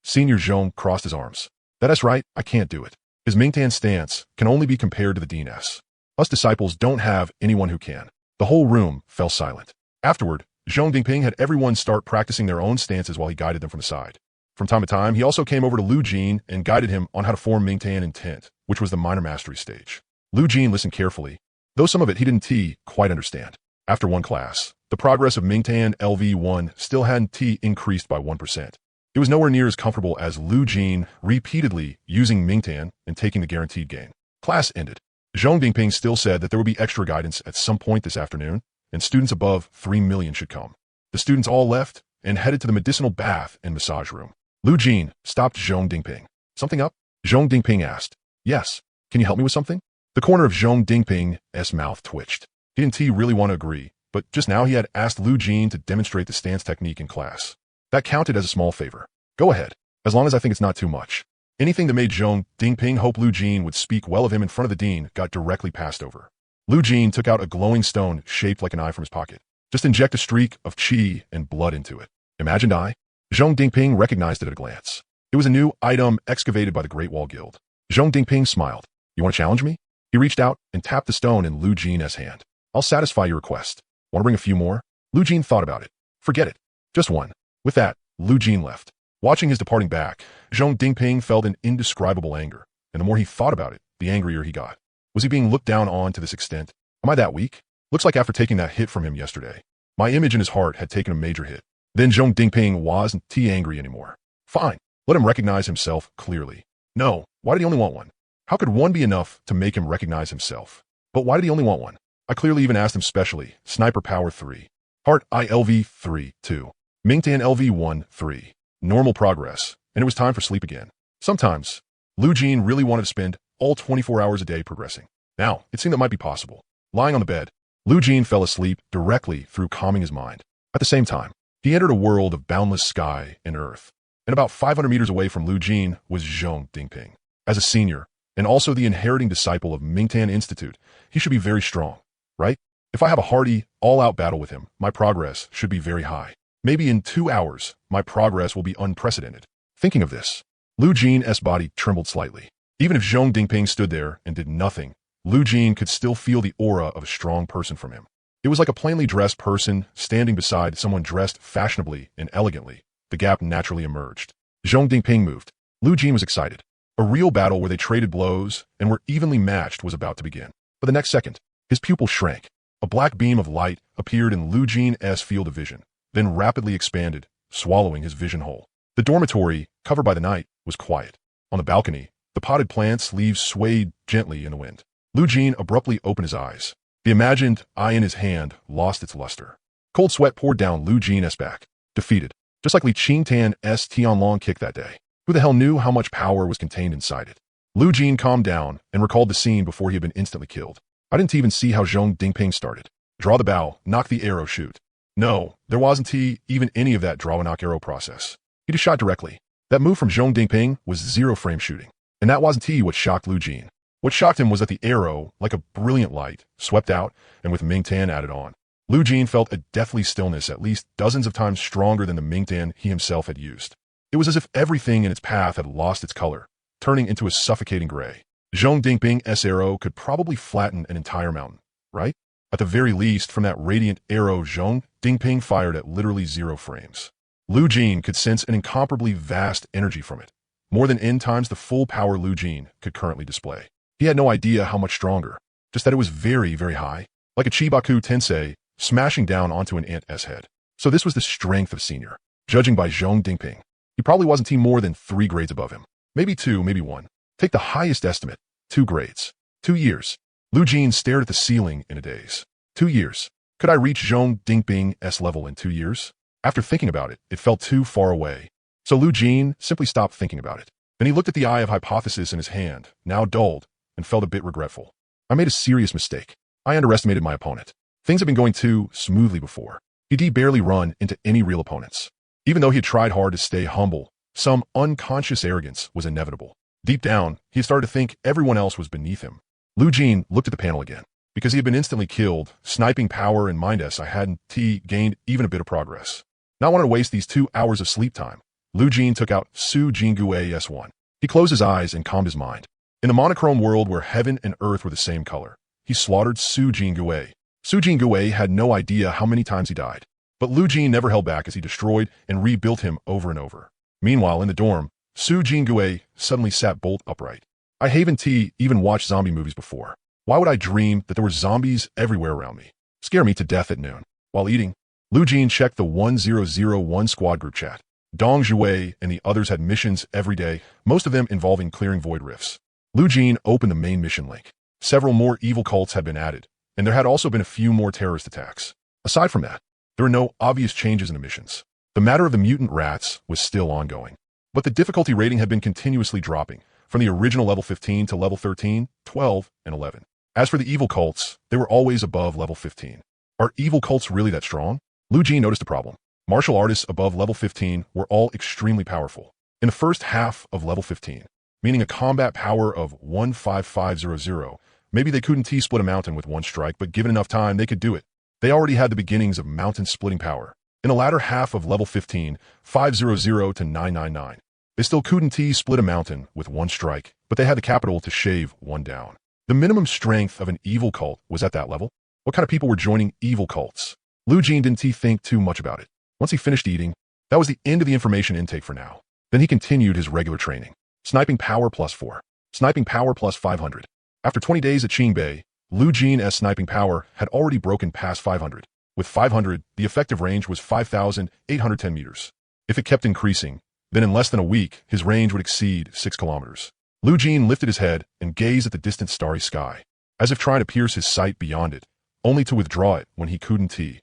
Senior Zhong crossed his arms. That's right, I can't do it. His Mingtan stance can only be compared to the Dean's. Us disciples don't have anyone who can. The whole room fell silent. Afterward, Zhong Dingping had everyone start practicing their own stances while he guided them from the side. From time to time, he also came over to Lu Jin and guided him on how to form Mingtan intent, which was the minor mastery stage. Lu Jin listened carefully, though some of it he didn't quite understand. After one class, the progress of Mingtan LV1 still hadn't increased by 1%. It was nowhere near as comfortable as Lu Jin repeatedly using Mingtan and taking the guaranteed gain. Class ended. Zhong Dingping still said that there would be extra guidance at some point this afternoon, and students above 3 million should come. The students all left and headed to the medicinal bath and massage room. Lu Jin stopped Zhong Dingping. Something up? Zhong Dingping asked. Yes. Can you help me with something? The corner of Zhong Dingping's mouth twitched. He didn't really want to agree, but just now he had asked Lu Jin to demonstrate the stance technique in class. That counted as a small favor. Go ahead, as long as I think it's not too much. Anything that made Zhong Dingping hope Lu Jin would speak well of him in front of the dean got directly passed over. Lu Jin took out a glowing stone shaped like an eye from his pocket. Just inject a streak of qi and blood into it. Imagined eye? Zhong Dingping recognized it at a glance. It was a new item excavated by the Great Wall Guild. Zhong Dingping smiled. You want to challenge me? He reached out and tapped the stone in Lu Jin's hand. I'll satisfy your request. Want to bring a few more? Lu Jin thought about it. Forget it. Just one. With that, Lu Jin left. Watching his departing back, Zhong Dingping felt an indescribable anger, and the more he thought about it, the angrier he got. Was he being looked down on to this extent? Am I that weak? Looks like after taking that hit from him yesterday, my image in his heart had taken a major hit. Then Zhong Dingping wasn't angry anymore. Fine. Let him recognize himself clearly. No. Why did he only want one? How could one be enough to make him recognize himself? But why did he only want one? I clearly even asked him specially. Sniper Power 3. Heart ILV 3, 2. Mingtan LV 1, 3. Normal progress. And it was time for sleep again. Sometimes, Lu Jin really wanted to spend all 24 hours a day progressing. Now, it seemed that might be possible. Lying on the bed, Lu Jin fell asleep directly through calming his mind. At the same time, he entered a world of boundless sky and earth. And about 500 meters away from Lu Jin was Zhong Dingping. As a senior, and also the inheriting disciple of Mingtan Institute, he should be very strong, right? If I have a hearty, all-out battle with him, my progress should be very high. Maybe in 2 hours, my progress will be unprecedented. Thinking of this, Lu Jin's body trembled slightly. Even if Zhong Dingping stood there and did nothing, Lu Jin could still feel the aura of a strong person from him. It was like a plainly dressed person standing beside someone dressed fashionably and elegantly. The gap naturally emerged. Zhong Dingping moved. Lu Jin was excited. A real battle where they traded blows and were evenly matched was about to begin. But the next second, his pupil shrank. A black beam of light appeared in Lu Jin's field of vision, then rapidly expanded, swallowing his vision whole. The dormitory, covered by the night, was quiet. On the balcony, the potted plant's leaves swayed gently in the wind. Lu Jin abruptly opened his eyes. The imagined eye in his hand lost its luster. Cold sweat poured down Lu Jin's back. Defeated. Just like Li Qingtan's Tianlong kick that day. Who the hell knew how much power was contained inside it? Lu Jin calmed down and recalled the scene before he had been instantly killed. I didn't even see how Zhong Dingping started. Draw the bow, knock the arrow, shoot. No, there wasn't even any of that draw and knock arrow process. He just shot directly. That move from Zhong Dingping was zero frame shooting. And that wasn't what shocked Lu Jin. What shocked him was that the arrow, like a brilliant light, swept out and with Mingtan added on. Lu Jin felt a deathly stillness at least dozens of times stronger than the Mingtan he himself had used. It was as if everything in its path had lost its color, turning into a suffocating gray. Zhong Dingping's arrow could probably flatten an entire mountain, right? At the very least, from that radiant arrow Zhong Dingping fired at literally 0 frames. Lu Jin could sense an incomparably vast energy from it, more than n times the full power Lu Jin could currently display. He had no idea how much stronger, just that it was very, very high, like a Chibaku Tensei smashing down onto an ant's head. So this was the strength of senior. Judging by Zhong Dingping, he probably wasn't more than 3 grades above him. Maybe 2, maybe 1. Take the highest estimate, 2 grades. 2 years. Lu Jin stared at the ceiling in a daze. 2 years. Could I reach Zhong Dingping's level in 2 years? After thinking about it, it felt too far away. So Lu Jin simply stopped thinking about it. Then he looked at the eye of hypothesis in his hand, now dulled, and felt a bit regretful. I made a serious mistake. I underestimated my opponent. Things had been going too smoothly before. He'd barely run into any real opponents. Even though he had tried hard to stay humble, some unconscious arrogance was inevitable. Deep down, he had started to think everyone else was beneath him. Lu Jin looked at the panel again. Because he had been instantly killed, sniping power and mind I hadn't gained even a bit of progress. Not wanting to waste these 2 hours of sleep time, Lu Jin took out Su Jingguei S1. He closed his eyes and calmed his mind. In the monochrome world where heaven and earth were the same color, he slaughtered Su Jingguei. Su Jingguei had no idea how many times he died. But Lu Jin never held back as he destroyed and rebuilt him over and over. Meanwhile, in the dorm, Su Jingguei suddenly sat bolt upright. I haven't even watched zombie movies before. Why would I dream that there were zombies everywhere around me? scare me to death at noon. While eating, Lu Jin checked the 1001 squad group chat. Dong Zhuwei and the others had missions every day, most of them involving clearing void rifts. Lu Jin opened the main mission link. Several more evil cults had been added, and there had also been a few more terrorist attacks. Aside from that, there were no obvious changes in the missions. The matter of the mutant rats was still ongoing, but the difficulty rating had been continuously dropping, from the original level 15 to level 13, 12, and 11. As for the evil cults, they were always above level 15. Are evil cults really that strong? Lu Jin noticed a problem. Martial artists above level 15 were all extremely powerful. In the first half of level 15, meaning a combat power of 15500, maybe they couldn't T-split a mountain with one strike, but given enough time, they could do it. They already had the beginnings of mountain-splitting power. In the latter half of level 15, 500 to 999, they still couldn't T-split a mountain with one strike, but they had the capital to shave one down. The minimum strength of an evil cult was at that level. What kind of people were joining evil cults? Lu Jin didn't think too much about it. Once he finished eating, that was the end of the information intake for now. Then he continued his regular training. Sniping power +4. Sniping power +500. After 20 days at Qingbei, Lu Jin's sniping power had already broken past 500. With 500, the effective range was 5,810 meters. If it kept increasing, then in less than a week, his range would exceed 6 kilometers. Lu Jin lifted his head and gazed at the distant starry sky, as if trying to pierce his sight beyond it, only to withdraw it when he couldn't T.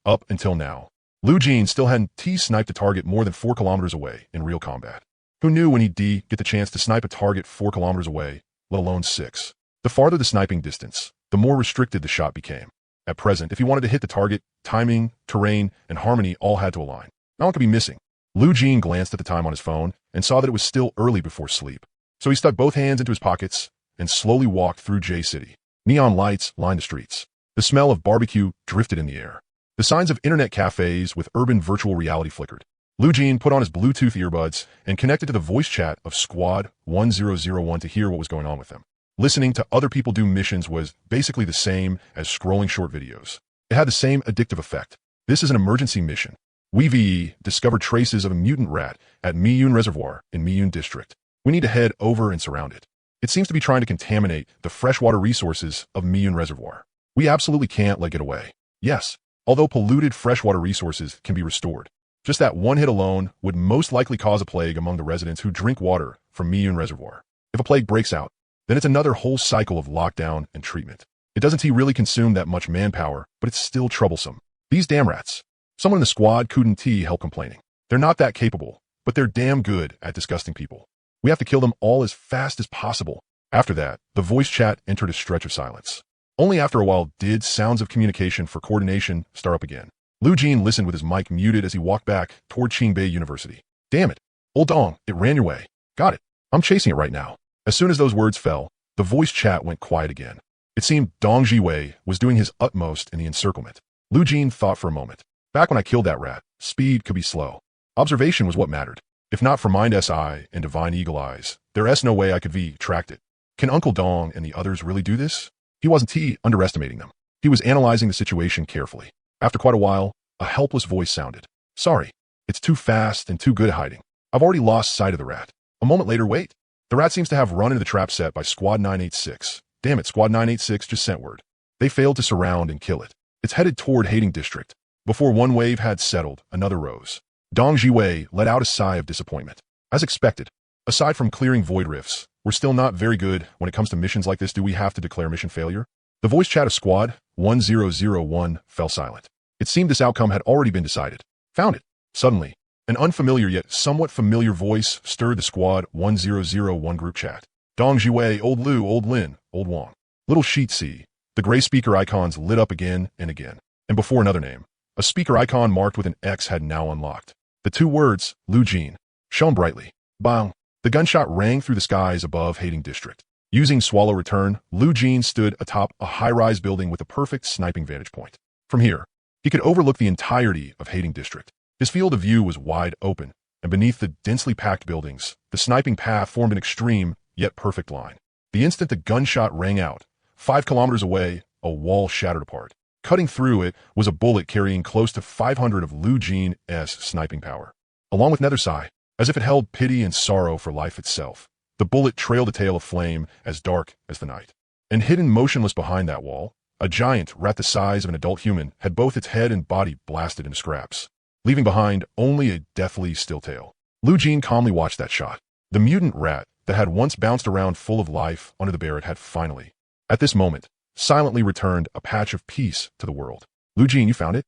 Up until now, Lu Jin still hadn't T-sniped a target more than 4 kilometers away in real combat. Who knew when he'd get the chance to snipe a target 4 kilometers away, let alone 6? The farther the sniping distance, the more restricted the shot became. At present, if he wanted to hit the target, timing, terrain, and harmony all had to align. Not one could be missing. Lu Jin glanced at the time on his phone and saw that it was still early before sleep. So he stuck both hands into his pockets and slowly walked through J City. Neon lights lined the streets. The smell of barbecue drifted in the air. The signs of internet cafes with urban virtual reality flickered. Lu Jin put on his Bluetooth earbuds and connected to the voice chat of Squad 1001 to hear what was going on with them. Listening to other people do missions was basically the same as scrolling short videos. It had the same addictive effect. This is an emergency mission. We discovered traces of a mutant rat at Miyun Reservoir in Miyun District. We need to head over and surround it. It seems to be trying to contaminate the freshwater resources of Miyun Reservoir. We absolutely can't let it get away. Yes, although polluted freshwater resources can be restored, just that one hit alone would most likely cause a plague among the residents who drink water from Miyun Reservoir. If a plague breaks out, then it's another whole cycle of lockdown and treatment. It doesn't really consume that much manpower, but it's still troublesome. These damn rats. Someone in the squad couldn't help complaining. They're not that capable, but they're damn good at disgusting people. We have to kill them all as fast as possible. After that, the voice chat entered a stretch of silence. Only after a while did sounds of communication for coordination start up again. Lu Jin listened with his mic muted as he walked back toward Qingbei University. Damn it. Old Dong, it ran your way. Got it. I'm chasing it right now. As soon as those words fell, the voice chat went quiet again. It seemed Dong Zhiwei was doing his utmost in the encirclement. Lu Jin thought for a moment. Back when I killed that rat, speed could be slow. Observation was what mattered. If not for Mind SI and Divine Eagle Eyes, there's no way I could tracked it. Can Uncle Dong and the others really do this? He wasn't underestimating them. He was analyzing the situation carefully. After quite a while, a helpless voice sounded. Sorry, it's too fast and too good at hiding. I've already lost sight of the rat. A moment later, wait. The rat seems to have run into the trap set by Squad 986. Damn it, Squad 986 just sent word. They failed to surround and kill it. It's headed toward Hating District. Before one wave had settled, another rose. Dong Zhiwei let out a sigh of disappointment. As expected, aside from clearing void rifts, we're still not very good when it comes to missions like this. Do we have to declare mission failure? The voice chat of Squad 1001 fell silent. It seemed this outcome had already been decided. Found it. Suddenly, an unfamiliar yet somewhat familiar voice stirred the Squad 1001 group chat. Dong Zhiwei, Old Lu, Old Lin, Old Wang. Little Sheet C. The gray speaker icons lit up again and again. And before another name, a speaker icon marked with an X had now unlocked. The two words, Lu Jin, shone brightly. Bang! The gunshot rang through the skies above Hating District. Using Swallow Return, Lu Jin stood atop a high-rise building with a perfect sniping vantage point. From here, he could overlook the entirety of Hating District. His field of view was wide open, and beneath the densely packed buildings, the sniping path formed an extreme, yet perfect line. The instant the gunshot rang out, 5 kilometers away, a wall shattered apart. Cutting through it was a bullet carrying close to 500 of Lu Jin's sniping power. Along with Nether Sai, as if it held pity and sorrow for life itself, the bullet trailed a tail of flame as dark as the night. And hidden motionless behind that wall a giant rat the size of an adult human had both its head and body blasted into scraps, leaving behind only a deathly still tail. Lu Jin calmly watched that shot. The mutant rat that had once bounced around full of life under the Barrett had finally, at this moment, silently returned a patch of peace to the world. Lu Jin, you found it?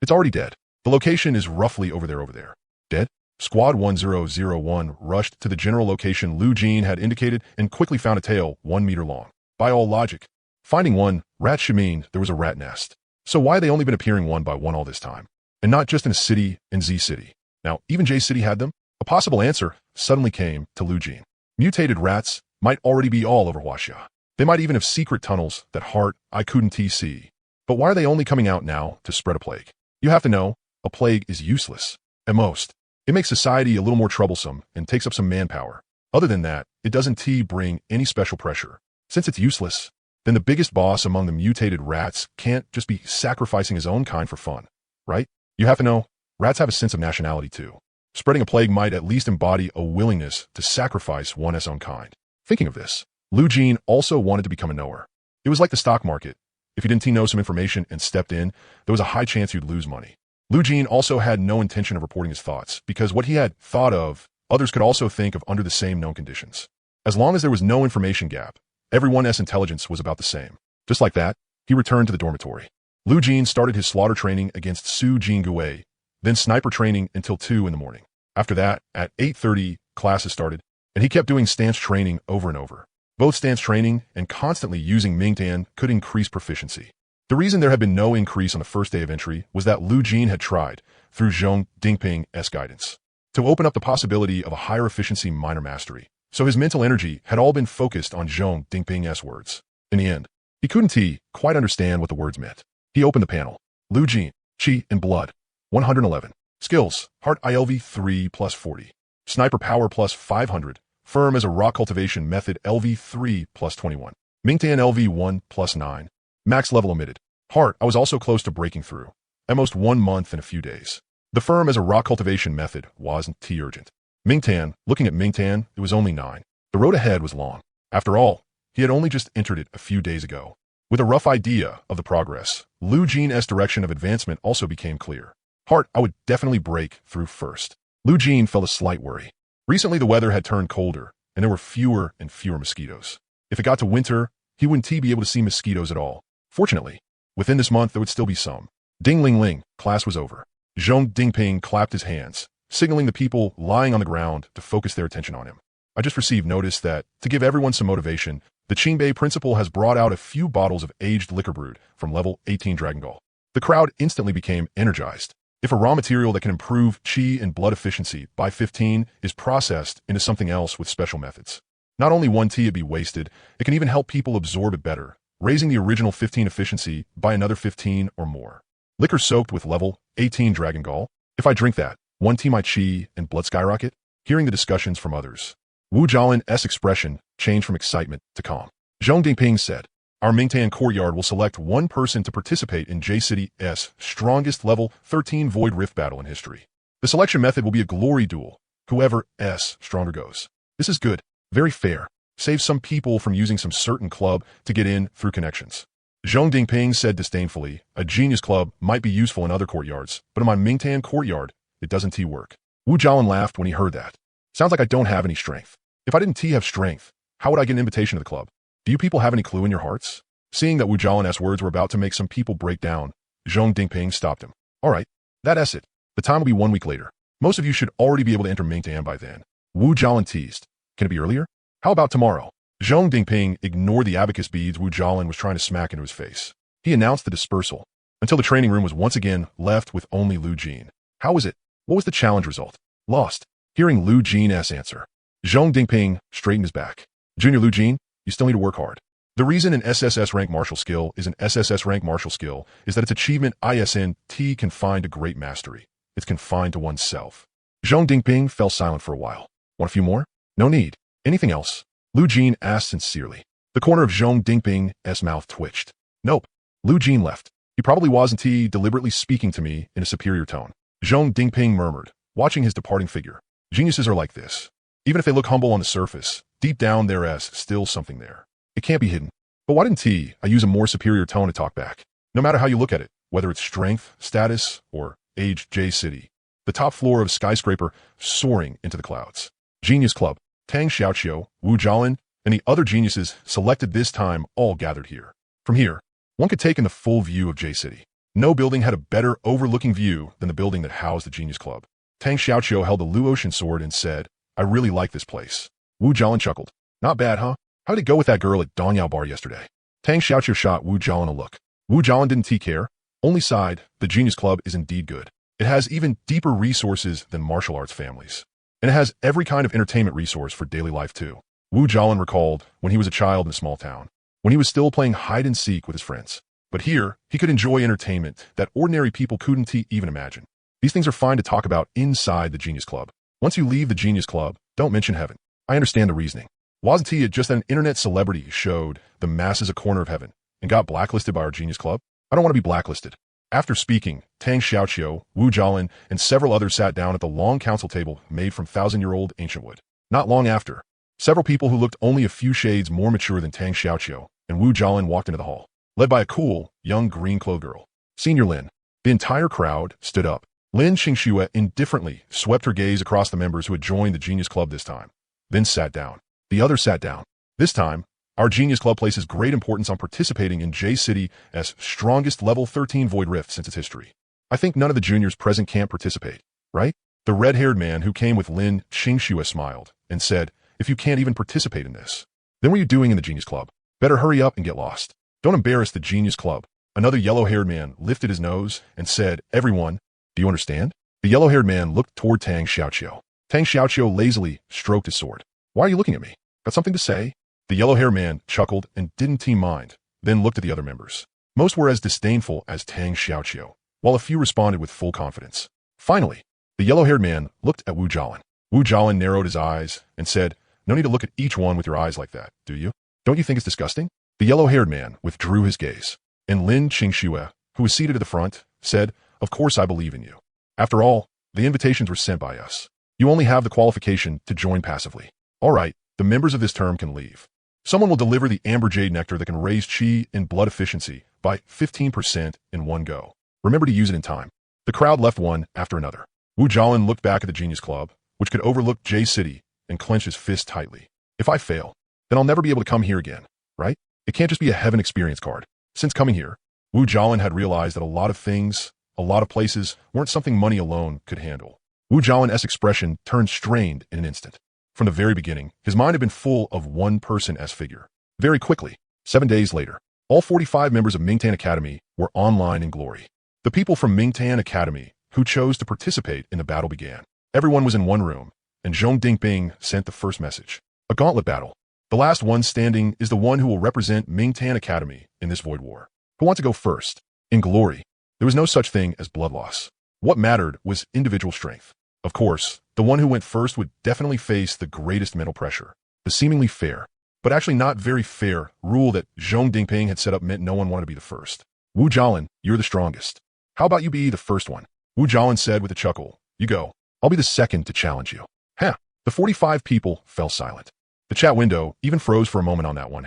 It's already dead. The location is roughly over there. Dead? Squad 1001 rushed to the general location Lu Jin had indicated and quickly found a tail 1 meter long. By all logic, finding one rat should mean there was a rat nest. So why they only been appearing one by one all this time? And not just in a city in Z City. Now, even J City had them? A possible answer suddenly came to Lu Jin. Mutated rats might already be all over Huaxia. They might even have secret tunnels that Heart I couldn't see. But why are they only coming out now to spread a plague? You have to know, a plague is useless. At most, it makes society a little more troublesome and takes up some manpower. Other than that, it doesn't bring any special pressure. Since it's useless, then the biggest boss among the mutated rats can't just be sacrificing his own kind for fun, right? You have to know, rats have a sense of nationality too. Spreading a plague might at least embody a willingness to sacrifice one's own kind. Thinking of this, Lu Jin also wanted to become a knower. It was like the stock market. If you didn't know some information and stepped in, there was a high chance you'd lose money. Lu Jin also had no intention of reporting his thoughts, because what he had thought of, others could also think of under the same known conditions. As long as there was no information gap, everyone's intelligence was about the same. Just like that, he returned to the dormitory. Lu Jin started his slaughter training against Su Jingui, then sniper training until 2 in the morning. After that, at 8:30, classes started, and he kept doing stance training over and over. Both stance training and constantly using Mingtan could increase proficiency. The reason there had been no increase on the first day of entry was that Lu Jin had tried, through Zhong Dingping's guidance, to open up the possibility of a higher efficiency minor mastery. So his mental energy had all been focused on Zhong Dingping's words. In the end, he couldn't quite understand what the words meant. He opened the panel. Lu Jin, Chi and Blood, 111. Skills, Heart ILV 3 plus 40. Sniper Power plus 500. Firm as a rock cultivation method LV 3 plus 21. Mingtan LV 1 plus 9. Max level omitted. Heart, I was also close to breaking through. Almost 1 month and a few days. The firm as a rock cultivation method wasn't urgent. Mingtan, looking at Mingtan, it was only 9. The road ahead was long. After all, he had only just entered it a few days ago. With a rough idea of the progress, Lu Jin's direction of advancement also became clear. Heart, I would definitely break through first. Lu Jin felt a slight worry. Recently the weather had turned colder, and there were fewer and fewer mosquitoes. If it got to winter, he wouldn't be able to see mosquitoes at all. Fortunately, within this month there would still be some. Ding ling ling, class was over. Zhong Dingping clapped his hands, signaling the people lying on the ground to focus their attention on him. I just received notice that, to give everyone some motivation, the Qingbei principal has brought out a few bottles of aged liquor brewed from level 18 Dragon Gall. The crowd instantly became energized. If a raw material that can improve Qi and blood efficiency by 15 is processed into something else with special methods, not only 1 T would be wasted, it can even help people absorb it better, raising the original 15 efficiency by another 15 or more. Liquor soaked with level 18 Dragon Gall. If I drink that, 1 T my Qi and blood skyrocket. Hearing the discussions from others, Wu Jialin's expression changed from excitement to calm. Zhong Dingping said, our Mingtan courtyard will select 1 person to participate in J City's strongest level 13 Void Rift battle in history. The selection method will be a glory duel. Whoever stronger goes. This is good, very fair. Saves some people from using some certain club to get in through connections. Zhong Dingping said disdainfully, a genius club might be useful in other courtyards, but in my Mingtan courtyard, it doesn't work. Wu Jialin laughed when he heard that. Sounds like I don't have any strength. If I didn't have strength, how would I get an invitation to the club? Do you people have any clue in your hearts? Seeing that Wu Jialin's words were about to make some people break down, Zhong Dingping stopped him. All right, that's it. The time will be 1 week later. Most of you should already be able to enter Mingtan by then. Wu Jialin teased. Can it be earlier? How about tomorrow? Zhong Dingping ignored the abacus beads Wu Jialin was trying to smack into his face. He announced the dispersal, until the training room was once again left with only Lu Jin. How was it? What was the challenge result? Lost. Hearing Lu Jin's answer, Zhong Dingping straightened his back. Junior Lu Jin, you still need to work hard. The reason an SSS rank martial skill is an SSS rank martial skill is that its achievement isn't confined to great mastery. It's confined to oneself. Zhong Dingping fell silent for a while. Want a few more? No need. Anything else? Lu Jin asked sincerely. The corner of Zhong Dingping's mouth twitched. Nope. Lu Jin left. He probably wasn't deliberately speaking to me in a superior tone. Zhong Dingping murmured, watching his departing figure. Geniuses are like this. Even if they look humble on the surface, deep down there's still something there. It can't be hidden. But why didn't I use a more superior tone to talk back? No matter how you look at it, whether it's strength, status, or age, J City, the top floor of a skyscraper soaring into the clouds. Genius Club, Tang Xiaoqiu, Wu Jialin, and the other geniuses selected this time all gathered here. From here, one could take in the full view of J City. No building had a better overlooking view than the building that housed the Genius Club. Tang Xiaoqiu held the Lu Ocean sword and said, "I really like this place." Wu Jialin chuckled. "Not bad, huh? How did it go with that girl at Donyao Bar yesterday?" Tang Xiaoqiu shot Wu Jialin a look. Wu Jialin didn't care, only sighed. The Genius Club is indeed good. It has even deeper resources than martial arts families. And it has every kind of entertainment resource for daily life too. Wu Jialin recalled when he was a child in a small town, when he was still playing hide and seek with his friends. But here, he could enjoy entertainment that ordinary people couldn't even imagine. These things are fine to talk about inside the Genius Club. Once you leave the Genius Club, don't mention heaven. I understand the reasoning. Wasn't it just that an internet celebrity showed the masses a corner of heaven and got blacklisted by our Genius Club? I don't want to be blacklisted. After speaking, Tang Xiaoqiu, Wu Jialin, and several others sat down at the long council table made from 1,000-year-old ancient wood. Not long after, several people who looked only a few shades more mature than Tang Xiaoqiu and Wu Jialin walked into the hall, led by a cool, young green-clothed girl. Senior Lin. The entire crowd stood up. Lin Qingxue indifferently swept her gaze across the members who had joined the Genius Club this time, then sat down. The others sat down. This time, our Genius Club places great importance on participating in J City as strongest level 13 Void Rift since its history. I think none of the juniors present can't participate, right? The red-haired man who came with Lin Qingxue smiled and said, "If you can't even participate in this, then what are you doing in the Genius Club? Better hurry up and get lost. Don't embarrass the Genius Club." Another yellow-haired man lifted his nose and said, "Everyone, do you understand?" The yellow-haired man looked toward Tang Xiaoqiu. Tang Xiaoqiu lazily stroked his sword. "Why are you looking at me? Got something to say?" The yellow-haired man chuckled and didn't mind, then looked at the other members. Most were as disdainful as Tang Xiaoqiu, while a few responded with full confidence. Finally, the yellow-haired man looked at Wu Jialin. Wu Jialin narrowed his eyes and said, "No need to look at each one with your eyes like that, do you? Don't you think it's disgusting?" The yellow-haired man withdrew his gaze, and Lin Qingxue, who was seated at the front, said, "Of course I believe in you. After all, the invitations were sent by us. You only have the qualification to join passively. All right, the members of this term can leave. Someone will deliver the amber jade nectar that can raise chi and blood efficiency by 15% in one go. Remember to use it in time." The crowd left one after another. Wu Jialin looked back at the Genius Club, which could overlook J City, and clenched his fist tightly. "If I fail, then I'll never be able to come here again, right? It can't just be a heaven experience card." Since coming here, Wu Jialin had realized that a lot of things, a lot of places, weren't something money alone could handle. Wu Jialin's expression turned strained in an instant. From the very beginning, his mind had been full of one person-s figure. Very quickly, 7 days later, all 45 members of Mingtan Academy were online in glory. The people from Mingtan Academy who chose to participate in the battle began. Everyone was in one room, and Zhong Dingping sent the first message. A gauntlet battle. The last one standing is the one who will represent Mingtan Academy in this void war. Who wants to go first? In glory, there was no such thing as blood loss. What mattered was individual strength. Of course, the one who went first would definitely face the greatest mental pressure. The seemingly fair, but actually not very fair, rule that Zhong Dingping had set up meant no one wanted to be the first. "Wu Jialin, you're the strongest. How about you be the first one?" Wu Jialin said with a chuckle. "You go. I'll be the second to challenge you." "Huh." The 45 people fell silent. The chat window even froze for a moment on that one.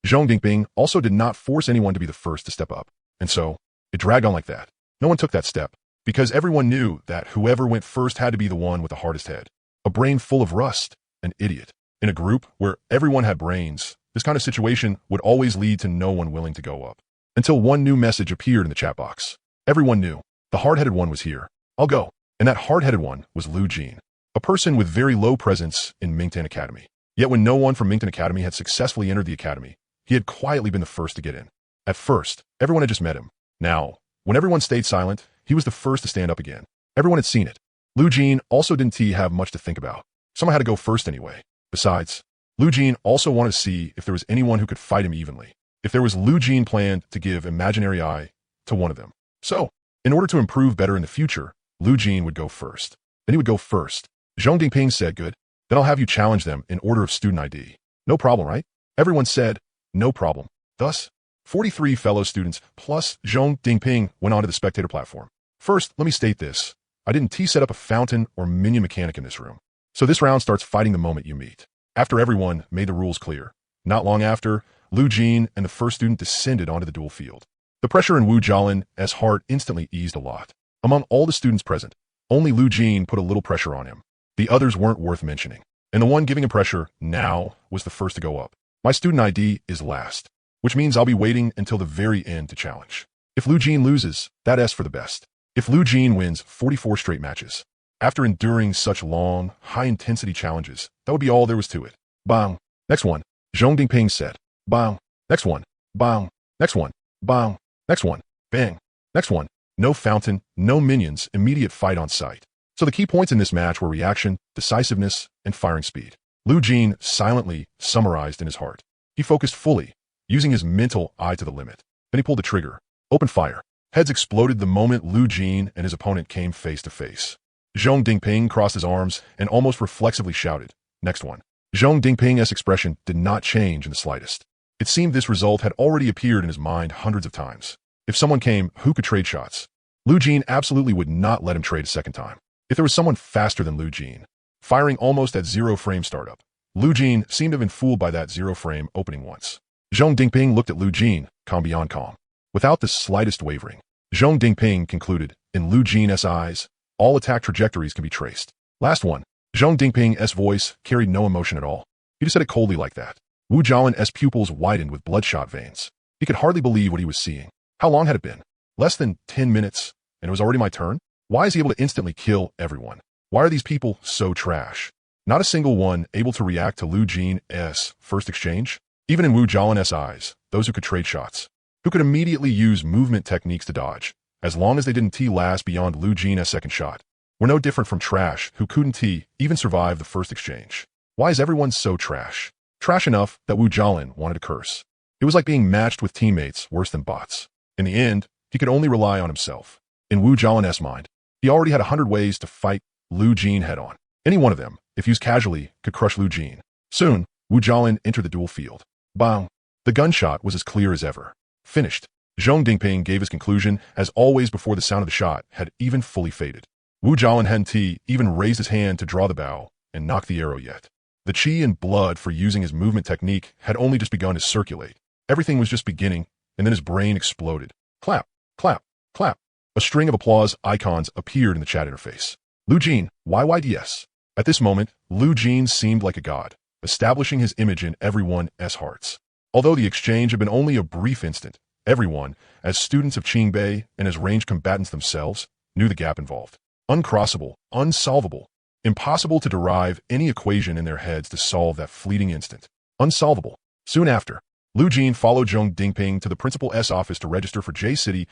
Zhong Dingping also did not force anyone to be the first to step up. And so, it dragged on like that. No one took that step, because everyone knew that whoever went first had to be the one with the hardest head. A brain full of rust, an idiot. In a group where everyone had brains, this kind of situation would always lead to no one willing to go up. Until one new message appeared in the chat box. Everyone knew. The hard-headed one was here. "I'll go." And that hard-headed one was Lu Jin, a person with very low presence in Mingtan Academy. Yet when no one from Mingtan Academy had successfully entered the academy, he had quietly been the first to get in. At first, everyone had just met him. Now, when everyone stayed silent, he was the first to stand up again. Everyone had seen it. Lu Jin also didn't have much to think about. Someone had to go first anyway. Besides, Lu Jin also wanted to see if there was anyone who could fight him evenly. If there was, Lu Jin planned to give imaginary eye to one of them. So, in order to improve better in the future, Lu Jin would go first. Then he would go first. Zhong Dingping said, "Good. Then I'll have you challenge them in order of student ID." "No problem, right?" Everyone said, "No problem." Thus, 43 fellow students plus Zhong Dingping went onto the spectator platform. First, let me state this. I didn't set up a fountain or minion mechanic in this room. So this round starts fighting the moment you meet. After everyone made the rules clear. Not long after, Lu Jin and the first student descended onto the duel field. The pressure in Wu Jialin's heart instantly eased a lot. Among all the students present, only Lu Jin put a little pressure on him. The others weren't worth mentioning. And the one giving him pressure now was the first to go up. My student ID is last, which means I'll be waiting until the very end to challenge. If Lu Jin loses, that's for the best. If Lu Jin wins 44 straight matches, after enduring such long, high-intensity challenges, that would be all there was to it. Bang. Next one. Zhong Dingping said. Bang. Next one. Bang. Next one. Bang. Next one. Bang. Next one. No fountain, no minions, immediate fight on sight. So the key points in this match were reaction, decisiveness, and firing speed. Lu Jin silently summarized in his heart. He focused fully, using his mental eye to the limit. Then he pulled the trigger. Open fire. Heads exploded the moment Lu Jin and his opponent came face to face. Zhong Dingping crossed his arms and almost reflexively shouted, "Next one." Zhong Dingping's expression did not change in the slightest. It seemed this result had already appeared in his mind hundreds of times. If someone came who could trade shots, Lu Jin absolutely would not let him trade a second time. If there was someone faster than Lu Jin, firing almost at 0-frame startup, Lu Jin seemed to have been fooled by that 0-frame opening once. Zhong Dingping looked at Lu Jin, calm beyond calm. Without the slightest wavering, Zhong Dingping concluded, in Lu Jin's eyes, all attack trajectories can be traced. Last one. Zhong Dingping's voice carried no emotion at all. He just said it coldly like that. Wu Jialin's pupils widened with bloodshot veins. He could hardly believe what he was seeing. How long had it been? Less than 10 minutes, and it was already my turn? Why is he able to instantly kill everyone? Why are these people so trash? Not a single one able to react to Lu Jin's first exchange? Even in Wu Jialin's eyes, those who could trade shots, who could immediately use movement techniques to dodge, as long as they didn't last beyond Lu Jin's second shot, were no different from trash who couldn't even survive the first exchange. Why is everyone so trash? Trash enough that Wu Jialin wanted to curse. It was like being matched with teammates worse than bots. In the end, he could only rely on himself. In Wu Jialin's mind, he already had 100 ways to fight Lu Jin head-on. Any one of them, if used casually, could crush Lu Jin. Soon, Wu Jialin entered the duel field. Bang! The gunshot was as clear as ever. Finished. Zhong Dingping gave his conclusion, as always before the sound of the shot had even fully faded. Wu Jialin hadn't even raised his hand to draw the bow and knock the arrow yet. The chi and blood for using his movement technique had only just begun to circulate. Everything was just beginning, and then his brain exploded. Clap, clap, clap. A string of applause icons appeared in the chat interface. Lu Jin, YYDS. At this moment, Lu Jin seemed like a god, establishing his image in everyone's hearts. Although the exchange had been only a brief instant, everyone, as students of Qingbei and as ranged combatants themselves, knew the gap involved. Uncrossable, unsolvable, impossible to derive any equation in their heads to solve that fleeting instant. Unsolvable. Soon after, Lu Jin followed Zhong Dingping to the principal's office to register for J-City's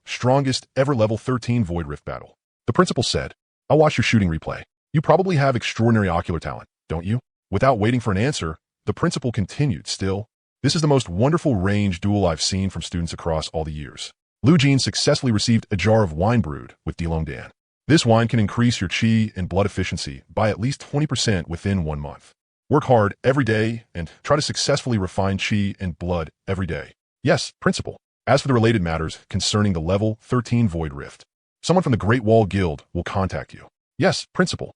strongest ever level 13 Void Rift battle. The principal said, "I'll watch your shooting replay. You probably have extraordinary ocular talent, don't you?" Without waiting for an answer, the principal continued, "Still, this is the most wonderful range duel I've seen from students across all the years." Lu Jin successfully received a jar of wine brewed with Dilongdan. This wine can increase your chi and blood efficiency by at least 20% within 1 month. Work hard every day and try to successfully refine chi and blood every day. Yes, principal. As for the related matters concerning the level 13 Void Rift, someone from the Great Wall Guild will contact you. Yes, principal.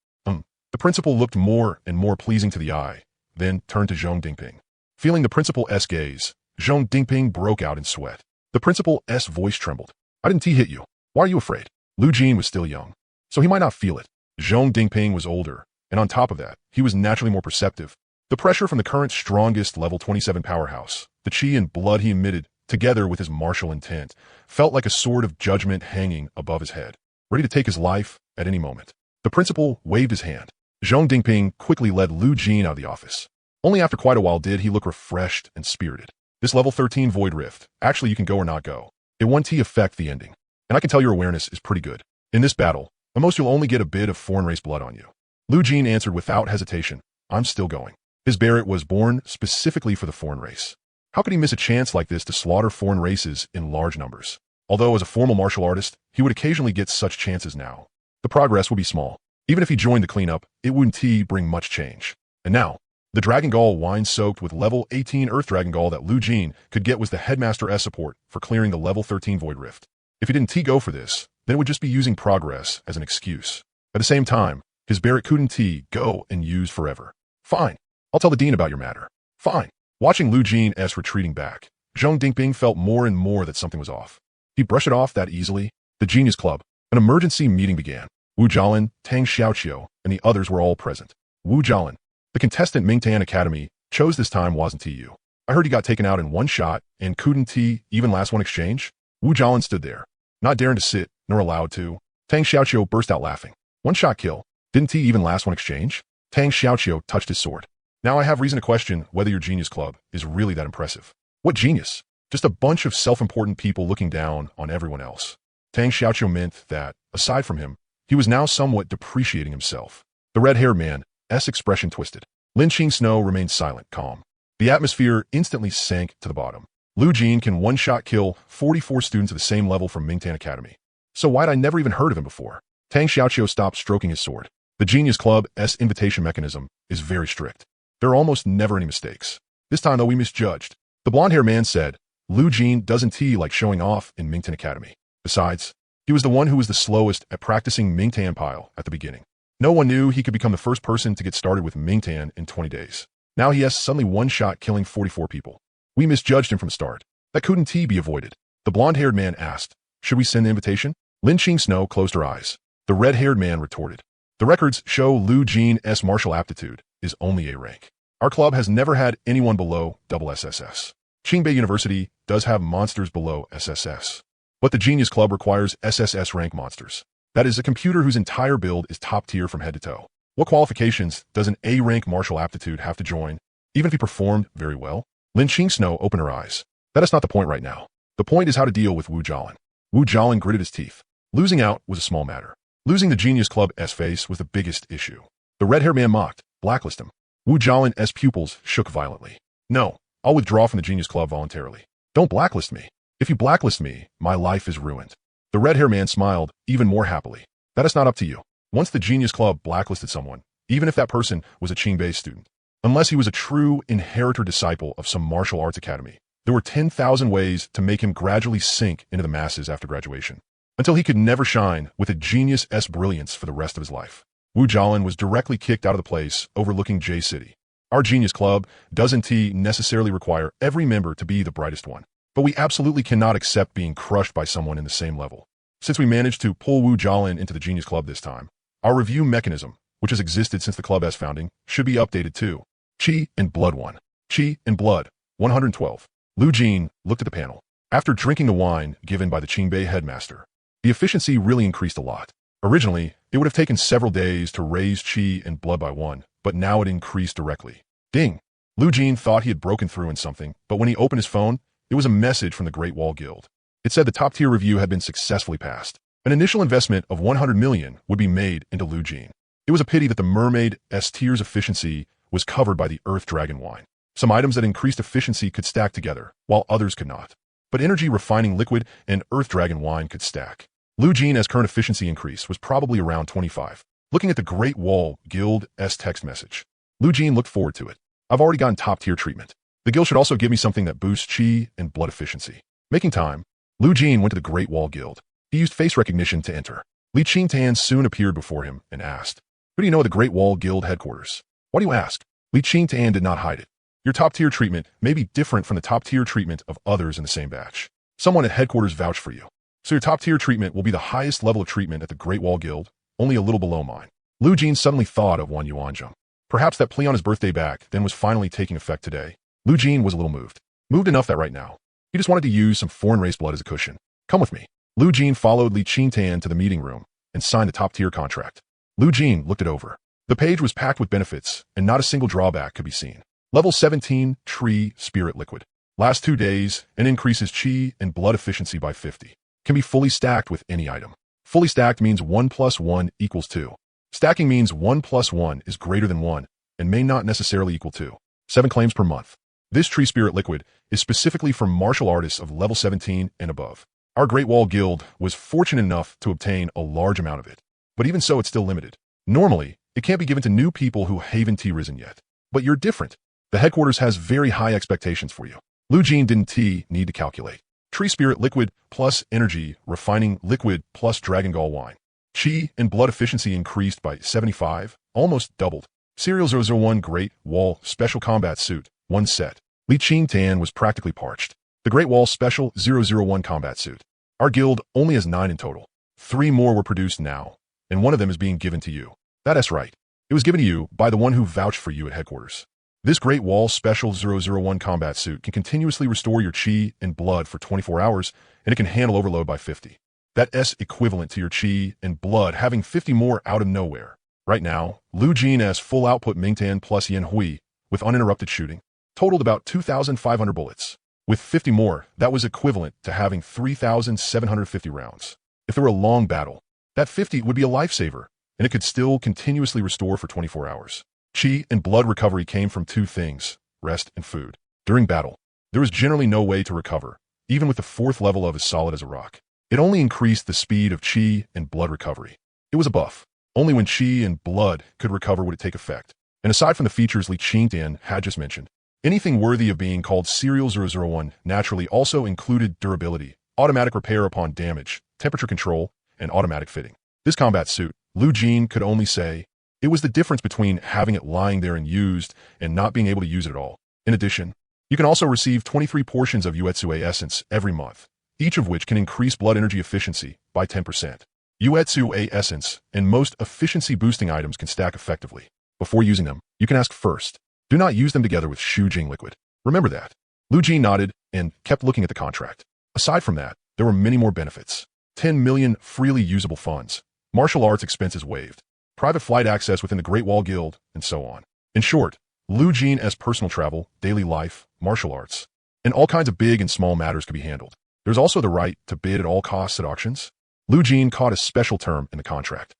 The principal looked more and more pleasing to the eye, then turned to Zhong Dingping. Feeling the principal's gaze, Zhong Dingping broke out in sweat. The principal's voice trembled. "I didn't hit you. Why are you afraid?" Lu Jin was still young, so he might not feel it. Zhong Dingping was older, and on top of that, he was naturally more perceptive. The pressure from the current strongest level 27 powerhouse, the chi and blood he emitted, together with his martial intent, felt like a sword of judgment hanging above his head, ready to take his life at any moment. The principal waved his hand. Zhong Dingping quickly led Lu Jin out of the office. Only after quite a while did he look refreshed and spirited. This level 13 Void Rift, actually you can go or not go. It won't affect the ending. And I can tell your awareness is pretty good. In this battle, the most you'll only get a bit of foreign race blood on you. Lu Jin answered without hesitation, "I'm still going." His Barrett was born specifically for the foreign race. How could he miss a chance like this to slaughter foreign races in large numbers? Although as a formal martial artist, he would occasionally get such chances now. The progress would be small. Even if he joined the cleanup, it wouldn't bring much change. And now, the Dragon Gall wine-soaked with level 18 Earth Dragon Gall that Lu Jin could get was the Headmaster's support for clearing the level 13 Void Rift. If he didn't go for this, then it would just be using progress as an excuse. At the same time, his Barrett couldn't go and use forever. "Fine. I'll tell the dean about your matter." "Fine. Watching Lu Jin's retreating back, Zhang Dingbing felt more and more that something was off. He brushed it off that easily. The Genius Club. An emergency meeting began. Wu Jialin, Tang Xiaoqiu, and the others were all present. Wu Jialin, the contestant Mingtan Academy, chose this time wasn't you. I heard he got taken out in one shot, and couldn't he even last one exchange? Wu Jialin stood there, not daring to sit, nor allowed to. Tang Xiaoqiu burst out laughing. One shot kill. Didn't he even last one exchange? Tang Xiaoqiu touched his sword. Now I have reason to question whether your Genius Club is really that impressive. What genius? Just a bunch of self-important people looking down on everyone else. Tang Xiaoqiu meant that, aside from him, he was now somewhat depreciating himself. The red-haired man's expression twisted. Lin Snow remained silent, calm. The atmosphere instantly sank to the bottom. Lu Jin can one-shot kill 44 students of the same level from Mingtan Academy. So why'd I never even heard of him before? Tang Xiaoqiu stopped stroking his sword. The Genius Club's invitation mechanism is very strict. There are almost never any mistakes. This time, though, we misjudged. The blonde-haired man said, Lu Jin doesn't like showing off in Mingtan Academy. Besides, he was the one who was the slowest at practicing Mingtan Pile at the beginning. No one knew he could become the first person to get started with Mingtan in 20 days. Now he has suddenly one-shot killing 44 people. We misjudged him from the start. That couldn't be avoided. The blonde-haired man asked, should we send the invitation? Lin Snow closed her eyes. The red-haired man retorted. The records show Lu Jin's martial aptitude is only A rank. Our club has never had anyone below SSS. Qingbei University does have monsters below SSS. But the Genius Club requires SSS rank monsters. That is, a computer whose entire build is top tier from head to toe. What qualifications does an A rank martial aptitude have to join, even if he performed very well? Lin Snow opened her eyes. That is not the point right now. The point is how to deal with Wu Jialin. Wu Jialin gritted his teeth. Losing out was a small matter. Losing the Genius Club's face was the biggest issue. The red-haired man mocked. Blacklist him. Wu Jialin's pupils shook violently. No, I'll withdraw from the Genius Club voluntarily. Don't blacklist me. If you blacklist me, my life is ruined. The red-haired man smiled even more happily. That is not up to you. Once the Genius Club blacklisted someone, even if that person was a Qingbei student, unless he was a true inheritor disciple of some martial arts academy, there were 10,000 ways to make him gradually sink into the masses after graduation, until he could never shine with a genius' brilliance for the rest of his life. Wu Jialin was directly kicked out of the place overlooking J City. Our Genius Club doesn't necessarily require every member to be the brightest one, but we absolutely cannot accept being crushed by someone in the same level. Since we managed to pull Wu Jialin into the Genius Club this time, our review mechanism, which has existed since the club's founding, should be updated too. Qi and Blood 1. Qi and Blood, 112. Lu Jin looked at the panel. After drinking the wine given by the Qingbei headmaster, the efficiency really increased a lot. Originally, it would have taken several days to raise Qi and Blood by 1, but now it increased directly. Ding! Lu Jin thought he had broken through in something, but when he opened his phone, it was a message from the Great Wall Guild. It said the top-tier review had been successfully passed. An initial investment of 100 million would be made into Lu Jin. It was a pity that the Mermaid's tier's efficiency was covered by the Earth Dragon wine. Some items that increased efficiency could stack together, while others could not. But energy refining liquid and Earth Dragon wine could stack. Lu Jin's current efficiency increase was probably around 25. Looking at the Great Wall Guild's text message, Lu Jin looked forward to it. I've already gotten top-tier treatment. The guild should also give me something that boosts Qi and Blood efficiency. Making time, Lu Jin went to the Great Wall Guild. He used face recognition to enter. Li Qingtan soon appeared before him and asked, who do you know at the Great Wall Guild headquarters? Why do you ask? Li Qingtan did not hide it. Your top-tier treatment may be different from the top-tier treatment of others in the same batch. Someone at headquarters vouched for you. So your top-tier treatment will be the highest level of treatment at the Great Wall Guild, only a little below mine. Lu Jin suddenly thought of Wan Yuanzheng. Perhaps that plea on his birthday back then was finally taking effect today. Lu Jin was a little moved. Moved enough that right now, he just wanted to use some foreign race blood as a cushion. Come with me. Lu Jin followed Li Qingtan to the meeting room and signed the top-tier contract. Lu Jin looked it over. The page was packed with benefits, and not a single drawback could be seen. Level 17, Tree Spirit Liquid. Last 2 days, and increases Qi and Blood efficiency by 50. Can be fully stacked with any item. Fully stacked means 1 plus 1 equals 2. Stacking means 1 plus 1 is greater than 1, and may not necessarily equal 2. 7 claims per month. This Tree Spirit Liquid is specifically for martial artists of level 17 and above. Our Great Wall Guild was fortunate enough to obtain a large amount of it, but even so it's still limited. Normally, it can't be given to new people who haven't risen yet. But you're different. The headquarters has very high expectations for you. Lu Jin didn't need to calculate. Tree Spirit Liquid plus Energy Refining Liquid plus Dragon Gall Wine. Qi and Blood efficiency increased by 75, almost doubled. Serial 001 Great Wall Special Combat Suit, 1 set. Li Qingtan was practically parched. The Great Wall Special 001 combat suit. Our guild only has 9 in total. 3 more were produced now, and one of them is being given to you. That's right. It was given to you by the one who vouched for you at headquarters. This Great Wall Special 001 combat suit can continuously restore your chi and blood for 24 hours, and it can handle overload by 50. That's equivalent to your chi and blood having 50 more out of nowhere. Right now, Lu Jin's full output Mingtan plus Yan Hui, with uninterrupted shooting, totaled about 2,500 bullets. With 50 more, that was equivalent to having 3,750 rounds. If there were a long battle, that 50 would be a lifesaver, and it could still continuously restore for 24 hours. Chi and blood recovery came from 2 things, rest and food. During battle, there was generally no way to recover, even with the 4th level of as solid as a rock. It only increased the speed of chi and blood recovery. It was a buff. Only when chi and blood could recover would it take effect. And aside from the features Li Qingtan had just mentioned, anything worthy of being called Serial 001 naturally also included durability, automatic repair upon damage, temperature control, and automatic fitting. This combat suit, Lu Jin could only say, it was the difference between having it lying there and used and not being able to use it at all. In addition, you can also receive 23 portions of Uetsue Essence every month, each of which can increase blood energy efficiency by 10%. Uetsue Essence and most efficiency-boosting items can stack effectively. Before using them, you can ask first. Do not use them together with Shujing liquid. Remember that. Lu Jin nodded and kept looking at the contract. Aside from that, there were many more benefits. 10 million freely usable funds, martial arts expenses waived, private flight access within the Great Wall Guild, and so on. In short, Lu Jin's personal travel, daily life, martial arts, and all kinds of big and small matters could be handled. There's also the right to bid at all costs at auctions. Lu Jin caught a special term in the contract.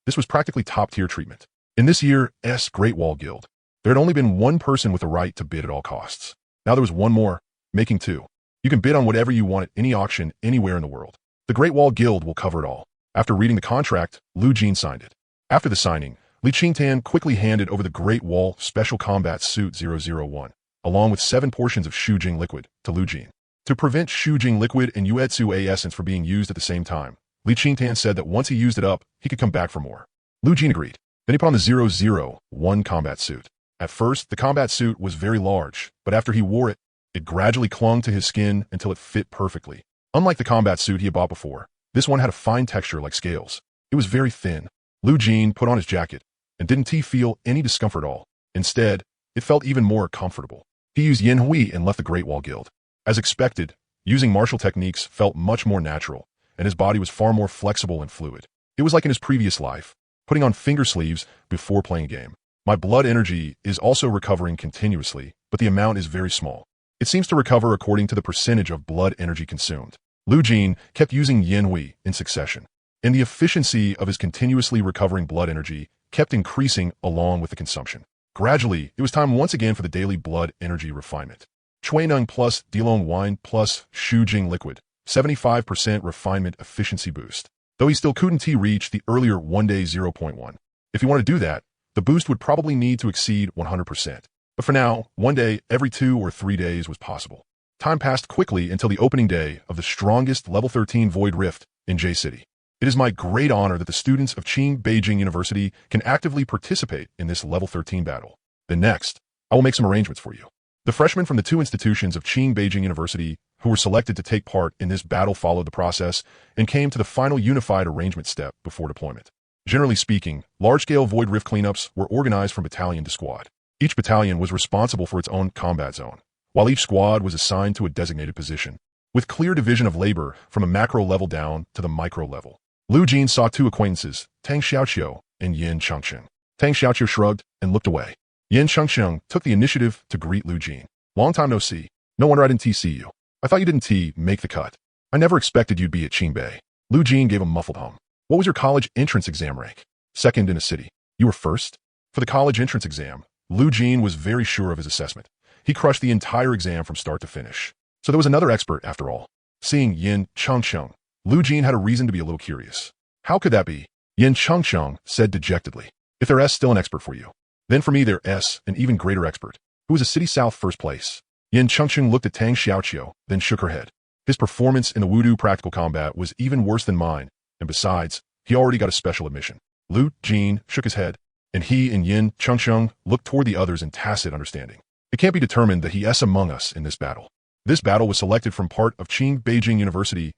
This was practically top-tier treatment. In this year's Great Wall Guild, there had only been 1 person with the right to bid at all costs. Now there was 1 more, making 2. You can bid on whatever you want at any auction anywhere in the world. The Great Wall Guild will cover it all. After reading the contract, Lu Jin signed it. After the signing, Li Qingtan quickly handed over the Great Wall Special Combat Suit 001, along with 7 portions of Shujing liquid, to Lu Jin. To prevent Shujing liquid and Uetsue Essence from being used at the same time, Li Qingtan said that once he used it up, he could come back for more. Lu Jin agreed. Then he put on the 001 combat suit. At first, the combat suit was very large, but after he wore it, it gradually clung to his skin until it fit perfectly. Unlike the combat suit he had bought before, this one had a fine texture like scales. It was very thin. Lu Jin put on his jacket, and didn't feel any discomfort at all. Instead, it felt even more comfortable. He used Yan Hui and left the Great Wall Guild. As expected, using martial techniques felt much more natural, and his body was far more flexible and fluid. It was like in his previous life, putting on finger sleeves before playing a game. My blood energy is also recovering continuously, but the amount is very small. It seems to recover according to the percentage of blood energy consumed. Lu Jin kept using Yan Hui in succession, and the efficiency of his continuously recovering blood energy kept increasing along with the consumption. Gradually, it was time once again for the daily blood energy refinement. Chuaneng plus Dilong wine plus Shujing liquid, 75% refinement efficiency boost. Though he still couldn't reach the earlier 1-day 0.1. If he wanted to do that, the boost would probably need to exceed 100%. But for now, 1 day every 2 or 3 days was possible. Time passed quickly until the opening day of the strongest level 13 Void Rift in J City. It is my great honor that the students of Qing Beijing University can actively participate in this level 13 battle. Then next, I will make some arrangements for you. The freshmen from the 2 institutions of Qing Beijing University who were selected to take part in this battle followed the process and came to the final unified arrangement step before deployment. Generally speaking, large-scale Void Rift cleanups were organized from battalion to squad. Each battalion was responsible for its own combat zone, while each squad was assigned to a designated position, with clear division of labor from a macro level down to the micro level. Lu Jin saw 2 acquaintances, Tang Xiaoqiu and Yin Chengsheng. Tang Xiaoqiu shrugged and looked away. Yin Chengsheng took the initiative to greet Lu Jin. Long time no see. No wonder I didn't see you. I thought you didn't make the cut. I never expected you'd be at Qingbei. Lu Jin gave a muffled hum. What was your college entrance exam rank? 2nd in a city. You were 1st? For the college entrance exam, Lu Jin was very sure of his assessment. He crushed the entire exam from start to finish. So there was another expert after all. Seeing Yin Chengsheng, Lu Jin had a reason to be a little curious. How could that be? Yin Chengsheng said dejectedly. If they're still an expert for you, then for me they're an even greater expert. Who was a city south 1st place? Yin Chengsheng looked at Tang Xiaoqiu, then shook her head. His performance in the Wudu practical combat was even worse than mine, and besides, he already got a special admission. Lu Jin shook his head, and he and Yin Chengsheng looked toward the others in tacit understanding. It can't be determined that he is among us in this battle. This battle was selected from part of Qing Beijing University's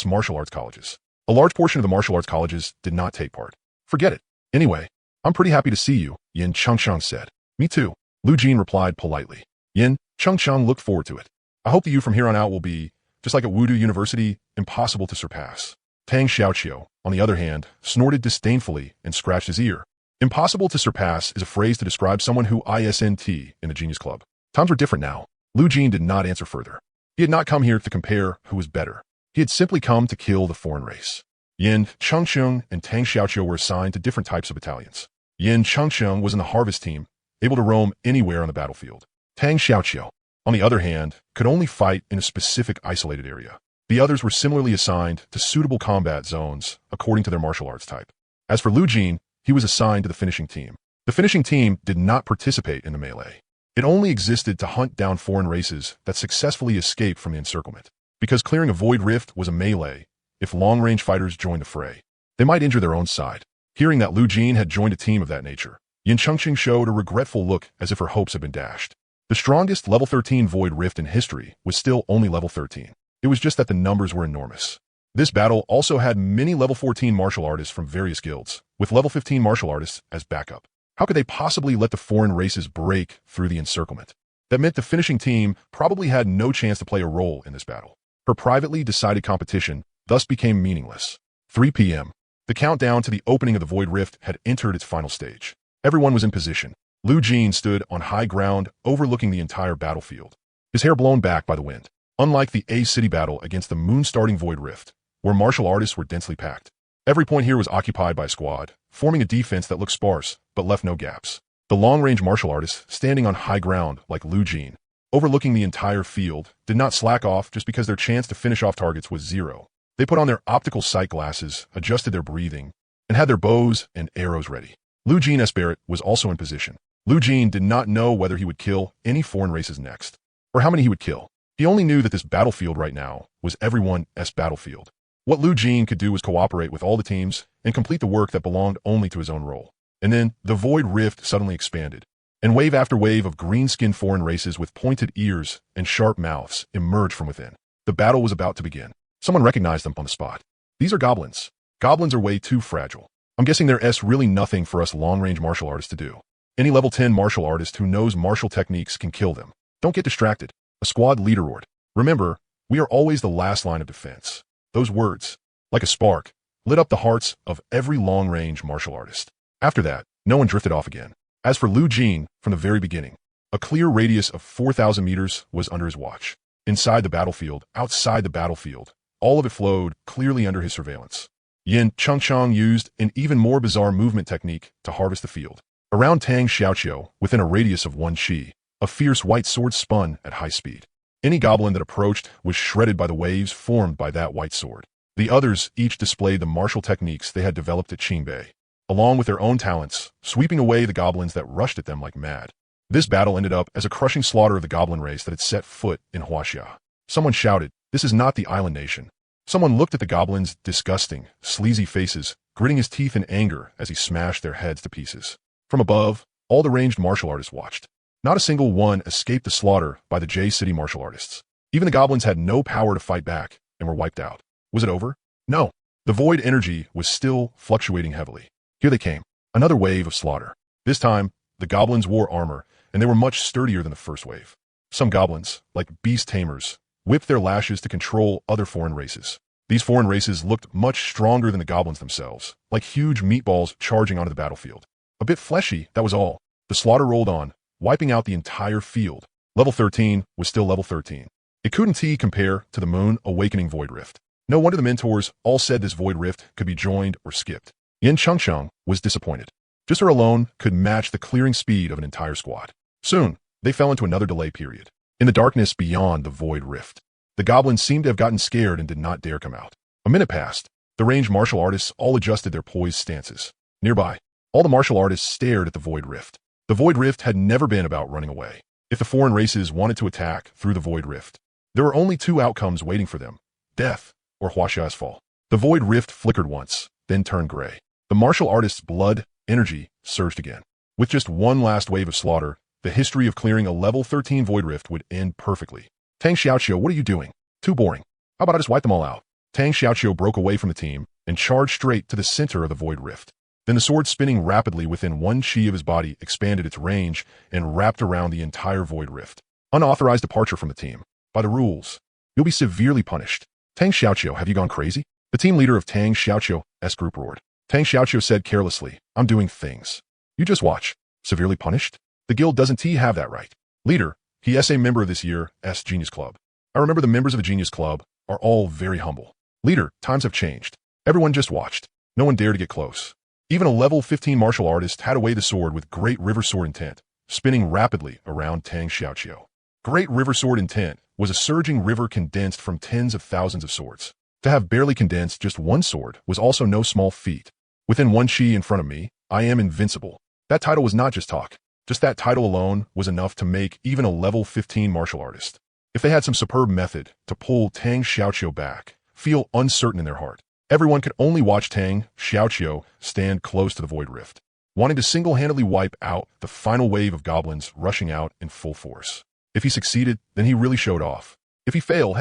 martial arts colleges. A large portion of the martial arts colleges did not take part. Forget it. Anyway, I'm pretty happy to see you, Yin Chengcheng said. Me too, Lu Jin replied politely. Yin Chengcheng looked forward to it. I hope that you from here on out will be, just like at Wudu University, impossible to surpass. Tang Xiaoqiu, on the other hand, snorted disdainfully and scratched his ear. Impossible to surpass is a phrase to describe someone who isn't in the Genius Club. Times were different now. Lu Jin did not answer further. He had not come here to compare who was better. He had simply come to kill the foreign race. Yin Chengcheng and Tang Xiaoqiu were assigned to different types of battalions. Yin Chengcheng was in the harvest team, able to roam anywhere on the battlefield. Tang Xiaoqiu, on the other hand, could only fight in a specific isolated area. The others were similarly assigned to suitable combat zones according to their martial arts type. As for Lu Jin, he was assigned to the finishing team. The finishing team did not participate in the melee. It only existed to hunt down foreign races that successfully escaped from the encirclement. Because clearing a void rift was a melee, if long-range fighters joined the fray, they might injure their own side. Hearing that Lu Jin had joined a team of that nature, Yin Chengqing showed a regretful look as if her hopes had been dashed. The strongest level 13 void rift in history was still only level 13. It was just that the numbers were enormous. This battle also had many level 14 martial artists from various guilds, with level 15 martial artists as backup. How could they possibly let the foreign races break through the encirclement? That meant the finishing team probably had no chance to play a role in this battle. Her privately decided competition thus became meaningless. 3 p.m. The countdown to the opening of the void rift had entered its final stage. Everyone was in position. Lu Jin stood on high ground overlooking the entire battlefield, his hair blown back by the wind. Unlike the A-City battle against the moon-starting void rift, where martial artists were densely packed, every point here was occupied by a squad, forming a defense that looked sparse but left no gaps. The long-range martial artists, standing on high ground like Lu Jin, overlooking the entire field, did not slack off just because their chance to finish off targets was zero. They put on their optical sight glasses, adjusted their breathing, and had their bows and arrows ready. Lu Jin Barrett was also in position. Lu Jin did not know whether he would kill any foreign races next, or how many he would kill. He only knew that this battlefield right now was everyone's battlefield. What Lu Jin could do was cooperate with all the teams and complete the work that belonged only to his own role. And then, the void rift suddenly expanded, and wave after wave of green-skinned foreign races with pointed ears and sharp mouths emerged from within. The battle was about to begin. Someone recognized them on the spot. These are goblins. Goblins are way too fragile. I'm guessing there's really nothing for us long-range martial artists to do. Any level 10 martial artist who knows martial techniques can kill them. Don't get distracted. A squad leader roared. Remember, we are always the last line of defense. Those words, like a spark, lit up the hearts of every long-range martial artist. After that, no one drifted off again. As for Lu Jin, from the very beginning, a clear radius of 4,000 meters was under his watch. Inside the battlefield, outside the battlefield, all of it flowed clearly under his surveillance. Yin Chengcheng used an even more bizarre movement technique to harvest the field. Around Tang Xiaoqiu, within a radius of 1 qi, a fierce white sword spun at high speed. Any goblin that approached was shredded by the waves formed by that white sword. The others each displayed the martial techniques they had developed at Qingbei, along with their own talents, sweeping away the goblins that rushed at them like mad. This battle ended up as a crushing slaughter of the goblin race that had set foot in Huaxia. Someone shouted, "This is not the island nation." Someone looked at the goblins' disgusting, sleazy faces, gritting his teeth in anger as he smashed their heads to pieces. From above, all the ranged martial artists watched. Not a single one escaped the slaughter by the J-City martial artists. Even the goblins had no power to fight back and were wiped out. Was it over? No. The void energy was still fluctuating heavily. Here they came. Another wave of slaughter. This time, the goblins wore armor, and they were much sturdier than the first wave. Some goblins, like beast tamers, whipped their lashes to control other foreign races. These foreign races looked much stronger than the goblins themselves, like huge meatballs charging onto the battlefield. A bit fleshy, that was all. The slaughter rolled on, wiping out the entire field. Level 13 was still level 13. It couldn't compare to the moon awakening void rift. No wonder the mentors all said this void rift could be joined or skipped. Yin Chengcheng was disappointed. Just her alone could match the clearing speed of an entire squad. Soon, they fell into another delay period. In the darkness beyond the void rift, the goblins seemed to have gotten scared and did not dare come out. A minute passed. The ranged martial artists all adjusted their poised stances. Nearby, all the martial artists stared at the void rift. The void rift had never been about running away. If the foreign races wanted to attack through the void rift, there were only two outcomes waiting for them: death or Huaxia's fall. The void rift flickered once, then turned gray. The martial artists' blood energy surged again. With just one last wave of slaughter, the history of clearing a level 13 Void Rift would end perfectly. Tang Xiaoqiu, what are you doing? Too boring. How about I just wipe them all out? Tang Xiaoqiu broke away from the team and charged straight to the center of the Void Rift. Then the sword spinning rapidly within one chi of his body expanded its range and wrapped around the entire Void Rift. Unauthorized departure from the team. By the rules, you'll be severely punished. Tang Xiaoqiu, have you gone crazy? The team leader of Tang Xiaoqiu's group roared. Tang Xiaoqiu said carelessly, I'm doing things. You just watch. Severely punished? The guild doesn't have that right. Leader, he is a member of this year's Genius Club. I remember the members of the Genius Club are all very humble. Leader, times have changed. Everyone just watched. No one dared to get close. Even a level 15 martial artist had away the sword with Great River Sword Intent, spinning rapidly around Tang Xiaoqiu. Great River Sword Intent was a surging river condensed from tens of thousands of swords. To have barely condensed just one sword was also no small feat. Within one chi in front of me, I am invincible. That title was not just talk. Just that title alone was enough to make even a level 15 martial artist, if they had some superb method to pull Tang Xiaoqiu back, feel uncertain in their heart. Everyone could only watch Tang Xiaoqiu stand close to the Void Rift, wanting to single-handedly wipe out the final wave of goblins rushing out in full force. If he succeeded, then he really showed off. If he failed,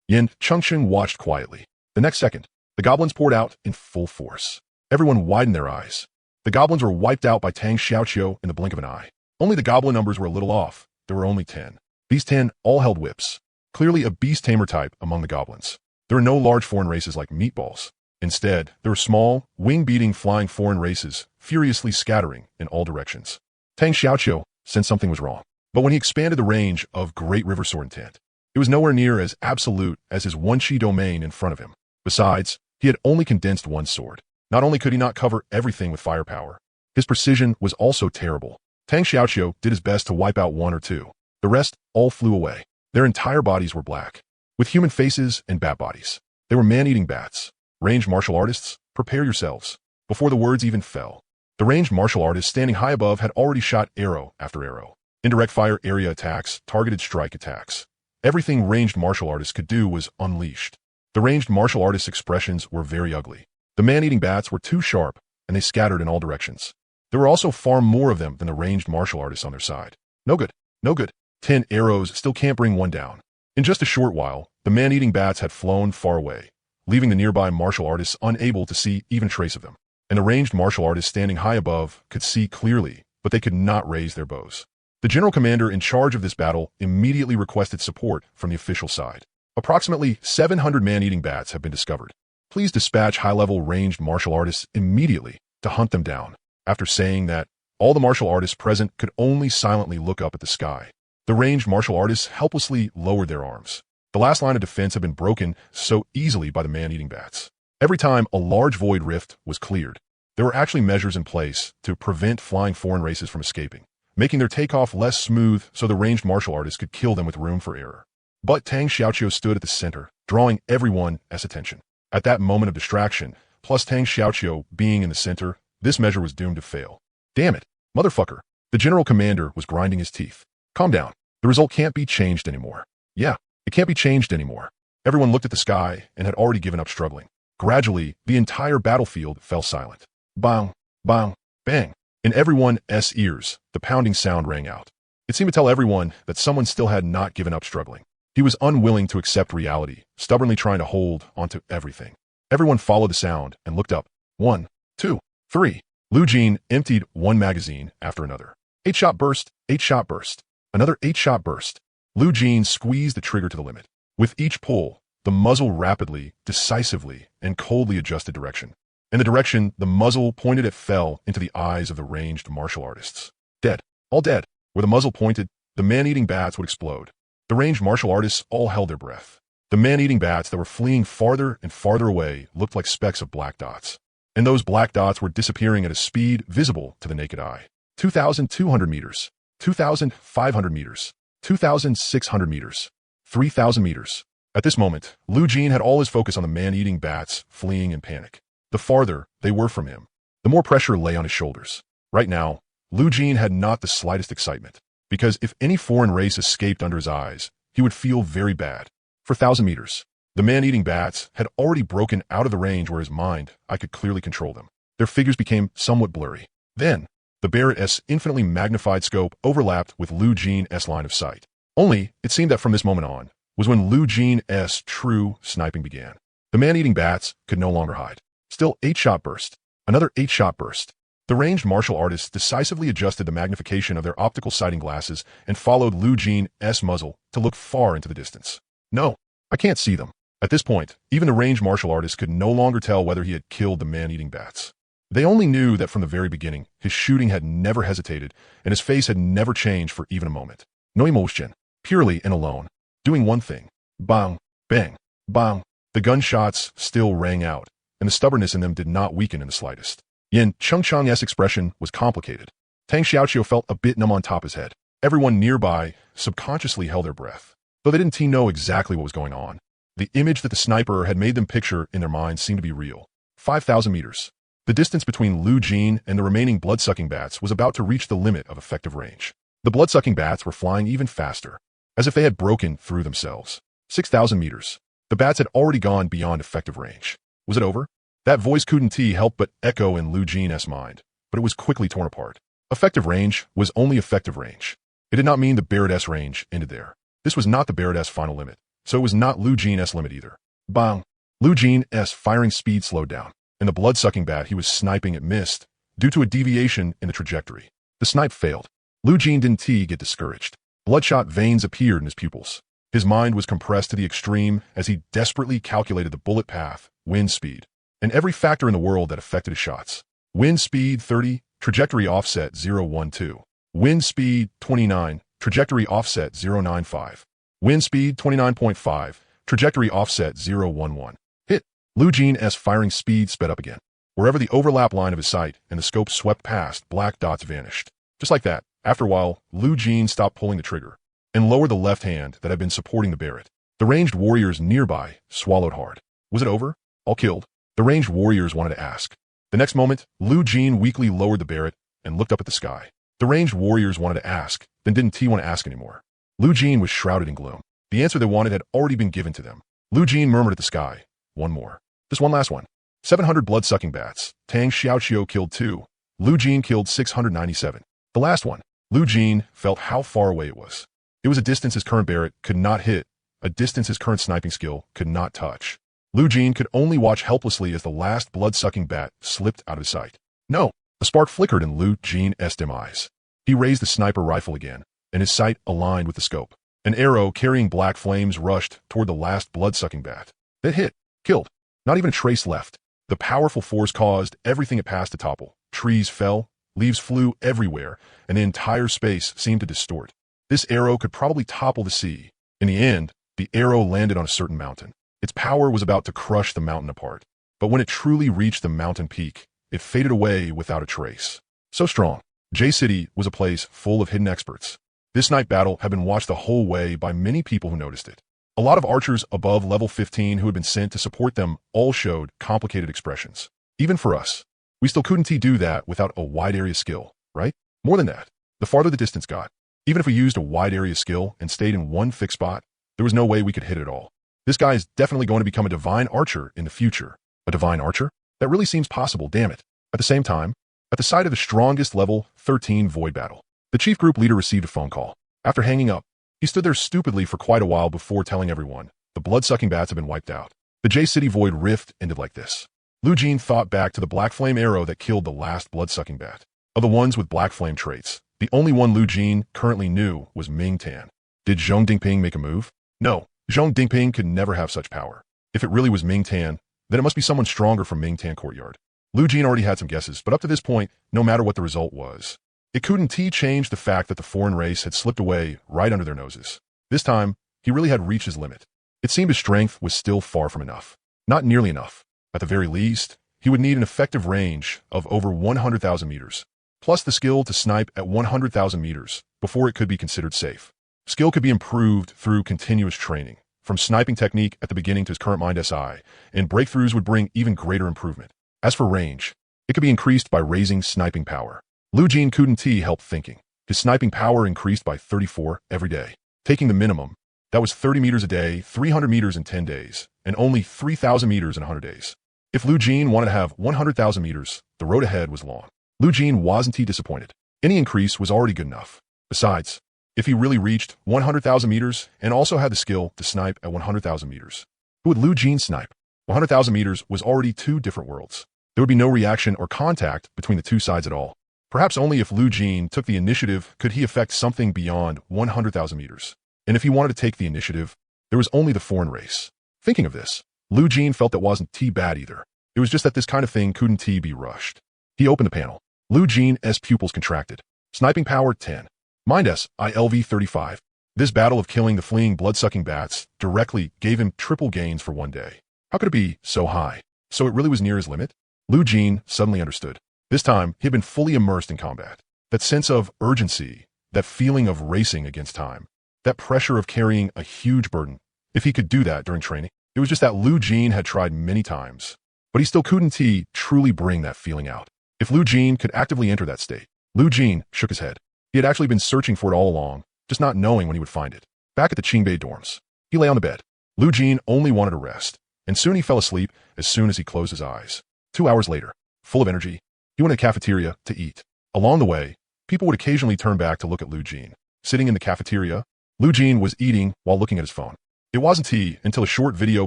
Yin Chengsheng watched quietly. The next second, the goblins poured out in full force. Everyone widened their eyes. The goblins were wiped out by Tang Xiaoqiu in the blink of an eye. Only the goblin numbers were a little off. There were only 10. These 10 all held whips. Clearly a beast tamer type among the goblins. There are no large foreign races like meatballs. Instead, there were small, wing-beating flying foreign races, furiously scattering in all directions. Tang Xiaoqiu sensed something was wrong. But when he expanded the range of Great River Sword Intent, it was nowhere near as absolute as his one chi domain in front of him. Besides, he had only condensed one sword. Not only could he not cover everything with firepower, his precision was also terrible. Tang Xiaoqiu did his best to wipe out one or two. The rest all flew away. Their entire bodies were black, with human faces and bat bodies. They were man-eating bats. Ranged martial artists, prepare yourselves. Before the words even fell, the ranged martial artist standing high above had already shot arrow after arrow. Indirect fire area attacks, targeted strike attacks. Everything ranged martial artists could do was unleashed. The ranged martial artists' expressions were very ugly. The man-eating bats were too sharp, and they scattered in all directions. There were also far more of them than the ranged martial artists on their side. No good. No good. 10 arrows still can't bring one down. In just a short while, the man-eating bats had flown far away, leaving the nearby martial artists unable to see even trace of them. And the ranged martial artists standing high above could see clearly, but they could not raise their bows. The general commander in charge of this battle immediately requested support from the official side. Approximately 700 man-eating bats have been discovered. Please dispatch high-level ranged martial artists immediately to hunt them down. After saying that, all the martial artists present could only silently look up at the sky. The ranged martial artists helplessly lowered their arms. The last line of defense had been broken so easily by the man-eating bats. Every time a large void rift was cleared, there were actually measures in place to prevent flying foreign races from escaping, making their takeoff less smooth so the ranged martial artists could kill them with room for error. But Tang Xiaoqiu stood at the center, drawing everyone's attention. At that moment of distraction, plus Tang Xiaoqiu being in the center, this measure was doomed to fail. Damn it, motherfucker. The general commander was grinding his teeth. Calm down. The result can't be changed anymore. Yeah, it can't be changed anymore. Everyone looked at the sky and had already given up struggling. Gradually, the entire battlefield fell silent. Bang, bang, bang. In everyone's ears, the pounding sound rang out. It seemed to tell everyone that someone still had not given up struggling. He was unwilling to accept reality, stubbornly trying to hold onto everything. Everyone followed the sound and looked up. 1, 2, 3. Lu Jin emptied one magazine after another. 8-shot burst, 8-shot burst. Another 8-shot burst. Lu Jin squeezed the trigger to the limit. With each pull, the muzzle rapidly, decisively, and coldly adjusted direction. In the direction the muzzle pointed it fell into the eyes of the ranged martial artists. Dead. All dead. Where the muzzle pointed, the man-eating bats would explode. The ranged martial artists all held their breath. The man-eating bats that were fleeing farther and farther away looked like specks of black dots. And those black dots were disappearing at a speed visible to the naked eye. 2,200 meters. 2,500 meters. 2,600 meters. 3,000 meters. At this moment, Lu Jin had all his focus on the man-eating bats fleeing in panic. The farther they were from him, the more pressure lay on his shoulders. Right now, Lu Jin had not the slightest excitement, because if any foreign race escaped under his eyes, he would feel very bad. For 1,000 meters, the man-eating bats had already broken out of the range where his mind, I could clearly control them. Their figures became somewhat blurry. Then, The Barrett's infinitely magnified scope overlapped with Lu Jin's line of sight. Only, it seemed that from this moment on, was when Lu Jin's true sniping began. The man-eating bats could no longer hide. Still 8-shot burst. Another 8-shot burst. The ranged martial artists decisively adjusted the magnification of their optical sighting glasses and followed Lu Jin's muzzle to look far into the distance. No, I can't see them. At this point, even the ranged martial artist could no longer tell whether he had killed the man-eating bats. They only knew that from the very beginning, his shooting had never hesitated, and his face had never changed for even a moment. No emotion, purely and alone, doing one thing. Bang, bang, bang. The gunshots still rang out, and the stubbornness in them did not weaken in the slightest. Yin Chengchang's expression was complicated. Tang Xiaoqiu felt a bit numb on top of his head. Everyone nearby subconsciously held their breath, though they didn't know exactly what was going on. The image that the sniper had made them picture in their minds seemed to be real. 5,000 meters. The distance between Lu Jin and the remaining blood-sucking bats was about to reach the limit of effective range. The blood-sucking bats were flying even faster, as if they had broken through themselves. 6,000 meters. The bats had already gone beyond effective range. Was it over? That voice couldn't help but echo in Lu Jin's mind, but it was quickly torn apart. Effective range was only effective range. It did not mean the Barrett's range ended there. This was not the Barrett's final limit, so it was not Lu Jin's limit either. Bang! Lu Jin's firing speed slowed down, and the blood-sucking bat he was sniping at missed, due to a deviation in the trajectory. The snipe failed. Lu Jin didn't get discouraged. Bloodshot veins appeared in his pupils. His mind was compressed to the extreme as he desperately calculated the bullet path, wind speed, and every factor in the world that affected his shots. Wind speed 30, trajectory offset 012. Wind speed 29, trajectory offset 095. Wind speed 29.5, trajectory offset 011. Hit. Lu Jin's firing speed sped up again. Wherever the overlap line of his sight and the scope swept past, black dots vanished. Just like that, after a while, Lu Jin stopped pulling the trigger and lowered the left hand that had been supporting the Barrett. The ranged warriors nearby swallowed hard. Was it over? All killed? The ranged warriors wanted to ask. The next moment, Lu Jin weakly lowered the Barrett and looked up at the sky. The ranged warriors wanted to ask, then didn't want to ask anymore. Lu Jin was shrouded in gloom. The answer they wanted had already been given to them. Lu Jin murmured at the sky. One more. Just one last one. 700 blood-sucking bats. Tang Xiaoqiu killed 2. Lu Jin killed 697. The last one. Lu Jin felt how far away it was. It was a distance his current Barrett could not hit, a distance his current sniping skill could not touch. Lu Jin could only watch helplessly as the last blood-sucking bat slipped out of his sight. No! A spark flickered in Lu Jin's dim eyes. He raised the sniper rifle again, and his sight aligned with the scope. An arrow carrying black flames rushed toward the last blood-sucking bat. It hit. Killed. Not even a trace left. The powerful force caused everything it passed to topple. Trees fell, leaves flew everywhere, and the entire space seemed to distort. This arrow could probably topple the sea. In the end, the arrow landed on a certain mountain. Its power was about to crush the mountain apart. But when it truly reached the mountain peak, it faded away without a trace. So strong. J-City was a place full of hidden experts. This night battle had been watched the whole way by many people who noticed it. A lot of archers above level 15 who had been sent to support them all showed complicated expressions. Even for us. We still couldn't do that without a wide area skill, right? More than that, the farther the distance got. Even if we used a wide area skill and stayed in one fixed spot, there was no way we could hit it all. This guy is definitely going to become a divine archer in the future. A divine archer? That really seems possible, damn it. At the same time, at the site of the strongest level 13 void battle, the chief group leader received a phone call. After hanging up, he stood there stupidly for quite a while before telling everyone, the blood-sucking bats have been wiped out. The J-City void rift ended like this. Lu Jin thought back to the black flame arrow that killed the last blood-sucking bat. Of the ones with black flame traits, the only one Lu Jin currently knew was Ming Tan. Did Zhong Dingping make a move? No, Zhong Dingping could never have such power. If it really was Ming Tan, then it must be someone stronger from Ming Tan Courtyard. Lu Jin already had some guesses, but up to this point, no matter what the result was, it couldn't change the fact that the foreign race had slipped away right under their noses. This time, he really had reached his limit. It seemed his strength was still far from enough. Not nearly enough. At the very least, he would need an effective range of over 100,000 meters, plus the skill to snipe at 100,000 meters before it could be considered safe. Skill could be improved through continuous training, from sniping technique at the beginning to his current mind SI, and breakthroughs would bring even greater improvement. As for range, it could be increased by raising sniping power. Lu Jin couldn't help thinking. His sniping power increased by 34 every day. Taking the minimum, that was 30 meters a day, 300 meters in 10 days, and only 3,000 meters in 100 days. If Lu Jin wanted to have 100,000 meters, the road ahead was long. Lu Jin wasn't disappointed. Any increase was already good enough. Besides, if he really reached 100,000 meters and also had the skill to snipe at 100,000 meters, who would Lu Jin snipe? 100,000 meters was already two different worlds. There would be no reaction or contact between the two sides at all. Perhaps only if Lu Jin took the initiative could he affect something beyond 100,000 meters. And if he wanted to take the initiative, there was only the foreign race. Thinking of this, Lu Jin felt that wasn't bad either. It was just that this kind of thing couldn't be rushed. He opened the panel. Lu Jin's pupils contracted. Sniping power 10. Mind ILV 35. This battle of killing the fleeing blood-sucking bats directly gave him triple gains for one day. How could it be so high? So it really was near his limit? Lu Jin suddenly understood. This time, he had been fully immersed in combat. That sense of urgency, that feeling of racing against time, that pressure of carrying a huge burden. If he could do that during training, it was just that Lu Jin had tried many times. But he still couldn't truly bring that feeling out. If Lu Jin could actively enter that state, Lu Jin shook his head. He had actually been searching for it all along, just not knowing when he would find it. Back at the Qingbei dorms, he lay on the bed. Lu Jin only wanted to rest, and soon he fell asleep as soon as he closed his eyes. 2 hours later, full of energy, he went to the cafeteria to eat. Along the way, people would occasionally turn back to look at Lu Jin. Sitting in the cafeteria, Lu Jin was eating while looking at his phone. It wasn't until a short video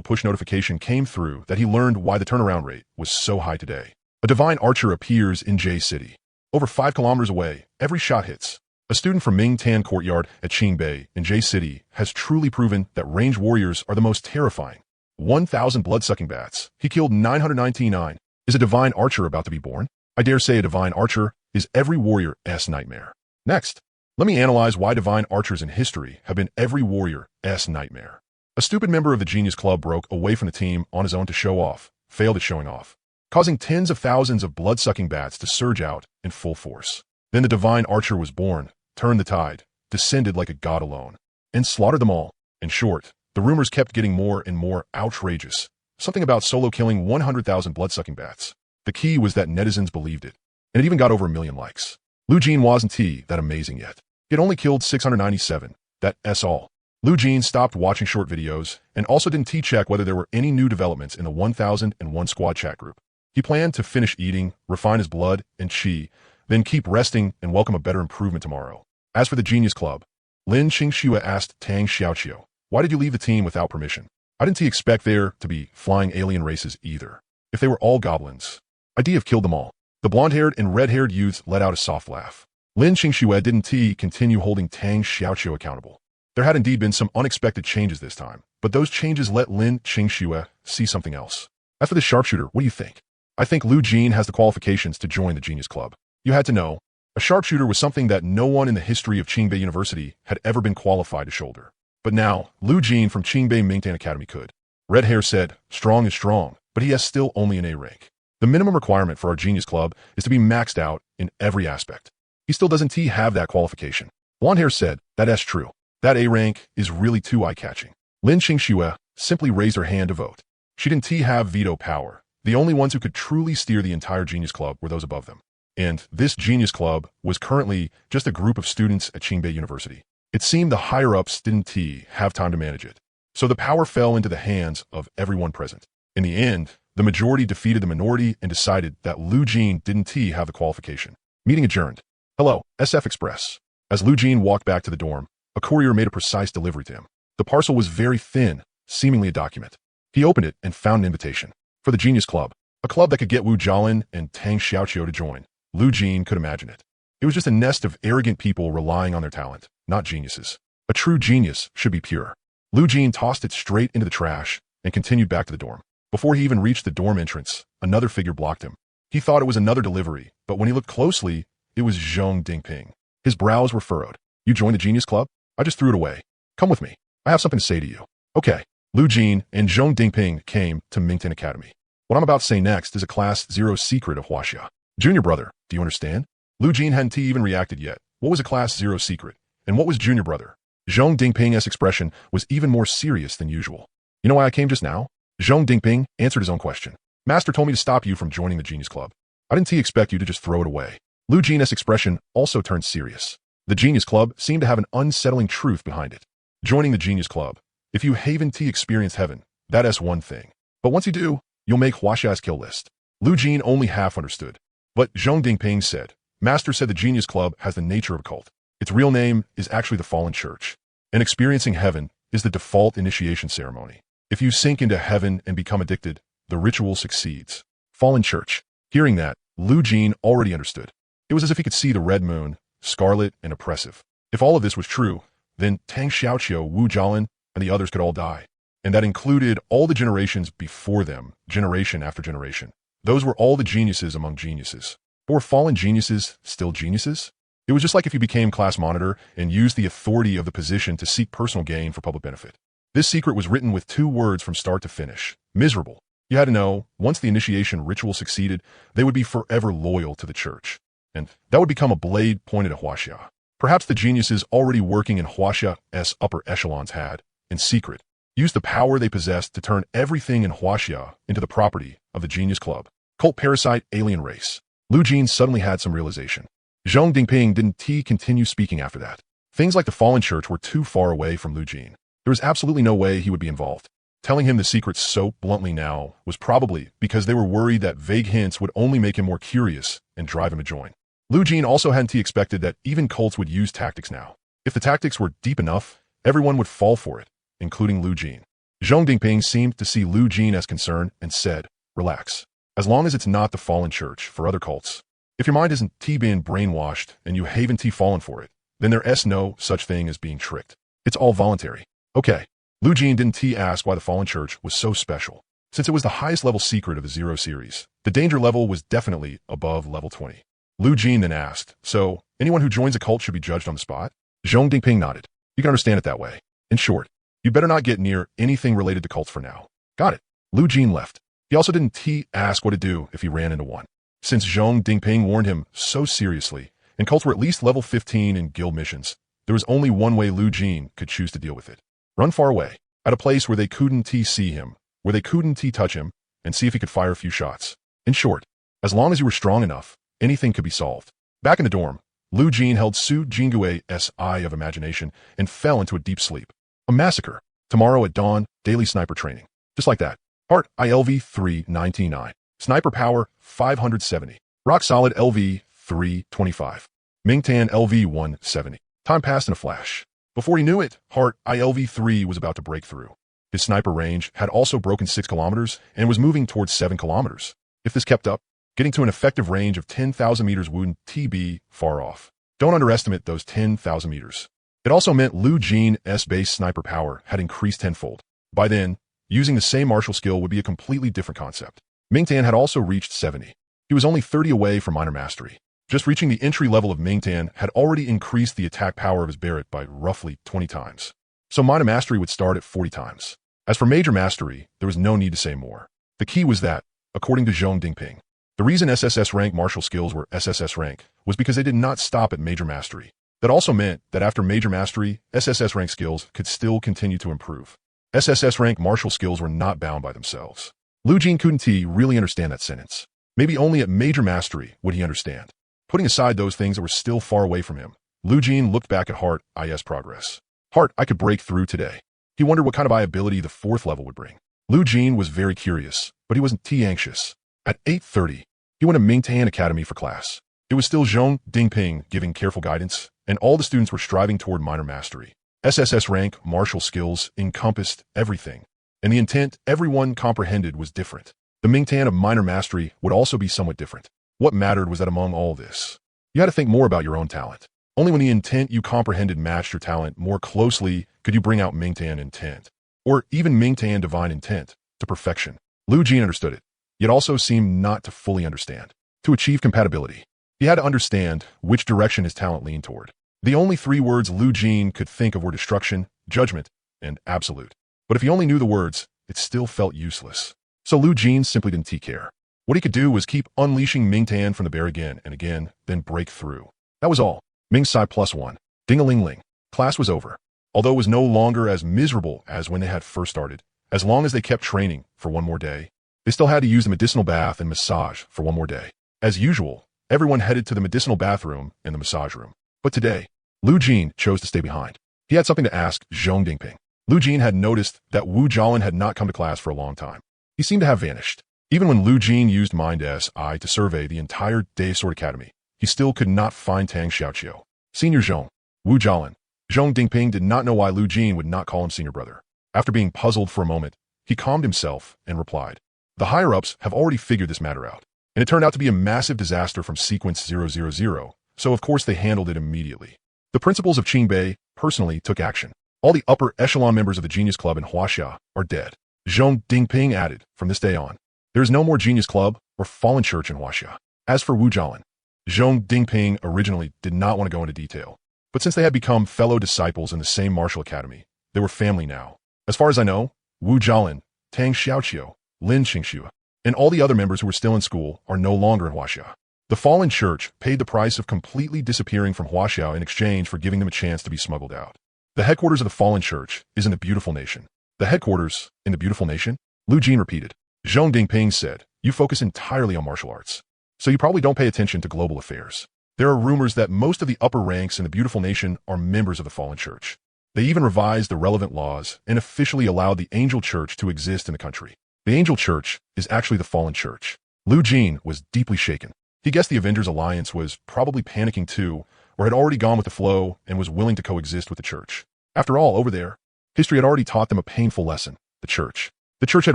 push notification came through that he learned why the turnaround rate was so high today. A divine archer appears in J City. Over 5 kilometers away, every shot hits. A student from Mingtan Courtyard at Qingbei in J City has truly proven that ranged warriors are the most terrifying. 1,000 blood-sucking bats. He killed 999. Is a divine archer about to be born? I dare say a divine archer is every warrior's nightmare. Next, let me analyze why divine archers in history have been every warrior's nightmare. A stupid member of the Genius Club broke away from the team on his own to show off, failed at showing off, causing tens of thousands of blood-sucking bats to surge out in full force. Then the divine archer was born, turned the tide, descended like a god alone, and slaughtered them all. In short, the rumors kept getting more and more outrageous. Something about solo killing 100,000 blood-sucking bats. The key was that netizens believed it, and it even got over 1 million likes. Lu Jin wasn't that amazing yet. He had only killed 697. That's all. Lu Jin stopped watching short videos and also didn't check whether there were any new developments in the 1001 squad chat group. He planned to finish eating, refine his blood and chi, then keep resting and welcome a better improvement tomorrow. As for the Genius Club, Lin Qingxue asked Tang Xiaoqiu, "Why did you leave the team without permission?" I didn't expect there to be flying alien races either. If they were all goblins, I'd have killed them all. The blonde-haired and red-haired youths let out a soft laugh. Lin Qingxue didn't continue holding Tang Xiaoqiu accountable. There had indeed been some unexpected changes this time, but those changes let Lin Qingxue see something else. As for the sharpshooter, what do you think? I think Lu Jin has the qualifications to join the Genius Club. You had to know, a sharpshooter was something that no one in the history of Qingbei University had ever been qualified to shoulder. But now, Lu Jin from Qingbei Mingtan Academy could. Red Hair said, strong is strong, but he has still only an A rank. The minimum requirement for our Genius Club is to be maxed out in every aspect. He still doesn't have that qualification. Blonde Hair said, that's true. That A rank is really too eye-catching. Lin Qingxue simply raised her hand to vote. She didn't have veto power. The only ones who could truly steer the entire Genius Club were those above them. And this Genius Club was currently just a group of students at Qingbei University. It seemed the higher-ups didn't have time to manage it. So the power fell into the hands of everyone present. In the end, the majority defeated the minority and decided that Lu Jin didn't have the qualification. Meeting adjourned. Hello, SF Express. As Lu Jin walked back to the dorm, a courier made a precise delivery to him. The parcel was very thin, seemingly a document. He opened it and found an invitation. For the Genius Club, a club that could get Wu Jialin and Tang Xiaoqiu to join. Lu Jin could imagine it. It was just a nest of arrogant people relying on their talent, not geniuses. A true genius should be pure. Lu Jin tossed it straight into the trash and continued back to the dorm. Before he even reached the dorm entrance, another figure blocked him. He thought it was another delivery, but when he looked closely, it was Zhong Dingping. His brows were furrowed. You joined the Genius Club? I just threw it away. Come with me. I have something to say to you. Okay. Lu Jin and Zhong Dingping came to Mingtan Academy. What I'm about to say next is a Class 0 secret of Huaxia. Junior brother, do you understand? Lu Jin hadn't even reacted yet. What was a Class 0 secret? And what was junior brother? Zhong Dingping's expression was even more serious than usual. You know why I came just now? Zhong Dingping answered his own question. Master told me to stop you from joining the Genius Club. I didn't expect you to just throw it away. Lu Jin's expression also turned serious. The Genius Club seemed to have an unsettling truth behind it. Joining the Genius Club, if you haven't experienced heaven, that's one thing. But once you do, you'll make Huaxia's kill list. Lu Jin only half understood. But Zhong Dingping said, Master said the Genius Club has the nature of a cult. Its real name is actually the Fallen Church. And experiencing heaven is the default initiation ceremony. If you sink into heaven and become addicted, the ritual succeeds. Fallen Church. Hearing that, Lu Jin already understood. It was as if he could see the red moon, scarlet and oppressive. If all of this was true, then Tang Xiaoqiu, Wu Jialin, and the others could all die. And that included all the generations before them, generation after generation. Those were all the geniuses among geniuses. Or fallen geniuses still geniuses? It was just like if you became class monitor and used the authority of the position to seek personal gain for public benefit. This secret was written with 2 words from start to finish. Miserable. You had to know, once the initiation ritual succeeded, they would be forever loyal to the church. And that would become a blade pointed at Huaxia. Perhaps the geniuses already working in Huaxia's upper echelons had, in secret, used the power they possessed to turn everything in Huaxia into the property of the Genius Club. Cult parasite alien race. Lu Jin suddenly had some realization. Zhong Dingping didn't continue speaking after that. Things like the Fallen Church were too far away from Lu Jin. There was absolutely no way he would be involved. Telling him the secrets so bluntly now was probably because they were worried that vague hints would only make him more curious and drive him to join. Lu Jin also hadn't expected that even cults would use tactics now. If the tactics were deep enough, everyone would fall for it, including Lu Jin. Zhong Dingping seemed to see Lu Jin as concerned and said, relax. As long as it's not the Fallen Church for other cults. If your mind isn't being brainwashed and you haven't fallen for it, then there's no such thing as being tricked. It's all voluntary. Okay. Lu Jin didn't ask why the Fallen Church was so special. Since it was the highest level secret of the Zero series, the danger level was definitely above level 20. Lu Jin then asked, so, anyone who joins a cult should be judged on the spot? Zhong Dingping nodded. You can understand it that way. In short, you better not get near anything related to cults for now. Got it. Lu Jin left. He also didn't ask what to do if he ran into one. Since Zhong Dingping warned him so seriously, and cults were at least level 15 in guild missions, there was only one way Lu Jin could choose to deal with it. Run far away, at a place where they couldn't see him, where they couldn't touch him, and see if he could fire a few shots. In short, as long as you were strong enough, anything could be solved. Back in the dorm, Lu Jin held Su Jingue's eye of imagination and fell into a deep sleep. A massacre. Tomorrow at dawn, daily sniper training. Just like that. Heart ILV 399. Sniper power 570. Rock solid LV 325. Mingtan LV 170. Time passed in a flash. Before he knew it, Heart ILV 3 was about to break through. His sniper range had also broken 6 kilometers and was moving towards 7 kilometers. If this kept up, getting to an effective range of 10,000 meters wouldn't be far off. Don't underestimate those 10,000 meters. It also meant Lu Jin's base sniper power had increased tenfold. By then, using the same martial skill would be a completely different concept. Mingtan had also reached 70. He was only 30 away from minor mastery. Just reaching the entry level of Mingtan had already increased the attack power of his Barrett by roughly 20 times. So minor mastery would start at 40 times. As for major mastery, there was no need to say more. The key was that, according to Zhong Dingping, the reason SSS rank martial skills were SSS rank was because they did not stop at major mastery. That also meant that after major mastery, SSS rank skills could still continue to improve. SSS rank martial skills were not bound by themselves. Lu Jin couldn't really understand that sentence. Maybe only at major mastery would he understand. Putting aside those things that were still far away from him, Lu Jin looked back at Heart IS progress. Heart I could break through today. He wondered what kind of eye ability the 4th level would bring. Lu Jin was very curious, but he wasn't anxious. At 8:30, he went to Mingtan Academy for class. It was still Zhong Dingping giving careful guidance, and all the students were striving toward minor mastery. SSS rank martial skills encompassed everything, and the intent everyone comprehended was different. The Mingtan of minor mastery would also be somewhat different. What mattered was that among all this, you had to think more about your own talent. Only when the intent you comprehended matched your talent more closely could you bring out Mingtan intent, or even Mingtan divine intent, to perfection. Lu Jin understood it, yet also seemed not to fully understand. To achieve compatibility, he had to understand which direction his talent leaned toward. The only 3 words Lu Jin could think of were destruction, judgment, and absolute. But if he only knew the words, it still felt useless. So Lu Jin simply didn't care. What he could do was keep unleashing Mingtan from the bear again and again, then break through. That was all. Ming Sai +1. Ding-a-ling-ling. Class was over. Although it was no longer as miserable as when they had first started, as long as they kept training for one more day, they still had to use the medicinal bath and massage for one more day. As usual, everyone headed to the medicinal bathroom and the massage room. But today, Lu Jin chose to stay behind. He had something to ask Zhong Dingping. Lu Jin had noticed that Wu Jialin had not come to class for a long time. He seemed to have vanished. Even when Lu Jin used Mind SI to survey the entire Day Sword Academy, he still could not find Tang Xiaoqiu. Senior Zhong, Wu Jialin. Zhong Dingping did not know why Lu Jin would not call him senior brother. After being puzzled for a moment, he calmed himself and replied, "The higher-ups have already figured this matter out, and it turned out to be a massive disaster from sequence 000, so of course they handled it immediately. The principals of Qingbei personally took action. All the upper echelon members of the Genius Club in Huaxia are dead." Zhong Dingping added, "From this day on, there is no more Genius Club or Fallen Church in Huaxia." As for Wu Jialin, Zhong Dingping originally did not want to go into detail, but since they had become fellow disciples in the same martial academy, they were family now. As far as I know, Wu Jialin, Tang Xiaoqiu, Lin Qingxue, and all the other members who were still in school are no longer in Huaxia. The Fallen Church paid the price of completely disappearing from Huaxia in exchange for giving them a chance to be smuggled out. The headquarters of the Fallen Church is in the Beautiful Nation. The headquarters in the Beautiful Nation? Lu Jin repeated. Zhong Dingping said, "You focus entirely on martial arts, so you probably don't pay attention to global affairs. There are rumors that most of the upper ranks in the Beautiful Nation are members of the Fallen Church. They even revised the relevant laws and officially allowed the Angel Church to exist in the country. The Angel Church is actually the Fallen Church." Lu Jin was deeply shaken. He guessed the Avengers Alliance was probably panicking too, or had already gone with the flow and was willing to coexist with the Church. After all, over there, history had already taught them a painful lesson. The Church had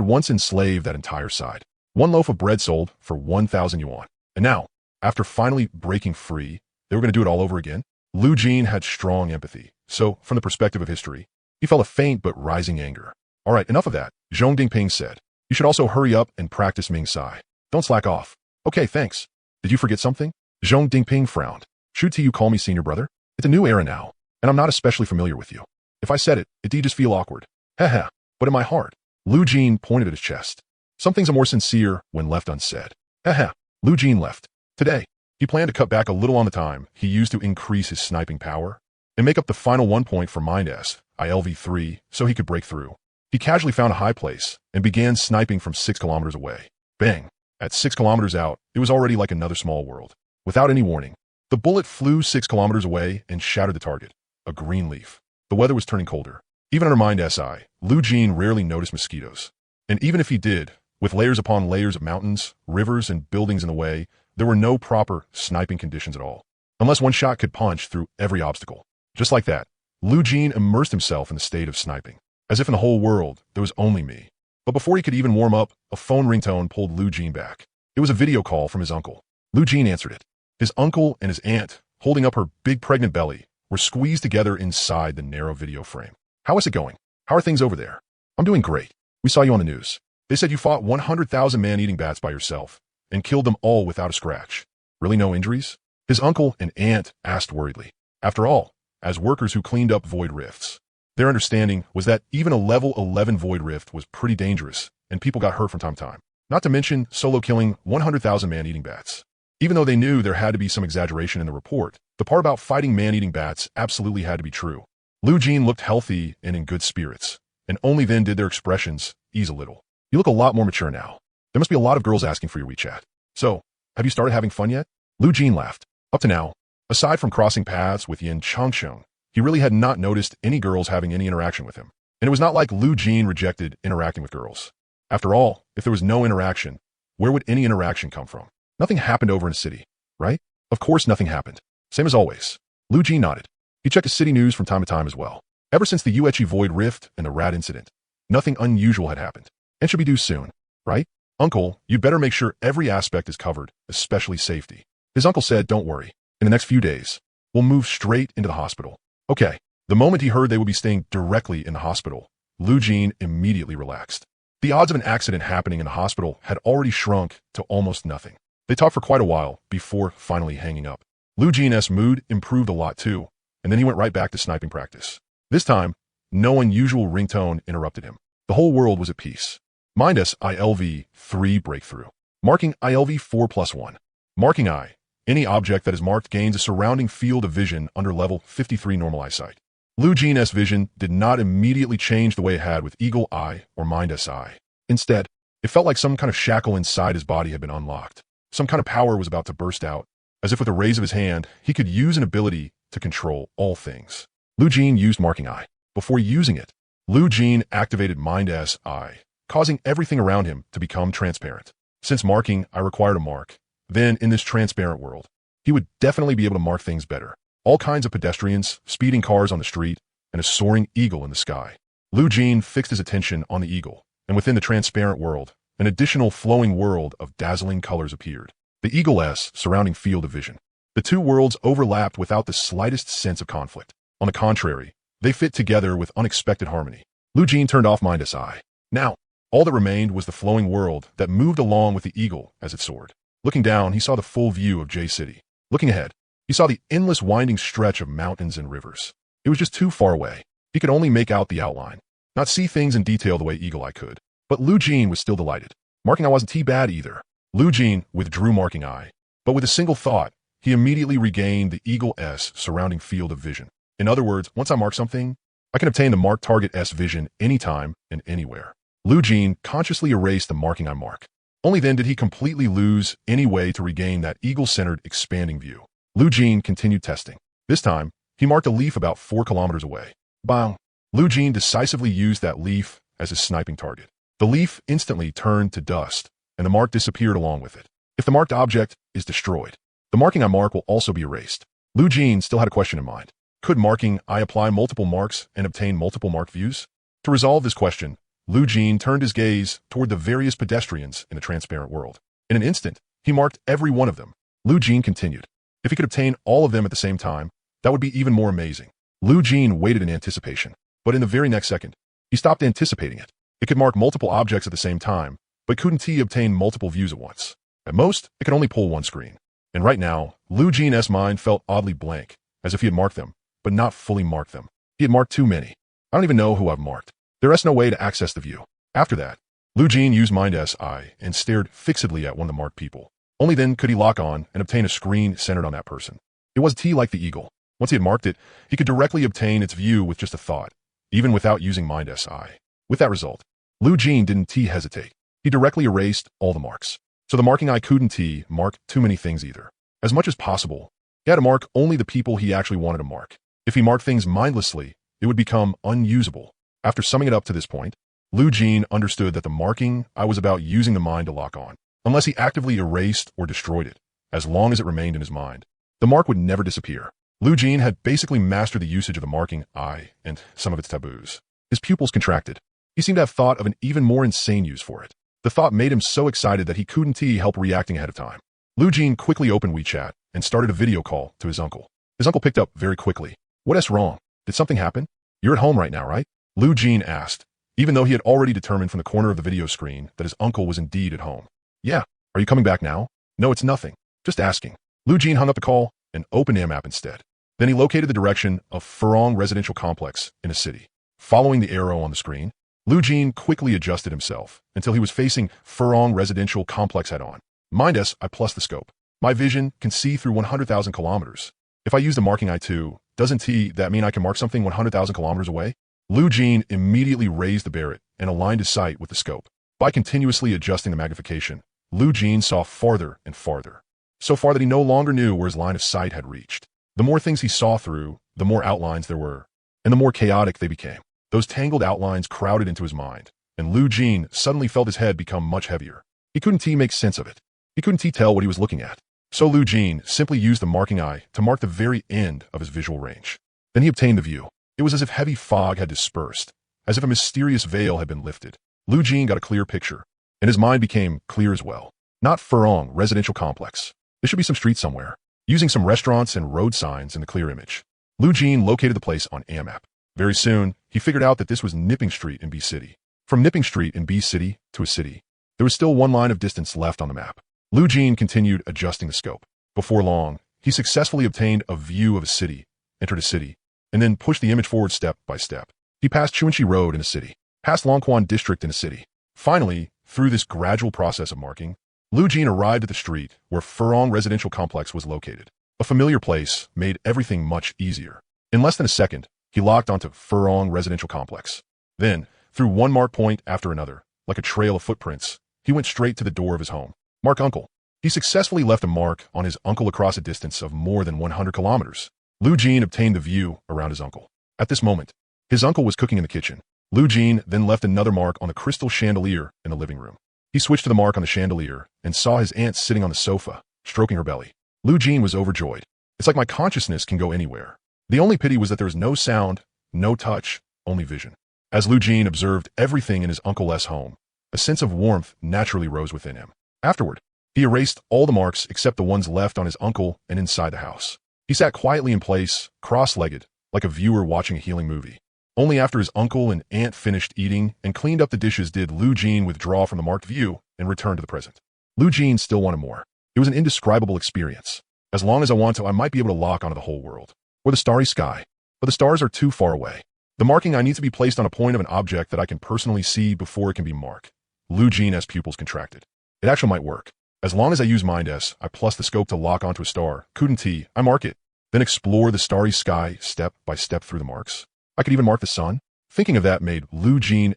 once enslaved that entire side. One loaf of bread sold for 1,000 yuan. And now, after finally breaking free, they were going to do it all over again? Lu Jin had strong empathy, so from the perspective of history, he felt a faint but rising anger. "All right, enough of that," Zhong Dingping said. "You should also hurry up and practice Ming Sai. Don't slack off." "Okay, thanks. Did you forget something?" Zhong Dingping frowned. "Should you call me senior brother? It's a new era now, and I'm not especially familiar with you. If I said it, it'd just feel awkward. Heh. But in my heart." Lu Jin pointed at his chest. "Some things are more sincere when left unsaid." Heh. Lu Jin left. Today, he planned to cut back a little on the time he used to increase his sniping power and make up the final 1 point for Mind ILV3 so he could break through. He casually found a high place and began sniping from 6 kilometers away. Bang! At 6 kilometers out, it was already like another small world. Without any warning, the bullet flew 6 kilometers away and shattered the target, a green leaf. The weather was turning colder. Even under Mind SI, Lu Jin rarely noticed mosquitoes. And even if he did, with layers upon layers of mountains, rivers, and buildings in the way, there were no proper sniping conditions at all, unless one shot could punch through every obstacle. Just like that, Lu Jin immersed himself in the state of sniping, as if in the whole world there was only me. But before he could even warm up, a phone ringtone pulled Lu Jin back. It was a video call from his uncle. Lu Jin answered it. His uncle and his aunt, holding up her big pregnant belly, were squeezed together inside the narrow video frame. "How is it going? How are things over there?" "I'm doing great. We saw you on the news. They said you fought 100,000 man-eating bats by yourself and killed them all without a scratch. Really no injuries?" His uncle and aunt asked worriedly. After all, as workers who cleaned up void rifts, their understanding was that even a level 11 void rift was pretty dangerous and people got hurt from time to time. Not to mention solo killing 100,000 man-eating bats. Even though they knew there had to be some exaggeration in the report, the part about fighting man-eating bats absolutely had to be true. Lu Jin looked healthy and in good spirits, and only then did their expressions ease a little. "You look a lot more mature now. There must be a lot of girls asking for your WeChat. So, have you started having fun yet?" Lu Jin laughed. Up to now, aside from crossing paths with Yin Changsheng, he really had not noticed any girls having any interaction with him. And it was not like Lu Jin rejected interacting with girls. After all, if there was no interaction, where would any interaction come from? Nothing happened over in the city, right? Of course nothing happened. Same as always. Lu Jin nodded. He checked the city news from time to time as well. Ever since the Yuechi Void Rift and the rat incident, nothing unusual had happened. And should be due soon, right? "Uncle, you'd better make sure every aspect is covered, especially safety." His uncle said, "Don't worry. In the next few days, we'll move straight into the hospital." Okay. The moment he heard they would be staying directly in the hospital, Lu Jin immediately relaxed. The odds of an accident happening in the hospital had already shrunk to almost nothing. They talked for quite a while before finally hanging up. Lu Jin's mood improved a lot too, and then he went right back to sniping practice. This time, no unusual ringtone interrupted him. The whole world was at peace. Mind ILV3 breakthrough. Marking ILV4+1. Marking I. Any object that is marked gains a surrounding field of vision under level 53 normal eyesight. Lu Jin's vision did not immediately change the way it had with Eagle Eye or Mind SI. Instead, it felt like some kind of shackle inside his body had been unlocked. Some kind of power was about to burst out, as if with a raise of his hand, he could use an ability to control all things. Lu Jin used Marking Eye. Before using it, Lu Jin activated Mind SI, causing everything around him to become transparent. Since marking, I required a mark. Then, in this transparent world, he would definitely be able to mark things better. All kinds of pedestrians, speeding cars on the street, and a soaring eagle in the sky. Lu Jin fixed his attention on the eagle, and within the transparent world, an additional flowing world of dazzling colors appeared. The eagle's surrounding field of vision. The two worlds overlapped without the slightest sense of conflict. On the contrary, they fit together with unexpected harmony. Lu Jin turned off mind's eye. Now, all that remained was the flowing world that moved along with the eagle as it soared. Looking down, he saw the full view of J City. Looking ahead, he saw the endless winding stretch of mountains and rivers. It was just too far away. He could only make out the outline, not see things in detail the way Eagle Eye could. But Lu Jin was still delighted. Marking Eye wasn't too bad either. Lu Jin withdrew Marking Eye, but with a single thought, he immediately regained the Eagle's surrounding field of vision. In other words, once I mark something, I can obtain the marked target's vision anytime and anywhere. Lu Jin consciously erased the Marking Eye mark. Only then did he completely lose any way to regain that eagle-centered, expanding view. Lu Jin continued testing. This time, he marked a leaf about 4 kilometers away. Bang! Lu Jin decisively used that leaf as his sniping target. The leaf instantly turned to dust, and the mark disappeared along with it. If the marked object is destroyed, the Marking Eye mark will also be erased. Lu Jin still had a question in mind. Could Marking Eye apply multiple marks and obtain multiple mark views? To resolve this question, Lu Jin turned his gaze toward the various pedestrians in the transparent world. In an instant, he marked every one of them. Lu Jin continued. If he could obtain all of them at the same time, that would be even more amazing. Lu Jin waited in anticipation, but in the very next second, he stopped anticipating it. It could mark multiple objects at the same time, but couldn't he obtain multiple views at once? At most, it could only pull one screen. And right now, Lu Jin's mind felt oddly blank, as if he had marked them, but not fully marked them. He had marked too many. I don't even know who I've marked. There is no way to access the view. After that, Lu Jin used mind's eye and stared fixedly at one of the marked people. Only then could he lock on and obtain a screen centered on that person. It was T like the eagle. Once he had marked it, he could directly obtain its view with just a thought, even without using mind's eye. With that result, Lu Jin didn't hesitate. He directly erased all the marks. So the Marking Eye couldn't mark too many things either. As much as possible, he had to mark only the people he actually wanted to mark. If he marked things mindlessly, it would become unusable. After summing it up to this point, Lu Jin understood that the Marking Eye was about using the mind to lock on. Unless he actively erased or destroyed it, as long as it remained in his mind, the mark would never disappear. Lu Jin had basically mastered the usage of the Marking Eye and some of its taboos. His pupils contracted. He seemed to have thought of an even more insane use for it. The thought made him so excited that he couldn't help reacting ahead of time. Lu Jin quickly opened WeChat and started a video call to his uncle. His uncle picked up very quickly. What's wrong? Did something happen? You're at home right now, right? Lu Jin asked, even though he had already determined from the corner of the video screen that his uncle was indeed at home. Yeah. Are you coming back now? No, it's nothing. Just asking. Lu Jin hung up the call and opened the map instead. Then he located the direction of Furong residential complex in a city. Following the arrow on the screen, Lu Jin quickly adjusted himself until he was facing Furong residential complex head-on. Mind's eye plus the scope. My vision can see through 100,000 kilometers. If I use the Marking Eye too, doesn't that mean I can mark something 100,000 kilometers away? Lu Jin immediately raised the Barrett and aligned his sight with the scope. By continuously adjusting the magnification, Lu Jin saw farther and farther, so far that he no longer knew where his line of sight had reached. The more things he saw through, the more outlines there were, and the more chaotic they became. Those tangled outlines crowded into his mind, and Lu Jin suddenly felt his head become much heavier. He couldn't make sense of it. He couldn't tell what he was looking at. So Lu Jin simply used the Marking Eye to mark the very end of his visual range. Then he obtained the view. It was as if heavy fog had dispersed, as if a mysterious veil had been lifted. Lu Jin got a clear picture, and his mind became clear as well. Not Furong residential complex. There should be some street somewhere. Using some restaurants and road signs in the clear image, Lu Jin located the place on AMAP. Very soon, he figured out that this was Nipping Street in B City. From Nipping Street in B City to a city, there was still one line of distance left on the map. Lu Jin continued adjusting the scope. Before long, he successfully obtained a view of a city, entered a city, and then pushed the image forward step by step. He passed Chuanxi Road in a city, past Longquan District in a city. Finally, through this gradual process of marking, Lu Jin arrived at the street where Furong residential complex was located. A familiar place made everything much easier. In less than a second, he locked onto Furong residential complex. Then, through one mark point after another, like a trail of footprints, he went straight to the door of his home. Mark Uncle. He successfully left a mark on his uncle across a distance of more than 100 kilometers. Lu Jin obtained the view around his uncle. At this moment, his uncle was cooking in the kitchen. Lu Jin then left another mark on the crystal chandelier in the living room. He switched to the mark on the chandelier and saw his aunt sitting on the sofa, stroking her belly. Lu Jin was overjoyed. It's like my consciousness can go anywhere. The only pity was that there was no sound, no touch, only vision. As Lu Jin observed everything in his Uncle S home, a sense of warmth naturally rose within him. Afterward, he erased all the marks except the ones left on his uncle and inside the house. He sat quietly in place, cross-legged, like a viewer watching a healing movie. Only after his uncle and aunt finished eating and cleaned up the dishes did Lu Jin withdraw from the marked view and return to the present. Lu Jin still wanted more. It was an indescribable experience. As long as I want to, I might be able to lock onto the whole world. Or the starry sky. But the stars are too far away. The marking I need to be placed on a point of an object that I can personally see before it can be marked. Lu Jin's pupils contracted. It actually might work. As long as I use Mind S, I plus the scope to lock onto a star. Couldn't I mark it. Then explore the starry sky step by step through the marks. I could even mark the sun. Thinking of that made Lu Jin's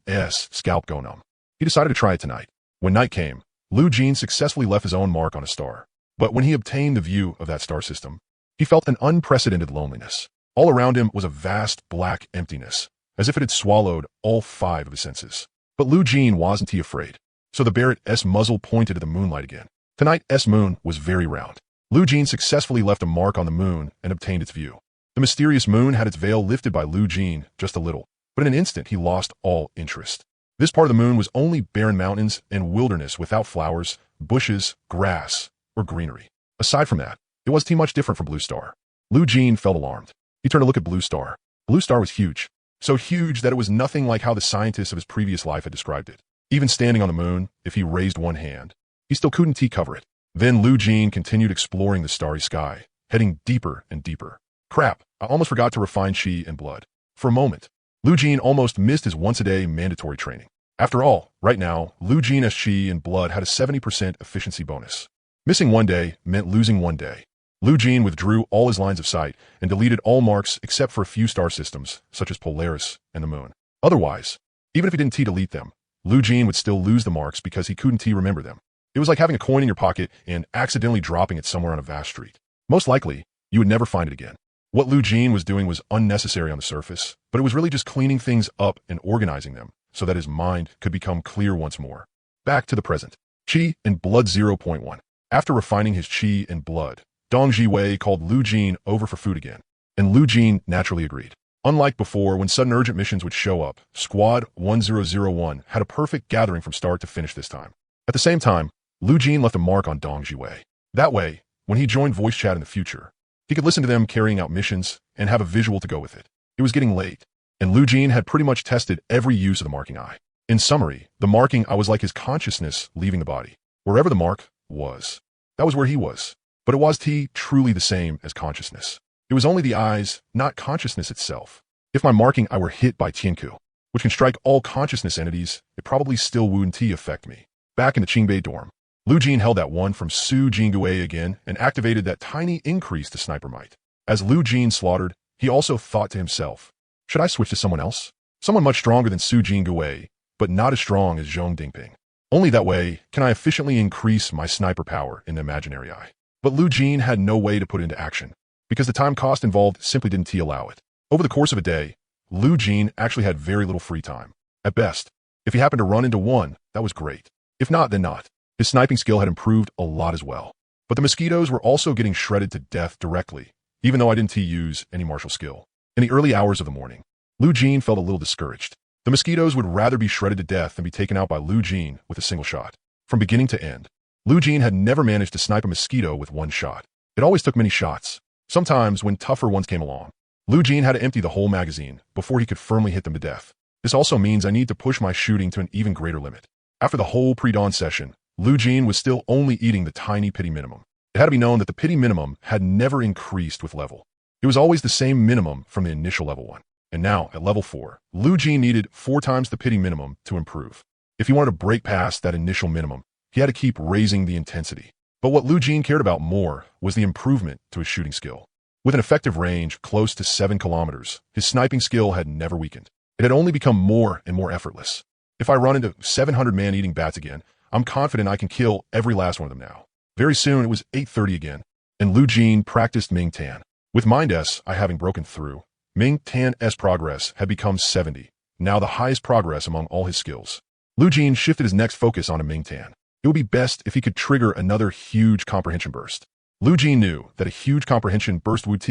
scalp go numb. He decided to try it tonight. When night came, Lu Jin successfully left his own mark on a star. But when he obtained the view of that star system, he felt an unprecedented loneliness. All around him was a vast black emptiness, as if it had swallowed all 5 of his senses. But Lu Jin wasn't afraid. So the Barrett's muzzle pointed at the moonlight again. Tonight's moon was very round. Lu Jin successfully left a mark on the moon and obtained its view. The mysterious moon had its veil lifted by Lu Jin just a little, but in an instant he lost all interest. This part of the moon was only barren mountains and wilderness without flowers, bushes, grass, or greenery. Aside from that, it was too much different from Blue Star. Lu Jin felt alarmed. He turned to look at Blue Star. Blue Star was huge. So huge that it was nothing like how the scientists of his previous life had described it. Even standing on the moon, if he raised one hand, he still couldn't cover it. Then Lu Jin continued exploring the starry sky, heading deeper and deeper. Crap, I almost forgot to refine chi and blood. For a moment, Lu Jin almost missed his once-a-day mandatory training. After all, right now, Lu Jin's chi and blood had a 70% efficiency bonus. Missing one day meant losing one day. Lu Jin withdrew all his lines of sight and deleted all marks except for a few star systems, such as Polaris and the Moon. Otherwise, even if he didn't delete them, Lu Jin would still lose the marks because he couldn't remember them. It was like having a coin in your pocket and accidentally dropping it somewhere on a vast street. Most likely, you would never find it again. What Lu Jin was doing was unnecessary on the surface, but it was really just cleaning things up and organizing them so that his mind could become clear once more. Back to the present. Chi and blood 0.1. After refining his chi and blood, Dong Jiwei called Lu Jin over for food again, and Lu Jin naturally agreed. Unlike before, when sudden urgent missions would show up, Squad 1001 had a perfect gathering from start to finish this time. At the same time, Lu Jin left a mark on Dong Jiwei. That way, when he joined voice chat in the future, he could listen to them carrying out missions and have a visual to go with it. It was getting late, and Lu Jin had pretty much tested every use of the marking eye. In summary, the marking eye was like his consciousness leaving the body. Wherever the mark was, that was where he was. But it was truly the same as consciousness. It was only the eyes, not consciousness itself. If my marking eye were hit by Tianku, which can strike all consciousness entities, it probably still wouldn't affect me. Back in the Qingbei dorm, Lu Jin held that one from Su Jingui again and activated that tiny increase to sniper might. As Lu Jin slaughtered, he also thought to himself, should I switch to someone else? Someone much stronger than Su Jingui, but not as strong as Zhong Dingping. Only that way can I efficiently increase my sniper power in the imaginary eye. But Lu Jin had no way to put it into action, because the time cost involved simply didn't allow it. Over the course of a day, Lu Jin actually had very little free time. At best, if he happened to run into one, that was great. If not, then not. His sniping skill had improved a lot as well. But the mosquitoes were also getting shredded to death directly, even though I didn't use any martial skill. In the early hours of the morning, Lu Jin felt a little discouraged. The mosquitoes would rather be shredded to death than be taken out by Lu Jin with a single shot. From beginning to end, Lu Jin had never managed to snipe a mosquito with one shot. It always took many shots. Sometimes, when tougher ones came along, Lu Jin had to empty the whole magazine before he could firmly hit them to death. This also means I need to push my shooting to an even greater limit. After the whole pre-dawn session, Lu Jin was still only eating the tiny pity minimum. It had to be known that the pity minimum had never increased with level. It was always the same minimum from the initial level 1. And now, at level 4, Lu Jin needed 4 times the pity minimum to improve. If he wanted to break past that initial minimum, he had to keep raising the intensity. But what Lu Jin cared about more was the improvement to his shooting skill. With an effective range close to 7 kilometers, his sniping skill had never weakened. It had only become more and more effortless. If I run into 700 man-eating bats again, I'm confident I can kill every last one of them now. Very soon it was 8:30 again, and Lu Jin practiced Ming Tan. With Mind S, I having broken through, Ming Tan's progress had become 70, now the highest progress among all his skills. Lu Jin shifted his next focus onto Ming Tan. It would be best if he could trigger another huge comprehension burst. Lu Jin knew that a huge comprehension burst would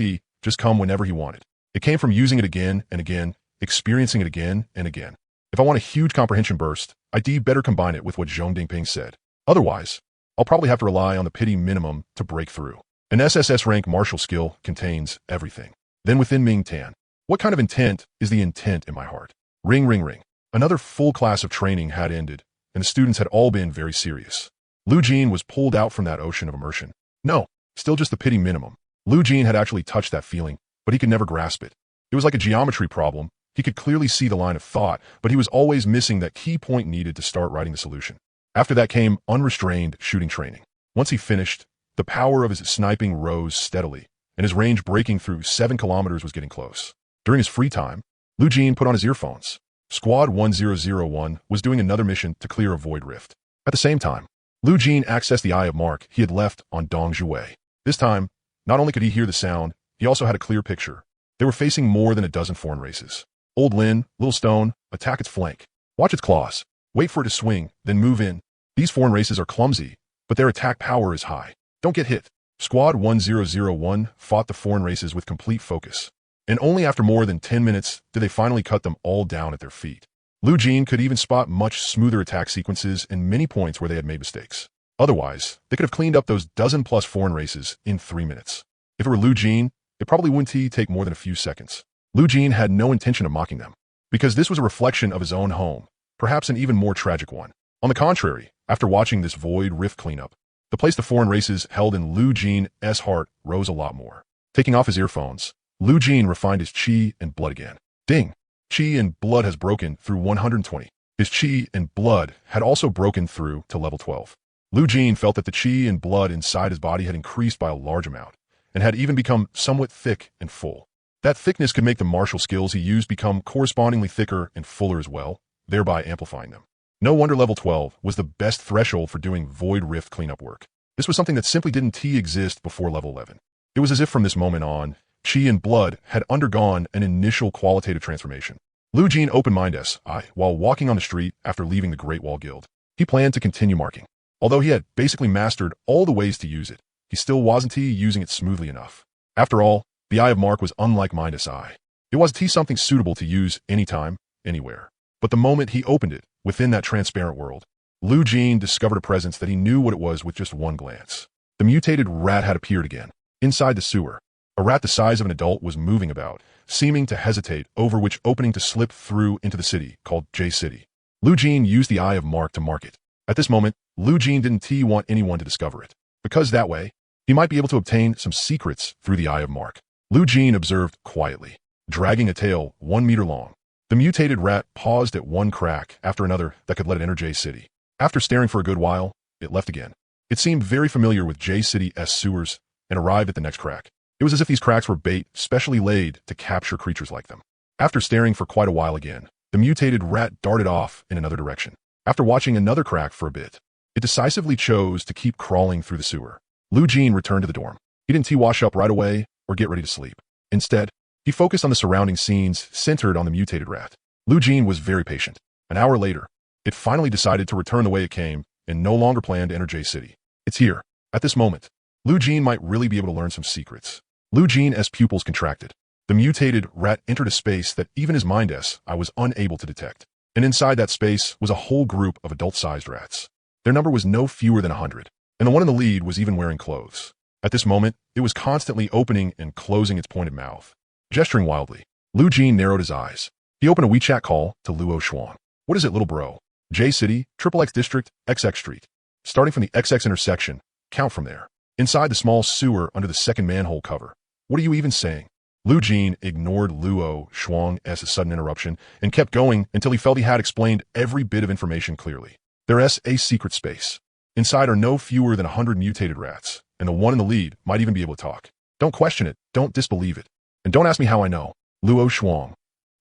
just come whenever he wanted. It came from using it again and again, experiencing it again and again. If I want a huge comprehension burst, I'd better combine it with what Zhong Dingping said. Otherwise, I'll probably have to rely on the pity minimum to break through. An SSS rank martial skill contains everything. Then within Ming Tan, what kind of intent is the intent in my heart? Ring, ring, ring. Another full class of training had ended, and the students had all been very serious. Lu Jin was pulled out from that ocean of immersion. No, still just the pity minimum. Lu Jin had actually touched that feeling, but he could never grasp it. It was like a geometry problem. He could clearly see the line of thought, but he was always missing that key point needed to start writing the solution. After that came unrestrained shooting training. Once he finished, the power of his sniping rose steadily, and his range breaking through 7 kilometers was getting close. During his free time, Lu Jin put on his earphones. Squad 1001 was doing another mission to clear a void rift. At the same time, Lu Jin accessed the Eye of Mark he had left on Dongzhuwei. This time, not only could he hear the sound, he also had a clear picture. They were facing more than a dozen foreign races. Old Lin, Little Stone, attack its flank. Watch its claws. Wait for it to swing, then move in. These foreign races are clumsy, but their attack power is high. Don't get hit. Squad 1001 fought the foreign races with complete focus. And only after more than 10 minutes did they finally cut them all down at their feet. Lu Jin could even spot much smoother attack sequences and many points where they had made mistakes. Otherwise, they could have cleaned up those dozen-plus foreign races in 3 minutes. If it were Lu Jin, it probably wouldn't take more than a few seconds. Lu Jin had no intention of mocking them, because this was a reflection of his own home, perhaps an even more tragic one. On the contrary, after watching this void rift cleanup, the place the foreign races held in Lu Jin's heart rose a lot more. Taking off his earphones, Lu Jin refined his chi and blood again. Ding! Chi and blood has broken through 120. His chi and blood had also broken through to level 12. Lu Jin felt that the chi and blood inside his body had increased by a large amount, and had even become somewhat thick and full. That thickness could make the martial skills he used become correspondingly thicker and fuller as well, thereby amplifying them. No wonder level 12 was the best threshold for doing void rift cleanup work. This was something that simply didn't exist before level 11. It was as if from this moment on, chi and blood had undergone an initial qualitative transformation. Lu Jin opened mind's eye while walking on the street after leaving the Great Wall Guild. He planned to continue marking. Although he had basically mastered all the ways to use it, he still wasn't using it smoothly enough. After all, the Eye of Mark was unlike Mind's Eye. It wasn't something suitable to use anytime, anywhere. But the moment he opened it, within that transparent world, Lu Jin discovered a presence that he knew what it was with just one glance. The mutated rat had appeared again. Inside the sewer, a rat the size of an adult was moving about, seeming to hesitate over which opening to slip through into the city called J-City. Lu Jin used the Eye of Mark to mark it. At this moment, Lu Jin didn't want anyone to discover it, because that way, he might be able to obtain some secrets through the Eye of Mark. Lu Jin observed quietly, dragging a tail 1 meter long. The mutated rat paused at one crack after another that could let it enter J-City. After staring for a good while, it left again. It seemed very familiar with J-City's sewers and arrived at the next crack. It was as if these cracks were bait specially laid to capture creatures like them. After staring for quite a while again, the mutated rat darted off in another direction. After watching another crack for a bit, it decisively chose to keep crawling through the sewer. Lu Jin returned to the dorm. He didn't wash up right away or get ready to sleep. Instead, he focused on the surrounding scenes centered on the mutated rat. Lu Jin was very patient. An hour later, it finally decided to return the way it came and no longer planned to enter J-City. It's here. At this moment, Lu Jin might really be able to learn some secrets. Lu Jin's pupils contracted. The mutated rat entered a space that even his mind's eye was unable to detect. And inside that space was a whole group of adult-sized rats. Their number was no fewer than 100, and the one in the lead was even wearing clothes. At this moment, it was constantly opening and closing its pointed mouth. Gesturing wildly, Lu Jin narrowed his eyes. He opened a WeChat call to Luo Shuang. What is it, little bro? J-City, XXX District, XX Street. Starting from the XX intersection, count from there. Inside the small sewer under the second manhole cover. What are you even saying? Lu Jin ignored Luo Shuang's sudden interruption and kept going until he felt he had explained every bit of information clearly. There's a secret space. Inside are no fewer than 100 mutated rats, and the one in the lead might even be able to talk. Don't question it, don't disbelieve it. And don't ask me how I know. Luo Shuang.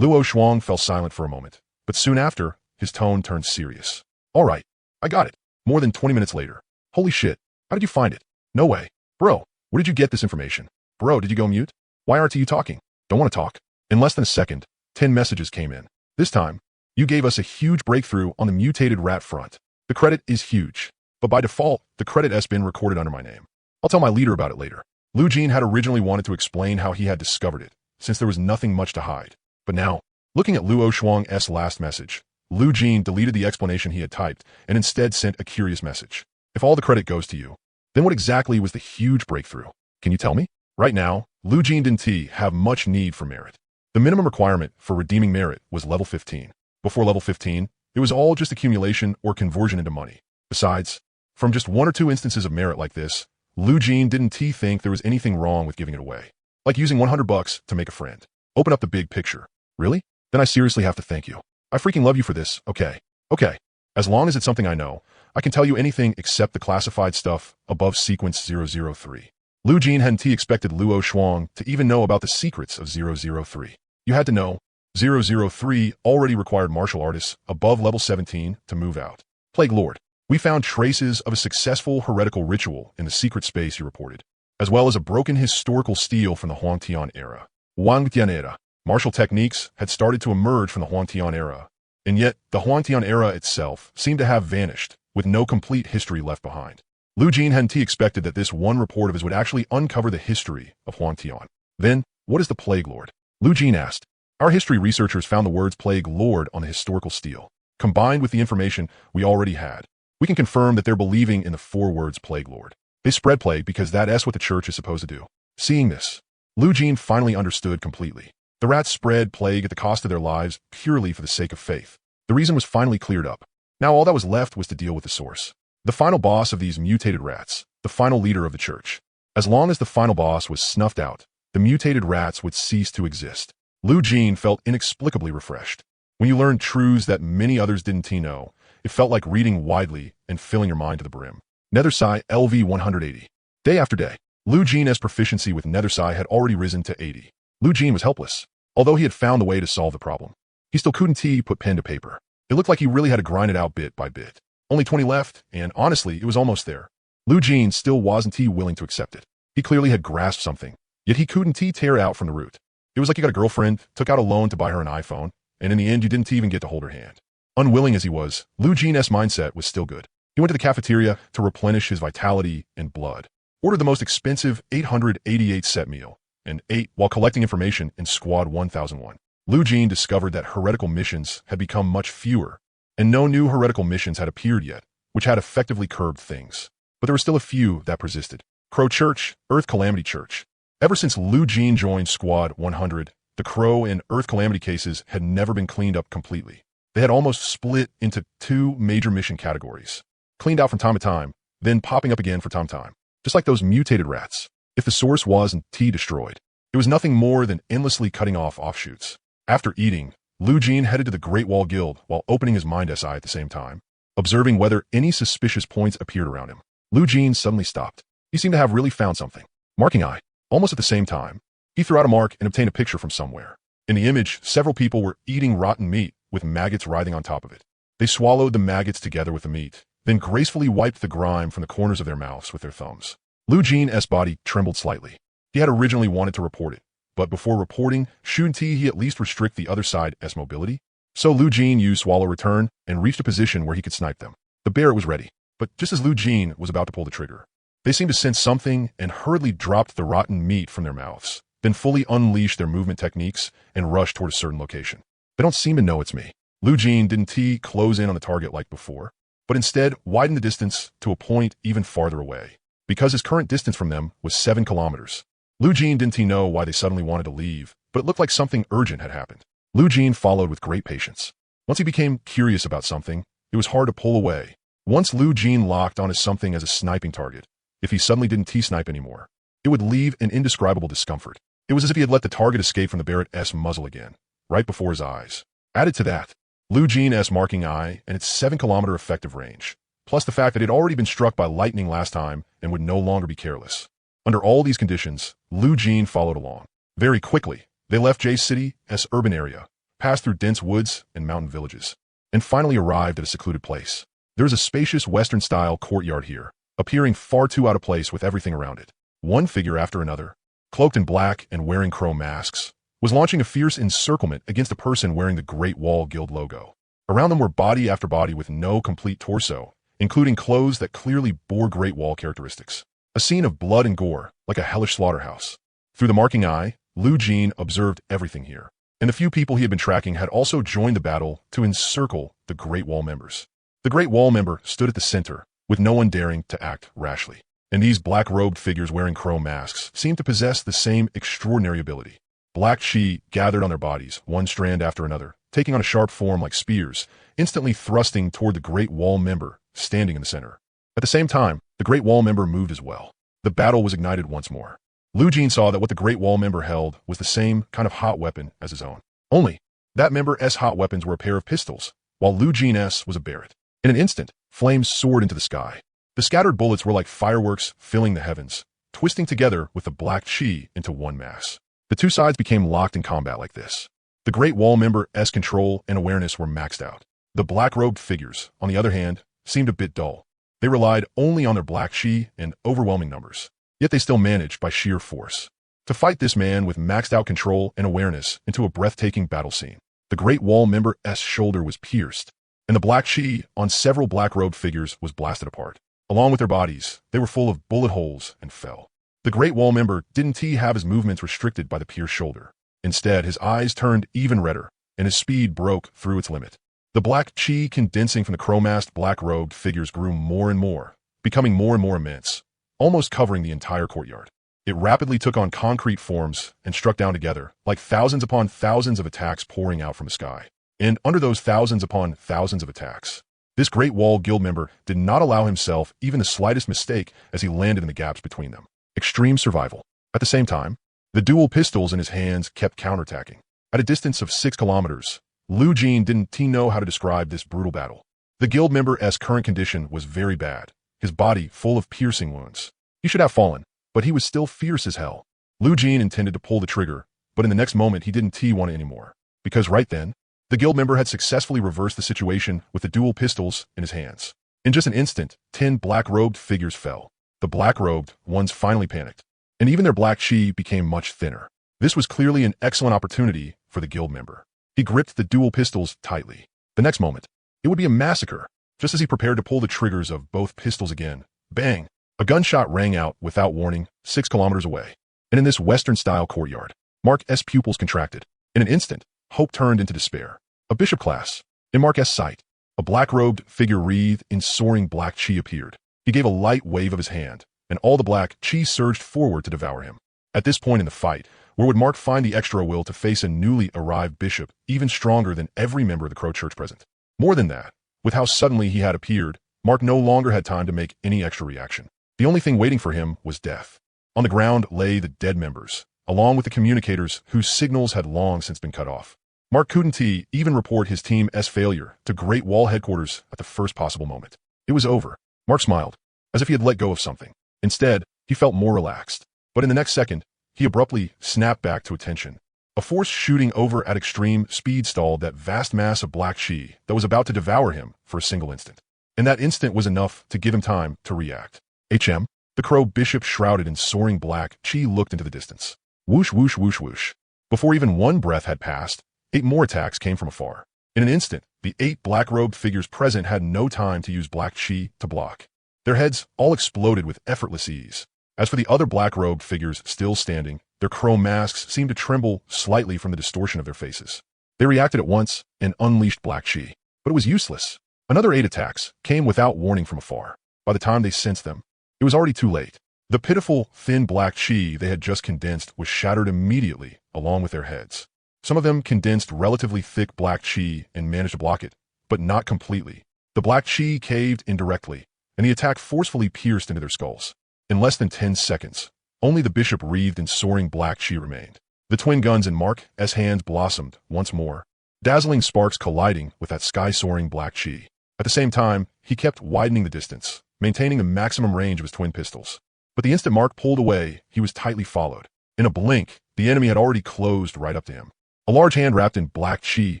Luo Shuang fell silent for a moment, but soon after, his tone turned serious. All right, I got it. More than 20 minutes later. Holy shit, how did you find it? No way. Bro, where did you get this information? Bro, did you go mute? Why aren't you talking? Don't want to talk. In less than a second, 10 messages came in. This time, You gave us a huge breakthrough on the mutated rat front. The credit is huge. But by default, the credit has been recorded under my name. I'll tell my leader about it later. Lu Jin had originally wanted to explain how he had discovered it, since there was nothing much to hide. But now, looking at Luo Shuang's last message, Lu Jin deleted the explanation he had typed and instead sent a curious message. If all the credit goes to you, then what exactly was the huge breakthrough? Can you tell me? Right now, Lu Jin didn't have much need for merit. The minimum requirement for redeeming merit was level 15. Before level 15, it was all just accumulation or conversion into money. Besides, from just one or two instances of merit like this, Lu Jin didn't think there was anything wrong with giving it away. Like using $100 to make a friend. Open up the big picture. Really? Then I seriously have to thank you. I freaking love you for this, okay? Okay. As long as it's something I know, I can tell you anything except the classified stuff above sequence 003. Lu Jin hadn't expected Luo Shuang to even know about the secrets of 003. You had to know, 003 already required martial artists above level 17 to move out. Plague Lord. We found traces of a successful heretical ritual in the secret space you reported, as well as a broken historical stele from the Huangtian era. Huangtian era. Martial techniques had started to emerge from the Huangtian era, and yet the Huangtian era itself seemed to have vanished, with no complete history left behind. Lu Jin hadn't expected that this one report of his would actually uncover the history of Huangtian. Then, what is the Plague Lord? Lu Jin asked. Our history researchers found the words Plague Lord on the historical stele. Combined with the information we already had, we can confirm that they're believing in the 4 words Plague Lord. They spread plague because that's what the church is supposed to do. Seeing this, Lu Jin finally understood completely. The rats spread plague at the cost of their lives purely for the sake of faith. The reason was finally cleared up. Now all that was left was to deal with the source. The final boss of these mutated rats, the final leader of the church. As long as the final boss was snuffed out, the mutated rats would cease to exist. Lu Jin felt inexplicably refreshed. When you learned truths that many others didn't know, it felt like reading widely and filling your mind to the brim. Nethersai LV 180. Day after day, Lu Jin's proficiency with Nethersai had already risen to 80. Lu Jin was helpless. Although he had found the way to solve the problem, he still couldn't put pen to paper. It looked like he really had to grind it out bit by bit. Only 20 left, and honestly, it was almost there. Lu Jin still wasn't willing to accept it. He clearly had grasped something, yet he couldn't tear it out from the root. It was like you got a girlfriend, took out a loan to buy her an iPhone, and in the end you didn't even get to hold her hand. Unwilling as he was, Lu Jin's mindset was still good. He went to the cafeteria to replenish his vitality and blood, ordered the most expensive 888 set meal, and ate while collecting information in Squad 1001. Lu Jin discovered that heretical missions had become much fewer, and no new heretical missions had appeared yet, which had effectively curbed things. But there were still a few that persisted. Crow Church, Earth Calamity Church. Ever since Lu Jin joined Squad 100, the Crow and Earth Calamity cases had never been cleaned up completely. They had almost split into 2 major mission categories. Cleaned out from time to time, then popping up again for time to time. Just like those mutated rats. If the source wasn't destroyed, it was nothing more than endlessly cutting off offshoots. After eating, Lu Jin headed to the Great Wall Guild while opening his mind SI at the same time, observing whether any suspicious points appeared around him. Lu Jin suddenly stopped. He seemed to have really found something. Marking eye. Almost at the same time, he threw out a mark and obtained a picture from somewhere. In the image, several people were eating rotten meat with maggots writhing on top of it. They swallowed the maggots together with the meat, then gracefully wiped the grime from the corners of their mouths with their thumbs. Lu Jin's body trembled slightly. He had originally wanted to report it, but before reporting, shouldn't he at least restrict the other side's mobility? So Lu Jin used Swallow Return and reached a position where he could snipe them. The Barrett was ready, but just as Lu Jin was about to pull the trigger, they seemed to sense something and hurriedly dropped the rotten meat from their mouths, then fully unleashed their movement techniques and rushed toward a certain location. They don't seem to know it's me. Lu Jin didn't close in on the target like before, but instead widened the distance to a point even farther away, because his current distance from them was 7 kilometers. Lu Jin didn't know why they suddenly wanted to leave, but it looked like something urgent had happened. Lu Jin followed with great patience. Once he became curious about something, it was hard to pull away. Once Lu Jin locked onto something as a sniping target, if he suddenly didn't snipe anymore, it would leave an indescribable discomfort. It was as if he had let the target escape from the Barrett's muzzle again, right before his eyes. Added to that, Lu Jin's marking eye and its 7-kilometer effective range, plus the fact that it had already been struck by lightning last time and would no longer be careless. Under all these conditions, Lu Jin followed along. Very quickly, they left J City's urban area, passed through dense woods and mountain villages, and finally arrived at a secluded place. There is a spacious Western-style courtyard here, appearing far too out of place with everything around it. One figure after another, cloaked in black and wearing crow masks, was launching a fierce encirclement against a person wearing the Great Wall Guild logo. Around them were body after body with no complete torso, including clothes that clearly bore Great Wall characteristics. A scene of blood and gore, like a hellish slaughterhouse. Through the marking eye, Lu Jin observed everything here, and the few people he had been tracking had also joined the battle to encircle the Great Wall members. The Great Wall member stood at the center, with no one daring to act rashly. And these black-robed figures wearing chrome masks seemed to possess the same extraordinary ability. Black chi gathered on their bodies, one strand after another, taking on a sharp form like spears, instantly thrusting toward the Great Wall member, standing in the center. At the same time, the Great Wall member moved as well. The battle was ignited once more. Lu Jin saw that what the Great Wall member held was the same kind of hot weapon as his own. Only, that member's hot weapons were a pair of pistols, while Lu Jin's was a Barrett. In an instant, flames soared into the sky. The scattered bullets were like fireworks filling the heavens, twisting together with the black chi into one mass. The two sides became locked in combat like this. The Great Wall member's control and awareness were maxed out. The black-robed figures, on the other hand, seemed a bit dull. They relied only on their black chi and overwhelming numbers. Yet they still managed by sheer force to fight this man with maxed-out control and awareness into a breathtaking battle scene. The Great Wall member's shoulder was pierced, and the black chi on several black-robed figures was blasted apart. Along with their bodies, they were full of bullet holes and fell. The Great Wall member didn't have his movements restricted by the pierced shoulder. Instead, his eyes turned even redder, and his speed broke through its limit. The black chi condensing from the chromast black-robed figures grew more and more, becoming more and more immense, almost covering the entire courtyard. It rapidly took on concrete forms and struck down together, like thousands upon thousands of attacks pouring out from the sky. And under those thousands upon thousands of attacks, this Great Wall Guild member did not allow himself even the slightest mistake as he landed in the gaps between them. Extreme survival. At the same time, the dual pistols in his hands kept counterattacking. At a distance of 6 kilometers, Lu Jin didn't know how to describe this brutal battle. The guild member's current condition was very bad, his body full of piercing wounds. He should have fallen, but he was still fierce as hell. Lu Jin intended to pull the trigger, but in the next moment he didn't want it anymore. Because right then, the guild member had successfully reversed the situation with the dual pistols in his hands. In just an instant, 10 black-robed figures fell. The black-robed ones finally panicked, and even their black chi became much thinner. This was clearly an excellent opportunity for the guild member. He gripped the dual pistols tightly. The next moment, it would be a massacre. Just as he prepared to pull the triggers of both pistols again, bang! A gunshot rang out without warning 6 kilometers away. And in this Western-style courtyard, Mark's pupils contracted. In an instant, hope turned into despair. A bishop class. In Mark's sight, a black-robed figure wreathed in soaring black chi appeared. He gave a light wave of his hand, and all the black chi surged forward to devour him. At this point in the fight, where would Mark find the extra will to face a newly arrived bishop even stronger than every member of the Crow Church present? More than that, with how suddenly he had appeared, Mark no longer had time to make any extra reaction. The only thing waiting for him was death. On the ground lay the dead members, along with the communicators whose signals had long since been cut off. Mark couldn't even report his team's failure to Great Wall headquarters at the first possible moment. It was over. Mark smiled, as if he had let go of something. Instead, he felt more relaxed. But in the next second, he abruptly snapped back to attention. A force shooting over at extreme speed stalled that vast mass of black chi that was about to devour him for a single instant. And that instant was enough to give him time to react. The Crow Bishop shrouded in soaring black chi looked into the distance. Whoosh, whoosh, whoosh, whoosh. Before even one breath had passed, 8 more attacks came from afar. In an instant, the 8 black-robed figures present had no time to use black chi to block. Their heads all exploded with effortless ease. As for the other black-robed figures still standing, their chrome masks seemed to tremble slightly from the distortion of their faces. They reacted at once and unleashed black chi. But it was useless. Another 8 attacks came without warning from afar. By the time they sensed them, it was already too late. The pitiful, thin black chi they had just condensed was shattered immediately, along with their heads. Some of them condensed relatively thick black chi and managed to block it, but not completely. The black chi caved indirectly, and the attack forcefully pierced into their skulls. In less than 10 seconds, only the bishop wreathed in soaring black chi remained. The twin guns in Mark's hands blossomed once more, dazzling sparks colliding with that sky-soaring black chi. At the same time, he kept widening the distance, maintaining the maximum range of his twin pistols. But the instant Mark pulled away, he was tightly followed. In a blink, the enemy had already closed right up to him. A large hand wrapped in black chi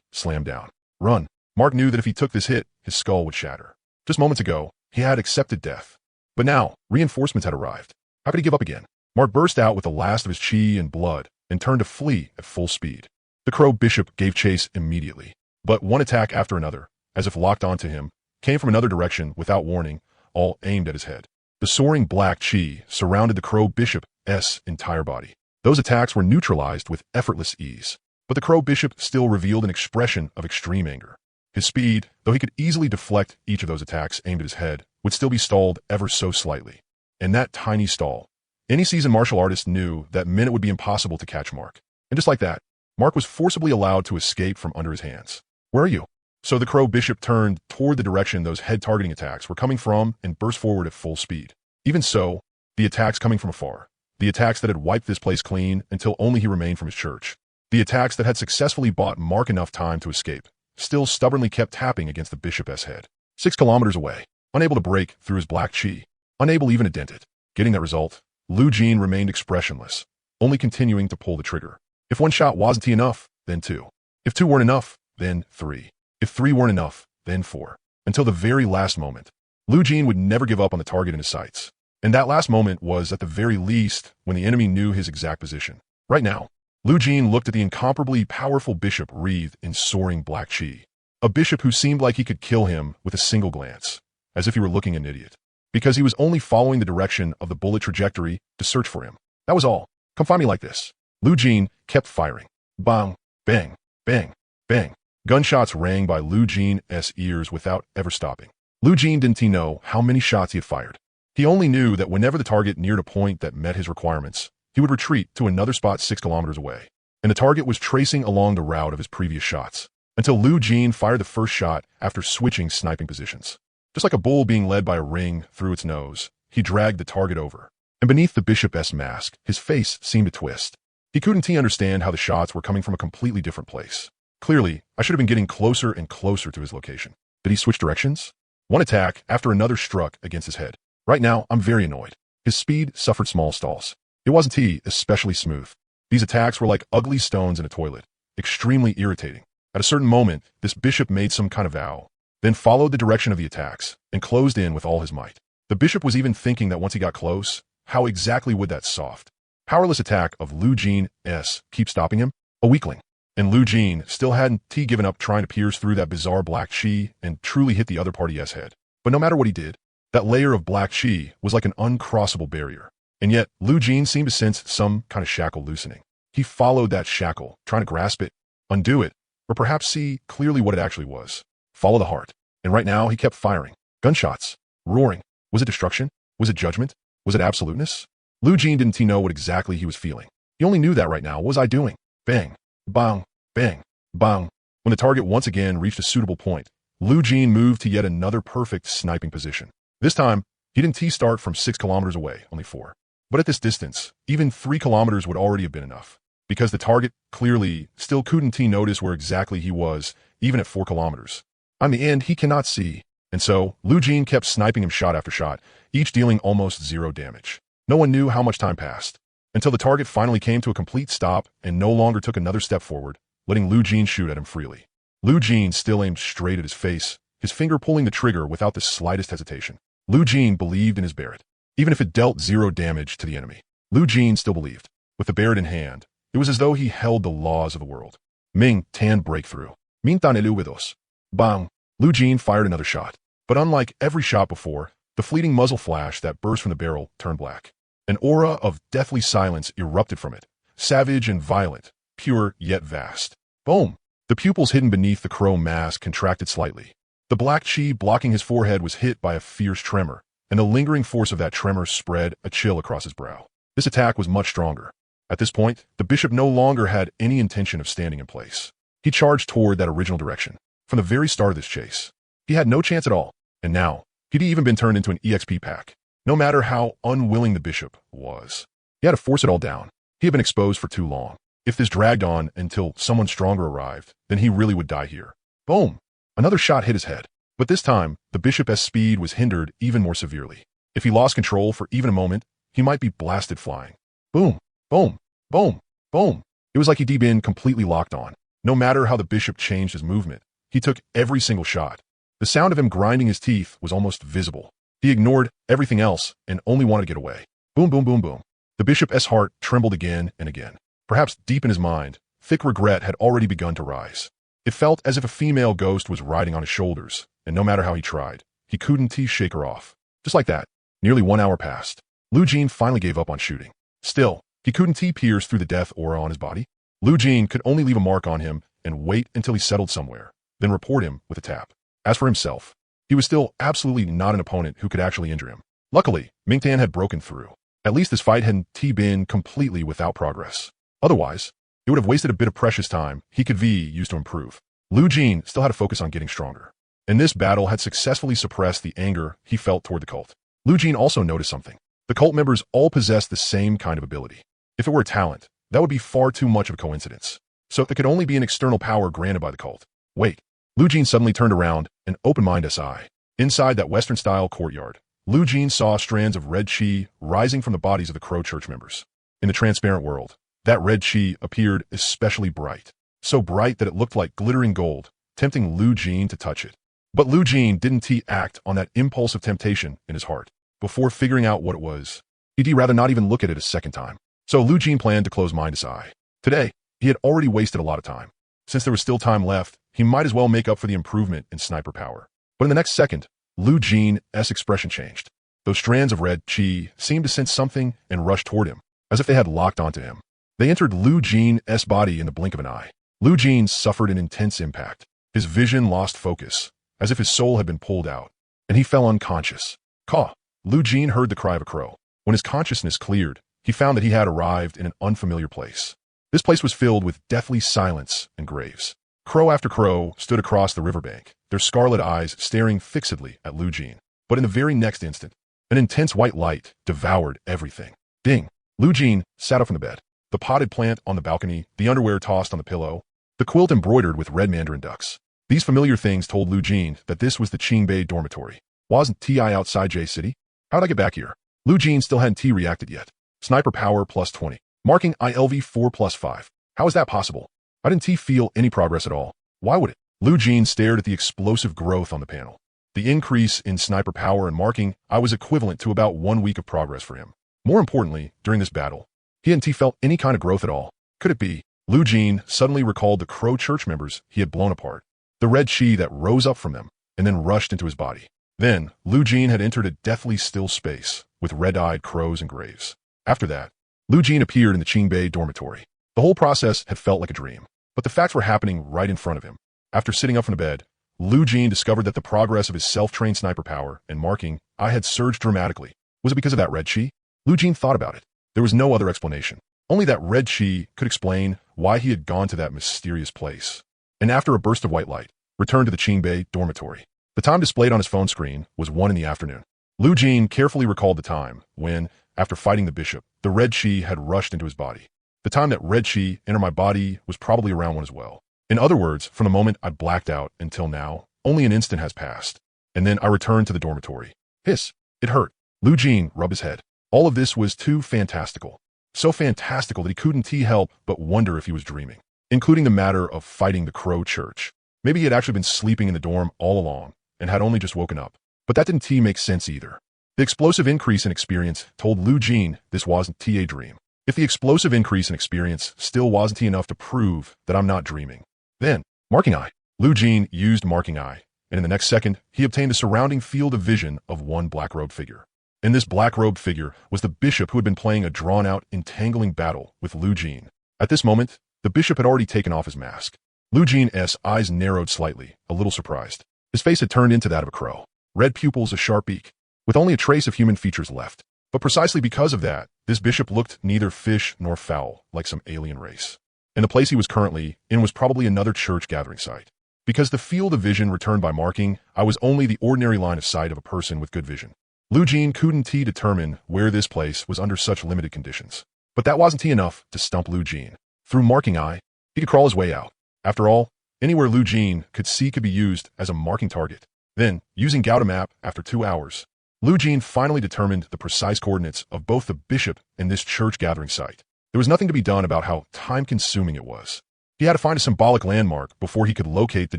slammed down. Run. Mark knew that if he took this hit, his skull would shatter. Just moments ago, he had accepted death. But now, reinforcements had arrived. How could he give up again? Mark burst out with the last of his chi and blood and turned to flee at full speed. The Crow Bishop gave chase immediately. But one attack after another, as if locked onto him, came from another direction without warning, all aimed at his head. The soaring black chi surrounded the crow bishop's entire body. Those attacks were neutralized with effortless ease, but the crow bishop still revealed an expression of extreme anger. His speed, though he could easily deflect each of those attacks aimed at his head, would still be stalled ever so slightly. And that tiny stall. Any seasoned martial artist knew that meant it would be impossible to catch Mark. And just like that, Mark was forcibly allowed to escape from under his hands. "Where are you?" So the crow bishop turned toward the direction those head-targeting attacks were coming from and burst forward at full speed. Even so, the attacks coming from afar, the attacks that had wiped this place clean until only he remained from his church, the attacks that had successfully bought Mark enough time to escape, still stubbornly kept tapping against the bishop's head. 6 kilometers away, unable to break through his black chi, unable even to dent it. Getting that result, Lu Jin remained expressionless, only continuing to pull the trigger. If one shot wasn't enough, then 2. If 2 weren't enough, then 3. If 3 weren't enough, then 4. Until the very last moment. Lu Jin would never give up on the target in his sights. And that last moment was, at the very least, when the enemy knew his exact position. Right now, Lu Jin looked at the incomparably powerful bishop wreathed in soaring black chi. A bishop who seemed like he could kill him with a single glance, as if he were looking an idiot. Because he was only following the direction of the bullet trajectory to search for him. That was all. "Come find me like this." Lu Jin kept firing. Bang, bang, bang, bang. Gunshots rang by Lu Jin's ears without ever stopping. Lu Jin didn't know how many shots he had fired. He only knew that whenever the target neared a point that met his requirements, he would retreat to another spot 6 kilometers away. And the target was tracing along the route of his previous shots, until Lu Jin fired the first shot after switching sniping positions. Just like a bull being led by a ring through its nose, he dragged the target over. And beneath the bishop's mask, his face seemed to twist. He couldn't understand how the shots were coming from a completely different place. Clearly, I should have been getting closer and closer to his location. Did he switch directions? One attack after another struck against his head. Right now, I'm very annoyed. His speed suffered small stalls. It wasn't especially smooth. These attacks were like ugly stones in a toilet, extremely irritating. At a certain moment, this bishop made some kind of vow, then followed the direction of the attacks, and closed in with all his might. The bishop was even thinking that once he got close, how exactly would that soft, powerless attack of Lu Jin's keep stopping him? A weakling. And Lu Jin still hadn't given up trying to pierce through that bizarre black chi and truly hit the other party's head. But no matter what he did, that layer of black chi was like an uncrossable barrier. And yet, Lu Jin seemed to sense some kind of shackle loosening. He followed that shackle, trying to grasp it, undo it, or perhaps see clearly what it actually was. Follow the heart. And right now, he kept firing. Gunshots. Roaring. Was it destruction? Was it judgment? Was it absoluteness? Lu Jin didn't know what exactly he was feeling. He only knew that right now. What was I doing? Bang. Bang. Bang. Bang. When the target once again reached a suitable point, Lu Jin moved to yet another perfect sniping position. This time, he didn't start from 6 kilometers away, only 4. But at this distance, even 3 kilometers would already have been enough, because the target clearly still couldn't notice where exactly he was, even at 4 kilometers. On the end, he cannot see. And so, Lu Jin kept sniping him shot after shot, each dealing almost 0 damage. No one knew how much time passed, until the target finally came to a complete stop and no longer took another step forward, letting Lu Jin shoot at him freely. Lu Jin still aimed straight at his face, his finger pulling the trigger without the slightest hesitation. Lu Jin believed in his Barrett. Even if it dealt 0 damage to the enemy, Lu Jin still believed. With the Barrett in hand, it was as though he held the laws of the world. Ming Tan breakthrough. Mintan eluvidos. Bang. Lu Jin fired another shot. But unlike every shot before, the fleeting muzzle flash that burst from the barrel turned black. An aura of deathly silence erupted from it, savage and violent, pure yet vast. Boom! The pupils hidden beneath the crow mask contracted slightly. The black chi blocking his forehead was hit by a fierce tremor, and the lingering force of that tremor spread a chill across his brow. This attack was much stronger. At this point, the bishop no longer had any intention of standing in place. He charged toward that original direction. From the very start of this chase, he had no chance at all, and now, he'd even been turned into an EXP pack. No matter how unwilling the bishop was, he had to force it all down. He had been exposed for too long. If this dragged on until someone stronger arrived, then he really would die here. Boom! Another shot hit his head. But this time, the bishop's speed was hindered even more severely. If he lost control for even a moment, he might be blasted flying. Boom! Boom! Boom! Boom! It was like he'd been completely locked on. No matter how the bishop changed his movement, he took every single shot. The sound of him grinding his teeth was almost visible. He ignored everything else and only wanted to get away. Boom, boom, boom, boom. The bishop's heart trembled again and again. Perhaps deep in his mind, thick regret had already begun to rise. It felt as if a female ghost was riding on his shoulders, and no matter how he tried, he couldn't shake her off. Just like that, nearly 1 hour passed. Lu Jin finally gave up on shooting. Still, he couldn't pierce through the death aura on his body. Lu Jin could only leave a mark on him and wait until he settled somewhere, then report him with a tap. As for himself, he was still absolutely not an opponent who could actually injure him. Luckily, Mingtan had broken through. At least this fight hadn't been completely without progress. Otherwise, it would have wasted a bit of precious time he could use to improve. Lu Jin still had to focus on getting stronger. And this battle had successfully suppressed the anger he felt toward the cult. Lu Jin also noticed something. The cult members all possessed the same kind of ability. If it were a talent, that would be far too much of a coincidence. So it could only be an external power granted by the cult. Wait. Lu Jin suddenly turned around and opened his eye. Inside that Western-style courtyard, Lu Jin saw strands of red chi rising from the bodies of the Crow Church members. In the transparent world, that red chi appeared especially bright. So bright that it looked like glittering gold, tempting Lu Jin to touch it. But Lu Jin didn't act on that impulse of temptation in his heart. Before figuring out what it was, he'd rather not even look at it a second time. So Lu Jin planned to close his eye. Today, he had already wasted a lot of time. Since there was still time left, he might as well make up for the improvement in sniper power. But in the next second, Lu Jin's expression changed. Those strands of red chi seemed to sense something and rushed toward him, as if they had locked onto him. They entered Lu Jin's body in the blink of an eye. Lu Jin suffered an intense impact. His vision lost focus, as if his soul had been pulled out, and he fell unconscious. Caw! Lu Jin heard the cry of a crow. When his consciousness cleared, he found that he had arrived in an unfamiliar place. This place was filled with deathly silence and graves. Crow after crow stood across the riverbank, their scarlet eyes staring fixedly at Lu Jin. But in the very next instant, an intense white light devoured everything. Ding! Lu Jin sat up from the bed. The potted plant on the balcony, the underwear tossed on the pillow, the quilt embroidered with red mandarin ducks. These familiar things told Lu Jin that this was the Qingbei dormitory. Wasn't I outside J City? How'd I get back here? Lu Jin still hadn't reacted yet. Sniper power plus 20. Marking ILV 4 plus 5. How is that possible? I didn't feel any progress at all. Why would it? Lu Jin stared at the explosive growth on the panel. The increase in sniper power and marking was equivalent to about 1 week of progress for him. More importantly, during this battle, he hadn't felt any kind of growth at all. Could it be? Lu Jin suddenly recalled the Crow Church members he had blown apart. The red chi that rose up from them and then rushed into his body. Then, Lu Jin had entered a deathly still space with red-eyed crows and graves. After that, Lu Jin appeared in the Qingbei dormitory. The whole process had felt like a dream, but the facts were happening right in front of him. After sitting up from the bed, Lu Jin discovered that the progress of his self-trained sniper power and marking had surged dramatically. Was it because of that red chi? Lu Jin thought about it. There was no other explanation. Only that red chi could explain why he had gone to that mysterious place. And after a burst of white light, returned to the Qingbei dormitory. The time displayed on his phone screen was 1 in the afternoon. Lu Jin carefully recalled the time when, after fighting the bishop, the red chi had rushed into his body. The time that red chi entered my body was probably around 1 as well. In other words, from the moment I blacked out until now, only an instant has passed. And then I returned to the dormitory. Hiss! It hurt. Lu Jin rubbed his head. All of this was too fantastical. So fantastical that he couldn't help but wonder if he was dreaming, including the matter of fighting the Crow Church. Maybe he had actually been sleeping in the dorm all along and had only just woken up. But that didn't make sense either. The explosive increase in experience told Lu Jin this wasn't a dream. If the explosive increase in experience still wasn't enough to prove that I'm not dreaming, then, marking eye. Lu Jin used marking eye, and in the next second, he obtained a surrounding field of vision of one black-robed figure. And this black-robed figure was the bishop who had been playing a drawn-out, entangling battle with Lu Jin. At this moment, the bishop had already taken off his mask. Lu Jin's eyes narrowed slightly, a little surprised. His face had turned into that of a crow. Red pupils, a sharp beak, with only a trace of human features left. But precisely because of that, this bishop looked neither fish nor fowl, like some alien race. And the place he was currently in was probably another church gathering site. Because the field of vision returned by marking, I was only the ordinary line of sight of a person with good vision. Lu Jin couldn't determine where this place was under such limited conditions. But that wasn't enough to stump Lu Jin. Through marking eye, he could crawl his way out. After all, anywhere Lu Jin could see could be used as a marking target. Then, using Gouda map after 2 hours, Lu Jin finally determined the precise coordinates of both the bishop and this church gathering site. There was nothing to be done about how time-consuming it was. He had to find a symbolic landmark before he could locate the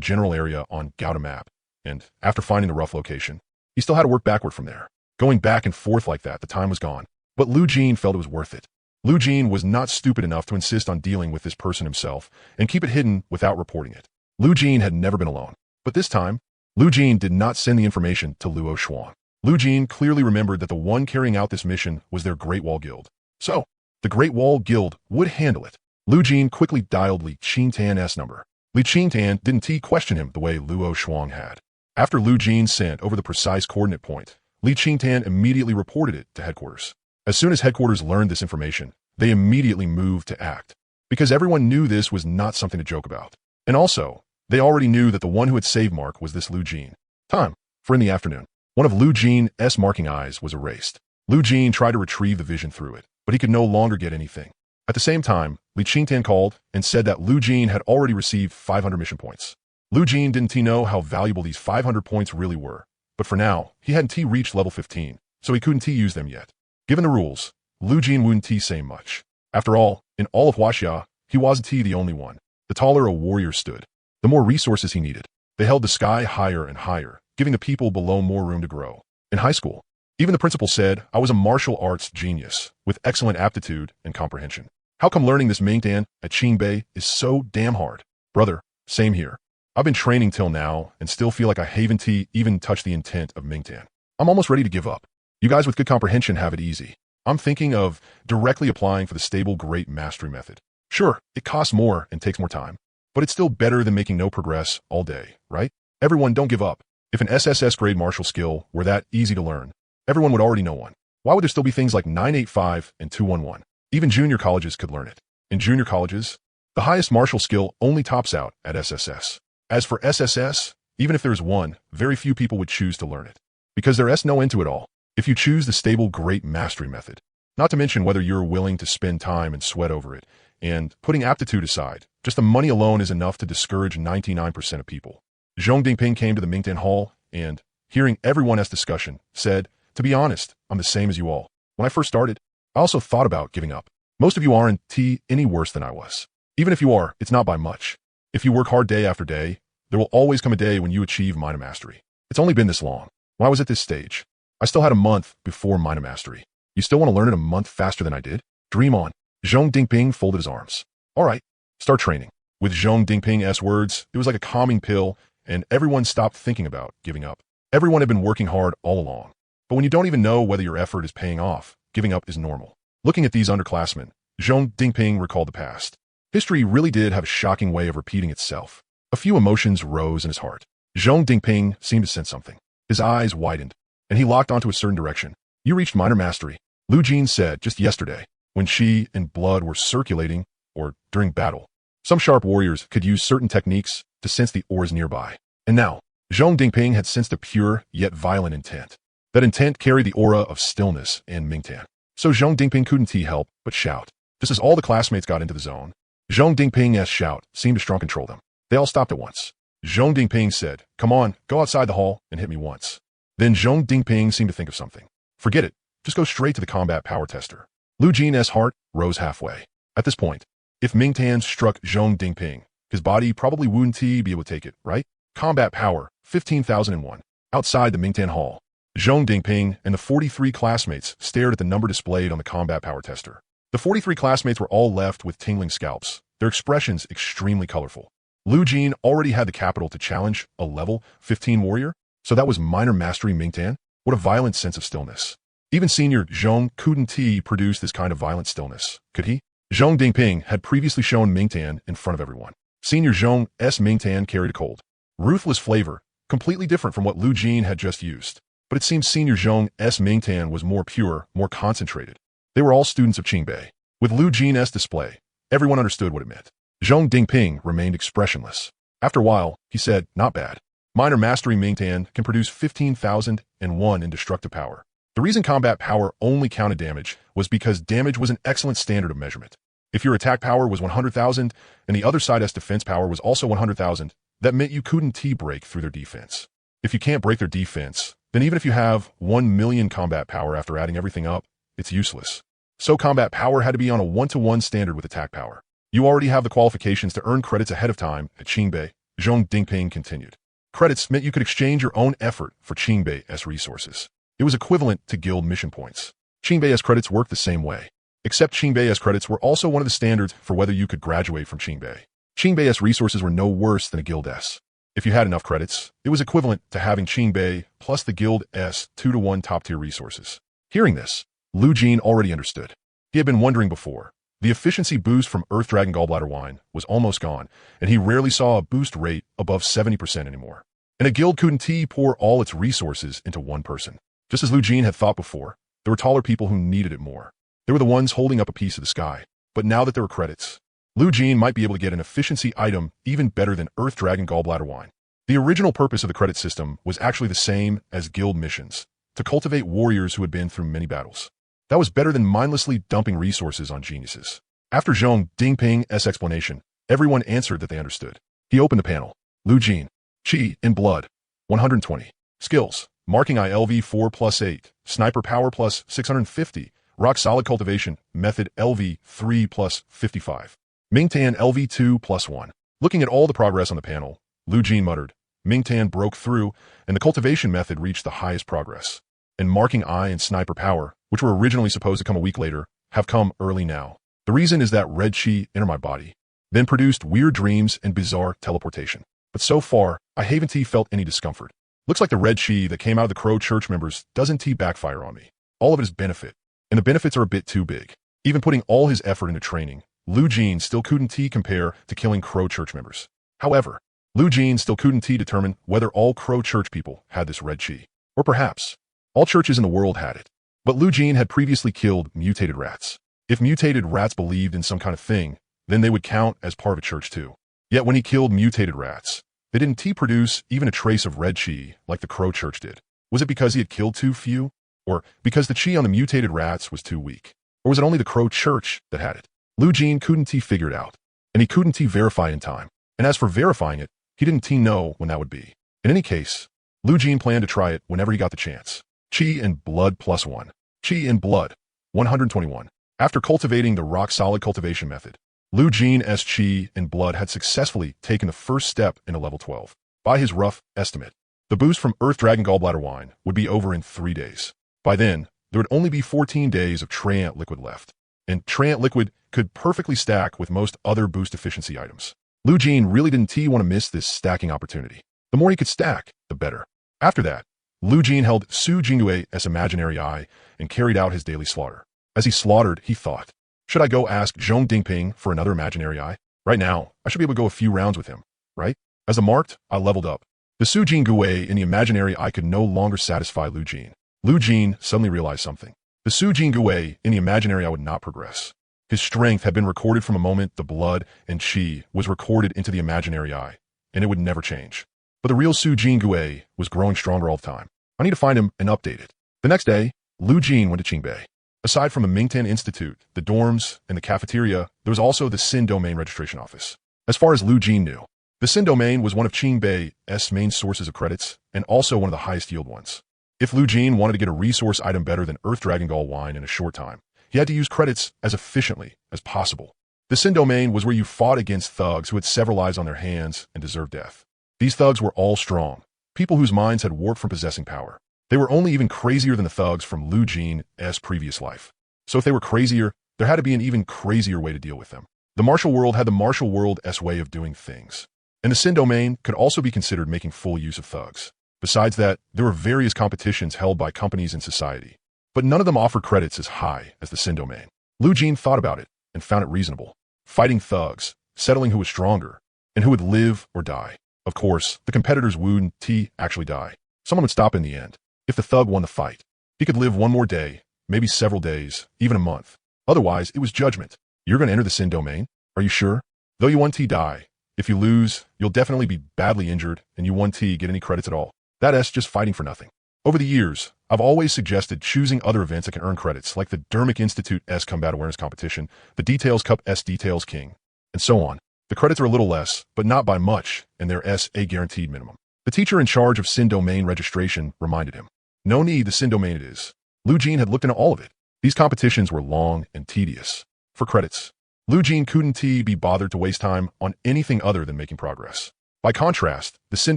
general area on Gouda map. And after finding the rough location, he still had to work backward from there. Going back and forth like that, the time was gone. But Lu Jin felt it was worth it. Lu Jin was not stupid enough to insist on dealing with this person himself and keep it hidden without reporting it. Lu Jin had never been alone. But this time, Lu Jin did not send the information to Luo Xuan. Lu Jin clearly remembered that the one carrying out this mission was their Great Wall Guild. So, the Great Wall Guild would handle it. Lu Jin quickly dialed Li Qingtan's number. Li Qingtan didn't question him the way Luo Xuan had. After Lu Jin sent over the precise coordinate point, Li Qingtan immediately reported it to headquarters. As soon as headquarters learned this information, they immediately moved to act. Because everyone knew this was not something to joke about. And also, they already knew that the one who had saved Mark was this Lu Jin. Time for in the afternoon. One of Lu Jin's marking eyes was erased. Lu Jin tried to retrieve the vision through it, but he could no longer get anything. At the same time, Li Qingtan called and said that Lu Jin had already received 500 mission points. Lu Jin didn't know how valuable these 500 points really were, but for now, he hadn't reached level 15, so he couldn't use them yet. Given the rules, Lu Jin wouldn't say much. After all, in all of Huaxia, he wasn't the only one. The taller a warrior stood, the more resources he needed. They held the sky higher and higher, giving the people below more room to grow. In high school, even the principal said I was a martial arts genius, with excellent aptitude and comprehension. How come learning this Mingtan at Qingbei is so damn hard? Brother, same here. I've been training till now and still feel like I haven't even touched the intent of Mingtan. I'm almost ready to give up. You guys with good comprehension have it easy. I'm thinking of directly applying for the stable great mastery method. Sure, it costs more and takes more time, but it's still better than making no progress all day, right? Everyone don't give up. If an SSS grade martial skill were that easy to learn, everyone would already know one. Why would there still be things like 985 and 211? Even junior colleges could learn it. In junior colleges, the highest martial skill only tops out at SSS. As for SSS, even if there's one, very few people would choose to learn it. Because there's no end to it all. If you choose the stable great mastery method, not to mention whether you're willing to spend time and sweat over it, and putting aptitude aside, just the money alone is enough to discourage 99% of people. Zhong Dingping came to the Mingtan Hall and, hearing everyone's discussion, said, "To be honest, I'm the same as you all. When I first started, I also thought about giving up. Most of you aren't any worse than I was. Even if you are, it's not by much. If you work hard day after day, there will always come a day when you achieve minor mastery. It's only been this long. When I was at this stage, I still had a month before minor mastery. You still want to learn it a month faster than I did? Dream on." Zhong Dingping folded his arms. All right, start training. With Zhong Dingping's words, it was like a calming pill, and everyone stopped thinking about giving up. Everyone had been working hard all along. But when you don't even know whether your effort is paying off, giving up is normal. Looking at these underclassmen, Zhong Dingping recalled the past. History really did have a shocking way of repeating itself. A few emotions rose in his heart. Zhong Dingping seemed to sense something. His eyes widened, and he locked onto a certain direction. You reached minor mastery, Lu Jin said just yesterday, when Qi and blood were circulating, or during battle. Some sharp warriors could use certain techniques to sense the auras nearby. And now, Zhong Dingping had sensed a pure yet violent intent. That intent carried the aura of stillness and Mingtan. So Zhong Dingping couldn't help but shout. Just as all the classmates got into the zone, Zhong Dingping's shout seemed to strong control them. They all stopped at once. Zhong Dingping said, "Come on, go outside the hall and hit me once." Then Zhong Dingping seemed to think of something. Forget it. Just go straight to the combat power tester. Lu Jin's heart rose halfway. At this point, if Mingtan struck Zhong Dingping, his body probably wouldn't be able to take it, right? Combat power, 15,001. Outside the Mingtan Hall, Zhong Dingping and the 43 classmates stared at the number displayed on the combat power tester. The 43 classmates were all left with tingling scalps, their expressions extremely colorful. Lu Jin already had the capital to challenge a level 15 warrior, so that was minor mastery Mingtan? What a violent sense of stillness. Even senior Zhong couldn't produce this kind of violent stillness, could he? Zhong Dingping had previously shown Mingtan in front of everyone. Senior Zhong's Mingtan carried a cold, ruthless flavor, completely different from what Lu Jin had just used. But it seemed senior Zhong's Mingtan was more pure, more concentrated. They were all students of Qingbei. With Lu Jin's display, everyone understood what it meant. Zhong Dingping remained expressionless. After a while, he said, "Not bad. Minor mastery Mingtan can produce 15,001 in destructive power." The reason combat power only counted damage was because damage was an excellent standard of measurement. If your attack power was 100,000 and the other side's defense power was also 100,000, that meant you couldn't break through their defense. If you can't break their defense, then even if you have 1 million combat power after adding everything up, it's useless. So combat power had to be on a 1-to-1 standard with attack power. You already have the qualifications to earn credits ahead of time at Qingbei, Zhong Dingping continued. Credits meant you could exchange your own effort for Qingbei's resources. It was equivalent to guild mission points. Qingbei's credits worked the same way, except Qingbei's credits were also one of the standards for whether you could graduate from Qingbei. Qingbei's resources were no worse than a guild's. If you had enough credits, it was equivalent to having Qingbei plus the guild's 2-to-1 top-tier resources. Hearing this, Lu Jin already understood. He had been wondering before. The efficiency boost from Earth Dragon Gallbladder wine was almost gone, and he rarely saw a boost rate above 70% anymore. And a guild couldn't pour all its resources into one person. Just as Lu Jin had thought before, there were taller people who needed it more. They were the ones holding up a piece of the sky. But now that there were credits, Lu Jin might be able to get an efficiency item even better than Earth Dragon Gallbladder wine. The original purpose of the credit system was actually the same as guild missions, to cultivate warriors who had been through many battles. That was better than mindlessly dumping resources on geniuses. After Zhong Dingping's explanation, everyone answered that they understood. He opened the panel. Lu Jin. Chi in blood. 120. Skills. Marking ILV 4+8. Sniper power plus 650. Rock solid cultivation. Method LV 3+55. Mingtan LV 2+1. Looking at all the progress on the panel, Lu Jin muttered. Mingtan broke through, and the cultivation method reached the highest progress. And marking eye and sniper power, which were originally supposed to come a week later, have come early now. The reason is that red chi entered my body, then produced weird dreams and bizarre teleportation. But so far, I haven't felt any discomfort. Looks like the red chi that came out of the Crow Church members doesn't backfire on me. All of it is benefit, and the benefits are a bit too big. Even putting all his effort into training, Lu Jin still couldn't compare to killing Crow Church members. However, Lu Jin still couldn't determine whether all Crow Church people had this red chi. Or perhaps, all churches in the world had it. But Lu Jin had previously killed mutated rats. If mutated rats believed in some kind of thing, then they would count as part of a church too. Yet when he killed mutated rats, they didn't produce even a trace of red chi like the Crow Church did. Was it because he had killed too few? Or because the chi on the mutated rats was too weak? Or was it only the Crow Church that had it? Lu Jin couldn't figure it out, and he couldn't verify in time. And as for verifying it, he didn't know when that would be. In any case, Lu Jin planned to try it whenever he got the chance. Chi in blood +1. Chi in blood. 121. After cultivating the rock-solid cultivation method, Lu Jin's chi in blood had successfully taken the first step into level 12. By his rough estimate, the boost from Earth Dragon Gallbladder wine would be over in 3 days. By then, there would only be 14 days of Treant liquid left, and Treant liquid could perfectly stack with most other boost efficiency items. Lu Jin really didn't want to miss this stacking opportunity. The more he could stack, the better. After that, Lu Jin held Su Jinggui's imaginary eye and carried out his daily slaughter. As he slaughtered, he thought, should I go ask Zhong Dingping for another imaginary eye? Right now, I should be able to go a few rounds with him, right? As a marked, I leveled up. The Su Jinggui in the imaginary eye could no longer satisfy Lu Jin. Lu Jin suddenly realized something. The Su Jinggui in the imaginary eye would not progress. His strength had been recorded from a moment the blood and chi was recorded into the imaginary eye, and it would never change. But the real Su Jinggui was growing stronger all the time. I need to find him and update it. The next day, Lu Jin went to Qingbei. Aside from the Mingtan Institute, the dorms, and the cafeteria, there was also the Sin Domain registration office. As far as Lu Jin knew, the Sin Domain was one of Qingbei's main sources of credits, and also one of the highest yield ones. If Lu Jin wanted to get a resource item better than Earth Dragon Gall wine in a short time, he had to use credits as efficiently as possible. The Sin Domain was where you fought against thugs who had several lives on their hands and deserved death. These thugs were all strong, people whose minds had warped from possessing power. They were only even crazier than the thugs from Lu Jin's previous life. So if they were crazier, there had to be an even crazier way to deal with them. The martial world had the martial world's way of doing things. And the Sin Domain could also be considered making full use of thugs. Besides that, there were various competitions held by companies in society. But none of them offered credits as high as the Sin Domain. Lu Jin thought about it and found it reasonable. Fighting thugs, settling who was stronger, and who would live or die. Of course, the competitors wouldn't actually die. Someone would stop in the end. If the thug won the fight, he could live one more day, maybe several days, even a month. Otherwise, it was judgment. You're going to enter the Sin Domain? Are you sure? Though you won die. If you lose, you'll definitely be badly injured, and you won get any credits at all. That's just fighting for nothing. Over the years, I've always suggested choosing other events that can earn credits, like the Dermic Institute's Combat Awareness Competition, the Details Cup's Details King, and so on. The credits are a little less, but not by much, and there's a guaranteed minimum. The teacher in charge of Sin Domain registration reminded him. No need, the Sin Domain it is. Lu Jin had looked into all of it. These competitions were long and tedious. For credits, Lu Jin couldn't be bothered to waste time on anything other than making progress. By contrast, the Sin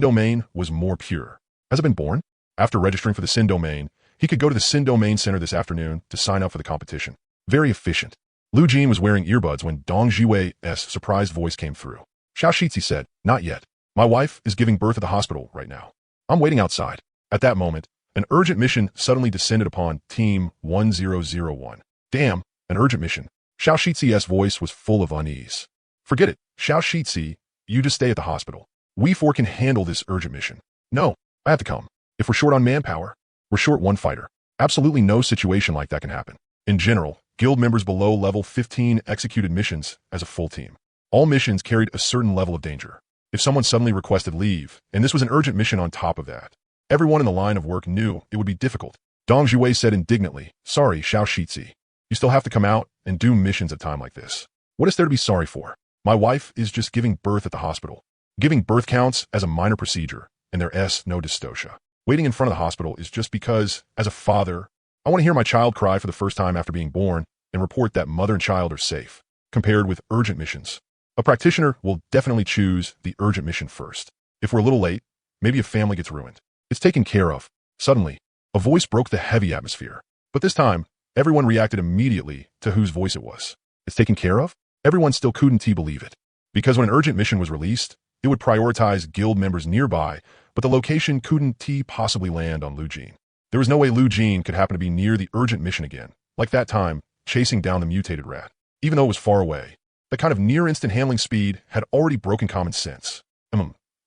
Domain was more pure. Has it been born? After registering for the Sin Domain, he could go to the Sin Domain Center this afternoon to sign up for the competition. Very efficient. Lu Jin was wearing earbuds when Dong Jiwei's surprised voice came through. Xiao Shitzi said, "Not yet. My wife is giving birth at the hospital right now. I'm waiting outside." At that moment, an urgent mission suddenly descended upon Team 1001. Damn, an urgent mission. Xiao Shitzi's voice was full of unease. "Forget it, Xiao Shitzi, you just stay at the hospital. We four can handle this urgent mission." "No, I have to come. If we're short on manpower, we're short one fighter. Absolutely no situation like that can happen." In general, guild members below level 15 executed missions as a full team. All missions carried a certain level of danger. If someone suddenly requested leave, and this was an urgent mission on top of that, everyone in the line of work knew it would be difficult. Dong Zhuwei said indignantly, "Sorry, Xiao Shitzi. You still have to come out and do missions at a time like this. What is there to be sorry for? My wife is just giving birth at the hospital. Giving birth counts as a minor procedure, and there's no dystocia. Waiting in front of the hospital is just because, as a father, I want to hear my child cry for the first time after being born and report that mother and child are safe." Compared with urgent missions, a practitioner will definitely choose the urgent mission first. If we're a little late, maybe a family gets ruined. It's taken care of. Suddenly, a voice broke the heavy atmosphere. But this time, everyone reacted immediately to whose voice it was. It's taken care of? Everyone still couldn't believe it. Because when an urgent mission was released, it would prioritize guild members nearby, but the location couldn't possibly land on Lu Jin. There was no way Lu Jin could happen to be near the urgent mission again, like that time, chasing down the mutated rat. Even though it was far away, that kind of near-instant handling speed had already broken common sense.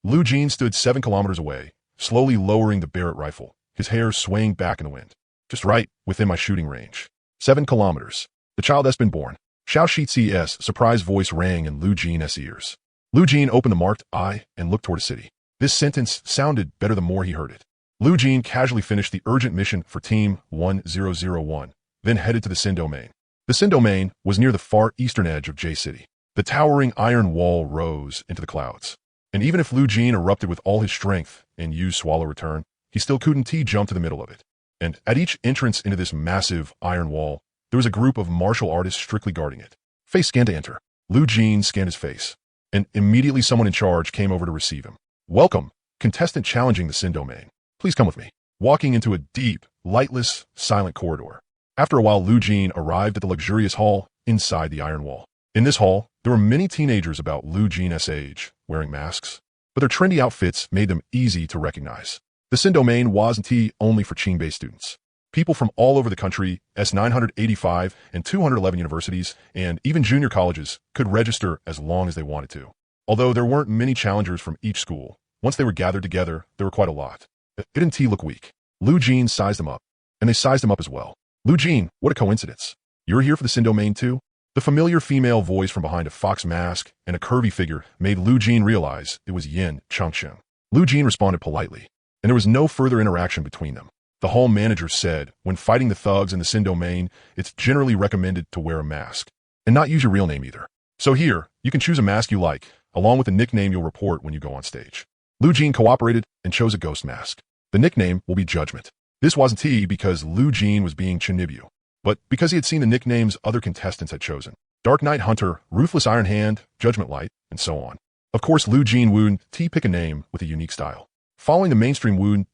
Lu Jin stood 7 kilometers away, slowly lowering the Barrett rifle, his hair swaying back in the wind. Just right within my shooting range. 7 kilometers. The child has been born. Xiao Shitzi's surprised voice rang in Lu Jin's ears. Lu Jin opened the marked eye and looked toward a city. This sentence sounded better the more he heard it. Lu Jin casually finished the urgent mission for Team 1001, then headed to the Sin Domain. The Sin Domain was near the far eastern edge of J City. The towering iron wall rose into the clouds. And even if Lu Jin erupted with all his strength and used Swallow Return, he still couldn't jump to the middle of it. And at each entrance into this massive iron wall, there was a group of martial artists strictly guarding it. Face scanned to enter. Lu Jin scanned his face, and immediately someone in charge came over to receive him. "Welcome, contestant challenging the Sin Domain. Please come with me." Walking into a deep, lightless, silent corridor. After a while, Lu Jin arrived at the luxurious hall inside the iron wall. In this hall, there were many teenagers about Lu Jin's age, wearing masks, but their trendy outfits made them easy to recognize. The Sin Domain wasn't only for Qing-based students. People from all over the country, 985 and 211 universities, and even junior colleges could register as long as they wanted to. Although there weren't many challengers from each school, once they were gathered together, there were quite a lot. It didn't look weak. Lu Jin sized them up, and they sized him up as well. "Lu Jin, what a coincidence. You're here for the Sin Domain too?" The familiar female voice from behind a fox mask and a curvy figure made Lu Jin realize it was Yin Changcheng. Lu Jin responded politely, and there was no further interaction between them. The hall manager said, when fighting the thugs in the Sin Domain, it's generally recommended to wear a mask, and not use your real name either. So here, you can choose a mask you like, along with a nickname you'll report when you go on stage. Lu Jin cooperated and chose a ghost mask. The nickname will be Judgment. This wasn't because Lu Jin was being Chinibyu, but because he had seen the nicknames other contestants had chosen. Dark Knight Hunter, Ruthless Iron Hand, Judgment Light, and so on. Of course, Lu Jin would pick a name with a unique style. Following the mainstream would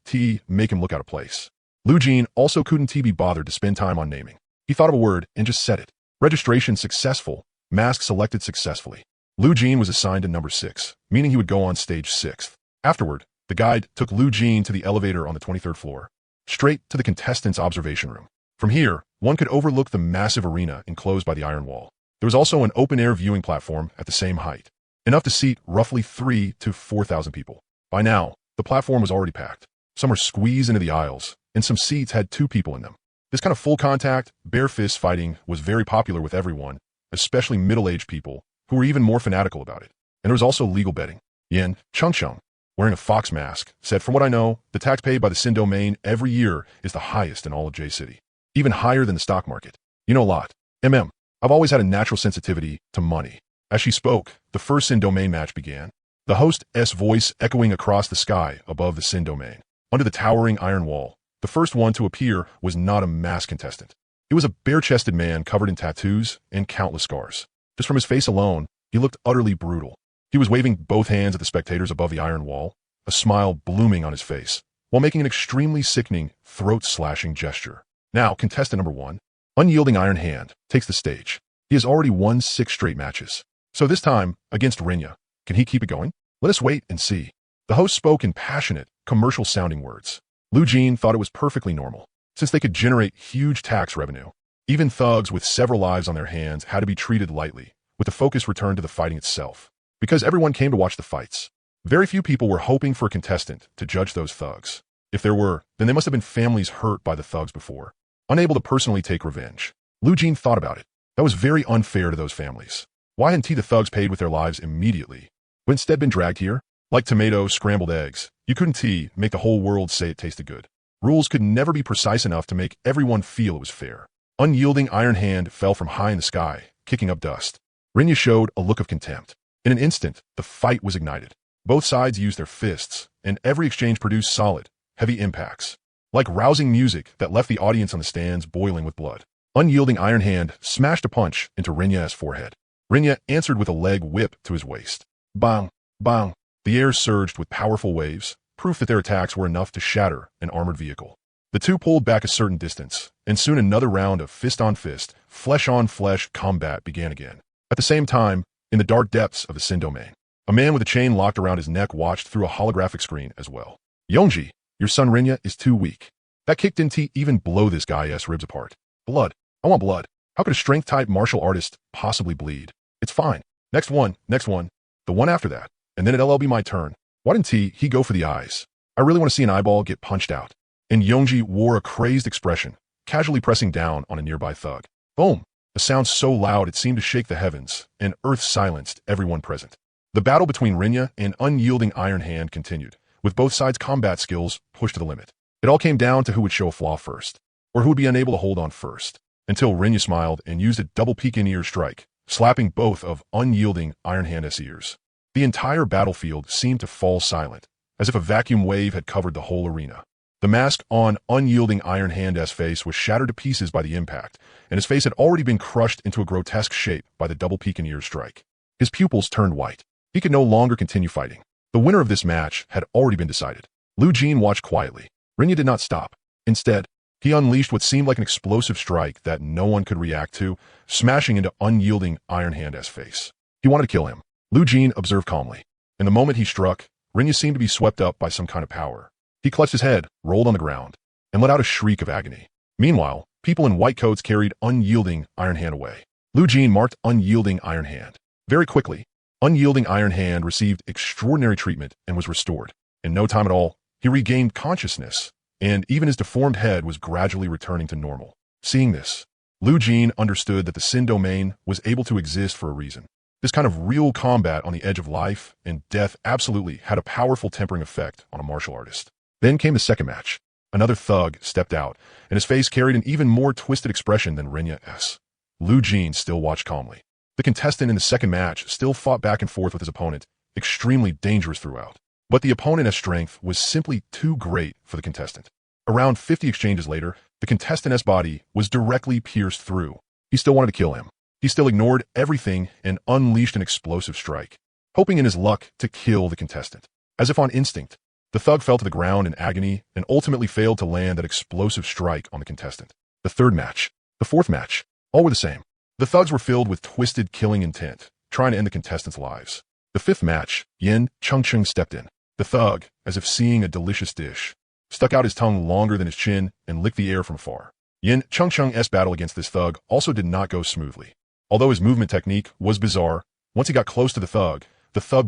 make him look out of place. Lu Jin also couldn't be bothered to spend time on naming. He thought of a word and just said it. Registration successful. Mask selected successfully. Lu Jin was assigned to number 6, meaning he would go on stage 6th. Afterward, the guide took Lu Jin to the elevator on the 23rd floor, straight to the contestants' observation room. From here, one could overlook the massive arena enclosed by the iron wall. There was also an open-air viewing platform at the same height, enough to seat roughly 3,000 to 4,000 people. By now, the platform was already packed. Some were squeezed into the aisles, and some seats had 2 people in them. This kind of full-contact, bare-fist fighting was very popular with everyone, especially middle-aged people, who were even more fanatical about it. And there was also legal betting. Yin Changcheng, wearing a fox mask, said, "From what I know, the tax paid by the Sin Domain every year is the highest in all of J City. Even higher than the stock market. You know a lot. I've always had a natural sensitivity to money." As she spoke, the first Sin Domain match began. The host's voice echoing across the sky above the Sin Domain. Under the towering iron wall, the first one to appear was not a masked contestant. It was a bare-chested man covered in tattoos and countless scars. Just from his face alone, he looked utterly brutal. He was waving both hands at the spectators above the iron wall, a smile blooming on his face, while making an extremely sickening, throat-slashing gesture. Now, contestant number 1, Unyielding Iron Hand, takes the stage. He has already won 6 straight matches. So this time, against Rinya, Can he keep it going? Let us wait and see. The host spoke in passionate, commercial-sounding words. Lu Jin thought it was perfectly normal, since they could generate huge tax revenue. Even thugs with several lives on their hands had to be treated lightly, with the focus returned to the fighting itself. Because everyone came to watch the fights, very few people were hoping for a contestant to judge those thugs. If there were, then they must have been families hurt by the thugs before, unable to personally take revenge. Lu Jin thought about it. That was very unfair to those families. Why hadn't the thugs paid with their lives immediately, but instead been dragged here? Like tomatoes, scrambled eggs, you couldn't make the whole world say it tasted good. Rules could never be precise enough to make everyone feel it was fair. Unyielding iron hand fell from high in the sky, kicking up dust. Rinya showed a look of contempt. In an instant, the fight was ignited. Both sides used their fists, and every exchange produced solid, heavy impacts, like rousing music that left the audience on the stands boiling with blood. Unyielding iron hand smashed a punch into Rinya's forehead. Rinya answered with a leg whip to his waist. Bang! Bang! The air surged with powerful waves, proof that their attacks were enough to shatter an armored vehicle. The two pulled back a certain distance, and soon another round of fist-on-fist, flesh-on-flesh combat began again. At the same time, in the dark depths of the Sin domain, a man with a chain locked around his neck watched through a holographic screen as well. Yongji, your son Rinya is too weak. That kick didn't even blow this guy's ribs apart. Blood. I want blood. How could a strength-type martial artist possibly bleed? It's fine. Next one. The one after that. And then it'll be my turn. Why didn't he go for the eyes? I really want to see an eyeball get punched out. And Yongji wore a crazed expression, casually pressing down on a nearby thug. Boom! A sound so loud it seemed to shake the heavens, and earth silenced everyone present. The battle between Rinya and unyielding Iron Hand continued, with both sides' combat skills pushed to the limit. It all came down to who would show a flaw first, or who would be unable to hold on first, until Rinya smiled and used a double peek-in-ear strike, slapping both of unyielding Iron Hand's ears. The entire battlefield seemed to fall silent, as if a vacuum wave had covered the whole arena. The mask on unyielding Iron Hand's face was shattered to pieces by the impact, and his face had already been crushed into a grotesque shape by the double peek-in-ear strike. His pupils turned white. He could no longer continue fighting. The winner of this match had already been decided. Lu Jin watched quietly. Rinya did not stop. Instead, he unleashed what seemed like an explosive strike that no one could react to, smashing into unyielding Iron Hand's face. He wanted to kill him. Lu Jin observed calmly. In the moment he struck, Rinya seemed to be swept up by some kind of power. He clutched his head, rolled on the ground, and let out a shriek of agony. Meanwhile, people in white coats carried unyielding Iron Hand away. Lu Jin marked unyielding Iron Hand. Very quickly, unyielding Iron Hand received extraordinary treatment and was restored. In no time at all, he regained consciousness, and even his deformed head was gradually returning to normal. Seeing this, Lu Jin understood that the Sin domain was able to exist for a reason. This kind of real combat on the edge of life and death absolutely had a powerful tempering effect on a martial artist. Then came the second match. Another thug stepped out, and his face carried an even more twisted expression than Rinya's. Lu Jin still watched calmly. The contestant in the second match still fought back and forth with his opponent, extremely dangerous throughout. But the opponent's strength was simply too great for the contestant. Around 50 exchanges later, the contestant's body was directly pierced through. He still wanted to kill him. He still ignored everything and unleashed an explosive strike, hoping in his luck to kill the contestant. As if on instinct, the thug fell to the ground in agony and ultimately failed to land that explosive strike on the contestant. The third match, the fourth match, all were the same. The thugs were filled with twisted killing intent, trying to end the contestants' lives. The fifth match, Yin Chengcheng stepped in. The thug, as if seeing a delicious dish, stuck out his tongue longer than his chin and licked the air from afar. Yin Chengcheng's battle against this thug also did not go smoothly. Although his movement technique was bizarre, once he got close to the thug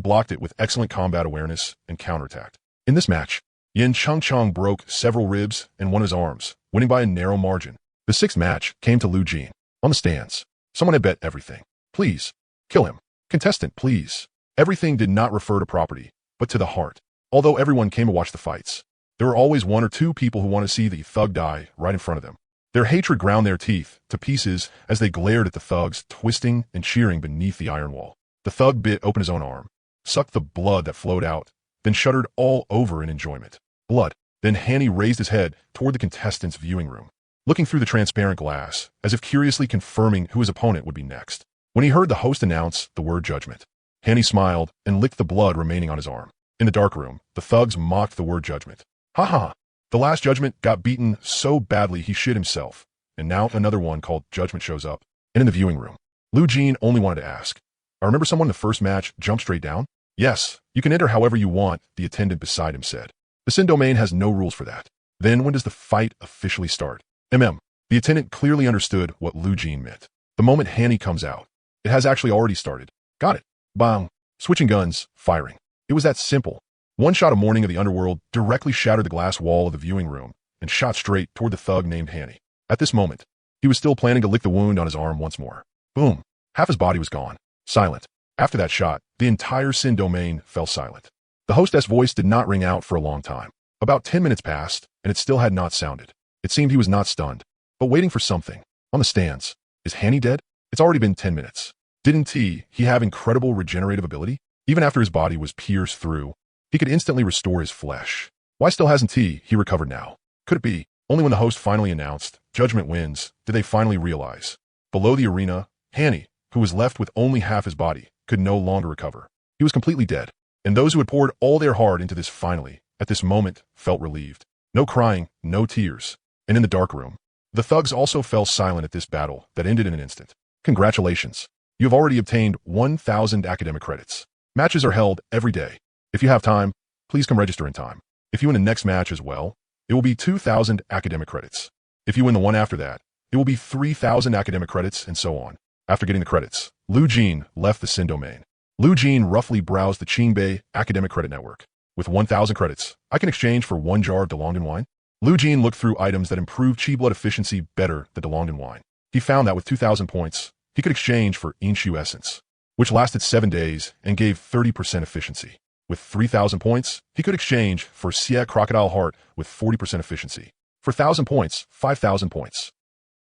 blocked it with excellent combat awareness and counterattacked. In this match, Yin Chengcheng broke several ribs and one of his arms, winning by a narrow margin. The sixth match came to Lu Jin. On the stands, someone had bet everything. Please, kill him. Contestant, please. Everything did not refer to property, but to the heart. Although everyone came to watch the fights, there were always one or two people who want to see the thug die right in front of them. Their hatred ground their teeth to pieces as they glared at the thugs twisting and cheering beneath the iron wall. The thug bit open his own arm, sucked the blood that flowed out, then shuddered all over in enjoyment. Blood. Then Hanny raised his head toward the contestant's viewing room, looking through the transparent glass, as if curiously confirming who his opponent would be next. When he heard the host announce the word judgment, Hanny smiled and licked the blood remaining on his arm. In the dark room, the thugs mocked the word judgment. Ha ha! The last judgment got beaten so badly he shit himself, and now another one called Judgment shows up. And in the viewing room, Lu Jin only wanted to ask, I remember someone in the first match jumped straight down? Yes, you can enter however you want, the attendant beside him said. The Sin domain has no rules for that. Then when does the fight officially start? The attendant clearly understood what Lu Jin meant. The moment Hanny comes out, it has actually already started. Got it. Bang. Switching guns, firing. It was that simple. One shot a morning of the underworld directly shattered the glass wall of the viewing room and shot straight toward the thug named Hanny. At this moment, he was still planning to lick the wound on his arm once more. Boom. Half his body was gone. Silent. After that shot, the entire Sin domain fell silent. The hostess voice did not ring out for a long time. About 10 minutes passed, and it still had not sounded. It seemed he was not stunned, but waiting for something. On the stands. Is Hanny dead? It's already been 10 minutes. Didn't he have incredible regenerative ability? Even after his body was pierced through, he could instantly restore his flesh. Why still hasn't he recovered now? Could it be? Only when the host finally announced, Judgment wins, did they finally realize. Below the arena, Hanny, who was left with only half his body, could no longer recover. He was completely dead. And those who had poured all their heart into this finally, at this moment, felt relieved. No crying, no tears. And in the dark room, the thugs also fell silent at this battle that ended in an instant. Congratulations. You have already obtained 1,000 academic credits. Matches are held every day. If you have time, please come register in time. If you win the next match as well, it will be 2,000 academic credits. If you win the one after that, it will be 3,000 academic credits and so on. After getting the credits, Lu Jin left the Sin domain. Lu Jin roughly browsed the Qingbei academic credit network. With 1,000 credits, I can exchange for 1 jar of DeLongdon wine. Lu Jin looked through items that improved Qi blood efficiency better than DeLongdon wine. He found that with 2,000 points, he could exchange for Inshu essence, which lasted 7 days and gave 30% efficiency. With 3,000 points, he could exchange for Xie crocodile heart with 40% efficiency. For 1,000 points, 5,000 points.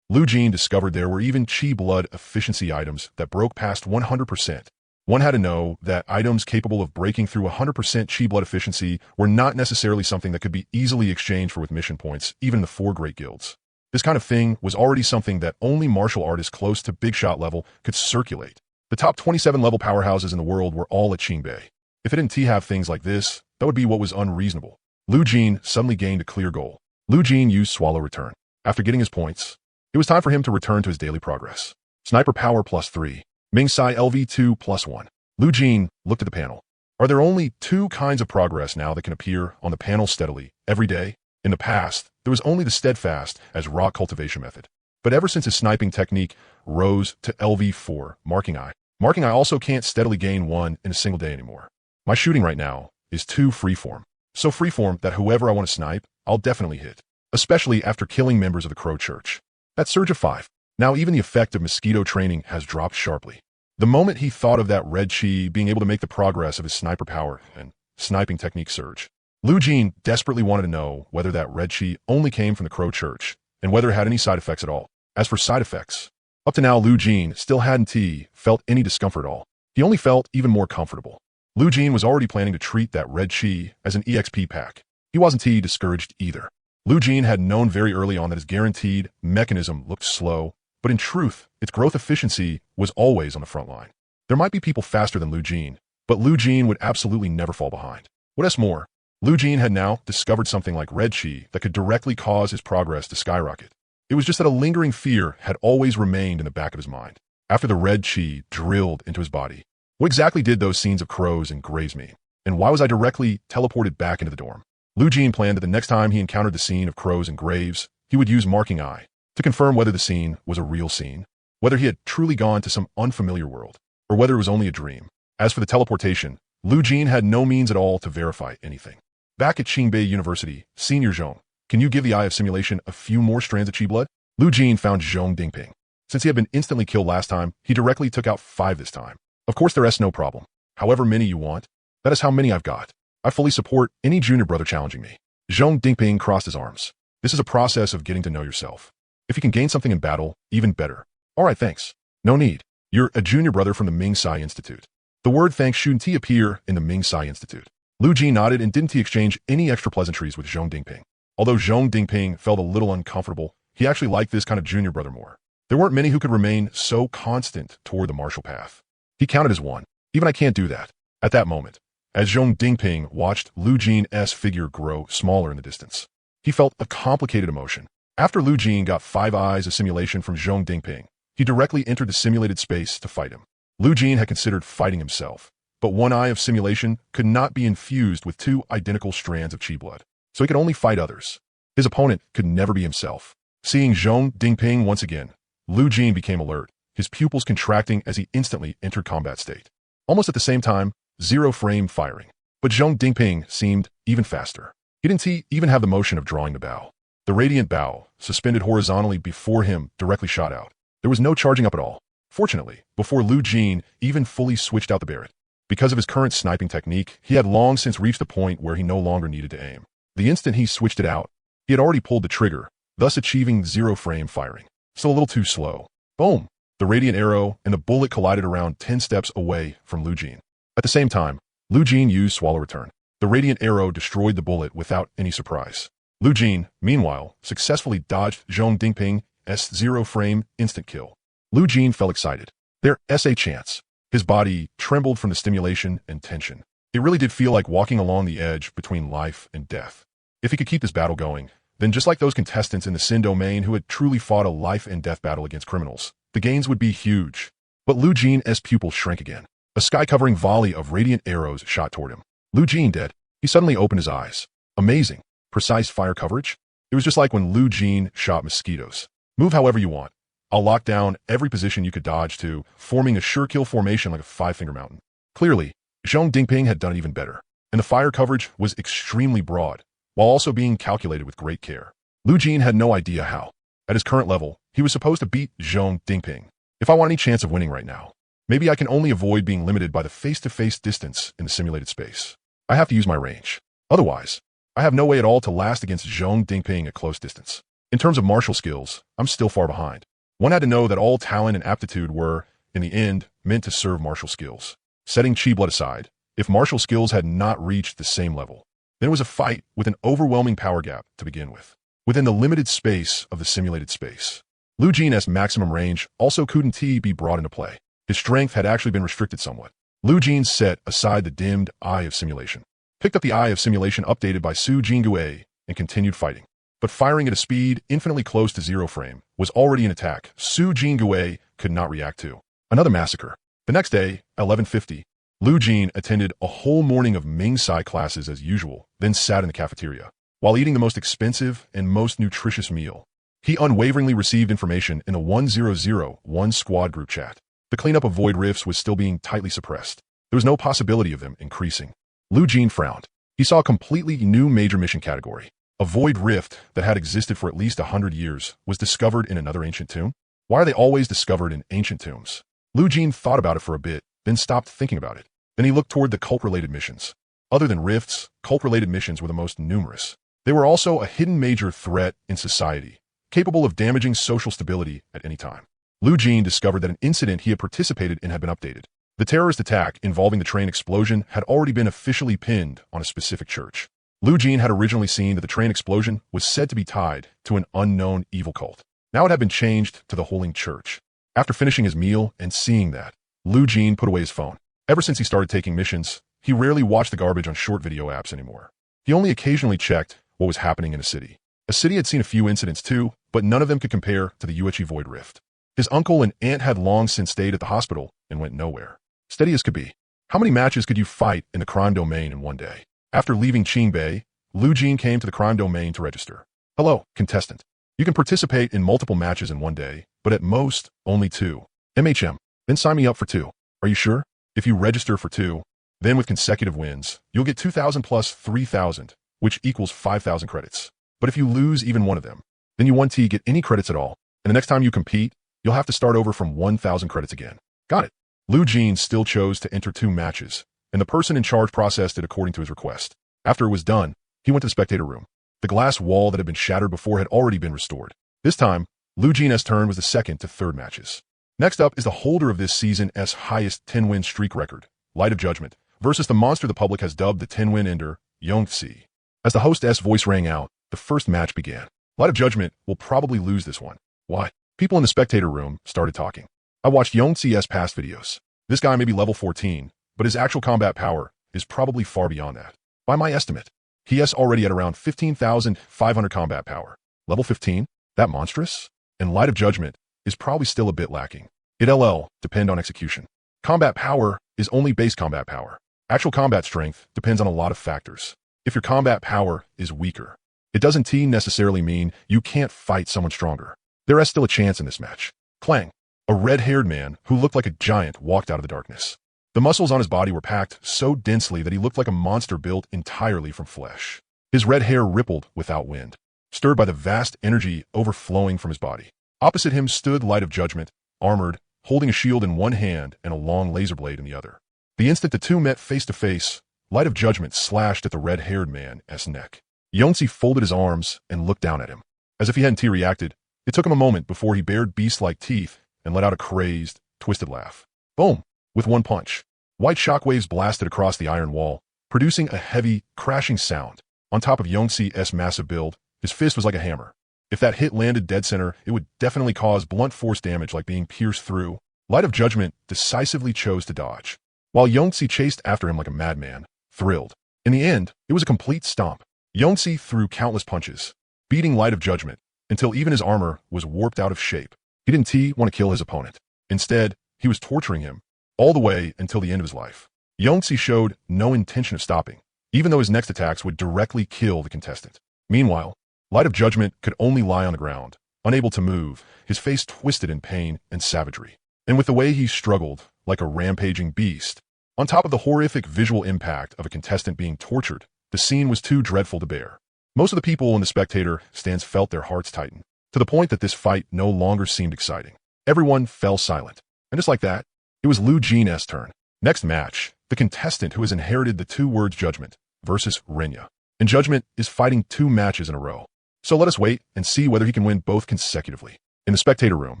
Lu Jin discovered there were even Qi blood efficiency items that broke past 100%. One had to know that items capable of breaking through 100% Qi blood efficiency were not necessarily something that could be easily exchanged for with mission points, even in the 4 great guilds. This kind of thing was already something that only martial artists close to big shot level could circulate. The top 27 level powerhouses in the world were all at Qingbei. If it didn't have things like this, that would be what was unreasonable. Lu Jin suddenly gained a clear goal. Lu Jin used Swallow Return. After getting his points, it was time for him to return to his daily progress. Sniper Power +3. Ming Sai LV2 +1. Lu Jin looked at the panel. Are there only 2 kinds of progress now that can appear on the panel steadily, every day? In the past, there was only the steadfast as raw cultivation method. But ever since his sniping technique rose to LV4, Marking Eye also can't steadily gain 1 in a single day anymore. My shooting right now is 2 freeform. So freeform that whoever I want to snipe, I'll definitely hit. Especially after killing members of the Crow Church. That surge of 5. Now even the effect of mosquito training has dropped sharply. The moment he thought of that red chi being able to make the progress of his sniper power and sniping technique surge, Lu Jin desperately wanted to know whether that red chi only came from the Crow Church and whether it had any side effects at all. As for side effects, up to now Lu Jin still hadn't felt any discomfort at all. He only felt even more comfortable. Lu Jin was already planning to treat that red chi as an EXP pack. He wasn't discouraged either. Lu Jin had known very early on that his guaranteed mechanism looked slow, but in truth, its growth efficiency was always on the front line. There might be people faster than Lu Jin, but Lu Jin would absolutely never fall behind. What else more? Lu Jin had now discovered something like red chi that could directly cause his progress to skyrocket. It was just that a lingering fear had always remained in the back of his mind. After the red chi drilled into his body, what exactly did those scenes of crows and graves mean? And why was I directly teleported back into the dorm? Lu Jin planned that the next time he encountered the scene of crows and graves, he would use Marking Eye to confirm whether the scene was a real scene, whether he had truly gone to some unfamiliar world, or whether it was only a dream. As for the teleportation, Lu Jin had no means at all to verify anything. Back at Qingbei University, Senior Zhong, can you give the Eye of Simulation a few more strands of Qi blood? Lu Jin found Zhong Dingping. Since he had been instantly killed last time, he directly took out 5 this time. Of course there is no problem. However many you want, that is how many I've got. I fully support any junior brother challenging me. Zhong Dingping crossed his arms. This is a process of getting to know yourself. If you can gain something in battle, even better. Alright, thanks. No need. You're a junior brother from the Ming Sai Institute. The word thanks shouldn't appear in the Ming Sai Institute. Lu Jin nodded and didn't exchange any extra pleasantries with Zhong Dingping. Although Zhong Dingping felt a little uncomfortable, he actually liked this kind of junior brother more. There weren't many who could remain so constant toward the martial path. He counted as one. Even I can't do that. At that moment, as Zhong Dingping watched Lu Jin's figure grow smaller in the distance, he felt a complicated emotion. After Lu Jin got 5 eyes of simulation from Zhong Dingping, he directly entered the simulated space to fight him. Lu Jin had considered fighting himself, but one eye of simulation could not be infused with two identical strands of chi blood, so he could only fight others. His opponent could never be himself. Seeing Zhong Dingping once again, Lu Jin became alert, his pupils contracting as he instantly entered combat state. Almost at the same time, zero-frame firing. But Zhong Dingping seemed even faster. He didn't even have the motion of drawing the bow. The radiant bow, suspended horizontally before him, directly shot out. There was no charging up at all. Fortunately, before Lu Jin even fully switched out the Barrett. Because of his current sniping technique, he had long since reached the point where he no longer needed to aim. The instant he switched it out, he had already pulled the trigger, thus achieving zero-frame firing. Still a little too slow. Boom! The radiant arrow and the bullet collided around 10 steps away from Lu Jin. At the same time, Lu Jin used Swallow Return. The radiant arrow destroyed the bullet without any surprise. Lu Jin, meanwhile, successfully dodged Zhong Dingping's zero-frame instant kill. Lu Jin felt excited. There's a chance. His body trembled from the stimulation and tension. It really did feel like walking along the edge between life and death. If he could keep this battle going, then just like those contestants in the Sin domain who had truly fought a life-and-death battle against criminals, the gains would be huge. But Lu Jin's pupils shrank again. A sky-covering volley of radiant arrows shot toward him. Lu Jin dead. He suddenly opened his eyes. Amazing. Precise fire coverage? It was just like when Lu Jin shot mosquitoes. Move however you want. I'll lock down every position you could dodge to, forming a sure kill formation like a five-finger mountain. Clearly, Zhong Dingping had done it even better, and the fire coverage was extremely broad, while also being calculated with great care. Lu Jin had no idea how. At his current level, he was supposed to beat Zhong Dingping. If I want any chance of winning right now, maybe I can only avoid being limited by the face-to-face distance in the simulated space. I have to use my range. Otherwise, I have no way at all to last against Zhong Dingping at close distance. In terms of martial skills, I'm still far behind. One had to know that all talent and aptitude were, in the end, meant to serve martial skills. Setting chi blood aside, if martial skills had not reached the same level, then it was a fight with an overwhelming power gap to begin with. Within the limited space of the simulated space, Lu Jin's maximum range also couldn't be brought into play. His strength had actually been restricted somewhat. Lu Jin set aside the dimmed eye of simulation, picked up the eye of simulation updated by Su Jinggue, and continued fighting. But firing at a speed infinitely close to zero frame was already an attack Su Jinggue could not react to. Another massacre. The next day, at 11:50, Lu Jin attended a whole morning of Ming Tsai classes as usual, then sat in the cafeteria. While eating the most expensive and most nutritious meal, he unwaveringly received information in a 1001 squad group chat. The cleanup of void rifts was still being tightly suppressed. There was no possibility of them increasing. Lu Jin frowned. He saw a completely new major mission category. A void rift that had existed for at least 100 years was discovered in another ancient tomb? Why are they always discovered in ancient tombs? Lu Jin thought about it for a bit, then stopped thinking about it. Then he looked toward the cult-related missions. Other than rifts, cult-related missions were the most numerous. They were also a hidden major threat in society, capable of damaging social stability at any time. Lu Jin discovered that an incident he had participated in had been updated. The terrorist attack involving the train explosion had already been officially pinned on a specific church. Lu Jin had originally seen that the train explosion was said to be tied to an unknown evil cult. Now it had been changed to the Holy Church. After finishing his meal and seeing that, Lu Jin put away his phone. Ever since he started taking missions, he rarely watched the garbage on short video apps anymore. He only occasionally checked what was happening in a city. A city had seen a few incidents too, but none of them could compare to the Yuechi Void Rift. His uncle and aunt had long since stayed at the hospital and went nowhere. Steady as could be. How many matches could you fight in the crime domain in one day? After leaving Qingbei, Lu Jin came to the crime domain to register. Hello, contestant. You can participate in multiple matches in one day, but at most, only 2. MHM. Then sign me up for 2. Are you sure? If you register for 2, then with consecutive wins, you'll get 2,000 plus 3,000, which equals 5,000 credits. But if you lose even one of them, then you won't get any credits at all, and the next time you compete, you'll have to start over from 1,000 credits again. Got it. Lu Jin still chose to enter 2 matches, and the person in charge processed it according to his request. After it was done, he went to the spectator room. The glass wall that had been shattered before had already been restored. This time, Lu Jin's turn was the second to third matches. Next up is the holder of this season's highest 10-win streak record, Light of Judgment, versus the monster the public has dubbed the 10-win ender, Yongtze. As the host's voice rang out, the first match began. Light of Judgment will probably lose this one. Why? People in the spectator room started talking. I watched Yongtze's past videos. This guy may be level 14, but his actual combat power is probably far beyond that. By my estimate, he is already at around 15,500 combat power. Level 15? That monstrous? And Light of Judgment is probably still a bit lacking. It'll depend on execution. Combat power is only base combat power. Actual combat strength depends on a lot of factors. If your combat power is weaker, it doesn't necessarily mean you can't fight someone stronger. There is still a chance in this match. Clang. A red-haired man who looked like a giant walked out of the darkness. The muscles on his body were packed so densely that he looked like a monster built entirely from flesh. His red hair rippled without wind, stirred by the vast energy overflowing from his body. Opposite him stood Light of Judgment, armored, holding a shield in one hand and a long laser blade in the other. The instant the two met face to face, Light of Judgment slashed at the red-haired man's neck. Yongzi folded his arms and looked down at him. As if he hadn't reacted, it took him a moment before he bared beast-like teeth and let out a crazed, twisted laugh. Boom! With one punch, white shockwaves blasted across the iron wall, producing a heavy, crashing sound. On top of Yongzi's massive build, his fist was like a hammer. If that hit landed dead center, it would definitely cause blunt force damage like being pierced through. Light of Judgment decisively chose to dodge, while Yongzi chased after him like a madman, thrilled. In the end, it was a complete stomp. Yongzi threw countless punches, beating Light of Judgment until even his armor was warped out of shape. He didn't want to kill his opponent. Instead, he was torturing him, all the way until the end of his life. Yongzi showed no intention of stopping, even though his next attacks would directly kill the contestant. Meanwhile, Light of Judgment could only lie on the ground, unable to move, his face twisted in pain and savagery. And with the way he struggled, like a rampaging beast, on top of the horrific visual impact of a contestant being tortured, the scene was too dreadful to bear. Most of the people in the spectator stands felt their hearts tighten, to the point that this fight no longer seemed exciting. Everyone fell silent. And just like that, it was Lu Jin's turn. Next match, the contestant who has inherited the two words Judgment versus Renya. And Judgment is fighting 2 matches in a row. So let us wait and see whether he can win both consecutively. In the spectator room,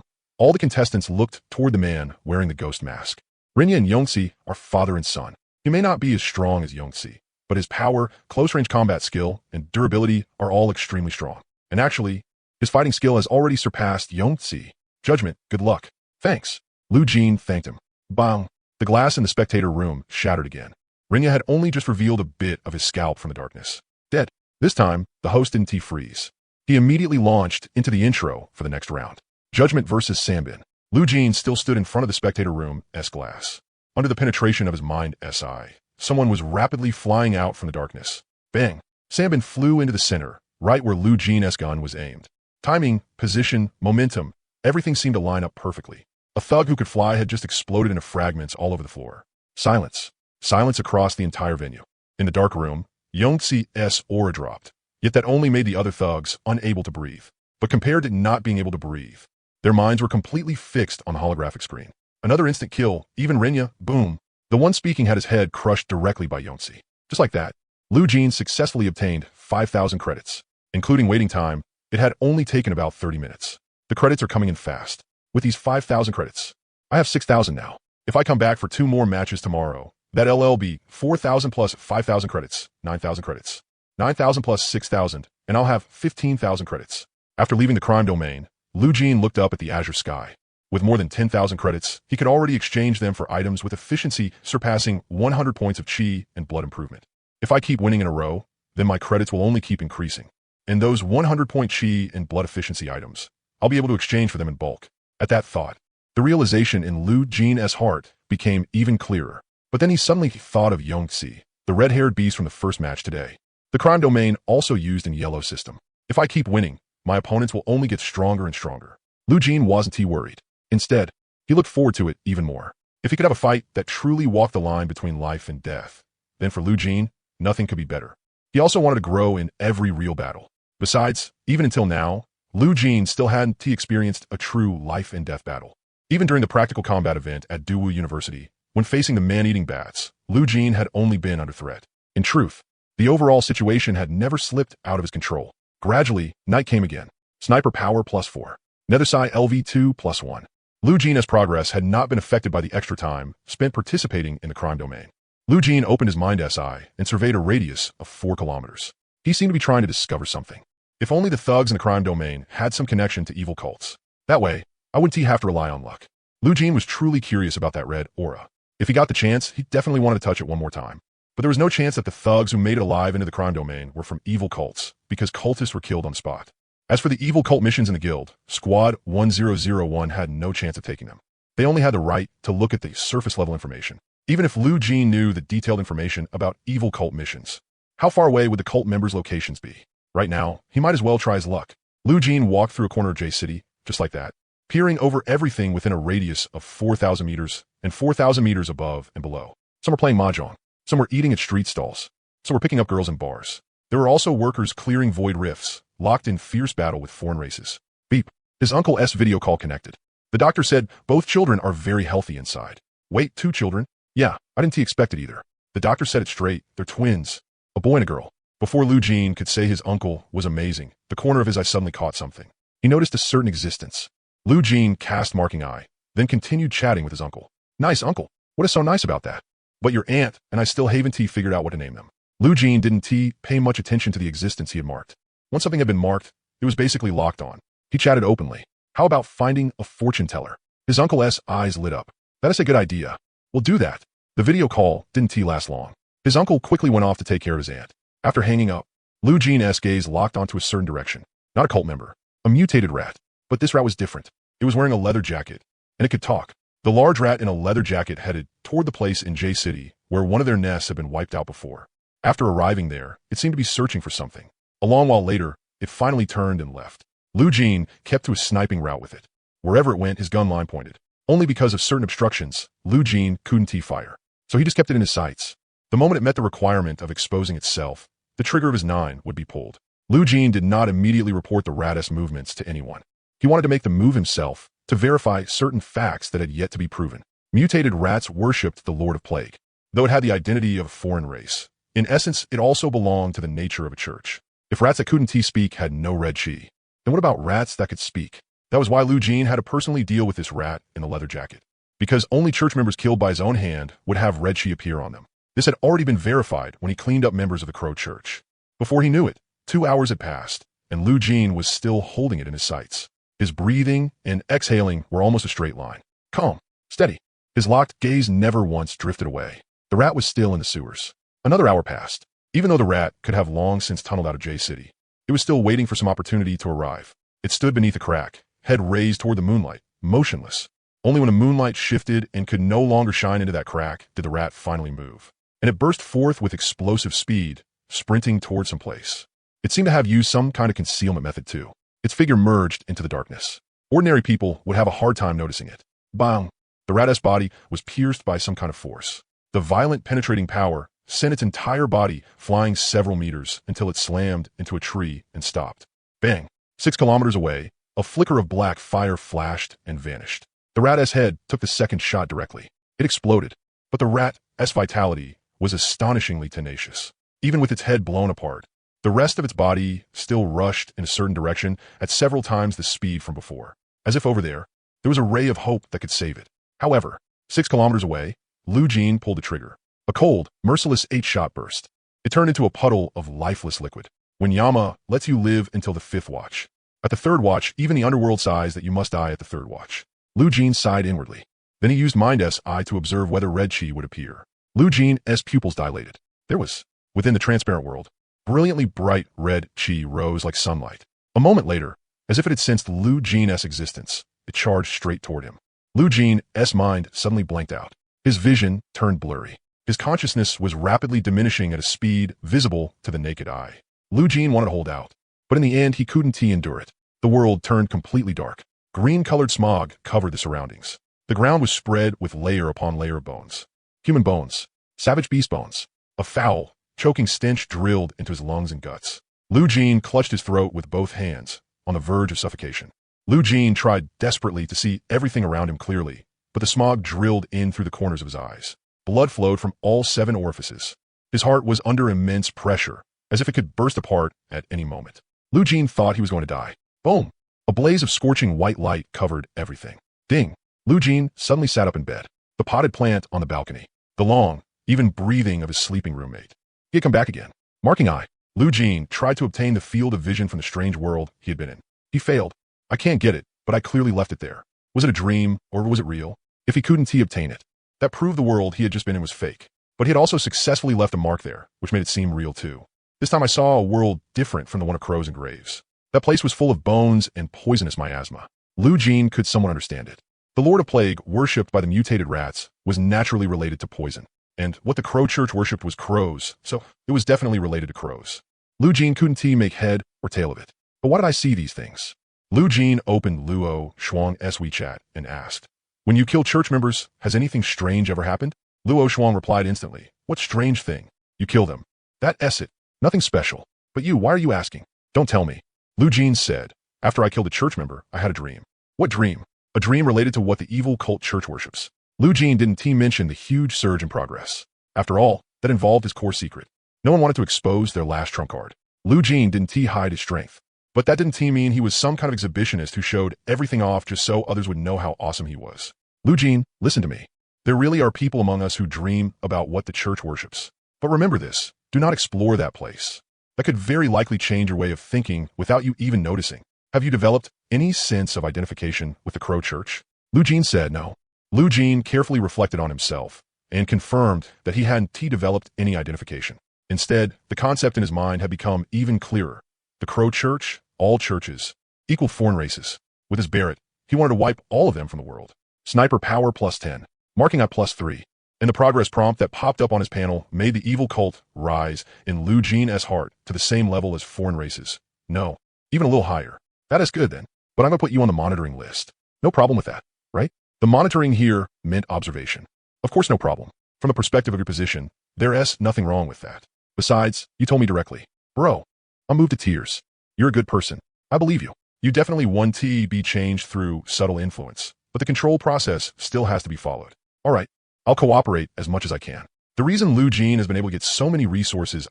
all the contestants looked toward the man wearing the ghost mask. Renya and Yongzi are father and son. He may not be as strong as Yongzi, but his power, close-range combat skill, and durability are all extremely strong. And actually, his fighting skill has already surpassed Yongzi. Judgment, good luck. Thanks. Lu Jin thanked him. Bang! The glass in the spectator room shattered again. Renya had only just revealed a bit of his scalp from the darkness. Dead. This time, the host didn't freeze. He immediately launched into the intro for the next round. Judgment versus Sambin. Lu Jin still stood in front of the spectator room's glass. Under the penetration of his mind's eye, someone was rapidly flying out from the darkness. Bang! Sambin flew into the center, right where Lu Jin's gun was aimed. Timing, position, momentum, everything seemed to line up perfectly. A thug who could fly had just exploded into fragments all over the floor. Silence. Silence across the entire venue. In the dark room, Yongzi's aura dropped, yet that only made the other thugs unable to breathe. But compared to not being able to breathe, their minds were completely fixed on the holographic screen. Another instant kill, even Renya, boom. The one speaking had his head crushed directly by Yongzi. Just like that, Lu Jin successfully obtained 5,000 credits. Including waiting time, it had only taken about 30 minutes. The credits are coming in fast. With these 5,000 credits, I have 6,000 now. If I come back for 2 more matches tomorrow, that'll be 4,000 plus 5,000 credits, 9,000 credits. 9,000 plus 6,000, and I'll have 15,000 credits. After leaving the crime domain, Lu Jin looked up at the azure sky. With more than 10,000 credits, he could already exchange them for items with efficiency surpassing 100 points of chi and blood improvement. If I keep winning in a row, then my credits will only keep increasing. And those 100-point chi and blood efficiency items, I'll be able to exchange for them in bulk. At that thought, the realization in Lu Jin's heart became even clearer. But then he suddenly thought of Yongzi, the red-haired beast from the first match today. The crime domain also used in yellow system. If I keep winning, my opponents will only get stronger and stronger. Lu Jin wasn't worried. Instead, he looked forward to it even more. If he could have a fight that truly walked the line between life and death, then for Lu Jin, nothing could be better. He also wanted to grow in every real battle. Besides, even until now, Lu Jin still hadn't experienced a true life and death battle. Even during the practical combat event at Daewoo University, when facing the man-eating bats, Lu Jin had only been under threat. In truth, the overall situation had never slipped out of his control. Gradually, night came again. Sniper power +4. Nethersai LV2 +1. Lu Jin's progress had not been affected by the extra time spent participating in the crime domain. Lu Jin opened his mind's eye and surveyed a radius of 4 kilometers. He seemed to be trying to discover something. If only the thugs in the crime domain had some connection to evil cults. That way, I wouldn't have to rely on luck. Lu Jin was truly curious about that red aura. If he got the chance, he definitely wanted to touch it one more time. But there was no chance that the thugs who made it alive into the crime domain were from evil cults, because cultists were killed on spot. As for the evil cult missions in the guild, Squad 1001 had no chance of taking them. They only had the right to look at the surface-level information, even if Lu Jin knew the detailed information about evil cult missions. How far away would the cult members' locations be? Right now, he might as well try his luck. Lu Jin walked through a corner of J-City, just like that, peering over everything within a radius of 4,000 meters and 4,000 meters above and below. Some were playing mahjong. Some were eating at street stalls. Some were picking up girls in bars. There were also workers clearing void rifts, locked in fierce battle with foreign races. Beep. His uncle's video call connected. The doctor said both children are very healthy inside. Wait, 2 children? Yeah, I didn't expect it either. The doctor said it straight. They're twins. A boy and a girl. Before Lu Jin could say his uncle was amazing, the corner of his eye suddenly caught something. He noticed a certain existence. Lu Jin cast marking eye, then continued chatting with his uncle. Nice, uncle. What is so nice about that? But your aunt and I still haven't figured out what to name them. Lu Jin didn't pay much attention to the existence he had marked. Once something had been marked, it was basically locked on. He chatted openly. How about finding a fortune teller? His uncle's eyes lit up. That is a good idea. We'll do that. The video call didn't last long. His uncle quickly went off to take care of his aunt. After hanging up, Lu Jin's gaze locked onto a certain direction. Not a cult member. A mutated rat. But this rat was different. It was wearing a leather jacket, and it could talk. The large rat in a leather jacket headed toward the place in J-City where one of their nests had been wiped out before. After arriving there, it seemed to be searching for something. A long while later, it finally turned and left. Lu Jin kept to a sniping route with it. Wherever it went, his gun line pointed. Only because of certain obstructions, Lu Jin couldn't fire. So he just kept it in his sights. The moment it met the requirement of exposing itself, the trigger of his 9 would be pulled. Lu Jin did not immediately report the rat's movements to anyone. He wanted to make the move himself to verify certain facts that had yet to be proven. Mutated rats worshipped the Lord of Plague. Though it had the identity of a foreign race, in essence, it also belonged to the nature of a church. If rats that couldn't speak had no red chi, then what about rats that could speak? That was why Lu Jin had to personally deal with this rat in the leather jacket. Because only church members killed by his own hand would have red chi appear on them. This had already been verified when he cleaned up members of the Crow Church. Before he knew it, 2 hours had passed, and Lu Jin was still holding it in his sights. His breathing and exhaling were almost a straight line. Calm, steady. His locked gaze never once drifted away. The rat was still in the sewers. Another hour passed. Even though the rat could have long since tunneled out of J-City, it was still waiting for some opportunity to arrive. It stood beneath a crack, head raised toward the moonlight, motionless. Only when the moonlight shifted and could no longer shine into that crack did the rat finally move. And it burst forth with explosive speed, sprinting toward some place. It seemed to have used some kind of concealment method too. Its figure merged into the darkness. Ordinary people would have a hard time noticing it. Bang! The rat's body was pierced by some kind of force. The violent penetrating power sent its entire body flying several meters until it slammed into a tree and stopped. Bang! 6 kilometers away, a flicker of black fire flashed and vanished. The rat's head took the second shot directly. It exploded, but the rat's vitality was astonishingly tenacious. Even with its head blown apart, the rest of its body still rushed in a certain direction at several times the speed from before. As if over there was a ray of hope that could save it. However, 6 kilometers away, Lu Jin pulled the trigger. A cold, merciless 8-shot burst. It turned into a puddle of lifeless liquid. When Yama lets you live until the 5th watch. At the 3rd watch, even the underworld sighs that you must die at the 3rd watch. Lu Jin sighed inwardly. Then he used Mind's eye to observe whether red chi would appear. Lu Jin's pupils dilated. There was, within the transparent world, brilliantly bright red chi rose like sunlight. A moment later, as if it had sensed Lu Jin's existence, it charged straight toward him. Lu Jin's mind suddenly blanked out. His vision turned blurry. His consciousness was rapidly diminishing at a speed visible to the naked eye. Lu Jin wanted to hold out, but in the end he couldn't endure it. The world turned completely dark. Green-colored smog covered the surroundings. The ground was spread with layer upon layer of bones. Human bones. Savage beast bones. A foul, choking stench drilled into his lungs and guts. Lu Jin clutched his throat with both hands, on the verge of suffocation. Lu Jin tried desperately to see everything around him clearly, but the smog drilled in through the corners of his eyes. Blood flowed from all 7 orifices. His heart was under immense pressure, as if it could burst apart at any moment. Lu Jin thought he was going to die. Boom! A blaze of scorching white light covered everything. Ding! Lu Jin suddenly sat up in bed. The potted plant on the balcony. The long, even breathing of his sleeping roommate. He had come back again. Marking eye. Lu Jin tried to obtain the field of vision from the strange world he had been in. He failed. I can't get it, but I clearly left it there. Was it a dream, or was it real? If he couldn't obtain it, that proved the world he had just been in was fake. But he had also successfully left a mark there, which made it seem real too. This time I saw a world different from the one of crows and graves. That place was full of bones and poisonous miasma. Lu Jin could somewhat understand it. The Lord of Plague, worshipped by the mutated rats, was naturally related to poison. And what the Crow Church worshipped was crows, so it was definitely related to crows. Lu Jin couldn't make head or tail of it. But why did I see these things? Lu Jin opened Luo Shuang's WeChat and asked, "When you kill church members, has anything strange ever happened?" Luo Shuang replied instantly, "What strange thing? You kill them. That's it. Nothing special. But you, why are you asking? Don't tell me." Lu Jin said, "After I killed a church member, I had a dream." "What dream?" "A dream related to what the evil cult church worships." Lu Jin didn't mention the huge surge in progress. After all, that involved his core secret. No one wanted to expose their last trump card. Lu Jin didn't hide his strength. But that didn't mean he was some kind of exhibitionist who showed everything off just so others would know how awesome he was. Lu Jin, listen to me. There really are people among us who dream about what the church worships. But remember this, do not explore that place. That could very likely change your way of thinking without you even noticing. Have you developed any sense of identification with the Crow Church? Lu Jin said no. Lu Jin carefully reflected on himself and confirmed that he hadn't developed any identification. Instead, the concept in his mind had become even clearer. The Crow Church, all churches, equal foreign races. With his Barrett, he wanted to wipe all of them from the world. Sniper power +10, marking at +3. And the progress prompt that popped up on his panel made the evil cult rise in Lu Jin's heart to the same level as foreign races. No, even a little higher. That is good then, but I'm going to put you on the monitoring list. No problem with that, right? The monitoring here meant observation. Of course, no problem. From the perspective of your position, there's nothing wrong with that. Besides, you told me directly. Bro, I'm moved to tears. You're a good person. I believe you. You definitely want to be changed through subtle influence, but the control process still has to be followed. All right, I'll cooperate as much as I can. The reason Lu Jin has been able to get so many resources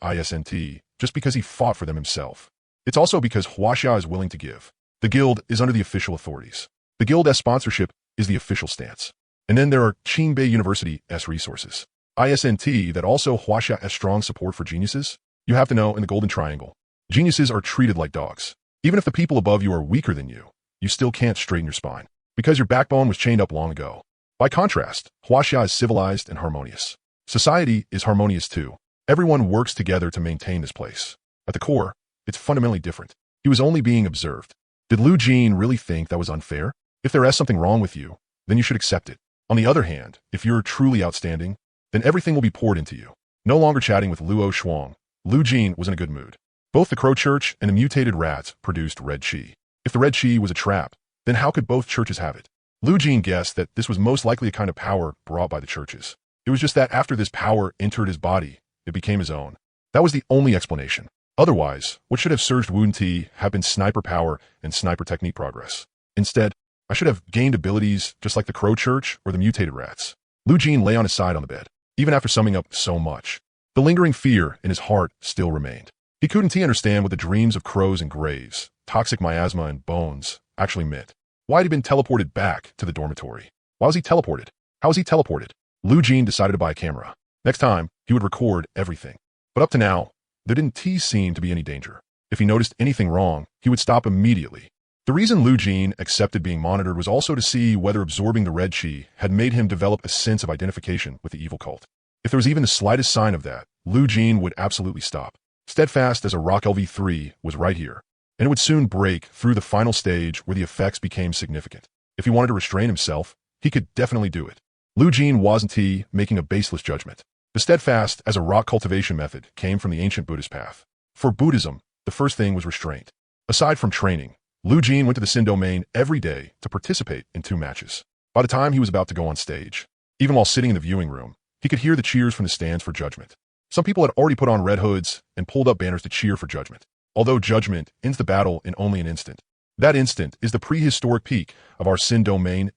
just because he fought for them himself. It's also because Huaxia is willing to give. The guild is under the official authorities. The guild's sponsorship is the official stance. And then there are Qingbei University's resources. That also Huaxia's strong support for geniuses. You have to know in the Golden Triangle, geniuses are treated like dogs. Even if the people above you are weaker than you, you still can't straighten your spine because your backbone was chained up long ago. By contrast, Huaxia is civilized and harmonious. Society is harmonious too. Everyone works together to maintain this place. At the core, it's fundamentally different. He was only being observed. Did Lu Jin really think that was unfair? If there is something wrong with you, then you should accept it. On the other hand, if you're truly outstanding, then everything will be poured into you. No longer chatting with Luo Shuang, Lu Jin was in a good mood. Both the Crow Church and the mutated rats produced red qi. If the red qi was a trap, then how could both churches have it? Lu Jin guessed that this was most likely a kind of power brought by the churches. It was just that after this power entered his body, it became his own. That was the only explanation. Otherwise, what should have surged Wu Ti have been sniper power and sniper technique progress. Instead, I should have gained abilities just like the Crow Church or the mutated rats. Lu Jin lay on his side on the bed, even after summing up so much. The lingering fear in his heart still remained. He couldn't understand what the dreams of crows and graves, toxic miasma and bones, actually meant. Why had he been teleported back to the dormitory? Why was he teleported? How was he teleported? Lu Jin decided to buy a camera. Next time, he would record everything. But up to now, there didn't seem to be any danger. If he noticed anything wrong, he would stop immediately. The reason Lu Jin accepted being monitored was also to see whether absorbing the red qi had made him develop a sense of identification with the evil cult. If there was even the slightest sign of that, Lu Jin would absolutely stop. Steadfast as a rock LV3 was right here, and it would soon break through the final stage where the effects became significant. If he wanted to restrain himself, he could definitely do it. Lu Jin wasn't making a baseless judgment. The steadfast as a rock cultivation method came from the ancient Buddhist path. For Buddhism, the first thing was restraint. Aside from training, Lu Jin went to the Sin domain every day to participate in 2 matches. By the time he was about to go on stage, even while sitting in the viewing room, he could hear the cheers from the stands for judgment. Some people had already put on red hoods and pulled up banners to cheer for judgment. Although judgment ends the battle in only an instant. That instant is the prehistoric peak of our Sin domain's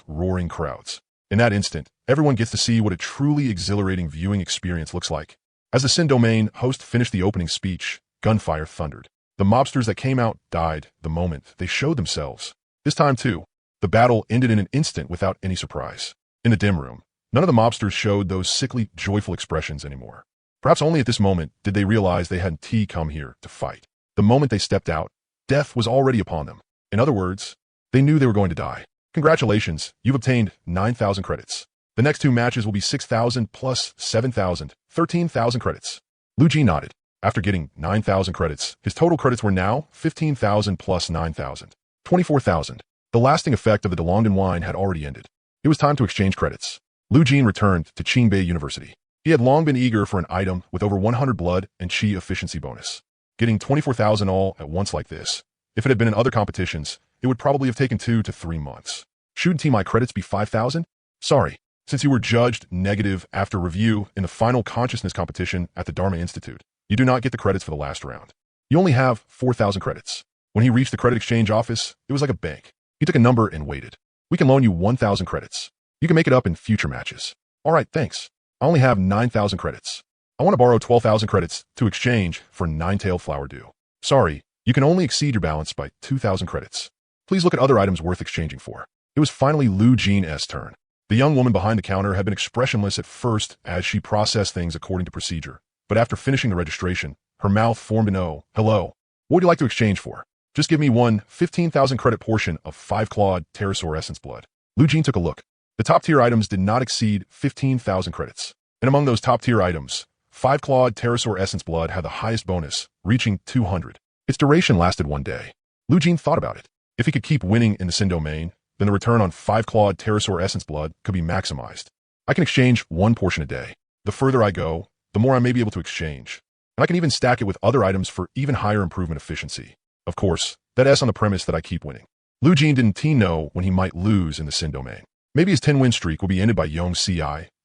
roaring crowds. In that instant, everyone gets to see what a truly exhilarating viewing experience looks like. As the Sin domain host finished the opening speech, gunfire thundered. The mobsters that came out died the moment they showed themselves. This time too, the battle ended in an instant without any surprise. In the dim room, none of the mobsters showed those sickly, joyful expressions anymore. Perhaps only at this moment did they realize they hadn't come here to fight. The moment they stepped out, death was already upon them. In other words, they knew they were going to die. Congratulations, you've obtained 9,000 credits. The next 2 matches will be 6,000 plus 7,000, 13,000 credits. Lu Jin nodded. After getting 9,000 credits, his total credits were now 15,000 plus 9,000, 24,000. The lasting effect of the DeLongdon wine had already ended. It was time to exchange credits. Lu Jin returned to Qingbei University. He had long been eager for an item with over 100 blood and chi efficiency bonus. Getting 24,000 all at once like this, if it had been in other competitions, it would probably have taken 2 to 3 months. Shouldn't my credits be 5,000? Sorry, since you were judged negative after review in the final consciousness competition at the Dharma Institute, you do not get the credits for the last round. You only have 4,000 credits. When he reached the credit exchange office, it was like a bank. He took a number and waited. We can loan you 1,000 credits. You can make it up in future matches. All right, thanks. I only have 9,000 credits. I want to borrow 12,000 credits to exchange for nine-tailed flower dew. Sorry, you can only exceed your balance by 2,000 credits. Please look at other items worth exchanging for. It was finally Lu Jin's turn. The young woman behind the counter had been expressionless at first as she processed things according to procedure, but after finishing the registration, her mouth formed an O. Hello. What would you like to exchange for? Just give me one 15,000 credit portion of 5-clawed pterosaur essence blood. Lu Jin took a look. The top-tier items did not exceed 15,000 credits. And among those top-tier items, 5-clawed pterosaur essence blood had the highest bonus, reaching 200. Its duration lasted 1 day. Lu Jin thought about it. If he could keep winning in the Sin domain, then the return on 5-clawed pterosaur essence blood could be maximized. I can exchange 1 portion a day. The further I go, the more I may be able to exchange. And I can even stack it with other items for even higher improvement efficiency. Of course, that S on the premise that I keep winning. Lu Jin didn't know when he might lose in the Sin domain. Maybe his 10-win streak will be ended by Yong Ci,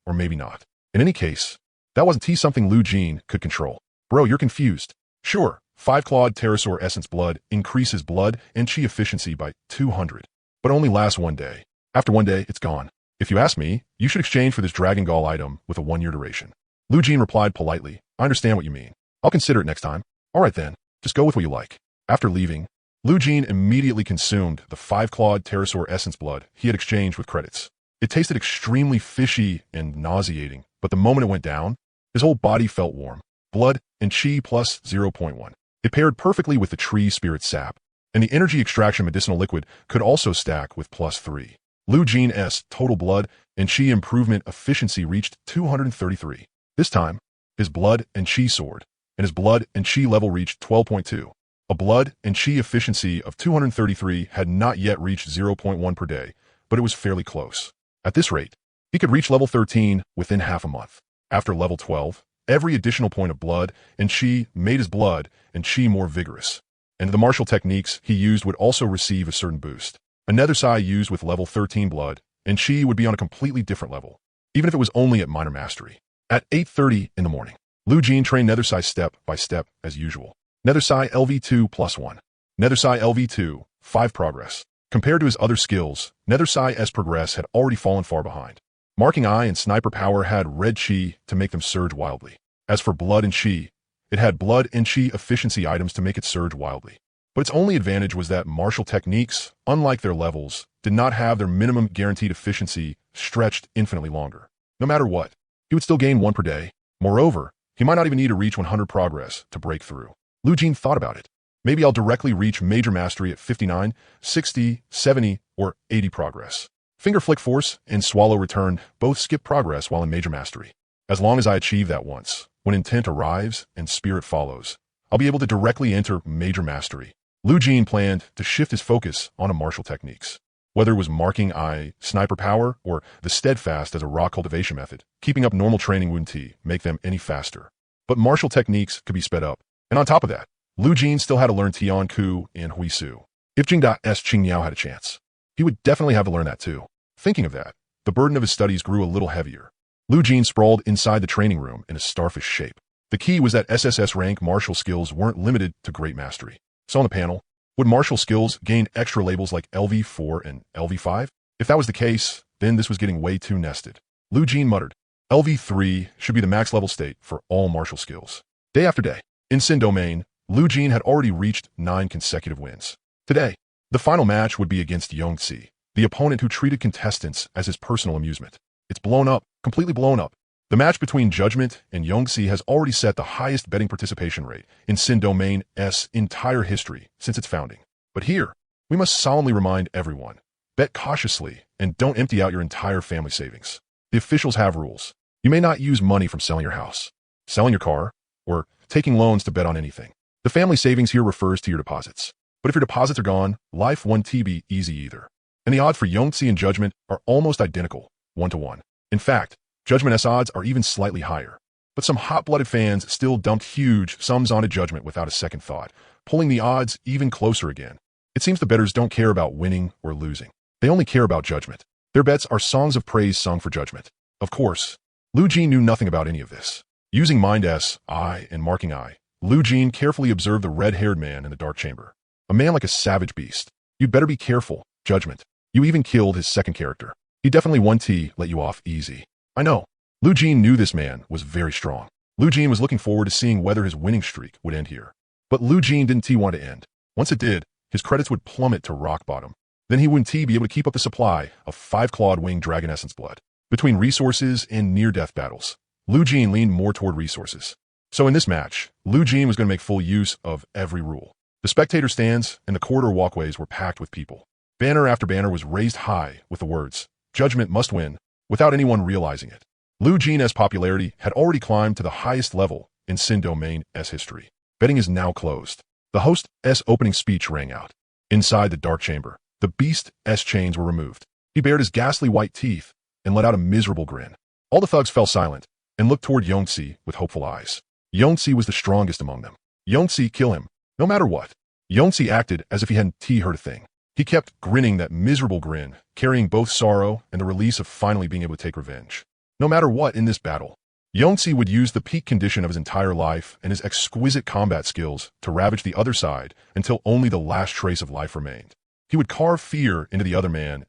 or maybe not. In any case, that wasn't something Lu Jin could control. Bro, you're confused. Sure, 5-clawed pterosaur essence blood increases blood and chi efficiency by 200. But only lasts 1 day. After 1 day, it's gone. If you ask me, you should exchange for this Dragon Gall item with a 1-year duration. Lu Jin replied politely, I understand what you mean. I'll consider it next time. All right then, just go with what you like. After leaving, Lu Jin immediately consumed the 5-clawed pterosaur essence blood he had exchanged with credits. It tasted extremely fishy and nauseating, but the moment it went down, his whole body felt warm. Blood and chi plus 0.1. It paired perfectly with the tree spirit sap, and the energy extraction medicinal liquid could also stack with plus 3. Lu Jin's total blood and chi improvement efficiency reached 233. This time, his blood and chi soared, and his blood and chi level reached 12.2. A blood and chi efficiency of 233 had not yet reached 0.1 per day, but it was fairly close. At this rate, he could reach level 13 within half a month. After level 12, every additional point of blood and chi made his blood and chi more vigorous, and the martial techniques he used would also receive a certain boost. A nether psi used with level 13 blood and chi would be on a completely different level, even if it was only at minor mastery. At 8:30 in the morning, Lu Jin trained nether psi step by step as usual. Nether psi LV2 plus 1. Nether psi LV2, 5 progress. Compared to his other skills, nether psi's progress had already fallen far behind. Marking eye and sniper power had red chi to make them surge wildly. As for blood and chi, it had blood and chi efficiency items to make it surge wildly. But its only advantage was that martial techniques, unlike their levels, did not have their minimum guaranteed efficiency stretched infinitely longer. No matter what, he would still gain 1 per day. Moreover, he might not even need to reach 100 progress to break through. Lu Jin thought about it. Maybe I'll directly reach major mastery at 59, 60, 70, or 80 progress. Finger flick force and swallow return both skip progress while in major mastery. As long as I achieve that once, when intent arrives and spirit follows, I'll be able to directly enter major mastery. Lu Jin planned to shift his focus onto martial techniques. Whether it was marking eye, sniper power, or the steadfast as a raw cultivation method, keeping up normal training wouldn't make them any faster. But martial techniques could be sped up. And on top of that, Lu Jin still had to learn Tian Ku and Hui Su. If Jingda's Qing Yao had a chance, he would definitely have to learn that too. Thinking of that, the burden of his studies grew a little heavier. Lu Jin sprawled inside the training room in a starfish shape. The key was that SSS rank martial skills weren't limited to great mastery. So on the panel, would martial skills gain extra labels like LV4 and LV5? If that was the case, then this was getting way too nested. Lu Jin muttered, LV3 should be the max level state for all martial skills. Day after day, in Sin domain, Lu Jin had already reached 9 consecutive wins. Today, the final match would be against Yongzi, the opponent who treated contestants as his personal amusement. It's blown up, completely blown up. The match between Judgment and Yongzi has already set the highest betting participation rate in Sin domain's entire history since its founding. But here, we must solemnly remind everyone, bet cautiously and don't empty out your entire family savings. The officials have rules. You may not use money from selling your house, selling your car, or taking loans to bet on anything. The family savings here refers to your deposits. But if your deposits are gone, life won't be easy either. and the odds for Yongtze and Judgment are almost identical, 1-to-1. In fact, Judgment's odds are even slightly higher. But some hot-blooded fans still dumped huge sums onto Judgment without a second thought, pulling the odds even closer again. It seems the bettors don't care about winning or losing. They only care about Judgment. Their bets are songs of praise sung for Judgment. Of course, Lu Jin knew nothing about any of this. Using Mind S, Eye, and Marking Eye, Lu Jin carefully observed the red-haired man in the dark chamber. A man like a savage beast. You'd better be careful, Judgment. You even killed his second character. He definitely won T, let you off easy. I know. Lu Jin knew this man was very strong. Lu Jin was looking forward to seeing whether his winning streak would end here. But Lu Jin didn't want to end. Once it did, his credits would plummet to rock bottom. Then he wouldn't be able to keep up the supply of 5-clawed winged dragon essence blood. Between resources and near-death battles, Lu Jin leaned more toward resources. So in this match, Lu Jin was going to make full use of every rule. The spectator stands and the corridor walkways were packed with people. Banner after banner was raised high with the words, "Judgment must win," without anyone realizing it. Lu Jin's popularity had already climbed to the highest level in Sin Domain's history. Betting is now closed. The host's opening speech rang out. Inside the dark chamber, the beast's chains were removed. He bared his ghastly white teeth and let out a miserable grin. All the thugs fell silent and looked toward Yongtze with hopeful eyes. Yongtze was the strongest among them. Yongtze, kill him, no matter what. Yongtze acted as if he hadn't heard a thing. He kept grinning that miserable grin, carrying both sorrow and the release of finally being able to take revenge. No matter what in this battle, Yongtze would use the peak condition of his entire life and his exquisite combat skills to ravage the other side until only the last trace of life remained. He would carve fear into the other man's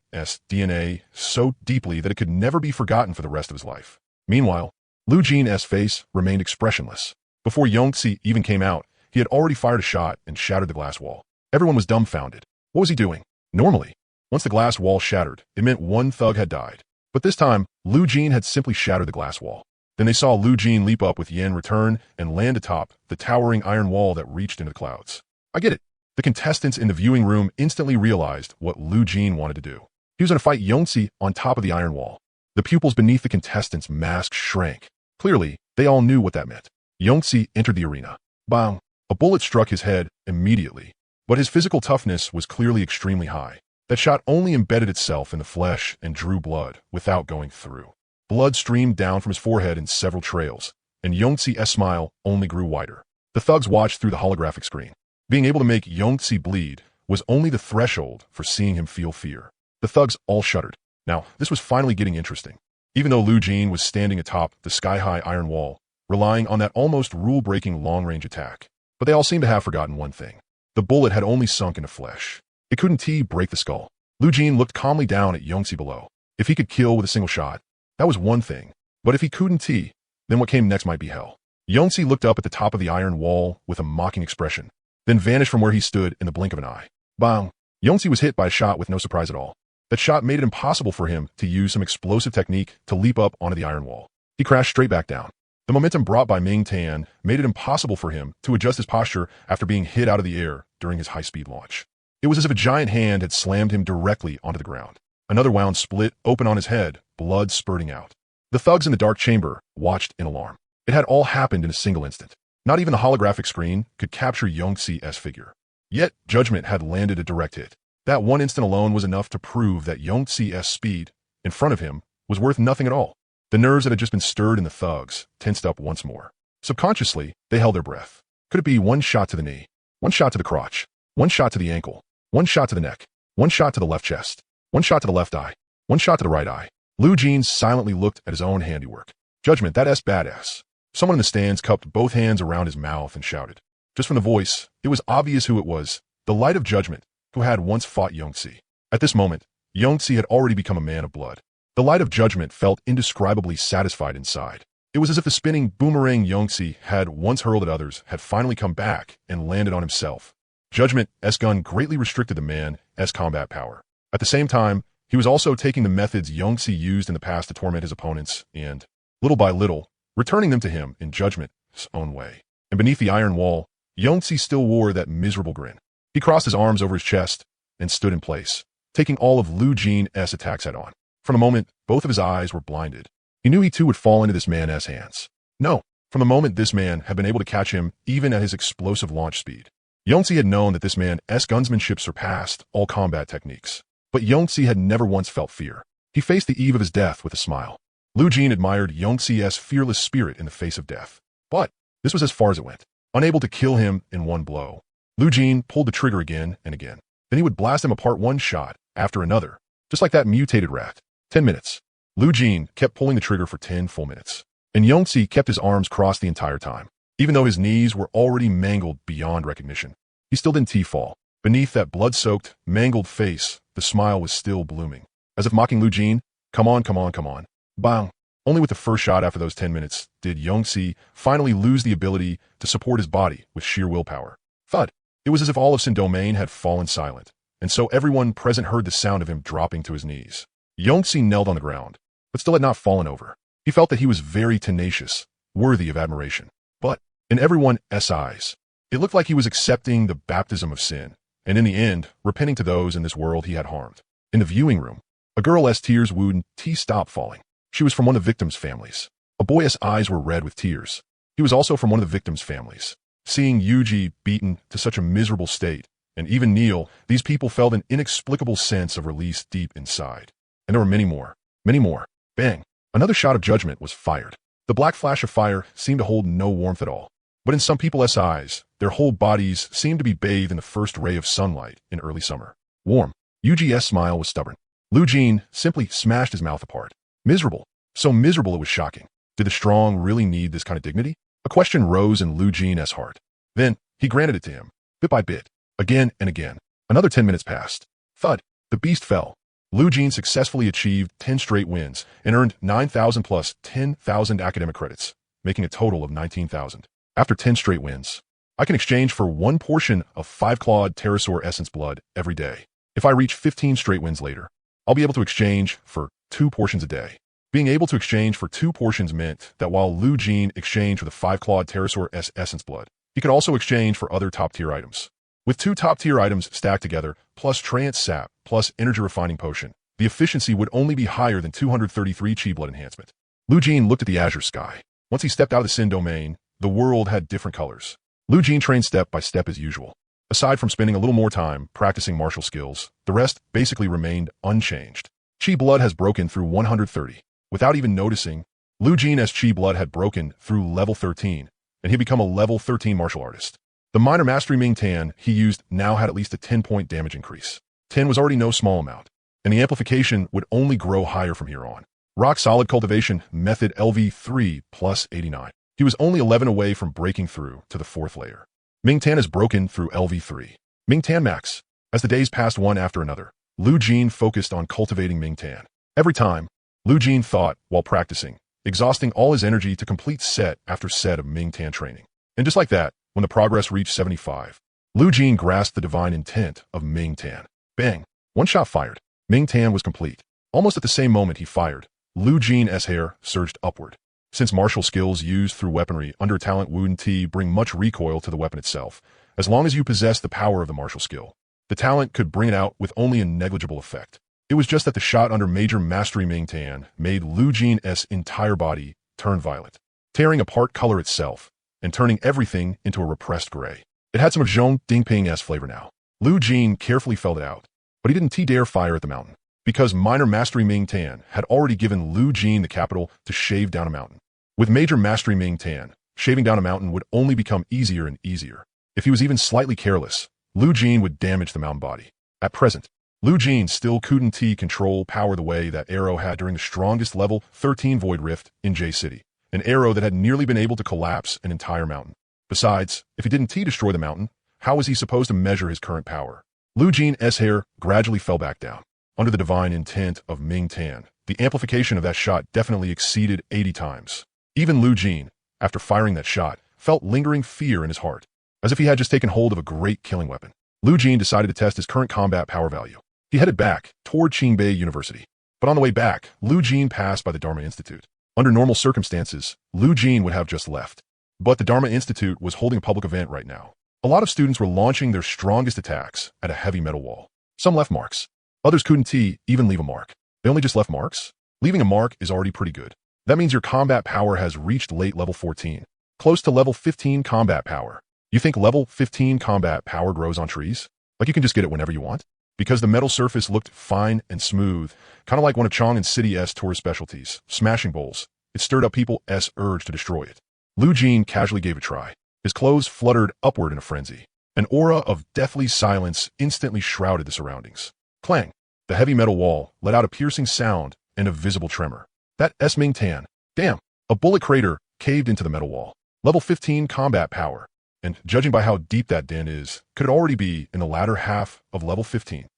DNA so deeply that it could never be forgotten for the rest of his life. Meanwhile, Lu Jin's face remained expressionless. Before Yongtze even came out, he had already fired a shot and shattered the glass wall. Everyone was dumbfounded. What was he doing? Normally, once the glass wall shattered, it meant one thug had died. But this time, Lu Jin had simply shattered the glass wall. Then they saw Lu Jin leap up with Yen return and land atop the towering iron wall that reached into the clouds. I get it. The contestants in the viewing room instantly realized what Lu Jin wanted to do. He was going to fight Yongtze on top of the iron wall. The pupils beneath the contestants' masks shrank. Clearly, they all knew what that meant. Yongtze entered the arena. Bang! A bullet struck his head immediately. But his physical toughness was clearly extremely high. That shot only embedded itself in the flesh and drew blood without going through. Blood streamed down from his forehead in several trails, and Yongtze's smile only grew wider. The thugs watched through the holographic screen. Being able to make Yongtze bleed was only the threshold for seeing him feel fear. The thugs all shuddered. Now, this was finally getting interesting. Even though Lu Jin was standing atop the sky-high iron wall, relying on that almost rule-breaking long-range attack. But they all seemed to have forgotten one thing. The bullet had only sunk into flesh. It couldn't break the skull. Lu Jin looked calmly down at Yongtze below. If he could kill with a single shot, that was one thing. But if he couldn't then what came next might be hell. Yongtze looked up at the top of the iron wall with a mocking expression, then vanished from where he stood in the blink of an eye. Bang! Yongtze was hit by a shot with no surprise at all. That shot made it impossible for him to use some explosive technique to leap up onto the iron wall. He crashed straight back down. The momentum brought by Ming Tan made it impossible for him to adjust his posture after being hit out of the air during his high-speed launch. It was as if a giant hand had slammed him directly onto the ground. Another wound split open on his head, blood spurting out. The thugs in the dark chamber watched in alarm. It had all happened in a single instant. Not even the holographic screen could capture Yongtze's figure. Yet, Judgment had landed a direct hit. That one instant alone was enough to prove that Yongtze's speed in front of him was worth nothing at all. The nerves that had just been stirred in the thugs tensed up once more. Subconsciously, they held their breath. Could it be one shot to the knee, one shot to the crotch, one shot to the ankle, one shot to the neck, one shot to the left chest, one shot to the left eye, one shot to the right eye? Lu Jin silently looked at his own handiwork. Judgment, that's badass. Someone in the stands cupped both hands around his mouth and shouted. Just from the voice, it was obvious who it was, the Light of Judgment, who had once fought Yongtze. At this moment, Yongtze had already become a man of blood. The Light of Judgment felt indescribably satisfied inside. It was as if the spinning boomerang Yongtze had once hurled at others had finally come back and landed on himself. Judgment's gun greatly restricted the man's combat power. At the same time, he was also taking the methods Yongtze used in the past to torment his opponents and, little by little, returning them to him in Judgment's own way. And beneath the iron wall, Yongtze still wore that miserable grin. He crossed his arms over his chest and stood in place, taking all of Lu Jin's attacks head on. For a moment, both of his eyes were blinded. He knew he too would fall into this man's hands. No, from the moment this man had been able to catch him even at his explosive launch speed. Yongtze had known that this man's gunsmanship surpassed all combat techniques. But Yongzi had never once felt fear. He faced the eve of his death with a smile. Lu Jin admired Yongzi's fearless spirit in the face of death. But this was as far as it went. Unable to kill him in one blow, Lu Jin pulled the trigger again and again. Then he would blast him apart one shot after another, just like that mutated rat. 10 minutes. Lu Jin kept pulling the trigger for 10 full minutes. And Yongzi kept his arms crossed the entire time. Even though his knees were already mangled beyond recognition, he still didn't fall. Beneath that blood-soaked, mangled face, the smile was still blooming. As if mocking Lu Jin, come on, come on, come on. Bang! Only with the first shot after those 10 minutes did Yongzi finally lose the ability to support his body with sheer willpower. Thud! It was as if all of Sin Domain had fallen silent, and so everyone present heard the sound of him dropping to his knees. Yongzi knelt on the ground, but still had not fallen over. He felt that he was very tenacious, worthy of admiration. But, in everyone's eyes, it looked like he was accepting the baptism of sin, and in the end, repenting to those in this world he had harmed. In the viewing room, a girl's tears wouldn't stop falling. She was from one of the victims' families. A boy's eyes were red with tears. He was also from one of the victims' families. Seeing Yuji beaten to such a miserable state, and even Neil, these people felt an inexplicable sense of release deep inside. And there were many more. Many more. Bang! Another shot of judgment was fired. The black flash of fire seemed to hold no warmth at all. But in some people's eyes, their whole bodies seemed to be bathed in the first ray of sunlight in early summer. Warm. Yuji's smile was stubborn. Lu Jin simply smashed his mouth apart. Miserable. So miserable it was shocking. Did the strong really need this kind of dignity? A question rose in Lu Jin's heart. Then, he granted it to him, bit by bit, again and again. Another 10 minutes passed. Thud. The beast fell. Lu Jin successfully achieved 10 straight wins and earned 9,000 plus 10,000 academic credits, making a total of 19,000. After 10 straight wins, I can exchange for 1 portion of 5-clawed pterosaur essence blood every day. If I reach 15 straight wins later, I'll be able to exchange for 2 portions a day. Being able to exchange for 2 portions meant that while Lu Jin exchanged for the 5-clawed pterosaur essence blood, he could also exchange for other top-tier items. With 2 top-tier items stacked together, plus trance sap, plus energy refining potion, the efficiency would only be higher than 233 chi blood enhancement. Lu Jin looked at the azure sky. Once he stepped out of the Sin Domain, the world had different colors. Lu Jin trained step by step as usual. Aside from spending a little more time practicing martial skills, the rest basically remained unchanged. Chi blood has broken through 130. Without even noticing, Lu Jin's chi blood had broken through level 13, and he had become a level 13 martial artist. The minor mastery Ming Tan he used now had at least a 10-point damage increase. 10 was already no small amount, and the amplification would only grow higher from here on. Rock Solid Cultivation Method LV3 plus 89. He was only 11 away from breaking through to the 4th layer. Ming Tan is broken through LV3. Ming Tan Max. As the days passed one after another, Lu Jin focused on cultivating Ming Tan. Every time, Lu Jin thought while practicing, exhausting all his energy to complete set after set of Ming Tan training. And just like that, when the progress reached 75, Lu Jin grasped the divine intent of Ming Tan. Bang! 1 shot fired. Ming Tan was complete. Almost at the same moment he fired, Lu Jin's hair surged upward. Since martial skills used through weaponry under talent wouldn't bring much recoil to the weapon itself, as long as you possess the power of the martial skill, the talent could bring it out with only a negligible effect. It was just that the shot under Major Mastery Ming Tan made Lu Jin's entire body turn violet, tearing apart color itself and turning everything into a repressed gray. It had some of Zhong Dingping's flavor now. Lu Jin carefully felt it out, but he didn't dare fire at the mountain, because Minor Mastery Ming Tan had already given Lu Jin the capital to shave down a mountain. With Major Mastery Ming Tan, shaving down a mountain would only become easier and easier. If he was even slightly careless, Lu Jin would damage the mountain body. At present, Lu Jin still couldn't control power the way that arrow had during the strongest level 13 Void Rift in J City, an arrow that had nearly been able to collapse an entire mountain. Besides, if he didn't destroy the mountain, how was he supposed to measure his current power? Lu Jin's hair gradually fell back down. Under the divine intent of Ming Tan, the amplification of that shot definitely exceeded 80 times. Even Lu Jin, after firing that shot, felt lingering fear in his heart, as if he had just taken hold of a great killing weapon. Lu Jin decided to test his current combat power value. He headed back toward Qingbei University. But on the way back, Lu Jin passed by the Dharma Institute. Under normal circumstances, Lu Jin would have just left. But the Dharma Institute was holding a public event right now. A lot of students were launching their strongest attacks at a heavy metal wall. Some left marks. Others couldn't even leave a mark. They only just left marks? Leaving a mark is already pretty good. That means your combat power has reached late level 14. Close to level 15 combat power. You think level 15 combat power grows on trees? Like you can just get it whenever you want? because the metal surface looked fine and smooth, kind of like one of Chong and City's tourist specialties, smashing bowls. It stirred up people's urge to destroy it. Lu Jin casually gave it a try. His clothes fluttered upward in a frenzy. An aura of deathly silence instantly shrouded the surroundings. Clang! The heavy metal wall let out a piercing sound and a visible tremor. That Ming Tan. Damn! A bullet crater caved into the metal wall. Level 15 combat power. And judging by how deep that den is, could it already be in the latter half of level 15?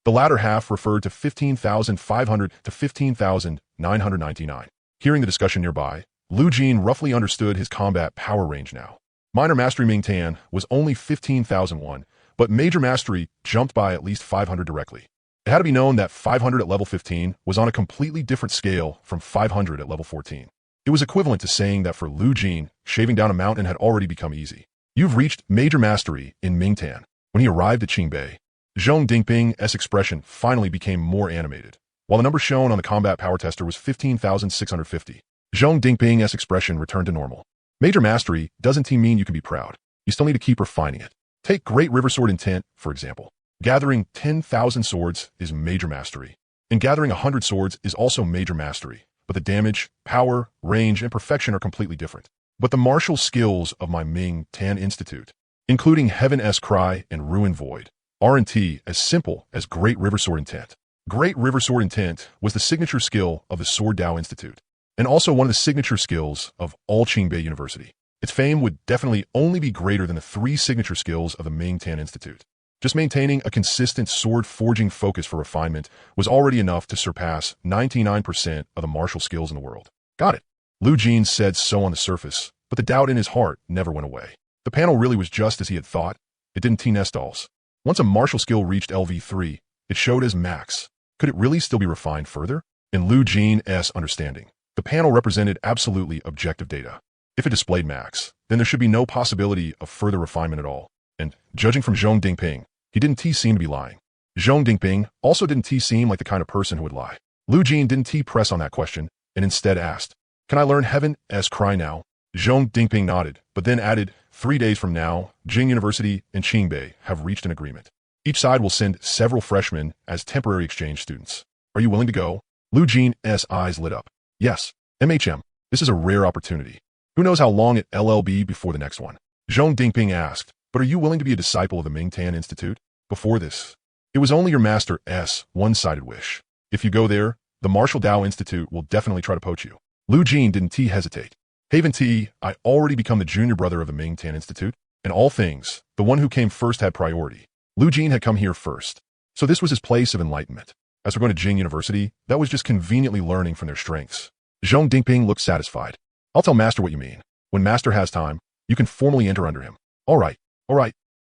The latter half referred to 15,500 to 15,999. Hearing the discussion nearby, Lu Jin roughly understood his combat power range now. Minor Mastery Ming Tan was only 15,001, but Major Mastery jumped by at least 500 directly. It had to be known that 500 at level 15 was on a completely different scale from 500 at level 14. It was equivalent to saying that for Lu Jin, shaving down a mountain had already become easy. You've reached Major Mastery in Ming Tan. When he arrived at Qingbei, Zhong Dingping's expression finally became more animated. While the number shown on the combat power tester was 15,650, Zhong Dingping's expression returned to normal. Major Mastery doesn't mean you can be proud. You still need to keep refining it. Take Great River Sword Intent, for example. Gathering 10,000 swords is Major Mastery, and gathering 100 swords is also Major Mastery, but the damage, power, range, and perfection are completely different. But the martial skills of my Ming Tan Institute, including Heaven's Cry and Ruin Void, aren't as simple as Great River Sword Intent. Great River Sword Intent was the signature skill of the Sword Dao Institute, and also one of the signature skills of all Qingbei University. Its fame would definitely only be greater than the 3 signature skills of the Ming Tan Institute. Just maintaining a consistent sword-forging focus for refinement was already enough to surpass 99% of the martial skills in the world. Got it. Lu Jin said so on the surface, but the doubt in his heart never went away. The panel really was just as he had thought. It didn't nestalls. Once a martial skill reached LV3, it showed as max. Could it really still be refined further? In Lu Jin's understanding, the panel represented absolutely objective data. If it displayed max, then there should be no possibility of further refinement at all. And, judging from Zhong Dingping, he didn't seem to be lying. Zhong Dingping also didn't seem like the kind of person who would lie. Lu Jin didn't press on that question, and instead asked, "Can I learn Heaven's Cry now?" Zhong Dingping nodded, but then added, 3 days from now, Jing University and Qingbei have reached an agreement. Each side will send several freshmen as temporary exchange students. Are you willing to go? Lu Jin's eyes lit up. Yes, MHM, this is a rare opportunity. Who knows how long it'll be before the next one? Zhong Dingping asked, but are you willing to be a disciple of the Ming Tan Institute? Before this, it was only your master's one-sided wish. If you go there, the Martial Dao Institute will definitely try to poach you. Lu Jin didn't hesitate. Haven I already become the junior brother of the Ming Tan Institute. In all things, the one who came first had priority. Lu Jin had come here first, so this was his place of enlightenment. As for going to Jing University, that was just conveniently learning from their strengths. Zhong Dingping looked satisfied. I'll tell Master what you mean. When Master has time, you can formally enter under him. All right.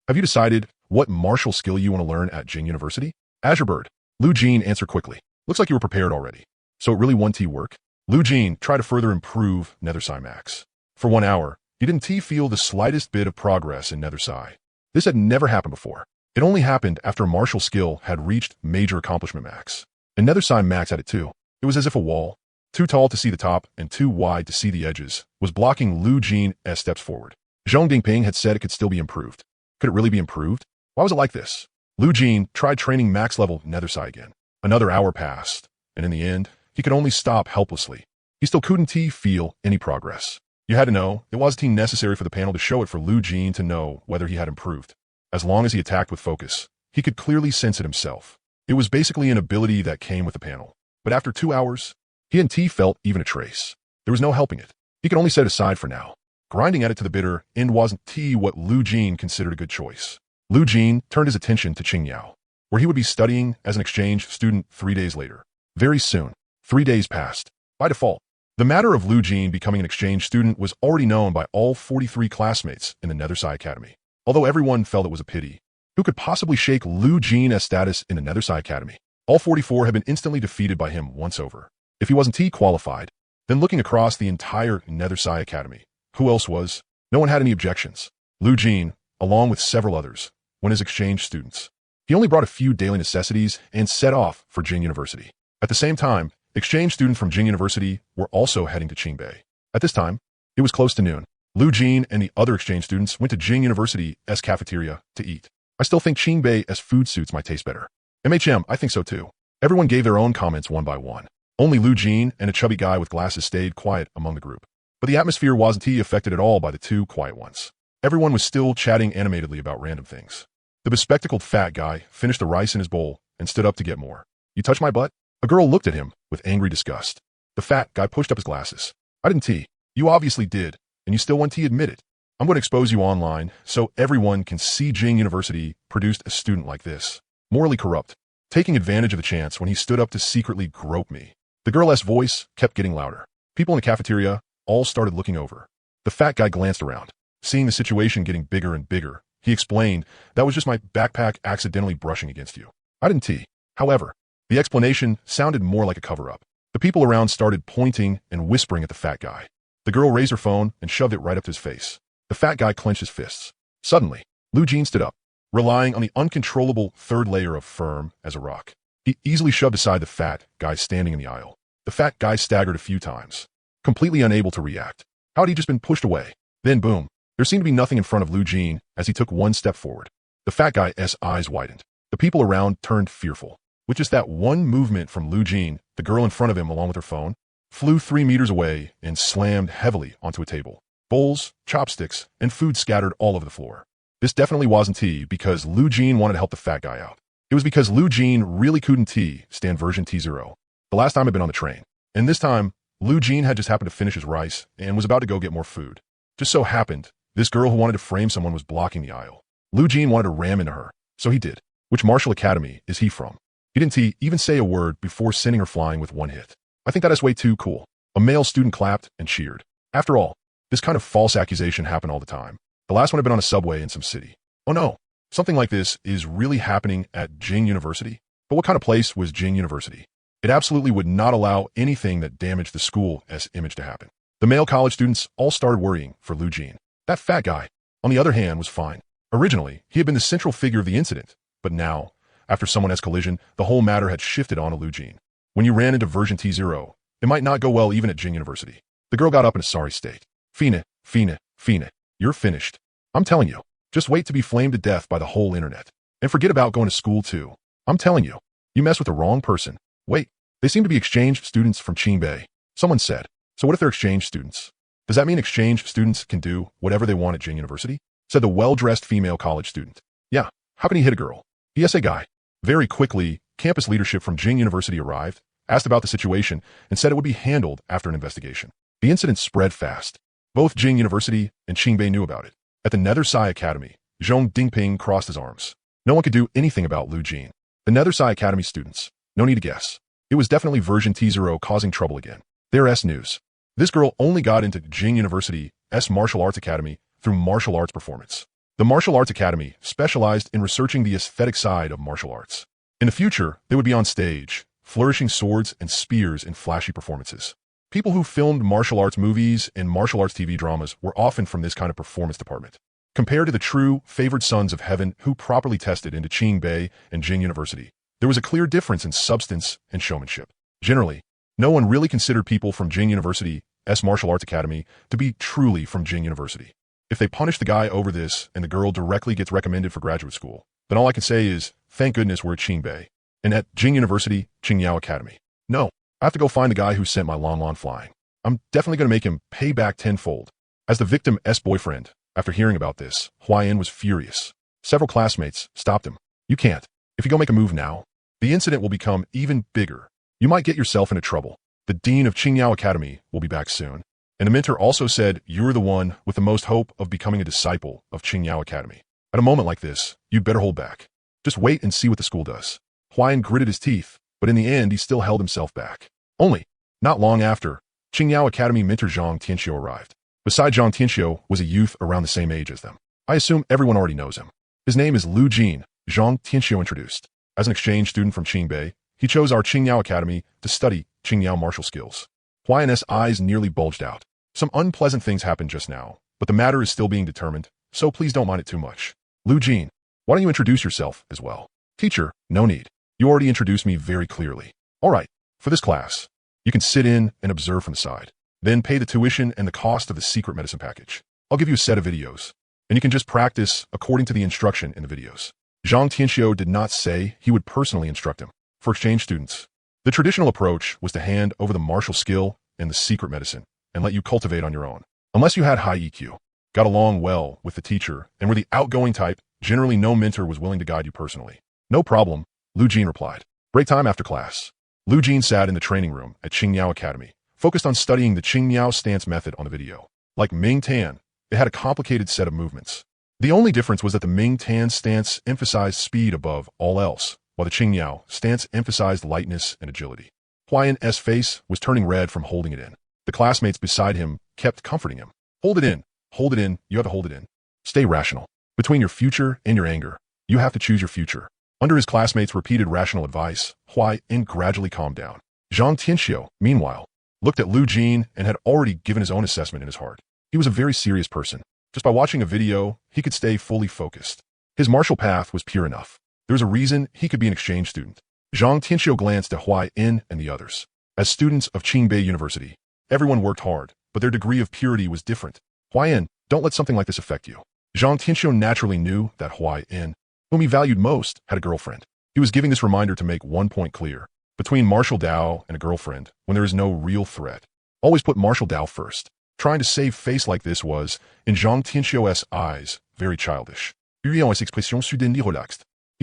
Have you decided what martial skill you want to learn at Jing University? Azure Bird. Lu Jin answered quickly. Looks like you were prepared already. So it really won't work? Lu Jin tried to further improve Nethersai Max. For 1 hour, he didn't feel the slightest bit of progress in Nethersai. This had never happened before. It only happened after a martial skill had reached Major Accomplishment Max. And Nethersai Max had it too. It was as if a wall, too tall to see the top and too wide to see the edges, was blocking Lu Jin's steps forward. Zhong Dingping had said it could still be improved. Could it really be improved? Why was it like this? Lu Jin tried training max level Nethersai again. Another hour passed, and in the end, he could only stop helplessly. He still couldn't feel any progress. You had to know, it wasn't necessary for the panel to show it for Lu Jin to know whether he had improved. As long as he attacked with focus, he could clearly sense it himself. It was basically an ability that came with the panel. But after 2 hours, he hadn't felt even a trace. There was no helping it. He could only set it aside for now. Grinding at it to the bitter end wasn't what Lu Jin considered a good choice. Lu Jin turned his attention to Qingyao, where he would be studying as an exchange student 3 days later. Very soon, 3 days passed. By default, the matter of Lu Jin becoming an exchange student was already known by all 43 classmates in the Nethersai Academy. Although everyone felt it was a pity, who could possibly shake Lu Jin's status in the Nethersai Academy? All 44 had been instantly defeated by him once over. If he wasn't qualified, then looking across the entire Nethersai Academy, who else was? No one had any objections. Lu Jin, along with several others, went as exchange students. He only brought a few daily necessities and set off for Jing University. At the same time, exchange students from Jing University were also heading to Qingbei. At this time, it was close to noon. Lu Jin and the other exchange students went to Jing University's cafeteria to eat. I still think Qingbei's food suits might taste better. I think so too. Everyone gave their own comments one by one. Only Lu Jin and a chubby guy with glasses stayed quiet among the group. But the atmosphere wasn't affected at all by the two quiet ones. Everyone was still chatting animatedly about random things. The bespectacled fat guy finished the rice in his bowl and stood up to get more. You touch my butt? A girl looked at him with angry disgust. The fat guy pushed up his glasses. I didn't tea. You obviously did, and you still want to admit it. I'm going to expose you online so everyone can see Jing University produced a student like this. Morally corrupt, taking advantage of the chance when he stood up to secretly grope me. The girl's voice kept getting louder. People in the cafeteria all started looking over. The fat guy glanced around. Seeing the situation getting bigger and bigger, he explained, that was just my backpack accidentally brushing against you. I didn't tea. However, the explanation sounded more like a cover-up. The people around started pointing and whispering at the fat guy. The girl raised her phone and shoved it right up to his face. The fat guy clenched his fists. Suddenly, Lu Jin stood up, relying on the uncontrollable third layer of firm as a rock. He easily shoved aside the fat guy standing in the aisle. The fat guy staggered a few times, completely unable to react. How had he just been pushed away? Then boom, there seemed to be nothing in front of Lu Jin as he took one step forward. The fat guy's eyes widened. The people around turned fearful. With just that one movement from Lu Jin, the girl in front of him along with her phone, flew 3 meters away and slammed heavily onto a table. Bowls, chopsticks, and food scattered all over the floor. This definitely wasn't tea because Lu Jin wanted to help the fat guy out. It was because Lu Jin really couldn't stand version T0. The last time I'd been on the train. And this time, Lu Jin had just happened to finish his rice and was about to go get more food. Just so happened, this girl who wanted to frame someone was blocking the aisle. Lu Jin wanted to ram into her, so he did. Which martial academy is he from? He didn't even say a word before sending her flying with one hit. I think that is way too cool. A male student clapped and cheered. After all, this kind of false accusation happened all the time. The last one had been on a subway in some city. Oh no, something like this is really happening at Jing University? But what kind of place was Jing University? It absolutely would not allow anything that damaged the school's image to happen. The male college students all started worrying for Lu Jin. That fat guy, on the other hand, was fine. Originally, he had been the central figure of the incident, but now, after someone's collision, the whole matter had shifted onto Lu Jin. When you ran into version T0, it might not go well even at Jing University. The girl got up in a sorry state. Fina, you're finished. I'm telling you, just wait to be flamed to death by the whole internet. And forget about going to school too. I'm telling you, you mess with the wrong person. Wait, they seem to be exchange students from Qingbei. Someone said, so what if they're exchange students? Does that mean exchange students can do whatever they want at Jing University? Said the well-dressed female college student. Yeah, how can he hit a girl? PSA guy. Very quickly, campus leadership from Jing University arrived, asked about the situation, and said it would be handled after an investigation. The incident spread fast. Both Jing University and Qingbei knew about it. At the Nether Sai Academy, Zhong Dingping crossed his arms. No one could do anything about Lu Jin. The Nether Sai Academy students. No need to guess. It was definitely version T0 causing trouble again. Their news. This girl only got into Jing University's Martial Arts Academy through martial arts performance. The Martial Arts Academy specialized in researching the aesthetic side of martial arts. In the future, they would be on stage, flourishing swords and spears in flashy performances. People who filmed martial arts movies and martial arts TV dramas were often from this kind of performance department. Compared to the true favored sons of heaven who properly tested into Qingbei and Jing University, there was a clear difference in substance and showmanship. Generally, no one really considered people from Jing University's Martial Arts Academy to be truly from Jing University. If they punish the guy over this and the girl directly gets recommended for graduate school, then all I can say is, thank goodness we're at Qingbei and at Jing University, Qingyao Academy. No, I have to go find the guy who sent my long lawn flying. I'm definitely going to make him pay back tenfold. As the victim's boyfriend, after hearing about this, Huayan was furious. Several classmates stopped him. You can't. If you go make a move now, the incident will become even bigger. You might get yourself into trouble. The dean of Qingyao Academy will be back soon. And the mentor also said you're the one with the most hope of becoming a disciple of Qingyao Academy. At a moment like this, you'd better hold back. Just wait and see what the school does. Huayan gritted his teeth, but in the end, he still held himself back. Only, not long after, Qingyao Academy mentor Zhang Tianxiu arrived. Beside Zhang Tianxiu was a youth around the same age as them. I assume everyone already knows him. His name is Lu Jin, Zhang Tianxiu introduced. As an exchange student from Qingbei, he chose our Qingyao Academy to study Qingyao martial skills. Huayan's eyes nearly bulged out. Some unpleasant things happened just now, but the matter is still being determined, so please don't mind it too much. Lu Jin, why don't you introduce yourself as well? Teacher, no need. You already introduced me very clearly. All right, for this class, you can sit in and observe from the side. Then pay the tuition and the cost of the secret medicine package. I'll give you a set of videos, and you can just practice according to the instruction in the videos. Zhang Tianxiu did not say he would personally instruct him. For exchange students, the traditional approach was to hand over the martial skill and the secret medicine and let you cultivate on your own. Unless you had high EQ, got along well with the teacher, and were the outgoing type, generally no mentor was willing to guide you personally. No problem, Lu Jin replied. Break time after class. Lu Jin sat in the training room at Qingmiao Academy, focused on studying the Qingmiao stance method on the video. Like Ming Tan, it had a complicated set of movements. The only difference was that the Ming Tan stance emphasized speed above all else, while the Qingmiao stance emphasized lightness and agility. Huayan's face was turning red from holding it in. The classmates beside him kept comforting him. Hold it in, you have to hold it in. Stay rational. Between your future and your anger, you have to choose your future. Under his classmates' repeated rational advice, Huayan gradually calmed down. Zhang Tianxiu, meanwhile, looked at Lu Jin and had already given his own assessment in his heart. He was a very serious person. Just by watching a video, he could stay fully focused. His martial path was pure enough. There was a reason he could be an exchange student. Zhang Tianxiu glanced at Huayan and the others. As students of Qingbei University, everyone worked hard, but their degree of purity was different. Huayan, don't let something like this affect you. Zhang Tianxiu naturally knew that Huayan, whom he valued most, had a girlfriend. He was giving this reminder to make one point clear. Between martial Dao and a girlfriend, when there is no real threat, always put martial Dao first. Trying to save face like this was, in Zhang Tianxiu's eyes, very childish. He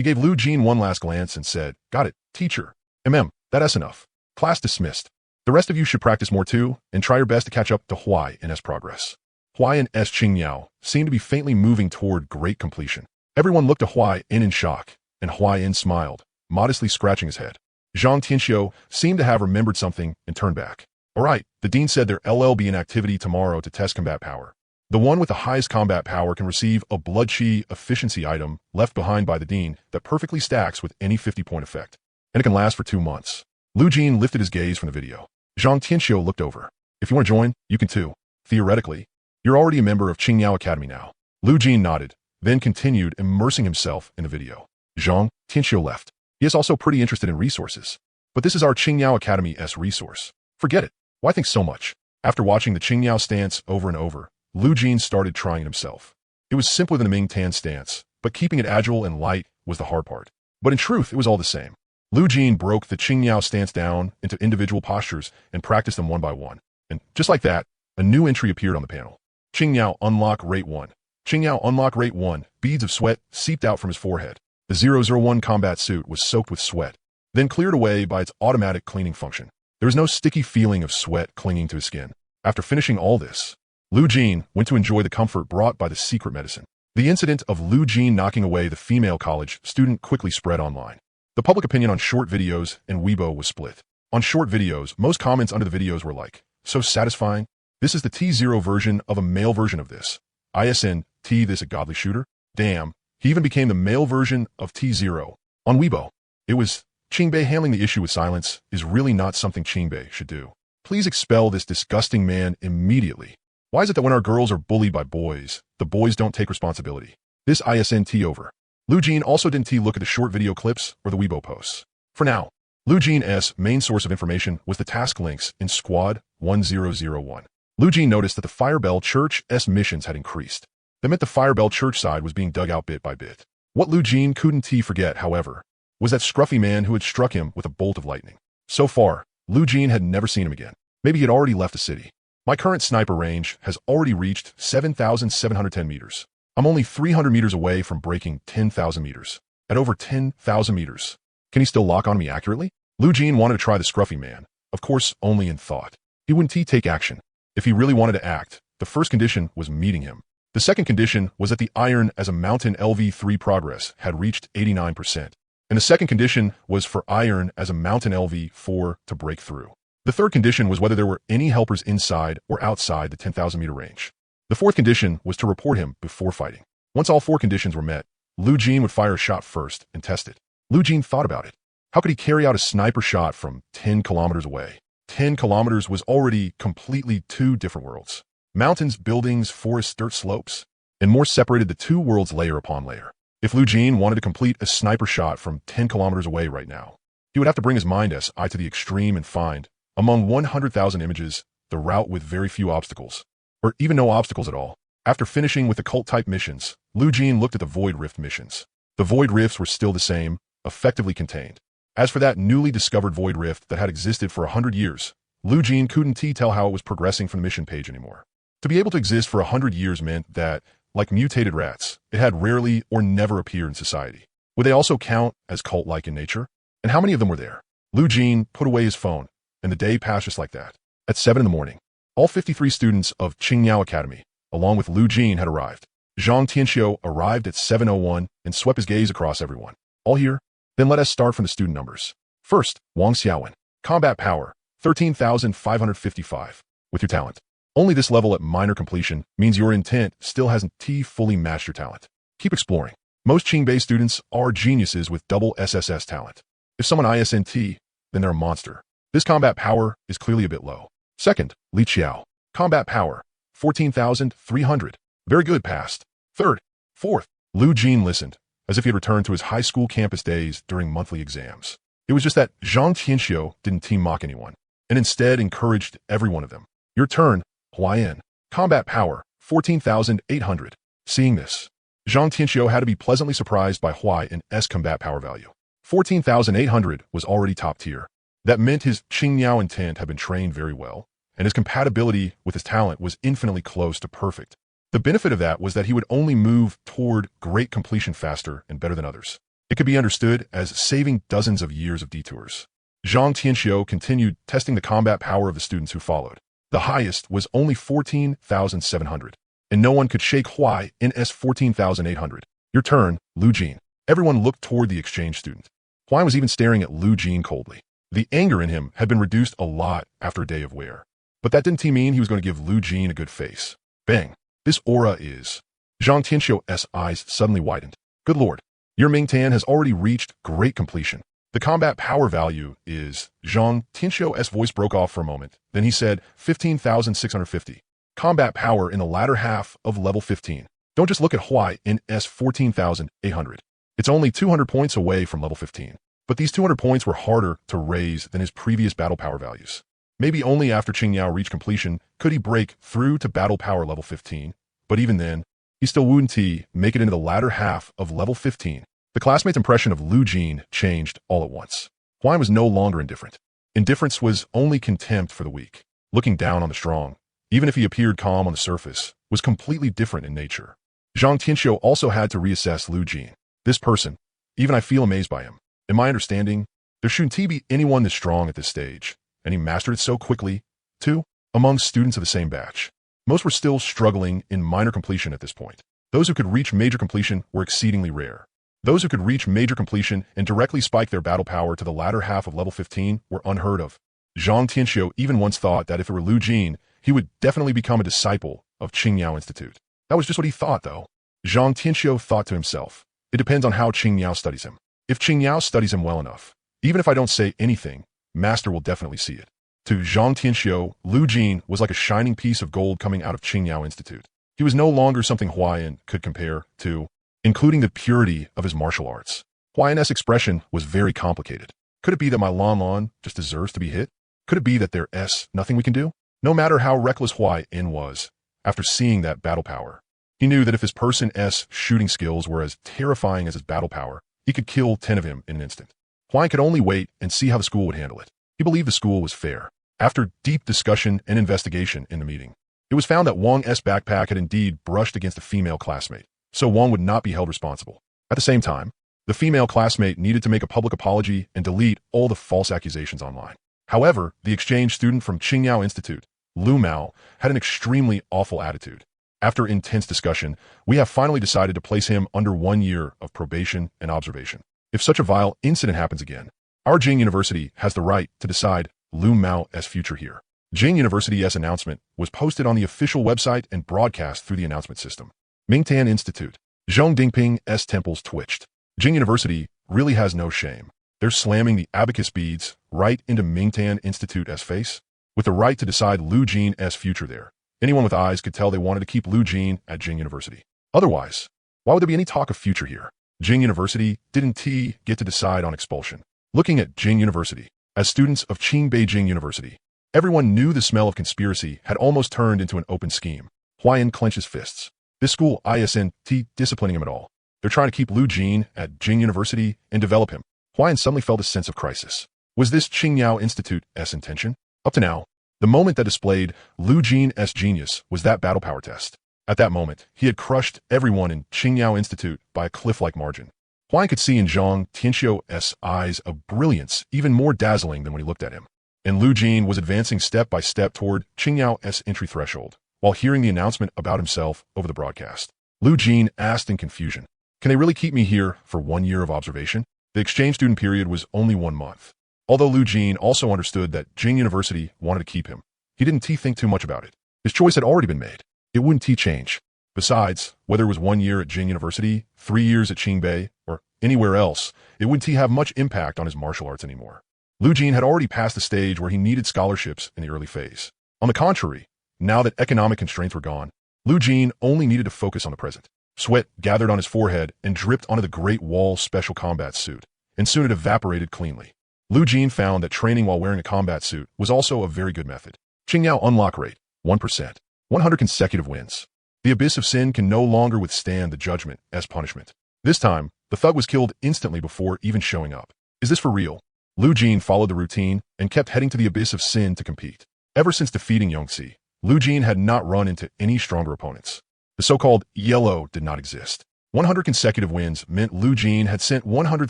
gave Lu Jin one last glance and said, "Got it, teacher. That's enough. Class dismissed. The rest of you should practice more too, and try your best to catch up to Huayan's progress." Huayan's Qingmiao seemed to be faintly moving toward great completion. Everyone looked at Huayan in shock, and Huayan smiled, modestly scratching his head. Zhang Tianxiu seemed to have remembered something and turned back. All right, the dean said there'll be an activity tomorrow to test combat power. The one with the highest combat power can receive a blood chi efficiency item left behind by the dean that perfectly stacks with any 50-point effect. And it can last for 2 months. Lu Jin lifted his gaze from the video. Zhang Tianxiu looked over. If you want to join, you can too. Theoretically, you're already a member of Qingmiao Academy now. Lu Jin nodded, then continued immersing himself in the video. Zhang Tianxiu left. He is also pretty interested in resources. But this is our Qingmiao Academy's resource. Forget it. Why think so much? After watching the Qingmiao stance over and over, Lu Jin started trying it himself. It was simpler than the Ming Tan stance, but keeping it agile and light was the hard part. But in truth, it was all the same. Lu Jin broke the Qingmiao stance down into individual postures and practiced them one by one. And just like that, a new entry appeared on the panel. Qingmiao Unlock Rate 1. Qingmiao Unlock Rate 1. Beads of sweat seeped out from his forehead. The 001 combat suit was soaked with sweat, then cleared away by its automatic cleaning function. There was no sticky feeling of sweat clinging to his skin. After finishing all this, Lu Jin went to enjoy the comfort brought by the secret medicine. The incident of Lu Jin knocking away the female college student quickly spread online. The public opinion on short videos and Weibo was split. On short videos, most comments under the videos were like, "So satisfying. This is the T0 version of a male version of this. ISN, this a godly shooter? Damn, he even became the male version of T0. On Weibo, it was, Qingbei handling the issue with silence is really not something Qingbei should do. Please expel this disgusting man immediately. Why is it that when our girls are bullied by boys, the boys don't take responsibility? This ISNT over." Lu Jin also didn't look at the short video clips or the Weibo posts. For now, Lu Jin's main source of information was the task links in Squad 1001. Lu Jin noticed that the Firebell Church's missions had increased. That meant the Firebell Church side was being dug out bit by bit. What Lu Jin couldn't forget, however, was that scruffy man who had struck him with a bolt of lightning. So far, Lu Jin had never seen him again. Maybe he had already left the city. My current sniper range has already reached 7,710 meters. I'm only 300 meters away from breaking 10,000 meters. At over 10,000 meters, can he still lock on me accurately? Lu Jin wanted to try the scruffy man, of course only in thought. He wouldn't take action. If he really wanted to act, the first condition was meeting him. The second condition was that the iron as a mountain LV3 progress had reached 89%. And the second condition was for iron as a mountain LV4 to break through. The third condition was whether there were any helpers inside or outside the 10,000 meter range. The fourth condition was to report him before fighting. Once all four conditions were met, Lu Jin would fire a shot first and test it. Lu Jin thought about it. How could he carry out a sniper shot from 10 kilometers away? 10 kilometers was already completely two different worlds. Mountains, buildings, forests, dirt slopes, and more separated the two worlds layer upon layer. If Lu Jin wanted to complete a sniper shot from 10 kilometers away right now, he would have to bring his mind's eye to the extreme and find, among 100,000 images, the route with very few obstacles, or even no obstacles at all. After finishing with the cult-type missions, Lu Jin looked at the Void Rift missions. The void rifts were still the same, effectively contained. As for that newly discovered void rift that had existed for 100 years, Lu Jin couldn't tell how it was progressing from the mission page anymore. To be able to exist for 100 years meant that, like mutated rats, it had rarely or never appeared in society. Would they also count as cult-like in nature? And how many of them were there? Lu Jin put away his phone, and the day passed just like that. At 7 in the morning, all 53 students of Qingyao Academy, along with Lu Jin, had arrived. Zhang Tianxiu arrived at 7:01 and swept his gaze across everyone. All here? Then let us start from the student numbers. First, Wang Xiaowen. Combat power, 13,555. With your talent. Only this level at minor completion means your intent still hasn't fully matched your talent. Keep exploring. Most Qingbei students are geniuses with double SSS talent. If someone ISNT, then they're a monster. This combat power is clearly a bit low. Second, Li Qiao. Combat power, 14,300. Very good, passed. Third. Fourth, Lu Jin listened, as if he had returned to his high school campus days during monthly exams. It was just that Zhang Tianxiu didn't mock anyone, and instead encouraged every one of them. Your turn, Huayan. Combat power, 14,800. Seeing this, Zhang Tianxiu had to be pleasantly surprised by Huayan's combat power value. 14,800 was already top tier. That meant his Qingyao intent had been trained very well, and his compatibility with his talent was infinitely close to perfect. The benefit of that was that he would only move toward great completion faster and better than others. It could be understood as saving dozens of years of detours. Zhang Tianxiu continued testing the combat power of the students who followed. The highest was only 14,700, and no one could shake Huayan's 14,800. Your turn, Lu Jin. Everyone looked toward the exchange student. Huayan was even staring at Lu Jin coldly. The anger in him had been reduced a lot after a day of wear. But that didn't mean he was going to give Lu Jin a good face. Bang. This aura is... Zhang Tianxiu's eyes suddenly widened. Good lord. Your Mingtan has already reached great completion. The combat power value is... Zhang Tianxiu's voice broke off for a moment. Then he said 15,650. Combat power in the latter half of level 15. Don't just look at Huayan's 14,800. It's only 200 points away from level 15. But these 200 points were harder to raise than his previous battle power values. Maybe only after Qingyao reached completion could he break through to battle power level 15. But even then, he still wouldn't make it into the latter half of level 15. The classmates' impression of Lu Jin changed all at once. Huayan was no longer indifferent. Indifference was only contempt for the weak. Looking down on the strong, even if he appeared calm on the surface, was completely different in nature. Zhang Tianxiu also had to reassess Lu Jin. This person, even I feel amazed by him. In my understanding, there shouldn't be anyone this strong at this stage, and he mastered it so quickly, too, among students of the same batch. Most were still struggling in minor completion at this point. Those who could reach major completion were exceedingly rare. Those who could reach major completion and directly spike their battle power to the latter half of level 15 were unheard of. Zhang Tianxiu even once thought that if it were Lu Jin, he would definitely become a disciple of Qingyao Institute. That was just what he thought, though. Zhang Tianxiu thought to himself, it depends on how Qingyao studies him. If Qingyao studies him well enough, even if I don't say anything, Master will definitely see it. To Zhang Tianxiu, Lu Jin was like a shining piece of gold coming out of Qingyao Institute. He was no longer something Huayan could compare to, including the purity of his martial arts. Huayan's expression was very complicated. Could it be that my Lan just deserves to be hit? Could it be that there's nothing we can do? No matter how reckless Huayan was, after seeing that battle power, he knew that if his person's shooting skills were as terrifying as his battle power, he could kill 10 of him in an instant. Huayan could only wait and see how the school would handle it. He believed the school was fair. After deep discussion and investigation in the meeting, it was found that Wang's backpack had indeed brushed against a female classmate, so Wang would not be held responsible. At the same time, the female classmate needed to make a public apology and delete all the false accusations online. However, the exchange student from Qingyao Institute, Lu Mao, had an extremely awful attitude. After intense discussion, we have finally decided to place him under 1 year of probation and observation. If such a vile incident happens again, our Jing University has the right to decide Lu Mao's future here. Jing University's announcement was posted on the official website and broadcast through the announcement system. Mingtan Institute. Zhong Dingping's temples twitched. Jing University really has no shame. They're slamming the abacus beads right into Mingtan Institute's face, with the right to decide Lu Jin's future there. Anyone with eyes could tell they wanted to keep Lu Jin at Jing University. Otherwise, why would there be any talk of future here? Jing University didn't get to decide on expulsion. Looking at Jing University, as students of Qingbei Jing University, everyone knew the smell of conspiracy had almost turned into an open scheme. Huayan clenched his fists. This school isn't disciplining him at all. They're trying to keep Lu Jin at Jing University and develop him. Huayan suddenly felt a sense of crisis. Was this Qingyao Institute's intention? Up to now, the moment that displayed Lu Jin's genius was that battle power test. At that moment, he had crushed everyone in Qingyao Institute by a cliff-like margin. Huayan could see in Zhang Tianxiu's eyes a brilliance even more dazzling than when he looked at him. And Lu Jin was advancing step by step toward Qingyao's entry threshold, while hearing the announcement about himself over the broadcast. Lu Jin asked in confusion, "Can they really keep me here for 1 year of observation?" The exchange student period was only 1 month. Although Lu Jin also understood that Jing University wanted to keep him, he didn't think too much about it. His choice had already been made. It wouldn't change. Besides, whether it was 1 year at Jing University, 3 years at Qingbei, or anywhere else, it wouldn't have much impact on his martial arts anymore. Lu Jin had already passed the stage where he needed scholarships in the early phase. On the contrary, now that economic constraints were gone, Lu Jin only needed to focus on the present. Sweat gathered on his forehead and dripped onto the Great Wall special combat suit, and soon it evaporated cleanly. Lu Jin found that training while wearing a combat suit was also a very good method. Qingyao unlock rate, 1%. 100 consecutive wins. The abyss of sin can no longer withstand the judgment as punishment. This time, the thug was killed instantly before even showing up. Is this for real? Lu Jin followed the routine and kept heading to the abyss of sin to compete. Ever since defeating Yongxi, Lu Jin had not run into any stronger opponents. The so-called yellow did not exist. 100 consecutive wins meant Lu Jin had sent 100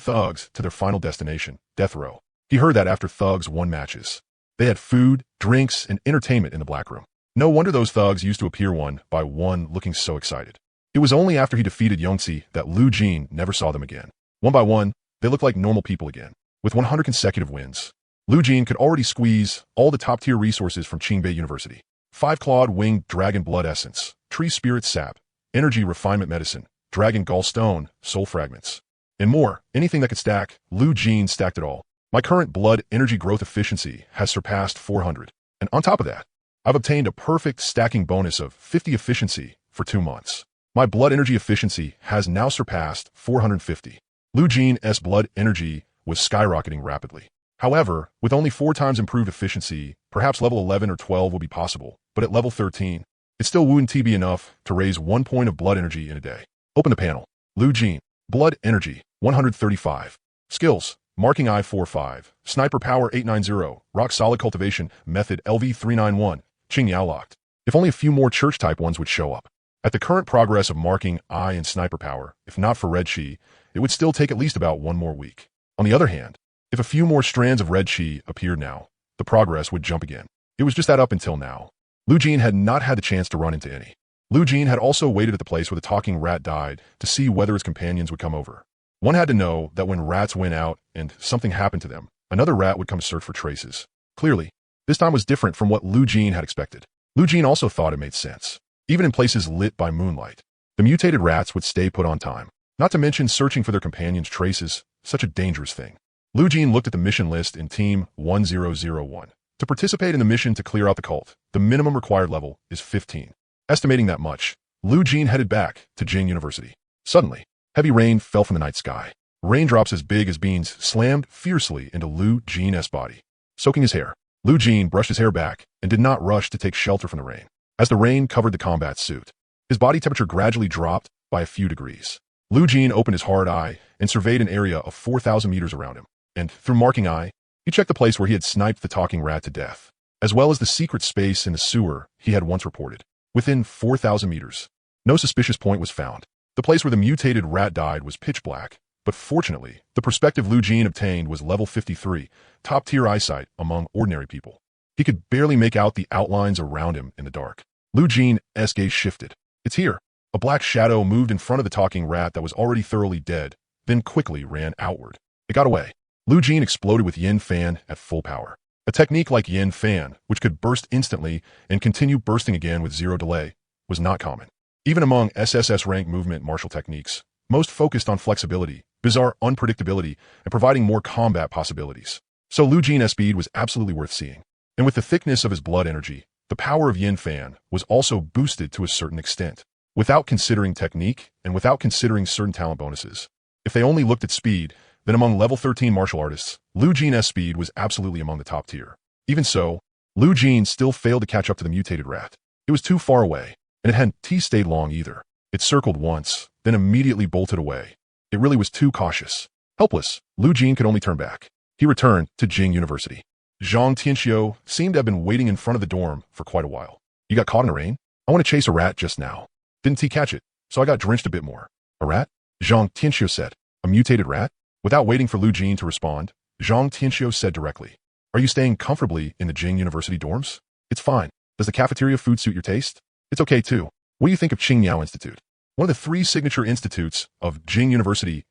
thugs to their final destination, death row. He heard that after thugs won matches. They had food, drinks, and entertainment in the black room. No wonder those thugs used to appear one by one looking so excited. It was only after he defeated Yongxi that Lu Jin never saw them again. One by one, they looked like normal people again. With 100 consecutive wins, Lu Jin could already squeeze all the top-tier resources from Qingbei University. 5-clawed winged dragon blood essence, tree spirit sap, energy refinement medicine, dragon gallstone, soul fragments, and more. Anything that could stack, Lu Jin stacked it all. My current blood energy growth efficiency has surpassed 400. And on top of that, I've obtained a perfect stacking bonus of 50 efficiency for 2 months. My blood energy efficiency has now surpassed 450. Lu Jin's blood energy was skyrocketing rapidly. However, with only 4 times improved efficiency, perhaps level 11 or 12 will be possible, but at level 13, it still wouldn't be enough to raise 1 point of blood energy in a day. Open the panel. Lu Jin. Blood energy, 135. Skills. Marking I-45, Sniper Power 890, Rock Solid Cultivation, Method LV391, Qingyao locked. If only a few more church-type ones would show up. At the current progress of marking I and Sniper Power, if not for Red Chi, it would still take at least about 1 more week. On the other hand, if a few more strands of Red Chi appeared now, the progress would jump again. It was just that up until now. Lu Jin had not had the chance to run into any. Lu Jin had also waited at the place where the talking rat died to see whether his companions would come over. One had to know that when rats went out and something happened to them, another rat would come to search for traces. Clearly, this time was different from what Lu Jin had expected. Lu Jin also thought it made sense. Even in places lit by moonlight, the mutated rats would stay put on time. Not to mention searching for their companions' traces, such a dangerous thing. Lu Jin looked at the mission list in Team 1001. To participate in the mission to clear out the cult, the minimum required level is 15. Estimating that much, Lu Jin headed back to Jing University. Suddenly, heavy rain fell from the night sky. Raindrops as big as beans slammed fiercely into Lu Jin's body, soaking his hair. Lu Jin brushed his hair back and did not rush to take shelter from the rain. As the rain covered the combat suit, his body temperature gradually dropped by a few degrees. Lu Jin opened his hard eye and surveyed an area of 4,000 meters around him. And, through marking eye, he checked the place where he had sniped the talking rat to death, as well as the secret space in the sewer he had once reported. Within 4,000 meters, no suspicious point was found. The place where the mutated rat died was pitch black, but fortunately, the perspective Lu Jin obtained was level 53, top-tier eyesight among ordinary people. He could barely make out the outlines around him in the dark. Lu Jin's gaze shifted. It's here. A black shadow moved in front of the talking rat that was already thoroughly dead, then quickly ran outward. It got away. Lu Jin exploded with Yin Fan at full power. A technique like Yin Fan, which could burst instantly and continue bursting again with 0 delay, was not common. Even among SSS rank movement martial techniques, most focused on flexibility, bizarre unpredictability, and providing more combat possibilities. So Lu Jin's speed was absolutely worth seeing. And with the thickness of his blood energy, the power of Yin Fan was also boosted to a certain extent, without considering technique and without considering certain talent bonuses. If they only looked at speed, then among level 13 martial artists, Lu Jin's speed was absolutely among the top tier. Even so, Lu Jin still failed to catch up to the mutated rat. It was too far away, and it hadn't stayed long either. It circled once, then immediately bolted away. It really was too cautious. Helpless, Lu Jin could only turn back. He returned to Jing University. Zhang Tianxiu seemed to have been waiting in front of the dorm for quite a while. You got caught in the rain? I want to chase a rat just now. Didn't he catch it? So I got drenched a bit more. A rat? Zhang Tianxiu said. A mutated rat? Without waiting for Lu Jin to respond, Zhang Tianxiu said directly. Are you staying comfortably in the Jing University dorms? It's fine. Does the cafeteria food suit your taste? It's okay too. What do you think of Qingyao Institute? One of the 3 signature institutes of Jing University's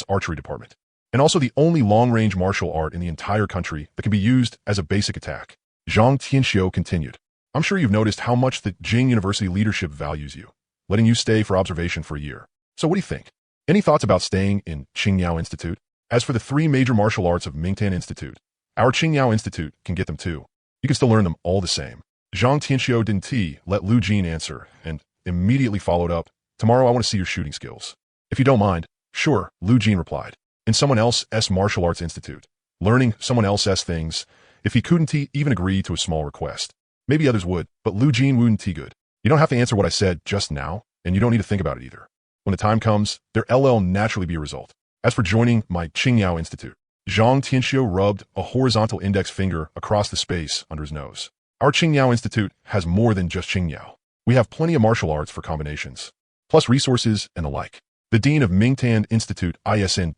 archery department, and also the only long-range martial art in the entire country that can be used as a basic attack. Zhang Tianxiu continued. I'm sure you've noticed how much the Jing University leadership values you, letting you stay for observation for a year. So what do you think? Any thoughts about staying in Qingyao Institute? As for the 3 major martial arts of Mingtan Institute, our Qingyao Institute can get them too. You can still learn them all the same. Zhang Tianxiu didn't let Lu Jin answer and immediately followed up. Tomorrow I want to see your shooting skills. If you don't mind. Sure, Lu Jin replied. In someone else's martial arts institute. Learning someone else's things. If he couldn't even agree to a small request. Maybe others would, but Lu Jin wouldn't good. You don't have to answer what I said just now, and you don't need to think about it either. When the time comes, there'll naturally be a result. As for joining my Qingyao Institute, Zhang Tianxiu rubbed a horizontal index finger across the space under his nose. Our Qingyao Institute has more than just Qingyao. We have plenty of martial arts for combinations, plus resources and the like. The Dean of Mingtan Institute isn't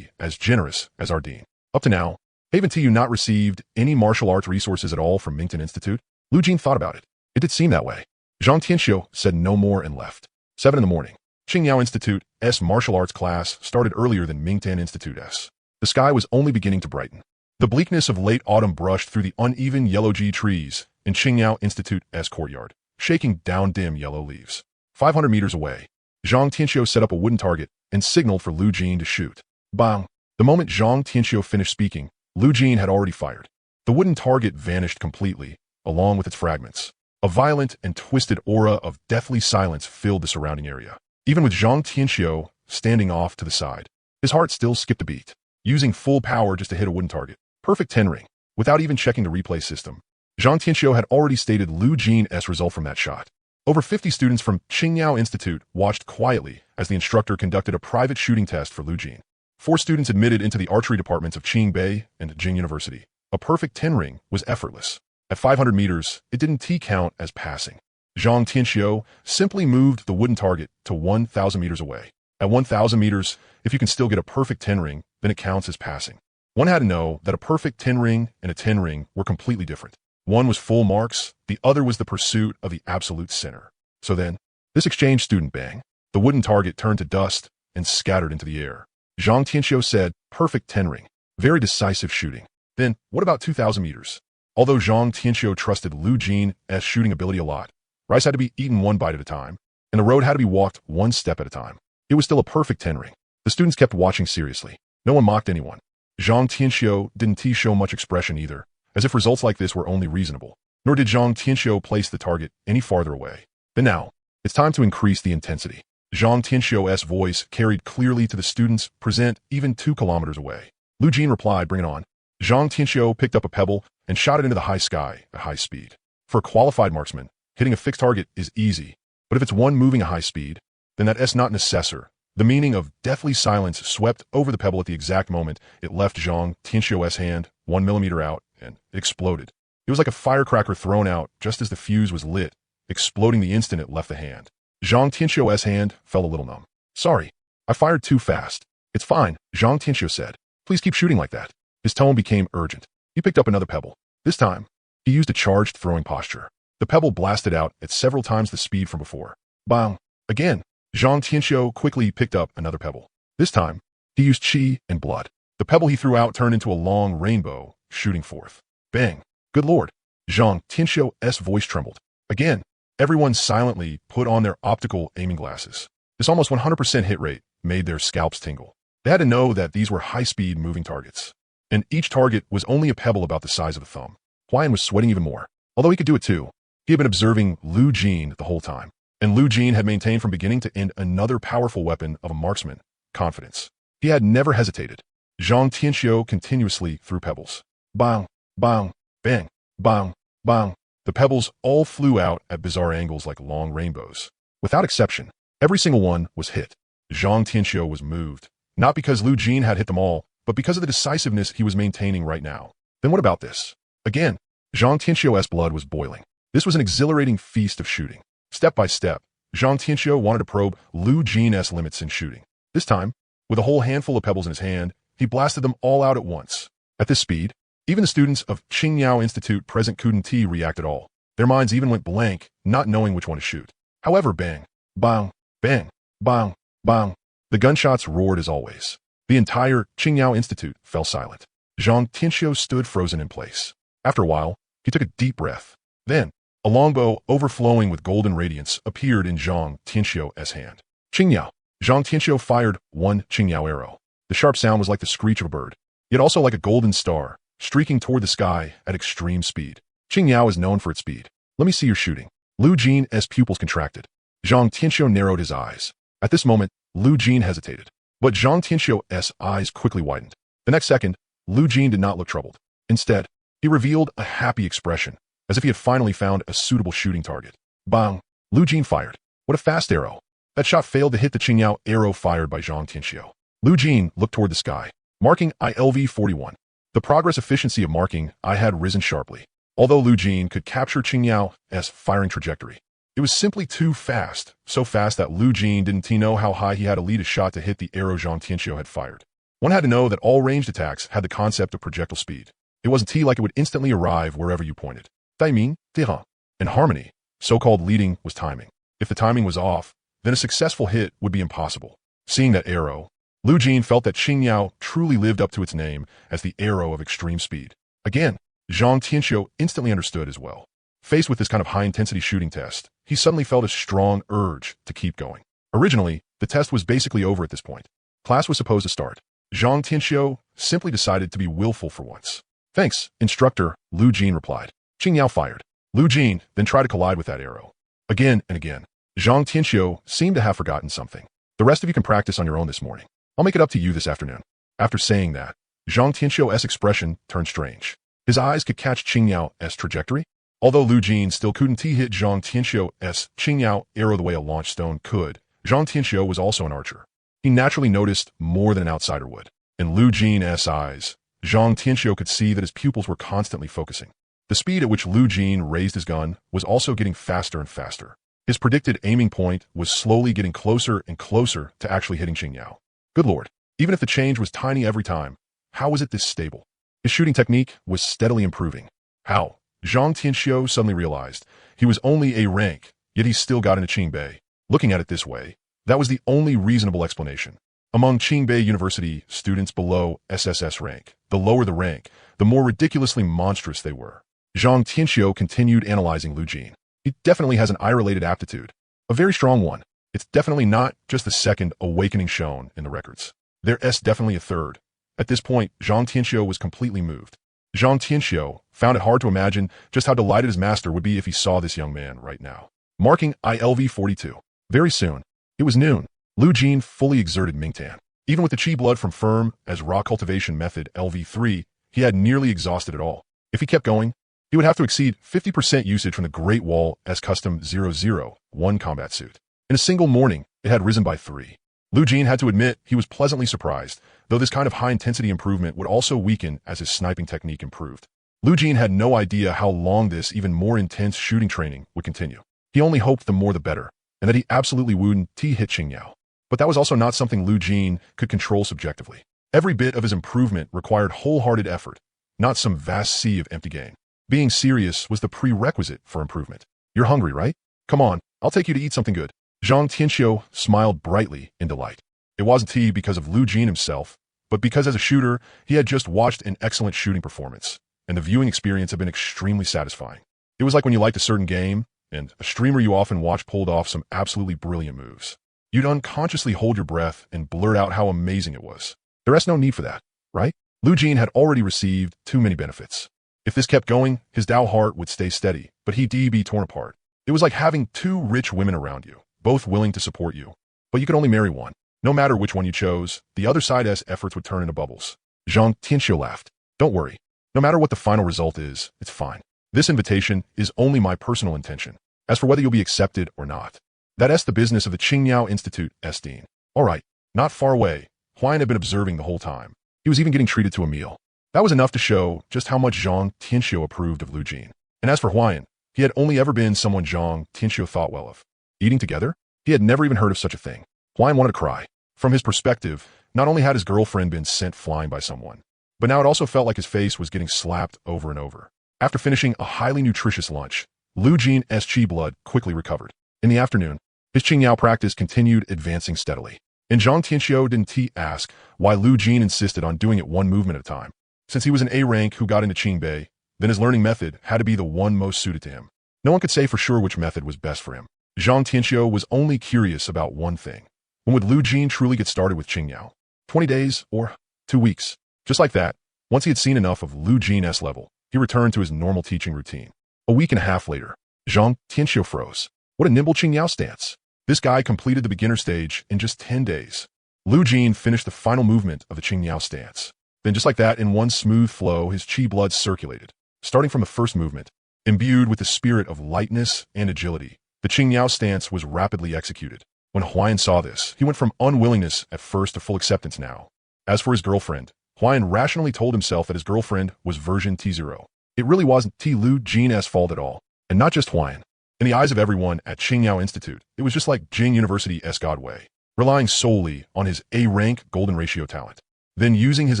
as generous as our Dean. Up to now, haven't you not received any martial arts resources at all from Mingtan Institute? Lu Jin thought about it. It did seem that way. Zhang Tianxiu said no more and left. 7 in the morning. Qingyao Institute's martial arts class started earlier than Mingtan Institute's. The sky was only beginning to brighten. The bleakness of late autumn brushed through the uneven yellow trees in Qingyao Institute's courtyard, shaking down dim yellow leaves. 500 meters away, Zhang Tianxiu set up a wooden target and signaled for Lu Jin to shoot. Bang! The moment Zhang Tianxiu finished speaking, Lu Jin had already fired. The wooden target vanished completely, along with its fragments. A violent and twisted aura of deathly silence filled the surrounding area. Even with Zhang Tianxiu standing off to the side, his heart still skipped a beat. Using full power just to hit a wooden target. Perfect 10 ring. Without even checking the replay system. Zhang Tianxiu had already stated Lu Jin's result from that shot. Over 50 students from Qingyao Institute watched quietly as the instructor conducted a private shooting test for Lu Jin. 4 students admitted into the archery departments of Qingbei and Jing University. A perfect 10 ring was effortless. At 500 meters, it didn't count as passing. Zhang Tianxiu simply moved the wooden target to 1,000 meters away. At 1,000 meters, if you can still get a perfect 10 ring, then it counts as passing. One had to know that a perfect 10 ring and a 10 ring were completely different. One was full marks, the other was the pursuit of the absolute center. So then, this exchange student bang. The wooden target turned to dust and scattered into the air. Zhang Tianxiu said, perfect 10 ring. Very decisive shooting. Then, what about 2,000 meters? Although Zhang Tianxiu trusted Lu Jin's shooting ability a lot, rice had to be eaten one bite at a time, and the road had to be walked one step at a time. It was still a perfect 10 ring. The students kept watching seriously. No one mocked anyone. Zhang Tianxiu didn't show much expression either, as if results like this were only reasonable. Nor did Zhang Tianxiu place the target any farther away. Then now, it's time to increase the intensity. Zhang Tianxiu's voice carried clearly to the students present even 2 kilometers away. Lu Jin replied, bring it on. Zhang Tianxiu picked up a pebble and shot it into the high sky at high speed. For a qualified marksman, hitting a fixed target is easy, but if it's one moving at high speed, then that's not an assessor. The meaning of deathly silence swept over the pebble at the exact moment it left Zhang Tianxiu's hand 1 millimeter out, and it exploded. It was like a firecracker thrown out just as the fuse was lit, exploding the instant it left the hand. Zhang Tianxiu's hand felt a little numb. Sorry, I fired too fast. It's fine, Zhang Tianxiu said. Please keep shooting like that. His tone became urgent. He picked up another pebble. This time, he used a charged throwing posture. The pebble blasted out at several times the speed from before. Bang! Again, Zhang Tianxiu quickly picked up another pebble. This time, he used qi and blood. The pebble he threw out turned into a long rainbow, shooting forth. Bang! Good lord! Zhang Tianxiu's voice trembled. Again, everyone silently put on their optical aiming glasses. This almost 100% hit rate made their scalps tingle. They had to know that these were high-speed moving targets. And each target was only a pebble about the size of a thumb. Huayan was sweating even more. Although he could do it too. He had been observing Lu Jin the whole time. And Lu Jin had maintained from beginning to end another powerful weapon of a marksman, confidence. He had never hesitated. Zhang Tianxiu continuously threw pebbles. Bang, bang, bang, bang, bang. The pebbles all flew out at bizarre angles like long rainbows. Without exception, Every single one was hit. Zhang Tianxiu was moved, not because Lu Jin had hit them all, but because of the decisiveness he was maintaining right now. Then what about this? Again, Zhang Tianxiu's blood was boiling. This was an exhilarating feast of shooting. Step by step, Zhang Tianxiu wanted to probe Lu Jin's limits in shooting. This time, with a whole handful of pebbles in his hand, he blasted them all out at once. At this speed, even the students of Qingyao Institute present couldn't react at all. Their minds even went blank, not knowing which one to shoot. However, bang, bang, bang, bang, bang. The gunshots roared as always. The entire Qingyao Institute fell silent. Zhang Tianxiu stood frozen in place. After a while, he took a deep breath. Then, a longbow overflowing with golden radiance appeared in Zhang Tianxiu's hand. Qingyao. Zhang Tianxiu fired one Qingyao arrow. The sharp sound was like the screech of a bird, yet also like a golden star, streaking toward the sky at extreme speed. Qingyao is known for its speed. Let me see your shooting. Lu Jin's pupils contracted. Zhang Tianxiu narrowed his eyes. At this moment, Lu Jin hesitated. But Zhang Tianxiu's eyes quickly widened. The next second, Lu Jin did not look troubled. Instead, he revealed a happy expression, as if he had finally found a suitable shooting target. Bang! Lu Jin fired. What a fast arrow. That shot failed to hit the Qingyao arrow fired by Zhang Tianxiu. Lu Jin looked toward the sky, marking ILV-41. The progress efficiency of marking I had risen sharply. Although Lu Jin could capture Qingyao's firing trajectory, it was simply too fast, so fast that Lu Jin didn't know how high he had to lead a shot to hit the arrow Zhang Tianxiu had fired. One had to know that all ranged attacks had the concept of projectile speed. It wasn't like it would instantly arrive wherever you pointed. Taiming, terrain. In harmony, so-called leading was timing. If the timing was off, then a successful hit would be impossible. Seeing that arrow, Lu Jin felt that Qingyao truly lived up to its name as the arrow of extreme speed. Again, Zhang Tianxiu instantly understood as well. Faced with this kind of high-intensity shooting test, he suddenly felt a strong urge to keep going. Originally, the test was basically over at this point. Class was supposed to start. Zhang Tianxiu simply decided to be willful for once. Thanks, instructor, Lu Jin replied. Qingyao fired. Lu Jin then tried to collide with that arrow. Again and again. Zhang Tianxiu seemed to have forgotten something. The rest of you can practice on your own this morning. I'll make it up to you this afternoon. After saying that, Zhang Tianxiu's expression turned strange. His eyes could catch Qingyao's trajectory. Although Lu Jin still couldn't hit Zhang Tianxiu's Qingyao arrow the way a launch stone could, Zhang Tianxiu was also an archer. He naturally noticed more than an outsider would. In Lu Jin's eyes, Zhang Tianxiu could see that his pupils were constantly focusing. The speed at which Lu Jin raised his gun was also getting faster and faster. His predicted aiming point was slowly getting closer and closer to actually hitting Qingyao. Good lord, even if the change was tiny every time, how was it this stable? His shooting technique was steadily improving. How? Zhang Tianxiu suddenly realized he was only a rank, yet he still got into Qingbei. Looking at it this way, that was the only reasonable explanation. Among Qingbei University students below SSS rank, the lower the rank, the more ridiculously monstrous they were. Zhang Tianxiu continued analyzing Lu Jin. He definitely has an eye-related aptitude. A very strong one. It's definitely not just the second awakening shown in the records. There's definitely a third. At this point, Zhang Tianxiu was completely moved. Zhang Tianxiu found it hard to imagine just how delighted his master would be if he saw this young man right now. Marking ILV-42. Very soon, it was noon. Lu Jin fully exerted Mingtan. Even with the qi blood from firm as raw cultivation method LV3, he had nearly exhausted it all. If he kept going, he would have to exceed 50% usage from the Great Wall as custom 001 combat suit. In a single morning, it had risen by 3. Lu Jin had to admit he was pleasantly surprised, though this kind of high-intensity improvement would also weaken as his sniping technique improved. Lu Jin had no idea how long this even more intense shooting training would continue. He only hoped the more the better, and that he absolutely wouldn't hit Qingyao. But that was also not something Lu Jin could control subjectively. Every bit of his improvement required wholehearted effort, not some vast sea of empty gain. Being serious was the prerequisite for improvement. You're hungry, right? Come on, I'll take you to eat something good. Zhang Tianxiu smiled brightly in delight. It wasn't he because of Lu Jin himself, but because as a shooter, he had just watched an excellent shooting performance, and the viewing experience had been extremely satisfying. It was like when you liked a certain game, and a streamer you often watch pulled off some absolutely brilliant moves. You'd unconsciously hold your breath and blurt out how amazing it was. There's no need for that, right? Lu Jin had already received too many benefits. If this kept going, his Dao heart would stay steady, but he'd be torn apart. It was like having 2 rich women around you, both willing to support you. But you could only marry one. No matter which one you chose, the other side's efforts would turn into bubbles. Zhang Tianxiu laughed. Don't worry. No matter what the final result is, it's fine. This invitation is only my personal intention. As for whether you'll be accepted or not, That's the business of the Qingyao Institute, Dean. All right, not far away, Huan had been observing the whole time. He was even getting treated to a meal. That was enough to show just how much Zhang Tianxiu approved of Lu Jin. And as for Huan, he had only ever been someone Zhang Tianxiu thought well of. Eating together? He had never even heard of such a thing. Huan wanted to cry. From his perspective, not only had his girlfriend been sent flying by someone, but now it also felt like his face was getting slapped over and over. After finishing a highly nutritious lunch, Lu Jin's qi blood quickly recovered. In the afternoon, his Qingyao practice continued advancing steadily. And Zhang Tianxiu didn't ask why Lu Jin insisted on doing it one movement at a time. Since he was an A rank who got into Qingbei, then his learning method had to be the one most suited to him. No one could say for sure which method was best for him. Zhang Tianxiu was only curious about one thing. When would Lu Jin truly get started with Qingyao? 20 days or 2 weeks? Just like that, once he had seen enough of Lu Jin's level, he returned to his normal teaching routine. A week and a half later, Zhang Tianxiu froze. What a nimble Qingyao stance. This guy completed the beginner stage in just 10 days. Lu Jin finished the final movement of the Qingyao stance. Then just like that, in one smooth flow, his qi blood circulated. Starting from the first movement, imbued with the spirit of lightness and agility, the Qingyao stance was rapidly executed. When Huan saw this, he went from unwillingness at first to full acceptance now. As for his girlfriend, Huan rationally told himself that his girlfriend was version T0. It really wasn't Lu Jin's fault at all, and not just Huan. In the eyes of everyone at Qingyao Institute, it was just like Jing University's Godway, relying solely on his A-rank golden ratio talent. Then using his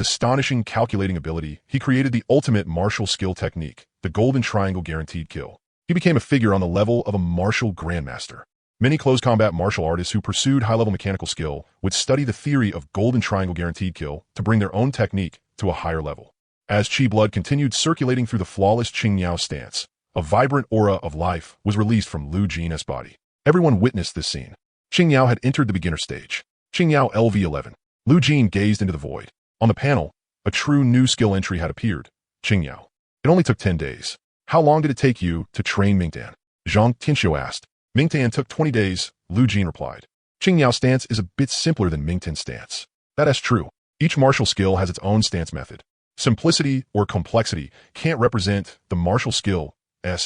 astonishing calculating ability, he created the ultimate martial skill technique, the golden triangle guaranteed kill. He became a figure on the level of a martial grandmaster. Many close combat martial artists who pursued high-level mechanical skill would study the theory of golden triangle guaranteed kill to bring their own technique to a higher level. As qi blood continued circulating through the flawless Qingyao stance, a vibrant aura of life was released from Lu Jin's body. Everyone witnessed this scene. Qingyao had entered the beginner stage. Qingyao LV11. Lu Jin gazed into the void. On the panel, a true new skill entry had appeared. Qingyao. It only took 10 days. How long did it take you to train Mingtan? Zhang Tianxiu asked. Mingtan took 20 days, Lu Jin replied. Qingyao stance is a bit simpler than Mingtan's stance. That is true. Each martial skill has its own stance method. Simplicity or complexity can't represent the martial skill's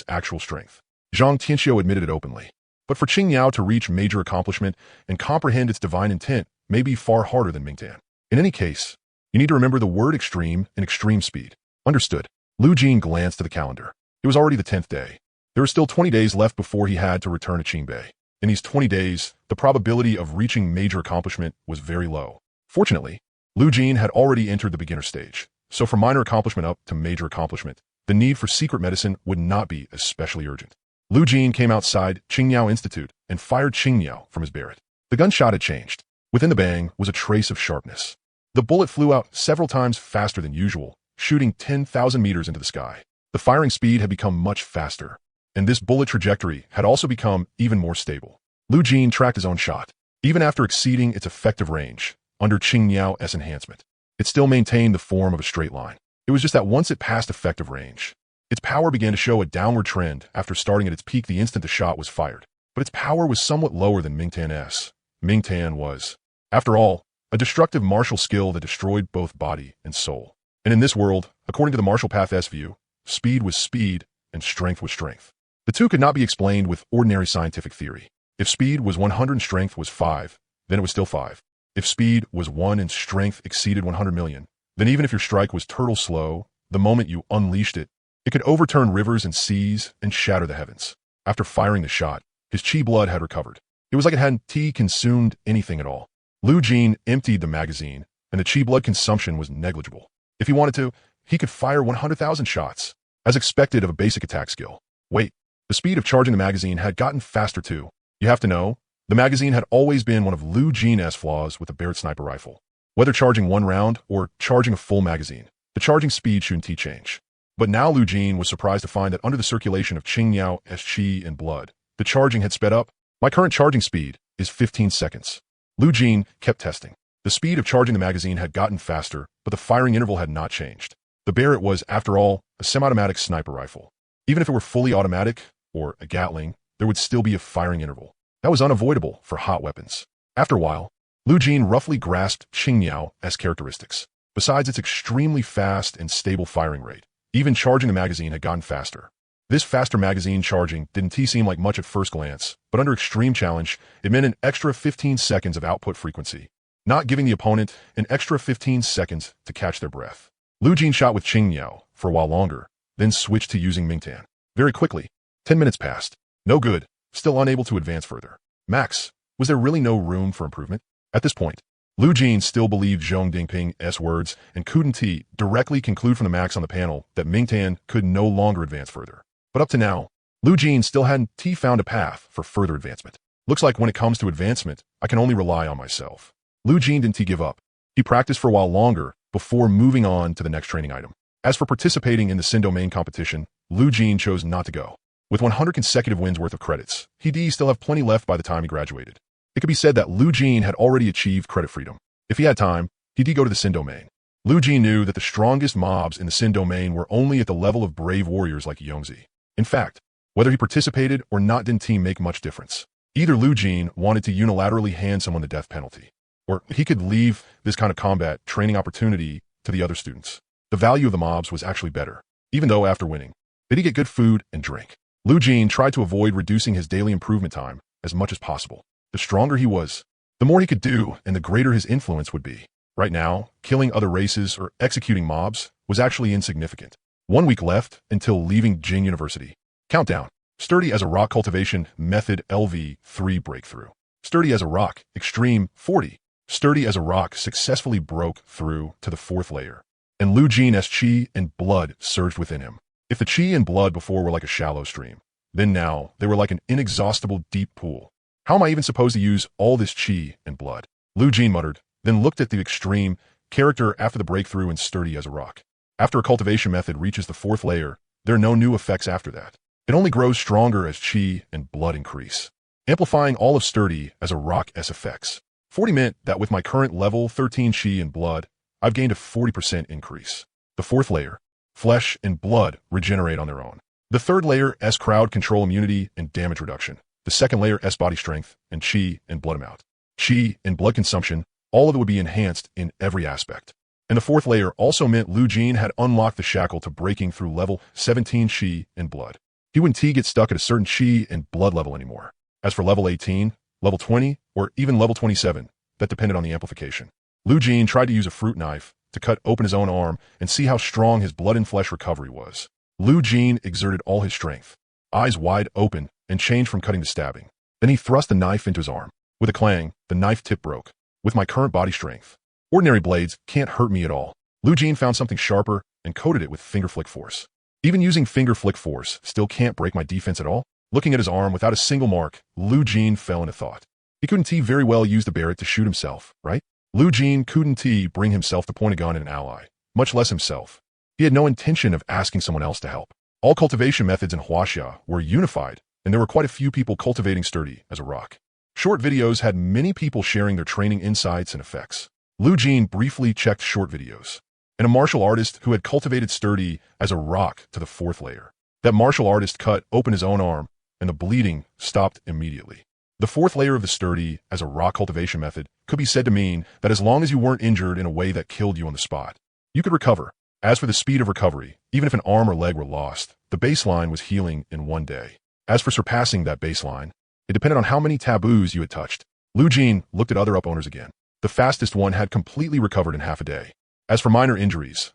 actual strength. Zhang Tianxiu admitted it openly. But for Qingyao to reach major accomplishment and comprehend its divine intent may be far harder than Mingtan. In any case, you need to remember the word extreme and extreme speed. Understood. Lu Jin glanced at the calendar. It was already the 10th day. There were still 20 days left before he had to return to Qingbei. In these 20 days, the probability of reaching major accomplishment was very low. Fortunately, Lu Jin had already entered the beginner stage, so from minor accomplishment up to major accomplishment, the need for secret medicine would not be especially urgent. Lu Jin came outside Qingyao Institute and fired Qingyao from his Barrett. The gunshot had changed. Within the bang was a trace of sharpness. The bullet flew out several times faster than usual, shooting 10,000 meters into the sky. The firing speed had become much faster, and this bullet trajectory had also become even more stable. Lu Jin tracked his own shot. Even after exceeding its effective range, under Qingyao's enhancement, it still maintained the form of a straight line. It was just that once it passed effective range, its power began to show a downward trend after starting at its peak the instant the shot was fired. But its power was somewhat lower than Mingtan's. Mingtan was, after all, a destructive martial skill that destroyed both body and soul. And in this world, according to the martial path's view, speed was speed and strength was strength. The two could not be explained with ordinary scientific theory. If speed was 100 and strength was 5, then it was still 5. If speed was 1 and strength exceeded 100 million, then even if your strike was turtle slow, the moment you unleashed it, it could overturn rivers and seas and shatter the heavens. After firing the shot, his qi blood had recovered. It was like it hadn't consumed anything at all. Lu Jin emptied the magazine, and the qi blood consumption was negligible. If he wanted to, he could fire 100,000 shots, as expected of a basic attack skill. Wait, the speed of charging the magazine had gotten faster too. You have to know, the magazine had always been one of Lu Jin's flaws with the Barrett sniper rifle. Whether charging one round or charging a full magazine, the charging speed shouldn't change. But now Lu Jin was surprised to find that under the circulation of Qingyao's qi and blood, the charging had sped up. My current charging speed is 15 seconds. Lu Jin kept testing. The speed of charging the magazine had gotten faster, but the firing interval had not changed. The Barrett was, after all, a semi-automatic sniper rifle. Even if it were fully automatic, or a Gatling, there would still be a firing interval. That was unavoidable for hot weapons. After a while, Lu Jin roughly grasped Qingyao's characteristics. Besides its extremely fast and stable firing rate, even charging the magazine had gotten faster. This faster magazine charging didn't seem like much at first glance, but under extreme challenge, it meant an extra 15 seconds of output frequency, not giving the opponent an extra 15 seconds to catch their breath. Lu Jin shot with Qingyao for a while longer, then switched to using Mingtan. Very quickly, 10 minutes passed. No good, still unable to advance further. Max, was there really no room for improvement? At this point, Lu Jin still believed Zhong Dingping's words and couldn't directly conclude from the max on the panel that Mingtan could no longer advance further. But up to now, Lu Jin still hadn't found a path for further advancement. Looks like when it comes to advancement, I can only rely on myself. Lu Jin didn't give up. He practiced for a while longer before moving on to the next training item. As for participating in the Sin Domain competition, Lu Jin chose not to go. With 100 consecutive wins worth of credits, he'd still have plenty left by the time he graduated. It could be said that Lu Jin had already achieved credit freedom. If he had time, he'd go to the Sin Domain. Lu Jin knew that the strongest mobs in the Sin Domain were only at the level of brave warriors like Yongzi. In fact, whether he participated or not didn't make much difference. Either Lu Jin wanted to unilaterally hand someone the death penalty, or he could leave this kind of combat training opportunity to the other students. The value of the mobs was actually better, even though after winning, they'd get good food and drink. Lu Jin tried to avoid reducing his daily improvement time as much as possible. The stronger he was, the more he could do and the greater his influence would be. Right now, killing other races or executing mobs was actually insignificant. 1 week left until leaving Jing University. Countdown. Sturdy as a rock cultivation method LV3 breakthrough. Sturdy as a rock, extreme 40. Sturdy as a rock successfully broke through to the 4th layer. And Lu Jin's chi and blood surged within him. If the chi and blood before were like a shallow stream, then now they were like an inexhaustible deep pool. How am I even supposed to use all this chi and blood? Lu Jin muttered, then looked at the extreme character after the breakthrough and sturdy as a rock. After a cultivation method reaches the 4th layer, there are no new effects after that. It only grows stronger as chi and blood increase, amplifying all of sturdy as a rock's effects. 40 meant that with my current level 13 chi and blood, I've gained a 40% increase. The 4th layer, flesh and blood regenerate on their own. The 3rd layer S crowd control immunity and damage reduction. The 2nd layer S body strength and chi and blood amount. Chi and blood consumption, all of it would be enhanced in every aspect. And the 4th layer also meant Lu Jin had unlocked the shackle to breaking through level 17 chi and blood. He wouldn't get stuck at a certain chi and blood level anymore. As for level 18, level 20, or even level 27, that depended on the amplification. Lu Jin tried to use a fruit knife to cut open his own arm and see how strong his blood and flesh recovery was. Lu Jin exerted all his strength, eyes wide open, and changed from cutting to stabbing. Then he thrust the knife into his arm. With a clang, the knife tip broke. With my current body strength, ordinary blades can't hurt me at all. Lu Jin found something sharper and coated it with finger flick force. Even using finger flick force still can't break my defense at all. Looking at his arm without a single mark, Lu Jin fell into thought. He couldn't very well use the Barrett to shoot himself, right? Lu Jin couldn't bring himself to point a gun at an ally, much less himself. He had no intention of asking someone else to help. All cultivation methods in Huaxia were unified, and there were quite a few people cultivating sturdy as a rock. Short videos had many people sharing their training insights and effects. Lu Jin briefly checked short videos, and a martial artist who had cultivated sturdy as a rock to the 4th layer. That martial artist cut open his own arm, and the bleeding stopped immediately. The 4th layer of the sturdy as a rock cultivation method could be said to mean that as long as you weren't injured in a way that killed you on the spot, you could recover. As for the speed of recovery, even if an arm or leg were lost, the baseline was healing in 1 day. As for surpassing that baseline, it depended on how many taboos you had touched. Lu Jin looked at other up owners again. The fastest one had completely recovered in half a day. As for minor injuries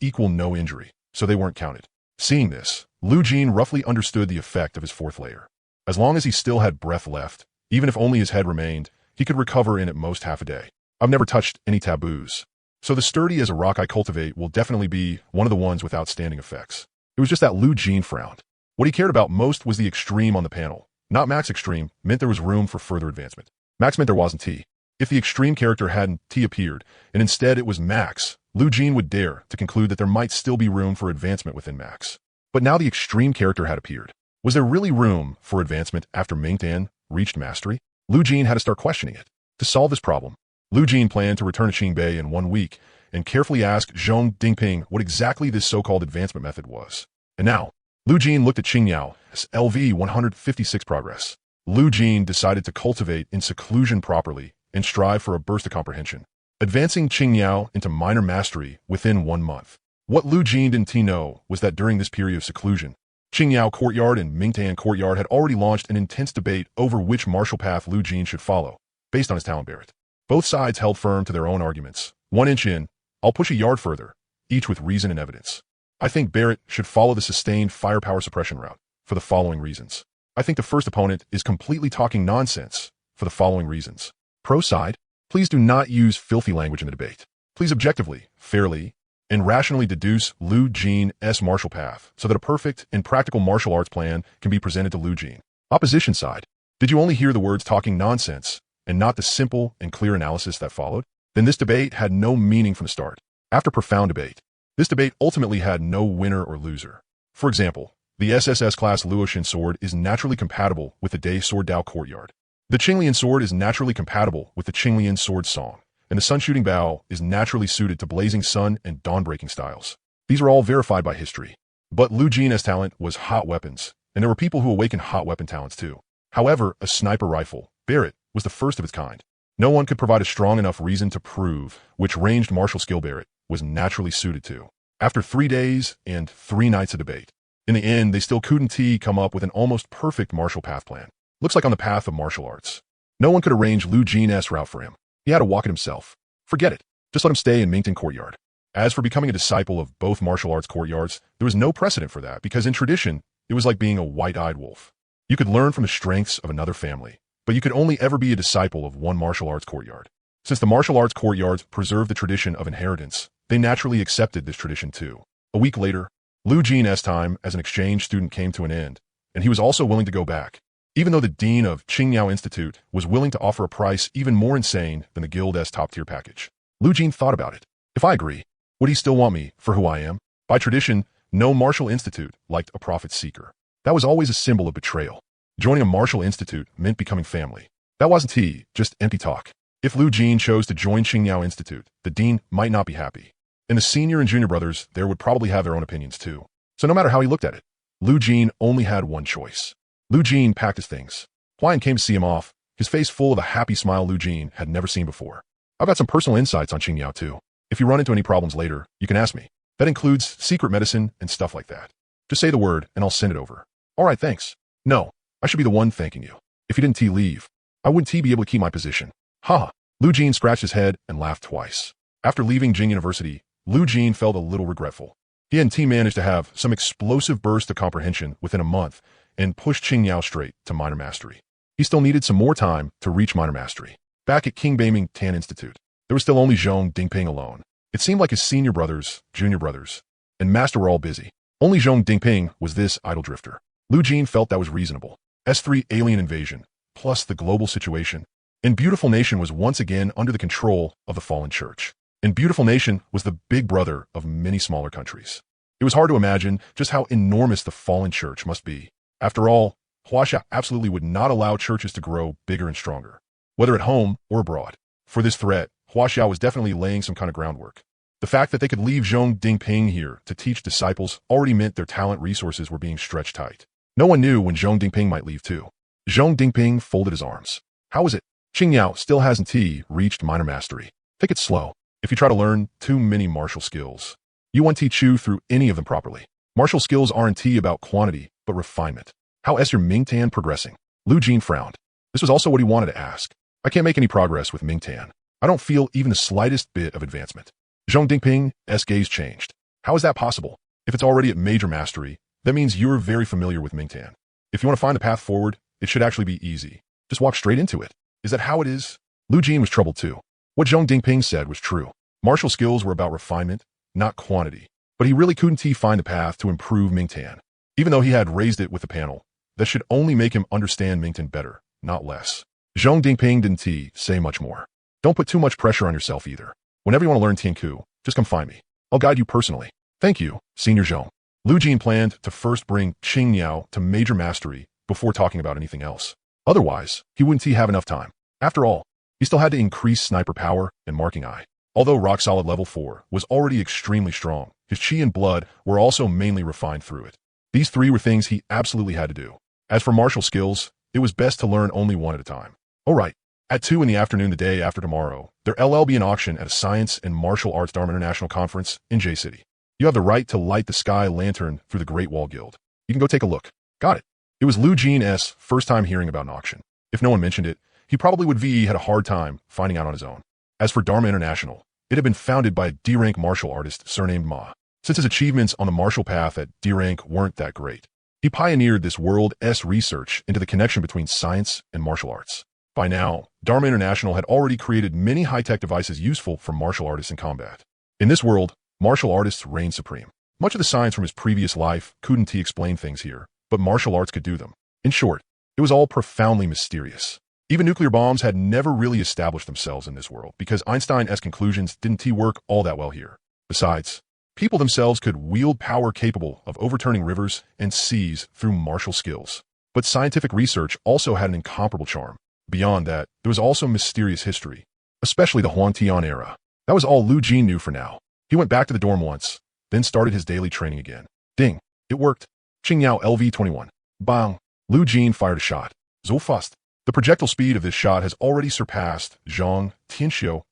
equal no injury, so they weren't counted. Seeing this, Lu Jin roughly understood the effect of his 4th layer. As long as he still had breath left, even if only his head remained, he could recover in at most half a day. I've never touched any taboos, so the sturdy as a rock I cultivate will definitely be one of the ones with outstanding effects. It was just that Lu Jin frowned. What he cared about most was the extreme on the panel. Not max extreme meant there was room for further advancement. Max meant there wasn't T. If the extreme character hadn't appeared, and instead it was max, Lu Jin would dare to conclude that there might still be room for advancement within max. But now the extreme character had appeared. Was there really room for advancement after Mingtan reached mastery? Lu Jin had to start questioning it. To solve this problem, Lu Jin planned to return to Qingbei in 1 week and carefully ask Zhong Dingping what exactly this so-called advancement method was. And now, Lu Jin looked at Qingyao,'s LV 156 progress. Lu Jin decided to cultivate in seclusion properly and strive for a burst of comprehension, advancing Qingyao into minor mastery within 1 month. What Lu Jin didn't know was that during this period of seclusion, Qingyao Courtyard and Mingtan Courtyard had already launched an intense debate over which martial path Lu Jin should follow, based on his talent Barrett. Both sides held firm to their own arguments. 1 inch in, I'll push a yard further, each with reason and evidence. I think Barrett should follow the sustained firepower suppression route, for the following reasons. I think the first opponent is completely talking nonsense, for the following reasons. Pro side, please do not use filthy language in the debate. Please objectively, fairly, and rationally deduce Lu Jin's martial path so that a perfect and practical martial arts plan can be presented to Lu Jin. Opposition side, did you only hear the words talking nonsense and not the simple and clear analysis that followed? Then this debate had no meaning from the start. After profound debate, this debate ultimately had no winner or loser. For example, the SSS-class Luoshin sword is naturally compatible with the Day Sword Dao Courtyard. The Qinglian sword is naturally compatible with the Qinglian sword song, and the sun-shooting bow is naturally suited to blazing sun and dawn-breaking styles. These are all verified by history. But Lu Jin's talent was hot weapons, and there were people who awakened hot weapon talents too. However, a sniper rifle, Barrett, was the first of its kind. No one could provide a strong enough reason to prove which ranged martial skill Barrett was naturally suited to. After 3 days and 3 nights of debate, in the end, they still couldn't come up with an almost perfect martial path plan. Looks like on the path of martial arts. No one could arrange Lu Jin's route for him. He had to walk it himself. Forget it. Just let him stay in Mingtan Courtyard. As for becoming a disciple of both martial arts courtyards, there was no precedent for that because in tradition, it was like being a white-eyed wolf. You could learn from the strengths of another family, but you could only ever be a disciple of one martial arts courtyard. Since the martial arts courtyards preserved the tradition of inheritance, they naturally accepted this tradition too. A week later, Lu Jin's time as an exchange student came to an end, and he was also willing to go back. Even though the dean of Qingyao Institute was willing to offer a price even more insane than the guild's top-tier package. Lu Jin thought about it. If I agree, would he still want me for who I am? By tradition, no martial institute liked a profit seeker. That was always a symbol of betrayal. Joining a martial institute meant becoming family. That wasn't just empty talk. If Lu Jin chose to join Qingyao Institute, the dean might not be happy. And the senior and junior brothers there would probably have their own opinions too. So no matter how he looked at it, Lu Jin only had one choice. Lu Jin packed his things. Huan came to see him off, his face full of a happy smile Lu Jin had never seen before. I've got some personal insights on Qingyao too. If you run into any problems later, you can ask me. That includes secret medicine and stuff like that. Just say the word and I'll send it over. All right, thanks. No, I should be the one thanking you. If you didn't leave, I wouldn't be able to keep my position. Ha! Lu Jin scratched his head and laughed twice. After leaving Jing University, Lu Jin felt a little regretful. He and managed to have some explosive burst of comprehension within a month and pushed Qingyao straight to minor mastery. He still needed some more time to reach minor mastery. Back at King Beiming Tan Institute, there was still only Zhong Dingping alone. It seemed like his senior brothers, junior brothers, and master were all busy. Only Zhong Dingping was this idle drifter. Lu Jin felt that was reasonable. S3 alien invasion, plus the global situation, and Beautiful Nation was once again under the control of the fallen church. And Beautiful Nation was the big brother of many smaller countries. It was hard to imagine just how enormous the fallen church must be. After all, Huaxia absolutely would not allow churches to grow bigger and stronger, whether at home or abroad. For this threat, Huaxia was definitely laying some kind of groundwork. The fact that they could leave Zhong Dingping here to teach disciples already meant their talent resources were being stretched tight. No one knew when Zhong Dingping might leave too. Zhong Dingping folded his arms. How is it? Qingyao still hasn't reached minor mastery. Take it slow. If you try to learn too many martial skills, you won't chew through any of them properly. Martial skills aren't about quantity, but refinement. How is your Mingtan progressing? Lu Jin frowned. This was also what he wanted to ask. I can't make any progress with Mingtan. I don't feel even the slightest bit of advancement. Zhong Dingping's gaze changed. How is that possible? If it's already at major mastery, that means you're very familiar with Mingtan. If you want to find the path forward, it should actually be easy. Just walk straight into it. Is that how it is? Lu Jin was troubled too. What Zhong Dingping said was true. Martial skills were about refinement, not quantity. But he really couldn't find the path to improve Mingtan. Even though he had raised it with the panel, that should only make him understand Mingtan better, not less. Zhong Dingping didn't say much more. Don't put too much pressure on yourself either. Whenever you want to learn Tianku, just come find me. I'll guide you personally. Thank you, Senior Zhong. Lu Jin planned to first bring Qingyao to major mastery before talking about anything else. Otherwise, he wouldn't have enough time. After all, he still had to increase sniper power and marking eye. Although rock-solid level 4 was already extremely strong, his chi and blood were also mainly refined through it. These 3 were things he absolutely had to do. As for martial skills, it was best to learn only one at a time. Alright, at 2 in the afternoon the day after tomorrow, there'll be an auction at a Science and Martial Arts Dharma International Conference in J-City. You have the right to light the sky lantern through the Great Wall Guild. You can go take a look. Got it. It was Lu Jin's first time hearing about an auction. If no one mentioned it, he probably would have had a hard time finding out on his own. As for Dharma International, it had been founded by a D-rank martial artist surnamed Ma. Since his achievements on the martial path at D-rank weren't that great, he pioneered this world's research into the connection between science and martial arts. By now, Dharma International had already created many high-tech devices useful for martial artists in combat. In this world, martial artists reigned supreme. Much of the science from his previous life couldn't explain things here, but martial arts could do them. In short, it was all profoundly mysterious. Even nuclear bombs had never really established themselves in this world because Einstein's conclusions didn't work all that well here. Besides, people themselves could wield power capable of overturning rivers and seas through martial skills. But scientific research also had an incomparable charm. Beyond that, there was also mysterious history, especially the Huangtian era. That was all Lu Jin knew for now. He went back to the dorm once, then started his daily training again. Ding! It worked. Qingyao LV-21. Bang! Lu Jin fired a shot. So fast. The projectile speed of this shot has already surpassed Zhang Tianxiu's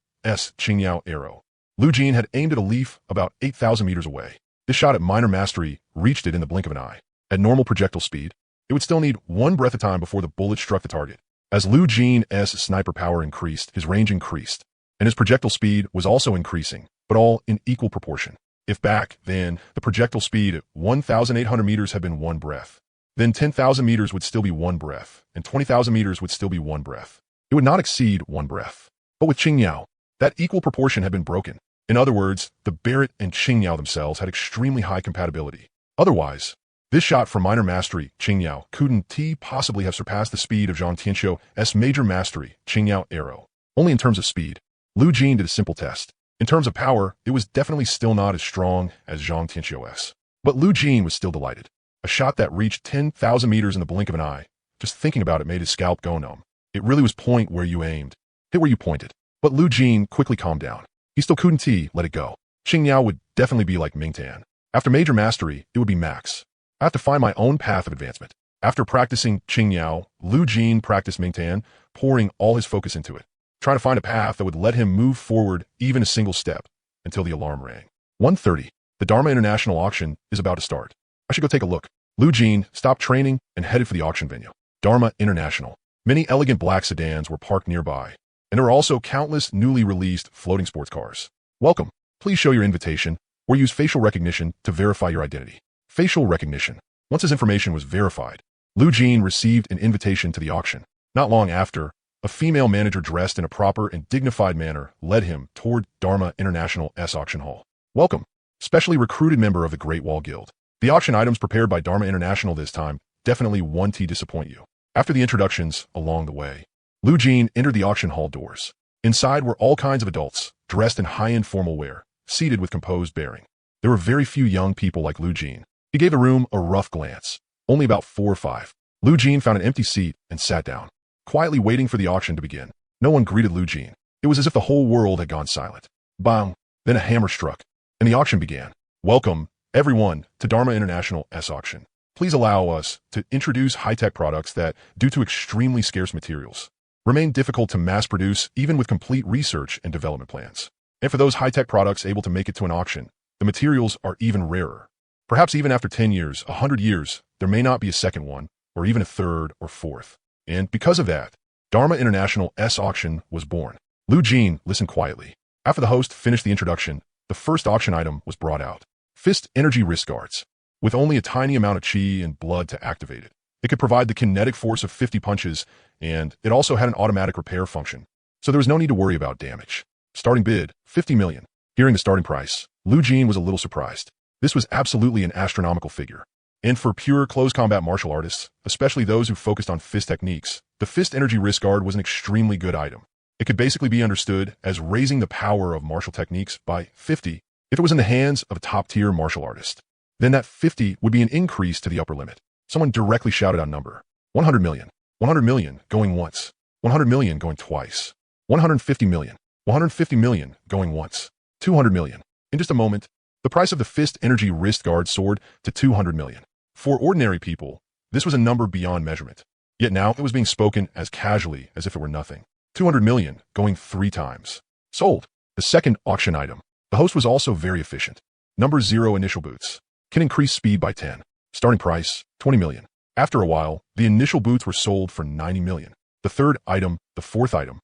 Qingyao arrow. Lu Jin had aimed at a leaf about 8,000 meters away. This shot at minor mastery reached it in the blink of an eye. At normal projectile speed, it would still need one breath of time before the bullet struck the target. As Lu Jin's sniper power increased, his range increased, and his projectile speed was also increasing, but all in equal proportion. If back then, the projectile speed at 1,800 meters had been one breath, then 10,000 meters would still be one breath, and 20,000 meters would still be one breath. It would not exceed one breath. But with Qingyao, that equal proportion had been broken. In other words, the Barrett and Qingyao themselves had extremely high compatibility. Otherwise, this shot for minor mastery, Qingyao, couldn't possibly have surpassed the speed of Zhang Tianxiu's major mastery, Qingyao arrow. Only in terms of speed. Lu Jin did a simple test. In terms of power, it was definitely still not as strong as Zhang Tianxiu's. But Lu Jin was still delighted. A shot that reached 10,000 meters in the blink of an eye. Just thinking about it made his scalp go numb. It really was point where you aimed. Hit where you pointed. But Lu Jin quickly calmed down. He still couldn't let it go. Qingyao would definitely be like Mingtan. After major mastery, it would be max. I have to find my own path of advancement. After practicing Qingyao, Lu Jin practiced Mingtan, pouring all his focus into it, trying to find a path that would let him move forward even a single step until the alarm rang. 1:30. The Dharma International auction is about to start. I should go take a look. Lu Jin stopped training and headed for the auction venue. Dharma International. Many elegant black sedans were parked nearby, and there were also countless newly released floating sports cars. Welcome. Please show your invitation or use facial recognition to verify your identity. Facial recognition. Once his information was verified, Lu Jin received an invitation to the auction. Not long after, a female manager dressed in a proper and dignified manner led him toward Dharma International's auction hall. Welcome, specially recruited member of the Great Wall Guild. The auction items prepared by Dharma International this time definitely won't disappoint you. After the introductions along the way, Lu Jin entered the auction hall doors. Inside were all kinds of adults, dressed in high-end formal wear, seated with composed bearing. There were very few young people like Lu Jin. He gave the room a rough glance. Only about 4 or 5. Lu Jin found an empty seat and sat down, quietly waiting for the auction to begin. No one greeted Lu Jin. It was as if the whole world had gone silent. Bang! Then a hammer struck, and the auction began. Welcome, everyone, to Dharma International's auction. Please allow us to introduce high-tech products that, due to extremely scarce materials, remain difficult to mass-produce even with complete research and development plans. And for those high-tech products able to make it to an auction, the materials are even rarer. Perhaps even after 10 years, 100 years, there may not be a second one, or even a third or fourth. And because of that, Dharma International's auction was born. Lu Jin listened quietly. After the host finished the introduction, the first auction item was brought out. Fist Energy Wrist Guards. With only a tiny amount of chi and blood to activate it, it could provide the kinetic force of 50 punches, and it also had an automatic repair function, so there was no need to worry about damage. Starting bid, 50 million. Hearing the starting price, Lu Jin was a little surprised. This was absolutely an astronomical figure. And for pure close combat martial artists, especially those who focused on fist techniques, the Fist Energy Wrist Guard was an extremely good item. It could basically be understood as raising the power of martial techniques by 50 if it was in the hands of a top-tier martial artist. Then that 50 would be an increase to the upper limit. Someone directly shouted out a number. 100 million. 100 million going once. 100 million going twice. 150 million. 150 million going once. 200 million. In just a moment, the price of the Fist Energy Wrist Guard soared to 200 million. For ordinary people, this was a number beyond measurement. Yet now it was being spoken as casually as if it were nothing. 200 million going 3 times. Sold. The second auction item. The host was also very efficient. Number 0 initial boots. Can increase speed by 10. Starting price, 20 million. After a while, the initial boots were sold for 90 million. The third item, the fourth item.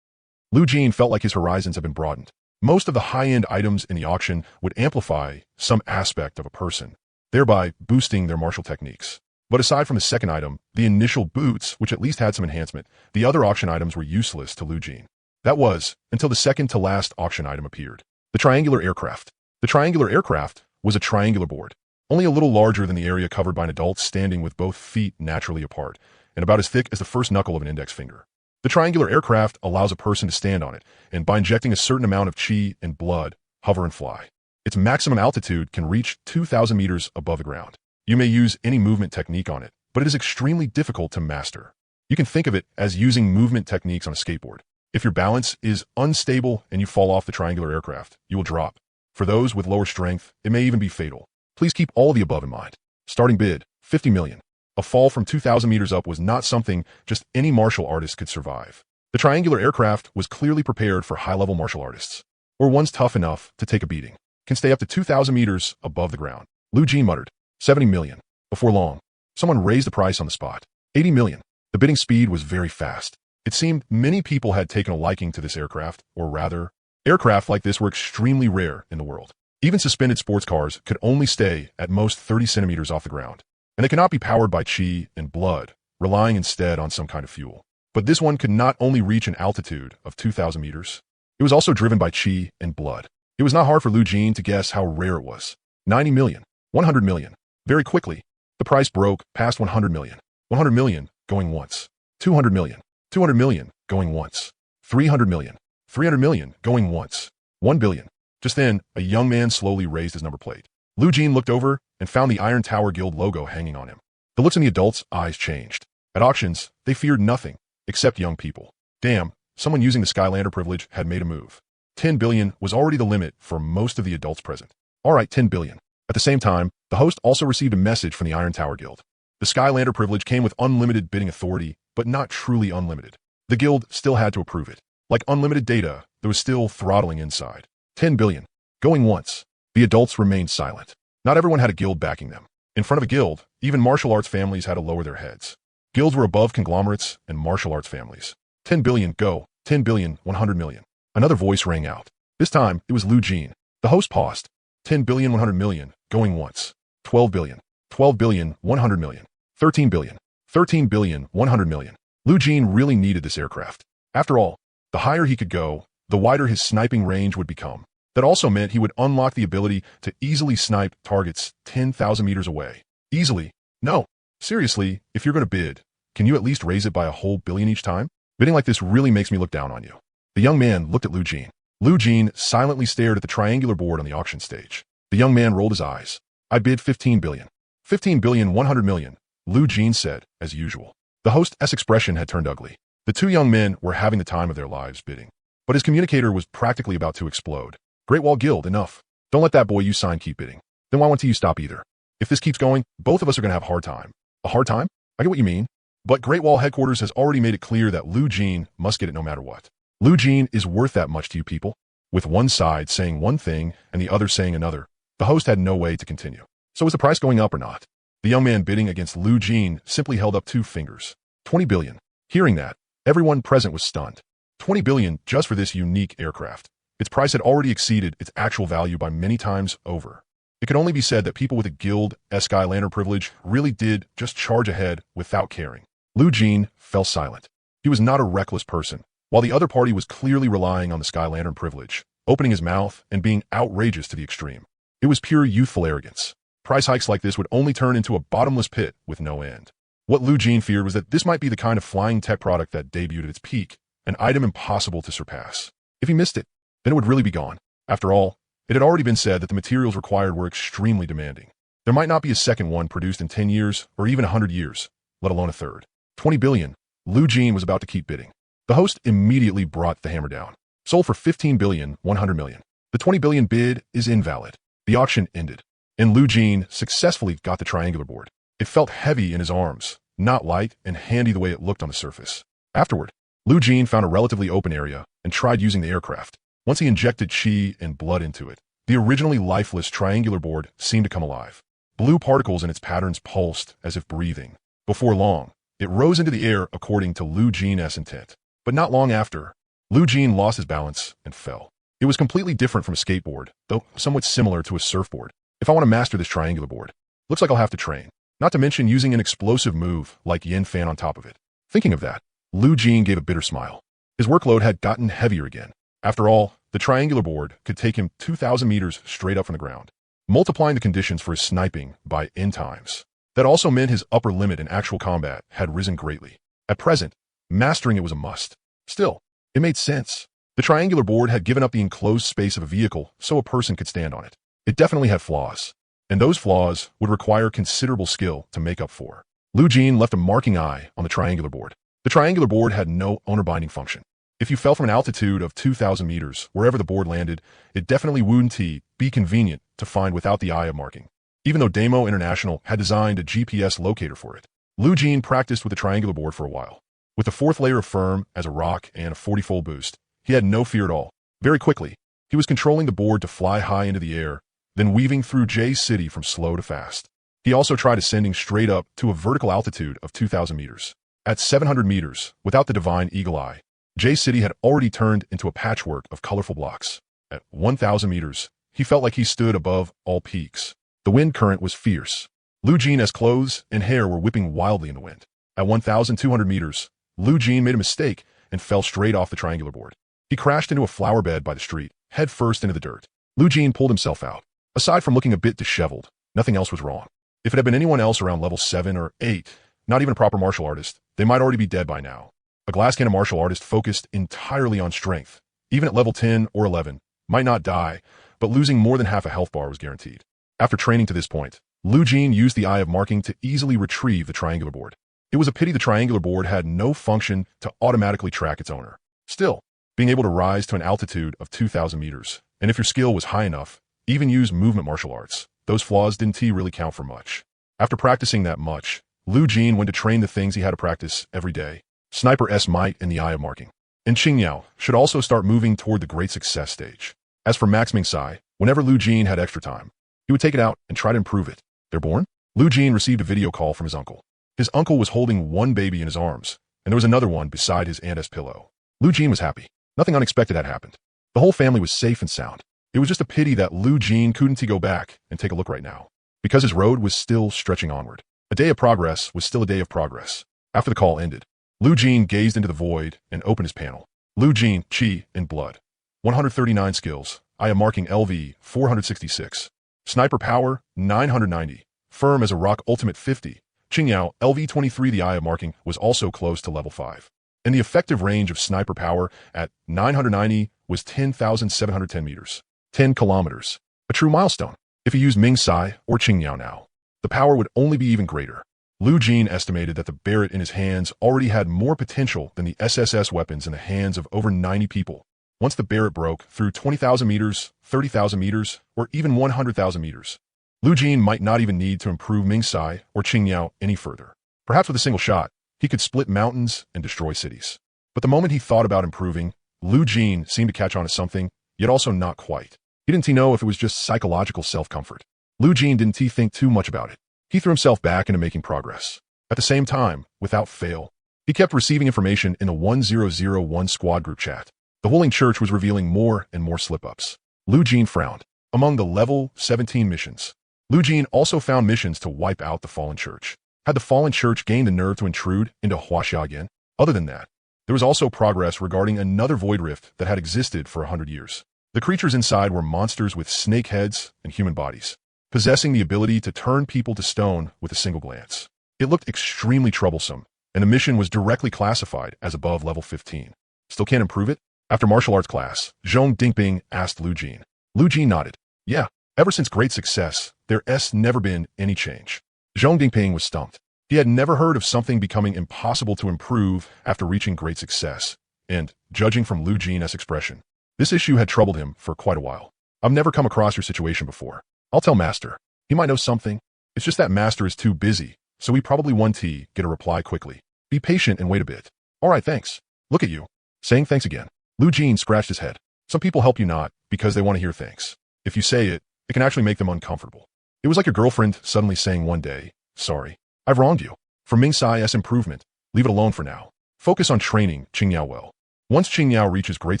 Lu Jin felt like his horizons had been broadened. Most of the high-end items in the auction would amplify some aspect of a person, thereby boosting their martial techniques. But aside from the second item, the initial boots, which at least had some enhancement, the other auction items were useless to Lu Jin. That was, until the second-to-last auction item appeared. The triangular aircraft. The triangular aircraft was a triangular board, only a little larger than the area covered by an adult standing with both feet naturally apart, and about as thick as the first knuckle of an index finger. The triangular aircraft allows a person to stand on it, and by injecting a certain amount of chi and blood, hover and fly. Its maximum altitude can reach 2,000 meters above the ground. You may use any movement technique on it, but it is extremely difficult to master. You can think of it as using movement techniques on a skateboard. If your balance is unstable and you fall off the triangular aircraft, you will drop. For those with lower strength, it may even be fatal. Please keep all the above in mind. Starting bid, 50 million. A fall from 2,000 meters up was not something just any martial artist could survive. The triangular aircraft was clearly prepared for high-level martial artists, or ones tough enough to take a beating. Can stay up to 2,000 meters above the ground. Lu Jin muttered, 70 million. Before long, someone raised the price on the spot. 80 million. The bidding speed was very fast. It seemed many people had taken a liking to this aircraft, or rather, aircraft like this were extremely rare in the world. Even suspended sports cars could only stay at most 30 centimeters off the ground, and they cannot be powered by chi and blood, relying instead on some kind of fuel. But this one could not only reach an altitude of 2,000 meters, it was also driven by chi and blood. It was not hard for Lu Jin to guess how rare it was. 90 million, 100 million. Very quickly, the price broke past 100 million. 100 million going once. 200 million. 200 million going once. 300 million. 300 million going once. 1 billion. Just then, a young man slowly raised his number plate. Lu Jin looked over and found the Iron Tower Guild logo hanging on him. The looks in the adults' eyes changed. At auctions, they feared nothing except young people. Damn, someone using the Skylander privilege had made a move. 10 billion was already the limit for most of the adults present. All right, 10 billion. At the same time, the host also received a message from the Iron Tower Guild. The Skylander privilege came with unlimited bidding authority, but not truly unlimited. The guild still had to approve it. Like unlimited data, there was still throttling inside. 10 billion. Going once. The adults remained silent. Not everyone had a guild backing them. In front of a guild, even martial arts families had to lower their heads. Guilds were above conglomerates and martial arts families. 10 billion, go. 10 billion, 100 million. Another voice rang out. This time, it was Lu Jin. The host paused. 10 billion, 100 million, going once. 12 billion. 12 billion, 100 million. 13 billion. 13 billion, 100 million. Lu Jin really needed this aircraft. After all, the higher he could go, the wider his sniping range would become. That also meant he would unlock the ability to easily snipe targets 10,000 meters away. Easily? No. Seriously, if you're going to bid, can you at least raise it by a whole billion each time? Bidding like this really makes me look down on you. The young man looked at Lu Jin. Lu Jin silently stared at the triangular board on the auction stage. The young man rolled his eyes. I bid 15 billion. 15 billion, 100 million, Lu Jin said, as usual. The host's expression had turned ugly. The two young men were having the time of their lives bidding. But his communicator was practically about to explode. Great Wall Guild, enough. Don't let that boy you signed keep bidding. Then why won't you stop either? If this keeps going, both of us are going to have a hard time. A hard time? I get what you mean. But Great Wall headquarters has already made it clear that Lu Jin must get it no matter what. Lu Jin is worth that much to you people. With one side saying one thing and the other saying another, the host had no way to continue. So is the price going up or not? The young man bidding against Lu Jin simply held up 2 fingers. 20 billion. Hearing that, everyone present was stunned. 20 billion just for this unique aircraft. Its price had already exceeded its actual value by many times over. It could only be said that people with a guild Skylander privilege really did just charge ahead without caring. Lu Jin fell silent. He was not a reckless person, while the other party was clearly relying on the Skylander privilege, opening his mouth and being outrageous to the extreme. It was pure youthful arrogance. Price hikes like this would only turn into a bottomless pit with no end. What Lu Jin feared was that this might be the kind of flying tech product that debuted at its peak, an item impossible to surpass. If he missed it, then it would really be gone. After all, it had already been said that the materials required were extremely demanding. There might not be a second one produced in 10 years or even 100 years, let alone a third. 20 billion. Lu Jin was about to keep bidding. The host immediately brought the hammer down. Sold for 15 billion, 100 million. The 20 billion bid is invalid. The auction ended, and Lu Jin successfully got the triangular board. It felt heavy in his arms, not light and handy the way it looked on the surface. Afterward, Lu Jin found a relatively open area and tried using the aircraft. Once he injected chi and blood into it, the originally lifeless triangular board seemed to come alive. Blue particles in its patterns pulsed as if breathing. Before long, it rose into the air according to Lu Jin's intent. But not long after, Lu Jin lost his balance and fell. It was completely different from a skateboard, though somewhat similar to a surfboard. If I want to master this triangular board, looks like I'll have to train. Not to mention using an explosive move like Yin Fan on top of it. Thinking of that, Lu Jin gave a bitter smile. His workload had gotten heavier again. After all, the triangular board could take him 2,000 meters straight up from the ground, multiplying the conditions for his sniping by N times. That also meant his upper limit in actual combat had risen greatly. At present, mastering it was a must. Still, it made sense. The triangular board had given up the enclosed space of a vehicle so a person could stand on it. It definitely had flaws, and those flaws would require considerable skill to make up for. Lu Jin left a marking eye on the triangular board. The triangular board had no owner-binding function. If you fell from an altitude of 2,000 meters, wherever the board landed, it definitely wouldn't be convenient to find without the eye of marking. Even though Damo International had designed a GPS locator for it, Lu Jin practiced with the triangular board for a while. With the fourth layer of firm as a rock and a 40-fold boost, he had no fear at all. Very quickly, he was controlling the board to fly high into the air, then weaving through Jay's city from slow to fast. He also tried ascending straight up to a vertical altitude of 2,000 meters. At 700 meters, without the divine eagle eye, Jay's city had already turned into a patchwork of colorful blocks. At 1,000 meters, he felt like he stood above all peaks. The wind current was fierce. Lu Jin's clothes and hair were whipping wildly in the wind. At 1,200 meters, Lu Jin made a mistake and fell straight off the triangular board. He crashed into a flower bed by the street, head first into the dirt. Lu Jin pulled himself out. Aside from looking a bit disheveled, nothing else was wrong. If it had been anyone else around level 7 or 8, not even a proper martial artist, they might already be dead by now. A glass cannon martial artist focused entirely on strength, even at level 10 or 11, might not die, but losing more than half a health bar was guaranteed. After training to this point, Lu Jin used the eye of marking to easily retrieve the triangular board. It was a pity the triangular board had no function to automatically track its owner. Still, being able to rise to an altitude of 2,000 meters, and if your skill was high enough, even use movement martial arts, those flaws didn't really count for much. After practicing that much, Lu Jin went to train the things he had to practice every day. Sniper S might and the eye of marking. And Qingyao should also start moving toward the great success stage. As for Max Ming-Sai, whenever Lu Jin had extra time, he would take it out and try to improve it. They're born? Lu Jin received a video call from his uncle. His uncle was holding one baby in his arms, and there was another one beside his aunt's pillow. Lu Jin was happy. Nothing unexpected had happened. The whole family was safe and sound. It was just a pity that Lu Jin couldn't go back and take a look right now, because his road was still stretching onward. A day of progress was still a day of progress. After the call ended, Lu Jin gazed into the void and opened his panel. Lu Jin, Qi, and Blood. 139 skills. I am marking LV 466. Sniper power 990. Firm as a rock ultimate 50. Qingyao LV 23. The eye of marking was also close to level 5. And the effective range of sniper power at 990 was 10,710 meters. 10 kilometers. A true milestone. If you use Ming-Sai or Qingyao now, the power would only be even greater. Lu Jin estimated that the Barrett in his hands already had more potential than the SSS weapons in the hands of over 90 people. Once the Barrett broke through 20,000 meters, 30,000 meters, or even 100,000 meters, Lu Jin might not even need to improve Ming-Sai or Qingyao any further. Perhaps with a single shot, he could split mountains and destroy cities. But the moment he thought about improving, Lu Jin seemed to catch on to something, yet also not quite. He didn't know if it was just psychological self-comfort. Lu Jin didn't think too much about it. He threw himself back into making progress. At the same time, without fail, he kept receiving information in the 1001 squad group chat. The Holing Church was revealing more and more slip-ups. Lu Jin frowned. Among the level 17 missions, Lu Jin also found missions to wipe out the Fallen Church. Had the Fallen Church gained the nerve to intrude into Huaxia again? Other than that, there was also progress regarding another void rift that had existed for 100 years. The creatures inside were monsters with snake heads and human bodies, possessing the ability to turn people to stone with a single glance. It looked extremely troublesome, and the mission was directly classified as above level 15. Still can't improve it? After martial arts class, Zhong Dingping asked Lu Jin. Lu Jin nodded. Yeah, ever since great success, there's never been any change. Zhong Dingping was stumped. He had never heard of something becoming impossible to improve after reaching great success, and, judging from Lu Jin's expression, this issue had troubled him for quite a while. I've never come across your situation before. I'll tell Master. He might know something. It's just that Master is too busy, so we probably won't get a reply quickly. Be patient and wait a bit. All right, thanks. Look at you. Saying thanks again. Lu Jin scratched his head. Some people help you not because they want to hear thanks. If you say it, it can actually make them uncomfortable. It was like your girlfriend suddenly saying one day, "Sorry, I've wronged you." For Ming Sai's improvement, leave it alone for now. Focus on training Qingyao well. Once Qingyao reaches great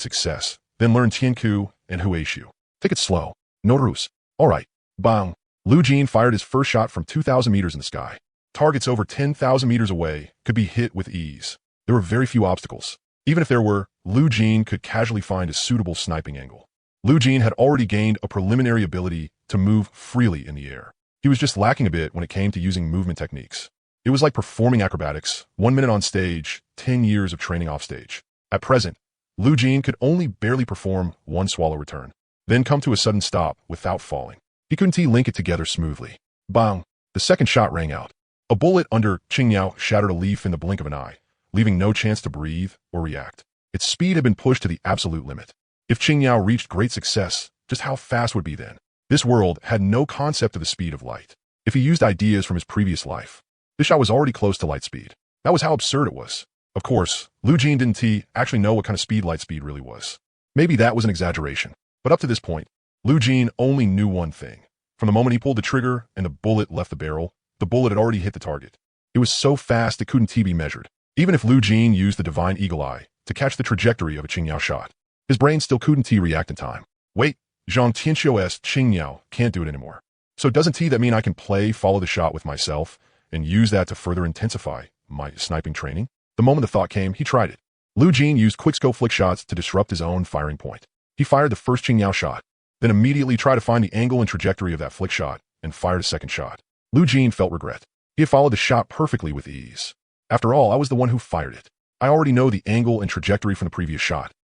success, then learn Tianku and Huaishu. Take it slow. No ruse. Alright. Bang. Lu Jin fired his first shot from 2,000 meters in the sky. Targets over 10,000 meters away could be hit with ease. There were very few obstacles. Even if there were, Lu Jin could casually find a suitable sniping angle. Lu Jin had already gained a preliminary ability to move freely in the air. He was just lacking a bit when it came to using movement techniques. It was like performing acrobatics, 1 minute on stage, 10 years of training off stage. At present, Lu Jin could only barely perform one swallow return, then come to a sudden stop without falling. He couldn't link it together smoothly. Bang! The second shot rang out. A bullet under Qingyao shattered a leaf in the blink of an eye, leaving no chance to breathe or react. Its speed had been pushed to the absolute limit. If Qingyao reached great success, just how fast would it be then? This world had no concept of the speed of light. If he used ideas from his previous life, this shot was already close to light speed. That was how absurd it was. Of course, Lu Jin didn't actually know what kind of speed light speed really was. Maybe that was an exaggeration. But up to this point, Lu Jin only knew one thing. From the moment he pulled the trigger and the bullet left the barrel, the bullet had already hit the target. It was so fast it couldn't be measured. Even if Lu Jin used the divine eagle eye to catch the trajectory of a Qingyao shot, his brain still couldn't react in time. Wait, Zhang Tianxiu's Qingyao can't do it anymore. So doesn't that mean I can follow the shot with myself and use that to further intensify my sniping training? The moment the thought came, he tried it. Lu Jin used quickscope flick shots to disrupt his own firing point. He fired the first Qingyao shot, then immediately tried to find the angle and trajectory of that flick shot and fired a second shot. Lu Jin felt regret. He had followed the shot perfectly with ease. After all, I was the one who fired it. I already know the angle and trajectory from the previous shot.